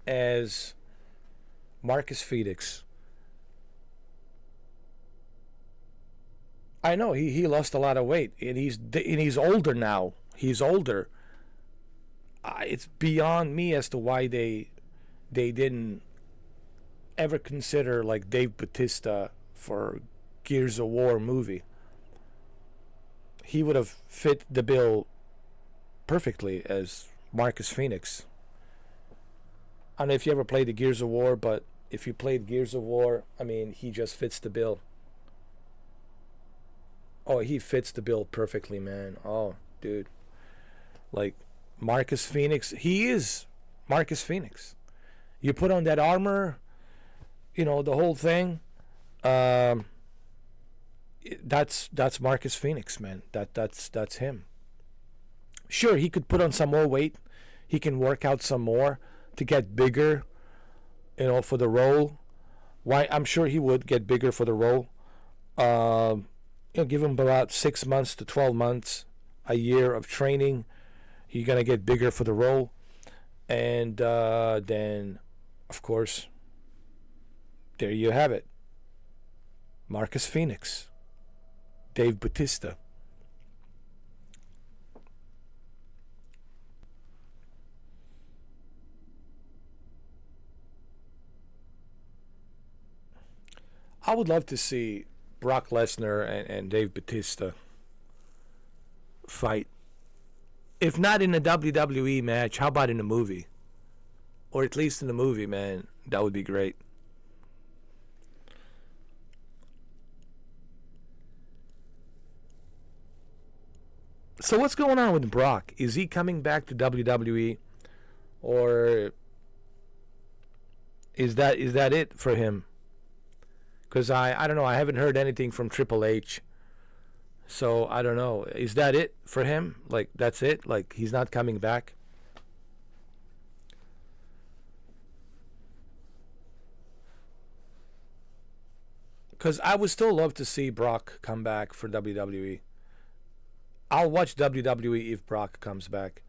[SPEAKER 1] as Marcus Phoenix. I know he lost a lot of weight, and he's older now. He's older. It's beyond me as to why they didn't ever consider like Dave Bautista for Gears of War movie. He would have fit the bill perfectly as Marcus Phoenix. I don't know if you ever played the Gears of War, but if you played Gears of War, I mean, he just fits the bill. Oh, he fits the bill perfectly, man. Oh, dude. Like, Marcus Phoenix, he is Marcus Phoenix. You put on that armor, you know, the whole thing. That's Marcus Phoenix, man. That's him. Sure, he could put on some more weight. He can work out some more to get bigger, you know, for the role. Why? I'm sure he would get bigger for the role. You know, give him about 6 months to 12 months, a year of training. You're gonna get bigger for the role, and then, of course, there you have it. Marcus Phoenix, Dave Bautista. I would love to see Brock Lesnar and Dave Bautista fight. If not in a WWE match, how about in a movie? Or at least in a movie, man. That would be great. So what's going on with Brock? Is he coming back to WWE? Or is that it for him? Because I don't know. I haven't heard anything from Triple H. So I don't know. Is that it for him? Like, that's it? Like, he's not coming back? Because I would still love to see Brock come back for WWE. I'll watch WWE if Brock comes back.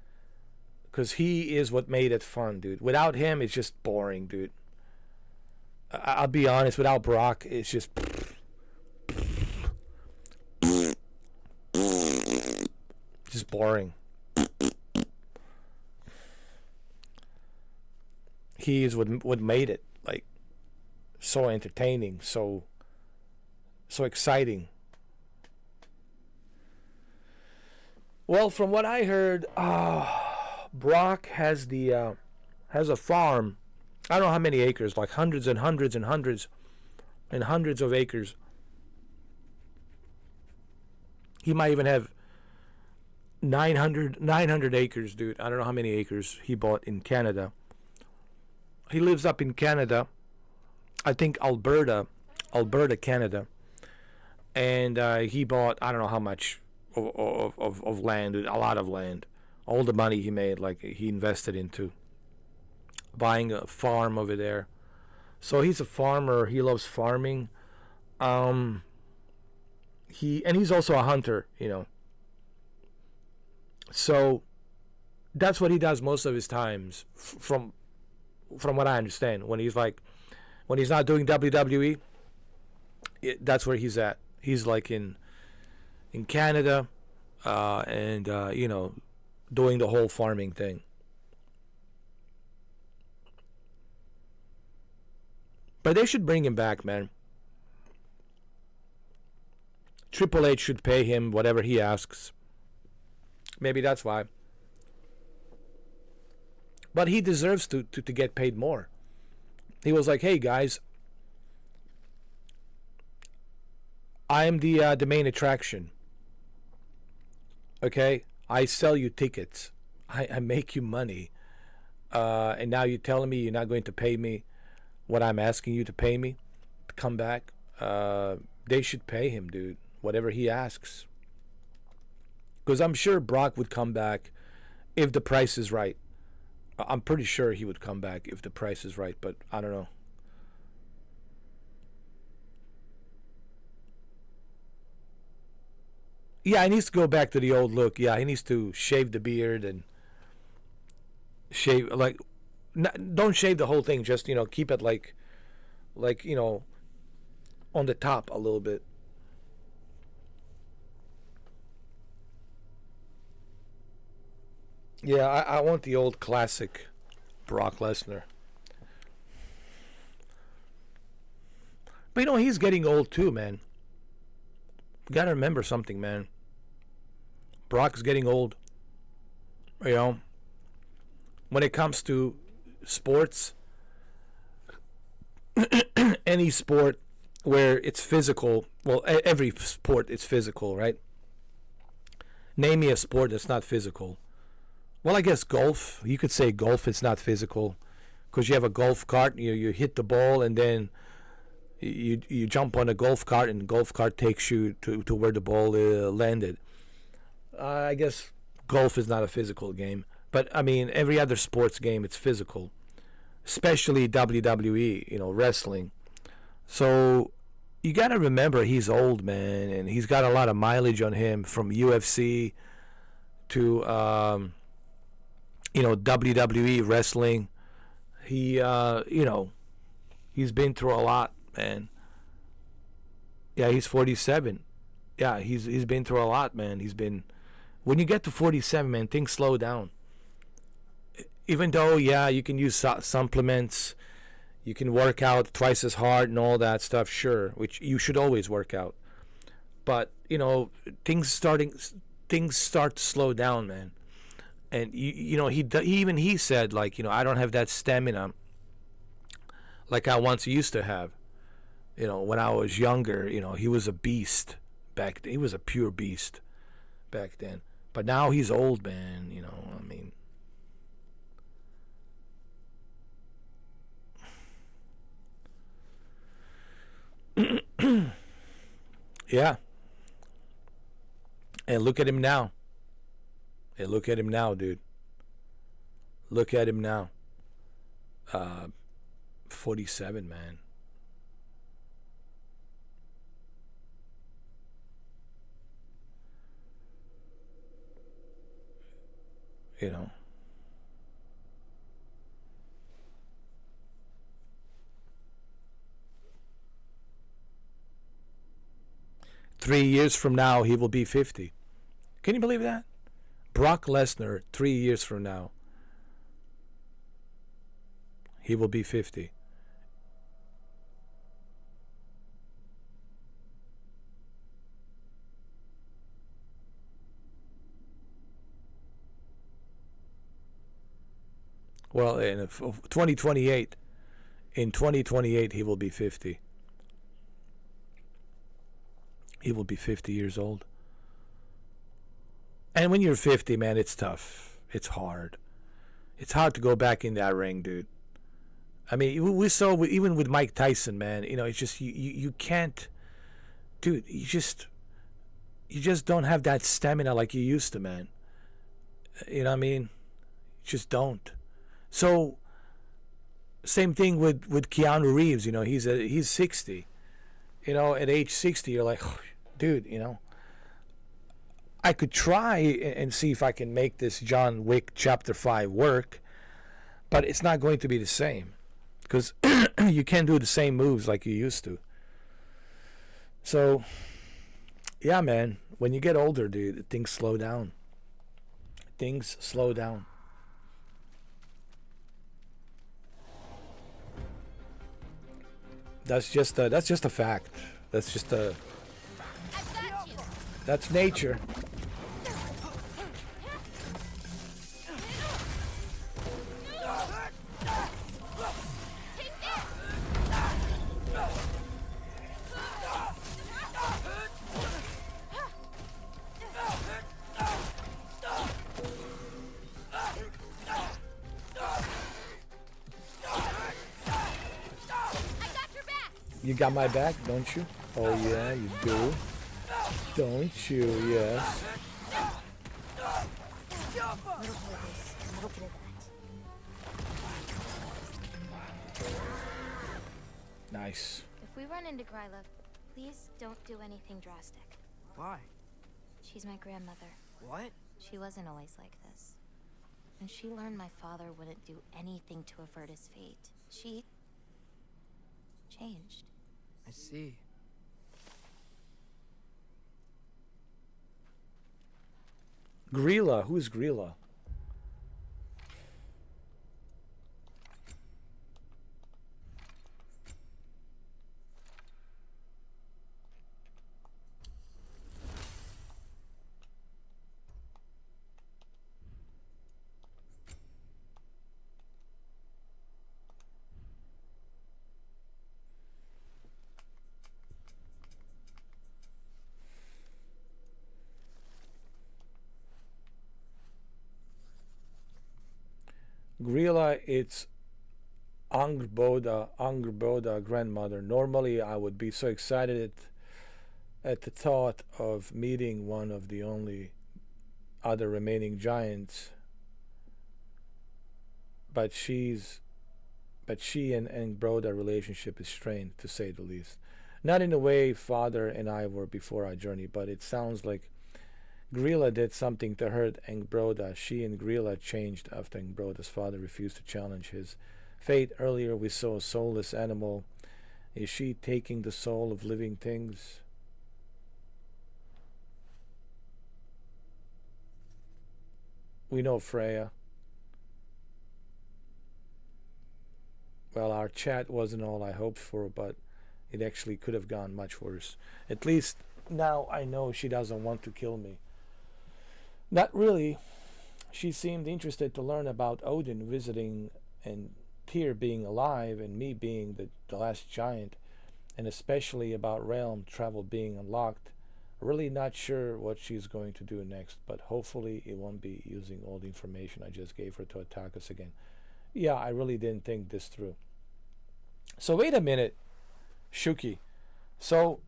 [SPEAKER 1] Because he is what made it fun, dude. Without him, it's just boring, dude. I'll be honest, without Brock, it's just... just boring. He is what made it, like, so entertaining, so exciting. Well, from what I heard, Brock has a farm I don't know how many acres, like hundreds and hundreds and hundreds and hundreds of acres. He might even have 900 acres, dude. I don't know how many acres he bought in Canada. He lives up in Canada. I think Alberta, Canada. And he bought, I don't know how much of land, dude, a lot of land. All the money he made, like he invested into buying a farm over there. So he's a farmer. He loves farming. He's also a hunter, you know. So that's what he does most of his times, from what I understand. When he's not doing WWE, that's where he's at. He's like in Canada, and you know, doing the whole farming thing. But they should bring him back, man. Triple H should pay him whatever he asks. Maybe that's why. But he deserves to get paid more. He was like, hey guys, I am the main attraction. Okay? I sell you tickets. I make you money. And now you're telling me you're not going to pay me what I'm asking you to pay me to come back? They should pay him, dude. Whatever he asks. Because I'm sure Brock would come back if the price is right. I'm pretty sure he would come back if the price is right, but I don't know. Yeah, he needs to go back to the old look. Yeah, he needs to shave the beard and shave, like, don't shave the whole thing. Just, you know, keep it like, you know, on the top a little bit. Yeah, I want the old classic Brock Lesnar. But, you know, he's getting old too, man. You gotta remember something, man. Brock's getting old. You know, when it comes to sports, any sport where it's physical, well, every sport is physical, right? Name me a sport that's not physical. Well, I guess golf. You could say golf is not physical because you have a golf cart. You hit the ball and then you jump on a golf cart and the golf cart takes you to where the ball landed. I guess golf is not a physical game. But, I mean, every other sports game, it's physical. Especially WWE, you know, wrestling. So you got to remember he's old, man. And he's got a lot of mileage on him from UFC to... you know, WWE wrestling. He, you know, he's been through a lot, man. Yeah, he's 47. Yeah, he's been through a lot, man. When you get to 47, man, things slow down. Even though, yeah, you can use supplements, you can work out twice as hard and all that stuff, sure, which you should always work out. But, you know, things start to slow down, man. And you know, he said, like, you know, I don't have that stamina like I once used to have. You know, when I was younger, you know, he was a beast back then. He was a pure beast back then. But now he's old, man, you know, I mean. Yeah. And look at him now. Hey, look at him now, dude. Look at him now. 47, man. You know. Three years from now, he will be 50. Can you believe that? Brock Lesnar, 3 years from now, he will be 50. Well, in 2028, In 2028, he will be 50. He will be 50 years old. And when you're 50, man, it's tough. It's hard. It's hard to go back in that ring, dude. I mean, we saw even with Mike Tyson, man. You know, it's just you can't, dude. You just don't have that stamina like you used to, man. You know what I mean? You just don't. So, same thing with Keanu Reeves. You know, he's 60. You know, at age 60, you're like, oh, dude. You know, I could try and see if I can make this John Wick Chapter 5 work, but it's not going to be the same. Because you can't do the same moves like you used to. So, yeah, man. When you get older, dude, things slow down. Things slow down. That's just a fact. That's just a. That's nature. You got my back, don't you? Oh yeah, you do. Don't you? Yes. Nice.
[SPEAKER 3] If we run into Gryla, please don't do anything drastic.
[SPEAKER 6] Why?
[SPEAKER 3] She's my grandmother.
[SPEAKER 6] What?
[SPEAKER 3] She wasn't always like this. And she learned my father wouldn't do anything to avert his fate. She changed.
[SPEAKER 6] I see.
[SPEAKER 1] Grilla. Who's Grilla? Grilla, it's Angrboda grandmother. Normally, I would be so excited at the thought of meeting one of the only other remaining giants. But she and Angrboda relationship is strained, to say the least. Not in the way father and I were before our journey, but it sounds like Grilla did something to hurt Angrboda. She and Grilla changed after Angbroda's father refused to challenge his fate. Earlier we saw a soulless animal. Is she taking the soul of living things? We know Freya. Well, our chat wasn't all I hoped for, but it actually could have gone much worse. At least now I know she doesn't want to kill me. Not really. She seemed interested to learn about Odin visiting and Tyr being alive and me being the last giant, and especially about realm travel being unlocked. Really not sure what she's going to do next, but hopefully it won't be using all the information I just gave her to attack us again. Yeah, I really didn't think this through. So wait a minute, Shuki. So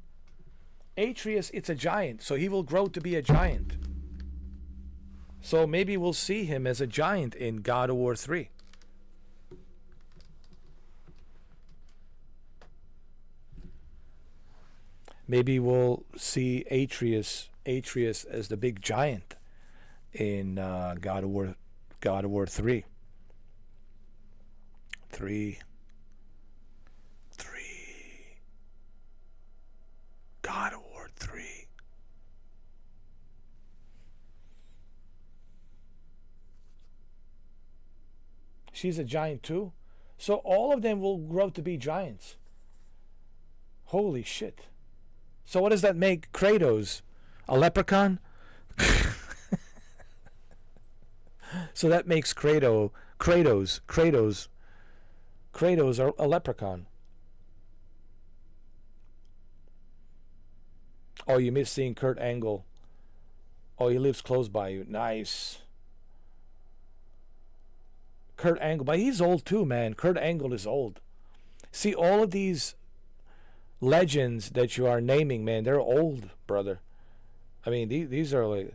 [SPEAKER 1] Atreus, it's a giant, so he will grow to be a giant. So maybe we'll see him as a giant in God of War 3. Maybe we'll see Atreus as the big giant in God of War 3. 3. God of War 3. She's a giant too. So all of them will grow to be giants. Holy shit. So what does that make Kratos? A leprechaun? So that makes Kratos Kratos are a leprechaun. Oh, you missed seeing Kurt Angle. Oh, he lives close by you. Nice. Kurt Angle, but he's old too, man. Kurt Angle is old. See, all of these legends that you are naming, man, they're old, brother. I mean, these are like,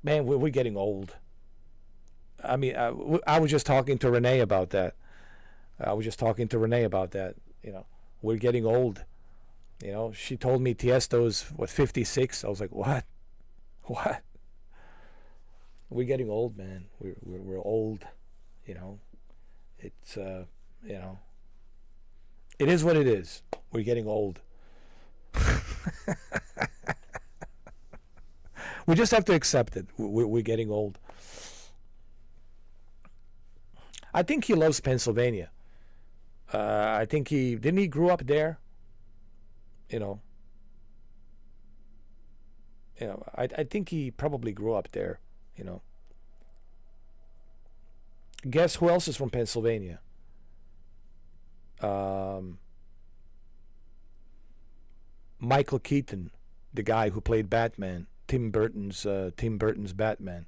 [SPEAKER 1] man, we're getting old. I mean, I was just talking to Renee about that. You know, we're getting old. You know, she told me Tiesto's, what, 56? I was like, what? What? We're getting old, man. We're old. You know, it's, you know, it is what it is. We're getting old. We just have to accept it. We're getting old. I think he loves Pennsylvania. I think didn't he grew up there? You know, I think he probably grew up there, you know. Guess who else is from Pennsylvania? Michael Keaton, the guy who played Batman, Tim Burton's Batman.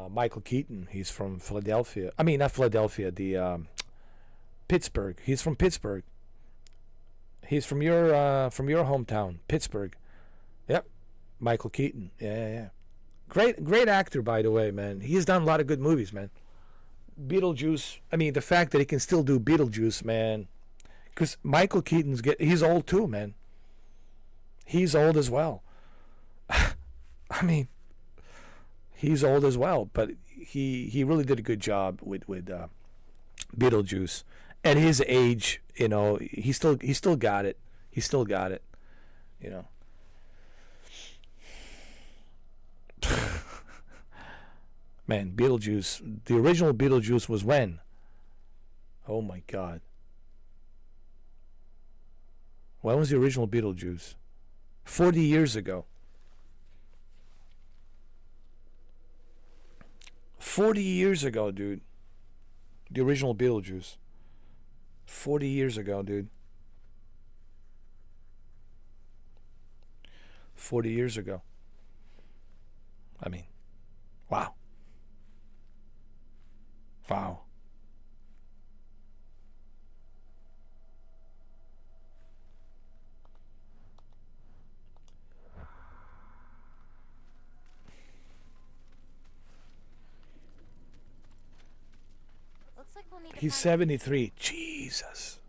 [SPEAKER 1] Michael Keaton, he's from Philadelphia. I mean, not Philadelphia, the Pittsburgh. He's from Pittsburgh. He's from your hometown, Pittsburgh. Yep, Michael Keaton. Yeah. Great actor, by the way, man. He's done a lot of good movies, man. Beetlejuice. I mean, the fact that he can still do Beetlejuice, man. Because Michael Keaton's he's old too, man. He's old as well. I mean, he's old as well, but he really did a good job with Beetlejuice. At his age, you know, he still got it. He still got it, you know. Man, Beetlejuice. The original Beetlejuice was when? Oh my God. When was the original Beetlejuice? 40 years ago. 40 years ago, dude. The original Beetlejuice. 40 years ago, dude. 40 years ago. I mean, wow. Wow.
[SPEAKER 14] Looks like we'll need to
[SPEAKER 1] He's
[SPEAKER 14] find
[SPEAKER 1] 73. Jesus.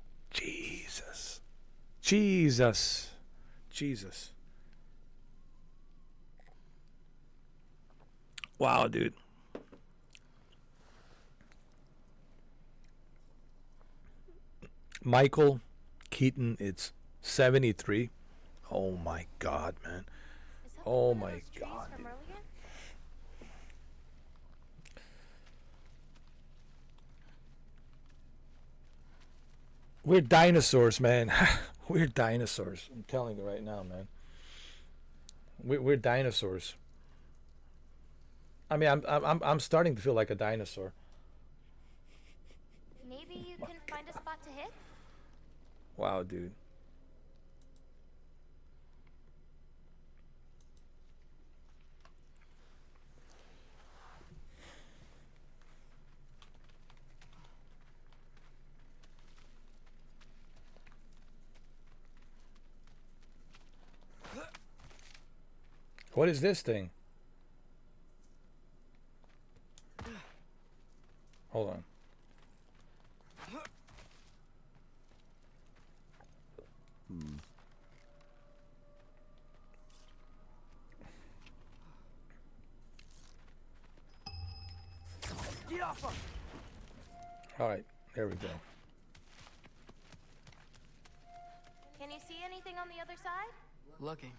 [SPEAKER 1] Wow, dude. Michael Keaton, it's 73. Oh my God, man. Oh my God, dude. We're dinosaurs, man. We're dinosaurs. I'm telling you right now, man. We're dinosaurs. I mean, I'm starting to feel like a dinosaur.
[SPEAKER 14] Maybe you can find a spot to hit?
[SPEAKER 1] Wow, dude. What is this thing? Hold on.
[SPEAKER 6] Get off him!
[SPEAKER 1] All right, there we go.
[SPEAKER 14] Can you see anything on the other side?
[SPEAKER 6] Looking.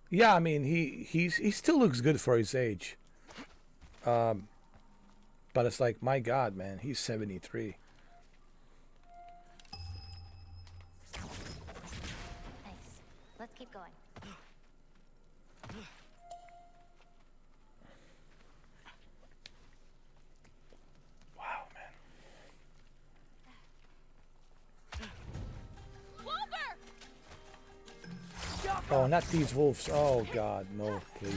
[SPEAKER 1] Yeah, I mean, he still looks good for his age. But it's like, my God, man, he's 73.
[SPEAKER 14] Nice. Let's keep going.
[SPEAKER 1] Oh, not these wolves. Oh God, no, please.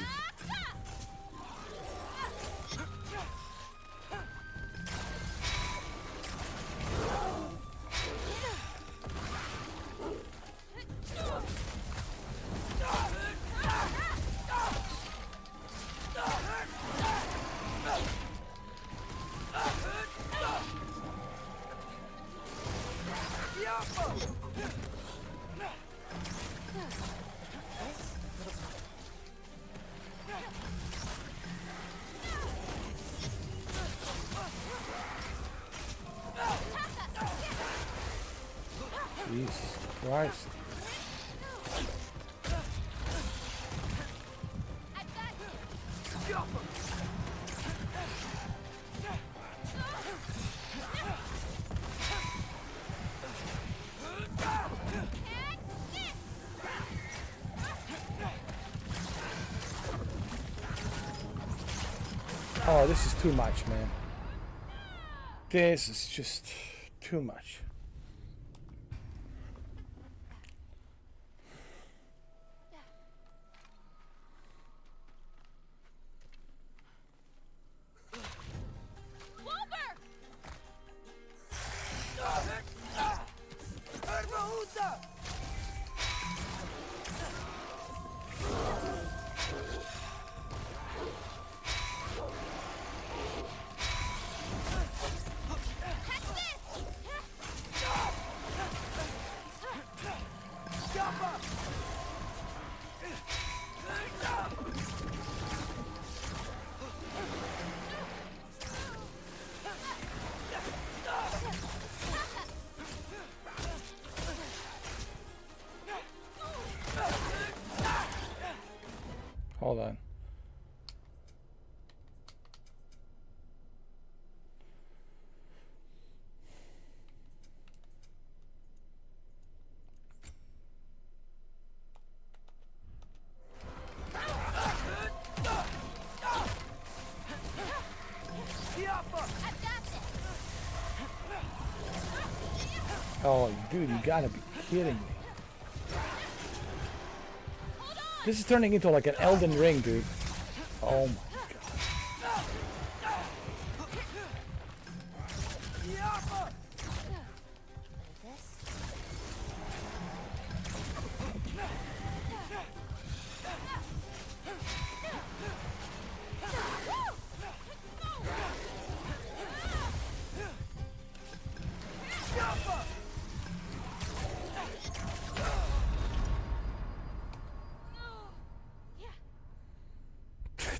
[SPEAKER 1] Jesus Christ. Oh, this is too much, man. This is just too much. Hold on. Oh, dude, you gotta be kidding me. This is turning into like an Elden Ring, dude. Oh my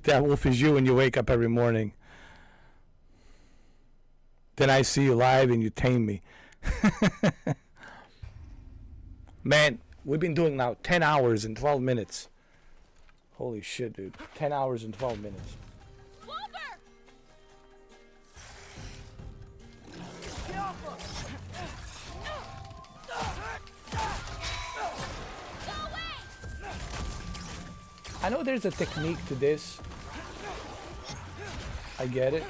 [SPEAKER 1] That wolf is you when you wake up every morning. Then I see you live and you tame me. Man, we've been doing now 10 hours and 12 minutes. Holy shit, dude. 10 hours and 12 minutes. I know there's a technique to this. I get it.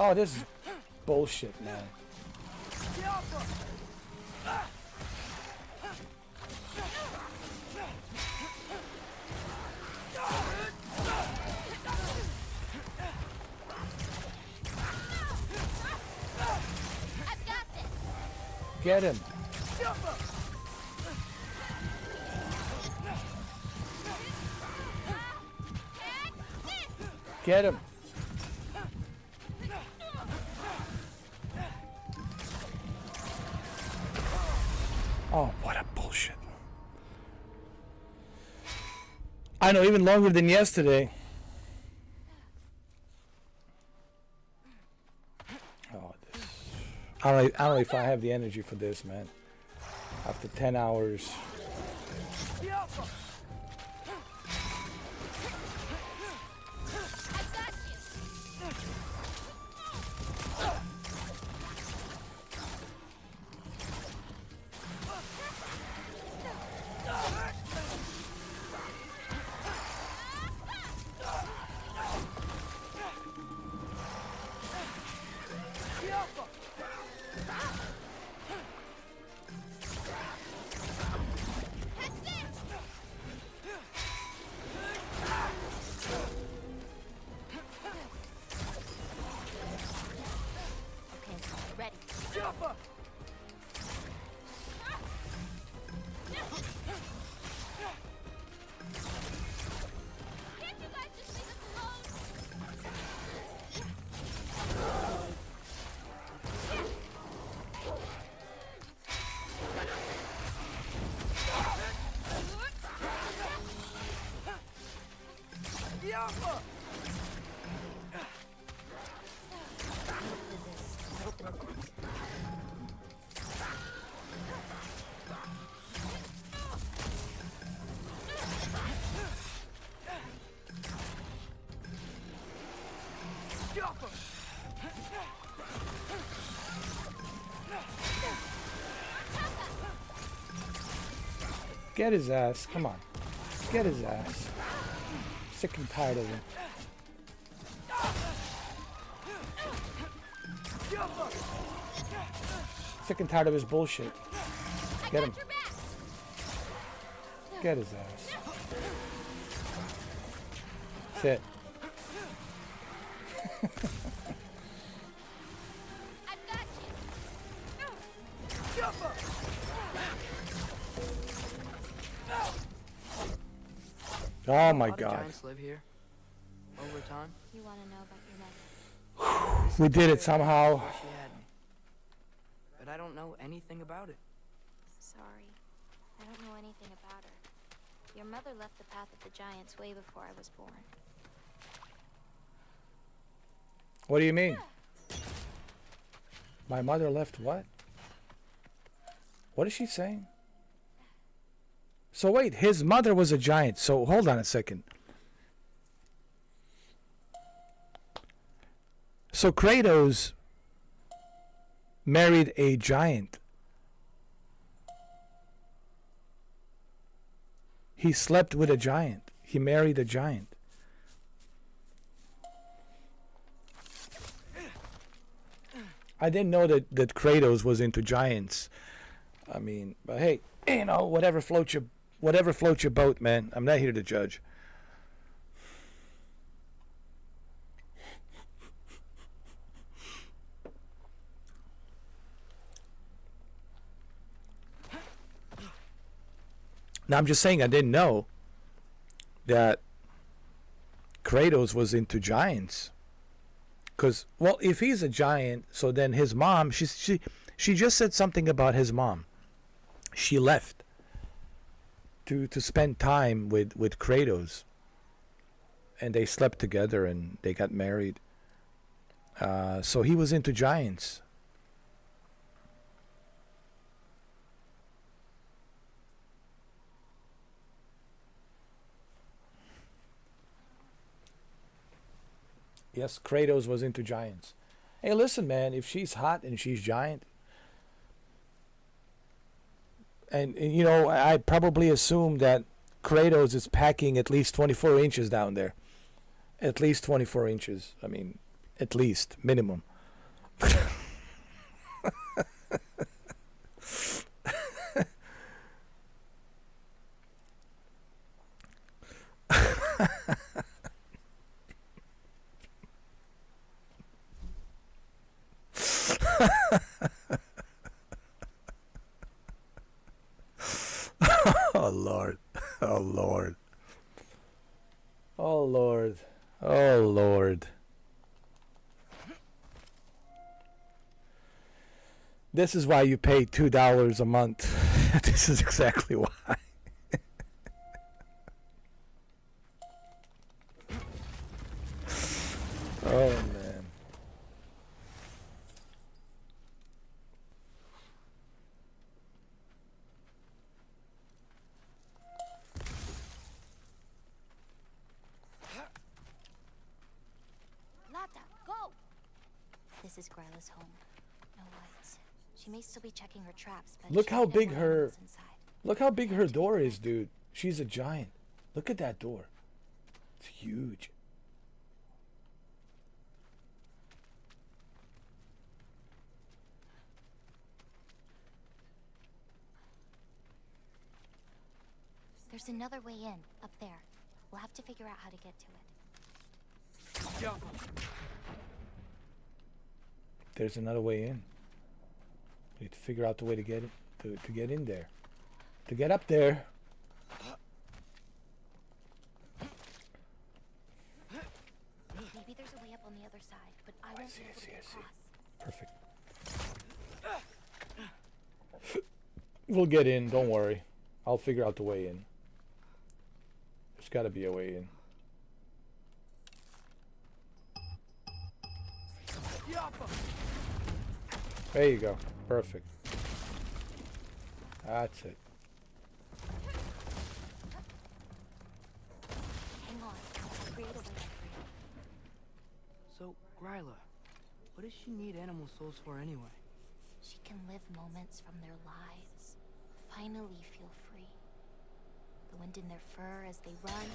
[SPEAKER 1] Oh, this is bullshit, man. Get him. Get him. I know, even longer than yesterday. Oh, this. I don't know if I have the energy for this, man. After 10 hours. Get his ass. Come on. Get his ass. Sick and tired of him. Sick and tired of his bullshit. Get him. Get his ass. Sit. Oh my God.
[SPEAKER 6] Giants live here. Over time.
[SPEAKER 14] You want to know about your mother?
[SPEAKER 1] We did it somehow.
[SPEAKER 6] She had me. But I don't know anything about it.
[SPEAKER 14] Sorry. I don't know anything about her. Your mother left the path of the giants way before I was born.
[SPEAKER 1] What do you mean? My mother left what? What is she saying? So wait, his mother was a giant. So hold on a second. So Kratos married a giant. He slept with a giant. He married a giant. I didn't know that Kratos was into giants. I mean, but hey, you know, whatever floats your boat, man. I'm not here to judge. Now I'm just saying I didn't know that Kratos was into giants. Because, well, if he's a giant, so then his mom, she just said something about his mom. She left to spend time with Kratos. And they slept together and they got married. So he was into giants. Yes, Kratos was into giants. Hey, listen, man, if she's hot and she's giant, and you know, I probably assume that Kratos is packing at least 24 inches down there. At least 24 inches. I mean, at least, minimum. Oh Lord, oh Lord, oh Lord, oh Lord. This is why you pay $2 a month. This is exactly why. Oh man.
[SPEAKER 3] Lata, go! This is Gryla's home. No lights. She may still be checking her traps, but
[SPEAKER 1] Look
[SPEAKER 3] she
[SPEAKER 1] how
[SPEAKER 3] might have
[SPEAKER 1] big
[SPEAKER 3] more
[SPEAKER 1] her
[SPEAKER 3] animals inside.
[SPEAKER 1] look how big her door is, dude. She's a giant. Look at that door. It's huge.
[SPEAKER 3] There's another way in, up there. We'll have to figure out how to get to it.
[SPEAKER 1] There's another way in. We need to figure out the way to get it to get in there. To get up there.
[SPEAKER 3] Maybe there's a way up on the other side, but I won't be able to get across.
[SPEAKER 1] Perfect. We'll get in, don't worry. I'll figure out the way in. There's gotta be a way in. There you go. Perfect. That's it.
[SPEAKER 3] Hang on. I'll create a way up for you.
[SPEAKER 6] So, Gryla, what does she need animal souls for anyway?
[SPEAKER 3] She can live moments from their lives. Finally feel free. The wind in their fur as they run.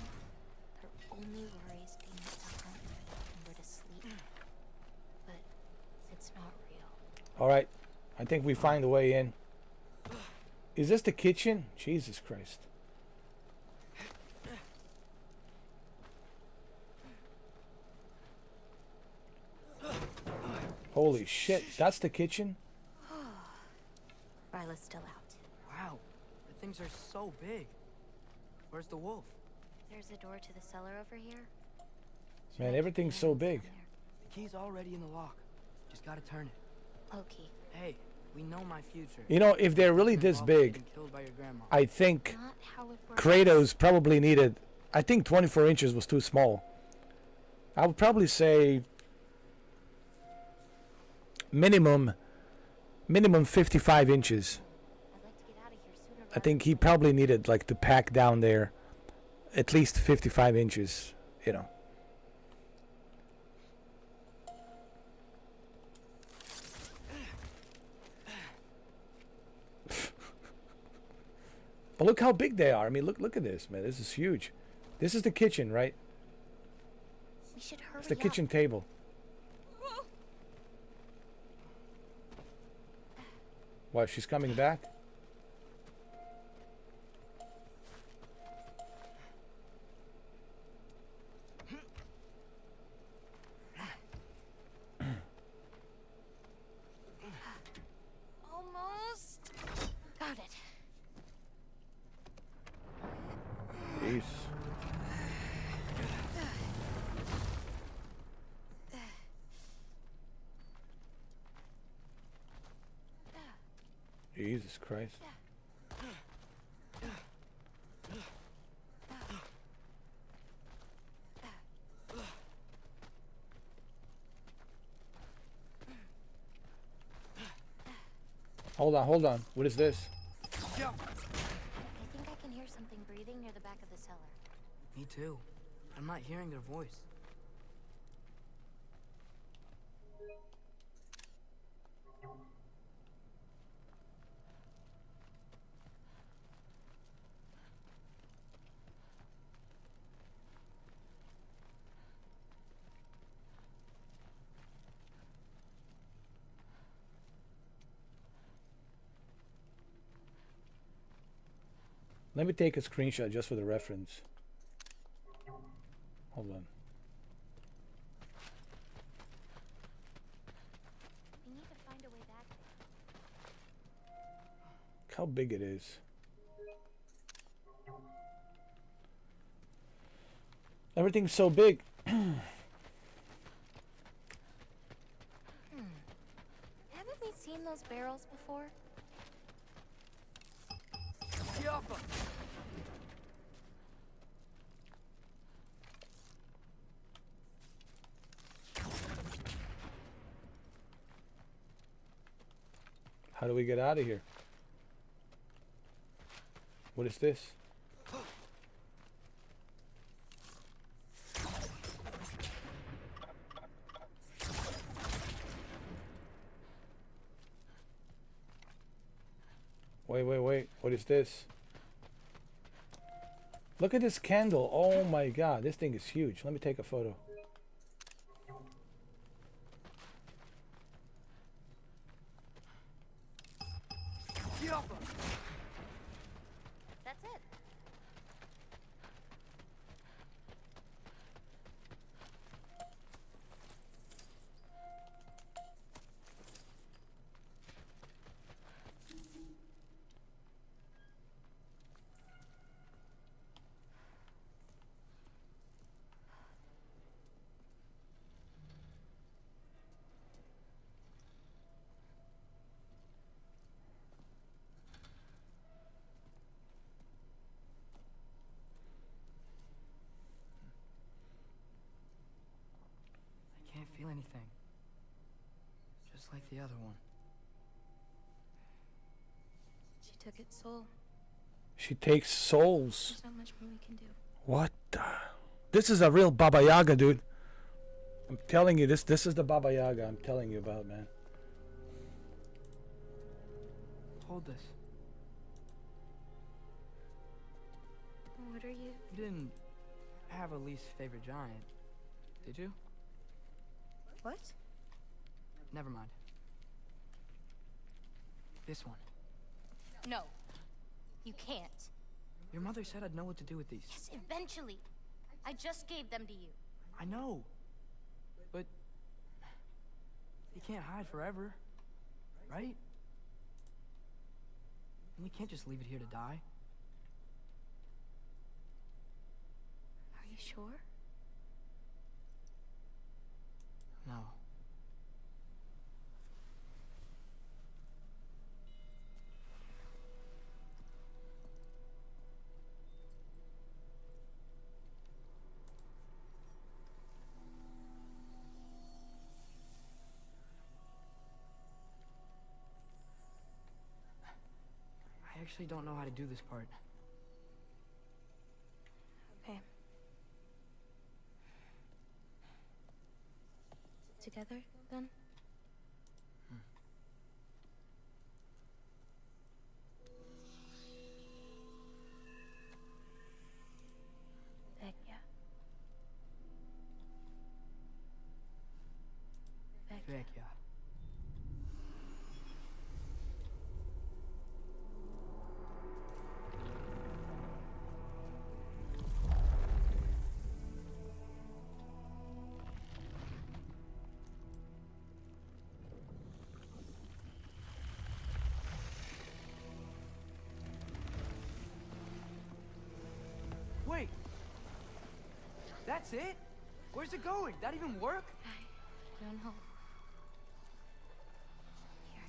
[SPEAKER 3] Their only worries being to hunt and where to sleep. But it's not real.
[SPEAKER 1] Alright. I think we find a way in. Is this the kitchen? Jesus Christ. Holy shit. That's the kitchen?
[SPEAKER 3] Ryla's still out.
[SPEAKER 6] Wow, the things are so big. Where's the wolf?
[SPEAKER 3] There's a door to the cellar over here.
[SPEAKER 1] Man, everything's so big.
[SPEAKER 6] The key's already in the lock. Just gotta turn it.
[SPEAKER 3] Loki.
[SPEAKER 6] Hey, we know my future.
[SPEAKER 1] You know, if they're really this big,
[SPEAKER 6] Killed by your grandma.
[SPEAKER 1] I think
[SPEAKER 3] Not how it works.
[SPEAKER 1] Kratos probably needed... I think 24 inches was too small. I would probably say... Minimum 55 inches. I think he probably needed like to pack down there at least 55 inches, you know. But look how big they are. I mean, look at this, man. This is huge. This is the kitchen, right?
[SPEAKER 3] We should hurry
[SPEAKER 1] It's the
[SPEAKER 3] up.
[SPEAKER 1] kitchen table. What, she's coming back?
[SPEAKER 3] Almost. Got it.
[SPEAKER 1] Jeez. Jesus Christ. Hold on. What is this?
[SPEAKER 3] I think I can hear something breathing near the back of the cellar.
[SPEAKER 6] Me too. I'm not hearing their voice.
[SPEAKER 1] Let me take a screenshot just for the reference. Hold on.
[SPEAKER 3] We need to find a way back there.
[SPEAKER 1] Look how big it is. Everything's so big.
[SPEAKER 3] Haven't we seen those barrels before?
[SPEAKER 1] How do we get out of here? What is this? Wait. What is this? Look at this candle. Oh my god. This thing is huge. Let me take a photo.
[SPEAKER 6] Get off us!
[SPEAKER 14] That's it.
[SPEAKER 6] I can't feel anything. Just like the other one.
[SPEAKER 14] She took its soul.
[SPEAKER 1] She takes souls.
[SPEAKER 14] There's not much more we can do.
[SPEAKER 1] What the? This is a real Baba Yaga, dude. I'm telling you, this is the Baba Yaga I'm telling you about, man.
[SPEAKER 6] Hold this.
[SPEAKER 14] What are you?
[SPEAKER 6] You didn't have a least favorite giant, did you?
[SPEAKER 14] What?
[SPEAKER 6] Never mind. This one.
[SPEAKER 14] No. You can't.
[SPEAKER 6] Your mother said I'd know what to do with these.
[SPEAKER 14] Yes, eventually. I just gave them to you.
[SPEAKER 6] I know. But you can't hide forever, right? And we can't just leave it here to die.
[SPEAKER 14] Are you sure?
[SPEAKER 6] No. I actually don't know how to do this part.
[SPEAKER 14] Okay. Together, then? Vecchia.
[SPEAKER 6] Vecchia. Wait! That's it? Where's it going? That even work?
[SPEAKER 14] I don't know. Here.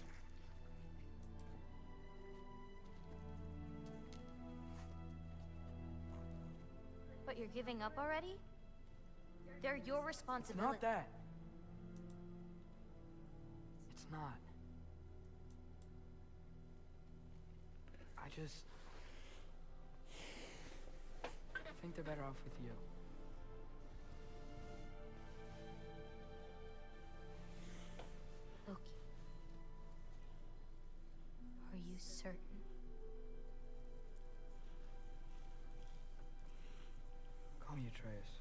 [SPEAKER 14] But you're giving up already? They're your
[SPEAKER 6] It's
[SPEAKER 14] responsibility.
[SPEAKER 6] not that. It's not. I think they're better off with you.
[SPEAKER 14] Loki. Are you certain?
[SPEAKER 6] Call me Atreus.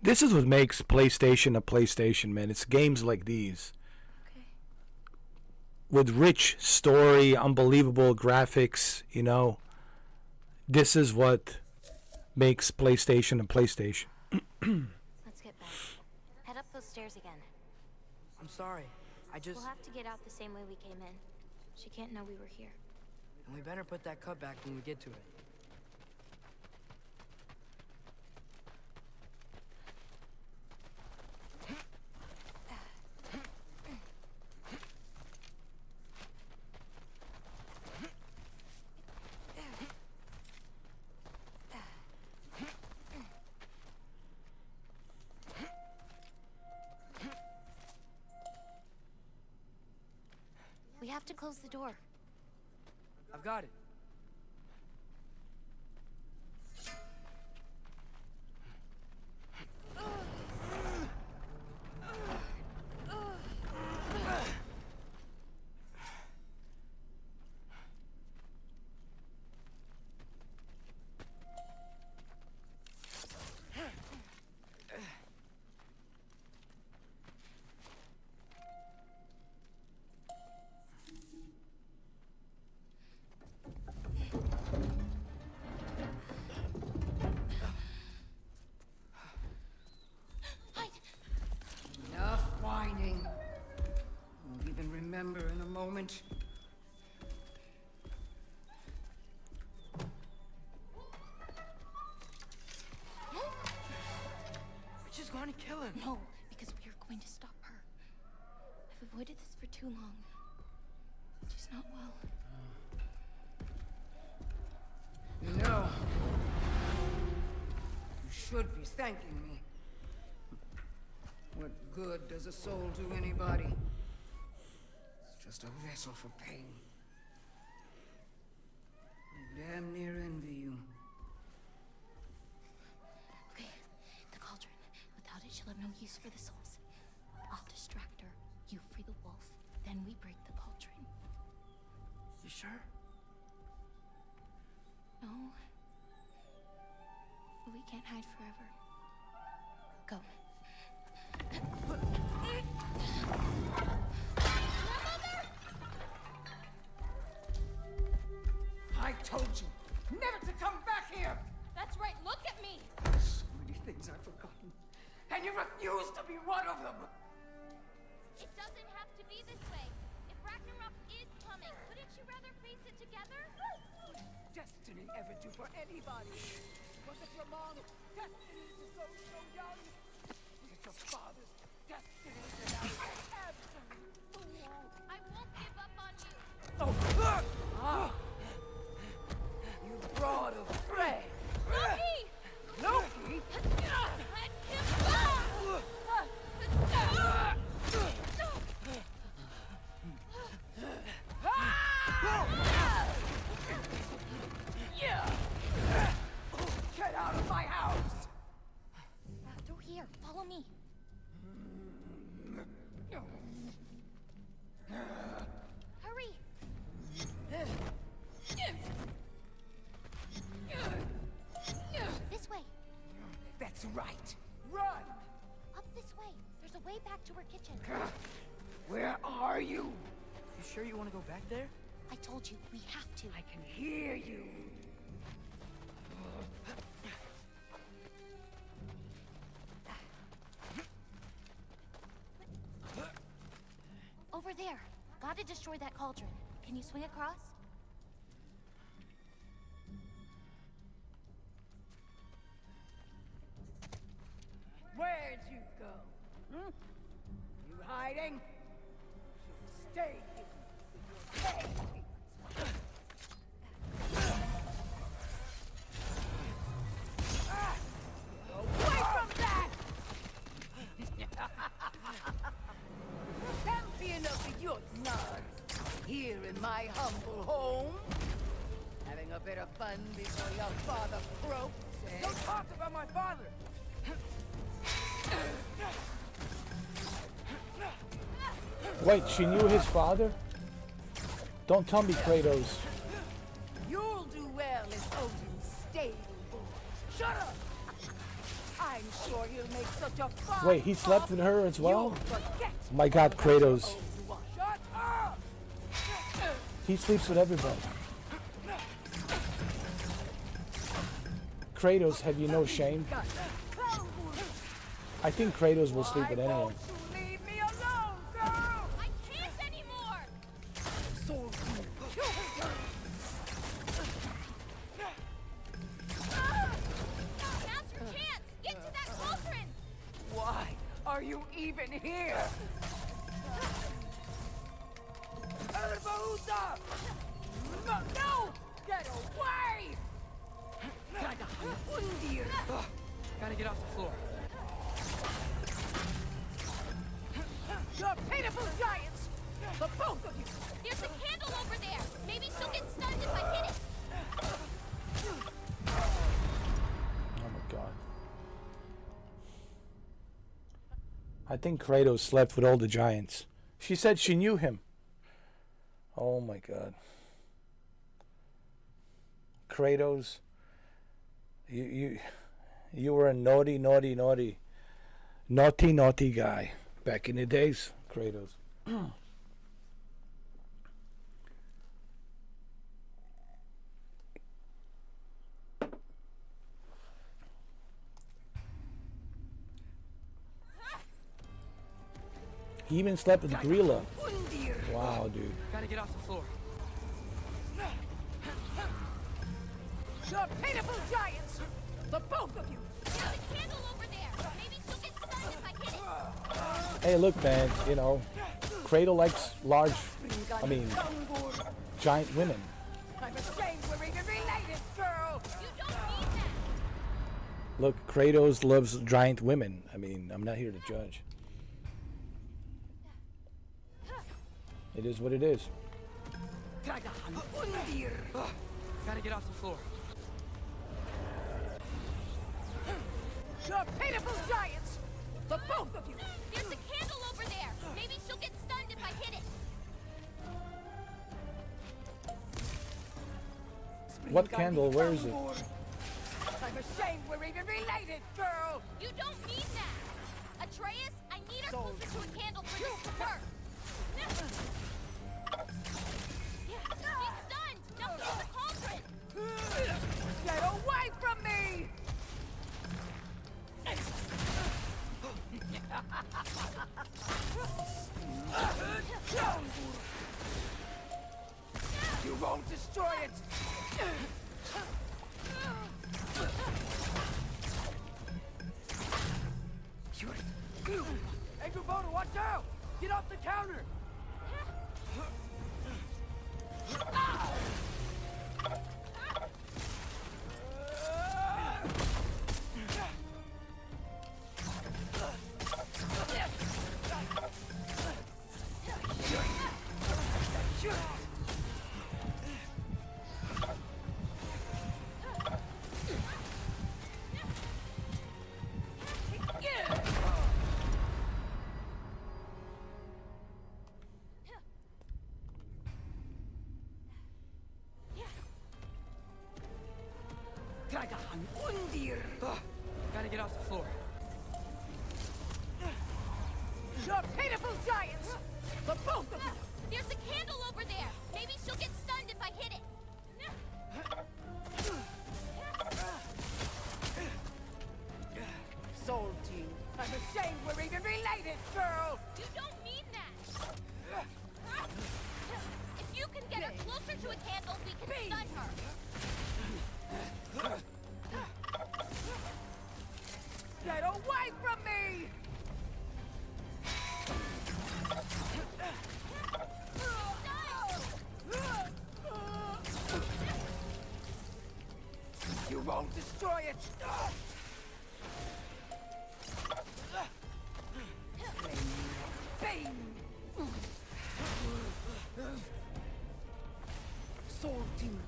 [SPEAKER 1] This is what makes PlayStation a PlayStation, man. It's games like these.
[SPEAKER 14] Okay.
[SPEAKER 1] With rich story, unbelievable graphics, you know. This is what makes PlayStation a PlayStation.
[SPEAKER 14] Let's get back. Head up those stairs again.
[SPEAKER 6] I'm sorry.
[SPEAKER 14] We'll have to get out the same way we came in. She can't know we were here.
[SPEAKER 6] And we better put that cut back when we get to it.
[SPEAKER 14] have to close the door.
[SPEAKER 6] I've got it.
[SPEAKER 16] Enough whining. Won't even remember in a moment.
[SPEAKER 6] We're just going to kill him.
[SPEAKER 14] No, because we are going to stop her. I've avoided this for too long. She's not well.
[SPEAKER 16] You know, you should be thanking me. What good does a soul do anybody? It's just a vessel for pain. I damn near envy you.
[SPEAKER 14] Okay, the cauldron. Without it, she'll have no use for the souls. I'll distract her. You free the wolf. Then we break the cauldron.
[SPEAKER 6] You sure?
[SPEAKER 14] No. But we can't hide forever. Go.
[SPEAKER 16] I told you never to come back here!
[SPEAKER 15] That's right, look at me!
[SPEAKER 16] So many things I've forgotten. And you refuse to be one of them!
[SPEAKER 15] It doesn't have to be this way. If Ragnarok is coming, wouldn't you rather face it together?
[SPEAKER 16] What did destiny ever do for anybody? Was it your mom's destiny to go so young? Was it your father's destiny to marry an absolute fool?
[SPEAKER 15] I won't give up on you.
[SPEAKER 16] You brought of prey!
[SPEAKER 15] Loki!
[SPEAKER 16] Loki?
[SPEAKER 15] Let him go!
[SPEAKER 16] Get out of my house!
[SPEAKER 14] Through here. Follow me. Hurry! This way.
[SPEAKER 16] That's right. Run!
[SPEAKER 14] Up this way. There's a way back to her kitchen.
[SPEAKER 16] Where are you?
[SPEAKER 6] You sure you want to go back there?
[SPEAKER 14] I told you, we have to.
[SPEAKER 16] I can hear you.
[SPEAKER 14] Over there. Gotta destroy that cauldron. Can you swing across?
[SPEAKER 16] Where'd you go? Hmm? You hiding? Should stay hidden with your pay. Away from that! Champion of the Jotnar, here in my humble home. Having a bit of fun before your father croaks, eh?
[SPEAKER 6] Don't talk about my father!
[SPEAKER 1] Wait, she knew his father? Don't tell me Kratos.
[SPEAKER 16] You'll do well as Odin's stable boy. Shut up! I'm sure he'll make such a fine
[SPEAKER 1] Wait, he slept with her as well?
[SPEAKER 16] you'll forget
[SPEAKER 1] My God, Kratos.
[SPEAKER 16] Shut up!
[SPEAKER 1] He sleeps with everybody. Kratos, have you no shame? I think Kratos will sleep with anyone.
[SPEAKER 16] Leave me alone, girl!
[SPEAKER 15] I can't anymore! Now's your chance! Get to that cauldron!
[SPEAKER 16] Why are you even here? Elbows No! Get away!
[SPEAKER 6] Gotta get off the floor.
[SPEAKER 16] You're pitiful giants! The both of you!
[SPEAKER 15] There's a candle over there! Maybe she'll get stunned if I hit it!
[SPEAKER 1] Oh my god. I think Kratos slept with all the giants. She said she knew him. Oh my god. Kratos, you were a naughty guy back in the days, Kratos. He even slept with Grilla. Wow, dude.
[SPEAKER 6] Gotta get off the floor.
[SPEAKER 16] The pitiful giants! The both of you!
[SPEAKER 15] There's a candle over there! Maybe she'll get stunned if I hit it!
[SPEAKER 1] Hey, look, man, you know, Kratos likes giant women.
[SPEAKER 16] I'm ashamed we're even related, girl!
[SPEAKER 15] You don't mean that!
[SPEAKER 1] Look, Kratos loves giant women. I mean, I'm not here to judge. It is what it is.
[SPEAKER 6] Gotta get off the floor.
[SPEAKER 16] The pitiful giants! The both of you!
[SPEAKER 15] There's a candle over there! Maybe she'll get stunned if I hit it!
[SPEAKER 1] What candle? Where is it?
[SPEAKER 16] I'm ashamed we're even related, girl!
[SPEAKER 15] You don't mean that! Atreus, I need her closer to a candle for this to work! She's stunned! Now through the cauldron!
[SPEAKER 16] Get away from me! You won't destroy it! Hey, Kubota, watch out! Get off the counter!
[SPEAKER 6] Gotta get off the floor.
[SPEAKER 16] The pitiful giants! The both of you!
[SPEAKER 15] There's a candle over there! Maybe she'll get stunned if I hit it!
[SPEAKER 16] Soul team, I'm ashamed we're even related, girl!
[SPEAKER 15] You don't mean that! If you can get her closer to a candle, we can stun her!
[SPEAKER 16] Get away from me! You won't destroy it! Bang! Soul team!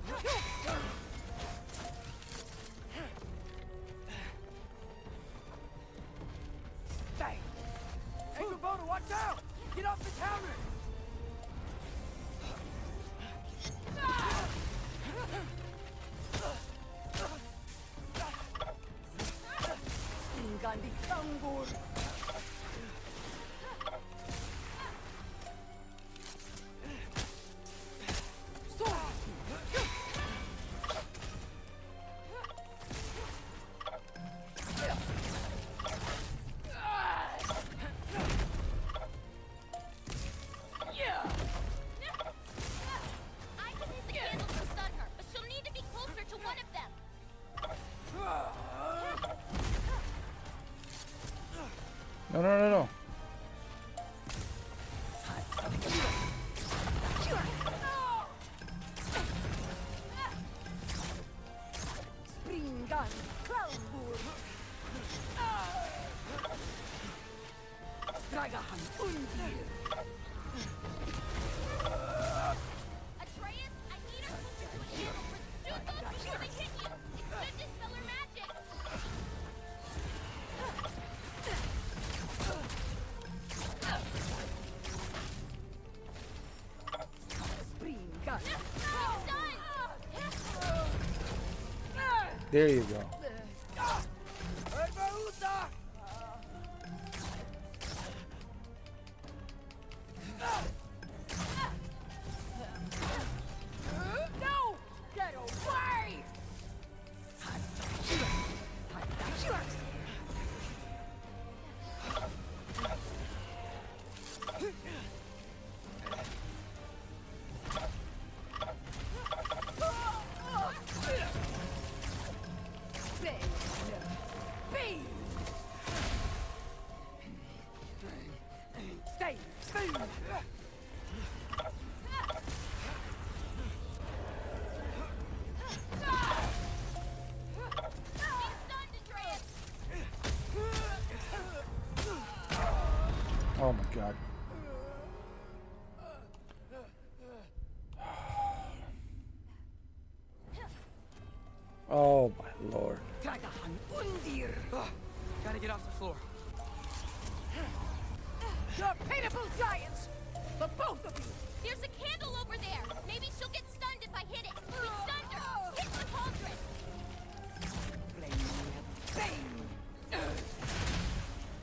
[SPEAKER 16] Bang! Hey, Kubota, watch out! Get off the counter! Gandhi Kangur!
[SPEAKER 1] No.
[SPEAKER 16] Springan Clownburg! Dragahan Undir!
[SPEAKER 1] There you go.
[SPEAKER 16] No! Get away! Stay! Stay!
[SPEAKER 1] Oh my god. Oh my lord.
[SPEAKER 6] Gotta get off the floor.
[SPEAKER 16] You're pitiful giants! The both of you!
[SPEAKER 15] There's a candle over there. Maybe she'll get stunned if I hit it. We stunned her. Hit the cauldron.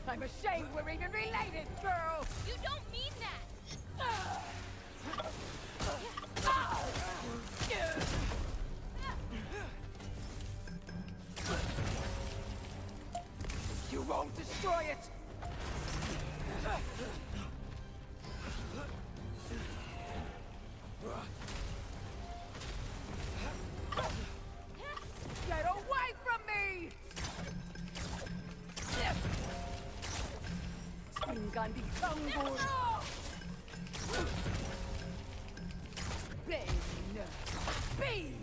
[SPEAKER 16] I'm ashamed we're even related, girl!
[SPEAKER 15] You don't mean that.
[SPEAKER 16] You won't destroy it! Get away from me! Spingandi Kangur! Ben! Bean!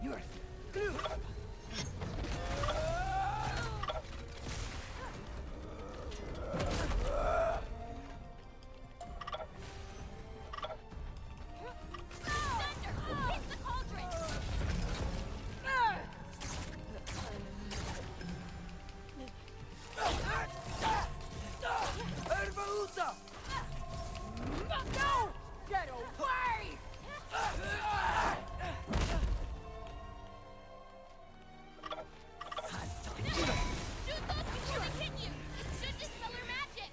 [SPEAKER 16] You're through! No! Get away!
[SPEAKER 15] Shoot those before they hit you. It should dispel her magic.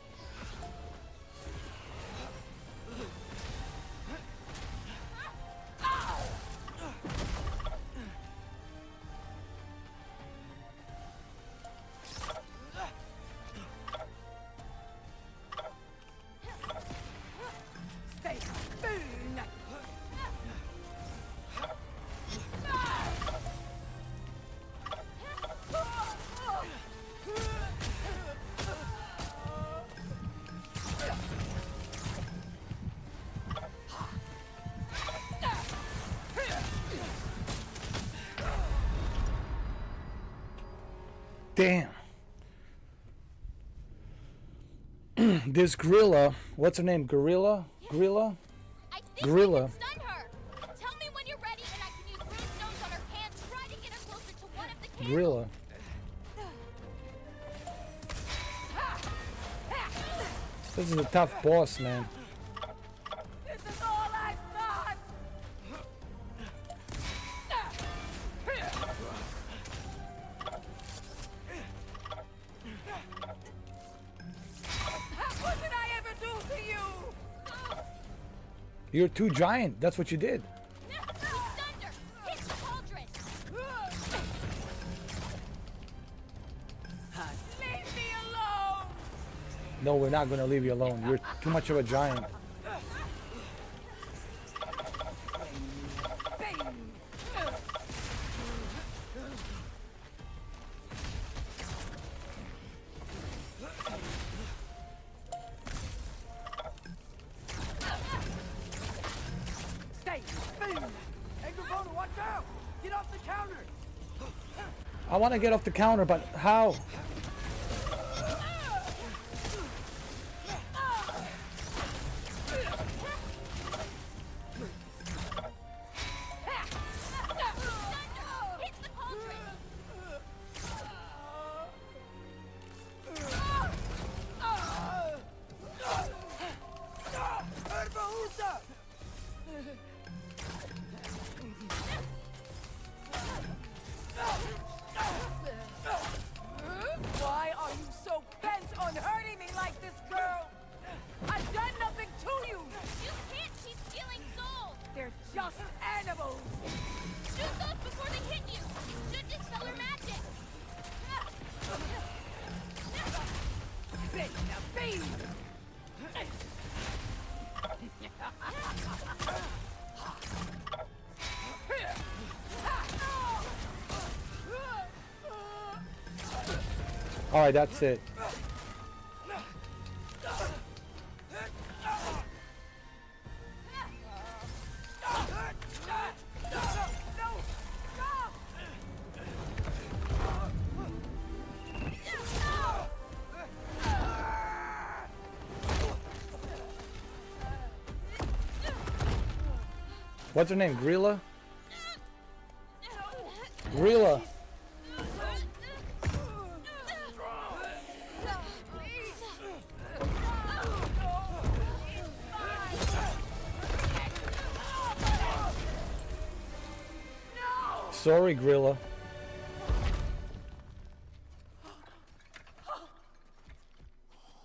[SPEAKER 16] Stay spoon!
[SPEAKER 1] Damn. This gorilla, what's her name? Gorilla? Gorilla?
[SPEAKER 15] I think
[SPEAKER 1] Gorilla.
[SPEAKER 15] we can stun her. Tell me when you're ready and I can use rune stones on her hands. Try to get her closer to one of the candles.
[SPEAKER 1] Gorilla. This is a tough boss, man.
[SPEAKER 16] This is all I thought! What did I ever do to you?
[SPEAKER 1] You're too giant. That's what you did.
[SPEAKER 15] We stunned her. Hit the cauldron.
[SPEAKER 16] Leave me alone!
[SPEAKER 1] No, we're not going to leave you alone. You're too much of a giant.
[SPEAKER 16] Stay! Boom! Hey, Gravona, watch out! Get off the counter!
[SPEAKER 1] I want to get off the counter, but how?
[SPEAKER 15] Hit the cauldron.
[SPEAKER 16] just animals!
[SPEAKER 15] Shoot those before they hit you! Should dispel her magic!
[SPEAKER 16] Big the beast!
[SPEAKER 1] All right, that's it. What's her name? Grilla? Grilla. Sorry, Grilla.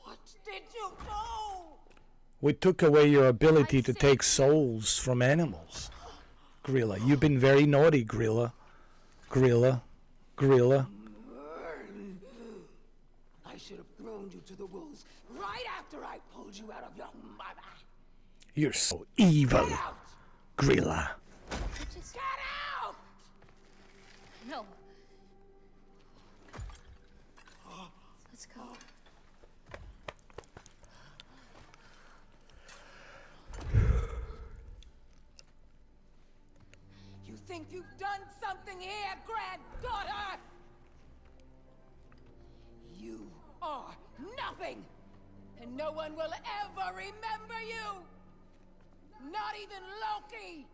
[SPEAKER 16] What did you do?
[SPEAKER 1] We took away your ability to take souls from animals. Grilla, you've been very naughty, Grilla. Grilla. Grilla.
[SPEAKER 16] I should have thrown you to the wolves right after I pulled you out of your mother.
[SPEAKER 1] You're so evil,
[SPEAKER 16] Get out!
[SPEAKER 1] Grilla.
[SPEAKER 16] Just get out!
[SPEAKER 14] No. Let's go.
[SPEAKER 16] You think you've done something here, granddaughter? You are nothing! And no one will ever remember you! Not even Loki!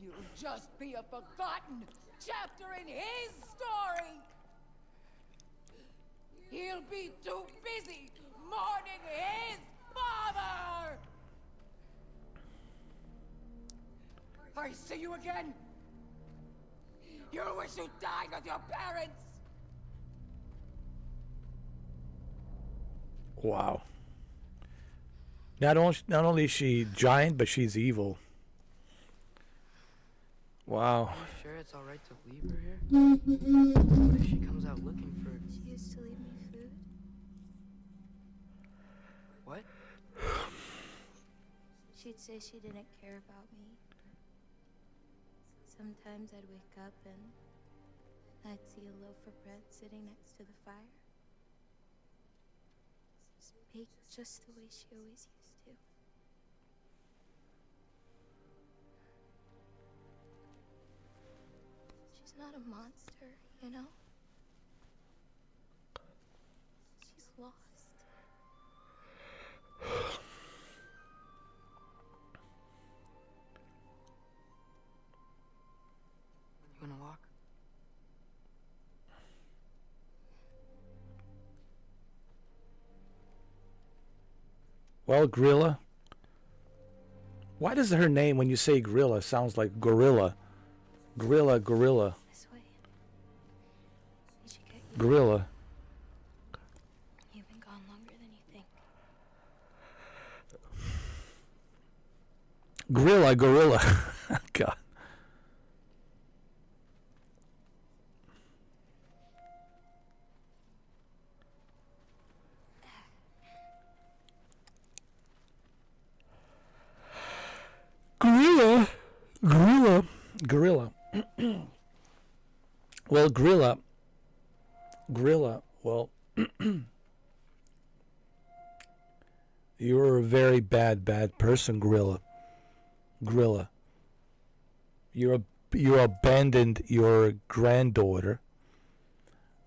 [SPEAKER 16] You'll just be a forgotten chapter in his story! He'll be too busy mourning his father! I see you again! You'll wish you died with your parents!
[SPEAKER 1] Wow. Not only is she giant, but she's evil. Wow.
[SPEAKER 6] Are you sure it's alright to leave her here? What if she comes out looking for...
[SPEAKER 14] She used to leave me food.
[SPEAKER 6] What?
[SPEAKER 14] She'd say she didn't care about me. Sometimes I'd wake up and I'd see a loaf of bread sitting next to the fire. Baked just the way she always used to. She's not a monster, you know? She's lost.
[SPEAKER 6] You wanna walk?
[SPEAKER 1] Well, Grilla. Why does her name, when you say Grilla, sounds like gorilla? Gorilla, gorilla.
[SPEAKER 14] This way. We should get you.
[SPEAKER 1] Gorilla.
[SPEAKER 14] You've been gone longer than you think.
[SPEAKER 1] Grilla, gorilla. God. Gorilla. Gorilla. Gorilla. Well, Gorilla. Gorilla. Well, you're a very bad person, Gorilla. Gorilla. You abandoned your granddaughter.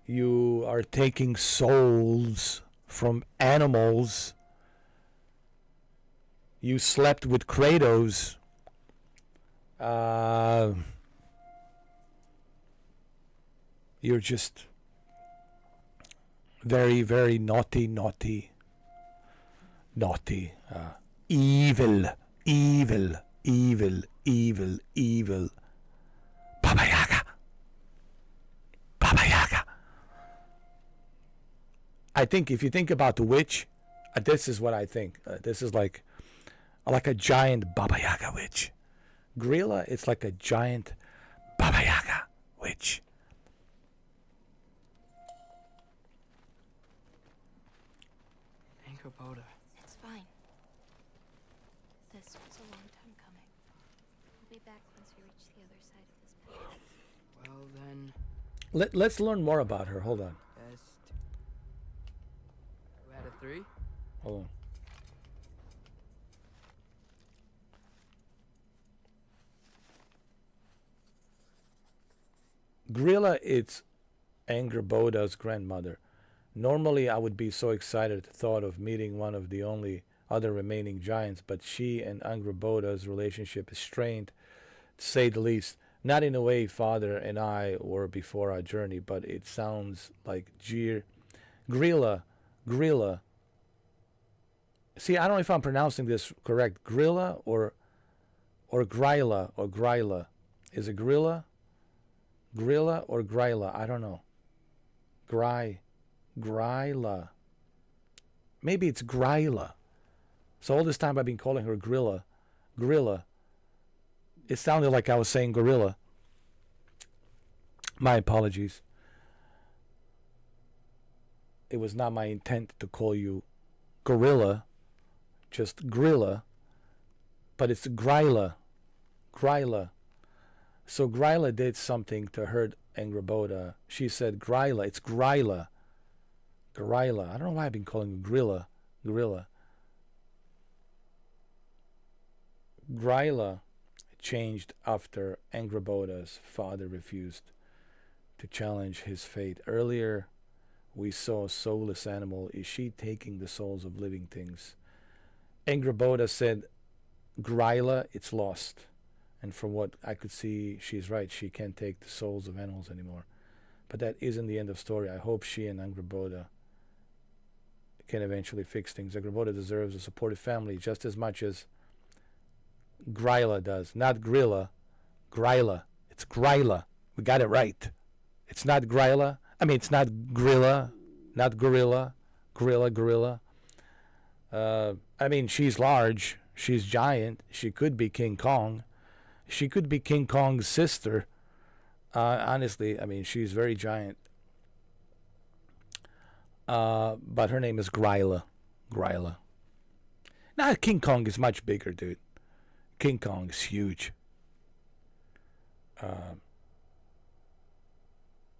[SPEAKER 1] You are taking souls from animals. You slept with Kratos. You're just very, very naughty. Evil. Baba Yaga. I think if you think about the witch, this is what I think. This is like a giant Baba Yaga witch. Grilla, it's like a giant Baba Yaga witch.
[SPEAKER 6] Anchor
[SPEAKER 14] It's fine. This was a long time coming. We'll be back once we reach the other side of this path.
[SPEAKER 6] Well then,
[SPEAKER 1] Let's learn more about her. Hold on.
[SPEAKER 6] best. We had a 3.
[SPEAKER 1] Hold on. Grilla, it's Angrboda's grandmother. Normally, I would be so excited at the thought of meeting one of the only other remaining giants, but she and Angrboda's relationship is strained, to say the least. Not in a way Father and I were before our journey, but it sounds like Grilla. See, I don't know if I'm pronouncing this correct. Grilla or Gryla or Gryla. Is it Grilla? Grilla or Gryla? I don't know. Gryla. Maybe it's Gryla. So all this time I've been calling her Grilla. It sounded like I was saying gorilla. My apologies. It was not my intent to call you gorilla, just Grilla, but it's Gryla. So Gryla did something to hurt Angrboda. She said Gryla. It's Gryla. I don't know why I've been calling her Grilla. Gryla changed after Angrboda's father refused to challenge his fate. Earlier, we saw a soulless animal. Is she taking the souls of living things? Angrboda said, Gryla, it's lost. And from what I could see, she's right. She can't take the souls of animals anymore. But that isn't the end of story. I hope she and Angrboda can eventually fix things. Angrboda deserves a supportive family just as much as Gryla does. Not Grilla. Gryla. It's Gryla. We got it right. It's not Gryla. I mean, it's not Grilla. Not Gorilla. Gorilla. I mean, she's large. She's giant. She could be King Kong. She could be King Kong's sister. Honestly, I mean, she's very giant. But her name is Gryla. Now, King Kong is much bigger, dude. King Kong is huge.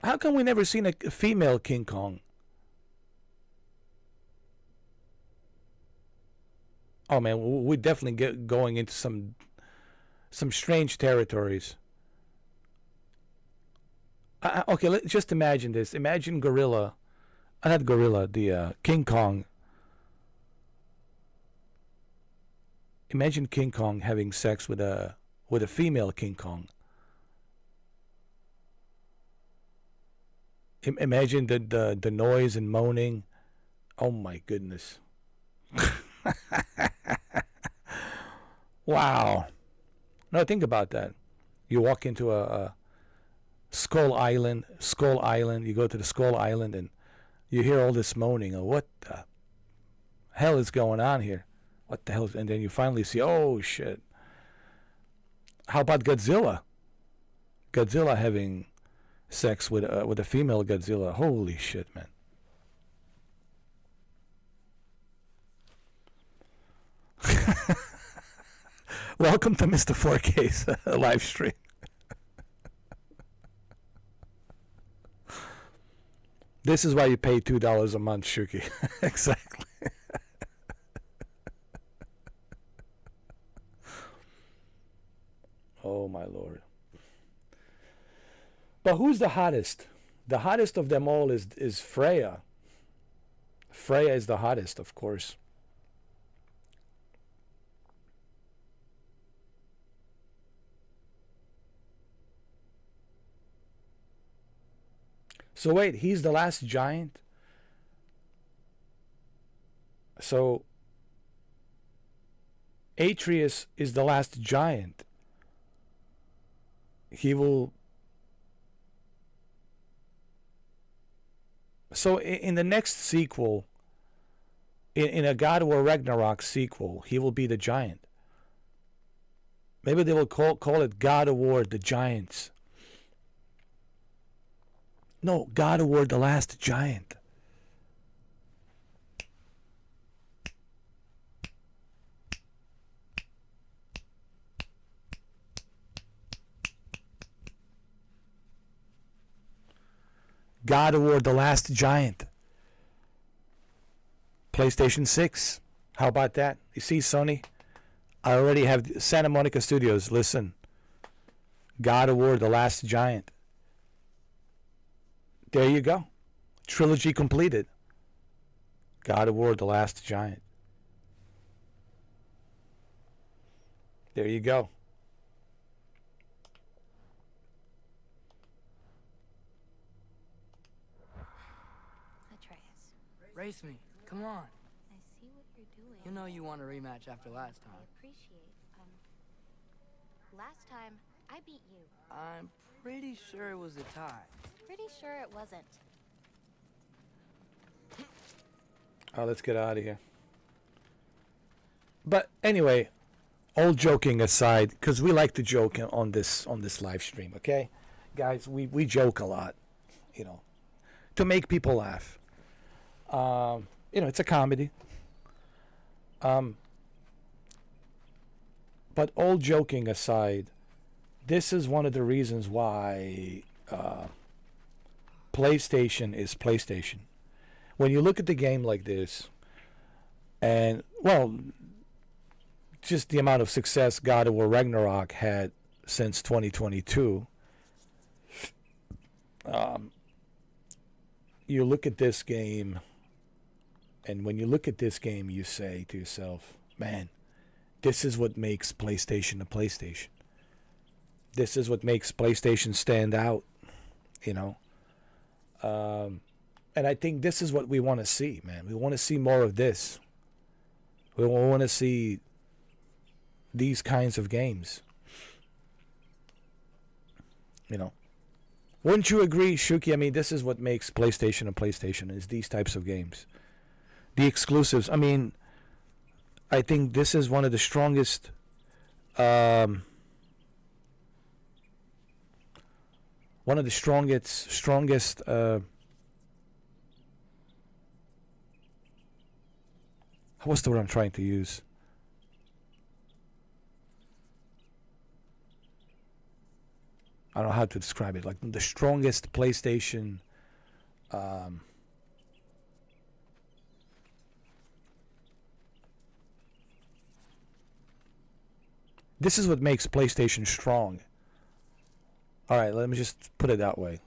[SPEAKER 1] How come we never seen a female King Kong? Oh man, we're definitely going into some strange territories. Okay, just imagine this. Imagine King Kong. Imagine King Kong having sex with a female King Kong. Imagine the noise and moaning. Oh my goodness. Wow. Now think about that. You walk into a Skull Island. You go to the Skull Island and you hear all this moaning. Oh, what the hell is going on here? What the hell? And then you finally see, oh shit. How about Godzilla? Godzilla having sex with a female Godzilla. Holy shit, man. Welcome to Mr. 4K's live stream. This is why you pay $2 a month, Shuki. Exactly. Oh my lord. But who's the hottest? The hottest of them all is Freya. Freya is the hottest, of course. So wait, he's the last giant? So Atreus is the last giant. He will... So in the next sequel, in a God of War Ragnarok sequel, he will be the giant. Maybe they will call it God of War: The Giants. No, God of War: The Last Giant. God of War: The Last Giant. PlayStation 6. How about that? You see, Sony? I already have Santa Monica Studios. Listen. God of War: The Last Giant. There you go. Trilogy completed. God of War: The Last Giant. There you go.
[SPEAKER 6] Atreus. Race me. Come on.
[SPEAKER 14] I see what you're doing.
[SPEAKER 6] You know you want a rematch after last
[SPEAKER 14] I
[SPEAKER 6] time.
[SPEAKER 14] appreciate. Last time, I beat you.
[SPEAKER 6] I'm pretty sure it was a tie.
[SPEAKER 14] Pretty sure it wasn't.
[SPEAKER 1] Oh, let's get out of here. But anyway, all joking aside, because we like to joke on this live stream, okay? Guys, we joke a lot, you know, to make people laugh. You know, it's a comedy. But all joking aside, this is one of the reasons why PlayStation is PlayStation. When you look at the game like this, and, well, just the amount of success God of War Ragnarok had since 2022, you look at this game, and when you look at this game, you say to yourself, man, this is what makes PlayStation a PlayStation. This is what makes PlayStation stand out, you know. And I think this is what we want to see, man. We want to see more of this. We want to see these kinds of games. You know. Wouldn't you agree, Shuki? I mean, this is what makes PlayStation a PlayStation, is these types of games. The exclusives. I mean, I think this is one of the strongest what's the word I'm trying to use? I don't know how to describe it. Like the strongest PlayStation this is what makes PlayStation strong. All right, let me just put it that way.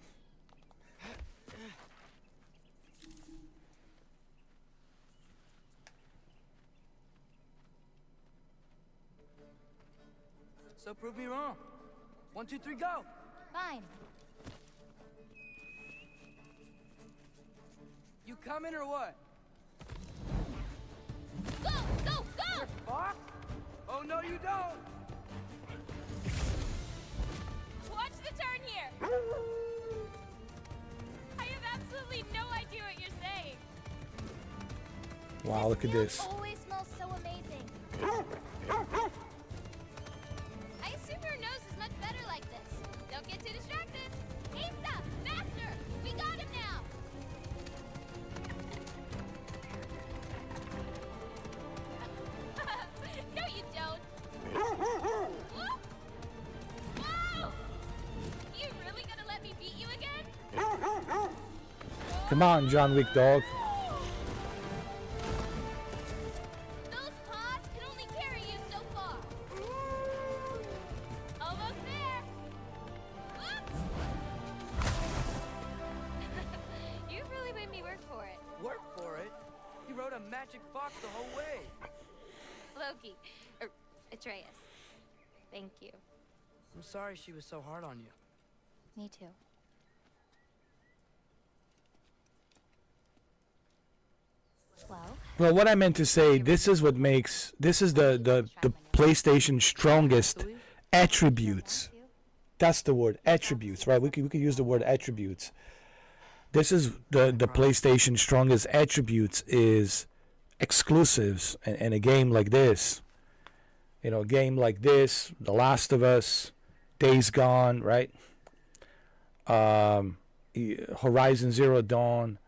[SPEAKER 6] So prove me wrong. 1, 2, 3, go!
[SPEAKER 14] Fine.
[SPEAKER 6] You coming or what?
[SPEAKER 15] Go! Go! Go!
[SPEAKER 6] Fuck? Oh, no, you don't!
[SPEAKER 15] Watch the turn here! I have absolutely no idea what you're saying.
[SPEAKER 1] Wow, look at this.
[SPEAKER 14] Always smells so amazing.
[SPEAKER 15] I assume your nose is much better like this. Don't get too distracted. Asa! Faster! We got him now! No, you don't. Whoop! Whoa! You really gonna let me beat you again?
[SPEAKER 1] Come on, John Wick dog.
[SPEAKER 15] Those paws can only carry you so far. Almost there. Whoops! You really made me work for it.
[SPEAKER 6] Work for it? You rode a magic fox the whole way.
[SPEAKER 14] Loki. Atreus. Thank you.
[SPEAKER 6] I'm sorry she was so hard on you.
[SPEAKER 14] Me too.
[SPEAKER 1] Well, what I meant to say, this is what makes, this is the PlayStation's strongest attributes. That's the word, attributes, right? We could use the word attributes. This is the PlayStation's strongest attributes is exclusives, and a game like this You know, a game like this, The Last of Us, Days Gone, right? Horizon Zero Dawn,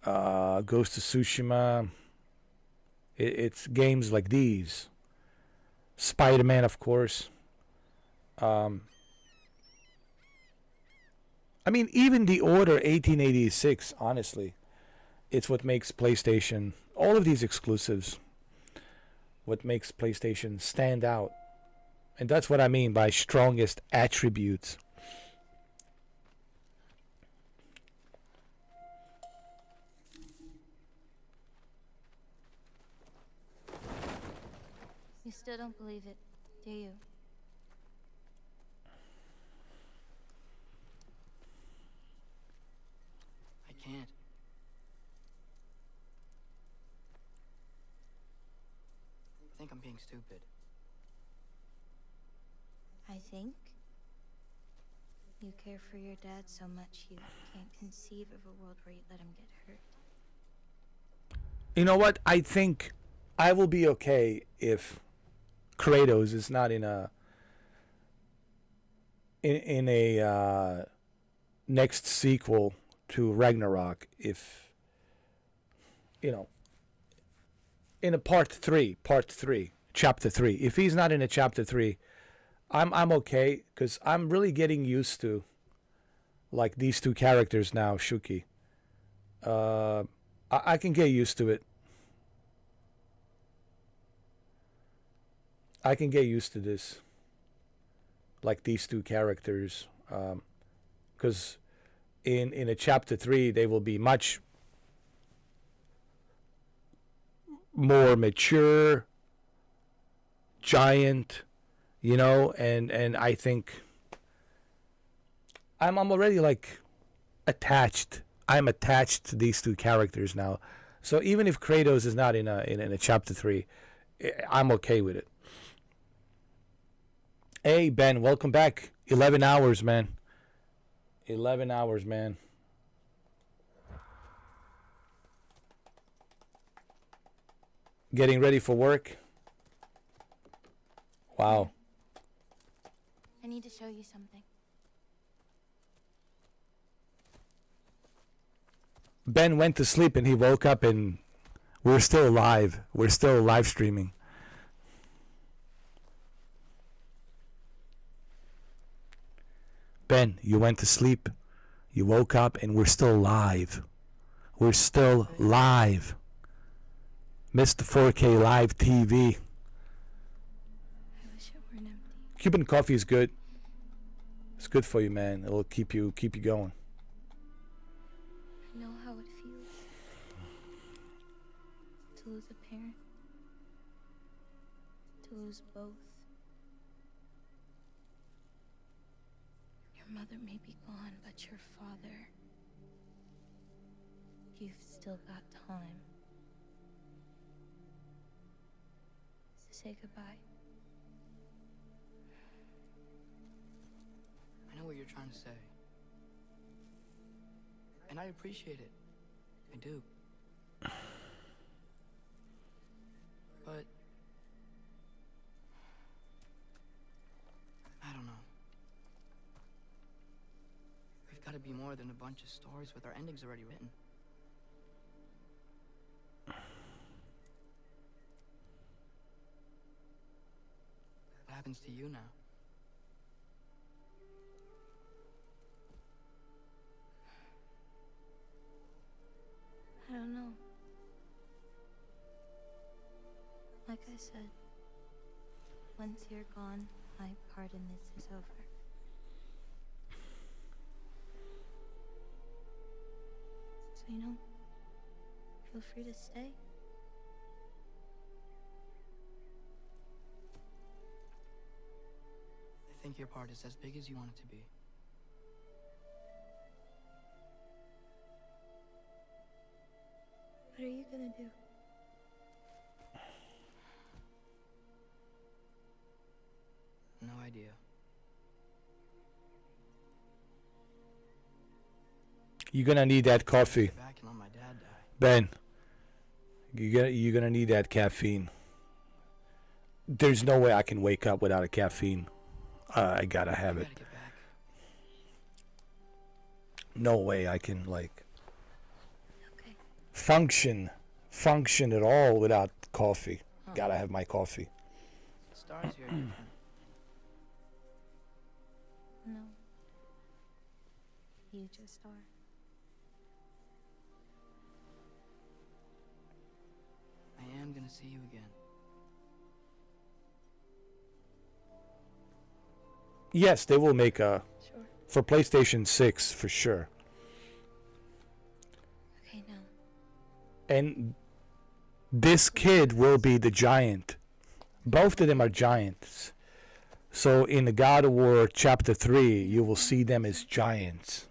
[SPEAKER 1] Ghost of Tsushima. It's games like these. Spider-Man, of course. I mean, even The Order 1886, honestly, it's what makes PlayStation, all of these exclusives, what makes PlayStation stand out. And that's what I mean by strongest attributes.
[SPEAKER 14] You still don't believe it, do you?
[SPEAKER 6] I can't. I think I'm being stupid.
[SPEAKER 14] I think you care for your dad so much you can't conceive of a world where you let him get hurt.
[SPEAKER 1] You know what? I think I will be okay if Kratos is not in a next sequel to Ragnarok. If you know, in a part three, chapter 3. If he's not in a chapter 3, I'm okay, because I'm really getting used to like these two characters now, Shuki. I can get used to it. I can get used to this, like these two characters, because in a chapter 3 they will be much more mature, giant, you know, and I think I'm already like attached. I'm attached to these two characters now. So even if Kratos is not in a chapter 3, I'm okay with it. Hey Ben, welcome back. 11 hours, man. 11 hours, man. Getting ready for work? Wow.
[SPEAKER 14] I need to show you something.
[SPEAKER 1] Ben went to sleep and he woke up and we're still live. We're still live streaming. Ben, you went to sleep. You woke up and we're still live. We're still live. Mr. 4K Live TV.
[SPEAKER 14] I wish it weren't empty.
[SPEAKER 1] Cuban coffee is good. It's good for you, man. It'll keep you going.
[SPEAKER 14] I know how it feels to lose a parent, to lose both. Your mother may be gone, but your father, you've still got time to say goodbye.
[SPEAKER 6] I know what you're trying to say. And I appreciate it. I do. But I don't know. We've got to be more than a bunch of stories with our endings already written. What happens to you now?
[SPEAKER 14] I don't know. Like I said, once you're gone, my part in this is over. So, you know, feel free to stay.
[SPEAKER 6] I think your part is as big as you want it to be.
[SPEAKER 14] What are you gonna do?
[SPEAKER 6] No idea.
[SPEAKER 1] You're gonna need that coffee,
[SPEAKER 6] Back and let my dad die.
[SPEAKER 1] Ben. You're gonna need that caffeine. there's no way I can wake up without a caffeine. I gotta have it. No way I can like function at all without coffee. Gotta have my coffee.
[SPEAKER 6] Stars here. Different.
[SPEAKER 14] No. You just are.
[SPEAKER 6] I am gonna see you again.
[SPEAKER 1] Yes, they will make a for PlayStation 6 for sure.
[SPEAKER 14] Okay, now.
[SPEAKER 1] And this kid will be the giant. Both of them are giants. So in the God of War Chapter 3, you will see them as giants.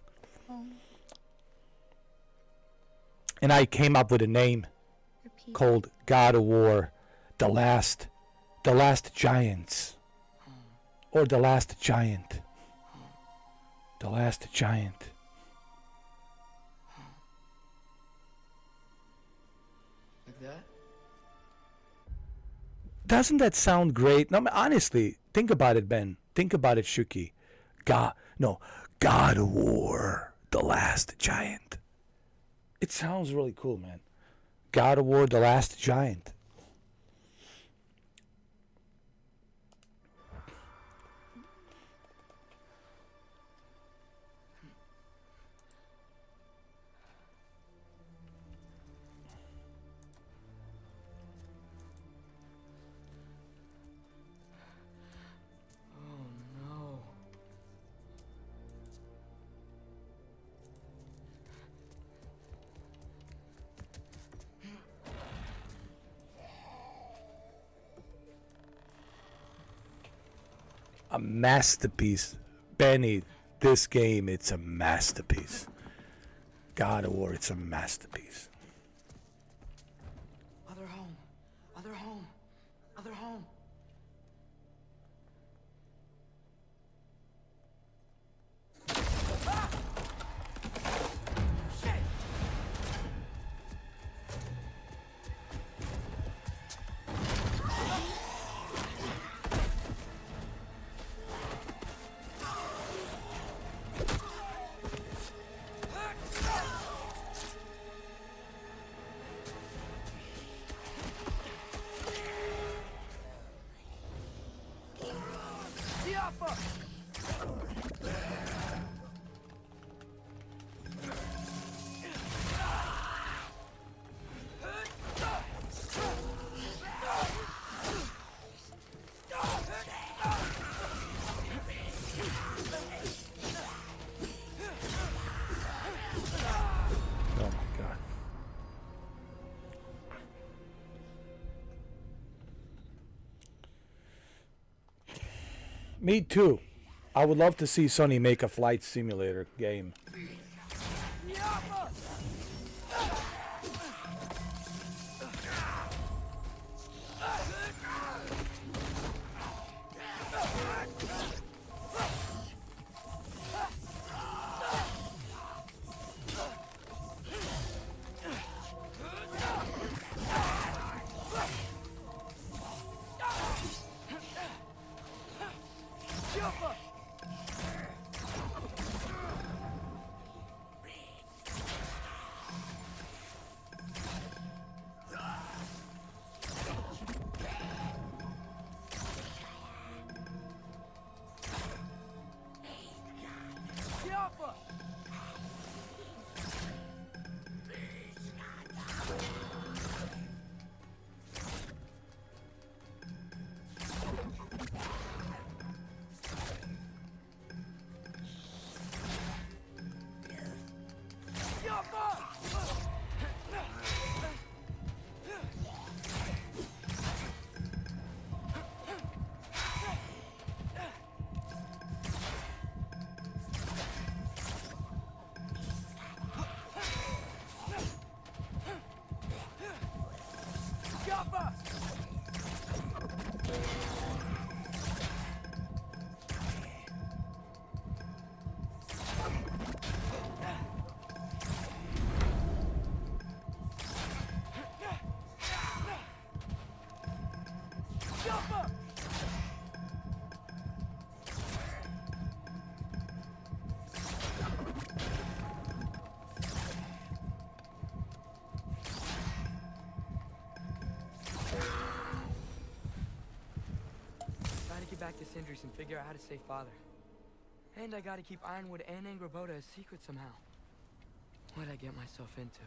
[SPEAKER 1] And I came up with a name called God of War, the last giants. Or the last giant. The last giant.
[SPEAKER 6] Like that?
[SPEAKER 1] Doesn't that sound great? No, honestly, think about it, Ben. Think about it, Shuki. God of War, the last giant. It sounds really cool, man. God of War, the last giant. A masterpiece. Benny, this game, it's a masterpiece. God of War, it's a masterpiece.
[SPEAKER 6] Other home. Other home. Other home.
[SPEAKER 1] Oh my God. Me too. I would love to see Sony make a flight simulator game.
[SPEAKER 6] back to Sindri's and figure out how to save Father. And I gotta keep Ironwood and Angrboda a secret somehow. What'd I get myself into?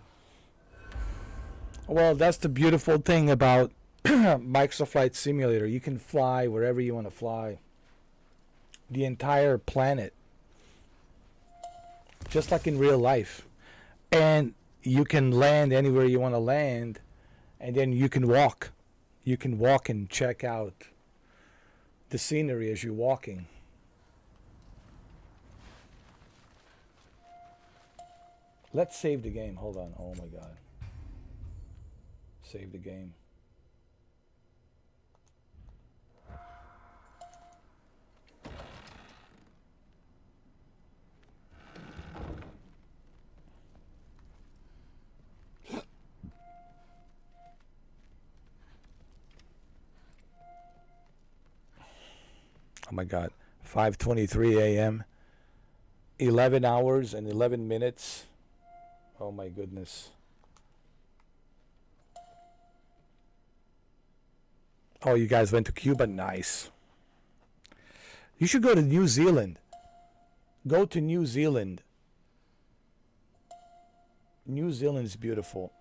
[SPEAKER 1] Well, that's the beautiful thing about Microsoft Flight Simulator. You can fly wherever you want to fly. The entire planet. Just like in real life. And you can land anywhere you want to land. And then you can walk. You can walk and check out the scenery as you're walking. Let's save the game. Hold on. Oh my God. Save the game. Oh my God. 5:23 a.m. 11 hours and 11 minutes. Oh my goodness. Oh, you guys went to Cuba? Nice. You should go to New Zealand. Go to New Zealand. New Zealand is beautiful.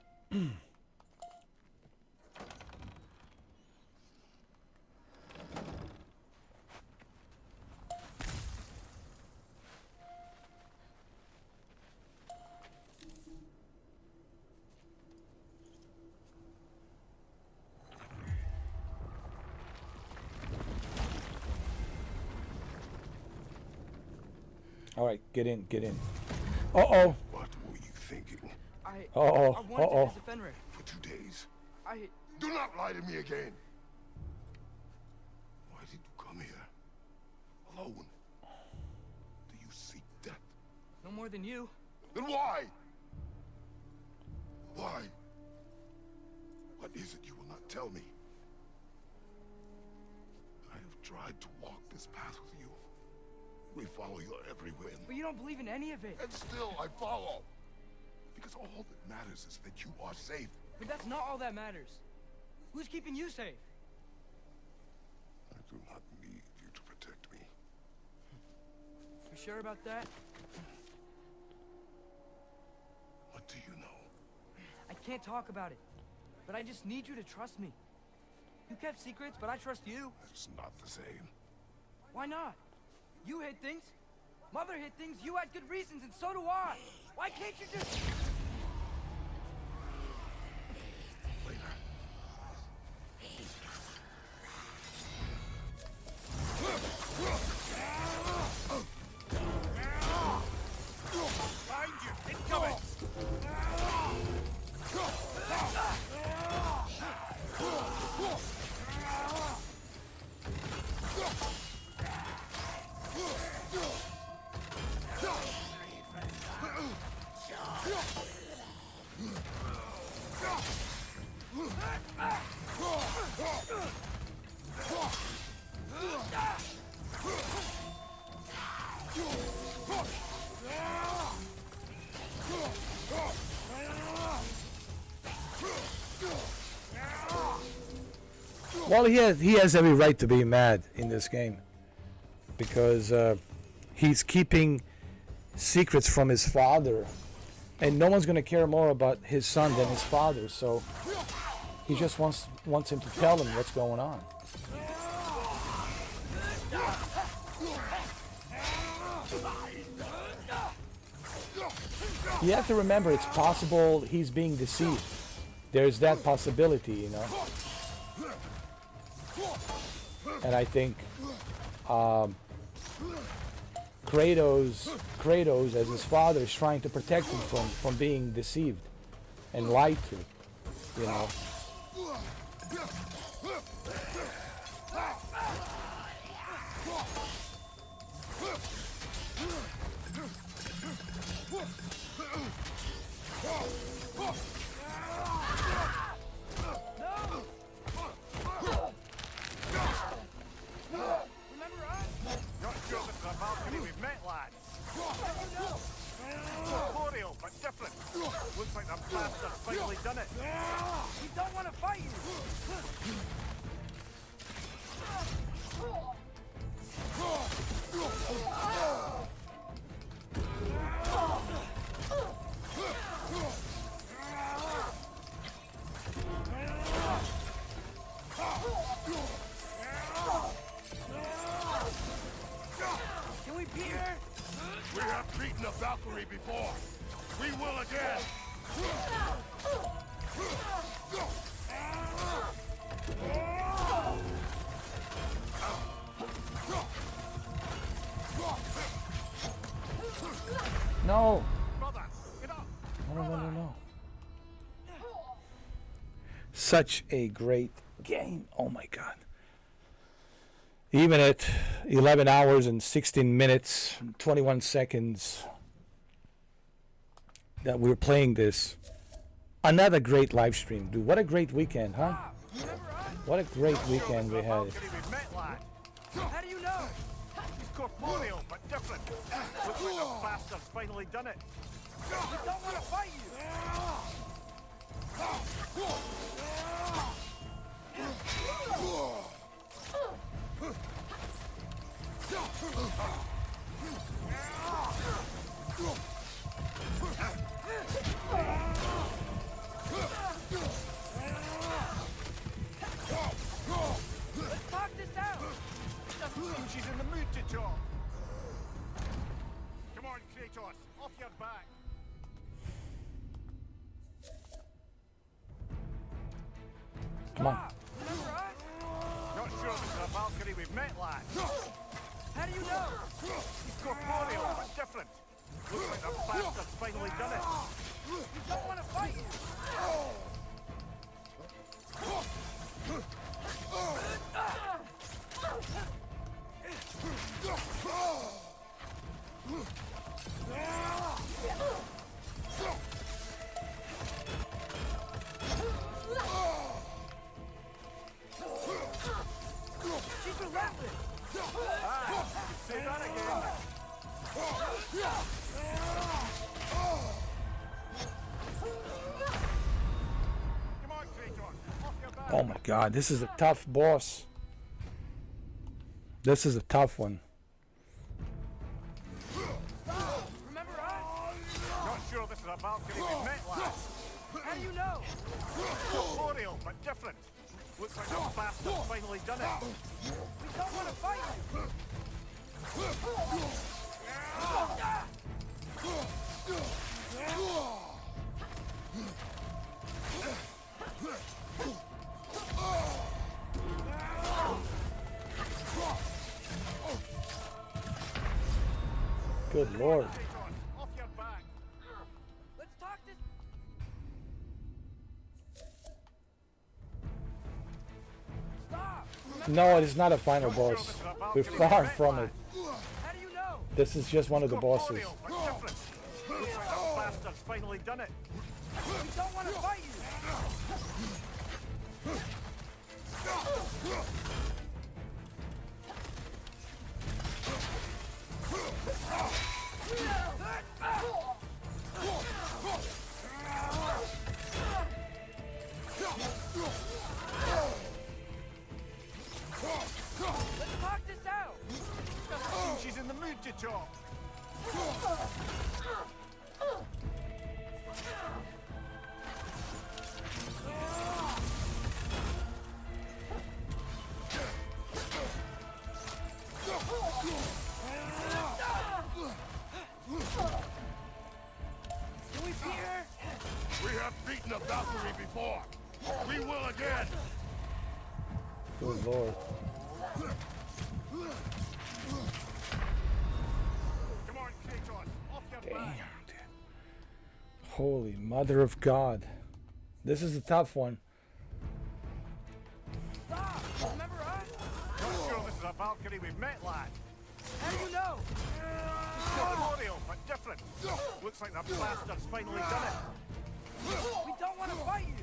[SPEAKER 1] All right, get in, get in. Uh-oh.
[SPEAKER 11] What were you thinking?
[SPEAKER 1] Uh-oh,
[SPEAKER 6] I wanted
[SPEAKER 1] uh-oh.
[SPEAKER 6] to visit Fenrir.
[SPEAKER 11] For 2 days.
[SPEAKER 2] Do not lie to me again.
[SPEAKER 11] Why did you come here? Alone? Do you seek death?
[SPEAKER 6] No more than you.
[SPEAKER 2] Then why? Why? What is it you will not tell me? I have tried to walk this path with you. We follow your every whim.
[SPEAKER 6] But you don't believe in any of it.
[SPEAKER 2] And still I follow. Because all that matters is that you are safe.
[SPEAKER 6] But that's not all that matters. Who's keeping you safe?
[SPEAKER 11] I do not need you to protect me.
[SPEAKER 6] You sure about that?
[SPEAKER 11] What do you know?
[SPEAKER 6] I can't talk about it. But I just need you to trust me. You kept secrets, but I trust you.
[SPEAKER 11] It's not the same.
[SPEAKER 6] Why not? You hid things. Mother hid things. You had good reasons, and so do I. Why can't you just...
[SPEAKER 9] Find you! Incoming!
[SPEAKER 1] Well, he has every right to be mad in this game because he's keeping secrets from his father, and no one's going to care more about his son than his father. So he just wants him to tell him what's going on. You have to remember, it's possible he's being deceived. There's that possibility, you know. And I think Kratos, as his father, is trying to protect him from being deceived and lied to, you know.
[SPEAKER 10] Not sure if it's a balcony we've met, lads. Corporeal, but different. Looks like the bastard's finally done it.
[SPEAKER 6] We don't want to fight you.
[SPEAKER 2] Valkyrie before. We will again.
[SPEAKER 1] No.
[SPEAKER 10] Brother, get up.
[SPEAKER 1] No. Such a great game. Oh my God. Even at 11 hours and 16 minutes, 21 seconds that we're playing this. Another great live stream, dude. What a great weekend, huh? What a great weekend we had.
[SPEAKER 10] How do you know? He's corporeal, but different. Looks like the bastard's finally done it. We don't want to fight you.
[SPEAKER 6] Let's talk this out.
[SPEAKER 10] Doesn't seem she's in the mood to talk. Come on, Kratos, off your back.
[SPEAKER 1] Come on.
[SPEAKER 6] Remember us?
[SPEAKER 10] Not sure this is a Valkyrie we've met, lad.
[SPEAKER 6] How do you know?
[SPEAKER 10] He's corporeal, but different. Looks like the bastard's finally done it.
[SPEAKER 6] We don't want to fight you. She's relentless.
[SPEAKER 10] Say that again. Come on, Kratos, off your back.
[SPEAKER 1] Oh my God, this is a tough boss. This is a tough one.
[SPEAKER 6] Remember us?
[SPEAKER 10] Not sure this is a Valkyrie we've met, lad.
[SPEAKER 6] How do you know?
[SPEAKER 10] Corporeal, but different. Looks like the bastard's finally done it.
[SPEAKER 6] We don't want to fight you.
[SPEAKER 1] Good Lord.
[SPEAKER 10] Kratos, off your back.
[SPEAKER 6] Let's talk this. Stop.
[SPEAKER 1] No, it is not a final boss. We're far from it.
[SPEAKER 6] How do you know?
[SPEAKER 1] This is just one of the bosses.
[SPEAKER 10] Corporeal, but different. Looks like the bastard's finally done it.
[SPEAKER 6] We don't want to fight you. Let's talk this out.
[SPEAKER 10] Doesn't seem she's in the mood to talk.
[SPEAKER 6] Can we beat her?
[SPEAKER 2] We have beaten a Valkyrie before. We will again.
[SPEAKER 1] Good Lord.
[SPEAKER 10] Come on, Kratos, off your
[SPEAKER 1] Damn,
[SPEAKER 10] back.
[SPEAKER 1] dude. Holy Mother of God. This is a tough one.
[SPEAKER 6] Stop. Remember us?
[SPEAKER 10] Not sure this is a Valkyrie we've met, lad.
[SPEAKER 6] How do you know?
[SPEAKER 10] Corporeal, but different. Looks like the bastard's finally done it.
[SPEAKER 6] We don't want to fight you.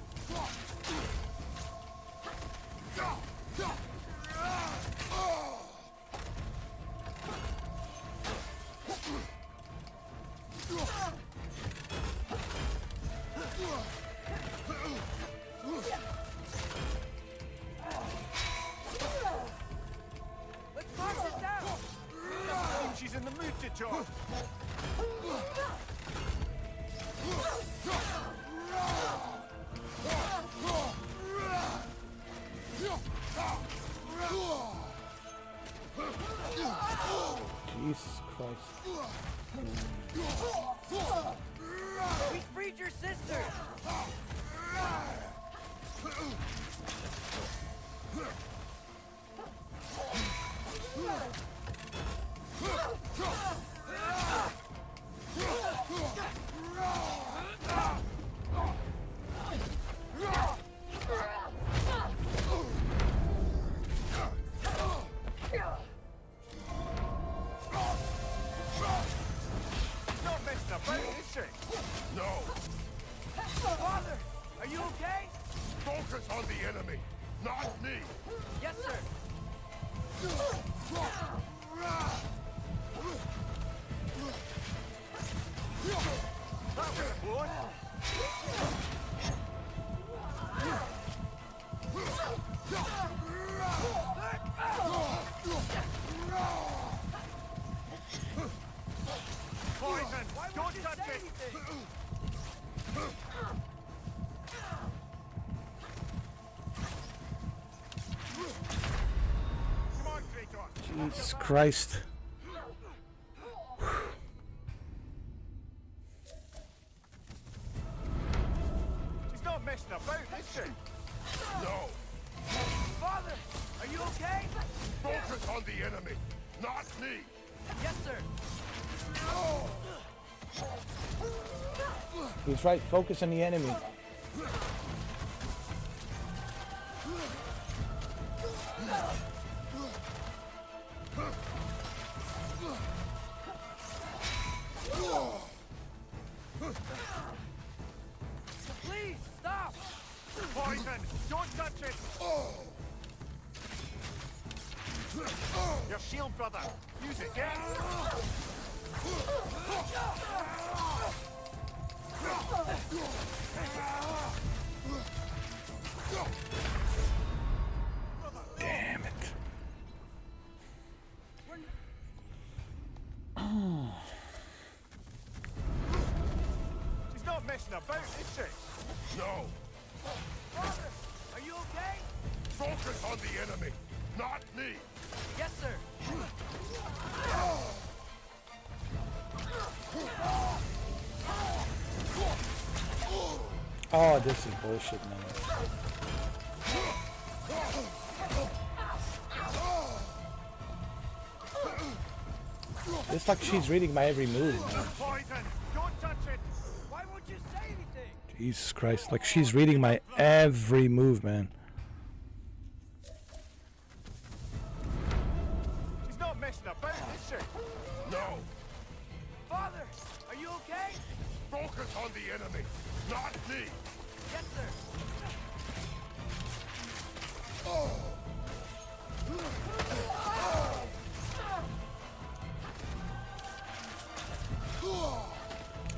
[SPEAKER 6] Let's talk this out.
[SPEAKER 10] Doesn't seem she's in the mood to talk.
[SPEAKER 1] Jesus Christ.
[SPEAKER 6] We freed your sister!
[SPEAKER 10] Not messing about, is she?
[SPEAKER 2] No!
[SPEAKER 6] Father, are you okay?
[SPEAKER 2] Focus on the enemy, not me!
[SPEAKER 6] Yes, sir.
[SPEAKER 10] That was close. Poison! Don't touch it! Come on, Kratos!
[SPEAKER 1] Jesus Christ.
[SPEAKER 10] She's not messing about, is she?
[SPEAKER 2] No!
[SPEAKER 6] Father, are you okay?
[SPEAKER 2] Focus on the enemy, not me!
[SPEAKER 6] Yes, sir.
[SPEAKER 1] He's right. Focus on the enemy.
[SPEAKER 6] Please, stop!
[SPEAKER 10] Poison! Don't touch it! Your shield, brother! Use it, yeah?
[SPEAKER 1] Damn it.
[SPEAKER 10] She's not messing about, is she?
[SPEAKER 2] No!
[SPEAKER 6] Father, are you okay?
[SPEAKER 2] Focus on the enemy, not me!
[SPEAKER 6] Yes, sir.
[SPEAKER 1] Oh, this is bullshit, man. It's like she's reading my every move, man.
[SPEAKER 10] Poison! Don't touch it!
[SPEAKER 6] Why won't you say anything?
[SPEAKER 1] Jesus Christ, like she's reading my every move, man.
[SPEAKER 10] She's not messing about, is she?
[SPEAKER 2] No!
[SPEAKER 6] Father, are you okay?
[SPEAKER 2] Focus on the enemy, not me!
[SPEAKER 6] Yes, sir.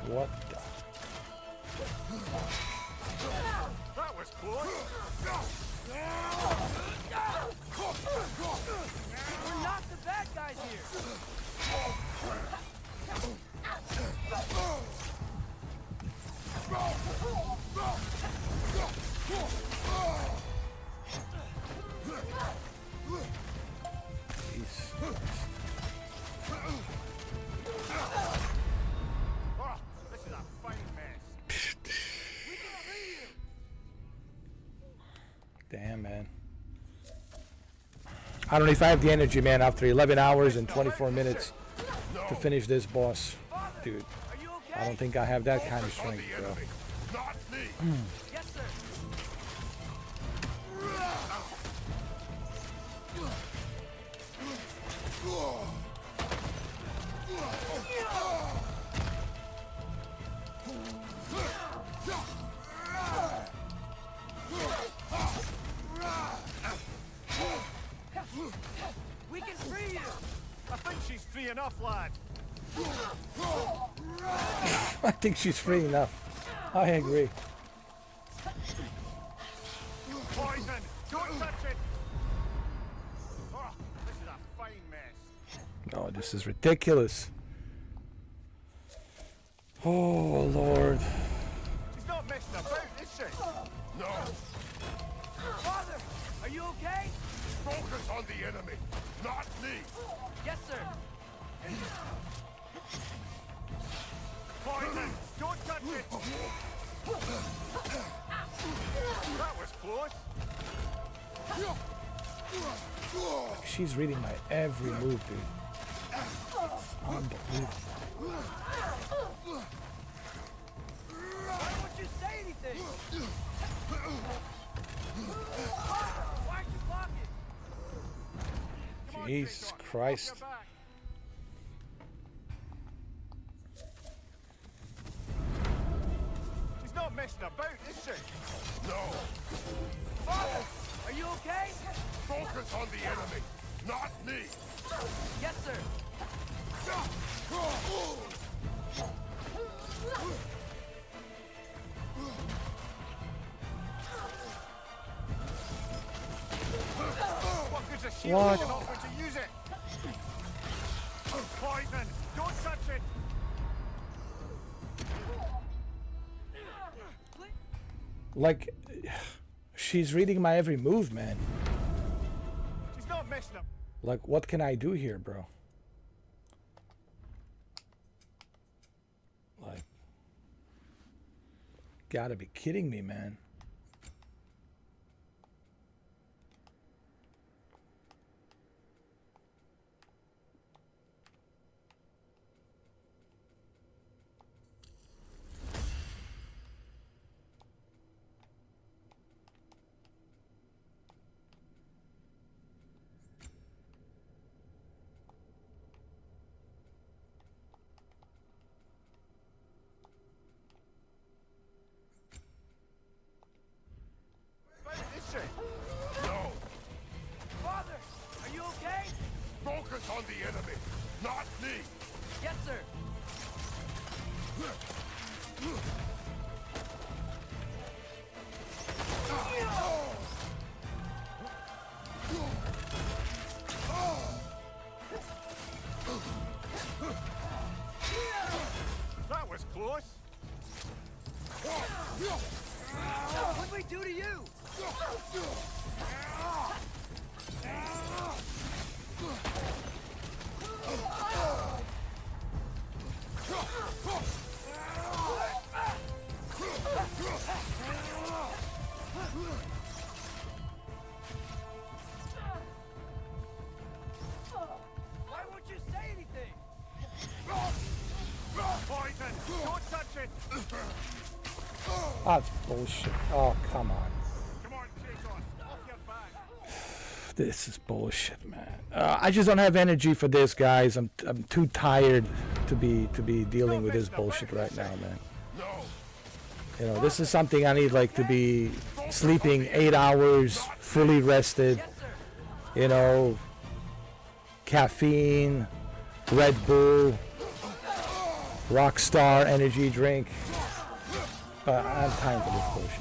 [SPEAKER 1] What the?
[SPEAKER 10] That was close!
[SPEAKER 6] We're not the bad guys here.
[SPEAKER 10] Oh, this is a fine mess.
[SPEAKER 1] Damn, man. I don't know if I have the energy, man, after 11 hours and 24 minutes to finish this boss. Dude, I don't think I have that kind of strength, bro.
[SPEAKER 2] Not me!
[SPEAKER 6] Yes, sir. We can free you.
[SPEAKER 10] I think she's free enough, lad.
[SPEAKER 1] I think she's free enough. I agree.
[SPEAKER 10] Poison! Don't touch it! Oh, this is a fine mess.
[SPEAKER 1] Oh, this is ridiculous. Oh, Lord.
[SPEAKER 10] She's not messing about, is she?
[SPEAKER 2] No!
[SPEAKER 6] Father, are you okay?
[SPEAKER 2] Focus on the enemy, not me!
[SPEAKER 6] Yes, sir.
[SPEAKER 10] Poison! Don't touch it! That was close.
[SPEAKER 1] She's reading my every move, dude. Unbelievable.
[SPEAKER 6] Why won't you say anything? Why'd you block it?
[SPEAKER 1] Jesus Christ.
[SPEAKER 10] She's not messing about, is she?
[SPEAKER 2] No.
[SPEAKER 6] Father, are you okay?
[SPEAKER 2] Focus on the enemy, not me.
[SPEAKER 6] Yes, sir.
[SPEAKER 10] What good's a shield
[SPEAKER 1] What?
[SPEAKER 10] if you're not going to use it? Poison! Don't touch it!
[SPEAKER 1] Like, she's reading my every move, man.
[SPEAKER 10] She's not messing up.
[SPEAKER 1] Like, what can I do here, bro? Like, gotta be kidding me, man.
[SPEAKER 10] Is she?
[SPEAKER 2] No.
[SPEAKER 6] Father, are you okay?
[SPEAKER 2] Focus on the enemy, not me.
[SPEAKER 6] Yes, sir.
[SPEAKER 10] That was close.
[SPEAKER 6] What'd we do to you? Why won't you say anything?
[SPEAKER 10] Poison! Don't touch it!
[SPEAKER 1] That's bullshit. Oh, come on.
[SPEAKER 10] Come on, chase on. Off your back.
[SPEAKER 1] This is bullshit, man. I just don't have energy for this, guys. I'm too tired to be dealing with this bullshit right now, man. You know, this is something I need, like, to be sleeping 8 hours, fully rested. You know, caffeine, Red Bull, Rockstar energy drink. But I have time for this bullshit.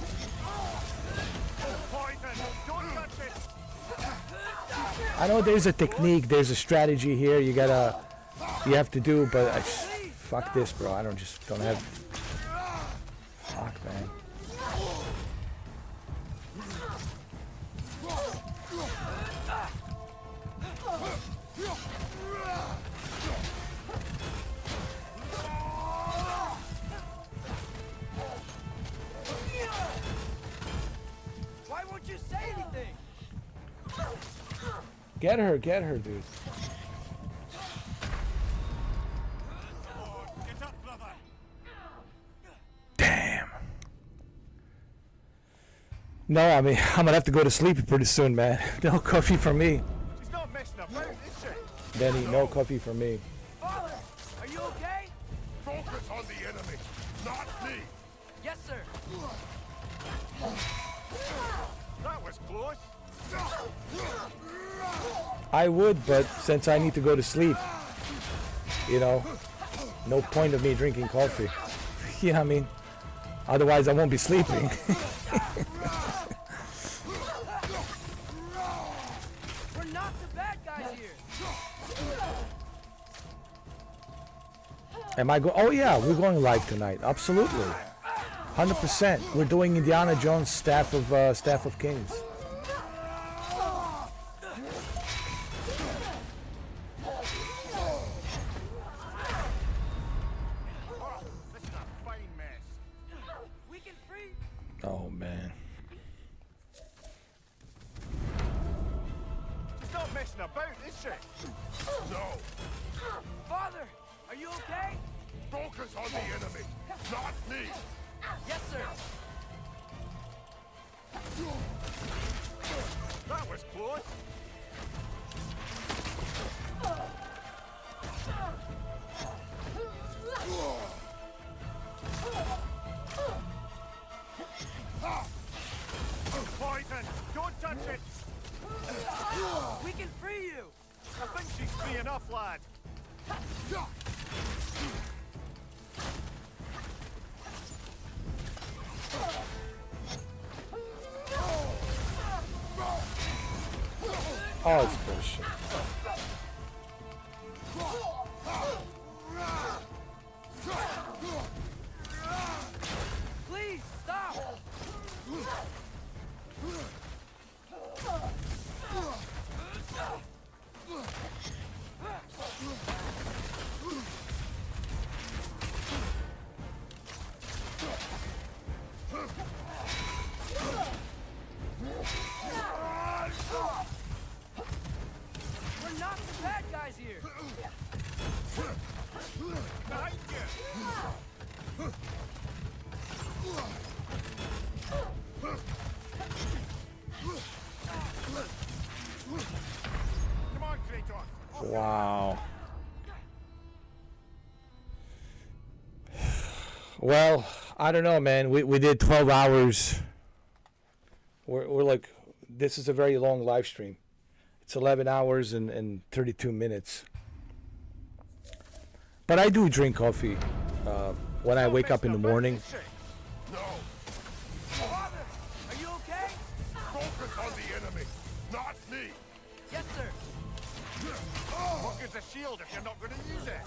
[SPEAKER 1] I know there's a technique, there's a strategy here you have to do, but fuck this, bro. I don't have. Fuck, man.
[SPEAKER 6] Why won't you say anything?
[SPEAKER 1] Get her, dude. Damn. No, I mean, I'm gonna have to go to sleep pretty soon, man. No coffee for me.
[SPEAKER 10] She's not messing about, is she?
[SPEAKER 1] Benny, no coffee for me.
[SPEAKER 6] Father, are you okay?
[SPEAKER 2] Focus on the enemy, not me.
[SPEAKER 6] Yes, sir.
[SPEAKER 10] That was close.
[SPEAKER 1] I would, but since I need to go to sleep, you know, no point of me drinking coffee. You know what I mean? Otherwise, I won't be sleeping.
[SPEAKER 6] We're not the bad guys here.
[SPEAKER 1] Am I going? Oh yeah, we're going live tonight. Absolutely, 100%. We're doing Indiana Jones Staff of Kings.
[SPEAKER 10] about, is she?
[SPEAKER 2] No.
[SPEAKER 6] Father, are you okay?
[SPEAKER 2] Focus on the enemy, not me.
[SPEAKER 6] Yes, sir.
[SPEAKER 10] That was close. Poison! Don't touch it!
[SPEAKER 6] We can free you!
[SPEAKER 10] I think she's free enough, lad.
[SPEAKER 1] Oh, it's bullshit.
[SPEAKER 6] Please, stop! We're not the bad guys here!
[SPEAKER 10] Behind you! Come on, Kratos!
[SPEAKER 1] Wow. Well, I don't know, man. We did 12 hours. We're like, this is a very long live stream. It's 11 hours and 32 minutes. But I do drink coffee when I wake up in the morning.
[SPEAKER 2] No.
[SPEAKER 6] Father, are you okay?
[SPEAKER 2] Focus on the enemy, not me.
[SPEAKER 6] Yes, sir.
[SPEAKER 10] What good's a shield if you're not going to use it?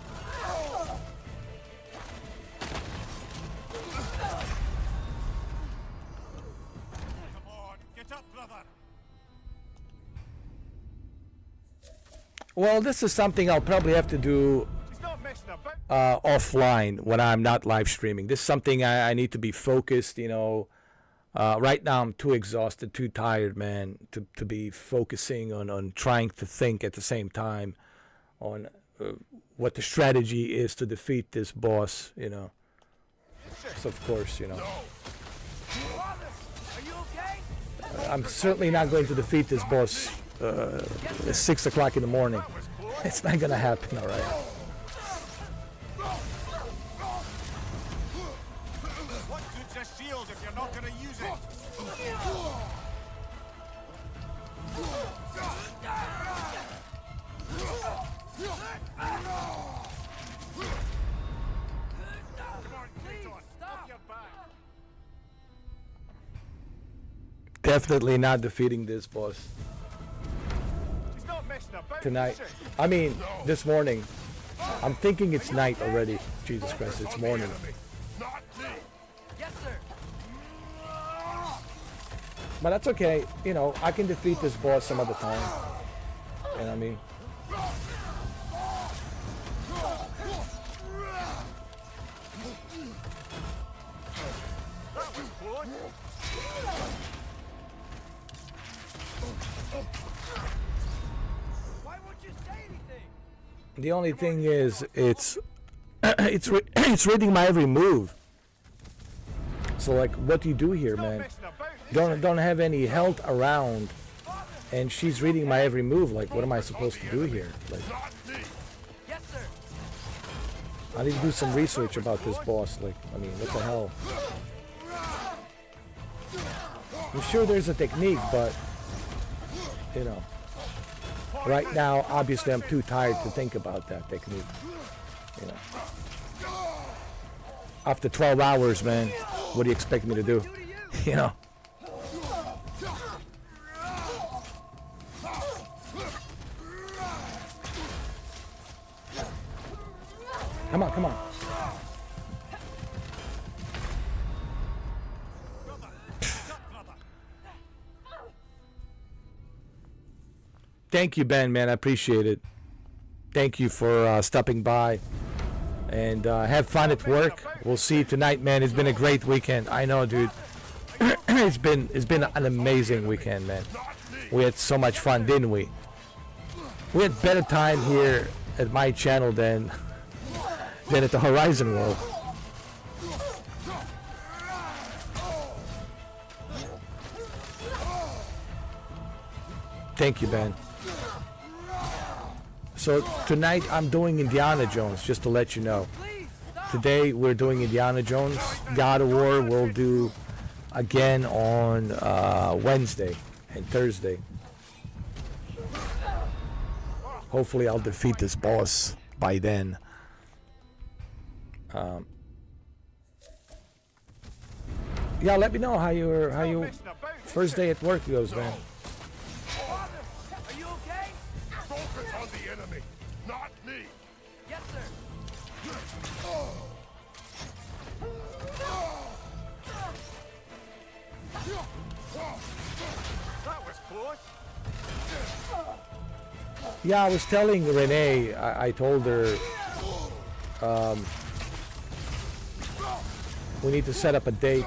[SPEAKER 10] Come on, get up, brother.
[SPEAKER 1] Well, this is something I'll probably have to do
[SPEAKER 10] She's not messing about.
[SPEAKER 1] offline when I'm not live streaming. This is something I need to be focused, you know. Right now I'm too exhausted, too tired, man, to be focusing on trying to think at the same time on what the strategy is to defeat this boss, you know. So of course, you know,
[SPEAKER 6] Father, are you okay?
[SPEAKER 1] I'm certainly not going to defeat this boss at 6 o'clock in the morning. It's not gonna happen, all right.
[SPEAKER 10] What good's a shield if you're not going to use it? Come on, Kratos, off your back.
[SPEAKER 1] Definitely not defeating this boss
[SPEAKER 10] She's not messing about.
[SPEAKER 1] tonight.
[SPEAKER 10] is she?
[SPEAKER 1] I mean, this morning. I'm thinking it's night already. Jesus Christ, it's morning.
[SPEAKER 2] Not me.
[SPEAKER 6] Yes, sir.
[SPEAKER 1] But that's okay. You know, I can defeat this boss some other time. You know what I mean?
[SPEAKER 10] That was close.
[SPEAKER 6] Why won't you say anything?
[SPEAKER 1] The only thing is, it's it's reading my every move. So like, what do you do here, man? Don't have any health around, and she's reading my every move. Like, what am I supposed to do here? Like,
[SPEAKER 6] Yes, sir.
[SPEAKER 1] I need to do some research about this boss. Like, I mean, what the hell? I'm sure there's a technique, but you know, right now, obviously, I'm too tired to think about that technique. You know, after 12 hours, man, what do you expect me to do? You know. Come on, come on. Thank you, Ben, man. I appreciate it. Thank you for stopping by. And have fun at work. We'll see you tonight, man. It's been a great weekend. I know, dude. it's been an amazing weekend, man. We had so much fun, didn't we? We had better time here at my channel than at the Horizon World. Thank you, Ben. So tonight I'm doing Indiana Jones, just to let you know. Today we're doing Indiana Jones. God of War we'll do again on Wednesday and Thursday. Hopefully I'll defeat this boss by then. Yeah, let me know how your first day at work goes, man.
[SPEAKER 16] Father, are you okay?
[SPEAKER 2] Focus on the enemy, not me.
[SPEAKER 16] Yes, sir.
[SPEAKER 10] That was close.
[SPEAKER 1] Yeah, I was telling Renee, I told her we need to set up a date.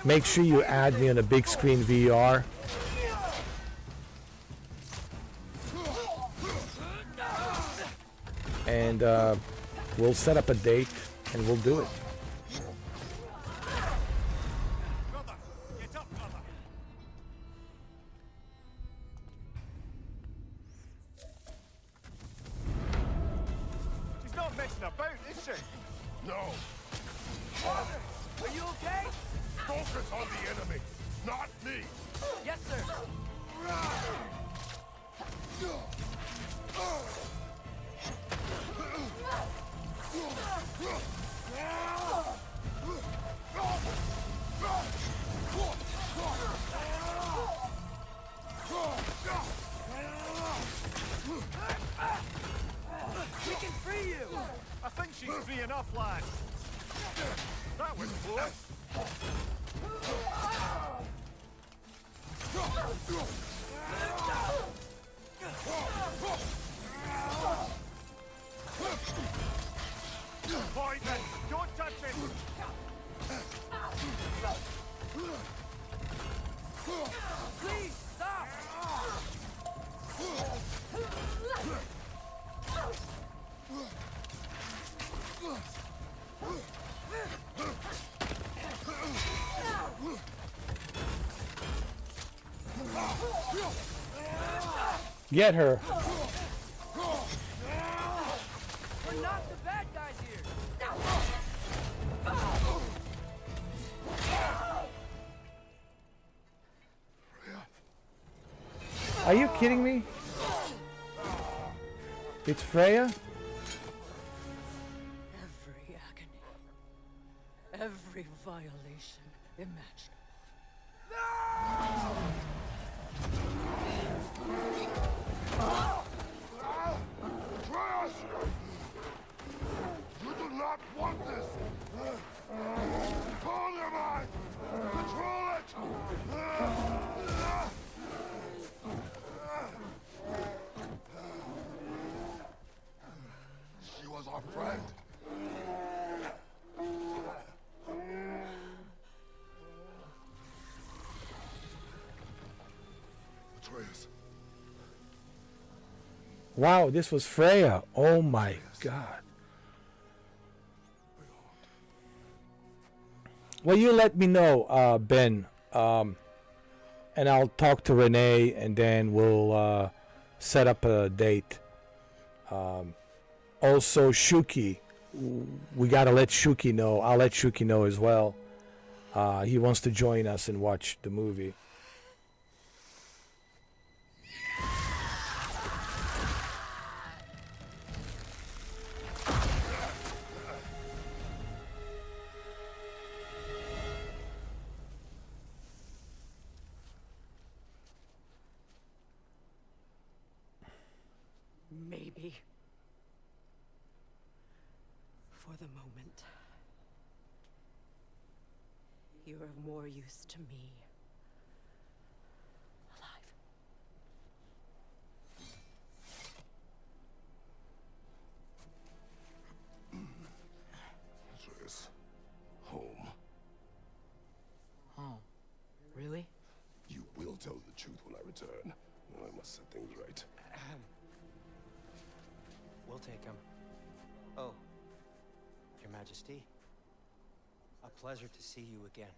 [SPEAKER 1] Make sure you add me on a big screen VR. And we'll set up a date and we'll do it.
[SPEAKER 10] Brother, get up, brother. She's not messing about, is she?
[SPEAKER 2] No.
[SPEAKER 16] Father, are you okay?
[SPEAKER 2] Focus on the enemy, not me.
[SPEAKER 16] Yes, sir.
[SPEAKER 10] We can free you! I think she's free enough, lad. That was close. Poison! Don't touch it!
[SPEAKER 16] Please, stop!
[SPEAKER 1] Get her.
[SPEAKER 16] We're not the bad guys here.
[SPEAKER 1] Are you kidding me? It's Freya?
[SPEAKER 6] Every agony, every violation imaginable.
[SPEAKER 2] Atreus! You do not want this! Control your mind! Control it! She was our friend. Atreus.
[SPEAKER 1] Wow, this was Freya. Oh my god. Well, you let me know, Ben. And I'll talk to Renee and then we'll set up a date. Also, Shuki. We gotta let Shuki know. I'll let Shuki know as well. He wants to join us and watch the movie.
[SPEAKER 6] Maybe. For the moment. You're of more use to me. Alive.
[SPEAKER 11] Atreus, home.
[SPEAKER 6] Oh, really?
[SPEAKER 11] You will tell the truth when I return. I must set things right.
[SPEAKER 13] We'll take him. Oh, Your Majesty. A pleasure to see you again.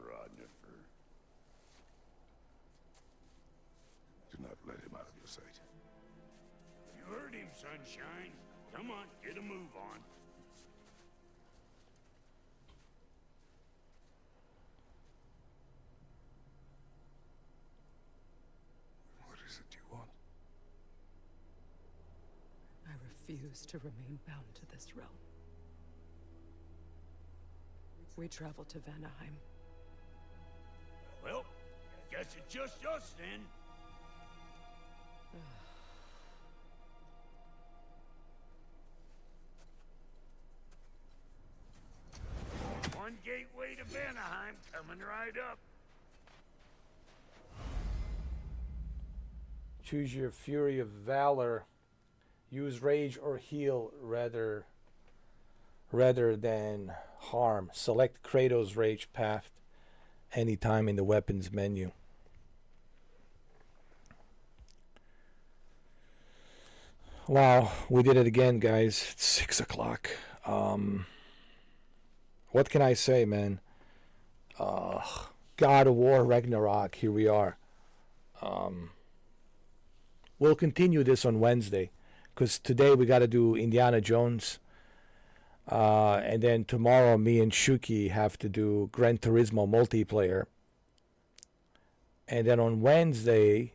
[SPEAKER 11] Rodnifer. Do not let him out of your sight.
[SPEAKER 9] You heard him, Sunshine. Come on, get a move on.
[SPEAKER 11] What is it you want?
[SPEAKER 7] I refuse to remain bound to this realm. We travel to Vanaheim.
[SPEAKER 9] Well, guess it's just us then. One gateway to Vanaheim coming right up.
[SPEAKER 1] Choose your fury of valor. Use rage or heal rather than harm. Select Kratos' rage path anytime in the weapons menu. Wow, we did it again, guys. It's 6 o'clock. What can I say, man? God of War Ragnarok, here we are. We'll continue this on Wednesday, because today we got to do Indiana Jones. And then tomorrow, me and Shuki have to do Gran Turismo multiplayer. And then on Wednesday,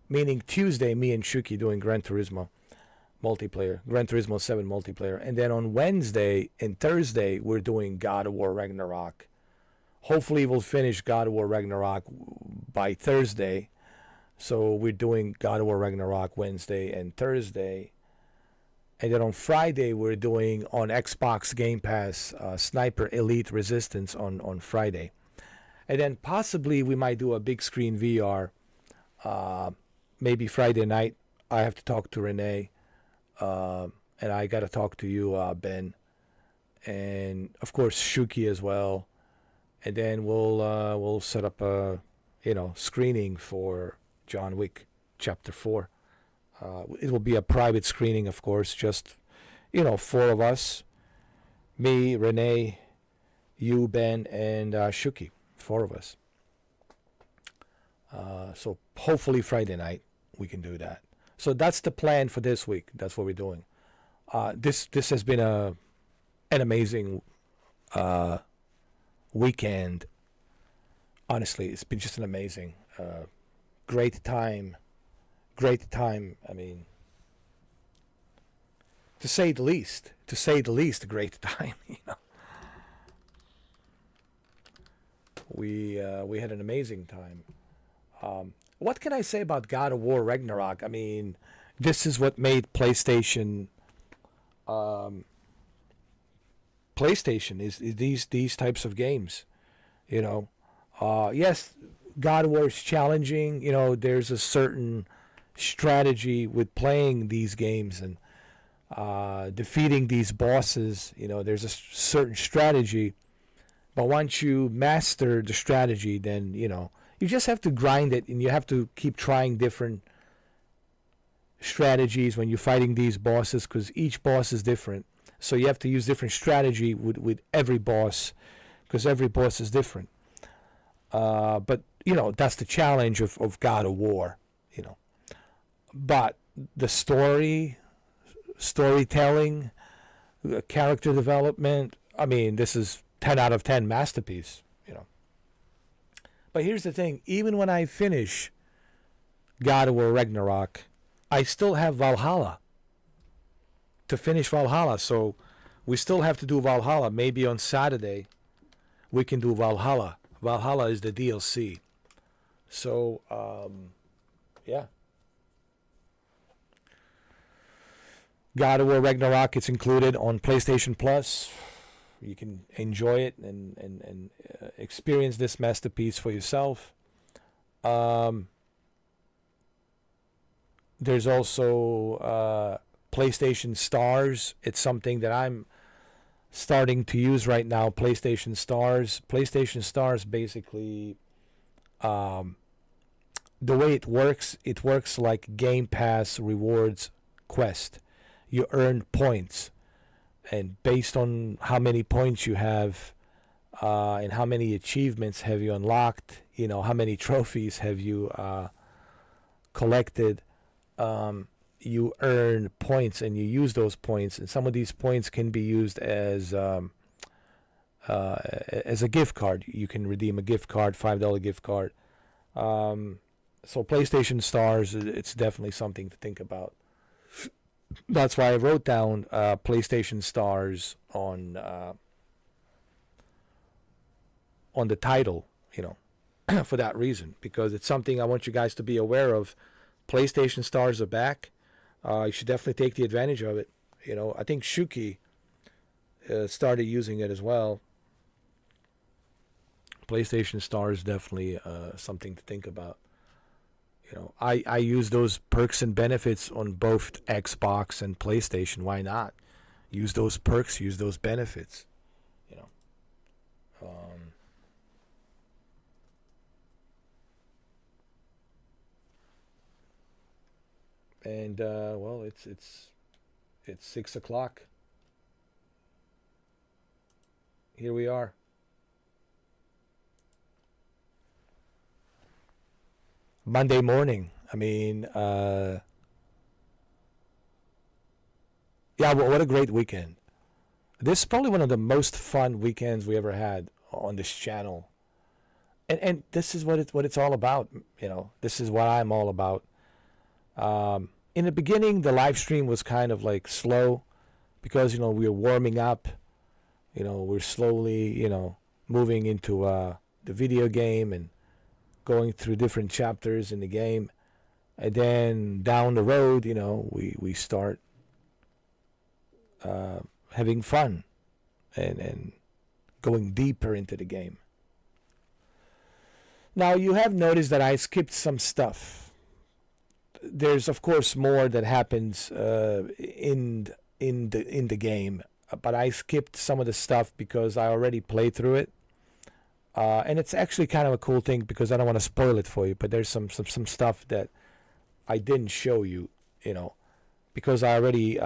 [SPEAKER 1] meaning Tuesday, me and Shuki doing Gran Turismo multiplayer, Gran Turismo 7 multiplayer. And then on Wednesday and Thursday, we're doing God of War Ragnarok. Hopefully, we'll finish God of War Ragnarok by Thursday. So we're doing God of War Ragnarok Wednesday and Thursday. And then on Friday, we're doing on Xbox Game Pass Sniper Elite Resistance on Friday. And then possibly we might do a big screen VR maybe Friday night. I have to talk to Renee. And I got to talk to you, Ben. And, of course, Shuki as well. And then we'll set up a screening for John Wick Chapter 4. It will be a private screening, of course, just, 4 of us. Me, Renee, you, Ben, and Shuki. 4 of us. So hopefully Friday night we can do that. So that's the plan for this week. That's what we're doing. This has been an amazing weekend. Honestly, it's been just an amazing, great time. I mean, to say the least, a great time. We had an amazing time. What can I say about God of War Ragnarok? I mean, this is what made PlayStation. PlayStation is these types of games. Yes, God of War is challenging. There's a certain strategy with playing these games and defeating these bosses. There's a certain strategy, but once you master the strategy, then you just have to grind it, and you have to keep trying different strategies when you're fighting these bosses, because each boss is different. So you have to use different strategy with every boss, because every boss is different. But that's the challenge of God of War. But the storytelling, character development, I mean, this is 10 out of 10 masterpiece, But here's the thing, even when I finish God of War Ragnarok, I still have Valhalla to finish Valhalla. So we still have to do Valhalla. Maybe on Saturday we can do Valhalla. Valhalla is the DLC. So, yeah. God of War Ragnarok, it's included on PlayStation Plus. You can enjoy it and experience this masterpiece for yourself. There's also PlayStation Stars. It's something that I'm starting to use right now, PlayStation Stars. PlayStation Stars basically the way it works like Game Pass rewards quest. You earn points, and based on how many points you have, and how many achievements have you unlocked, how many trophies have you collected, you earn points, and you use those points, and some of these points can be used as a gift card. You can redeem a gift card, $5 gift card. So PlayStation Stars, it's definitely something to think about. That's why I wrote down PlayStation Stars on the title, for that reason, because it's something I want you guys to be aware of. PlayStation Stars are back. You should definitely take the advantage of it. I think Shuki started using it as well. PlayStation Stars is definitely something to think about. I use those perks and benefits on both Xbox and PlayStation. Why not? Use those perks, use those benefits. And well, it's 6 o'clock. Here we are. Monday morning. I mean, yeah, what a great weekend. This is probably one of the most fun weekends we ever had on this channel. And this is what it's all about, This is what I'm all about. In the beginning, the live stream was kind of like slow because, we were warming up. We're slowly, moving into the video game and going through different chapters in the game. And then down the road, we start having fun and going deeper into the game. Now, you have noticed that I skipped some stuff. There's, of course, more that happens in the game, but I skipped some of the stuff because I already played through it. And it's actually kind of a cool thing because I don't want to spoil it for you, but there's some stuff that I didn't show you, because I already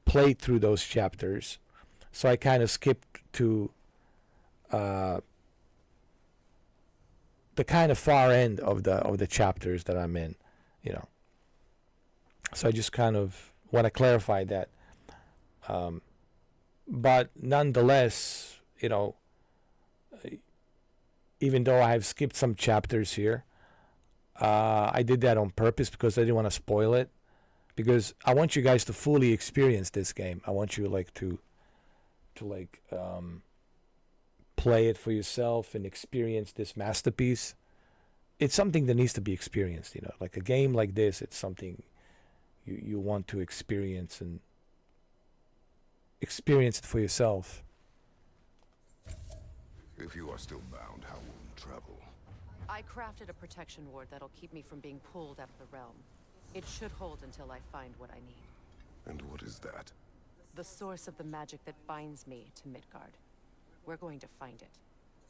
[SPEAKER 1] played through those chapters. So I kind of skipped to the kind of far end of the chapters that I'm in, So I just kind of want to clarify that. But nonetheless, even though I have skipped some chapters here, I did that on purpose because I didn't want to spoil it. Because I want you guys to fully experience this game. I want you to play it for yourself and experience this masterpiece. It's something that needs to be experienced, Like a game like this, it's something you want to experience and experience it for yourself.
[SPEAKER 11] If you are still bound, how will you travel?
[SPEAKER 4] I crafted a protection ward that'll keep me from being pulled out of the realm. It should hold until I find what I need.
[SPEAKER 11] And what is that?
[SPEAKER 4] The source of the magic that binds me to Midgard. We're going to find it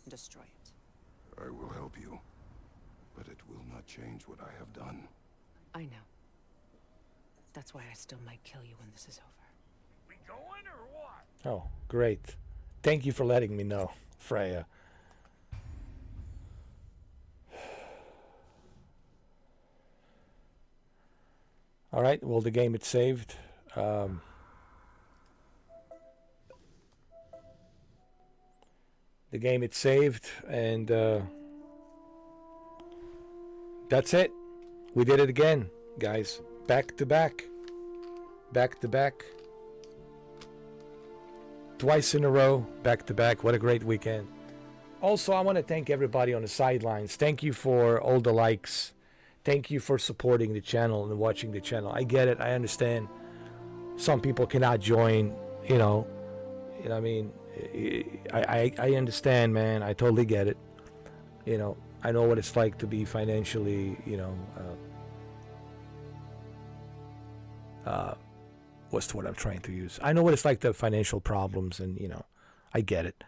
[SPEAKER 4] and destroy it.
[SPEAKER 11] I will help you, but it will not change what I have done.
[SPEAKER 4] I know. That's why I still might kill you when this is over.
[SPEAKER 9] We going or what?
[SPEAKER 1] Oh, great. Thank you for letting me know, Freya. All right, well, the game it's saved. The game it's saved, and that's it. We did it again, guys. Back to back. Back to back. Twice in a row, back to back. What a great weekend. Also, I want to thank everybody on the sidelines. Thank you for all the likes. Thank you for supporting the channel and watching the channel. I get it. I understand. Some people cannot join, you know what I mean? I understand, man. I totally get it. I know what it's like to be financially, what's the word I'm trying to use? I know what it's like to have financial problems, and, I get it.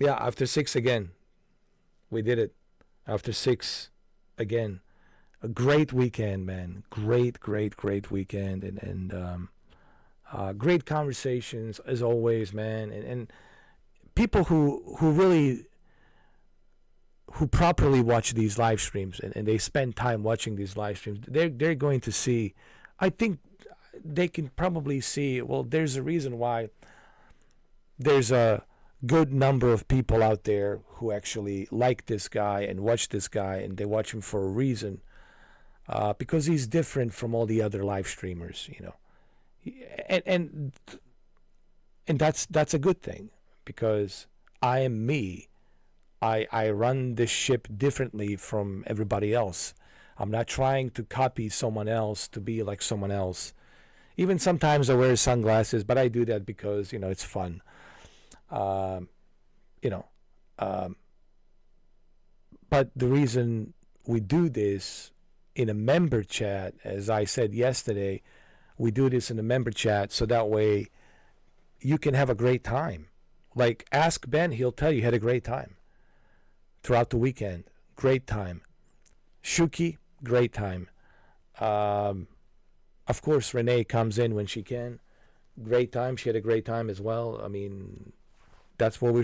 [SPEAKER 1] Yeah, after 6 again. We did it. After 6 again. A great weekend, man. Great weekend. And great conversations as always, man. And people who really, who properly watch these live streams and they spend time watching these live streams, they're going to see, I think they can probably see, well, there's a reason why there's a good number of people out there who actually like this guy and watch this guy, and they watch him for a reason, because he's different from all the other live streamers, you know. And that's a good thing, because I am me. I run this ship differently from everybody else. I'm not trying to copy someone else to be like someone else. Even sometimes I wear sunglasses, but I do that because, you know, it's fun. But the reason we do this in a member chat, as I said yesterday, we do this in a member chat so that way you can have a great time. Like, ask Ben, he'll tell you he had a great time throughout the weekend. Great time. Shuki, great time. Of course, Renee comes in when she can. Great time. She had a great time as well. I mean, that's what we're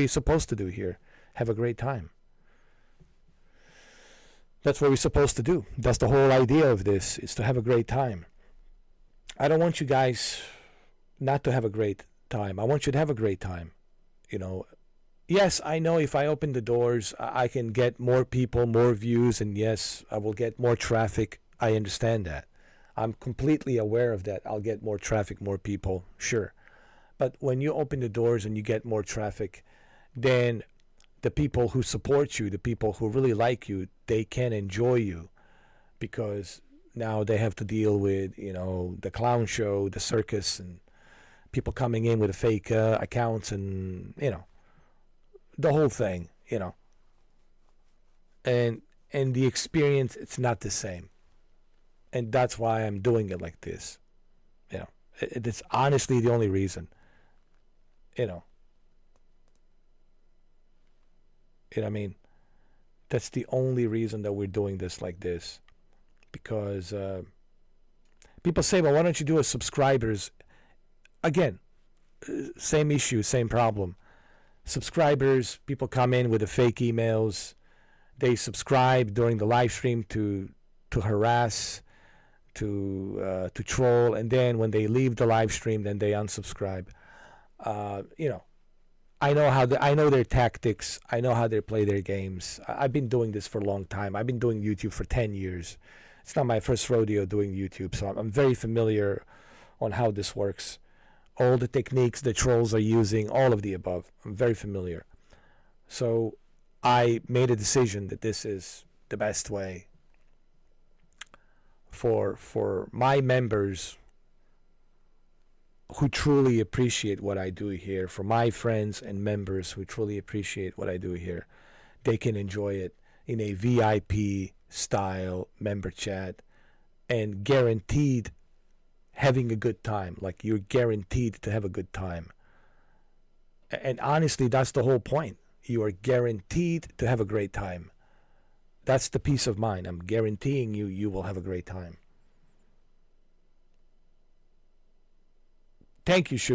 [SPEAKER 1] supposed to do here. Have a great time. That's what we're supposed to do. That's the whole idea of this, is to have a great time. I don't want you guys not to have a great time. I want you to have a great time. You know, yes, I know if I open the doors, I can get more people, more views, and yes, I will get more traffic. I understand that. I'm completely aware of that. I'll get more traffic, more people, sure. But when you open the doors and you get more traffic, then the people who support you, the people who really like you, they can enjoy you, because now they have to deal with, you know, the clown show, the circus, and people coming in with fake accounts, and, you know, the whole thing, you know. And the experience, it's not the same. And that's why I'm doing it like this. You know, it's honestly the only reason. You know. You know what I mean? That's the only reason that we're doing this like this. Because people say, well, why don't you do a subscribers? Again, same issue, same problem. Subscribers, people come in with the fake emails. They subscribe during the live stream to harass, to troll, and then when they leave the live stream, then they unsubscribe. You know, I know their tactics. I know how they play their games. I've been doing this for a long time. I've been doing YouTube for 10 years. It's not my first rodeo doing YouTube, so I'm very familiar on how this works. All the techniques the trolls are using, all of the above. I'm very familiar. So I made a decision that this is the best way for my members who truly appreciate what I do here, for my friends and members who truly appreciate what I do here. They can enjoy it in a VIP style member chat and guaranteed having a good time. Like, you're guaranteed to have a good time. And honestly, that's the whole point. You are guaranteed to have a great time. That's the peace of mind. I'm guaranteeing you will have a great time. Thank you, Shu.